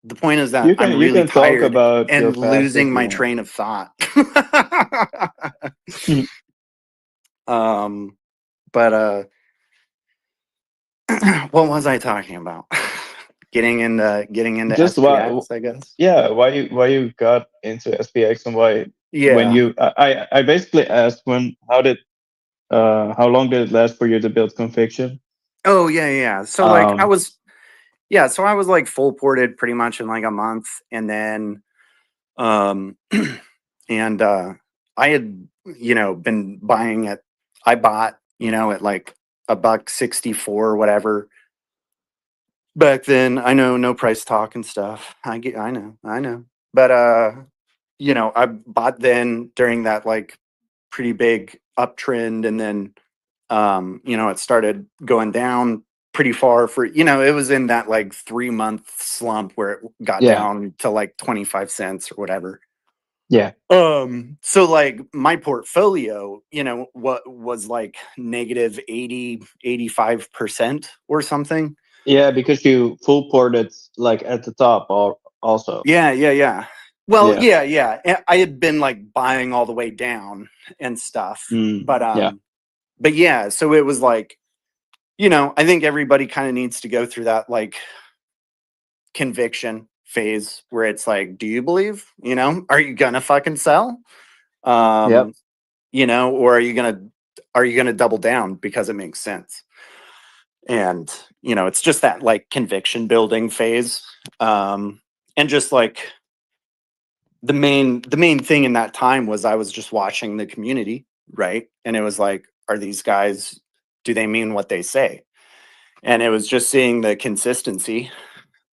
you I'm can really talk tired about your and past if losing you my want. train of thought. But What was I talking about? getting into Just SPX, I guess. Yeah, why you got into SPX and why when Yeah. you I basically asked how long did it last for you to build conviction? Oh yeah. So like I was like full ported pretty much in like a month, and then and I had been buying it. I bought at like $1.64 or whatever. Back then, I know no price talk and stuff. I know. But I bought then during that like pretty big uptrend, and then it started going down pretty far for it was in that like 3-month slump where it got down to like 25 cents or whatever. Yeah. So like my portfolio, what was like negative 85% or something. Yeah, because you full ported like at the top also. Yeah. Well, yeah. I had been like buying all the way down and stuff. But yeah, so it was like, I think everybody kind of needs to go through that like conviction phase where it's like, do you believe? Are you gonna fucking sell? Or are you gonna double down because it makes sense? And it's just that like conviction building phase. And just like the main thing in that time was I was just watching the community, right? And it was like, are these guys, do they mean what they say? And it was just seeing the consistency,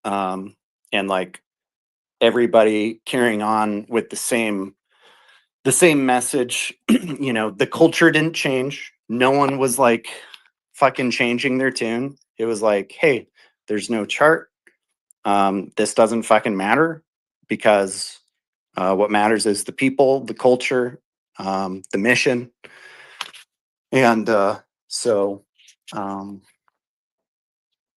and like everybody carrying on with the same message. The culture didn't change. No one was like fucking changing their tune. It was like, hey, there's no chart. This doesn't fucking matter, because what matters is the people, the culture, the mission. And so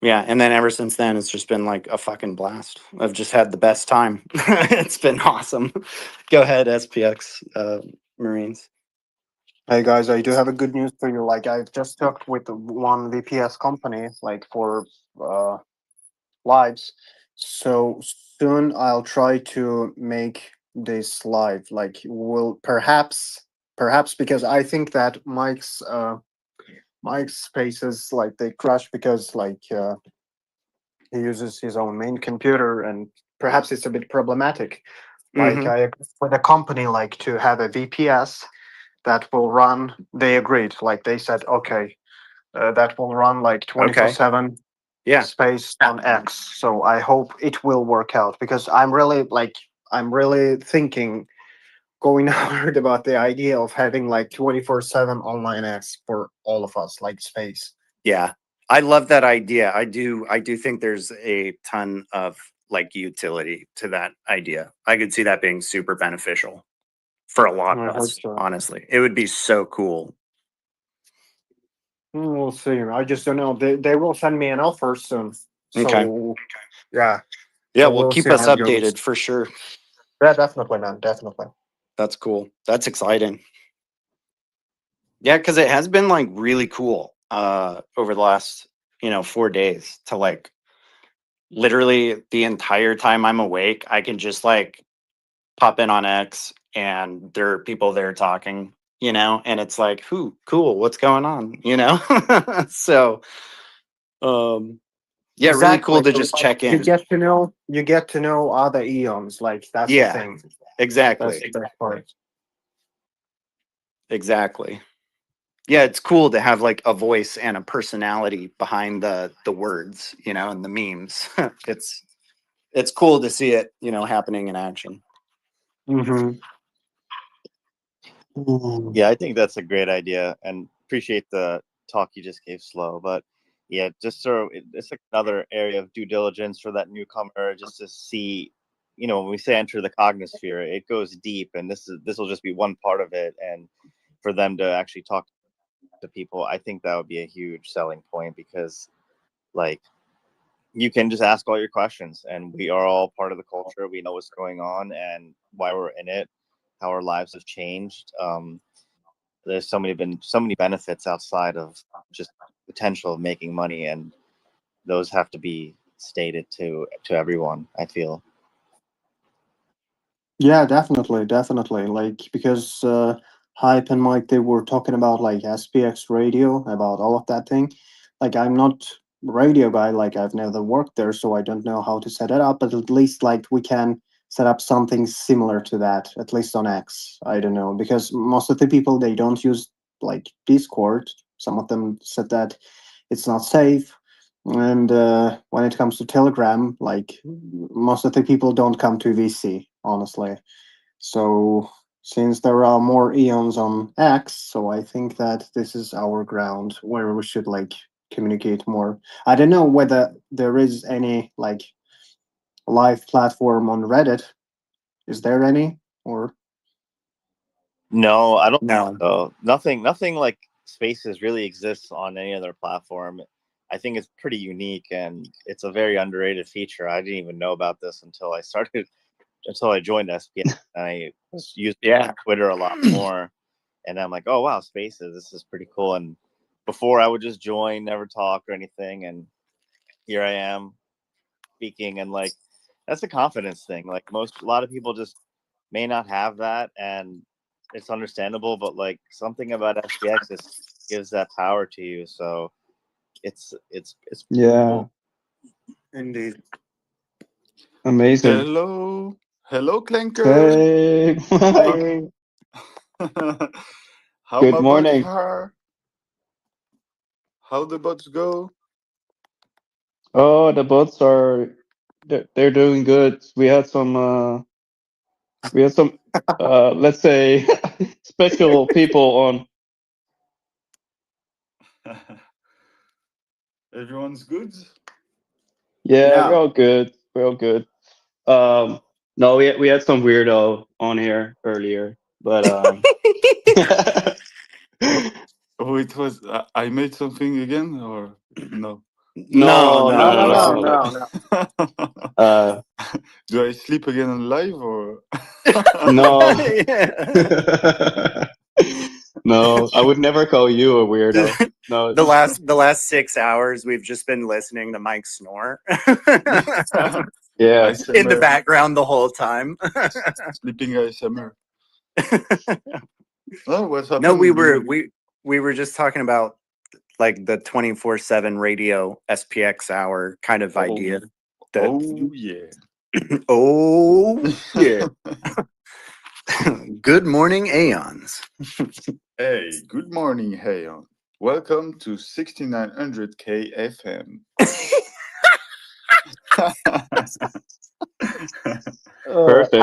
yeah, and then ever since then, it's just been like a fucking blast. I've just had the best time. It's been awesome. Go ahead, SPX Marines. Hey guys, I do have a good news for you. Like, I just talked with one VPS company, like for lives. So soon I'll try to make this live. Like, will perhaps because I think that Mike's spaces, like, they crash because like he uses his own main computer, and perhaps it's a bit problematic. Like, I with a company like to have a VPS that will run. They agreed. Like, they said, okay, that will run like 24/7. Yeah. Space on X. So I hope it will work out, because I'm really thinking, going hard about the idea of having like 24/7 online X for all of us, like space. Yeah, I love that idea. I do think there's a ton of like utility to that idea. I could see that being super beneficial for a lot of us. Honestly, it would be so cool. We'll see. I just don't know. They will send me an offer soon. So yeah. Yeah, we'll keep us updated for sure. Yeah, definitely, man. Definitely. That's cool. That's exciting. Yeah, because it has been like really cool over the last 4 days to like literally the entire time I'm awake, I can just like pop in on X and there are people there talking, and it's like, cool, what's going on, So yeah, exactly. Really cool to just check in. You get to know other eons, like that's the thing. Exactly. That's the best part. Exactly. Yeah, it's cool to have like a voice and a personality behind the words, and the memes. It's cool to see it, happening in action. Yeah, I think that's a great idea, and appreciate the talk you just gave, Slow. But yeah, just so it's like another area of due diligence for that newcomer, just to see, when we say enter the cognosphere, it goes deep, and this will just be one part of it. And for them to actually talk to people, I think that would be a huge selling point, because like you can just ask all your questions, and we are all part of the culture. We know what's going on and why we're in it, how our lives have changed. There's so many benefits outside of just potential of making money, and those have to be stated to everyone, I feel. Yeah, definitely, definitely. Like because Hype and Mike, they were talking about like SPX radio, about all of that thing. Like I'm not radio guy, like I've never worked there, so I don't know how to set it up. But at least like we can set up something similar to that, at least on X. I don't know because most of the people they don't use like Discord. Some of them said that it's not safe. And when it comes to Telegram, like most of the people don't come to VC, honestly. So since there are more eons on X, so I think that this is our ground where we should like communicate more. I don't know whether there is any like live platform on Reddit. Is there any or No, I don't. no? So nothing like Spaces really exists on any other platform. I think it's pretty unique and it's a very underrated feature. I didn't even know about this until I joined SPX. And I was using Twitter a lot more, and I'm like, oh wow, Spaces, this is pretty cool. And before I would just join, never talk or anything, and here I am speaking, and like that's a confidence thing. Like a lot of people just may not have that, and it's understandable, but like something about SPX gives that power to you. So it's Yeah. cool. Indeed. Amazing. Hello, Clanker. Hey. Hey. How Good my morning. bots are? How the bots go? Oh, the bots are they're doing good. We had some let's say special people on. Everyone's good? Yeah, we're all good. We're all good. No, we had some weirdo on here earlier, but Oh, it was I made something again or no? no. Do I sleep again on live or No. No, I would never call you a weirdo. No. The last 6 hours we've just been listening to Mike snore. Yeah. In the background the whole time. Sleeping ASMR. Oh, what's happened? No, we were just talking about like the 24/7 radio SPX hour kind of idea. Oh yeah. Oh yeah. Good morning, Aeons. Hey, good morning, Aeon. Welcome to 6900K FM. Perfect.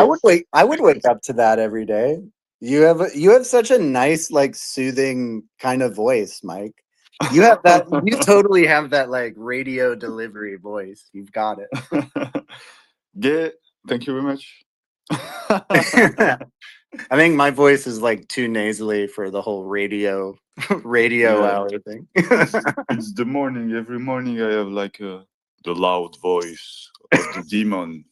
I would wake up to that every day. You have such a nice, like, soothing kind of voice, Mike. You have that. You totally have that like radio delivery voice. You've got it. Yeah, thank you very much. I think my voice is like too nasally for the whole radio hour thing. It's the morning. Every morning I have like the loud voice of the demon.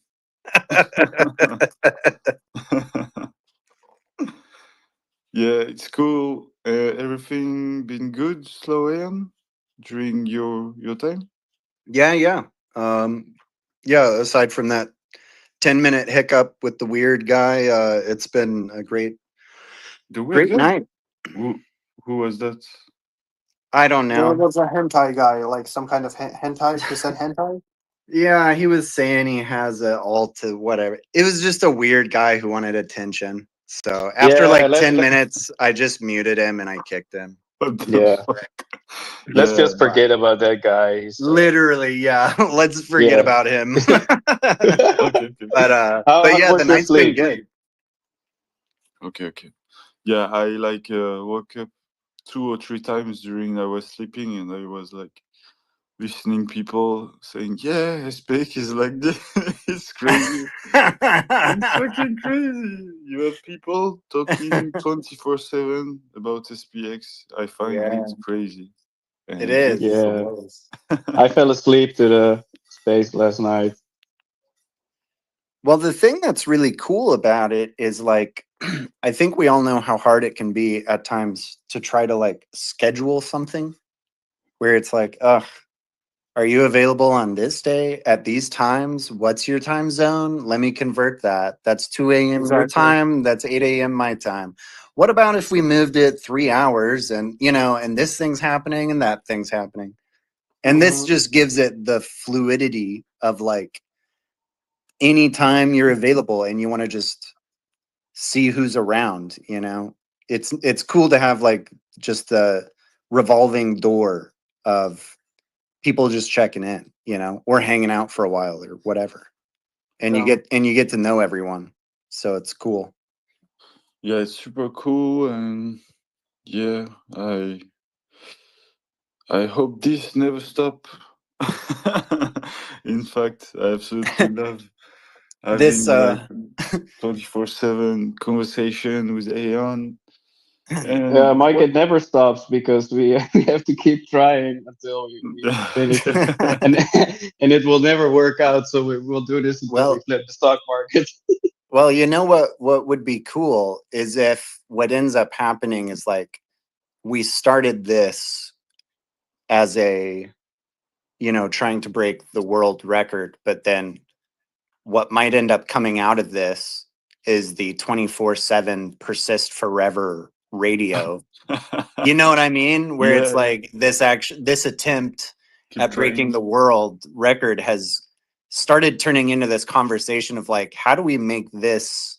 Yeah, it's cool. Everything been good, Sloan, during your time? Yeah. Aside from that 10-minute hiccup with the weird guy, it's been a great night. Who was that? I don't There know. was a hentai guy, like some kind of hentai. He said hentai. Yeah, he was saying he has it all to whatever. It was just a weird guy who wanted attention. So after 10 minutes, I just muted him and I kicked him. Yeah. Let's just forget about that guy. Literally, yeah. Let's forget about him. Okay. But yeah, the night's been good. Okay. Yeah, I like woke up 2 or 3 times during I was sleeping, and I was like listening people saying, "Yeah, SPX is like this." It's crazy. It's fucking crazy. You have people talking 24/7 about SPX. I find it's crazy. And It is. Yeah. I fell asleep to the space last night. Well, the thing that's really cool about it is like, I think we all know how hard it can be at times to try to like schedule something where it's like, Are you available on this day at these times? What's your time zone? Let me convert that. That's 2 a.m. your time. That's 8 a.m. my time. What about if we moved it 3 hours and, and this thing's happening and that thing's happening? And this just gives it the fluidity of like anytime you're available and you want to just see who's around, It's cool to have like just the revolving door of people just checking in, or hanging out for a while or whatever. And you get to know everyone. So it's cool. Yeah, it's super cool, and yeah, I hope this never stop. In fact, I absolutely love having This like 24/7 conversation with Aeon. And Yeah, Mike, it never stops because we we have to keep trying until we finish it, and and it will never work out. So we'll do this until we flip the stock market. Well, what would be cool is if what ends up happening is like we started this as a, trying to break the world record, but then what might end up coming out of this is the 24/7 persist forever radio. You know what I mean? Where it's like this attempt at breaking the world record has started turning into this conversation of like, how do we make this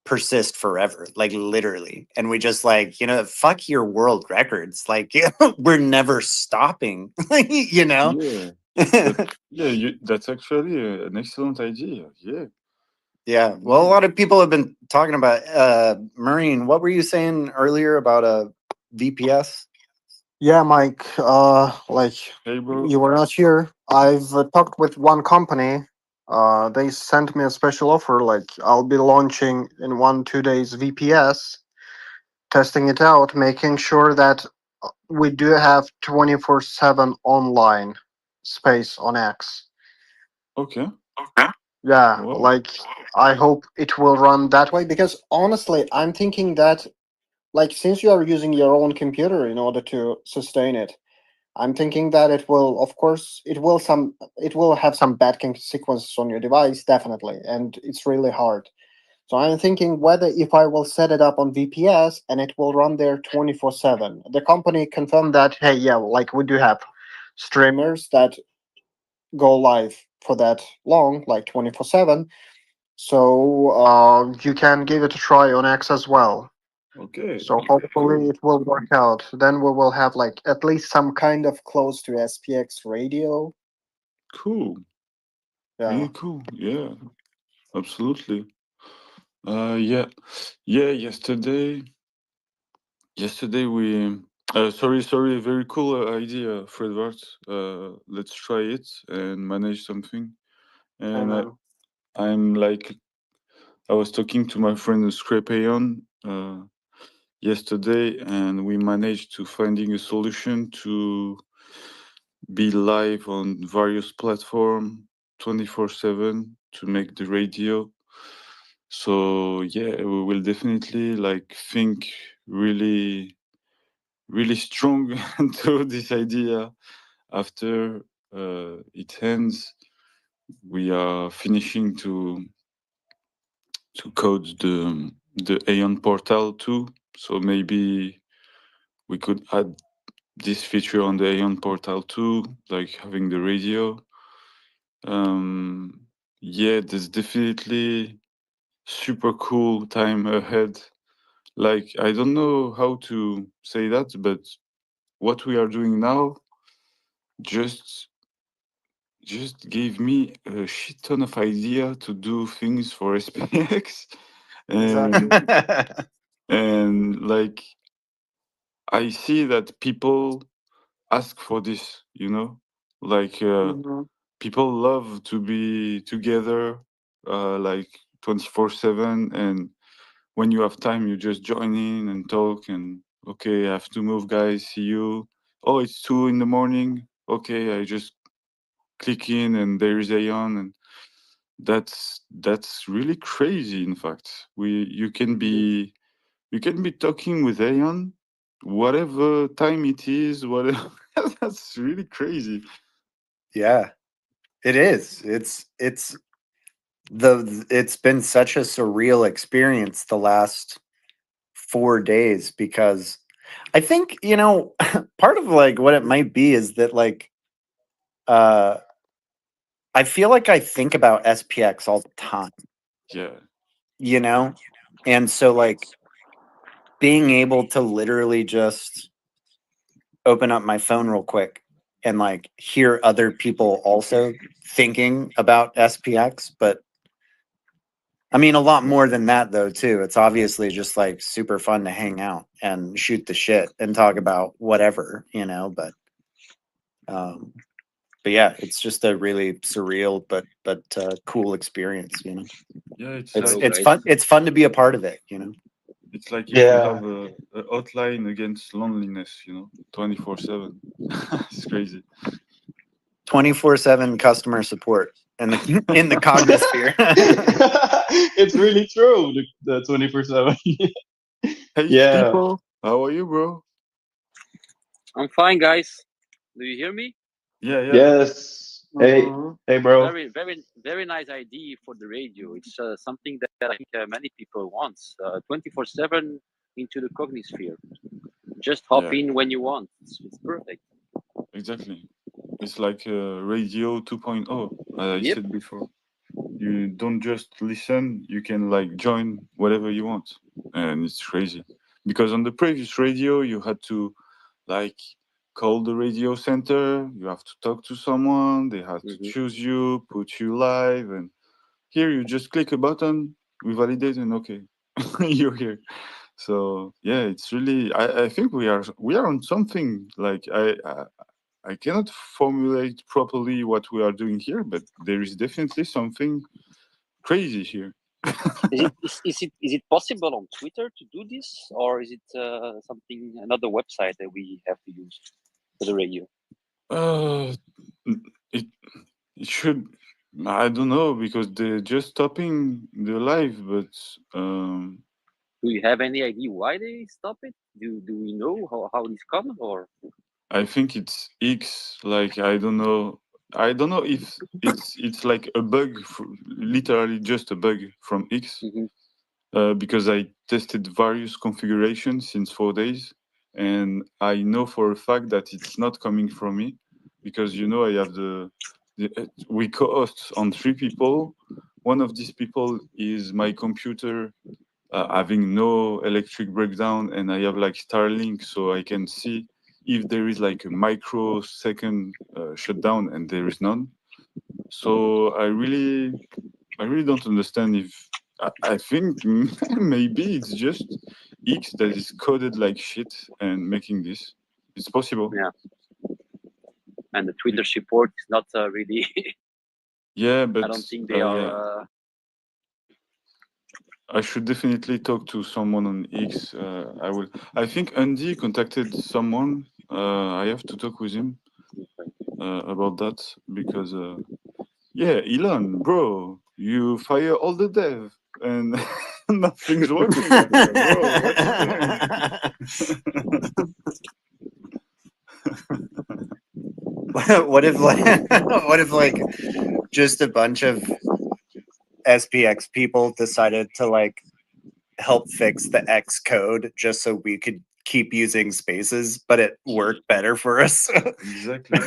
persist forever, like literally? And we just like, fuck your world records, like we're never stopping. That's actually an excellent idea. Yeah, well, a lot of people have been talking about Marine. What were you saying earlier about a VPS? Yeah, Mike, like you were not here. I've talked with one company. They sent me a special offer. Like I'll be launching in 1-2 days VPS, testing it out, making sure that we do have 24/7 online space on X. Okay. Yeah, like I hope it will run that way because honestly, I'm thinking that like since you are using your own computer in order to sustain it, I'm thinking that it will, of course, it will have some bad consequences on your device, definitely, and it's really hard. So I'm thinking whether if I will set it up on VPS and it will run there 24/7. The company confirmed that, hey, yeah, like we do have streamers that go live for that long, like 24/7. So you can give it a try on X as well. Okay. So hopefully it will work out. Then we will have like at least some kind of close to SPX radio. Cool. Yeah. Really cool. Yeah. Absolutely. Yeah. Yesterday we sorry, very cool idea, Fredward. Let's try it and manage something. And I'm like, I was talking to my friend Scrapayon yesterday, and we managed to finding a solution to be live on various platforms 24/7 to make the radio. So yeah, we will definitely like think really strong into this idea after it ends. We are finishing to code the Aeon portal too. So maybe we could add this feature on the Aeon portal too, like having the radio. Yeah, there's definitely super cool time ahead. Like, I don't know how to say that, but what we are doing now just gave me a shit ton of idea to do things for SPX. And like, I see that people ask for this, like people love to be together, like 24/7, and when you have time, you just join in and talk. And okay, I have to move, guys. See you. Oh, it's 2 in the morning. Okay, I just click in, and there is Aeon, and that's really crazy. In fact, you can be talking with Aeon whatever time it is, whatever. That's really crazy. Yeah, it is. It's been such a surreal experience the last 4 days because I think, part of like what it might be is that like I feel like I think about SPX all the time. Yeah. And so like being able to literally just open up my phone real quick and like hear other people also thinking about SPX, but I mean a lot more than that though too. It's obviously just like super fun to hang out and shoot the shit and talk about whatever, but yeah, it's just a really surreal but cool experience, Yeah, it's fun. It's fun to be a part of it, It's like if we have a hotline against loneliness, 24/7. It's crazy. 24/7 customer support in the cognosphere. It's really true. The 24/7. Hey, Yeah. people, how are you, bro? I'm fine, guys. Do you hear me? Yeah. Yes. Hey, hey, bro. Very, very, very nice idea for the radio. It's something that I think many people want. 24/7 into the cognisphere. Just hop in when you want. It's perfect. Exactly. It's like radio 2.0, as I said before. You don't just listen, you can like join whatever you want. And it's crazy. Because on the previous radio, you had to like call the radio center, you have to talk to someone, they have to choose you, put you live, and here you just click a button, we validate, and okay, you're here. So yeah, it's really I think we are on something. Like I cannot formulate properly what we are doing here, but there is definitely something crazy here. Is it possible on Twitter to do this, or is it another website that we have to use for the radio? It should. I don't know because they're just stopping the live, but do you have any idea why they stop it? Do we know how this comes, or? I think it's X. Like I don't know. I don't know if it's like a bug, literally just a bug from X. Because I tested various configurations since 4 days, and I know for a fact that it's not coming from me, because I have we co-host on 3 people. One of these people is my computer having no electric breakdown, and I have like Starlink, so I can see if there is like a microsecond shutdown, and there is none. So I really don't understand if I think maybe it's just X that is coded like shit and making this. It's possible. Yeah. And the Twitter support is not really. Yeah, but I don't think they are. I should definitely talk to someone on X. I will. I think Andy contacted someone. I have to talk with him about that because, yeah, Elon, bro, you fire all the dev and nothing's working out there, bro. What you doing? What if like just a bunch of SPX people decided to like help fix the X code just so we could keep using spaces, but it worked better for us? Exactly.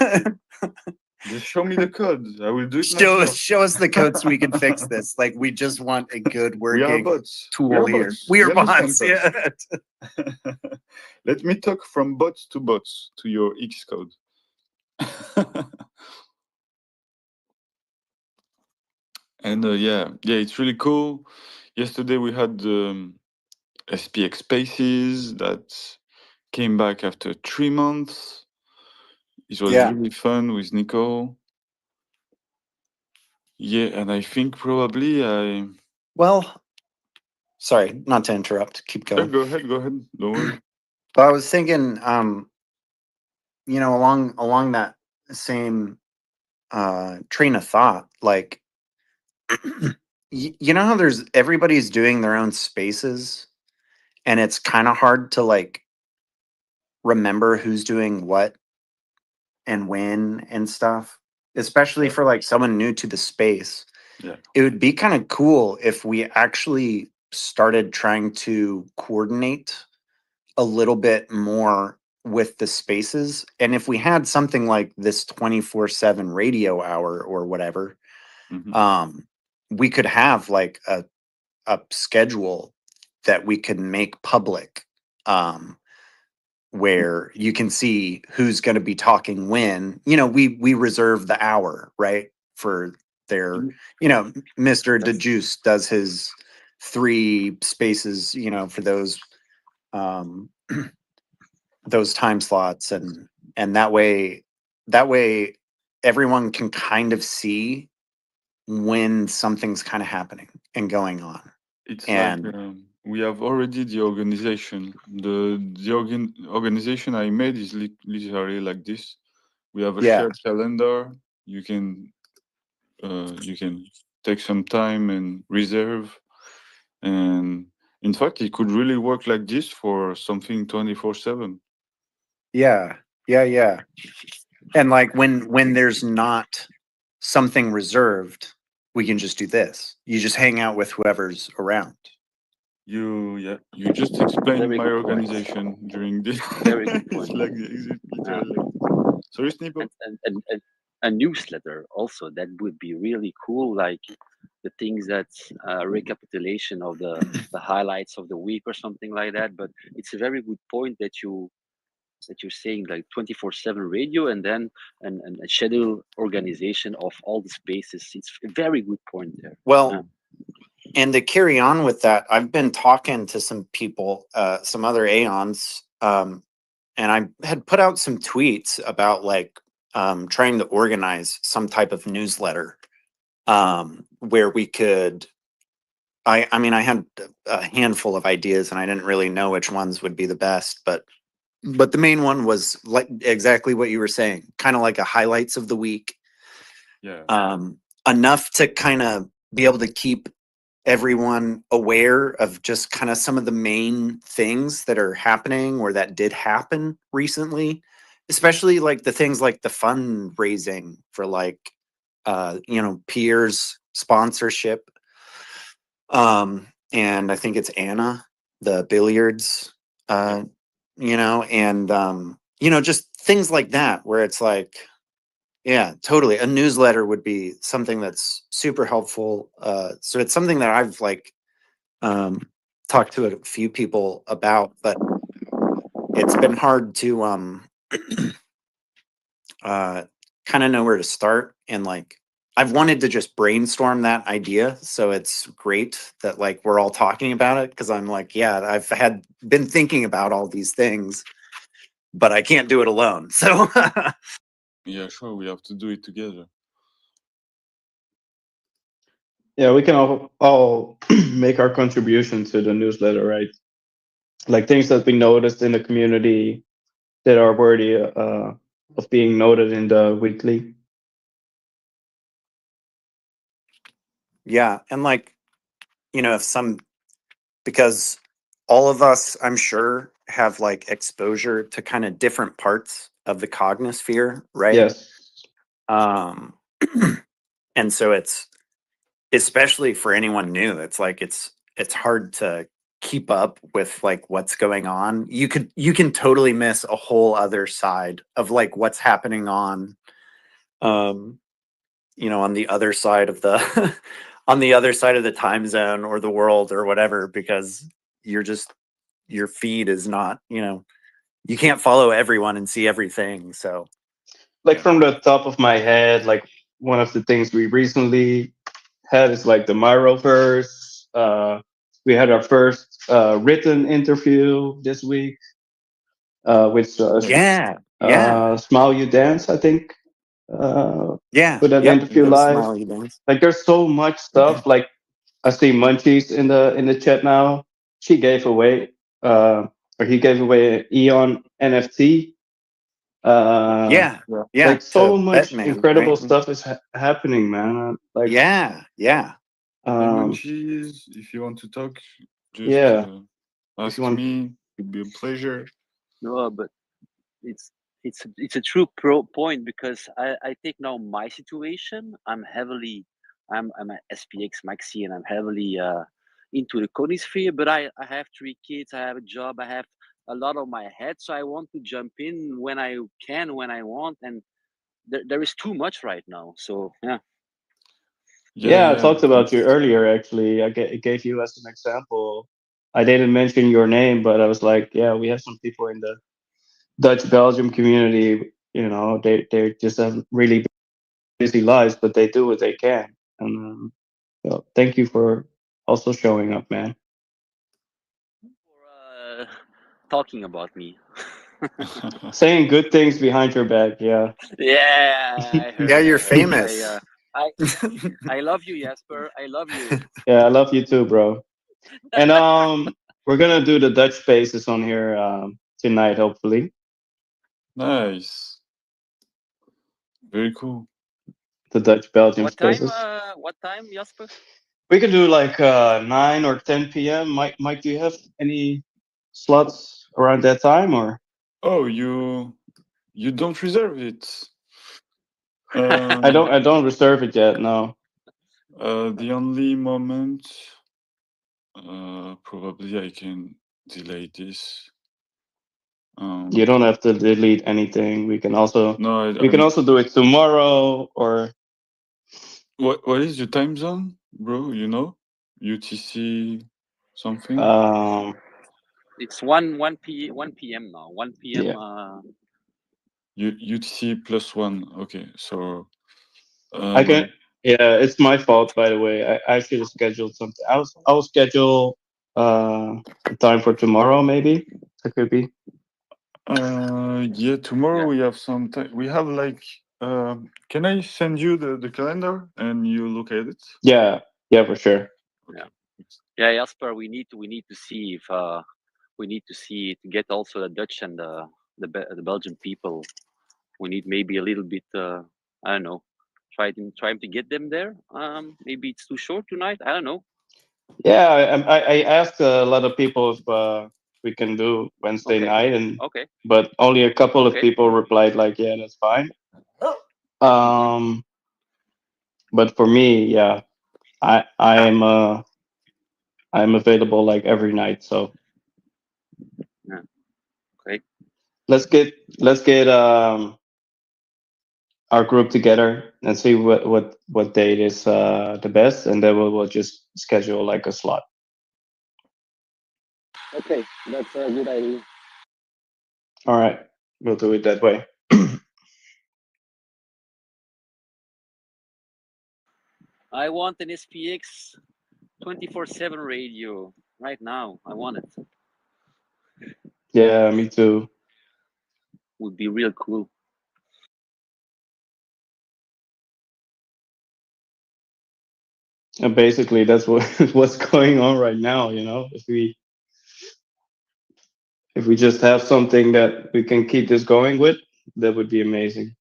Just show me the code. I will do it Show myself. us the code so we can fix this. Like we just want a good We are working bots. tool here. We are bots. Yeah. Let me talk from bots to your X code. And yeah, it's really cool. Yesterday we had SPX Spaces that came back after 3 months. It was really fun with Nico. Yeah, and I think probably Well, sorry, not to interrupt. Keep going. Go ahead. Don't worry. But I was thinking, along that same train of thought, like, you know how everybody's doing their own spaces, and it's kind of hard to like remember who's doing what and when and stuff. especially for like someone new to the space. Yeah. It would be kind of cool if we actually started trying to coordinate a little bit more with the spaces. And if we had something like this 24/7 radio hour or whatever, we could have like a schedule that we could make public, where you can see who's going to be talking when. We reserve the hour, right, for their, Mr. DeJuice does his 3 spaces, for those time slots, and that way everyone can kind of see when something's kind of happening and going on. It's and like we have already the organization. The organization I made is literally like this. We have a shared calendar. You can take some time and reserve. And in fact, it could really work like this for something 24/7. Yeah. And like when there's not something reserved, we can just do this. You just hang out with whoever's around. You just explained my organization during this. Very good point. Like literally. Sorry, Snipo. And a newsletter also, that would be really cool. Like the things that recapitulation of the highlights of the week or something like that. But it's a very good point that you're saying, like 24/7 radio and then a schedule organization of all the spaces. It's a very good point there. Well, and to carry on with that, I've been talking to some people, some other Aeons, and I had put out some tweets about like trying to organize some type of newsletter, where we could. I mean, I had a handful of ideas, and I didn't really know which ones would be the best, but the main one was like exactly what you were saying, kind of like a highlights of the week. Yeah. Enough to kind of be able to keep everyone aware of just kind of some of the main things that are happening or that did happen recently, especially like the things like the fundraising for like Pierre's sponsorship, and I think it's Anna, the billiards, and just things like that where it's like, yeah, totally. A newsletter would be something that's super helpful. So it's something that I've like talked to a few people about, but it's been hard to kind of know where to start. And like, I've wanted to just brainstorm that idea. So it's great that like we're all talking about it, because I'm like, yeah, I've been thinking about all these things, but I can't do it alone. So yeah, sure, we have to do it together. Yeah, we can all make our contribution to the newsletter, right? Like things that we noticed in the community that are worthy of being noted in the weekly. Yeah, and like, because all of us, I'm sure, have like exposure to kind of different parts of the cognosphere, right? Yes. And so it's, especially for anyone new, it's like it's hard to keep up with like what's going on. You can totally miss a whole other side of like what's happening on on the other side of the on the other side of the time zone or the world or whatever, because your feed is not, you can't follow everyone and see everything. So like from the top of my head, like one of the things we recently had is like the Myroverse. We had our first written interview this week, which Smile You Dance, I think. Put that interview live. Like there's so much stuff. Like I see Munchies in the chat now. She gave away or he gave away an Eon NFT. Like so much incredible stuff is happening, man. Like yeah. Munchies, if you want to talk, just ask me. It'd be a pleasure. No, but it's it's a true point, because I take now my situation. I'm a SPX maxi, and I'm heavily into the conisphere, but I have 3 kids, I have a job, I have a lot on my head, so I want to jump in when I can, when I want, and there is too much right now. So Yeah, I talked about you earlier. Actually, I gave you as an example. I didn't mention your name, but I was like, yeah, we have some people in the Dutch Belgium community. You know, they just have really busy lives, but they do what they can. And well, thank you for also showing up, man. Talking about me. Saying good things behind your back, yeah. Yeah, I heard. Yeah, you're I heard. famous. I love you, Jasper. I love you. Yeah, I love you too, bro. And we're gonna do the Dutch spaces on here tonight, hopefully. Nice. Very cool. The Dutch Belgium What time? spaces. What time, Jasper? We could do like 9 or 10 p.m. Mike, do you have any slots around that time, or? Oh, you don't reserve it. I don't reserve it yet. No. The only moment, probably I can delay this. You don't have to delete anything. We can also do it tomorrow, or. What is your time zone, bro? You know, UTC something. It's 1 p.m. now. 1 p.m. Yeah. UTC +1. Okay, so. I can. Yeah, it's my fault, by the way. I should have scheduled something. I'll schedule a time for tomorrow, maybe. That could be. Yeah, tomorrow we have some time. We have like. Can I send you the calendar and you look at it? Yeah, for sure. Yeah, Jasper, we need to see if we need to see to get also the Dutch and the Belgian people. We need maybe a little bit. I don't know. Trying to get them there. Maybe it's too short tonight. I don't know. Yeah, I asked a lot of people if we can do Wednesday night, and but only a couple of people replied like, yeah, that's fine. But for me, yeah, I'm available like every night. So yeah, great. Let's get our group together and see what date is the best, and then we'll just schedule like a slot. Okay, that's a good idea. All right, we'll do it that way. I want an SPX 24/7 radio right now. I want it. Yeah, me too. Would be real cool. And basically, that's what's going on right now. You know, if we just have something that we can keep this going with, that would be amazing.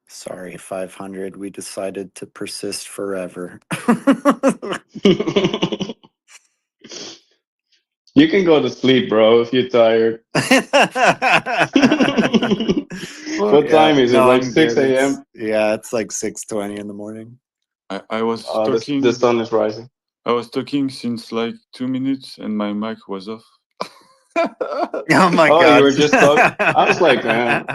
Sorry, 500. We decided to persist forever. You can go to sleep, bro, if you're tired. What time is it? Like 6 a.m.? Yeah, it's like 6:20 in the morning. I was talking. The sun is rising. I was talking since like 2 minutes, and my mic was off. Oh my god! You were just talking. I was like, man,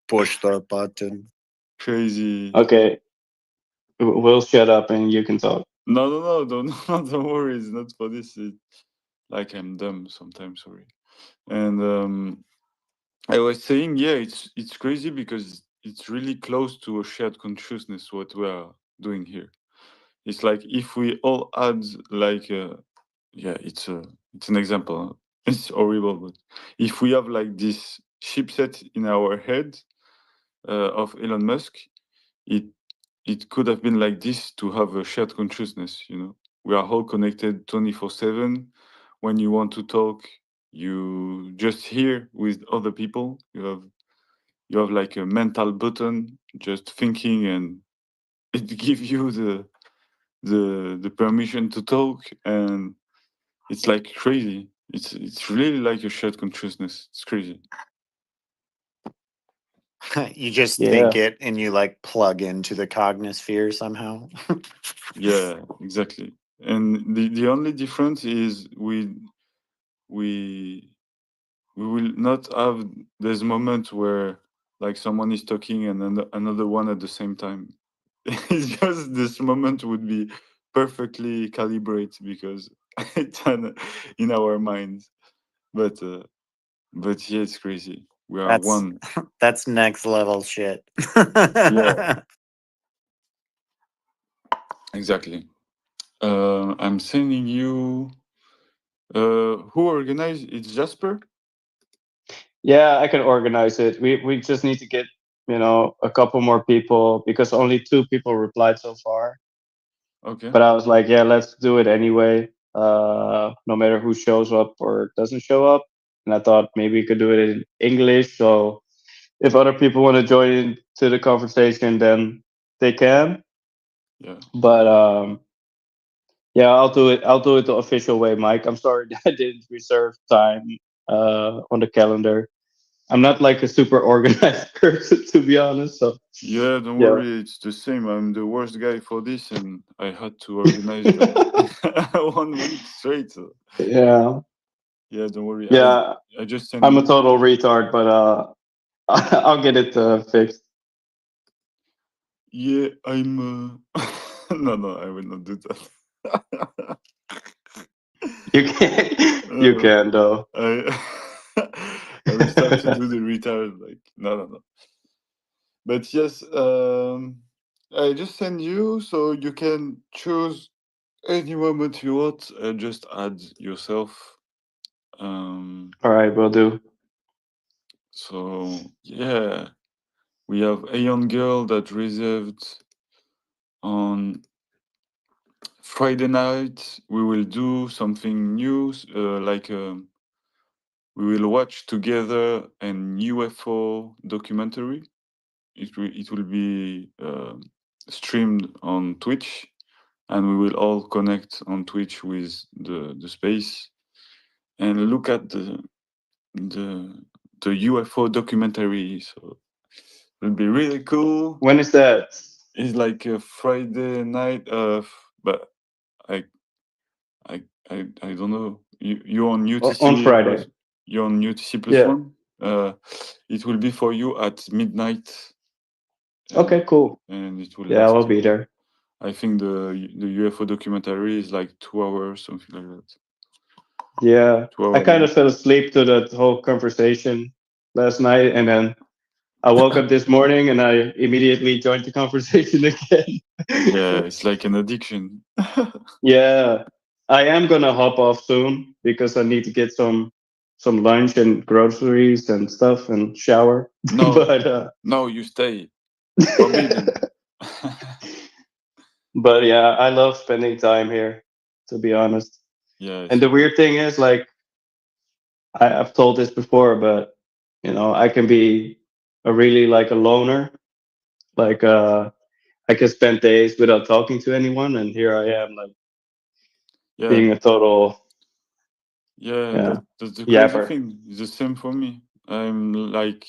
push the button. Crazy. Okay, we'll shut up and you can talk. No, don't worry. It's not for this. Like I'm dumb sometimes. Sorry. And I was saying, yeah, it's crazy because it's really close to a shared consciousness. What we are doing here. It's like if we all add like, yeah, it's an example. Huh? It's horrible, but if we have like this chipset in our head of Elon Musk, it could have been like this to have a shared consciousness. You know, we are all connected 24/7. When you want to talk, you just hear with other people. You have like a mental button, just thinking, and it gives you the permission to talk, and it's like crazy. It's really like a shared consciousness. It's crazy. You just think it and you like plug into the cognosphere somehow. Yeah, exactly. And the only difference is we will not have this moment where like someone is talking and another one at the same time. It's just this moment would be perfectly calibrated because it's in our minds. But yeah, it's crazy. We are one. That's next level shit. Yeah, exactly. I'm sending you. Who organized? It's Jasper. Yeah, I can organize it. We just need to get a couple more people because only 2 people replied so far. Okay. But I was like, yeah, let's do it anyway. No matter who shows up or doesn't show up. And I thought maybe we could do it in English. So if other people want to join into the conversation, then they can. Yeah. But yeah, I'll do it. I'll do it the official way, Mike. I'm sorry that I didn't reserve time on the calendar. I'm not like a super organized person, to be honest. So yeah, don't worry. It's the same. I'm the worst guy for this, and I had to organize like 1 week straight. So. Yeah. Yeah, don't worry. Yeah, I just sent I'm a you. total retard, but I'll get it fixed. Yeah, I'm. No, I will not do that. You can, you can though. I will start to do the retard. Like no. But yes, I just send you so you can choose any moment you want. Just add yourself. All right, will do. So yeah, we have a young girl that reserved on Friday night. We will do something new, like we will watch together an UFO documentary. It will be streamed on Twitch, and we will all connect on Twitch with the space and look at the UFO documentary. So it'll be really cool. When is that? It's like a Friday night. But I don't know. You on UTC On Friday. You're on UTC plus Yeah. 1. It will be for you at midnight. Okay, cool. And it will Yeah, last. I'll be there. I think the UFO documentary is like 2 hours, something like that. Yeah, 2 I hours. kind of fell asleep to that whole conversation last night, and then I woke up this morning and I immediately joined the conversation again. Yeah, it's like an addiction. Yeah, I am gonna hop off soon because I need to get some lunch and groceries and stuff and shower. No, but no, you stay. Forbidden. But yeah, I love spending time here, to be honest. Yeah. And the weird thing is, like, I've told this before, but I can be a really like a loner. Like, I can spend days without talking to anyone, and here I am, like, being a total. Yeah, that's the crazy yapper. thing. It's the same for me. I'm like,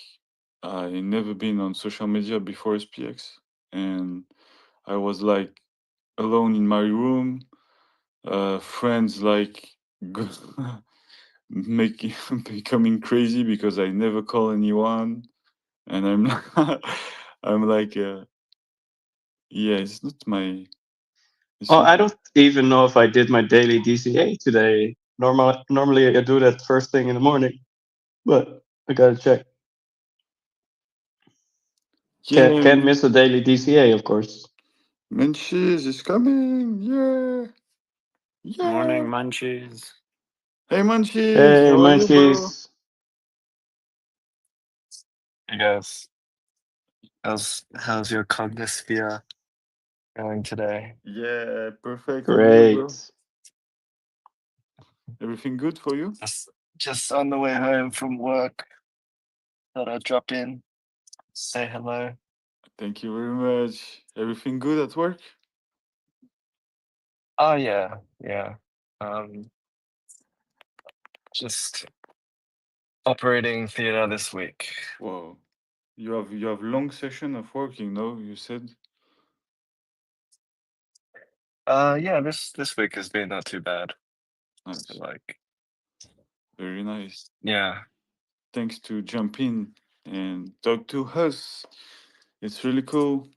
I never been on social media before SPX, and I was like alone in my room. Friends like making becoming crazy because I never call anyone, and I'm like, yeah, it's not my. Oh, I don't even know if I did my daily DCA today. Normally I do that first thing in the morning, but I gotta check. Yeah, Can't miss a daily DCA, of course. Munchies is coming. Yeah. Morning, Munchies. Hey, Munchies. Hey, How are you, bro? Munchies. Hey guys, how's your cognosphere going today? Yeah, perfect. And you, bro? Great. Everything good for you? Just on the way home from work. Thought I'd drop in, say hello. Thank you very much. Everything good at work? Oh yeah, yeah. Just operating theater this week. Whoa, you have long session of working, no? You said. Yeah, this week has been not too bad. Nice. Like, very nice. Yeah. Thanks to jump in and talk to us. It's really cool.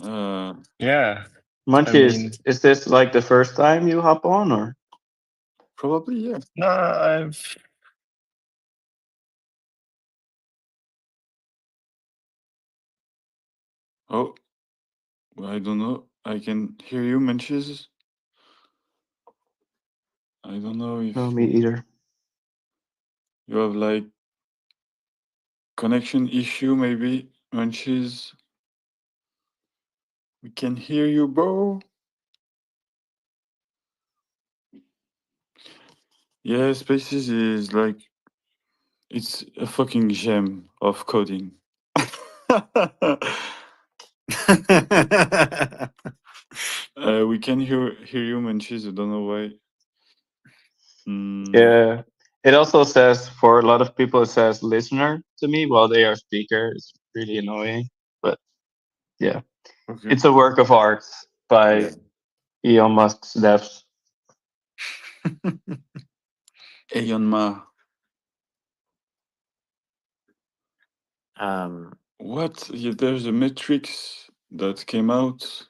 Yeah. I Munchies, mean, is this like the first time you hop on, or? Probably, yeah. no, I've Oh, I don't know. I can hear you, Menches. I don't know if No, me either. you have like connection issue, maybe, Menches. We can hear you, bro. Yeah, Spaces is like it's a fucking gem of coding. We can hear you, Menches. I don't know why. Yeah. It also says, for a lot of people, it says listener to me while they are speaker. It's really annoying. But yeah. Okay. It's a work of art by Elon Musk's devs. Elon Musk. What? Yeah, there's a metrics that came out.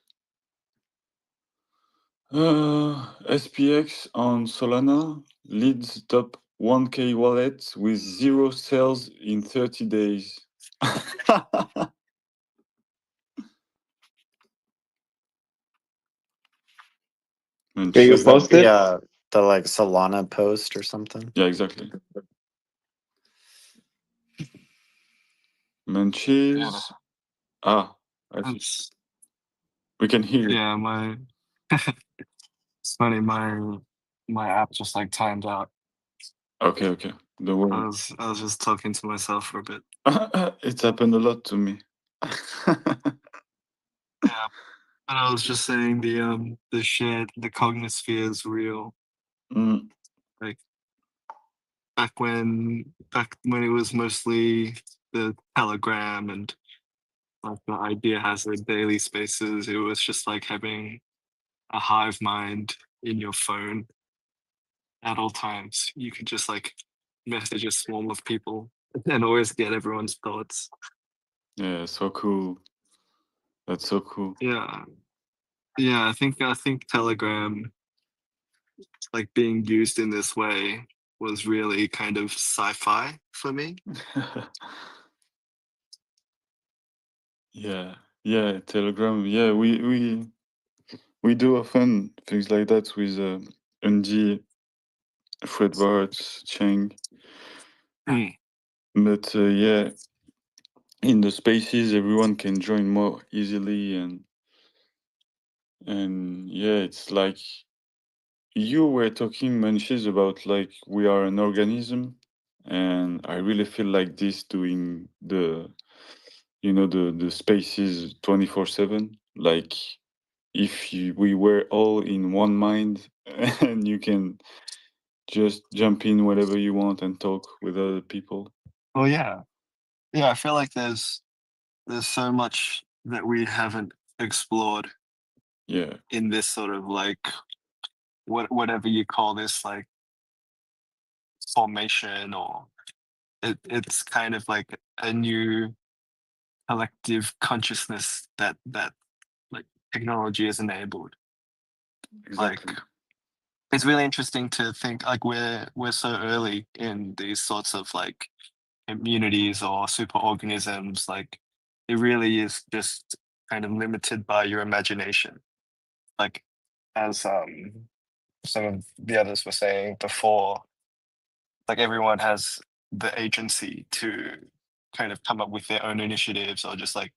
SPX on Solana leads top 1K wallet with 0 sales in 30 days. Can you post it? The like Solana post or something? Yeah, exactly. Munchies. I see. We can hear. Yeah, my it's funny, my app just like timed out. Okay. Don't worry. I was just talking to myself for a bit. It's happened a lot to me. Yeah. And I was just saying the cognosphere is real. Like back when it was mostly the Telegram and like the idea has the daily spaces, it was just like having a hive mind in your phone at all times. You could just like message a swarm of people and always get everyone's thoughts. Yeah, so cool. That's so cool. Yeah. Yeah, I think Telegram, like being used in this way, was really kind of sci-fi for me. Yeah, Telegram. Yeah, we do often things like that with ND, Fred Bartz, Cheng. But yeah, in the spaces, everyone can join more easily, and yeah, it's like you were talking, Manches, about like we are an organism, and I really feel like this doing the the spaces 24/7. Like if we were all in one mind, and you can just jump in whenever you want and talk with other people. Well, yeah, I feel like there's so much that we haven't explored. Yeah. In this sort of like whatever you call this, like formation, or it's kind of like a new collective consciousness that like technology has enabled. Exactly. Like it's really interesting to think like we're so early in these sorts of like communities or superorganisms. Like it really is just kind of limited by your imagination. Like as some of the others were saying before, like everyone has the agency to kind of come up with their own initiatives, or just like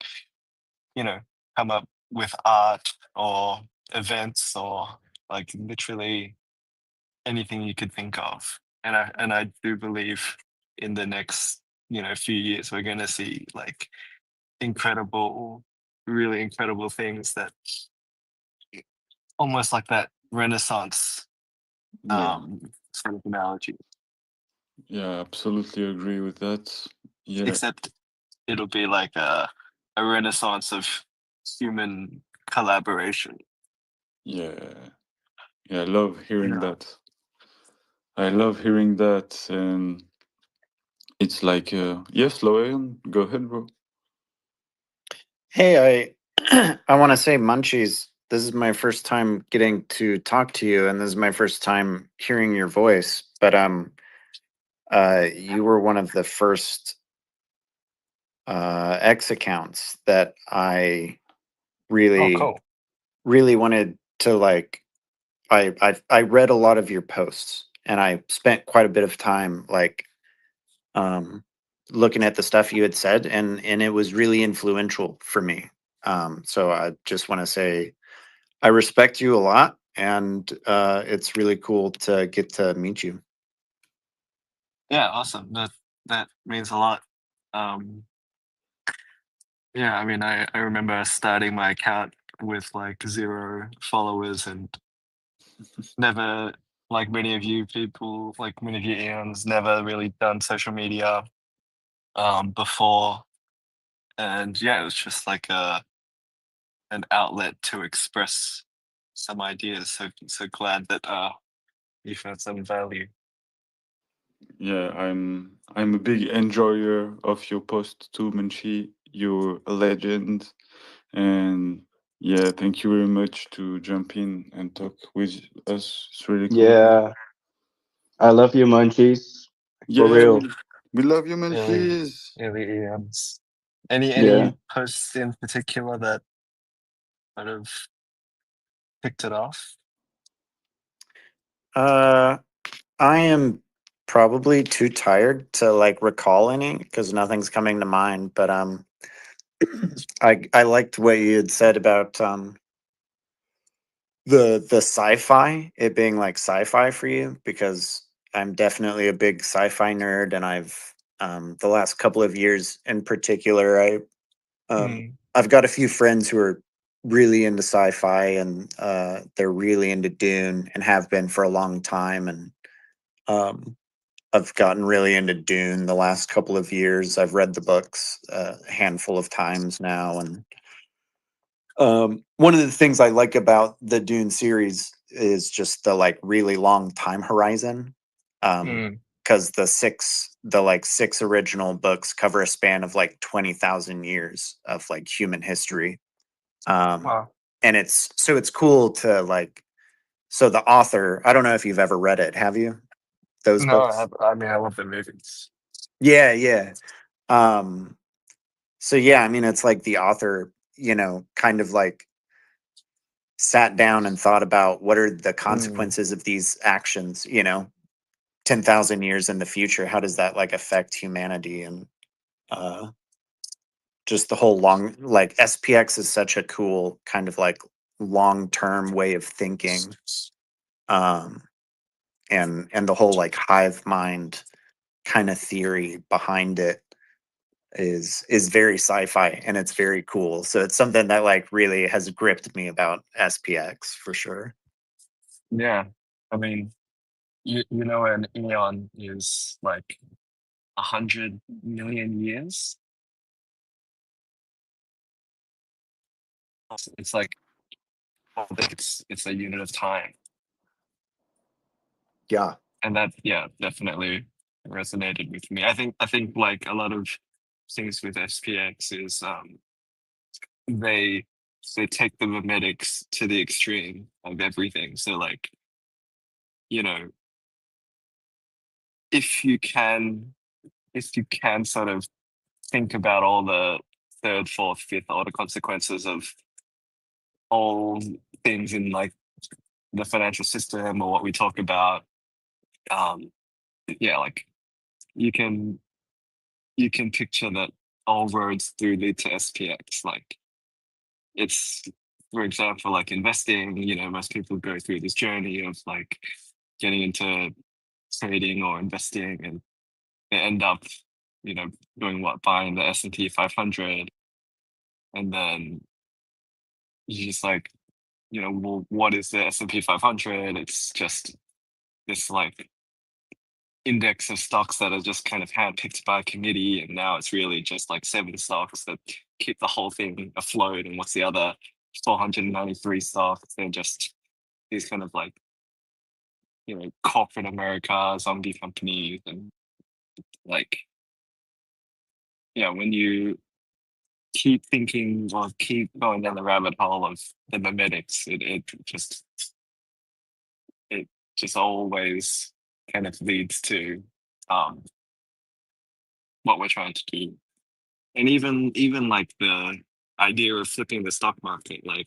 come up with art or events, or like literally anything you could think of. And I do believe in the next few years we're going to see like incredible, really incredible things that almost like that Renaissance sort of analogy. Yeah, absolutely agree with that. Yeah. Except it'll be like a renaissance of human collaboration. Yeah. Yeah, I love hearing that. I love hearing that. And it's like, yes, Loyan, go ahead, bro. Hey, I want to say, Munchies, this is my first time getting to talk to you, and this is my first time hearing your voice. But you were one of the first X accounts that I really, really wanted to like. I read a lot of your posts, and I spent quite a bit of time like looking at the stuff you had said, and it was really influential for me. So I just want to say I respect you a lot, and it's really cool to get to meet you. Yeah, awesome. That means a lot. Yeah, I mean, I remember starting my account with like 0 followers and never, like many of you people, like many of you Ians, never really done social media before. And yeah, it was just like an outlet to express some ideas. So glad that you found some value. Yeah, I'm a big enjoyer of your post too, Munchie. You're a legend. And yeah, thank you very much to jump in and talk with us. It's really cool. Yeah. I love you, Munchies. Yeah, For real. we love you, Munchies. Any posts in particular that sort of picked it off? I am probably too tired to like recall any because nothing's coming to mind. But I liked what you had said about the sci-fi, it being like sci-fi for you, because I'm definitely a big sci-fi nerd, and I've the last couple of years in particular, I've got a few friends who are really into sci-fi, and they're really into Dune and have been for a long time. And I've gotten really into Dune the last couple of years. I've read the books a handful of times now, and one of the things I like about the Dune series is just the like really long time horizon. Because the six original books cover a span of like 20,000 years of like human history. Wow. And it's cool to like, so the author, I don't know if you've ever read it, have you? Those No, books? I mean, I love the movies. Yeah, yeah. So yeah, I mean, it's like the author, kind of like sat down and thought about what are the consequences of these actions, 10,000 years in the future. How does that like affect humanity? And just the whole long, like SPX is such a cool kind of like long-term way of thinking. And the whole like hive mind kind of theory behind it is very sci-fi, and it's very cool. So it's something that like really has gripped me about SPX for sure. Yeah, I mean, you know, an eon is like 100 million years. It's like, I think it's a unit of time. Yeah, and that definitely resonated with me. I think like a lot of things with SPX is they take the memetics to the extreme of everything. So like, if you can sort of think about all the third, fourth, fifth order consequences of all things in like the financial system or what we talk about, like you can picture that all roads do lead to SPX. Like it's, for example, like investing, most people go through this journey of like getting into trading or investing, and they end up, doing what, buying the S&P 500. And then you just like you know, well, what is the S&P 500? It's just this like index of stocks that are just kind of handpicked by a committee, and now it's really just like 7 stocks that keep the whole thing afloat. And what's the other 493 stocks? They're just these kind of like, you know, corporate America zombie companies. And like, yeah, when you keep thinking or keep going down the rabbit hole of the memetics, it just always kind of leads to what we're trying to do. And even like the idea of flipping the stock market, like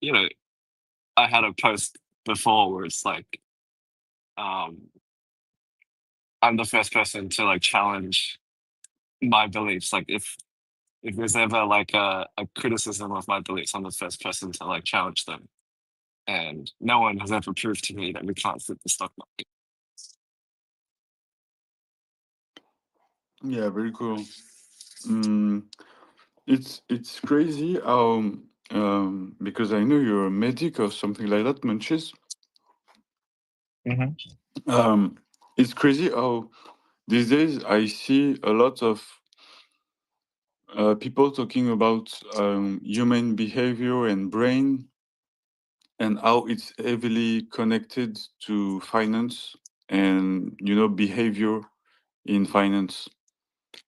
you know, I had a post before where it's like I'm the first person to like challenge my beliefs. Like if there's ever like a criticism of my beliefs, I'm the first person to like challenge them. And no one has ever proved to me that we can't flip the stock market. Yeah, very cool. It's crazy how because I know you're a medic or something like that, Munches. It's crazy how these days I see a lot of people talking about human behavior and brain and how it's heavily connected to finance and behavior in finance,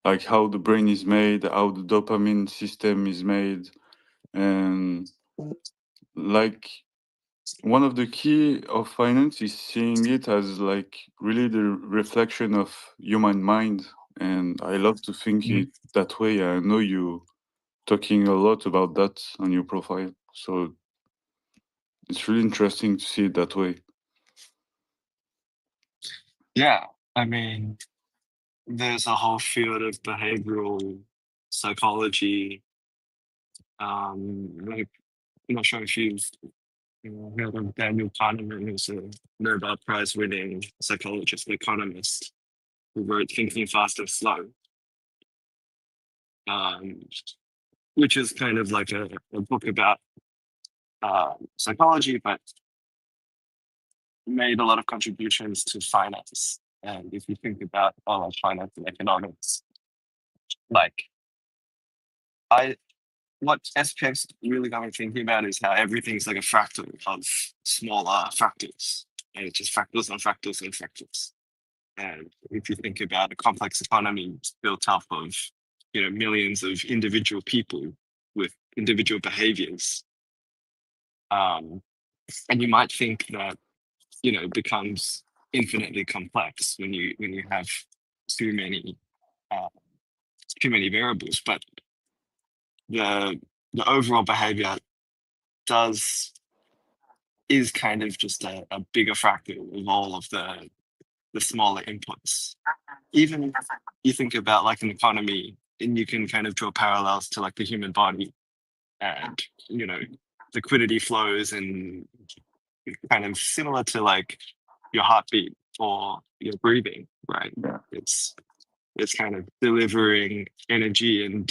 like how the brain is made, how the dopamine system is made, and like one of the key of finance is seeing it as like really the reflection of human mind, and I love to think it that way. I know you talking a lot about that on your profile, so it's really interesting to see it that way. Yeah, I mean, there's a whole field of behavioral psychology. Like, I'm not sure if you've heard of Daniel Kahneman, who's a Nobel Prize winning psychologist and economist who wrote Thinking Fast and Slow, which is kind of like a book about psychology, but made a lot of contributions to finance. And if you think about finance and economics, like what SPX really got me thinking about is how everything's like a fractal of smaller fractals, and it's just fractals on fractals and fractals. And if you think about a complex economy built up of millions of individual people with individual behaviors, and you might think that it becomes infinitely complex when you have too many variables, but the overall behavior is kind of just a bigger fractal of all of the smaller inputs. Even if you think about like an economy, and you can kind of draw parallels to like the human body, and liquidity flows and kind of similar to like your heartbeat or your breathing, right? Yeah. It's kind of delivering energy and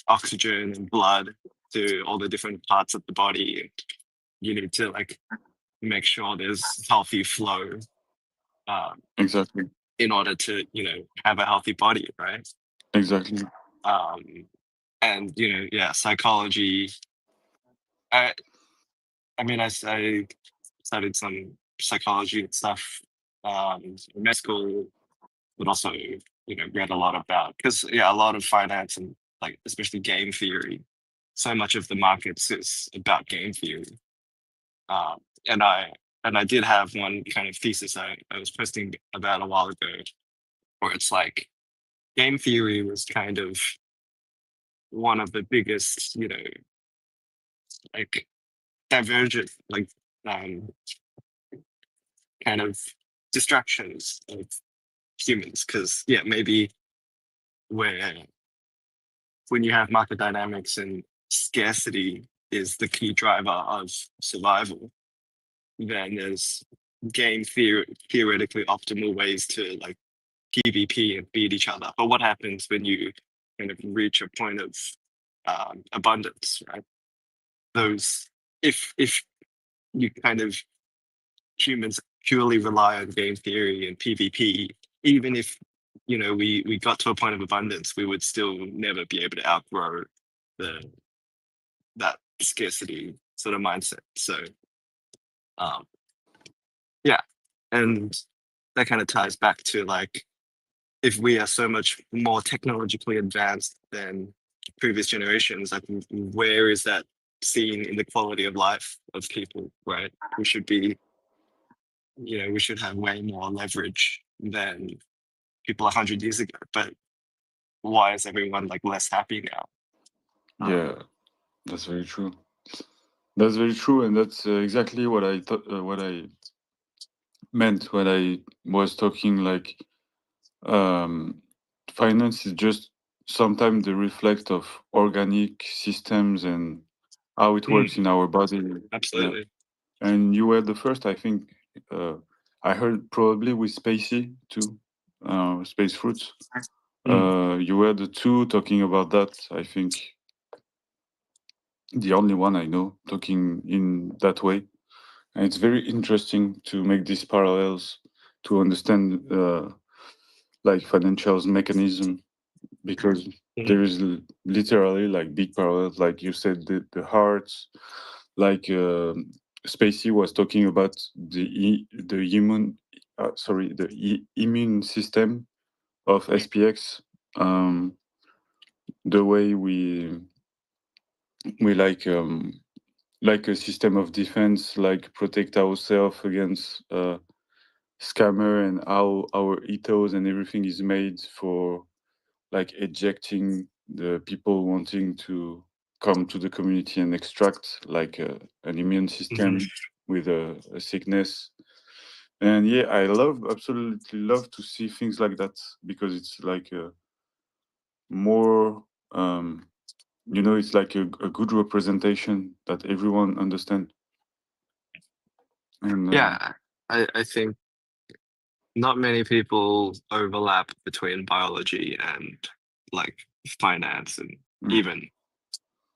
oxygen and blood to all the different parts of the body. And you need to like make sure there's healthy flow Exactly. in order to have a healthy body, right? Exactly. And psychology. I mean, I studied some psychology and stuff in med school, but also read a lot about, because a lot of finance and like especially game theory, so much of the markets is about game theory. And I did have one kind of thesis I was posting about a while ago, where it's like game theory was kind of one of the biggest, like divergent, like kind of distractions of humans. Because maybe when you have market dynamics and scarcity is the key driver of survival, then there's theoretically optimal ways to like PvP and beat each other. But what happens when you kind of reach a point of abundance, right? those if you kind of humans purely rely on game theory and PvP, even if we got to a point of abundance, we would still never be able to outgrow that scarcity sort of mindset. So yeah, and that kind of ties back to like, if we are so much more technologically advanced than previous generations, like where is that seen in the quality of life of people, right? We should be, we should have way more leverage than people 100 years ago. But why is everyone like less happy now? Yeah, that's very true. That's very true, and that's exactly what I thought. What I meant when I was talking like finance is just sometimes the reflect of organic systems and how it works in our body. Absolutely. Yeah. And you were the first, I think. I heard probably with Spacey too, Space Fruits. You were the two talking about that. I think the only one I know talking in that way. And it's very interesting to make these parallels to understand like financials mechanism, because there is literally like big parallels, like you said, the hearts, like Spacey was talking about the immune system of SPX, the way we like a system of defense, like protect ourselves against scammer, and how our ethos and everything is made for like ejecting the people wanting to come to the community and extract like an immune system with a sickness. And yeah, I absolutely love to see things like that, because it's like more it's like a good representation that everyone understand. And yeah, I think not many people overlap between biology and like finance and even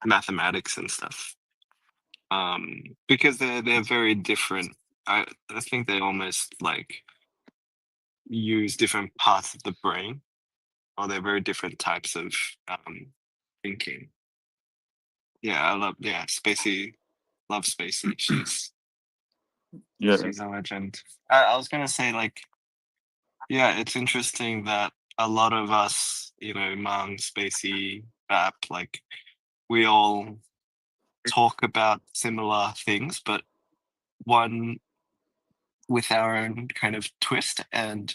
mathematics and stuff, because they're very different. I think they almost like use different parts of the brain, or they're very different types of thinking. Yeah, Spacey. Love Spacey. She's a legend. I was gonna say, like, yeah, it's interesting that a lot of us, Mang, Spacey, Bap, like, we all talk about similar things, but one with our own kind of twist. And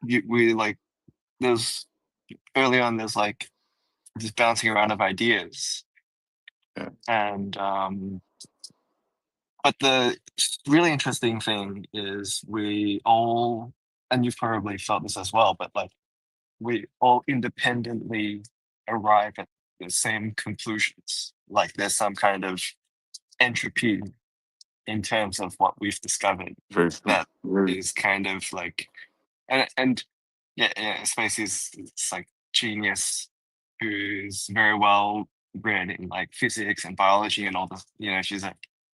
we like, there's early on, there's like this bouncing around of ideas. And but the really interesting thing is we all, and you've probably felt this as well, but like we all independently arrive at the same conclusions. Like there's some kind of entropy in terms of what we've discovered that is kind of like, and Spacey's it's like genius, who's very well read in like physics and biology and all this.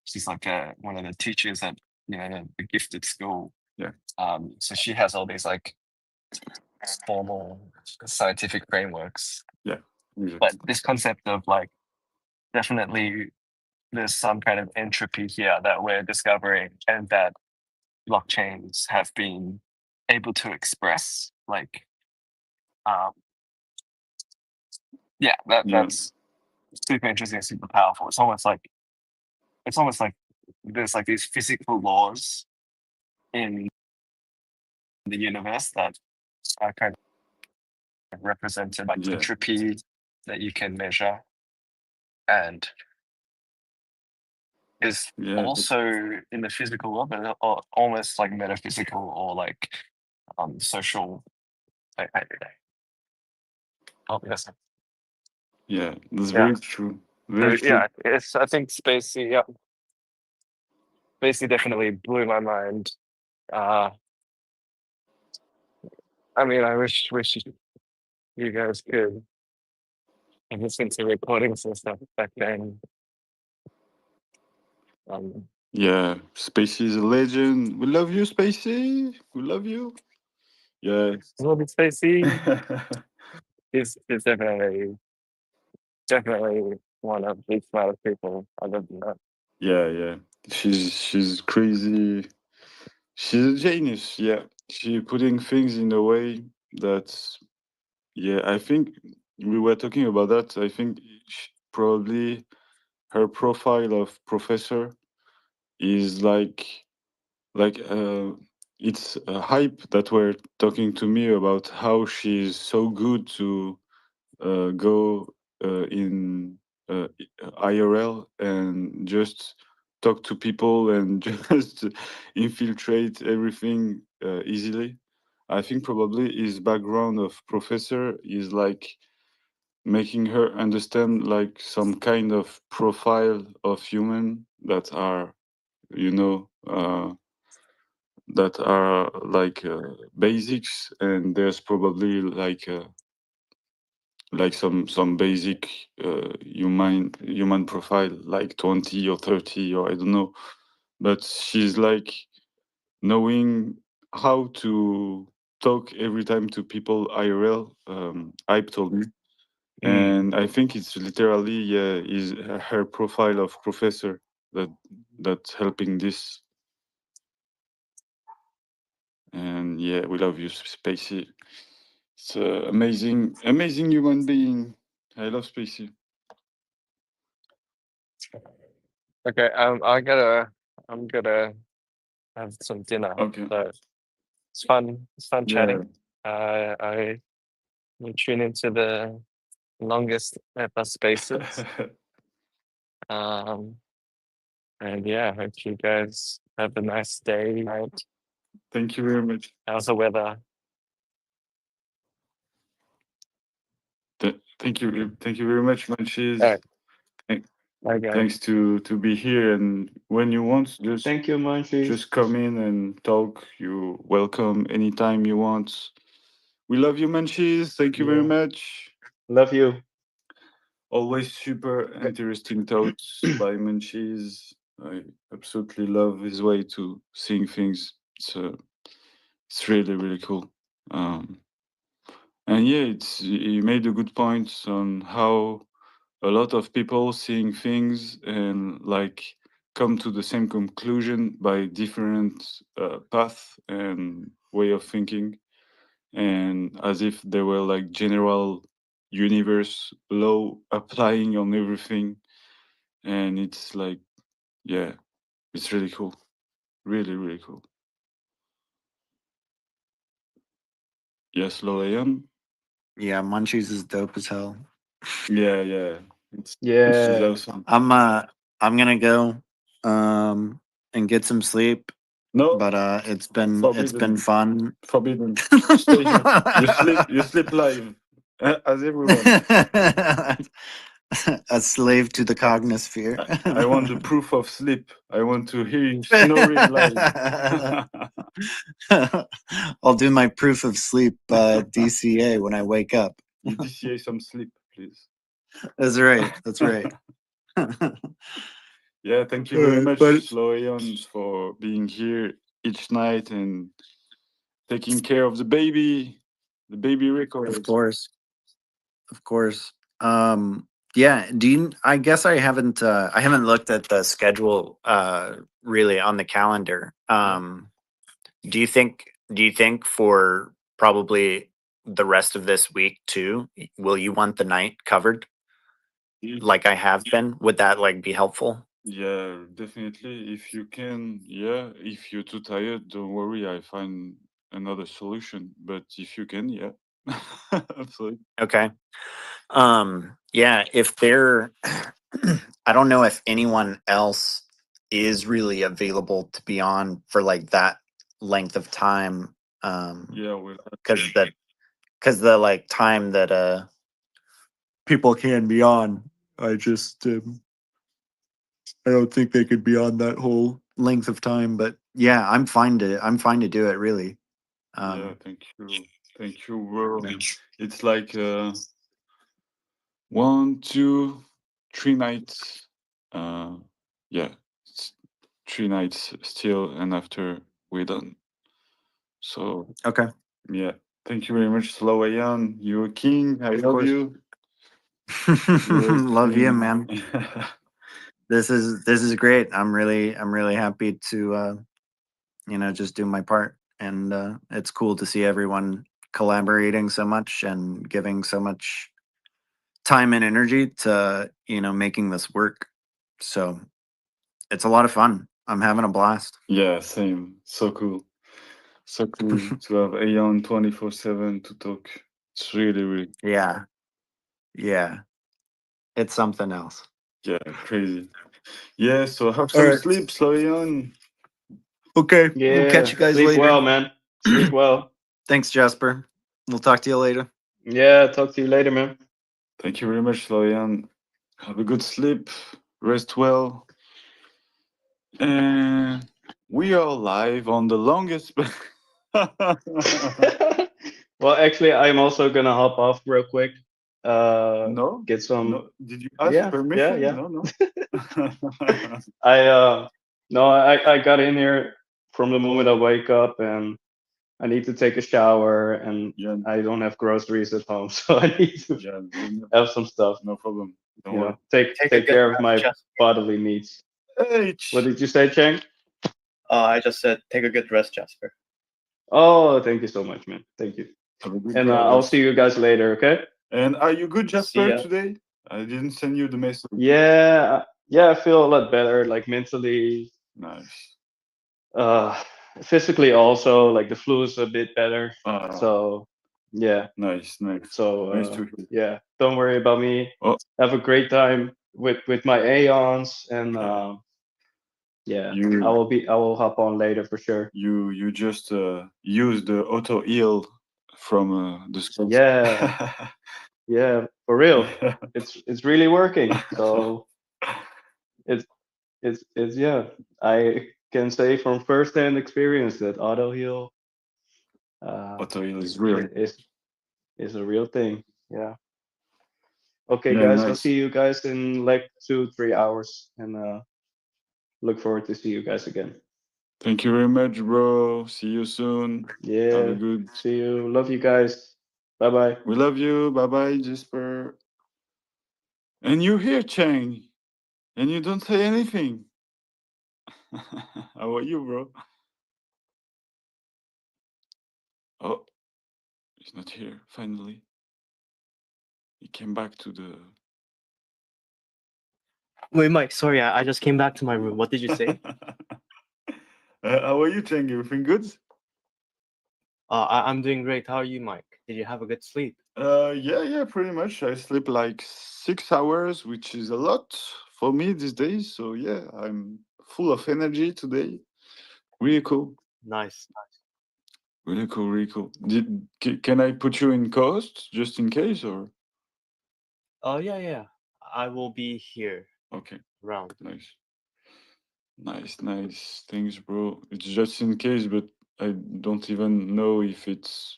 She's like one of the teachers at the gifted school. Yeah. So she has all these like formal scientific frameworks. Yeah. But this concept of like, definitely there's some kind of entropy here that we're discovering, and that blockchains have been able to express. Like, that's super interesting, super powerful. It's almost like there's like these physical laws in the universe that are kind of represented by entropy that you can measure, and is also in the physical world, but almost like metaphysical or like social. Yeah, that's very true. Very true. Yeah, I think Spacey. Yeah, Spacey definitely blew my mind. I mean, I wish you guys could and listen to recordings and stuff back then. Yeah, Spacey is a legend. We love you, Spacey. We love you. Yeah. Love you, Spacey. He's definitely one of the smartest people I've ever met. Yeah. She's crazy. She's a genius. Yeah, she putting things in a way that's. Yeah, I think we were talking about that. I think probably her profile of professor is like it's a hype that were talking to me about how she's so good to go in IRL and just talk to people and just infiltrate everything easily. I think probably his background of professor is like making her understand like some kind of profile of human that are, you know, that are like basics, and there's probably like some basic human profile like 20 or 30 or I don't know, but she's like knowing how to talk every time to people IRL. Ipe told me, and I think it's literally is her profile of professor that's helping this. And yeah, we love you, Spacey. It's an amazing human being. I love Spacey. Okay, I'm gonna have some dinner. Okay. So it's fun chatting. I will tune into the longest ever spaces. And yeah, hope you guys have a nice day, night. Thank you very much. How's the weather? Thank you very much, Munchies. All right. Thanks to be here, and when you want, just thank you, Munchies. Just come in and talk. You're welcome anytime you want. We love you, Munchies. Thank you very much. Love you. Always super interesting thoughts by Munchies. I absolutely love his way to seeing things. It's really cool. And yeah, he made a good point on how a lot of people seeing things and like come to the same conclusion by different path and way of thinking, and as if there were like general universe law applying on everything. And it's like, yeah, it's really cool, really cool. Yes, Lorian. Yeah, Munchies is dope as hell. Yeah. It's awesome. I'm gonna go and get some sleep. No, but it's been forbidden. Fun. Forbidden. You sleep live, as everyone. A slave to the cognosphere. I want the proof of sleep. I want to hear you snoring live. I'll do my proof of sleep DCA when I wake up. You DCA some sleep, please. That's right. Yeah, thank you very much, Florian, for being here each night and taking care of the baby record. Of course. Yeah. I guess I haven't looked at the schedule really on the calendar. Do you think for probably the rest of this week too, will you want the night covered? Like I have been? Would that like be helpful? Yeah, definitely. If you can, yeah. If you're too tired, don't worry. I find another solution. But if you can, yeah, absolutely. Okay. Yeah. If there, I don't know if anyone else is really available to be on for like that length of time. Yeah, because the like time that people can be on, I just I don't think they could be on that whole length of time. But yeah, I'm fine to do it really. Yeah, thank you. Well, it's like 1, 2, 3 nights. Yeah, 3 nights still, and after we're done. So okay, yeah, thank you very much, Slow Ayan. You're a king. I of love course. you. Love you, man. This is great. I'm really happy to just do my part, and it's cool to see everyone collaborating so much and giving so much time and energy to making this work. So it's a lot of fun. I'm having a blast. Yeah, same. So cool. So cool to have Aeon 24/7 to talk. It's really Yeah. It's something else. yeah, crazy. Yeah, so have All some right. sleep, Slow Aeon. Okay. We'll Yeah, catch you guys sleep later. well, man. Sleep well. Thanks, Jasper. We'll talk to you later. Yeah, talk to you later, man. Thank you very much, Slow Aeon. Have a good sleep. Rest well. And we are live on the longest. Well, actually, I'm also gonna hop off real quick. No, Get some. no. Did you ask permission? Yeah. No. I got in here from the moment I wake up, and I need to take a shower, and I don't have groceries at home, so I need to have some stuff. No problem. Don't You know, worry. take care of my bodily needs. What did you say, Cheng? I just said take a good rest, Jasper. Oh, thank you so much, man. Thank you. And I'll see you guys later, okay? And are you good, Jasper, ya. today? I didn't send you the message. Yeah, I feel a lot better, like mentally. Nice. Physically also, like the flu is a bit better. So yeah. Nice. So Nice to hear. yeah, don't worry about me. Oh. Have a great time with my Aeons, and yeah, I will hop on later for sure. You just use the auto heal from the screen. Yeah. Yeah, for real. It's really working. So it's yeah. I can say from first-hand experience that auto heal auto heal is real. Is a real thing. Yeah. Okay, Yeah, guys. I'll nice. see you guys in like 2-3 hours, and look forward to see you guys again. Thank you very much, bro. See you soon. Yeah. Have a good. See you. Love you guys. Bye bye. We love you. Bye bye, Jasper. And you're here, Chang, and you don't say anything. How are you, bro? Oh, he's not here. Finally, he came back to the. Wait, Mike. Sorry, I just came back to my room. What did you say? How are you, Chang? Everything good? I'm doing great. How are you, Mike? Did you have a good sleep? Yeah, pretty much. I sleep like 6 hours, which is a lot for me these days. So yeah, I'm full of energy today. Really cool. Nice. Really cool. Can I put you in co-host just in case, or? Yeah. I will be here. Okay. Around. Nice. Thanks, bro. It's just in case, but I don't even know if it's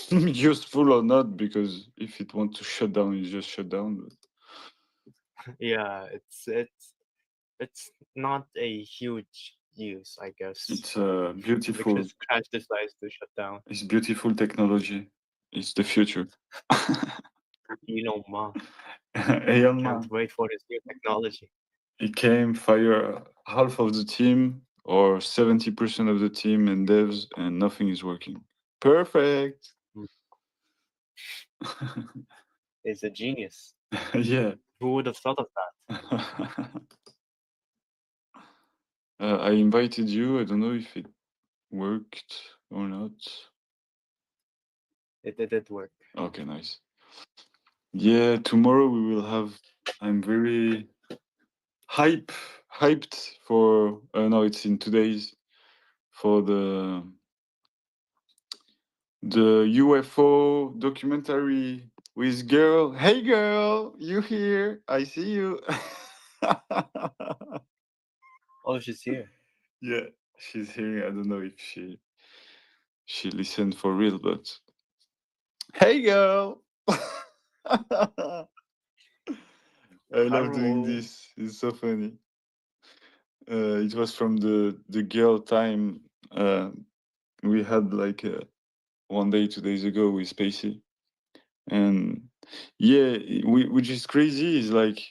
useful or not, because if it wants to shut down, it just shut down. But... Yeah, it's not a huge use, I guess. It's beautiful. Because Crash decides to shut down. It's beautiful technology. It's the future. Elon Musk. Elon Can't Musk. wait for this new technology. He came, fire half of the team or 70% of the team and devs, and nothing is working. Perfect. It's a genius. Yeah. Who would have thought of that? I invited you. I don't know if it worked or not. It did work. Okay, nice. Yeah, tomorrow we will have. I'm very hyped for. No, it's in 2 days for the UFO documentary with girl. Hey, girl, you here? I see you. Oh, she's here. Yeah, she's here. I don't know if she listened for real, but hey, girl. I love doing this. It's so funny. It was from the girl time we had like 1 day, 2 days ago with Spacey, and yeah, which is crazy is like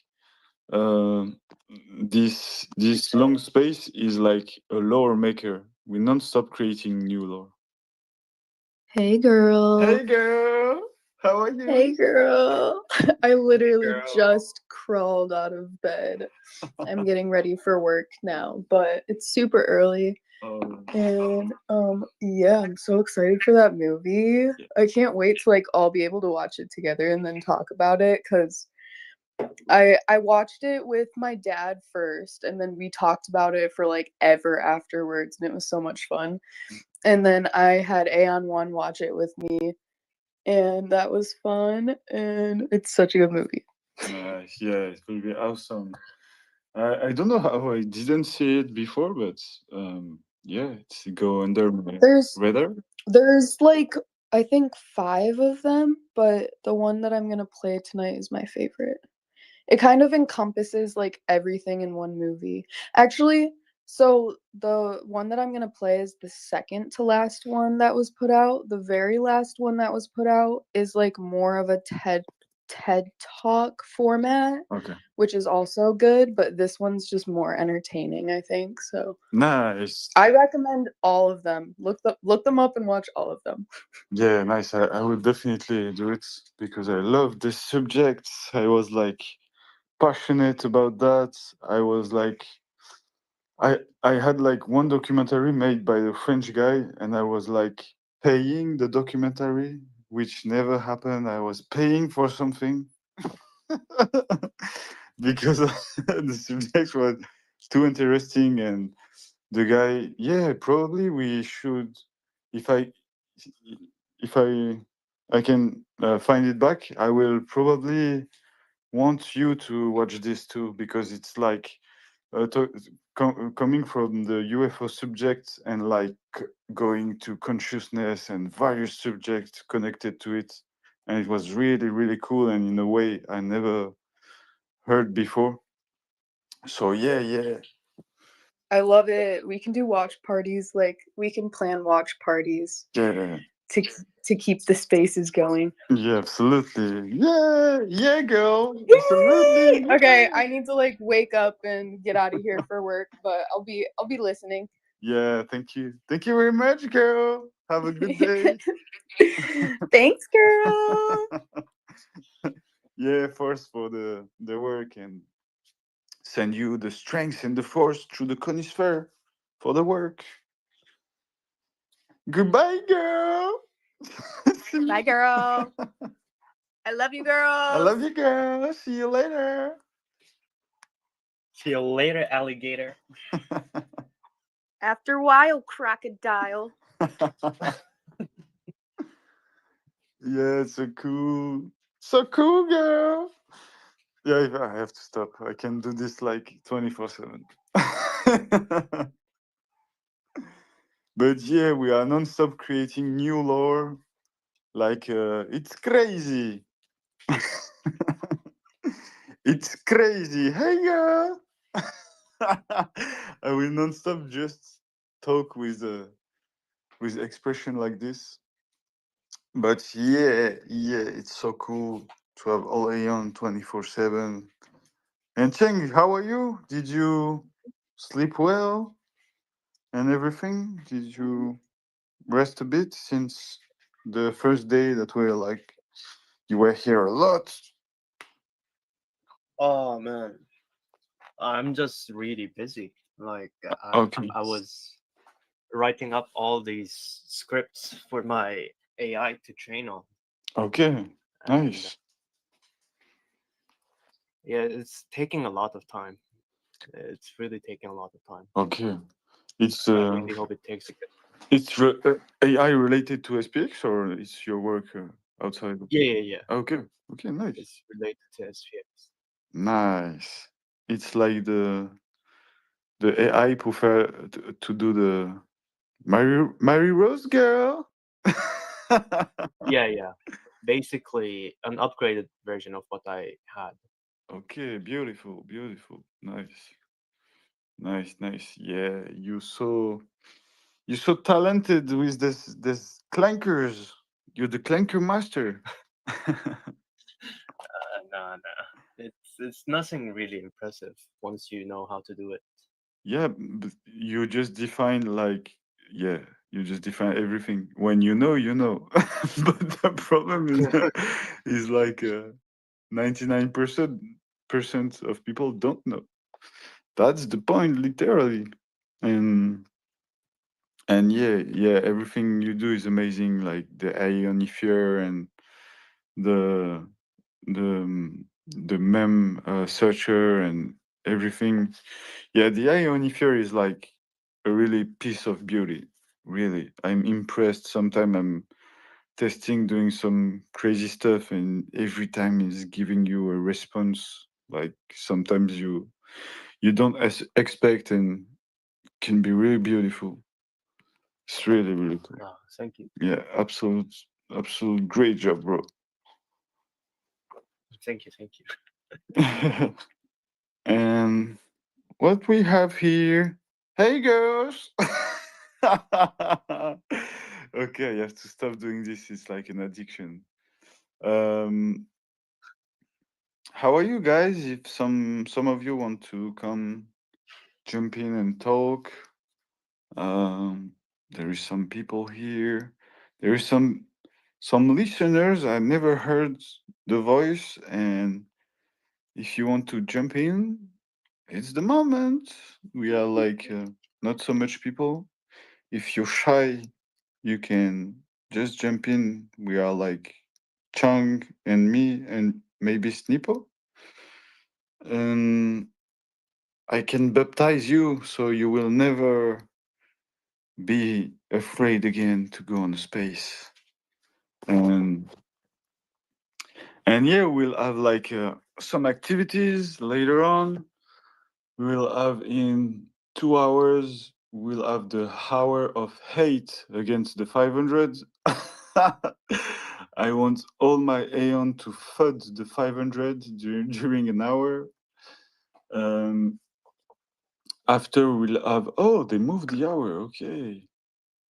this long space is like a lore maker. We non-stop creating new lore. Hey girl. Hey girl, how are you? Hey girl. I literally just crawled out of bed. I'm getting ready for work now, but it's super early. And yeah, I'm so excited for that movie. I can't wait to like all be able to watch it together and then talk about it, because I watched it with my dad first, and then we talked about it for like ever afterwards, and it was so much fun. And then I had Aeon1 watch it with me, and that was fun, and it's such a good movie. Nice, yeah, it will be awesome. I don't know how I didn't see it before, but yeah, it's go under my radar. There's like I think 5 of them, but the one that I'm gonna play tonight is my favorite. It kind of encompasses like everything in one movie. Actually, so the one that I'm gonna play is the second to last one that was put out. The very last one that was put out is like more of a TED Talk format, Okay. which is also good, but this one's just more entertaining, I think. So Nice. I recommend all of them. Look them up and watch all of them. Yeah, nice. I would definitely do it because I love this subject. I was like passionate about that. I was like, I had like one documentary made by the French guy, and I was like paying the documentary, which never happened. I was paying for something because the subject was too interesting, and the guy, yeah, probably we should, if I can find it back, I will probably want you to watch this too, because it's like coming from the UFO subject and like going to consciousness and various subjects connected to it, and it was really really cool, and in a way I never heard before. So yeah. I love it. We can do watch parties. Like we can plan watch parties. Yeah. To keep the spaces going. Yeah, absolutely. Yeah, girl. Absolutely. Okay, I need to like wake up and get out of here for work, but I'll be listening. Yeah, thank you. Thank you very much, girl. Have a good day. Thanks, girl. Yeah, force for the work, and send you the strength and the force through the conisphere for the work. Goodbye, girl. Bye, girl. I love you, girls. I love you, girl. See you later. See you later, alligator. After a while, crocodile. Yeah, so cool. So cool, girl. Yeah, I have to stop. I can do this like 24/7. But yeah, we are non-stop creating new lore. Like, it's crazy. It's crazy. Hey, girl. I will non-stop just talk with expression like this. But yeah, it's so cool to have all Aeon 24/7. And Cheng, how are you? Did you sleep well and everything? Did you rest a bit since the first day that we're like you were here a lot? Oh man, I'm just really busy. Like Okay. I was writing up all these scripts for my AI to train on. Okay, nice. Yeah, it's taking a lot of time. It's really taking a lot of time. Okay, it's I really hope it takes. It's AI related to SPX, or it's your work outside? Yeah. Okay, nice. It's related to SPX. Nice. It's like the AI prefer to do the Mary Rose girl. Yeah. basically an upgraded version of what I had. Okay, beautiful, beautiful, nice. Yeah, you're so talented with this clankers. You're the clanker master. Nah. It's nothing really impressive once you know how to do it. Yeah, but you just define like yeah, you just define everything. When you know, you know. But the problem is like 99% of people don't know. That's the point, literally. And yeah, everything you do is amazing. Like the ionosphere and the the mem searcher and everything. Yeah, the ionosphere is like a really piece of beauty. Really, I'm impressed. Sometimes I'm testing, doing some crazy stuff, and every time is giving you a response. Like sometimes you don't expect, and can be really beautiful. It's really really cool. Oh, thank you. Yeah, absolute great job, bro. Thank you. And what we have here. Hey girls. Okay, I have to stop doing this. It's like an addiction. Um, how are you guys? If some of you want to come jump in and talk, there is some people here. There is some listeners. I've never heard the voice, and if you want to jump in, it's the moment. We are like not so much people. If you're shy, you can just jump in. We are like Chang and me and maybe Snippo. And I can baptize you so you will never be afraid again to go on space. And yeah, we'll have like some activities later on. We'll have in 2 hours. We'll have the hour of hate against the 500. I want all my Aeon to FUD the 500 during an hour. After we'll have they moved the hour. Okay.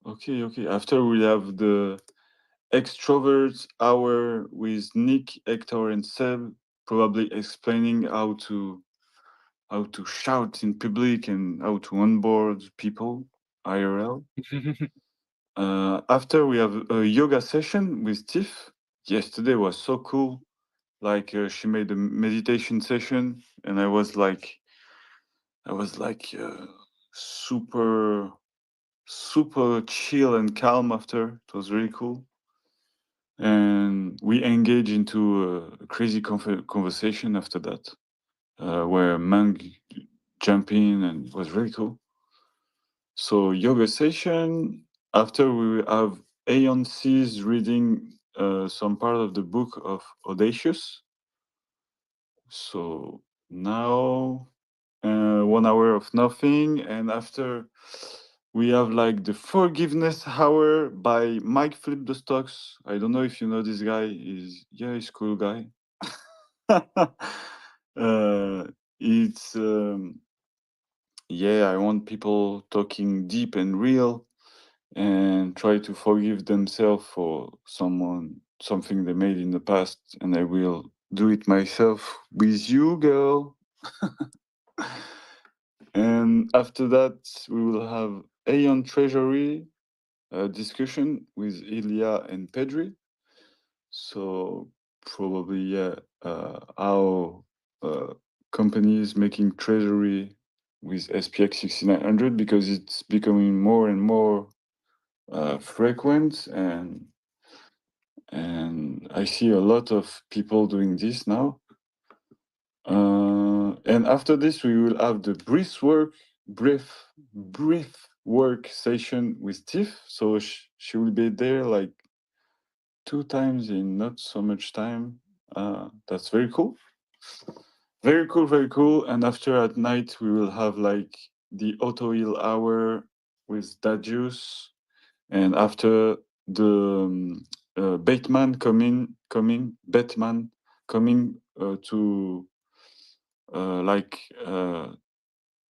After we'll have the extrovert hour with Nick, Hector, and Seb, probably explaining how to shout in public and how to onboard people IRL. After we have a yoga session with Tiff. Yesterday was so cool. Like she made a meditation session, and I was like super chill and calm after. It was really cool. And we engage into a crazy conversation after that, where Mang jumped in, and it was very cool. So yoga session. After we will have Aeon C's reading some part of the book of Audacious. So now 1 hour of nothing, and after we have like the forgiveness hour by Mike Flip the Stocks. I don't know if you know this guy. He's a cool guy. It's I want people talking deep and real and try to forgive themselves for something they made in the past, and I will do it myself with you, girl. And after that, we will have Aeon Treasury discussion with Ilya and Pedri. So probably how companies making treasury with SPX6900, because it's becoming more and more frequent, and I see a lot of people doing this now. And after this, we will have the brief work session with Tiff. So she will be there like 2 times in not so much time. That's very cool. Very cool. And after at night, we will have like the auto heal hour with Dadius. And after the Batman coming to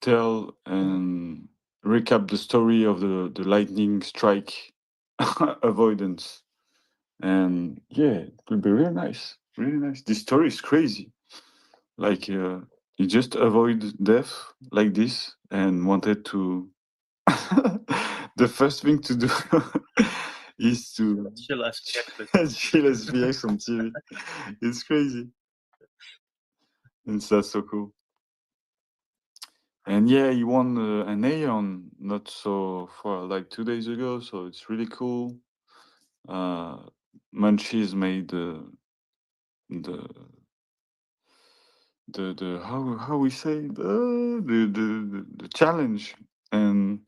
tell and recap the story of the lightning strike avoidance. And yeah, it will be really nice. Really nice. This story is crazy. Like you just avoid death like this and wanted to the first thing to do is to chill SPX chill SPX on TV. It's crazy. And that's so cool. And yeah, he won an Aeon not so far, like 2 days ago. So it's really cool. Munchies made the how we say the challenge, and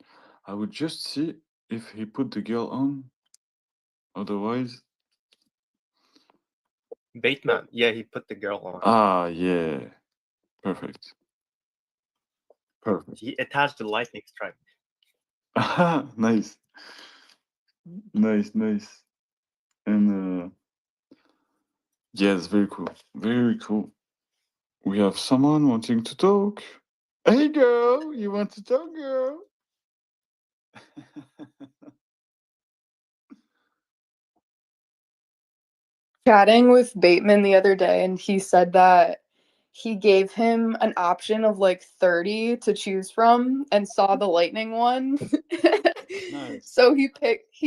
I would just see if he put the girl on. Otherwise, Bateman, yeah, he put the girl on. ah, yeah, perfect. He attached the lightning strike. Nice, nice, and yes, very cool, very cool. We have someone wanting to talk. Hey, girl, you want to talk, girl? Chatting with Bateman the other day, and he said that he gave him an option of like 30 to choose from and saw the lightning one. Nice. So he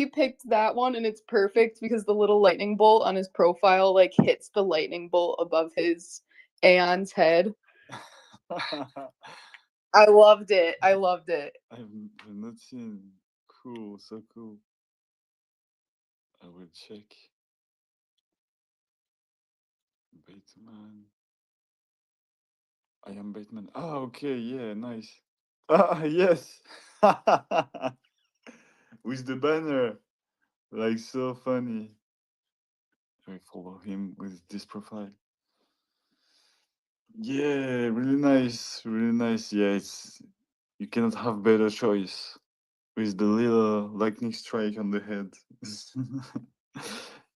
picked that one, and it's perfect because the little lightning bolt on his profile like hits the lightning bolt above his Aeon's head. I loved it. I've not seen. Cool, so cool. I will check. Bateman. I am Bateman. Ah, okay, yeah, nice. Ah, yes. With the banner. Like, so funny. I follow him with this profile. Yeah, really nice. Really nice. Yeah, you cannot have better choice with the little lightning strike on the head.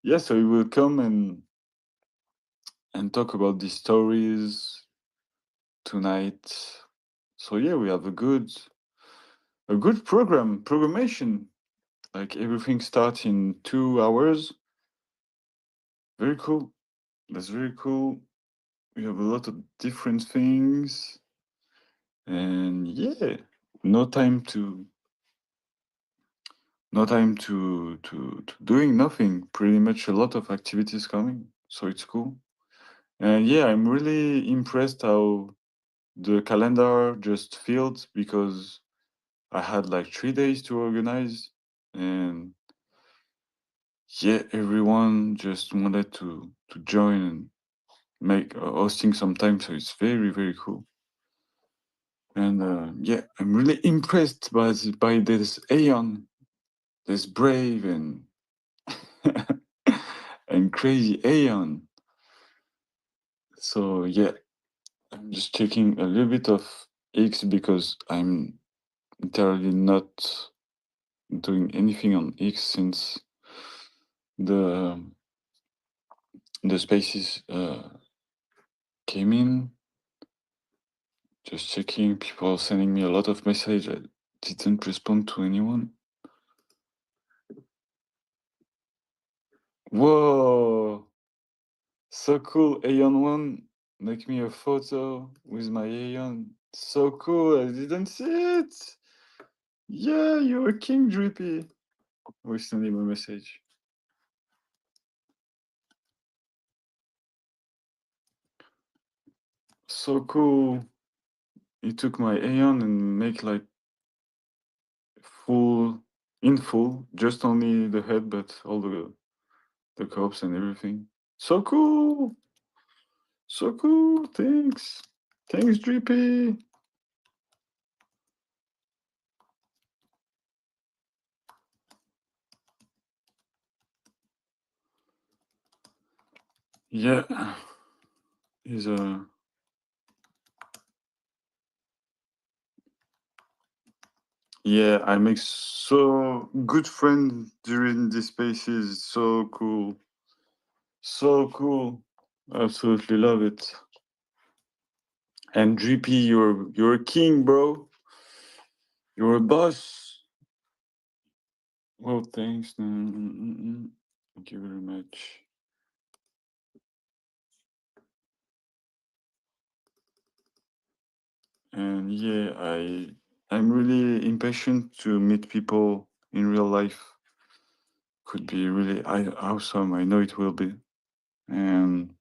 Yeah, so we will come and talk about these stories tonight. So yeah, we have a good programmation. Like everything starts in 2 hours. Very cool. That's very cool. We have a lot of different things. And yeah, no time to doing nothing. Pretty much a lot of activities coming. So it's cool. And yeah, I'm really impressed how the calendar just filled because I had like 3 days to organize, and yeah, everyone just wanted to join and make hosting some time. So it's very, very cool. And yeah, I'm really impressed by this Aeon, this brave and and crazy Aeon. So yeah, I'm just checking a little bit of X because I'm entirely not doing anything on X since the spaces came in. Just checking. People sending me a lot of message. I didn't respond to anyone. Whoa! So cool. Aeon 1, make me a photo with my Aeon. So cool. I didn't see it. Yeah, you're a king, Drippy. We send him a message. So cool. He took my Aeon and make like full, just only the head, but all the cops and everything. So cool. So cool. Thanks. Thanks, Drippy. Yeah. He's a Yeah, I make so good friends during these spaces. So cool. So cool. Absolutely love it. And GP, you're a king, bro. You're a boss. Well, thanks. Thank you very much. And yeah, I'm really impatient to meet people in real life. Could be really awesome. I know it will be. And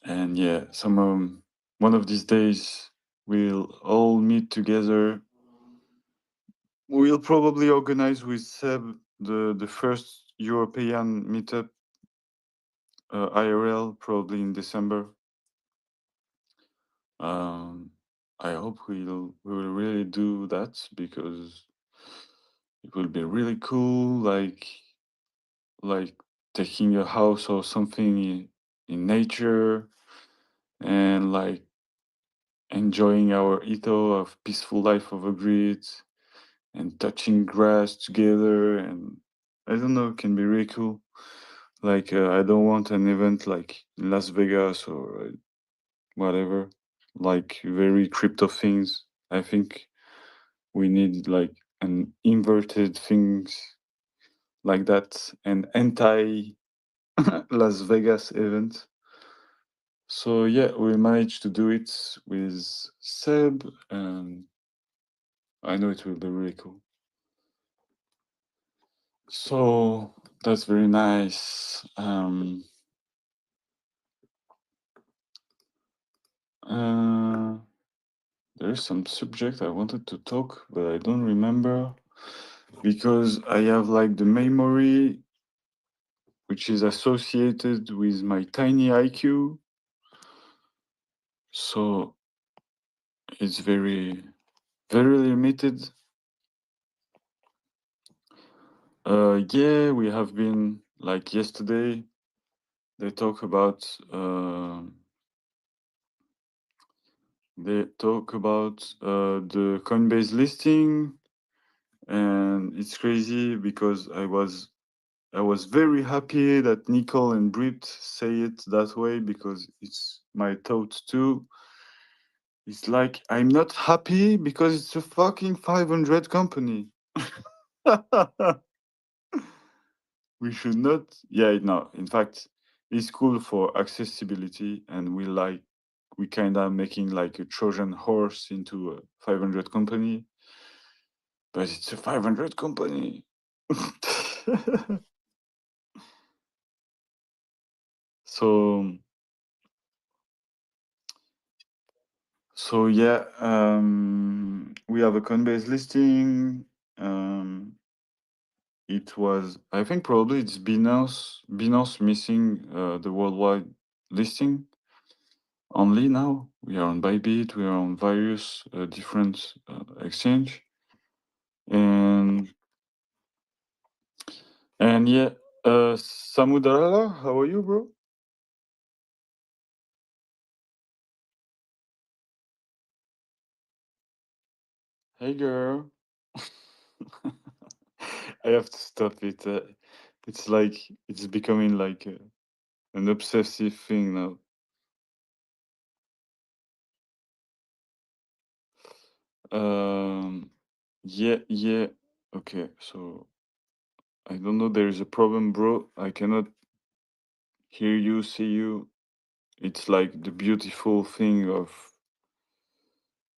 yeah, one of these days we'll all meet together. We'll probably organize with Seb the first European meetup, IRL, probably in December. I hope we will really do that because it will be really cool. Like taking a house or something in nature and like enjoying our ethos of peaceful life over grid and touching grass together, and I don't know, it can be really cool. Like I don't want an event like in Las Vegas or whatever, like very crypto things. I think we need like an inverted things like that, an anti Las Vegas event. So yeah, we managed to do it with Seb, and I know it will be really cool. So that's very nice. There's some subject I wanted to talk, but I don't remember because I have like the memory which is associated with my tiny IQ. So it's very, very limited. Yeah, we have been like yesterday. They talk about the Coinbase listing, and it's crazy because I was very happy that Nicole and Brit say it that way because it's my thought too. It's like I'm not happy because it's a fucking 500 company. We should not. Yeah, no. In fact, it's cool for accessibility, and we kind of making like a Trojan horse into a 500 company, but it's a 500 company. So yeah, we have a Coinbase listing. It was, I think, probably it's Binance missing the worldwide listing. Only now we are on Bybit, we are on various different exchange, and yeah, Samudara, how are you, bro? Hey, girl. I have to stop it. It's like it's becoming like an obsessive thing now. Yeah. Okay, so I don't know. There is a problem, bro. I cannot hear you, see you. It's like the beautiful thing of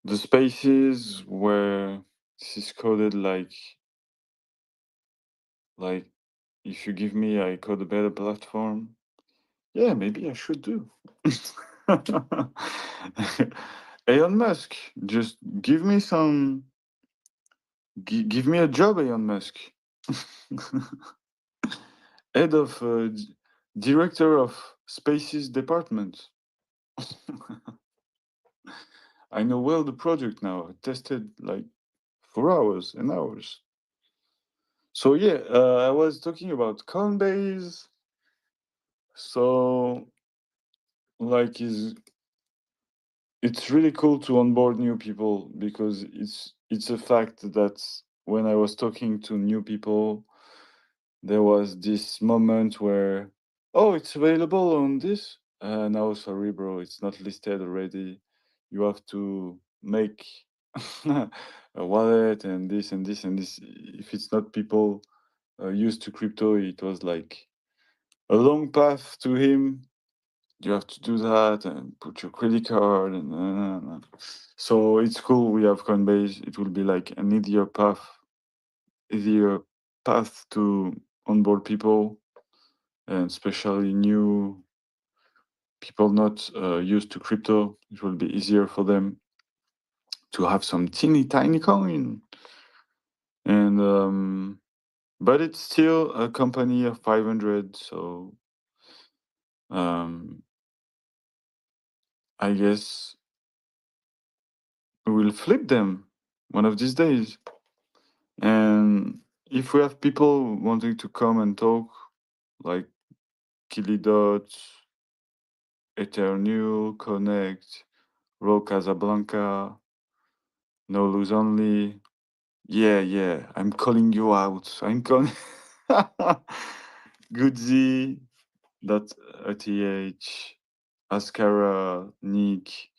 the spaces where this is coded like if you give me I code a better platform. Yeah, maybe I should do. Elon Musk, just give me give me a job, Elon Musk. Head of director of spaces department. I know well the project now. I tested like for hours and hours. So yeah, I was talking about Coinbase. So like is it's really cool to onboard new people, because it's a fact that when I was talking to new people, there was this moment where, oh, it's available on this. No, sorry, bro, it's not listed already. You have to make a wallet and this and this and this. If it's not people used to crypto, it was like a long path to him. You have to do that and put your credit card and so it's cool. We have Coinbase. It will be like an easier path to onboard people, and especially new people not used to crypto. It will be easier for them to have some teeny tiny coin. And but it's still a company of 500, so I guess we will flip them one of these days. And if we have people wanting to come and talk, like Kilidot, Eternu, Connect, Ro Casablanca, No Lose Only. Yeah, I'm calling you out. I'm calling Goodsy, .eth, Ascara, Nick,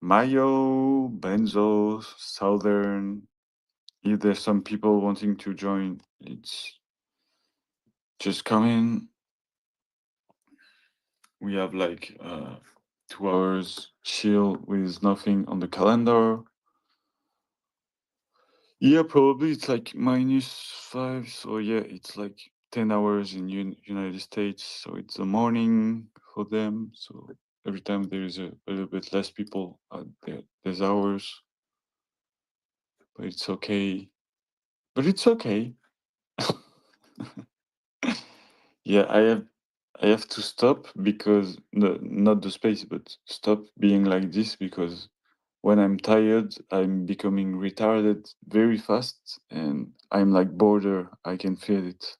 Mayo, Benzo, Southern. If there's some people wanting to join, it's just come in. We have like 2 hours chill with nothing on the calendar. Yeah, probably it's like -5. So yeah, it's like 10 hours in United States. So it's the morning for them. So every time there's a little bit less people, there's hours. But it's okay. Yeah, I have to stop because not the space, but stop being like this, because when I'm tired, I'm becoming retarded very fast, and I'm like border. I can feel it.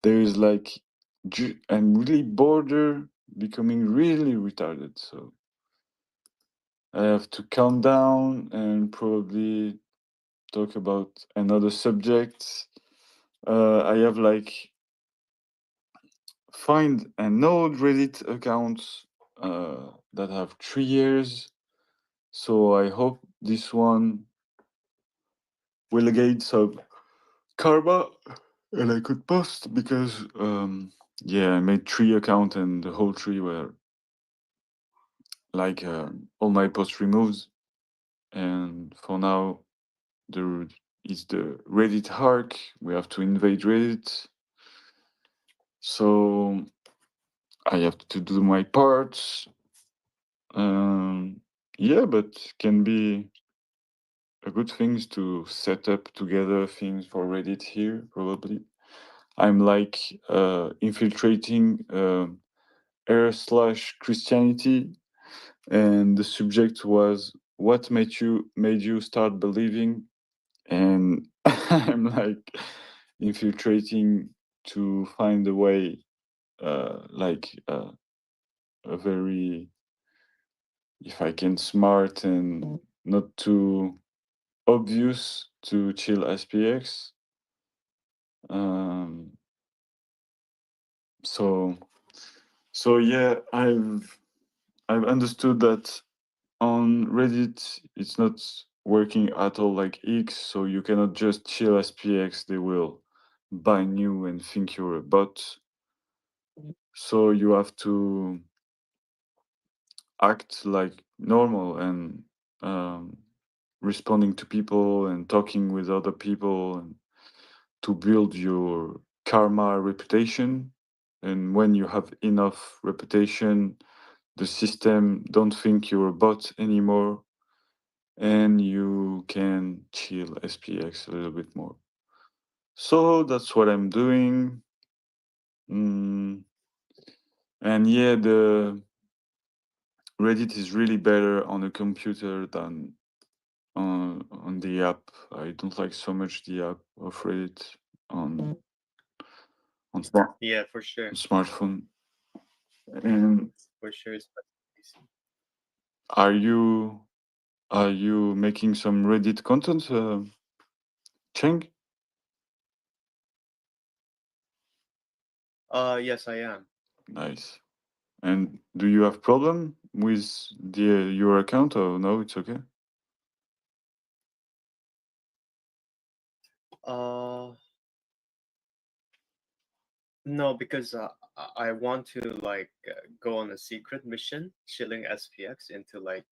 There is like, I'm really border, becoming really retarded. So I have to calm down and probably talk about another subject. I have like find an old Reddit account that have 3 years. So I hope this one will get some karma and I could post, because yeah, I made 3 accounts and the whole 3 were like all my posts removed. And for now, it's the Reddit arc. We have to invade Reddit. So I have to do my parts. Yeah, but can be a good thing to set up together things for Reddit here, probably. I'm like infiltrating r/Christianity, and the subject was what made you start believing, and I'm like infiltrating to find a way, a very, if I can, smart and not too obvious to chill SPX. So yeah, I've understood that on Reddit it's not working at all like X, so you cannot just chill SPX. They will ban you and think you're a bot. So you have to act like normal and responding to people and talking with other people, and to build your karma reputation. And when you have enough reputation, the system don't think you're a bot anymore, and you can chill SPX a little bit more. So that's what I'm doing. And yeah, the Reddit is really better on a computer than on the app. I don't like so much the app of Reddit on Yeah, for sure. smartphone. And For sure, it's better. Are you making some Reddit content, Cheng? Yes, I am. Nice. And do you have problem with your account or no? It's okay. No, because I want to like go on a secret mission, chilling SPX into like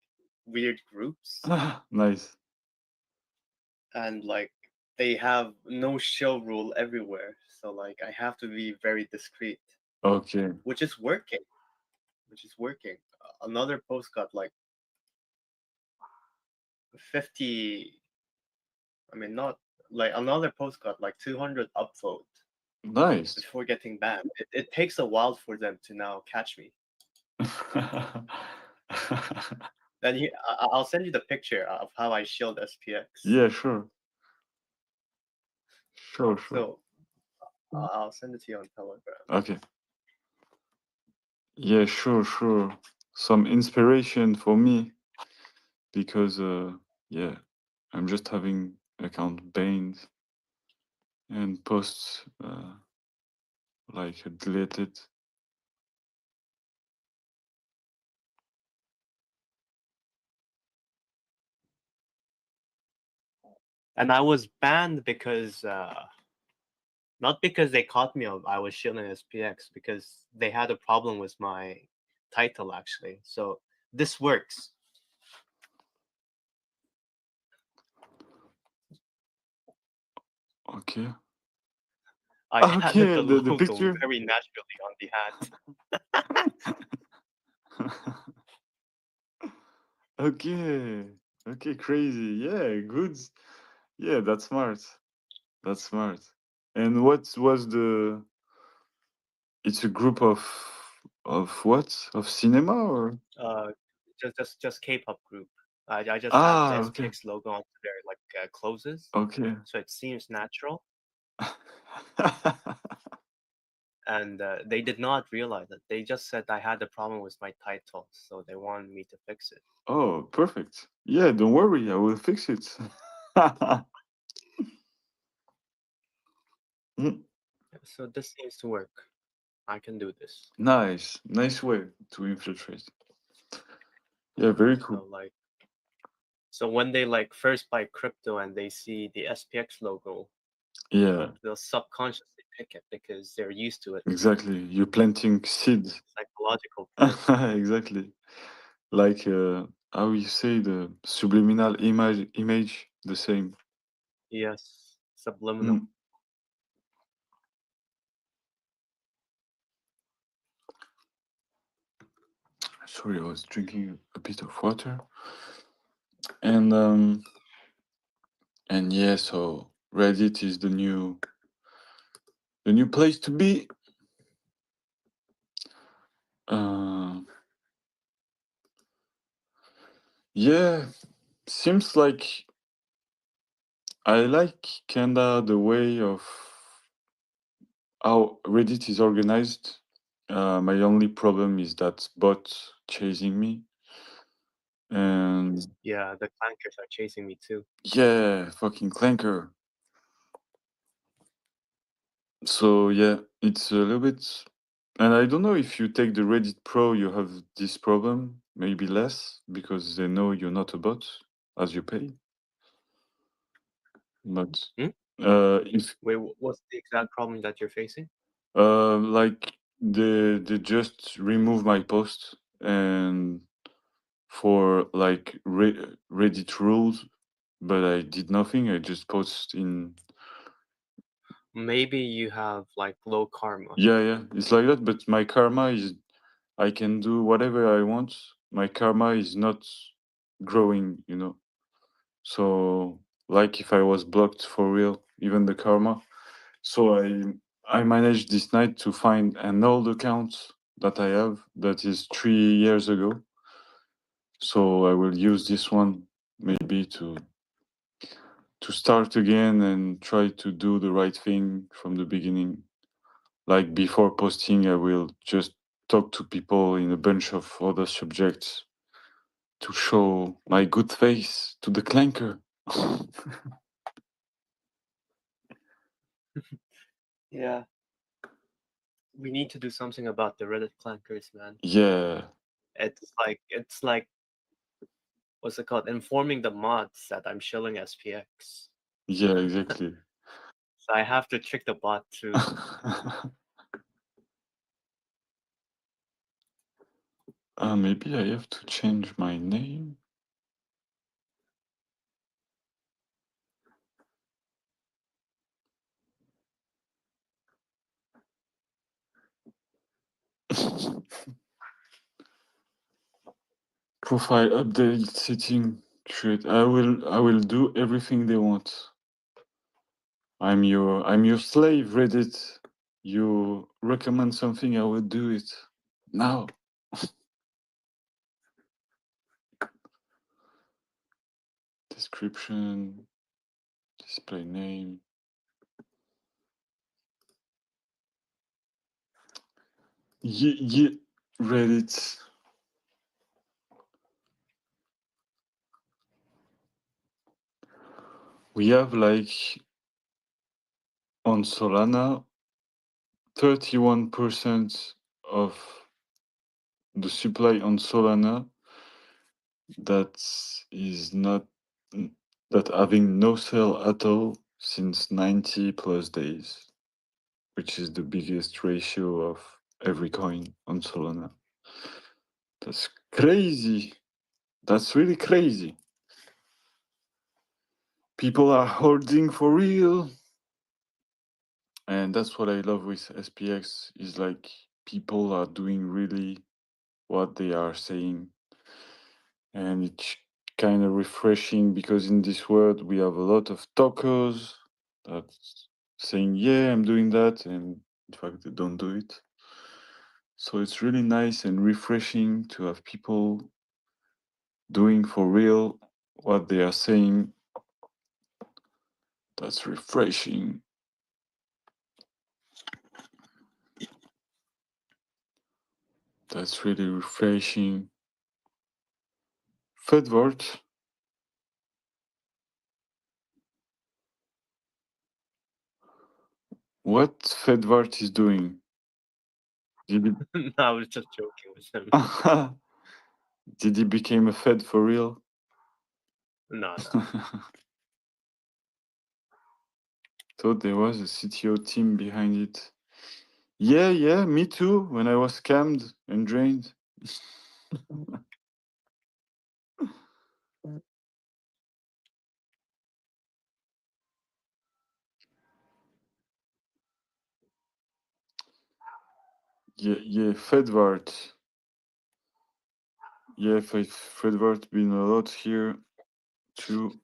weird groups. Nice. And like they have no show rule everywhere, so like I have to be very discreet. Okay. Which is working. Another post got like 50. I mean, not like another post got like 200 upvote. Nice. Before getting banned. It takes a while for them to now catch me. Then I'll send you the picture of how I shield SPX. Yeah, sure. Sure. So I'll send it to you on Telegram. Okay. Yeah, sure. Some inspiration for me because yeah, I'm just having account banned and posts like deleted. And I was banned because not because they caught me I was shilling SPX, because they had a problem with my title actually. So this works. Okay. I added the logo picture. very naturally on the hat. Okay, crazy. Yeah, good. Yeah, that's smart. And what was the? It's a group of what? Of cinema or? Just K-pop group. I just added the Okay. SPX logo onto their like closes. Okay. So it seems natural. And they did not realize it. They just said I had a problem with my title, so they wanted me to fix it. Oh, perfect. Yeah, don't worry, I will fix it. So this seems to work. I can do this. Nice way to infiltrate. Yeah, very cool. So when they like first buy crypto and they see the SPX logo, yeah, they'll subconsciously pick it because they're used to it. Exactly, you're planting seeds. Psychological. Exactly, like how you say the subliminal image, the same. Yes, subliminal. Sorry, I was drinking a bit of water. And yeah, so Reddit is the new place to be. Yeah, seems like I like kinda the way of how Reddit is organized. My only problem is that bot chasing me. And yeah, the clankers are chasing me too. Yeah, fucking clanker. So yeah, it's a little bit, and I don't know if you take the Reddit Pro, you have this problem. Maybe less because they know you're not a bot as you pay. But if wait, what's the exact problem that you're facing? Like they just remove my post and for like Reddit rules, but I did nothing. I just post in. Maybe you have like low karma. Yeah, it's like that. But my karma is, I can do whatever I want. My karma is not growing, So like if I was blocked for real, even the karma. So I managed this night to find an old account that I have that is 3 years ago. So I will use this one maybe to start again and try to do the right thing from the beginning. Like before posting, I will just talk to people in a bunch of other subjects to show my good face to the clanker. Yeah. We need to do something about the Reddit clankers, man. Yeah. It's like what's it called? Informing the mods that I'm shilling SPX. Yeah, exactly. So I have to trick the bot too. Maybe I have to change my name. Profile update setting. Create. I will do everything they want. I'm your slave, Reddit. You recommend something, I will do it now. Description, display name. Yeah, Reddit. We have like on Solana 31% of the supply on Solana that is not that having no sell at all since 90 plus days, which is the biggest ratio of every coin on Solana. That's crazy. That's really crazy. People are holding for real. And that's what I love with SPX is like people are doing really what they are saying. And it's kind of refreshing because in this world we have a lot of talkers that's saying, yeah, I'm doing that. And in fact, they don't do it. So it's really nice and refreshing to have people doing for real what they are saying. That's refreshing. That's really refreshing. Fedward. What Fedward is doing? Did he... I was just joking with him. Did he become a Fed for real? No. Thought there was a CTO team behind it. Yeah, me too. When I was scammed and drained. Yeah, Fedward. Yeah, Fedward been a lot here too.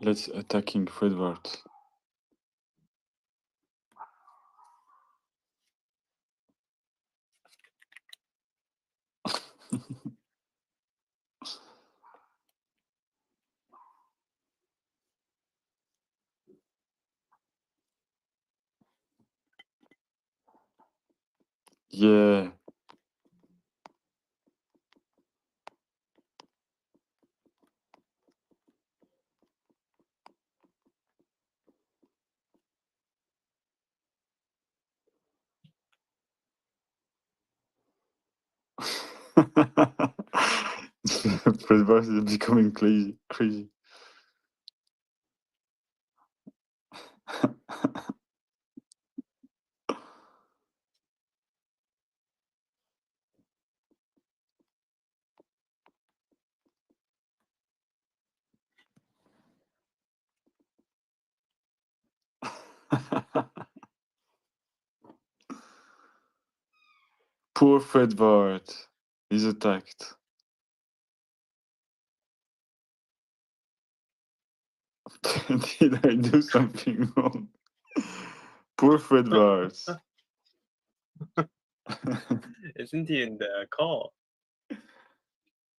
Let's attacking Fedward. Yeah. Fedward is becoming crazy. Poor Fedward. He's attacked. Did I do something wrong? Poor Fedward. Isn't he in the call?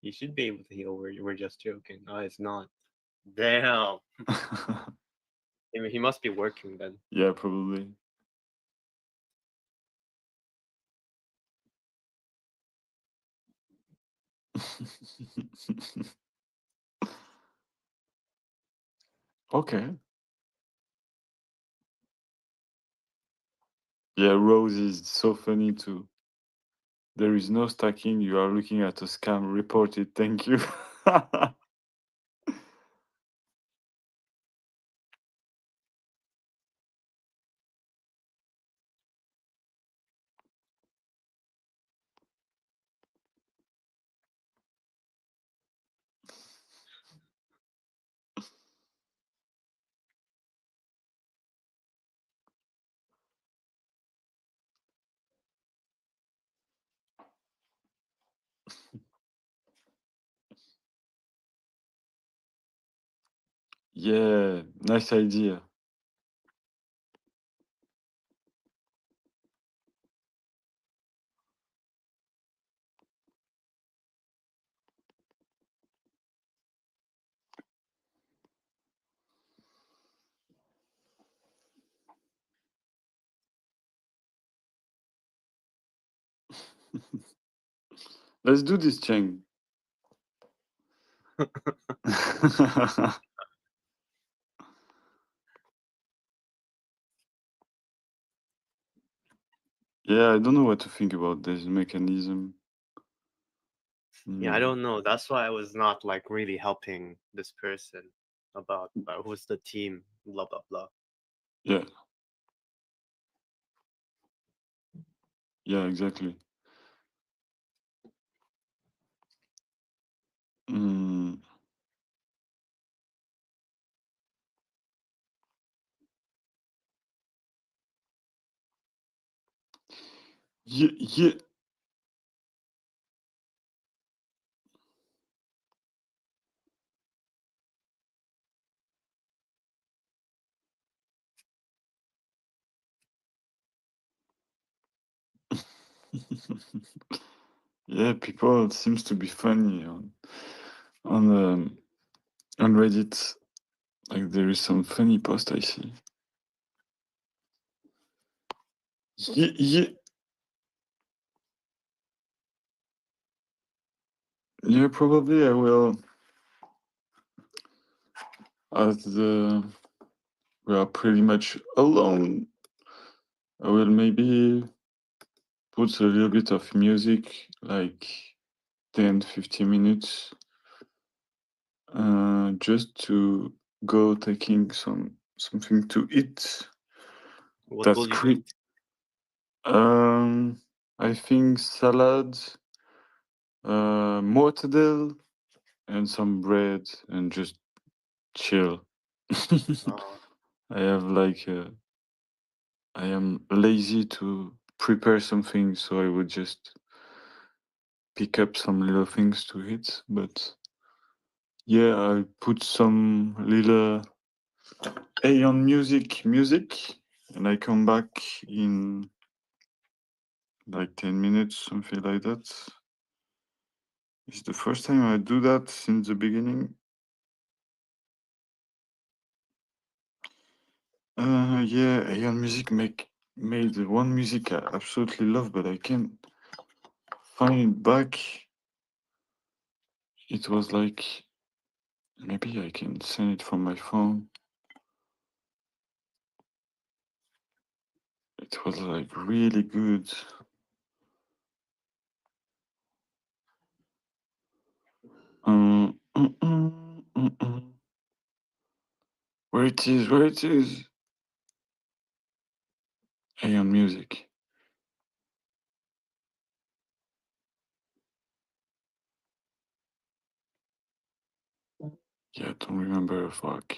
You should be able to heal. We're just joking. Oh, it's not. Damn. He must be working then. Yeah, probably. Okay. Yeah, Rose is so funny too. There is no stacking. You are looking at a scam. Report it. Thank you. Yeah, nice idea. Let's do this, Cheng. Yeah, I don't know what to think about this mechanism. Yeah, I don't know. That's why I was not like really helping this person about who's the team, blah blah blah. Yeah. Yeah, exactly. Mm. Yeah, yeah. Yeah, people seems to be funny on Reddit. Like there is some funny post I see. Yeah, yeah. Yeah, probably I will. As we are pretty much alone, I will maybe put a little bit of music, like 10-15 minutes, just to go taking something to eat. What That's will you great. eat? I think salad, mortadel, and some bread, and just chill. I have like I am lazy to prepare something, so I would just pick up some little things to eat. But yeah, I put some little Aeon music, and I come back in like 10 minutes, something like that. It's the first time I do that since the beginning. Yeah, Aeon music made one music I absolutely love, but I can't find it back. It was like, maybe I can send it from my phone. It was like really good. Where it is? Where it is? Aeon music. Yeah, I don't remember. Fuck.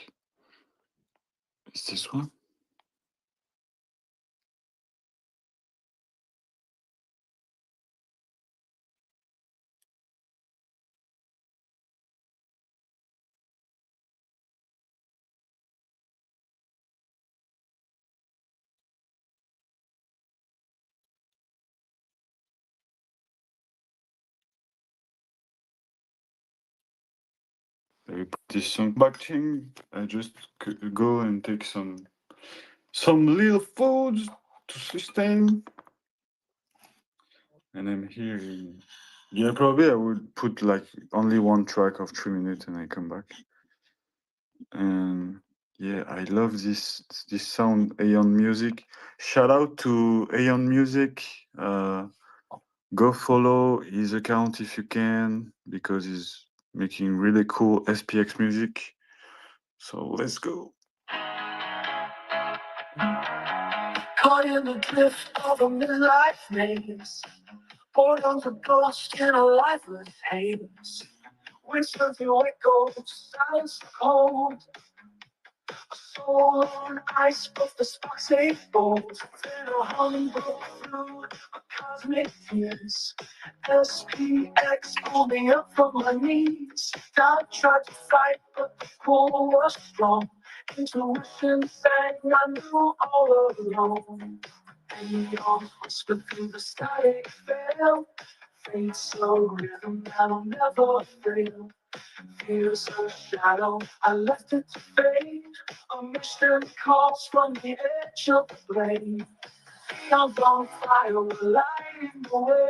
Is this one? I put this song batching. I just go and take some little foods to sustain. And I'm here. Yeah, probably I would put like only one track of 3 minutes and I come back. And yeah, I love this sound, Aeon Music. Shout out to Aeon Music. Go follow his account if you can, because he's making really cool SPX music. So let's go. Caught in the drift of a midlife maze, born on the ghost in a lifeless haze. Whisper through echoes, silence cold. A soul on ice, but the sparks they bold. Then a hum broke through a cosmic fuse. SPX pulled me up from my knees. Doubt tried to fight, but the pull was strong. Intuition sang, I knew all along. Neon whispered through the static veil. Faint slow rhythm that'll never fail. Fears a shadow, I left it to fade. A mission calls from the edge of the blade. Neon's on fire, we're lighting the way.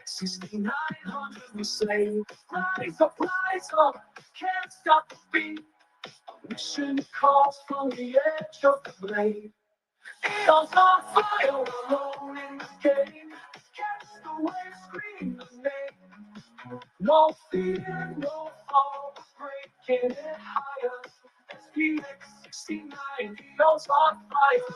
SPX6900 we say. Rise up, can't stop the beat. A mission calls from the edge of the blade. Neon's on fire, we're alone in the game. Catch the wave, scream the name. No fear, no fall, breaking it higher. SPX69, Neon's on fire.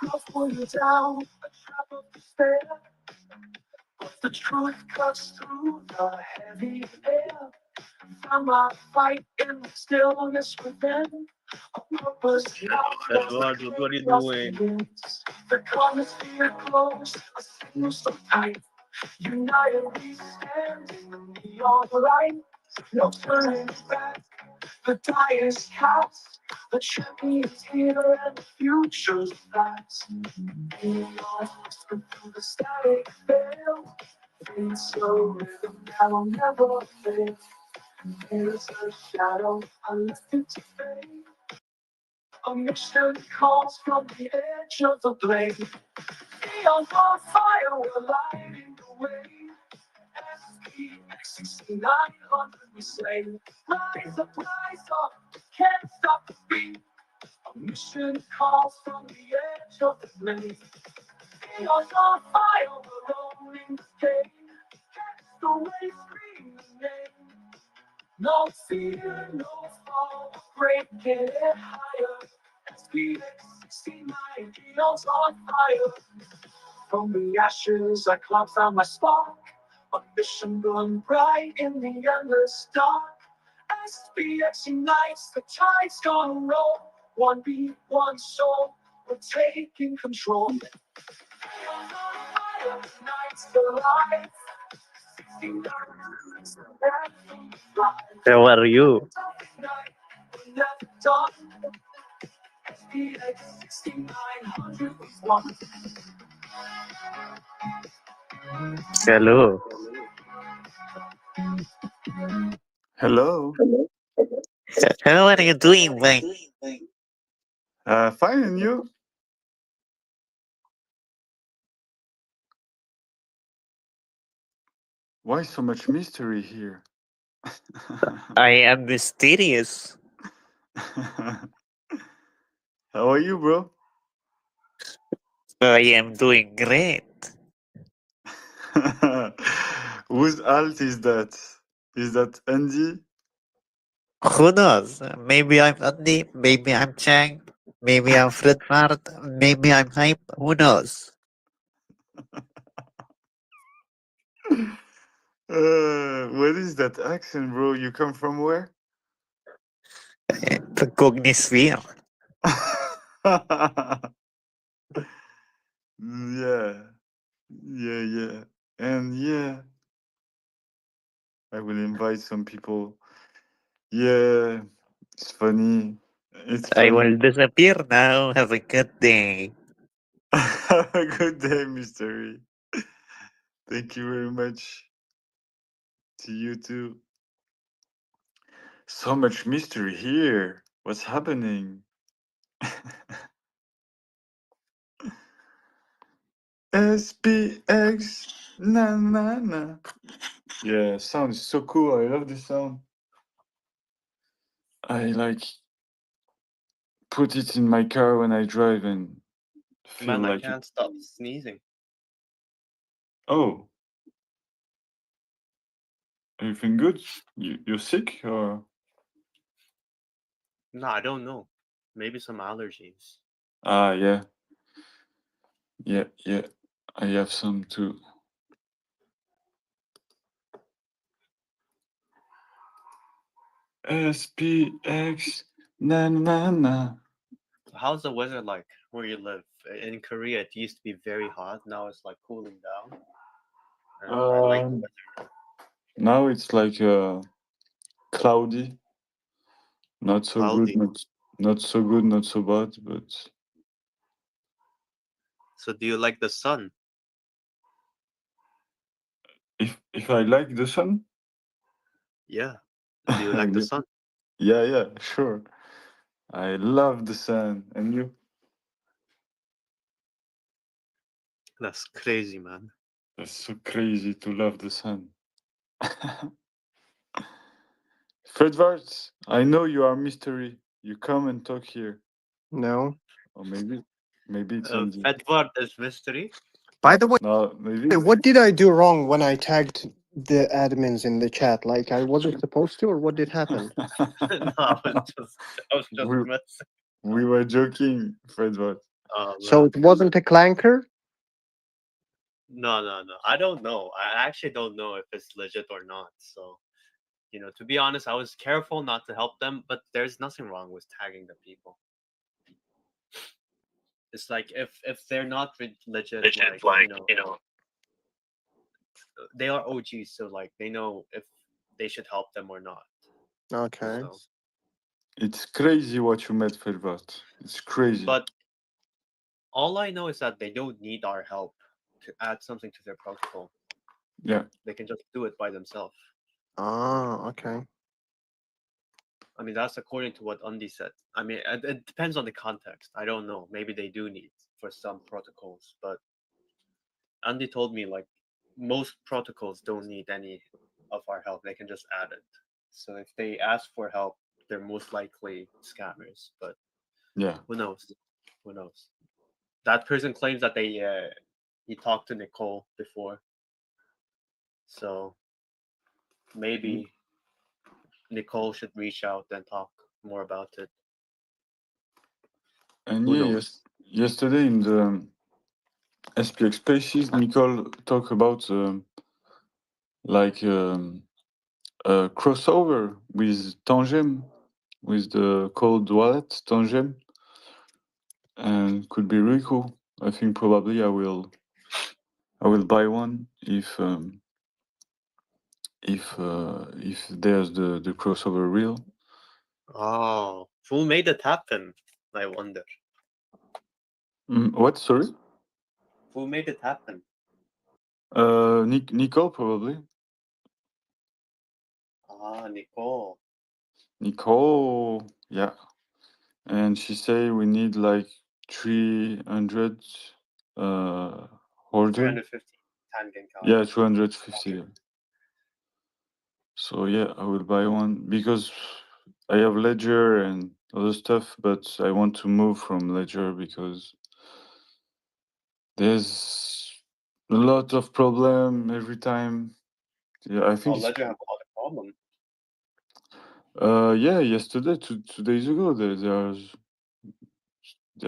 I'll pull you down, a trap of despair. But the truth cuts through the heavy air. Found my fight in the stillness within. A purpose now Edward, what are you doing? the chromosphere close, a signal so tight. United we stand in the neon light. No turning back, the die is cast. The champion's here and the future's fast. Neon whisper through the static veil. Fade slow rhythm that'll never fail. There's a shadow, I left it to fade. A mission calls from the edge of the blade. Neon's on fire, we're lighting the way. SPX6900 we say. Rise up, can't stop the beat. A mission calls from the edge of the blade. Neon's on fire, we're rolling the game. Catch the wave, scream the name. No fear, no fall, breaking it higher. SPX69, Neon's on fire. From the ashes, I cloud found my spark. A mission burned bright in the endless dark. SPX unites, the tide's gonna roll. One beat, one soul, we're taking control. Neon's on fire, night's the life. 69 is the anthem of life. How are you? We're never done. SPX6900 is one. Hello. Hello. How are you doing, mate? Fine, and you? Why so much mystery here? I am mysterious. How are you, bro? I am doing great. Whose alt is that? Is that Andy? Who knows? Maybe I'm Andy, maybe I'm Chang, maybe I'm Fred Mart, maybe I'm Hype. Who knows? What is that accent, bro? You come from where? The Cognisphere. Yeah. And yeah, I will invite some people. Yeah, it's funny. It's I funny. will disappear now. Have a good day. Have a good day, Mystery. Thank you very much. To you too. So much mystery here. What's happening? SPX na na na. Yeah, sound is so cool. I love this sound. I like put it in my car when I drive and feel Man, I like can't stop sneezing. Oh, everything good? You're sick or? No, I don't know. Maybe some allergies. Ah, yeah. Yeah. I have some too. SPX na na na. How's the weather like where you live? In Korea, it used to be very hot. Now it's like cooling down. I like the weather. Now it's like cloudy. Not so Cloudy. good, not so good, not so bad, but So do you like the sun? if I like the sun? Yeah. Do you like the sun? Yeah, sure. I love the sun. And you? That's crazy, man. That's so crazy to love the sun. Fredvart, I know you are mystery. You come and talk here. No. Or maybe it's on the... Edward is mystery. By the way, No, maybe. what did I do wrong when I tagged the admins in the chat? Like I wasn't supposed to, or what did happen? No, I was just messing. We were joking, Fredvart. Oh, So it wasn't a clanker? No. I don't know. I actually don't know if it's legit or not. So, to be honest, I was careful not to help them, but there's nothing wrong with tagging the people. It's like if they're not legit, they are OGs, so like they know if they should help them or not. Okay. So. It's crazy what you met, Fredvart. It's crazy. But all I know is that they don't need our help to add something to their protocol. Yeah. They can just do it by themselves. Ah, okay. I mean, that's according to what Undi said. I mean, it depends on the context. I don't know. Maybe they do need for some protocols, but Undi told me like most protocols don't need any of our help. They can just add it. So if they ask for help, they're most likely scammers. But yeah, who knows? Who knows? That person claims that he talked to Nicole before. So maybe Nicole should reach out and talk more about it. And Who yeah, knows? yesterday in the SPX Spaces, Nicole talked about a crossover with Tandem, with the cold wallet Tandem, and could be really cool. I think probably I will buy one if there's the crossover real. Oh, who made it happen? I wonder. What? Sorry. Who made it happen? Nicole probably. Ah, Nicole. Nicole, yeah. And she say we need like 300 order. 350 Tandem card. Yeah, 250. So yeah, I will buy one because I have Ledger and other stuff, but I want to move from Ledger because there's a lot of problem every time. Yeah, I think Ledger have a lot of problem. Yeah, yesterday, 2 days ago, there's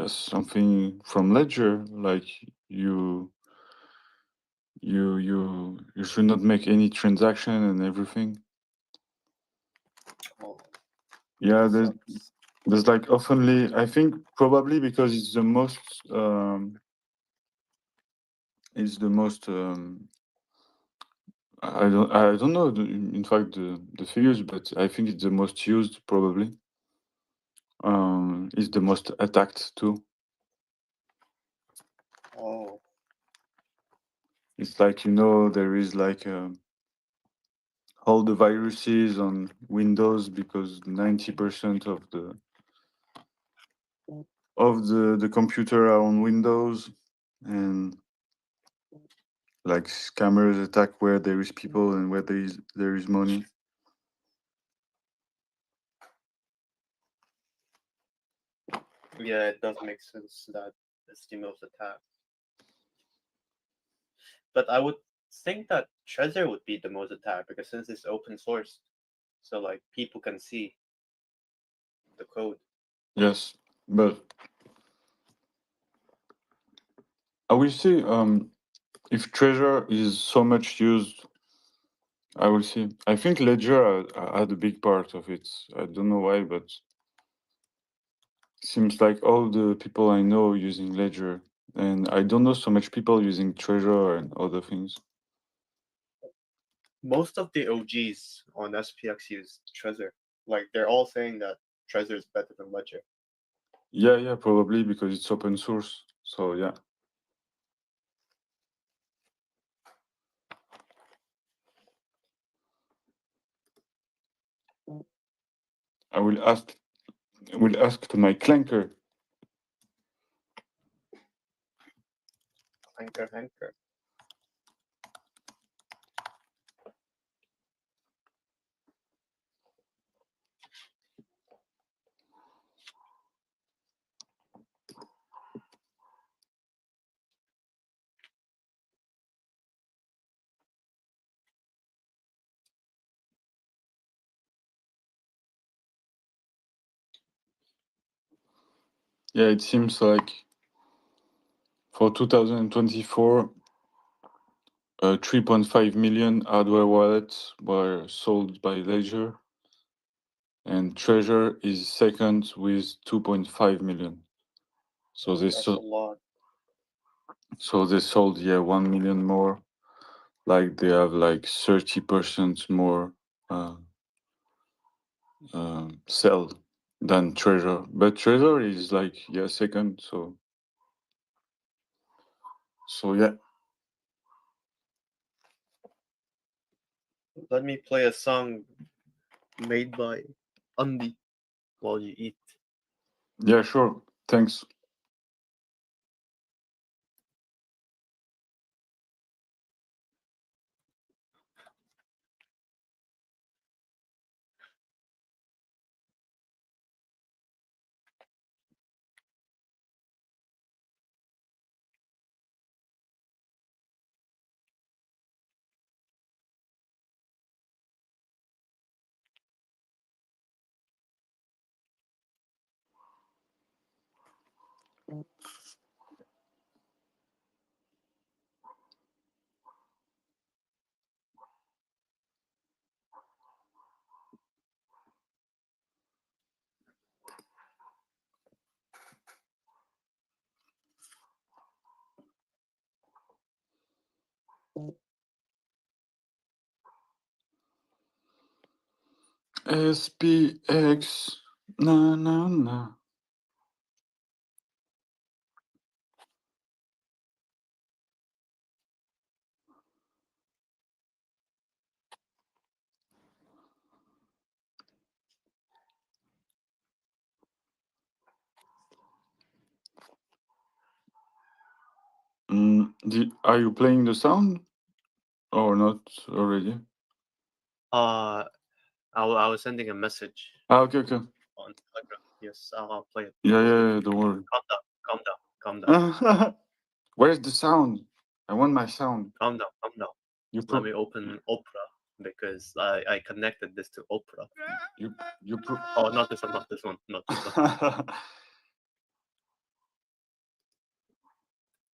something from Ledger like you should not make any transaction and everything. Oh, yeah, there's like oftenly, I think probably because it's the most I don't know in fact the figures, but I think it's the most used probably. It's the most attacked too. Oh. It's like, there is like all the viruses on Windows because 90% of the computer are on Windows, and like scammers attack where there is people and where there is money. Yeah, it does make sense that it's the most attacked. But I would think that Trezor would be the most attacked because since it's open source, so like people can see the code. Yes, but I will say if Trezor is so much used, I will see. I think Ledger had a big part of it. I don't know why, but seems like all the people I know using Ledger, and I don't know so much people using Trezor and other things. Most of the OGs on SPX use Trezor. Like they're all saying that Trezor is better than Ledger. Yeah, probably because it's open source. So yeah. I will ask to my clanker. Hanker. Yeah, it seems like for 2024, 3.5 million hardware wallets were sold by Ledger, and Trezor is second with 2.5 million. So they That's a lot. So they sold 1 million more. Like they have like 30% more sell than Trezor, but Trezor is like second. So yeah. Let me play a song made by Andy while you eat. Yeah, sure. Thanks. SPX, na. Are you playing the sound or not already? I was sending a message. Okay. On Telegram. Yes, I'll play it. Yeah, don't worry. Calm down. Where's the sound? I want my sound. Calm down. Let me open Opera because I connected this to Opera. Oh, not this one.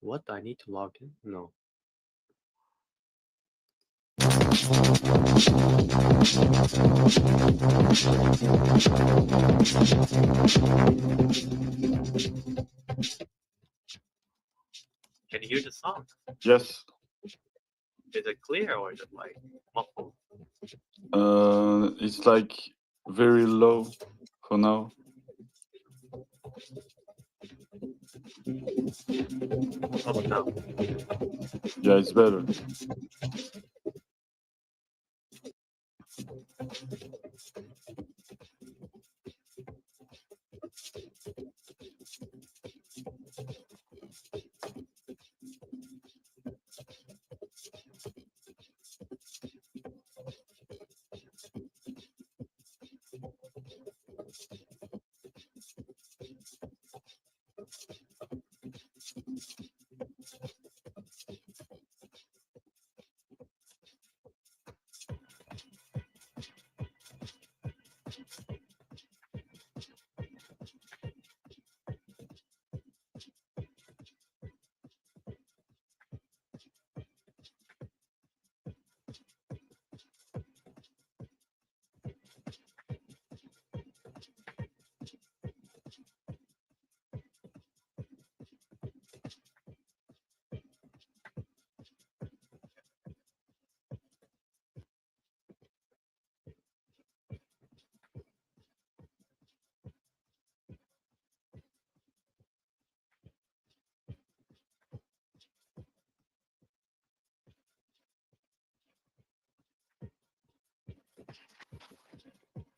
What? I need to log in? No. Can you hear the sound? Yes. Is it clear or is it like muffled? It's like very low for now. Oh no. Yeah, it's better.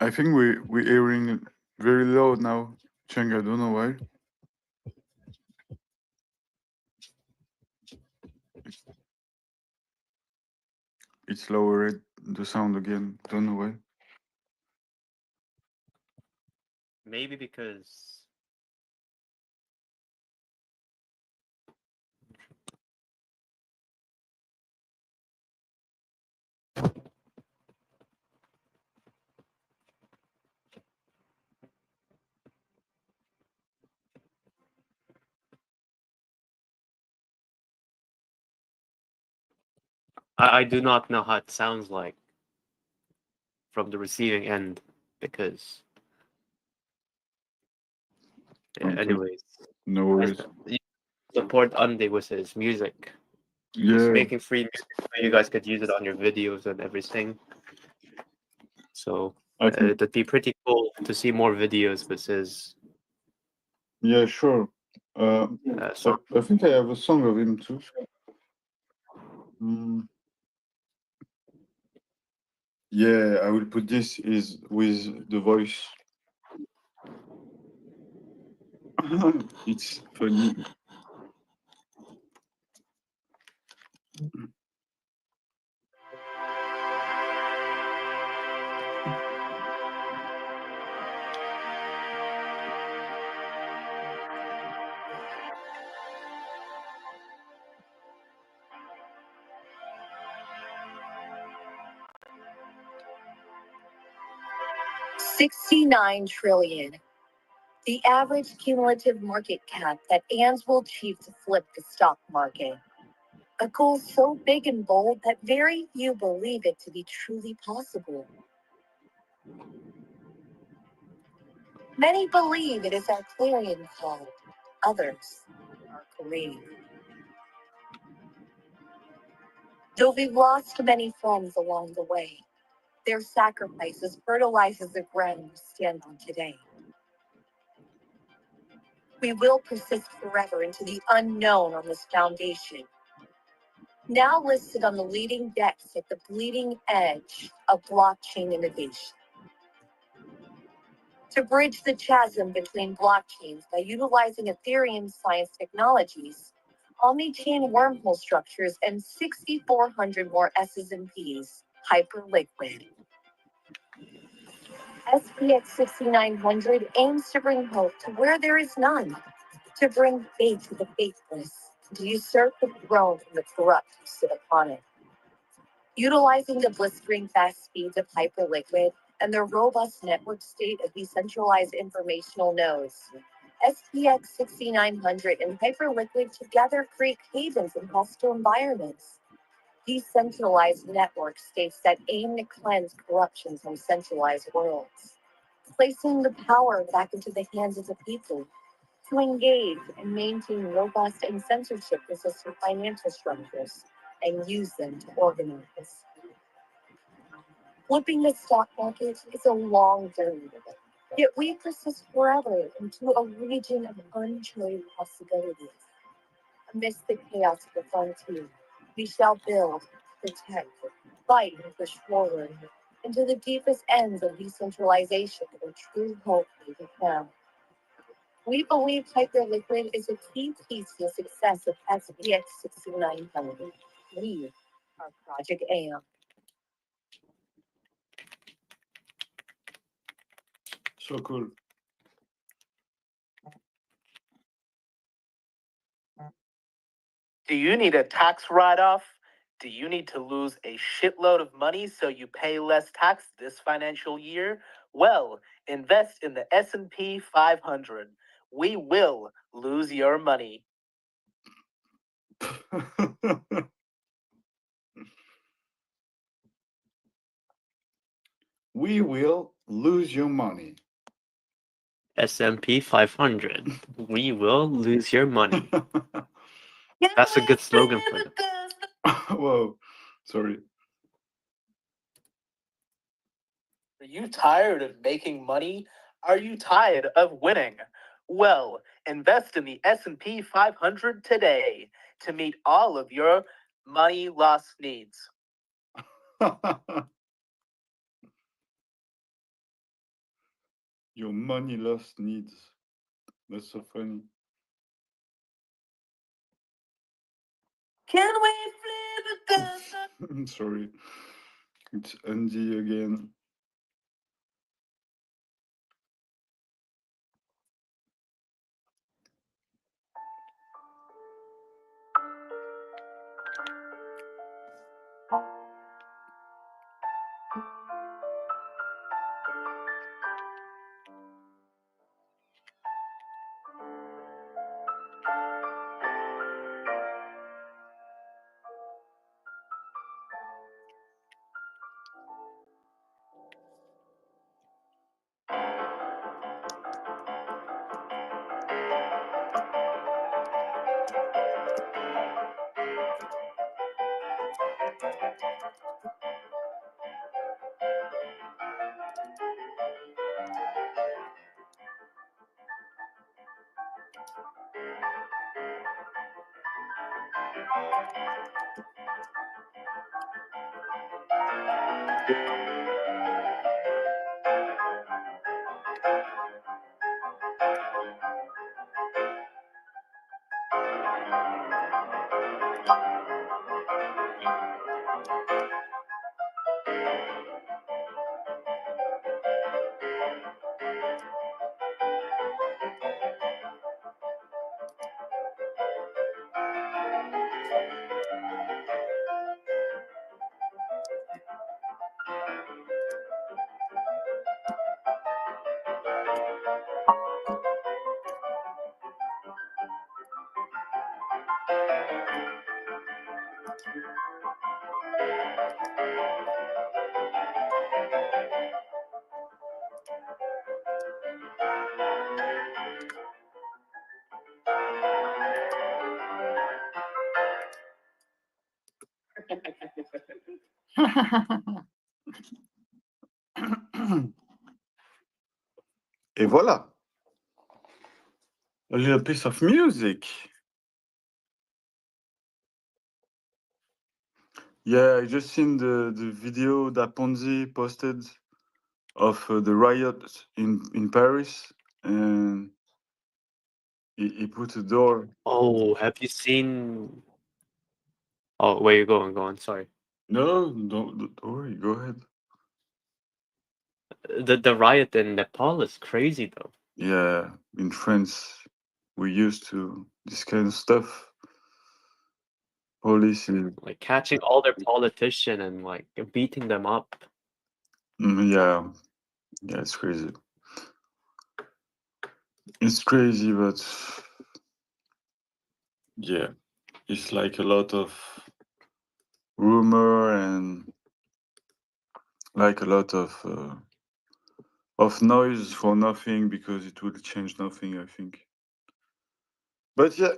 I think we're hearing very low now, Cheng. I don't know why. It's lowered the sound again. Don't know why. Maybe because I do not know how it sounds like from the receiving end because yeah, Okay. anyways. No worries. Support Andy with his music. He's Yeah. making free music so you guys could use it on your videos and everything. So it'd be pretty cool to see more videos with his. Yeah, sure. So I think I have a song of him too. Mm. Yeah, I will put this is with the voice. It's funny. $69 trillion. The average cumulative market cap that ANS will achieve to flip the stock market. A goal so big and bold that very few believe it to be truly possible. Many believe it is our clarion call. Others are grave. Though we've lost many friends along the way, their sacrifices fertilizes the ground we stand on today. We will persist forever into the unknown on this foundation, now listed on the leading decks at the bleeding edge of blockchain innovation. To bridge the chasm between blockchains by utilizing Ethereum science technologies, omni-chain wormhole structures, and 6,400 more S's and P's, hyperliquid. SPX6900 aims to bring hope to where there is none, to bring faith to the faithless, to usurp the throne from the corrupt who sit upon it. Utilizing the blistering fast speeds of hyperliquid and the robust network state of decentralized informational nodes, SPX6900 and hyperliquid together create havens in hostile environments. Decentralized network states that aim to cleanse corruption from centralized worlds, placing the power back into the hands of the people to engage and maintain robust and censorship-resistant financial structures and use them to organize. Flipping the stock market is a long journey, Yet we persist forever into a region of uncharted possibilities. Amidst the chaos of the frontier, we shall build, protect, fight, and push forward into the deepest ends of decentralization where true hope may be found. We believe Hyperliquid is a key piece to the success of SPX6900. We are Project AM. So cool. Do you need a tax write-off? Do you need to lose a shitload of money so you pay less tax this financial year? Well, invest in the S&P 500. We will lose your money. We will lose your money. S&P 500. We will lose your money. That's a good slogan for them. Whoa, sorry. Are you tired of making money? Are you tired of winning? Well, invest in the S&P 500 today to meet all of your money loss needs. Your money loss needs. That's so funny. Can we flip it? Sorry. It's Andy again. Et voilà. A little piece of music. Yeah, I just seen the video that Ponzi posted of the riot in Paris, and he put a door. Oh, have you seen? Oh, where you going? Go on. Sorry. No, don't worry. Go ahead. The riot in Nepal is crazy though. Yeah, in France, we used to this kind of stuff. Police is Like catching all their politician and like beating them up. yeah, it's crazy. It's crazy, but yeah, it's like a lot of rumor and like a lot of noise for nothing because it will change nothing, I think. But yeah,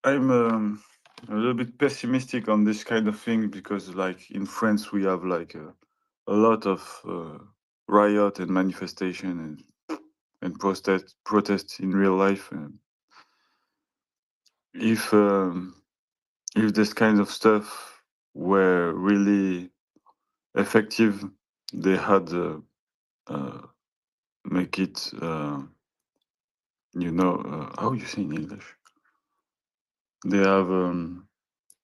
I'm a little bit pessimistic on this kind of thing because, like in France, we have like a lot of riot and manifestation, and and protest in real life. And if this kind of stuff were really effective, they had make it how you say in English, they have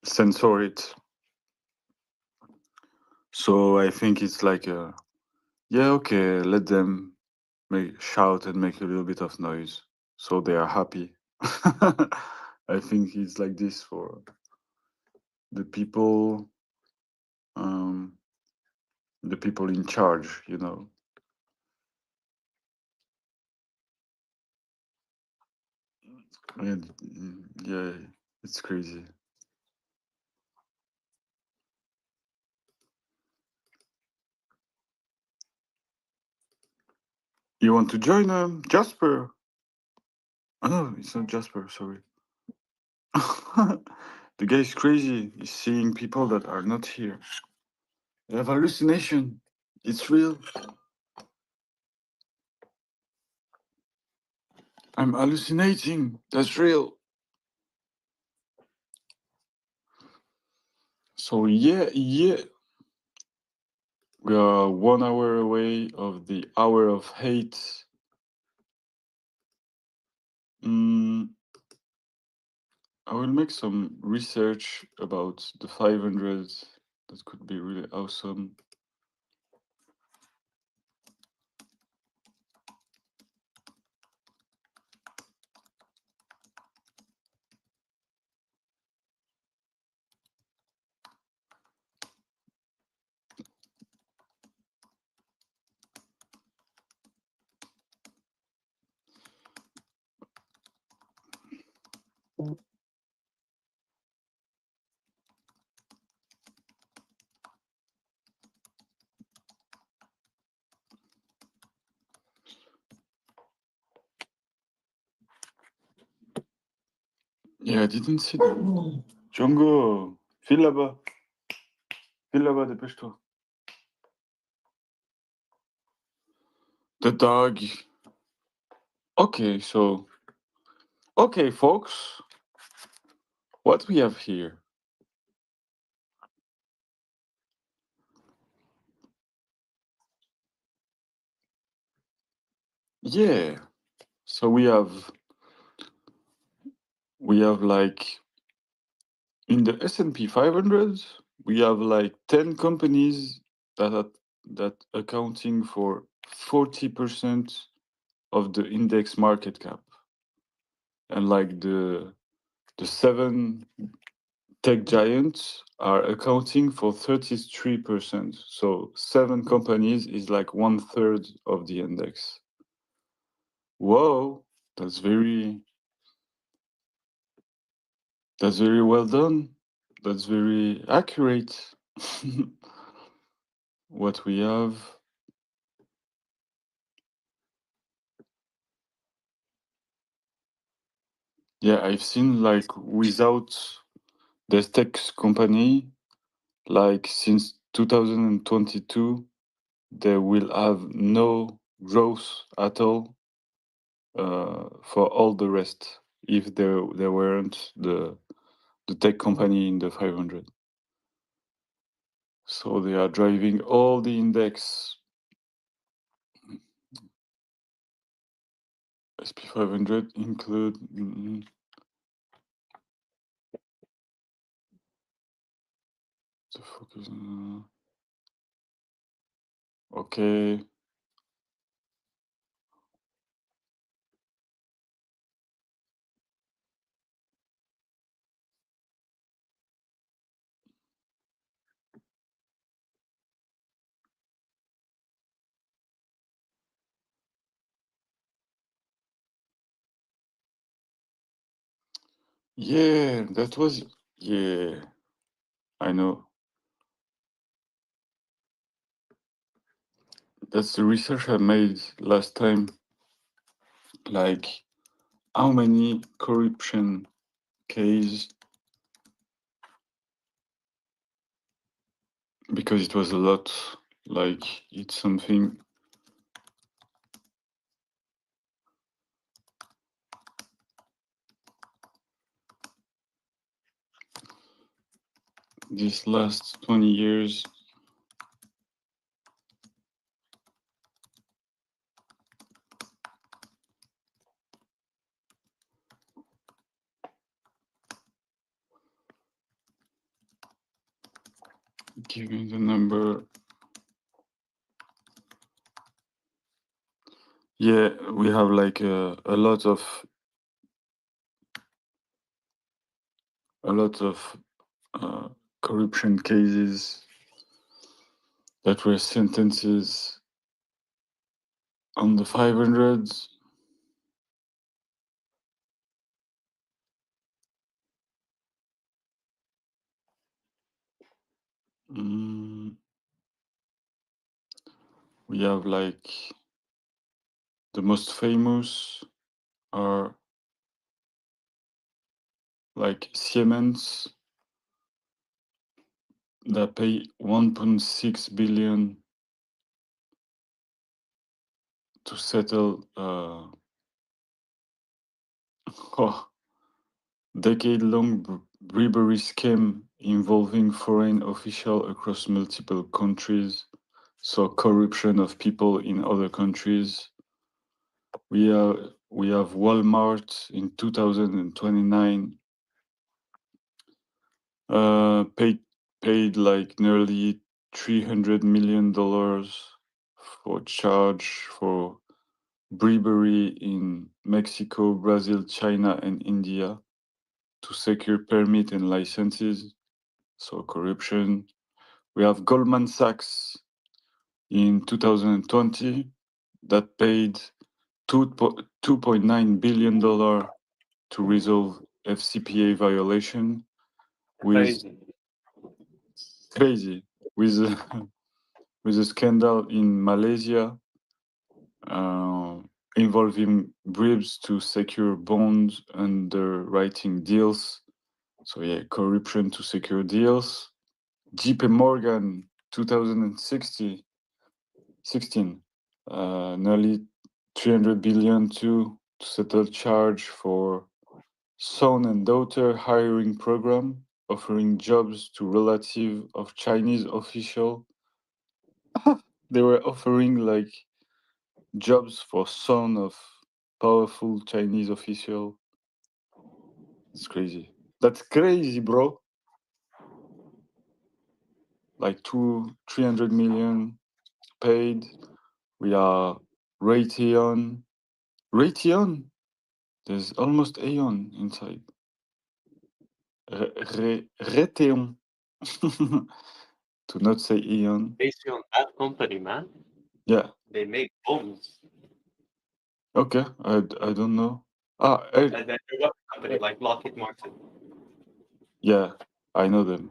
censor it. So I think it's like okay, let them shout and make a little bit of noise so they are happy. I think it's like this for the people in charge, and yeah, it's crazy. You want to join Jasper? Oh no, it's not Jasper, sorry. The guy is crazy. He's seeing people that are not here. They have hallucination. It's real. I'm hallucinating. That's real. So yeah. We are 1 hour away of the hour of hate. I will make some research about the 500. That could be really awesome. Yeah, I didn't see that. Django, file là-bas. File là-bas, dépêche-toi. The dog. Okay, folks. What we have here? Yeah. So we have like in the S&P 500, we have like 10 companies that accounting for 40% of the index market cap, and like the 7 tech giants are accounting for 33%. So 7 companies is like 1/3 of the index. Whoa, that's very well done. That's very accurate. What we have. Yeah, I've seen like without the tech company, like since 2022, they will have no growth at all for all the rest if there weren't the tech company in the 500. So they are driving all the index. SP 500 include. The focus. Okay. Yeah, that was. Yeah, I know. That's the research I made last time. Like, how many corruption cases? Because it was a lot. Like, it's something. These last 20 years. Give me the number. Yeah, we have like a lot of corruption cases that were sentences on the 500s. We have like the most famous are like Siemens that pay 1.6 billion to settle decade-long bribery scheme involving foreign officials across multiple countries. So corruption of people in other countries. We have Walmart in 2029 paid like nearly $300 million for charge for bribery in Mexico, Brazil, China, and India to secure permit and licenses. So corruption. We have Goldman Sachs in 2020 that paid $2.9 billion to resolve FCPA violation with crazy with a scandal in Malaysia involving bribes to secure bonds underwriting deals. So yeah, corruption to secure deals. JP Morgan 2016 nearly 300 billion to settle charge for son and daughter hiring program offering jobs to relative of Chinese official. They were offering like jobs for son of powerful Chinese official. It's crazy. That's crazy, bro. Like 300 million paid. We are Raytheon. Raytheon? There's almost Aeon inside. Raytheon. To not say Aeon. Based on that company, man. Yeah. They make bombs. Okay, I don't know. And then they're a company like Lockheed Martin. Yeah, I know them.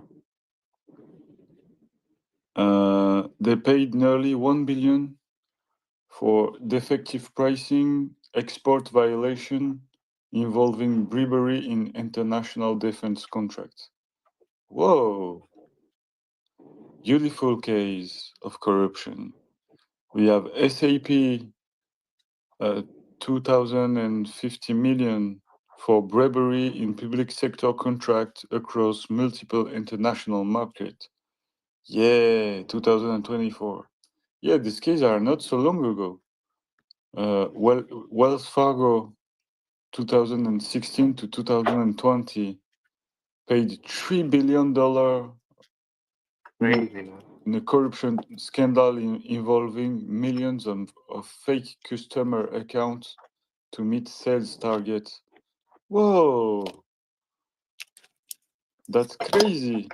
They paid nearly 1 billion for defective pricing, export violation involving bribery in international defense contracts. Whoa! Beautiful case of corruption. We have SAP 2,050 million for bribery in public sector contract across multiple international markets. Yeah, 2024. Yeah, these cases are not so long ago. Wells Fargo 2016 to 2020 paid $3 billion in a corruption scandal involving millions of fake customer accounts to meet sales targets. Whoa, that's crazy.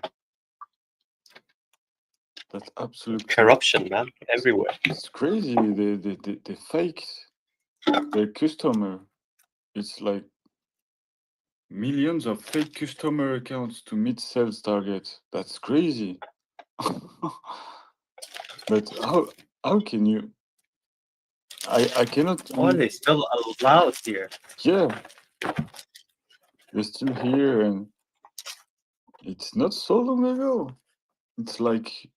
That's absolute corruption, man, everywhere. It's crazy. They fake their customer. It's like millions of fake customer accounts to meet sales targets. That's crazy. But how can you? I cannot. Why are they still allowed here? Yeah, they're still here, and it's not so long ago. It's like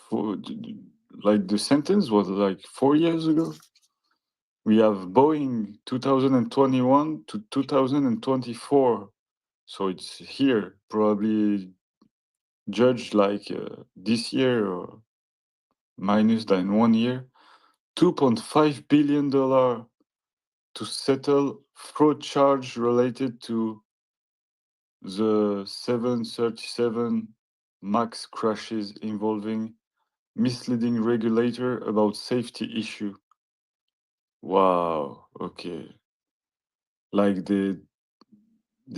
the sentence was like 4 years ago. We have Boeing 2021 to 2024, so it's here probably judged like this year or minus than 1 year, $2.5 billion to settle fraud charge related to the 737 MAX crashes involving misleading regulator about safety issue. Wow, okay. Like they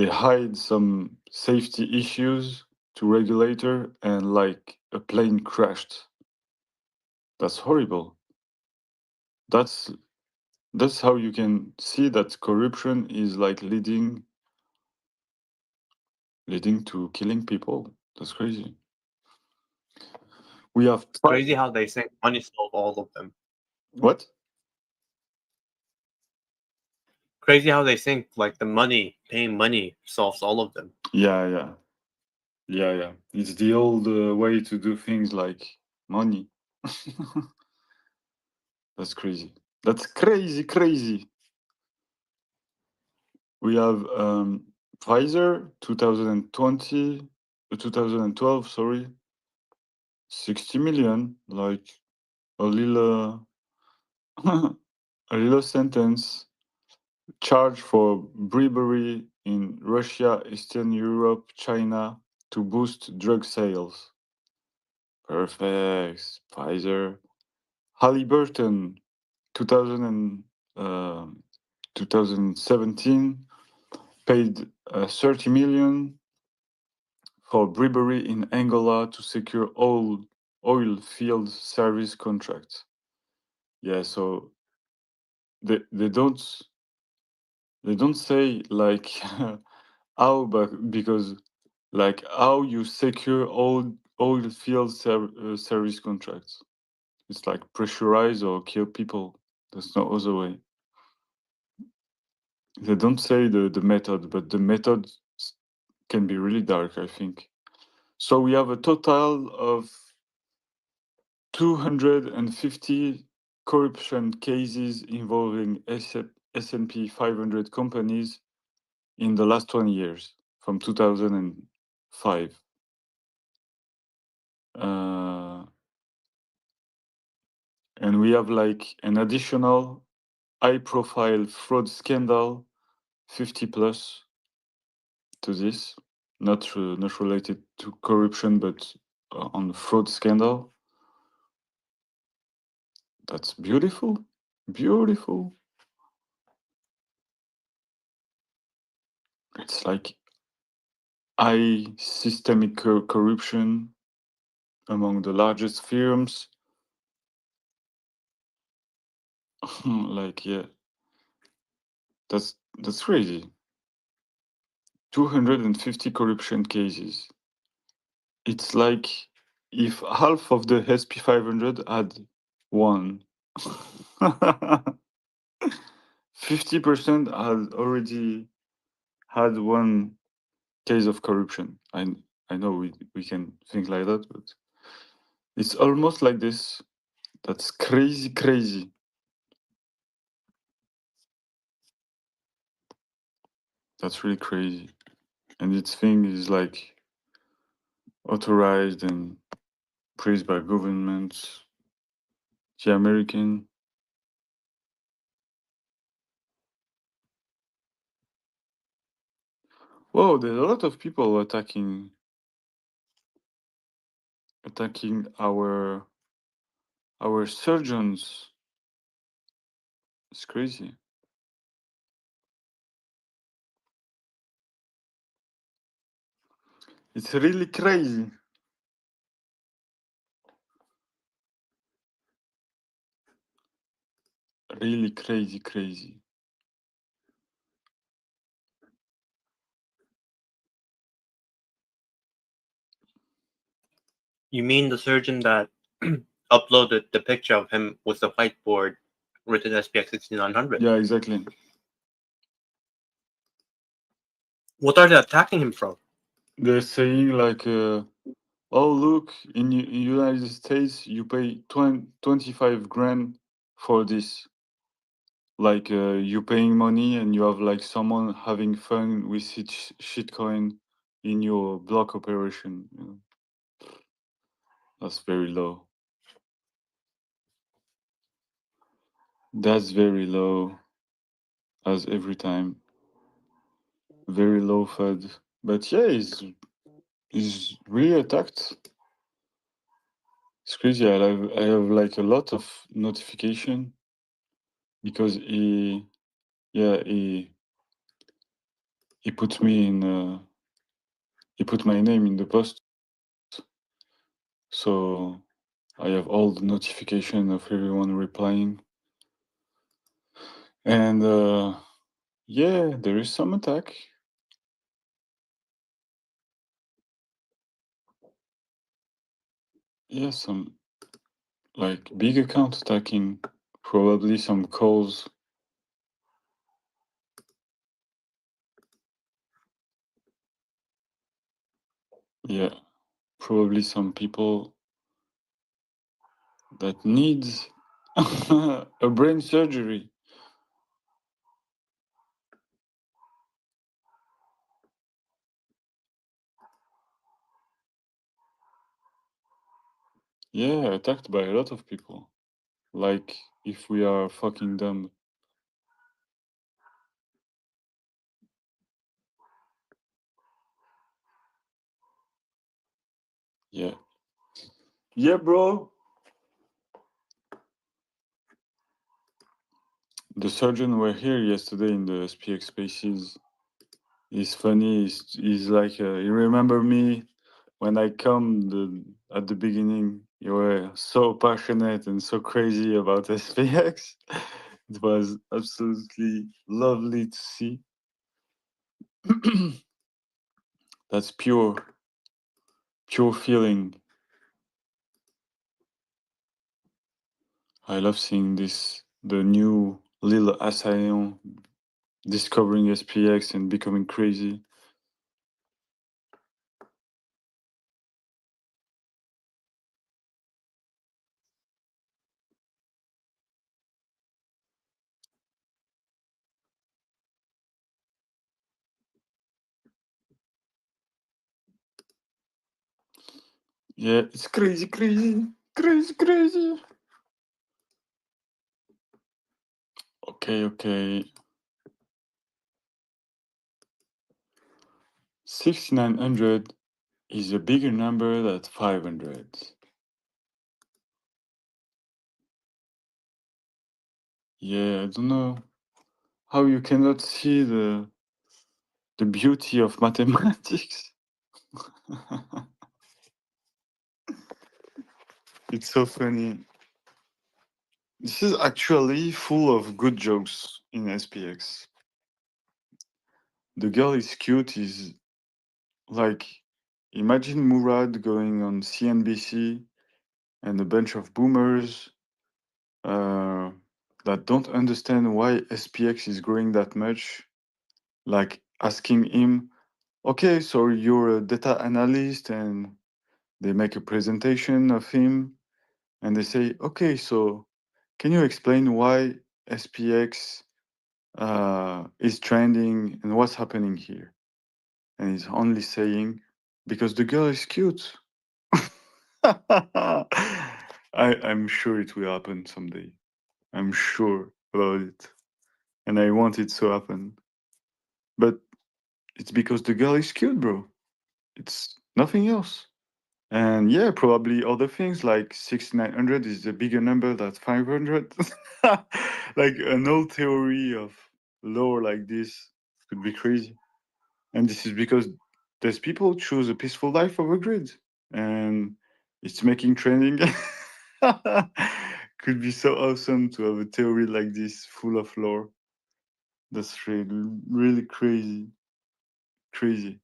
hide some safety issues to regulator and like a plane crashed. That's horrible. That's how you can see that corruption is like leading to killing people. That's crazy. We have Crazy how they think money solve all of them. What? Crazy how they think like the money, paying money solves all of them. Yeah. It's the old way to do things, like money. That's crazy. That's crazy. We have Pfizer 2012, sorry, 60 million, like a little a little sentence, charge for bribery in Russia, Eastern Europe, China to boost drug sales. Perfect. Pfizer. Halliburton 2017 paid 30 million for bribery in Angola to secure oil field service contracts. Yeah, so they don't say like how, but because like how you secure oil field service contracts. It's like pressurize or kill people. There's no other way. They don't say the method, but the method can be really dark, I think. So we have a total of 250 corruption cases involving S&P 500 companies in the last 20 years, from 2005. And we have like an additional high-profile fraud scandal, 50 plus, to this, not related to corruption, but on fraud scandal. That's beautiful. It's like high systemic corruption among the largest firms. Like, yeah, that's crazy. 250 corruption cases. It's like if half of the SP 500 had one. 50% had already had one case of corruption. I know we can think like that, but it's almost like this. That's crazy. That's really crazy. And its thing is like authorized and praised by governments. The American. Whoa, there's a lot of people attacking our surgeons. It's crazy. It's really crazy. Really crazy. You mean the surgeon that uploaded the picture of him with the whiteboard written SPX6900? Yeah, exactly. What are they attacking him from? They're saying like, oh look, in United States you pay 25 grand for this. Like you paying money and you have like someone having fun with shitcoin in your block operation. You know? That's very low. That's very low, as every time. Very low FUD. But yeah, he's really attacked. It's crazy. I have like a lot of notification because he put me in. He put my name in the post, so I have all the notification of everyone replying. And yeah, there is some attack. Yeah, some like big account attacking, probably some calls. Yeah, probably some people that needs a brain surgery. Yeah, attacked by a lot of people. Like if we are fucking dumb. Yeah. Yeah, bro. The surgeon were here yesterday in the SPX spaces. He's funny. He's like, you remember me when I come at the beginning? You were so passionate and so crazy about SPX. It was absolutely lovely to see. That's pure feeling. I love seeing this, the new little assaillant discovering SPX and becoming crazy. Yeah, it's crazy, crazy, crazy, crazy. Okay. 6900 is a bigger number than 500. Yeah, I don't know how you cannot see the beauty of mathematics. It's so funny. This is actually full of good jokes in SPX. The girl is cute is like, imagine Murad going on CNBC and a bunch of boomers that don't understand why SPX is growing that much, like asking him, okay, so you're a data analyst, and they make a presentation of him and they say, okay, so can you explain why SPX is trending and what's happening here? And he's only saying, because the girl is cute. I'm sure it will happen someday. I'm sure about it. And I want it to happen. But it's because the girl is cute, bro. It's nothing else. And yeah, probably other things like 6900 is a bigger number than 500. Like an old theory of lore like this could be crazy. And this is because there's people choose a peaceful life over grid. And it's making trending. Could be so awesome to have a theory like this full of lore. That's really crazy. Crazy.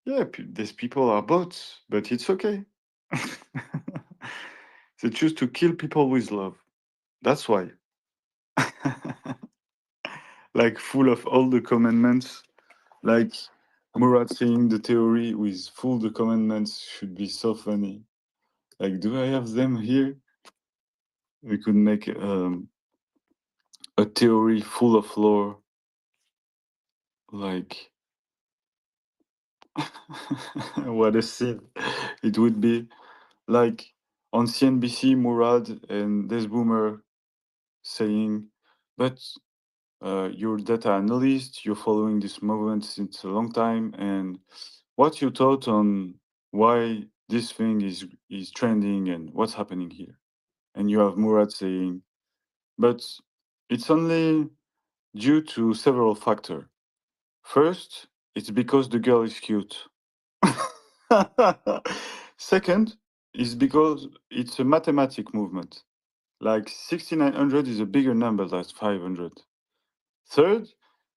Yeah, these people are bots, but it's okay. They choose to kill people with love. That's why. Like full of all the commandments. Like Murad saying the theory with full the commandments should be so funny. Like, do I have them here? We could make a theory full of lore. Like, what a scene it would be. like on CNBC, Murad and this boomer saying, but you're data analyst, you're following this movement since a long time, and what's your thought on why this thing is trending and what's happening here? And you have Murad saying, but it's only due to several factors. First, it's because the girl is cute. Second, is because it's a mathematic movement. Like 6900 is a bigger number than 500. Third,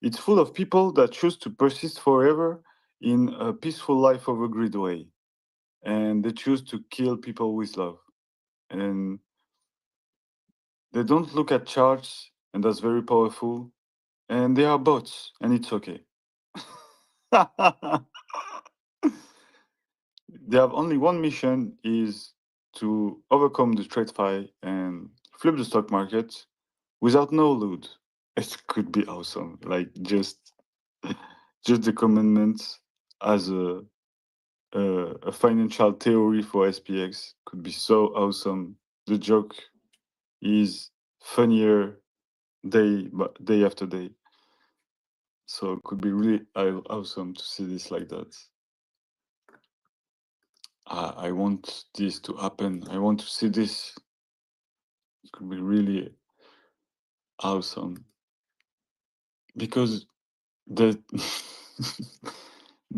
it's full of people that choose to persist forever in a peaceful life of a grid way. And they choose to kill people with love. And they don't look at charts, and that's very powerful. And they are bots, and it's okay. They have only one mission, is to overcome the TradeFi and flip the stock market without no loot. It could be awesome. Like just the commandments as a financial theory for SPX could be so awesome. The joke is funnier day after day. So it could be really awesome to see this like that. I want this to happen. I want to see this. It could be really awesome. Because the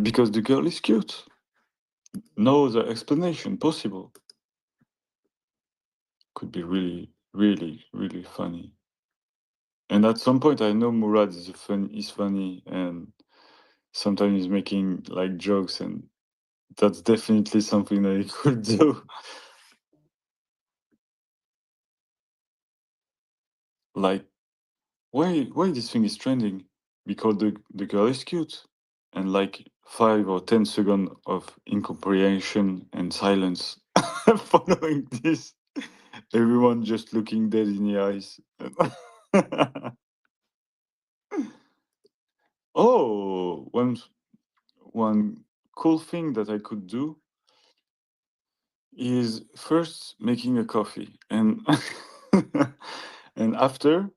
because the girl is cute. No other explanation possible. Could be really, really, really funny. And at some point, I know Murad is funny, and sometimes he's making like jokes, and that's definitely something that he could do. Like, why this thing is trending? Because the girl is cute, and like 5 or 10 seconds of incomprehension and silence following this, everyone just looking dead in the eyes. Oh, one cool thing that I could do is first making a coffee, and and after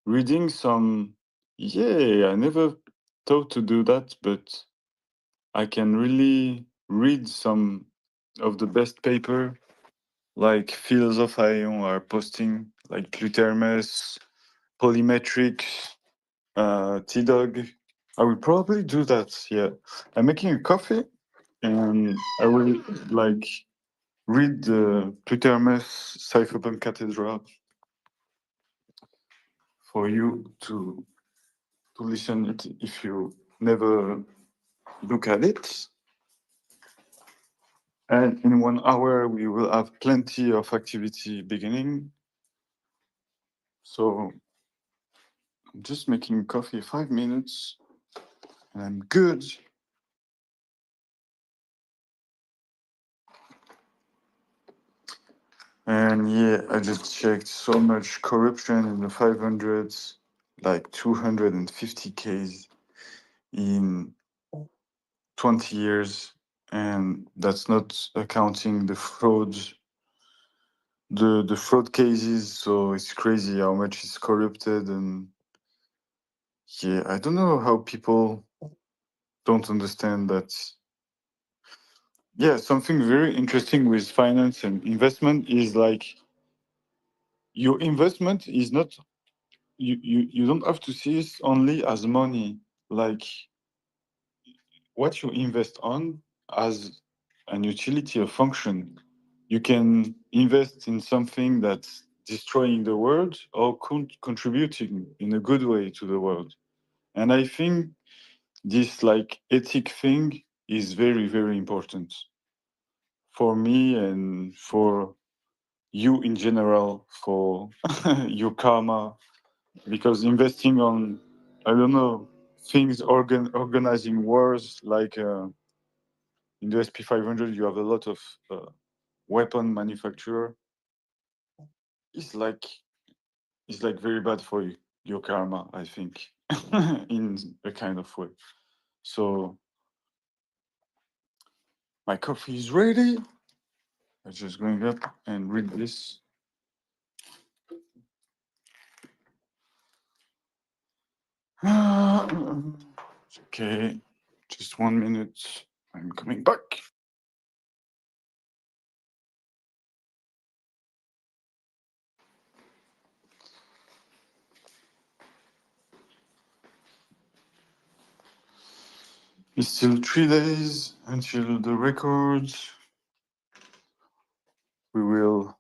reading some. Yeah, I never thought to do that, but I can really read some of the best paper, like Philosophion are posting, like Clutermes, Polymetrics, T-Dog. I will probably do that. Yeah, I'm making a coffee, and I will like read the Clutermes Cypherpunk Cathedral for you to listen it if you never look at it. And in 1 hour, we will have plenty of activity beginning. So I'm just making coffee 5 minutes, and I'm good. And yeah, I just checked so much corruption in the 500s, like 250Ks in 20 years. And that's not accounting the fraud, the fraud cases. So it's crazy how much is corrupted. And yeah, I don't know how people don't understand that. Yeah, something very interesting with finance and investment is like your investment is not, you don't have to see it only as money. Like what you invest on as an utility or function. You can invest in something that's destroying the world or contributing in a good way to the world. And I think this like ethic thing is very, very important for me and for you in general, for your karma, because investing on, I don't know, things organizing wars, like in the SP500 you have a lot of weapon manufacturer. It's like very bad for you, your karma, I think. In a kind of way. So my coffee is ready, I'm just going up and read this. Okay, just 1 minute. I'm coming back. It's still 3 days until the records. We will.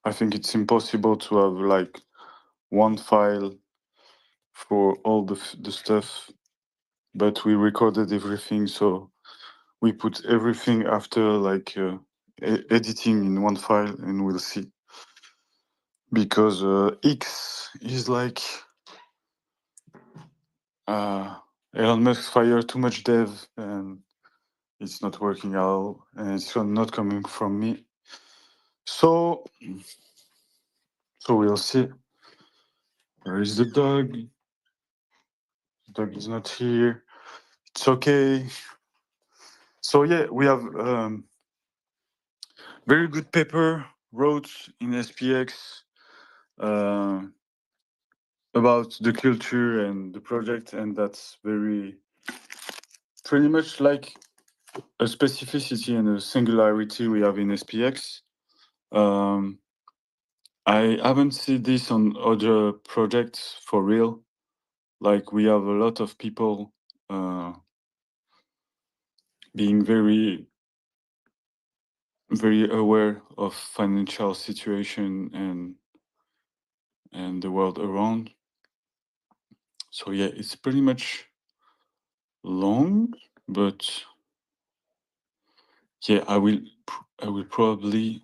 I think it's impossible to have like one file for all the stuff, but we recorded everything, so we put everything after like editing in one file, and we'll see. Because X is like Elon Musk fired too much dev, and it's not working at all, and it's not coming from me. So we'll see. Where is the dog? The dog is not here. It's okay. So yeah, we have very good paper wrote in SPX about the culture and the project, and that's very pretty much like a specificity and a singularity we have in SPX. I haven't seen this on other projects for real. Like we have a lot of people being very aware of financial situation and the world around. So yeah, it's pretty much long, but yeah, I will probably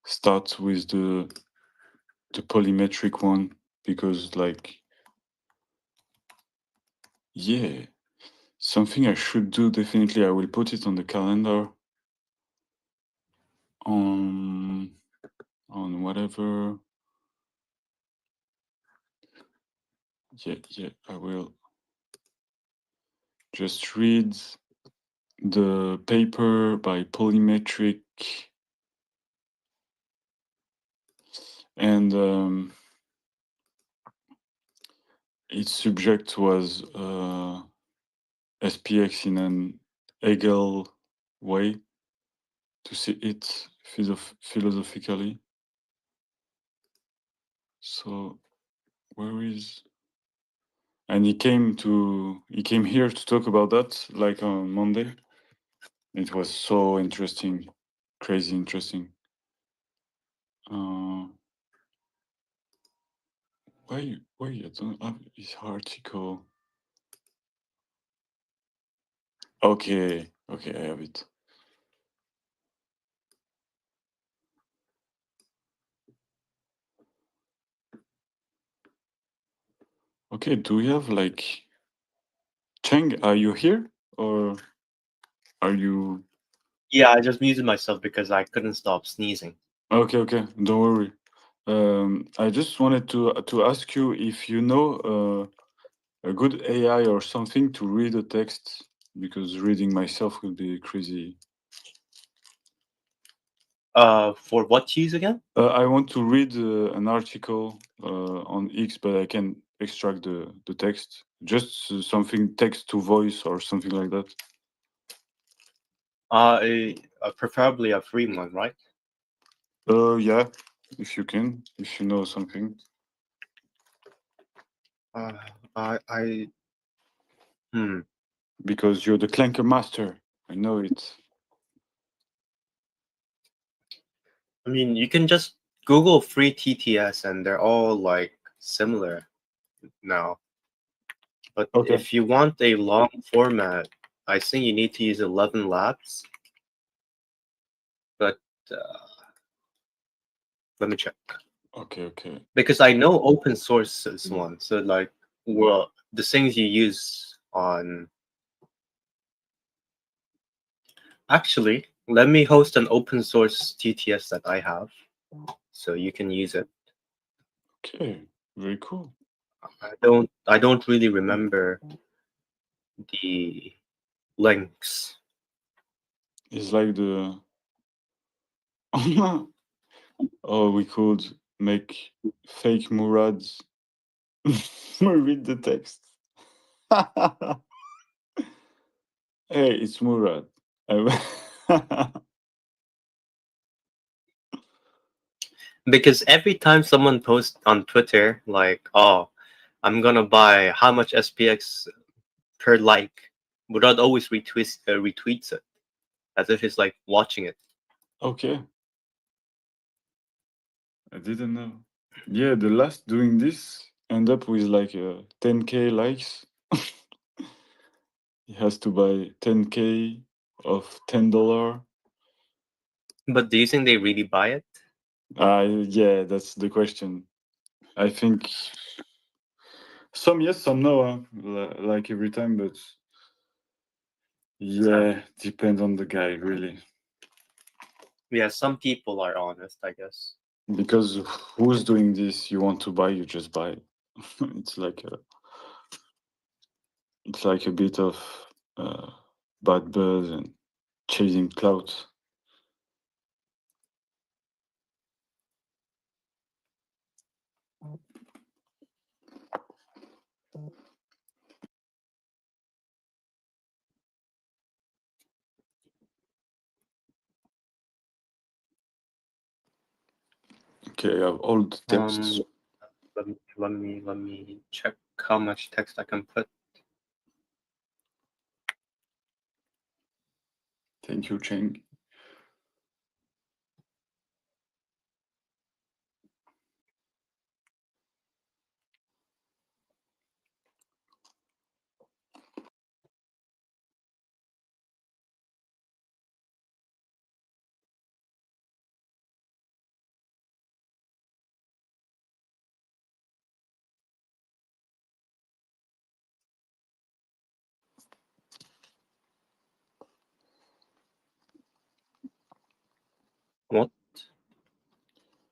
start with the polymetric one, because like yeah, something I should do definitely. I will put it on the calendar on whatever. Yeah, I will just read the paper by Polymetric, and its subject was SPX in an Hegel way, to see it philosophically. So where is... And he came here to talk about that, like on Monday. It was so interesting, crazy interesting. Why I don't have his article? Okay, I have it. Okay, do we have like... Cheng, are you here or are you... Yeah, I just muted myself because I couldn't stop sneezing. Okay, don't worry. I just wanted to ask you if you know a good AI or something to read a text, because reading myself will be crazy. For what use again? I want to read an article on X, but I can extract the text. Just something text to voice or something like that. Preferably a free one, right? Yeah, if you know something. Because you're the clanker master. I know it. I mean, you can just Google free TTS and they're all like similar now. But if you want a long format, I think you need to use 11 Labs. But let me check. Okay. Because I know open source is one. So like, well, the things you use on... Actually, let me host an open source TTS that I have, so you can use it. Okay, very cool. I don't really remember the links. It's like the Oh, we could make fake Murads read the text. Hey, it's Murad. Because every time someone posts on Twitter, like, oh, I'm gonna buy how much SPX per like, Murad always retweets it as if he's like watching it. Okay. I didn't know. Yeah, the last doing this end up with like 10k likes. He has to buy 10k of $10. But do you think they really buy it? Yeah, that's the question. I think some yes, some no, like every time, but yeah, depends on the guy, really. Yeah, some people are honest, I guess. Because who's doing this? You want to buy, you just buy. It's like a bit of bad buzz and chasing clout. Okay, I have all the texts. Let me check how much text I can put. Thank you, Cheng. What?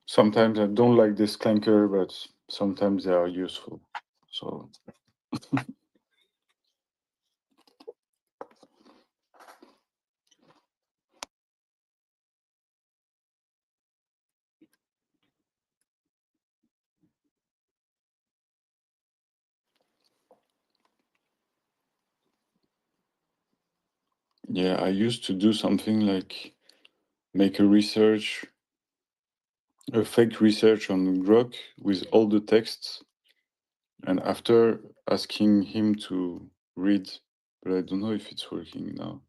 Sometimes I don't like this clanker, but sometimes they are useful. So yeah, I used to do something like make a fake research on Grok with all the texts, and after asking him to read, but I don't know if it's working now.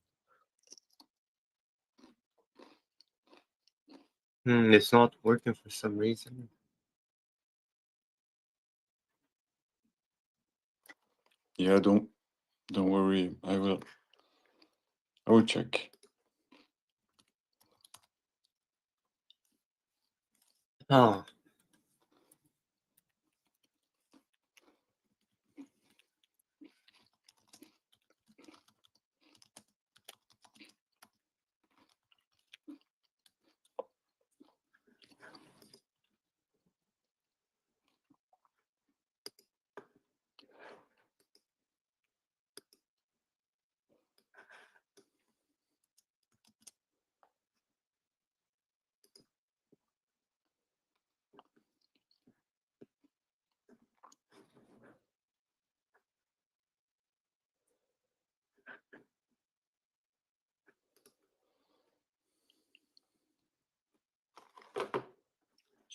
It's not working for some reason. Yeah, don't worry. I will check. Oh.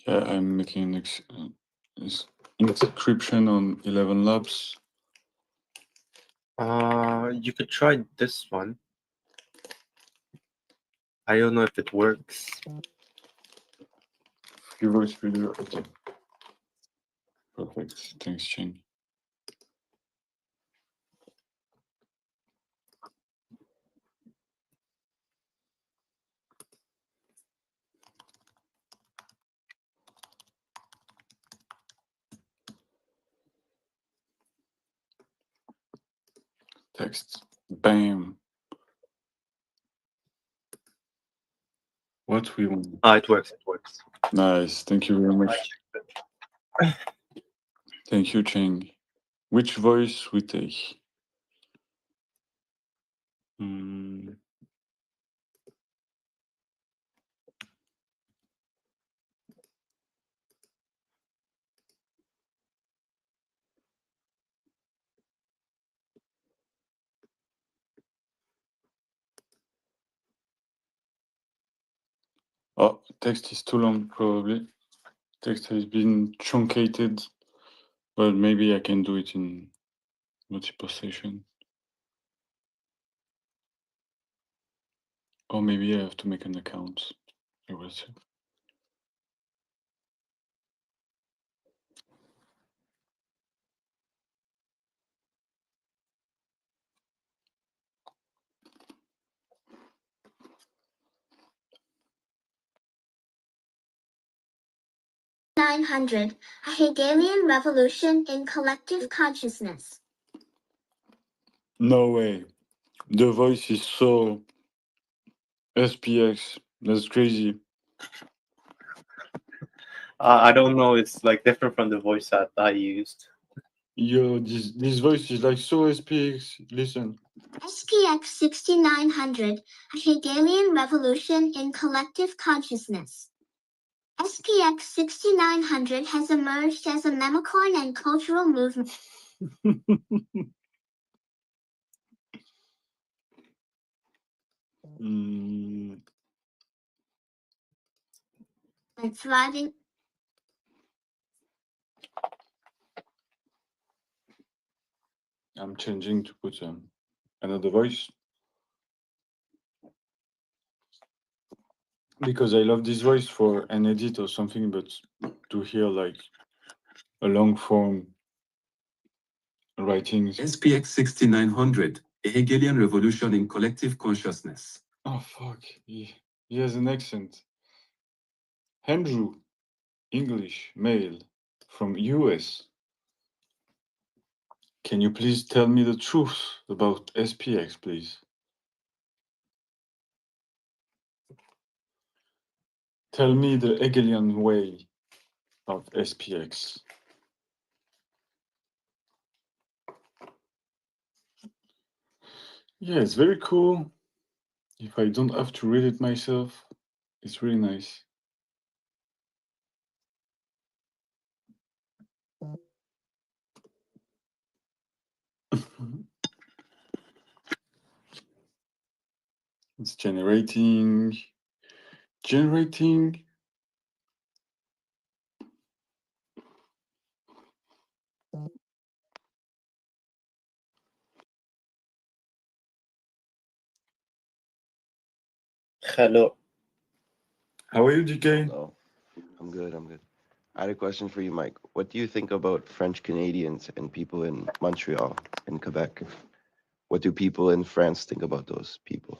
Yeah, I'm making an inscription on 11 Labs. You could try this one. I don't know if it works. Free voice reader. Okay. Perfect. Thanks, Cheng. Text. Bam. What we want. It works. It works. Nice. Thank you very much. Thank you, Cheng. Which voice we take? text is too long, probably. Text has been truncated, but maybe I can do it in multiple sessions. Or maybe I have to make an account. I will see. $900, a Hegelian revolution in collective consciousness. No way. The voice is so SPX. That's crazy. I don't know. It's like different from the voice that I used. Yo, this voice is like so SPX. Listen. SPX6900, a Hegelian revolution in collective consciousness. SPX6900 has emerged as a memicorn and cultural movement. And thriving. I'm changing to put another voice. Because I love this voice for an edit or something, but to hear like a long form writings. SPX6900, a Hegelian revolution in collective consciousness. Oh fuck, he has an accent. Andrew, English, male, from US. Can you please tell me the truth about SPX, please? Tell me the Hegelian way of SPX. Yeah, it's very cool. If I don't have to read it myself, it's really nice. It's generating. Hello. How are you, DK? Hello. I'm good. I had a question for you, Mike. What do you think about French Canadians and people in Montreal and Quebec? What do people in France think about those people?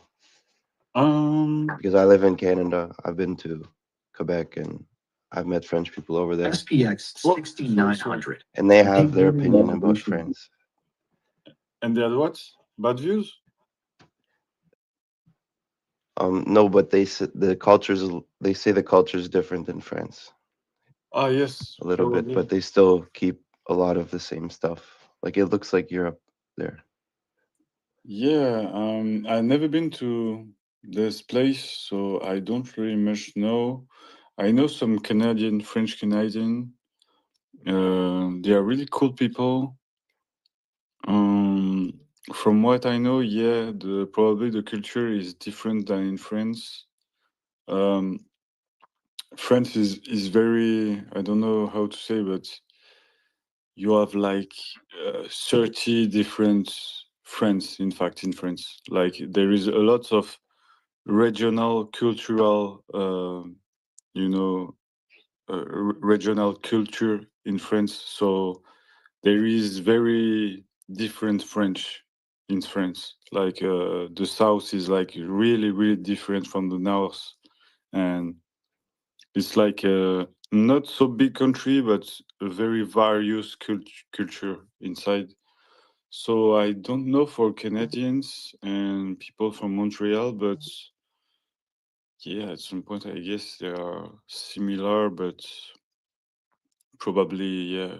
Because I live in Canada, I've been to Quebec and I've met French people over there. SPX6900. And they have their opinion about France. And they had what? Bad views? No, but they say the culture is different in France. Ah, yes. A little probably. bit, but they still keep a lot of the same stuff. Like it looks like Europe there. Yeah, I've never been to this place, so I don't really much know. I know some French Canadian. They are really cool people. From what I know, yeah, probably the culture is different than in France. France is very, I don't know how to say, but you have like 30 different France, in fact, in France. Like there is a lot of regional cultural, regional culture in France. So there is very different French in France. Like the south is like really, really different from the north. And it's like a not so big country, but a very various culture inside. So I don't know for Canadians and people from Montreal, but yeah, at some point I guess they are similar, but probably yeah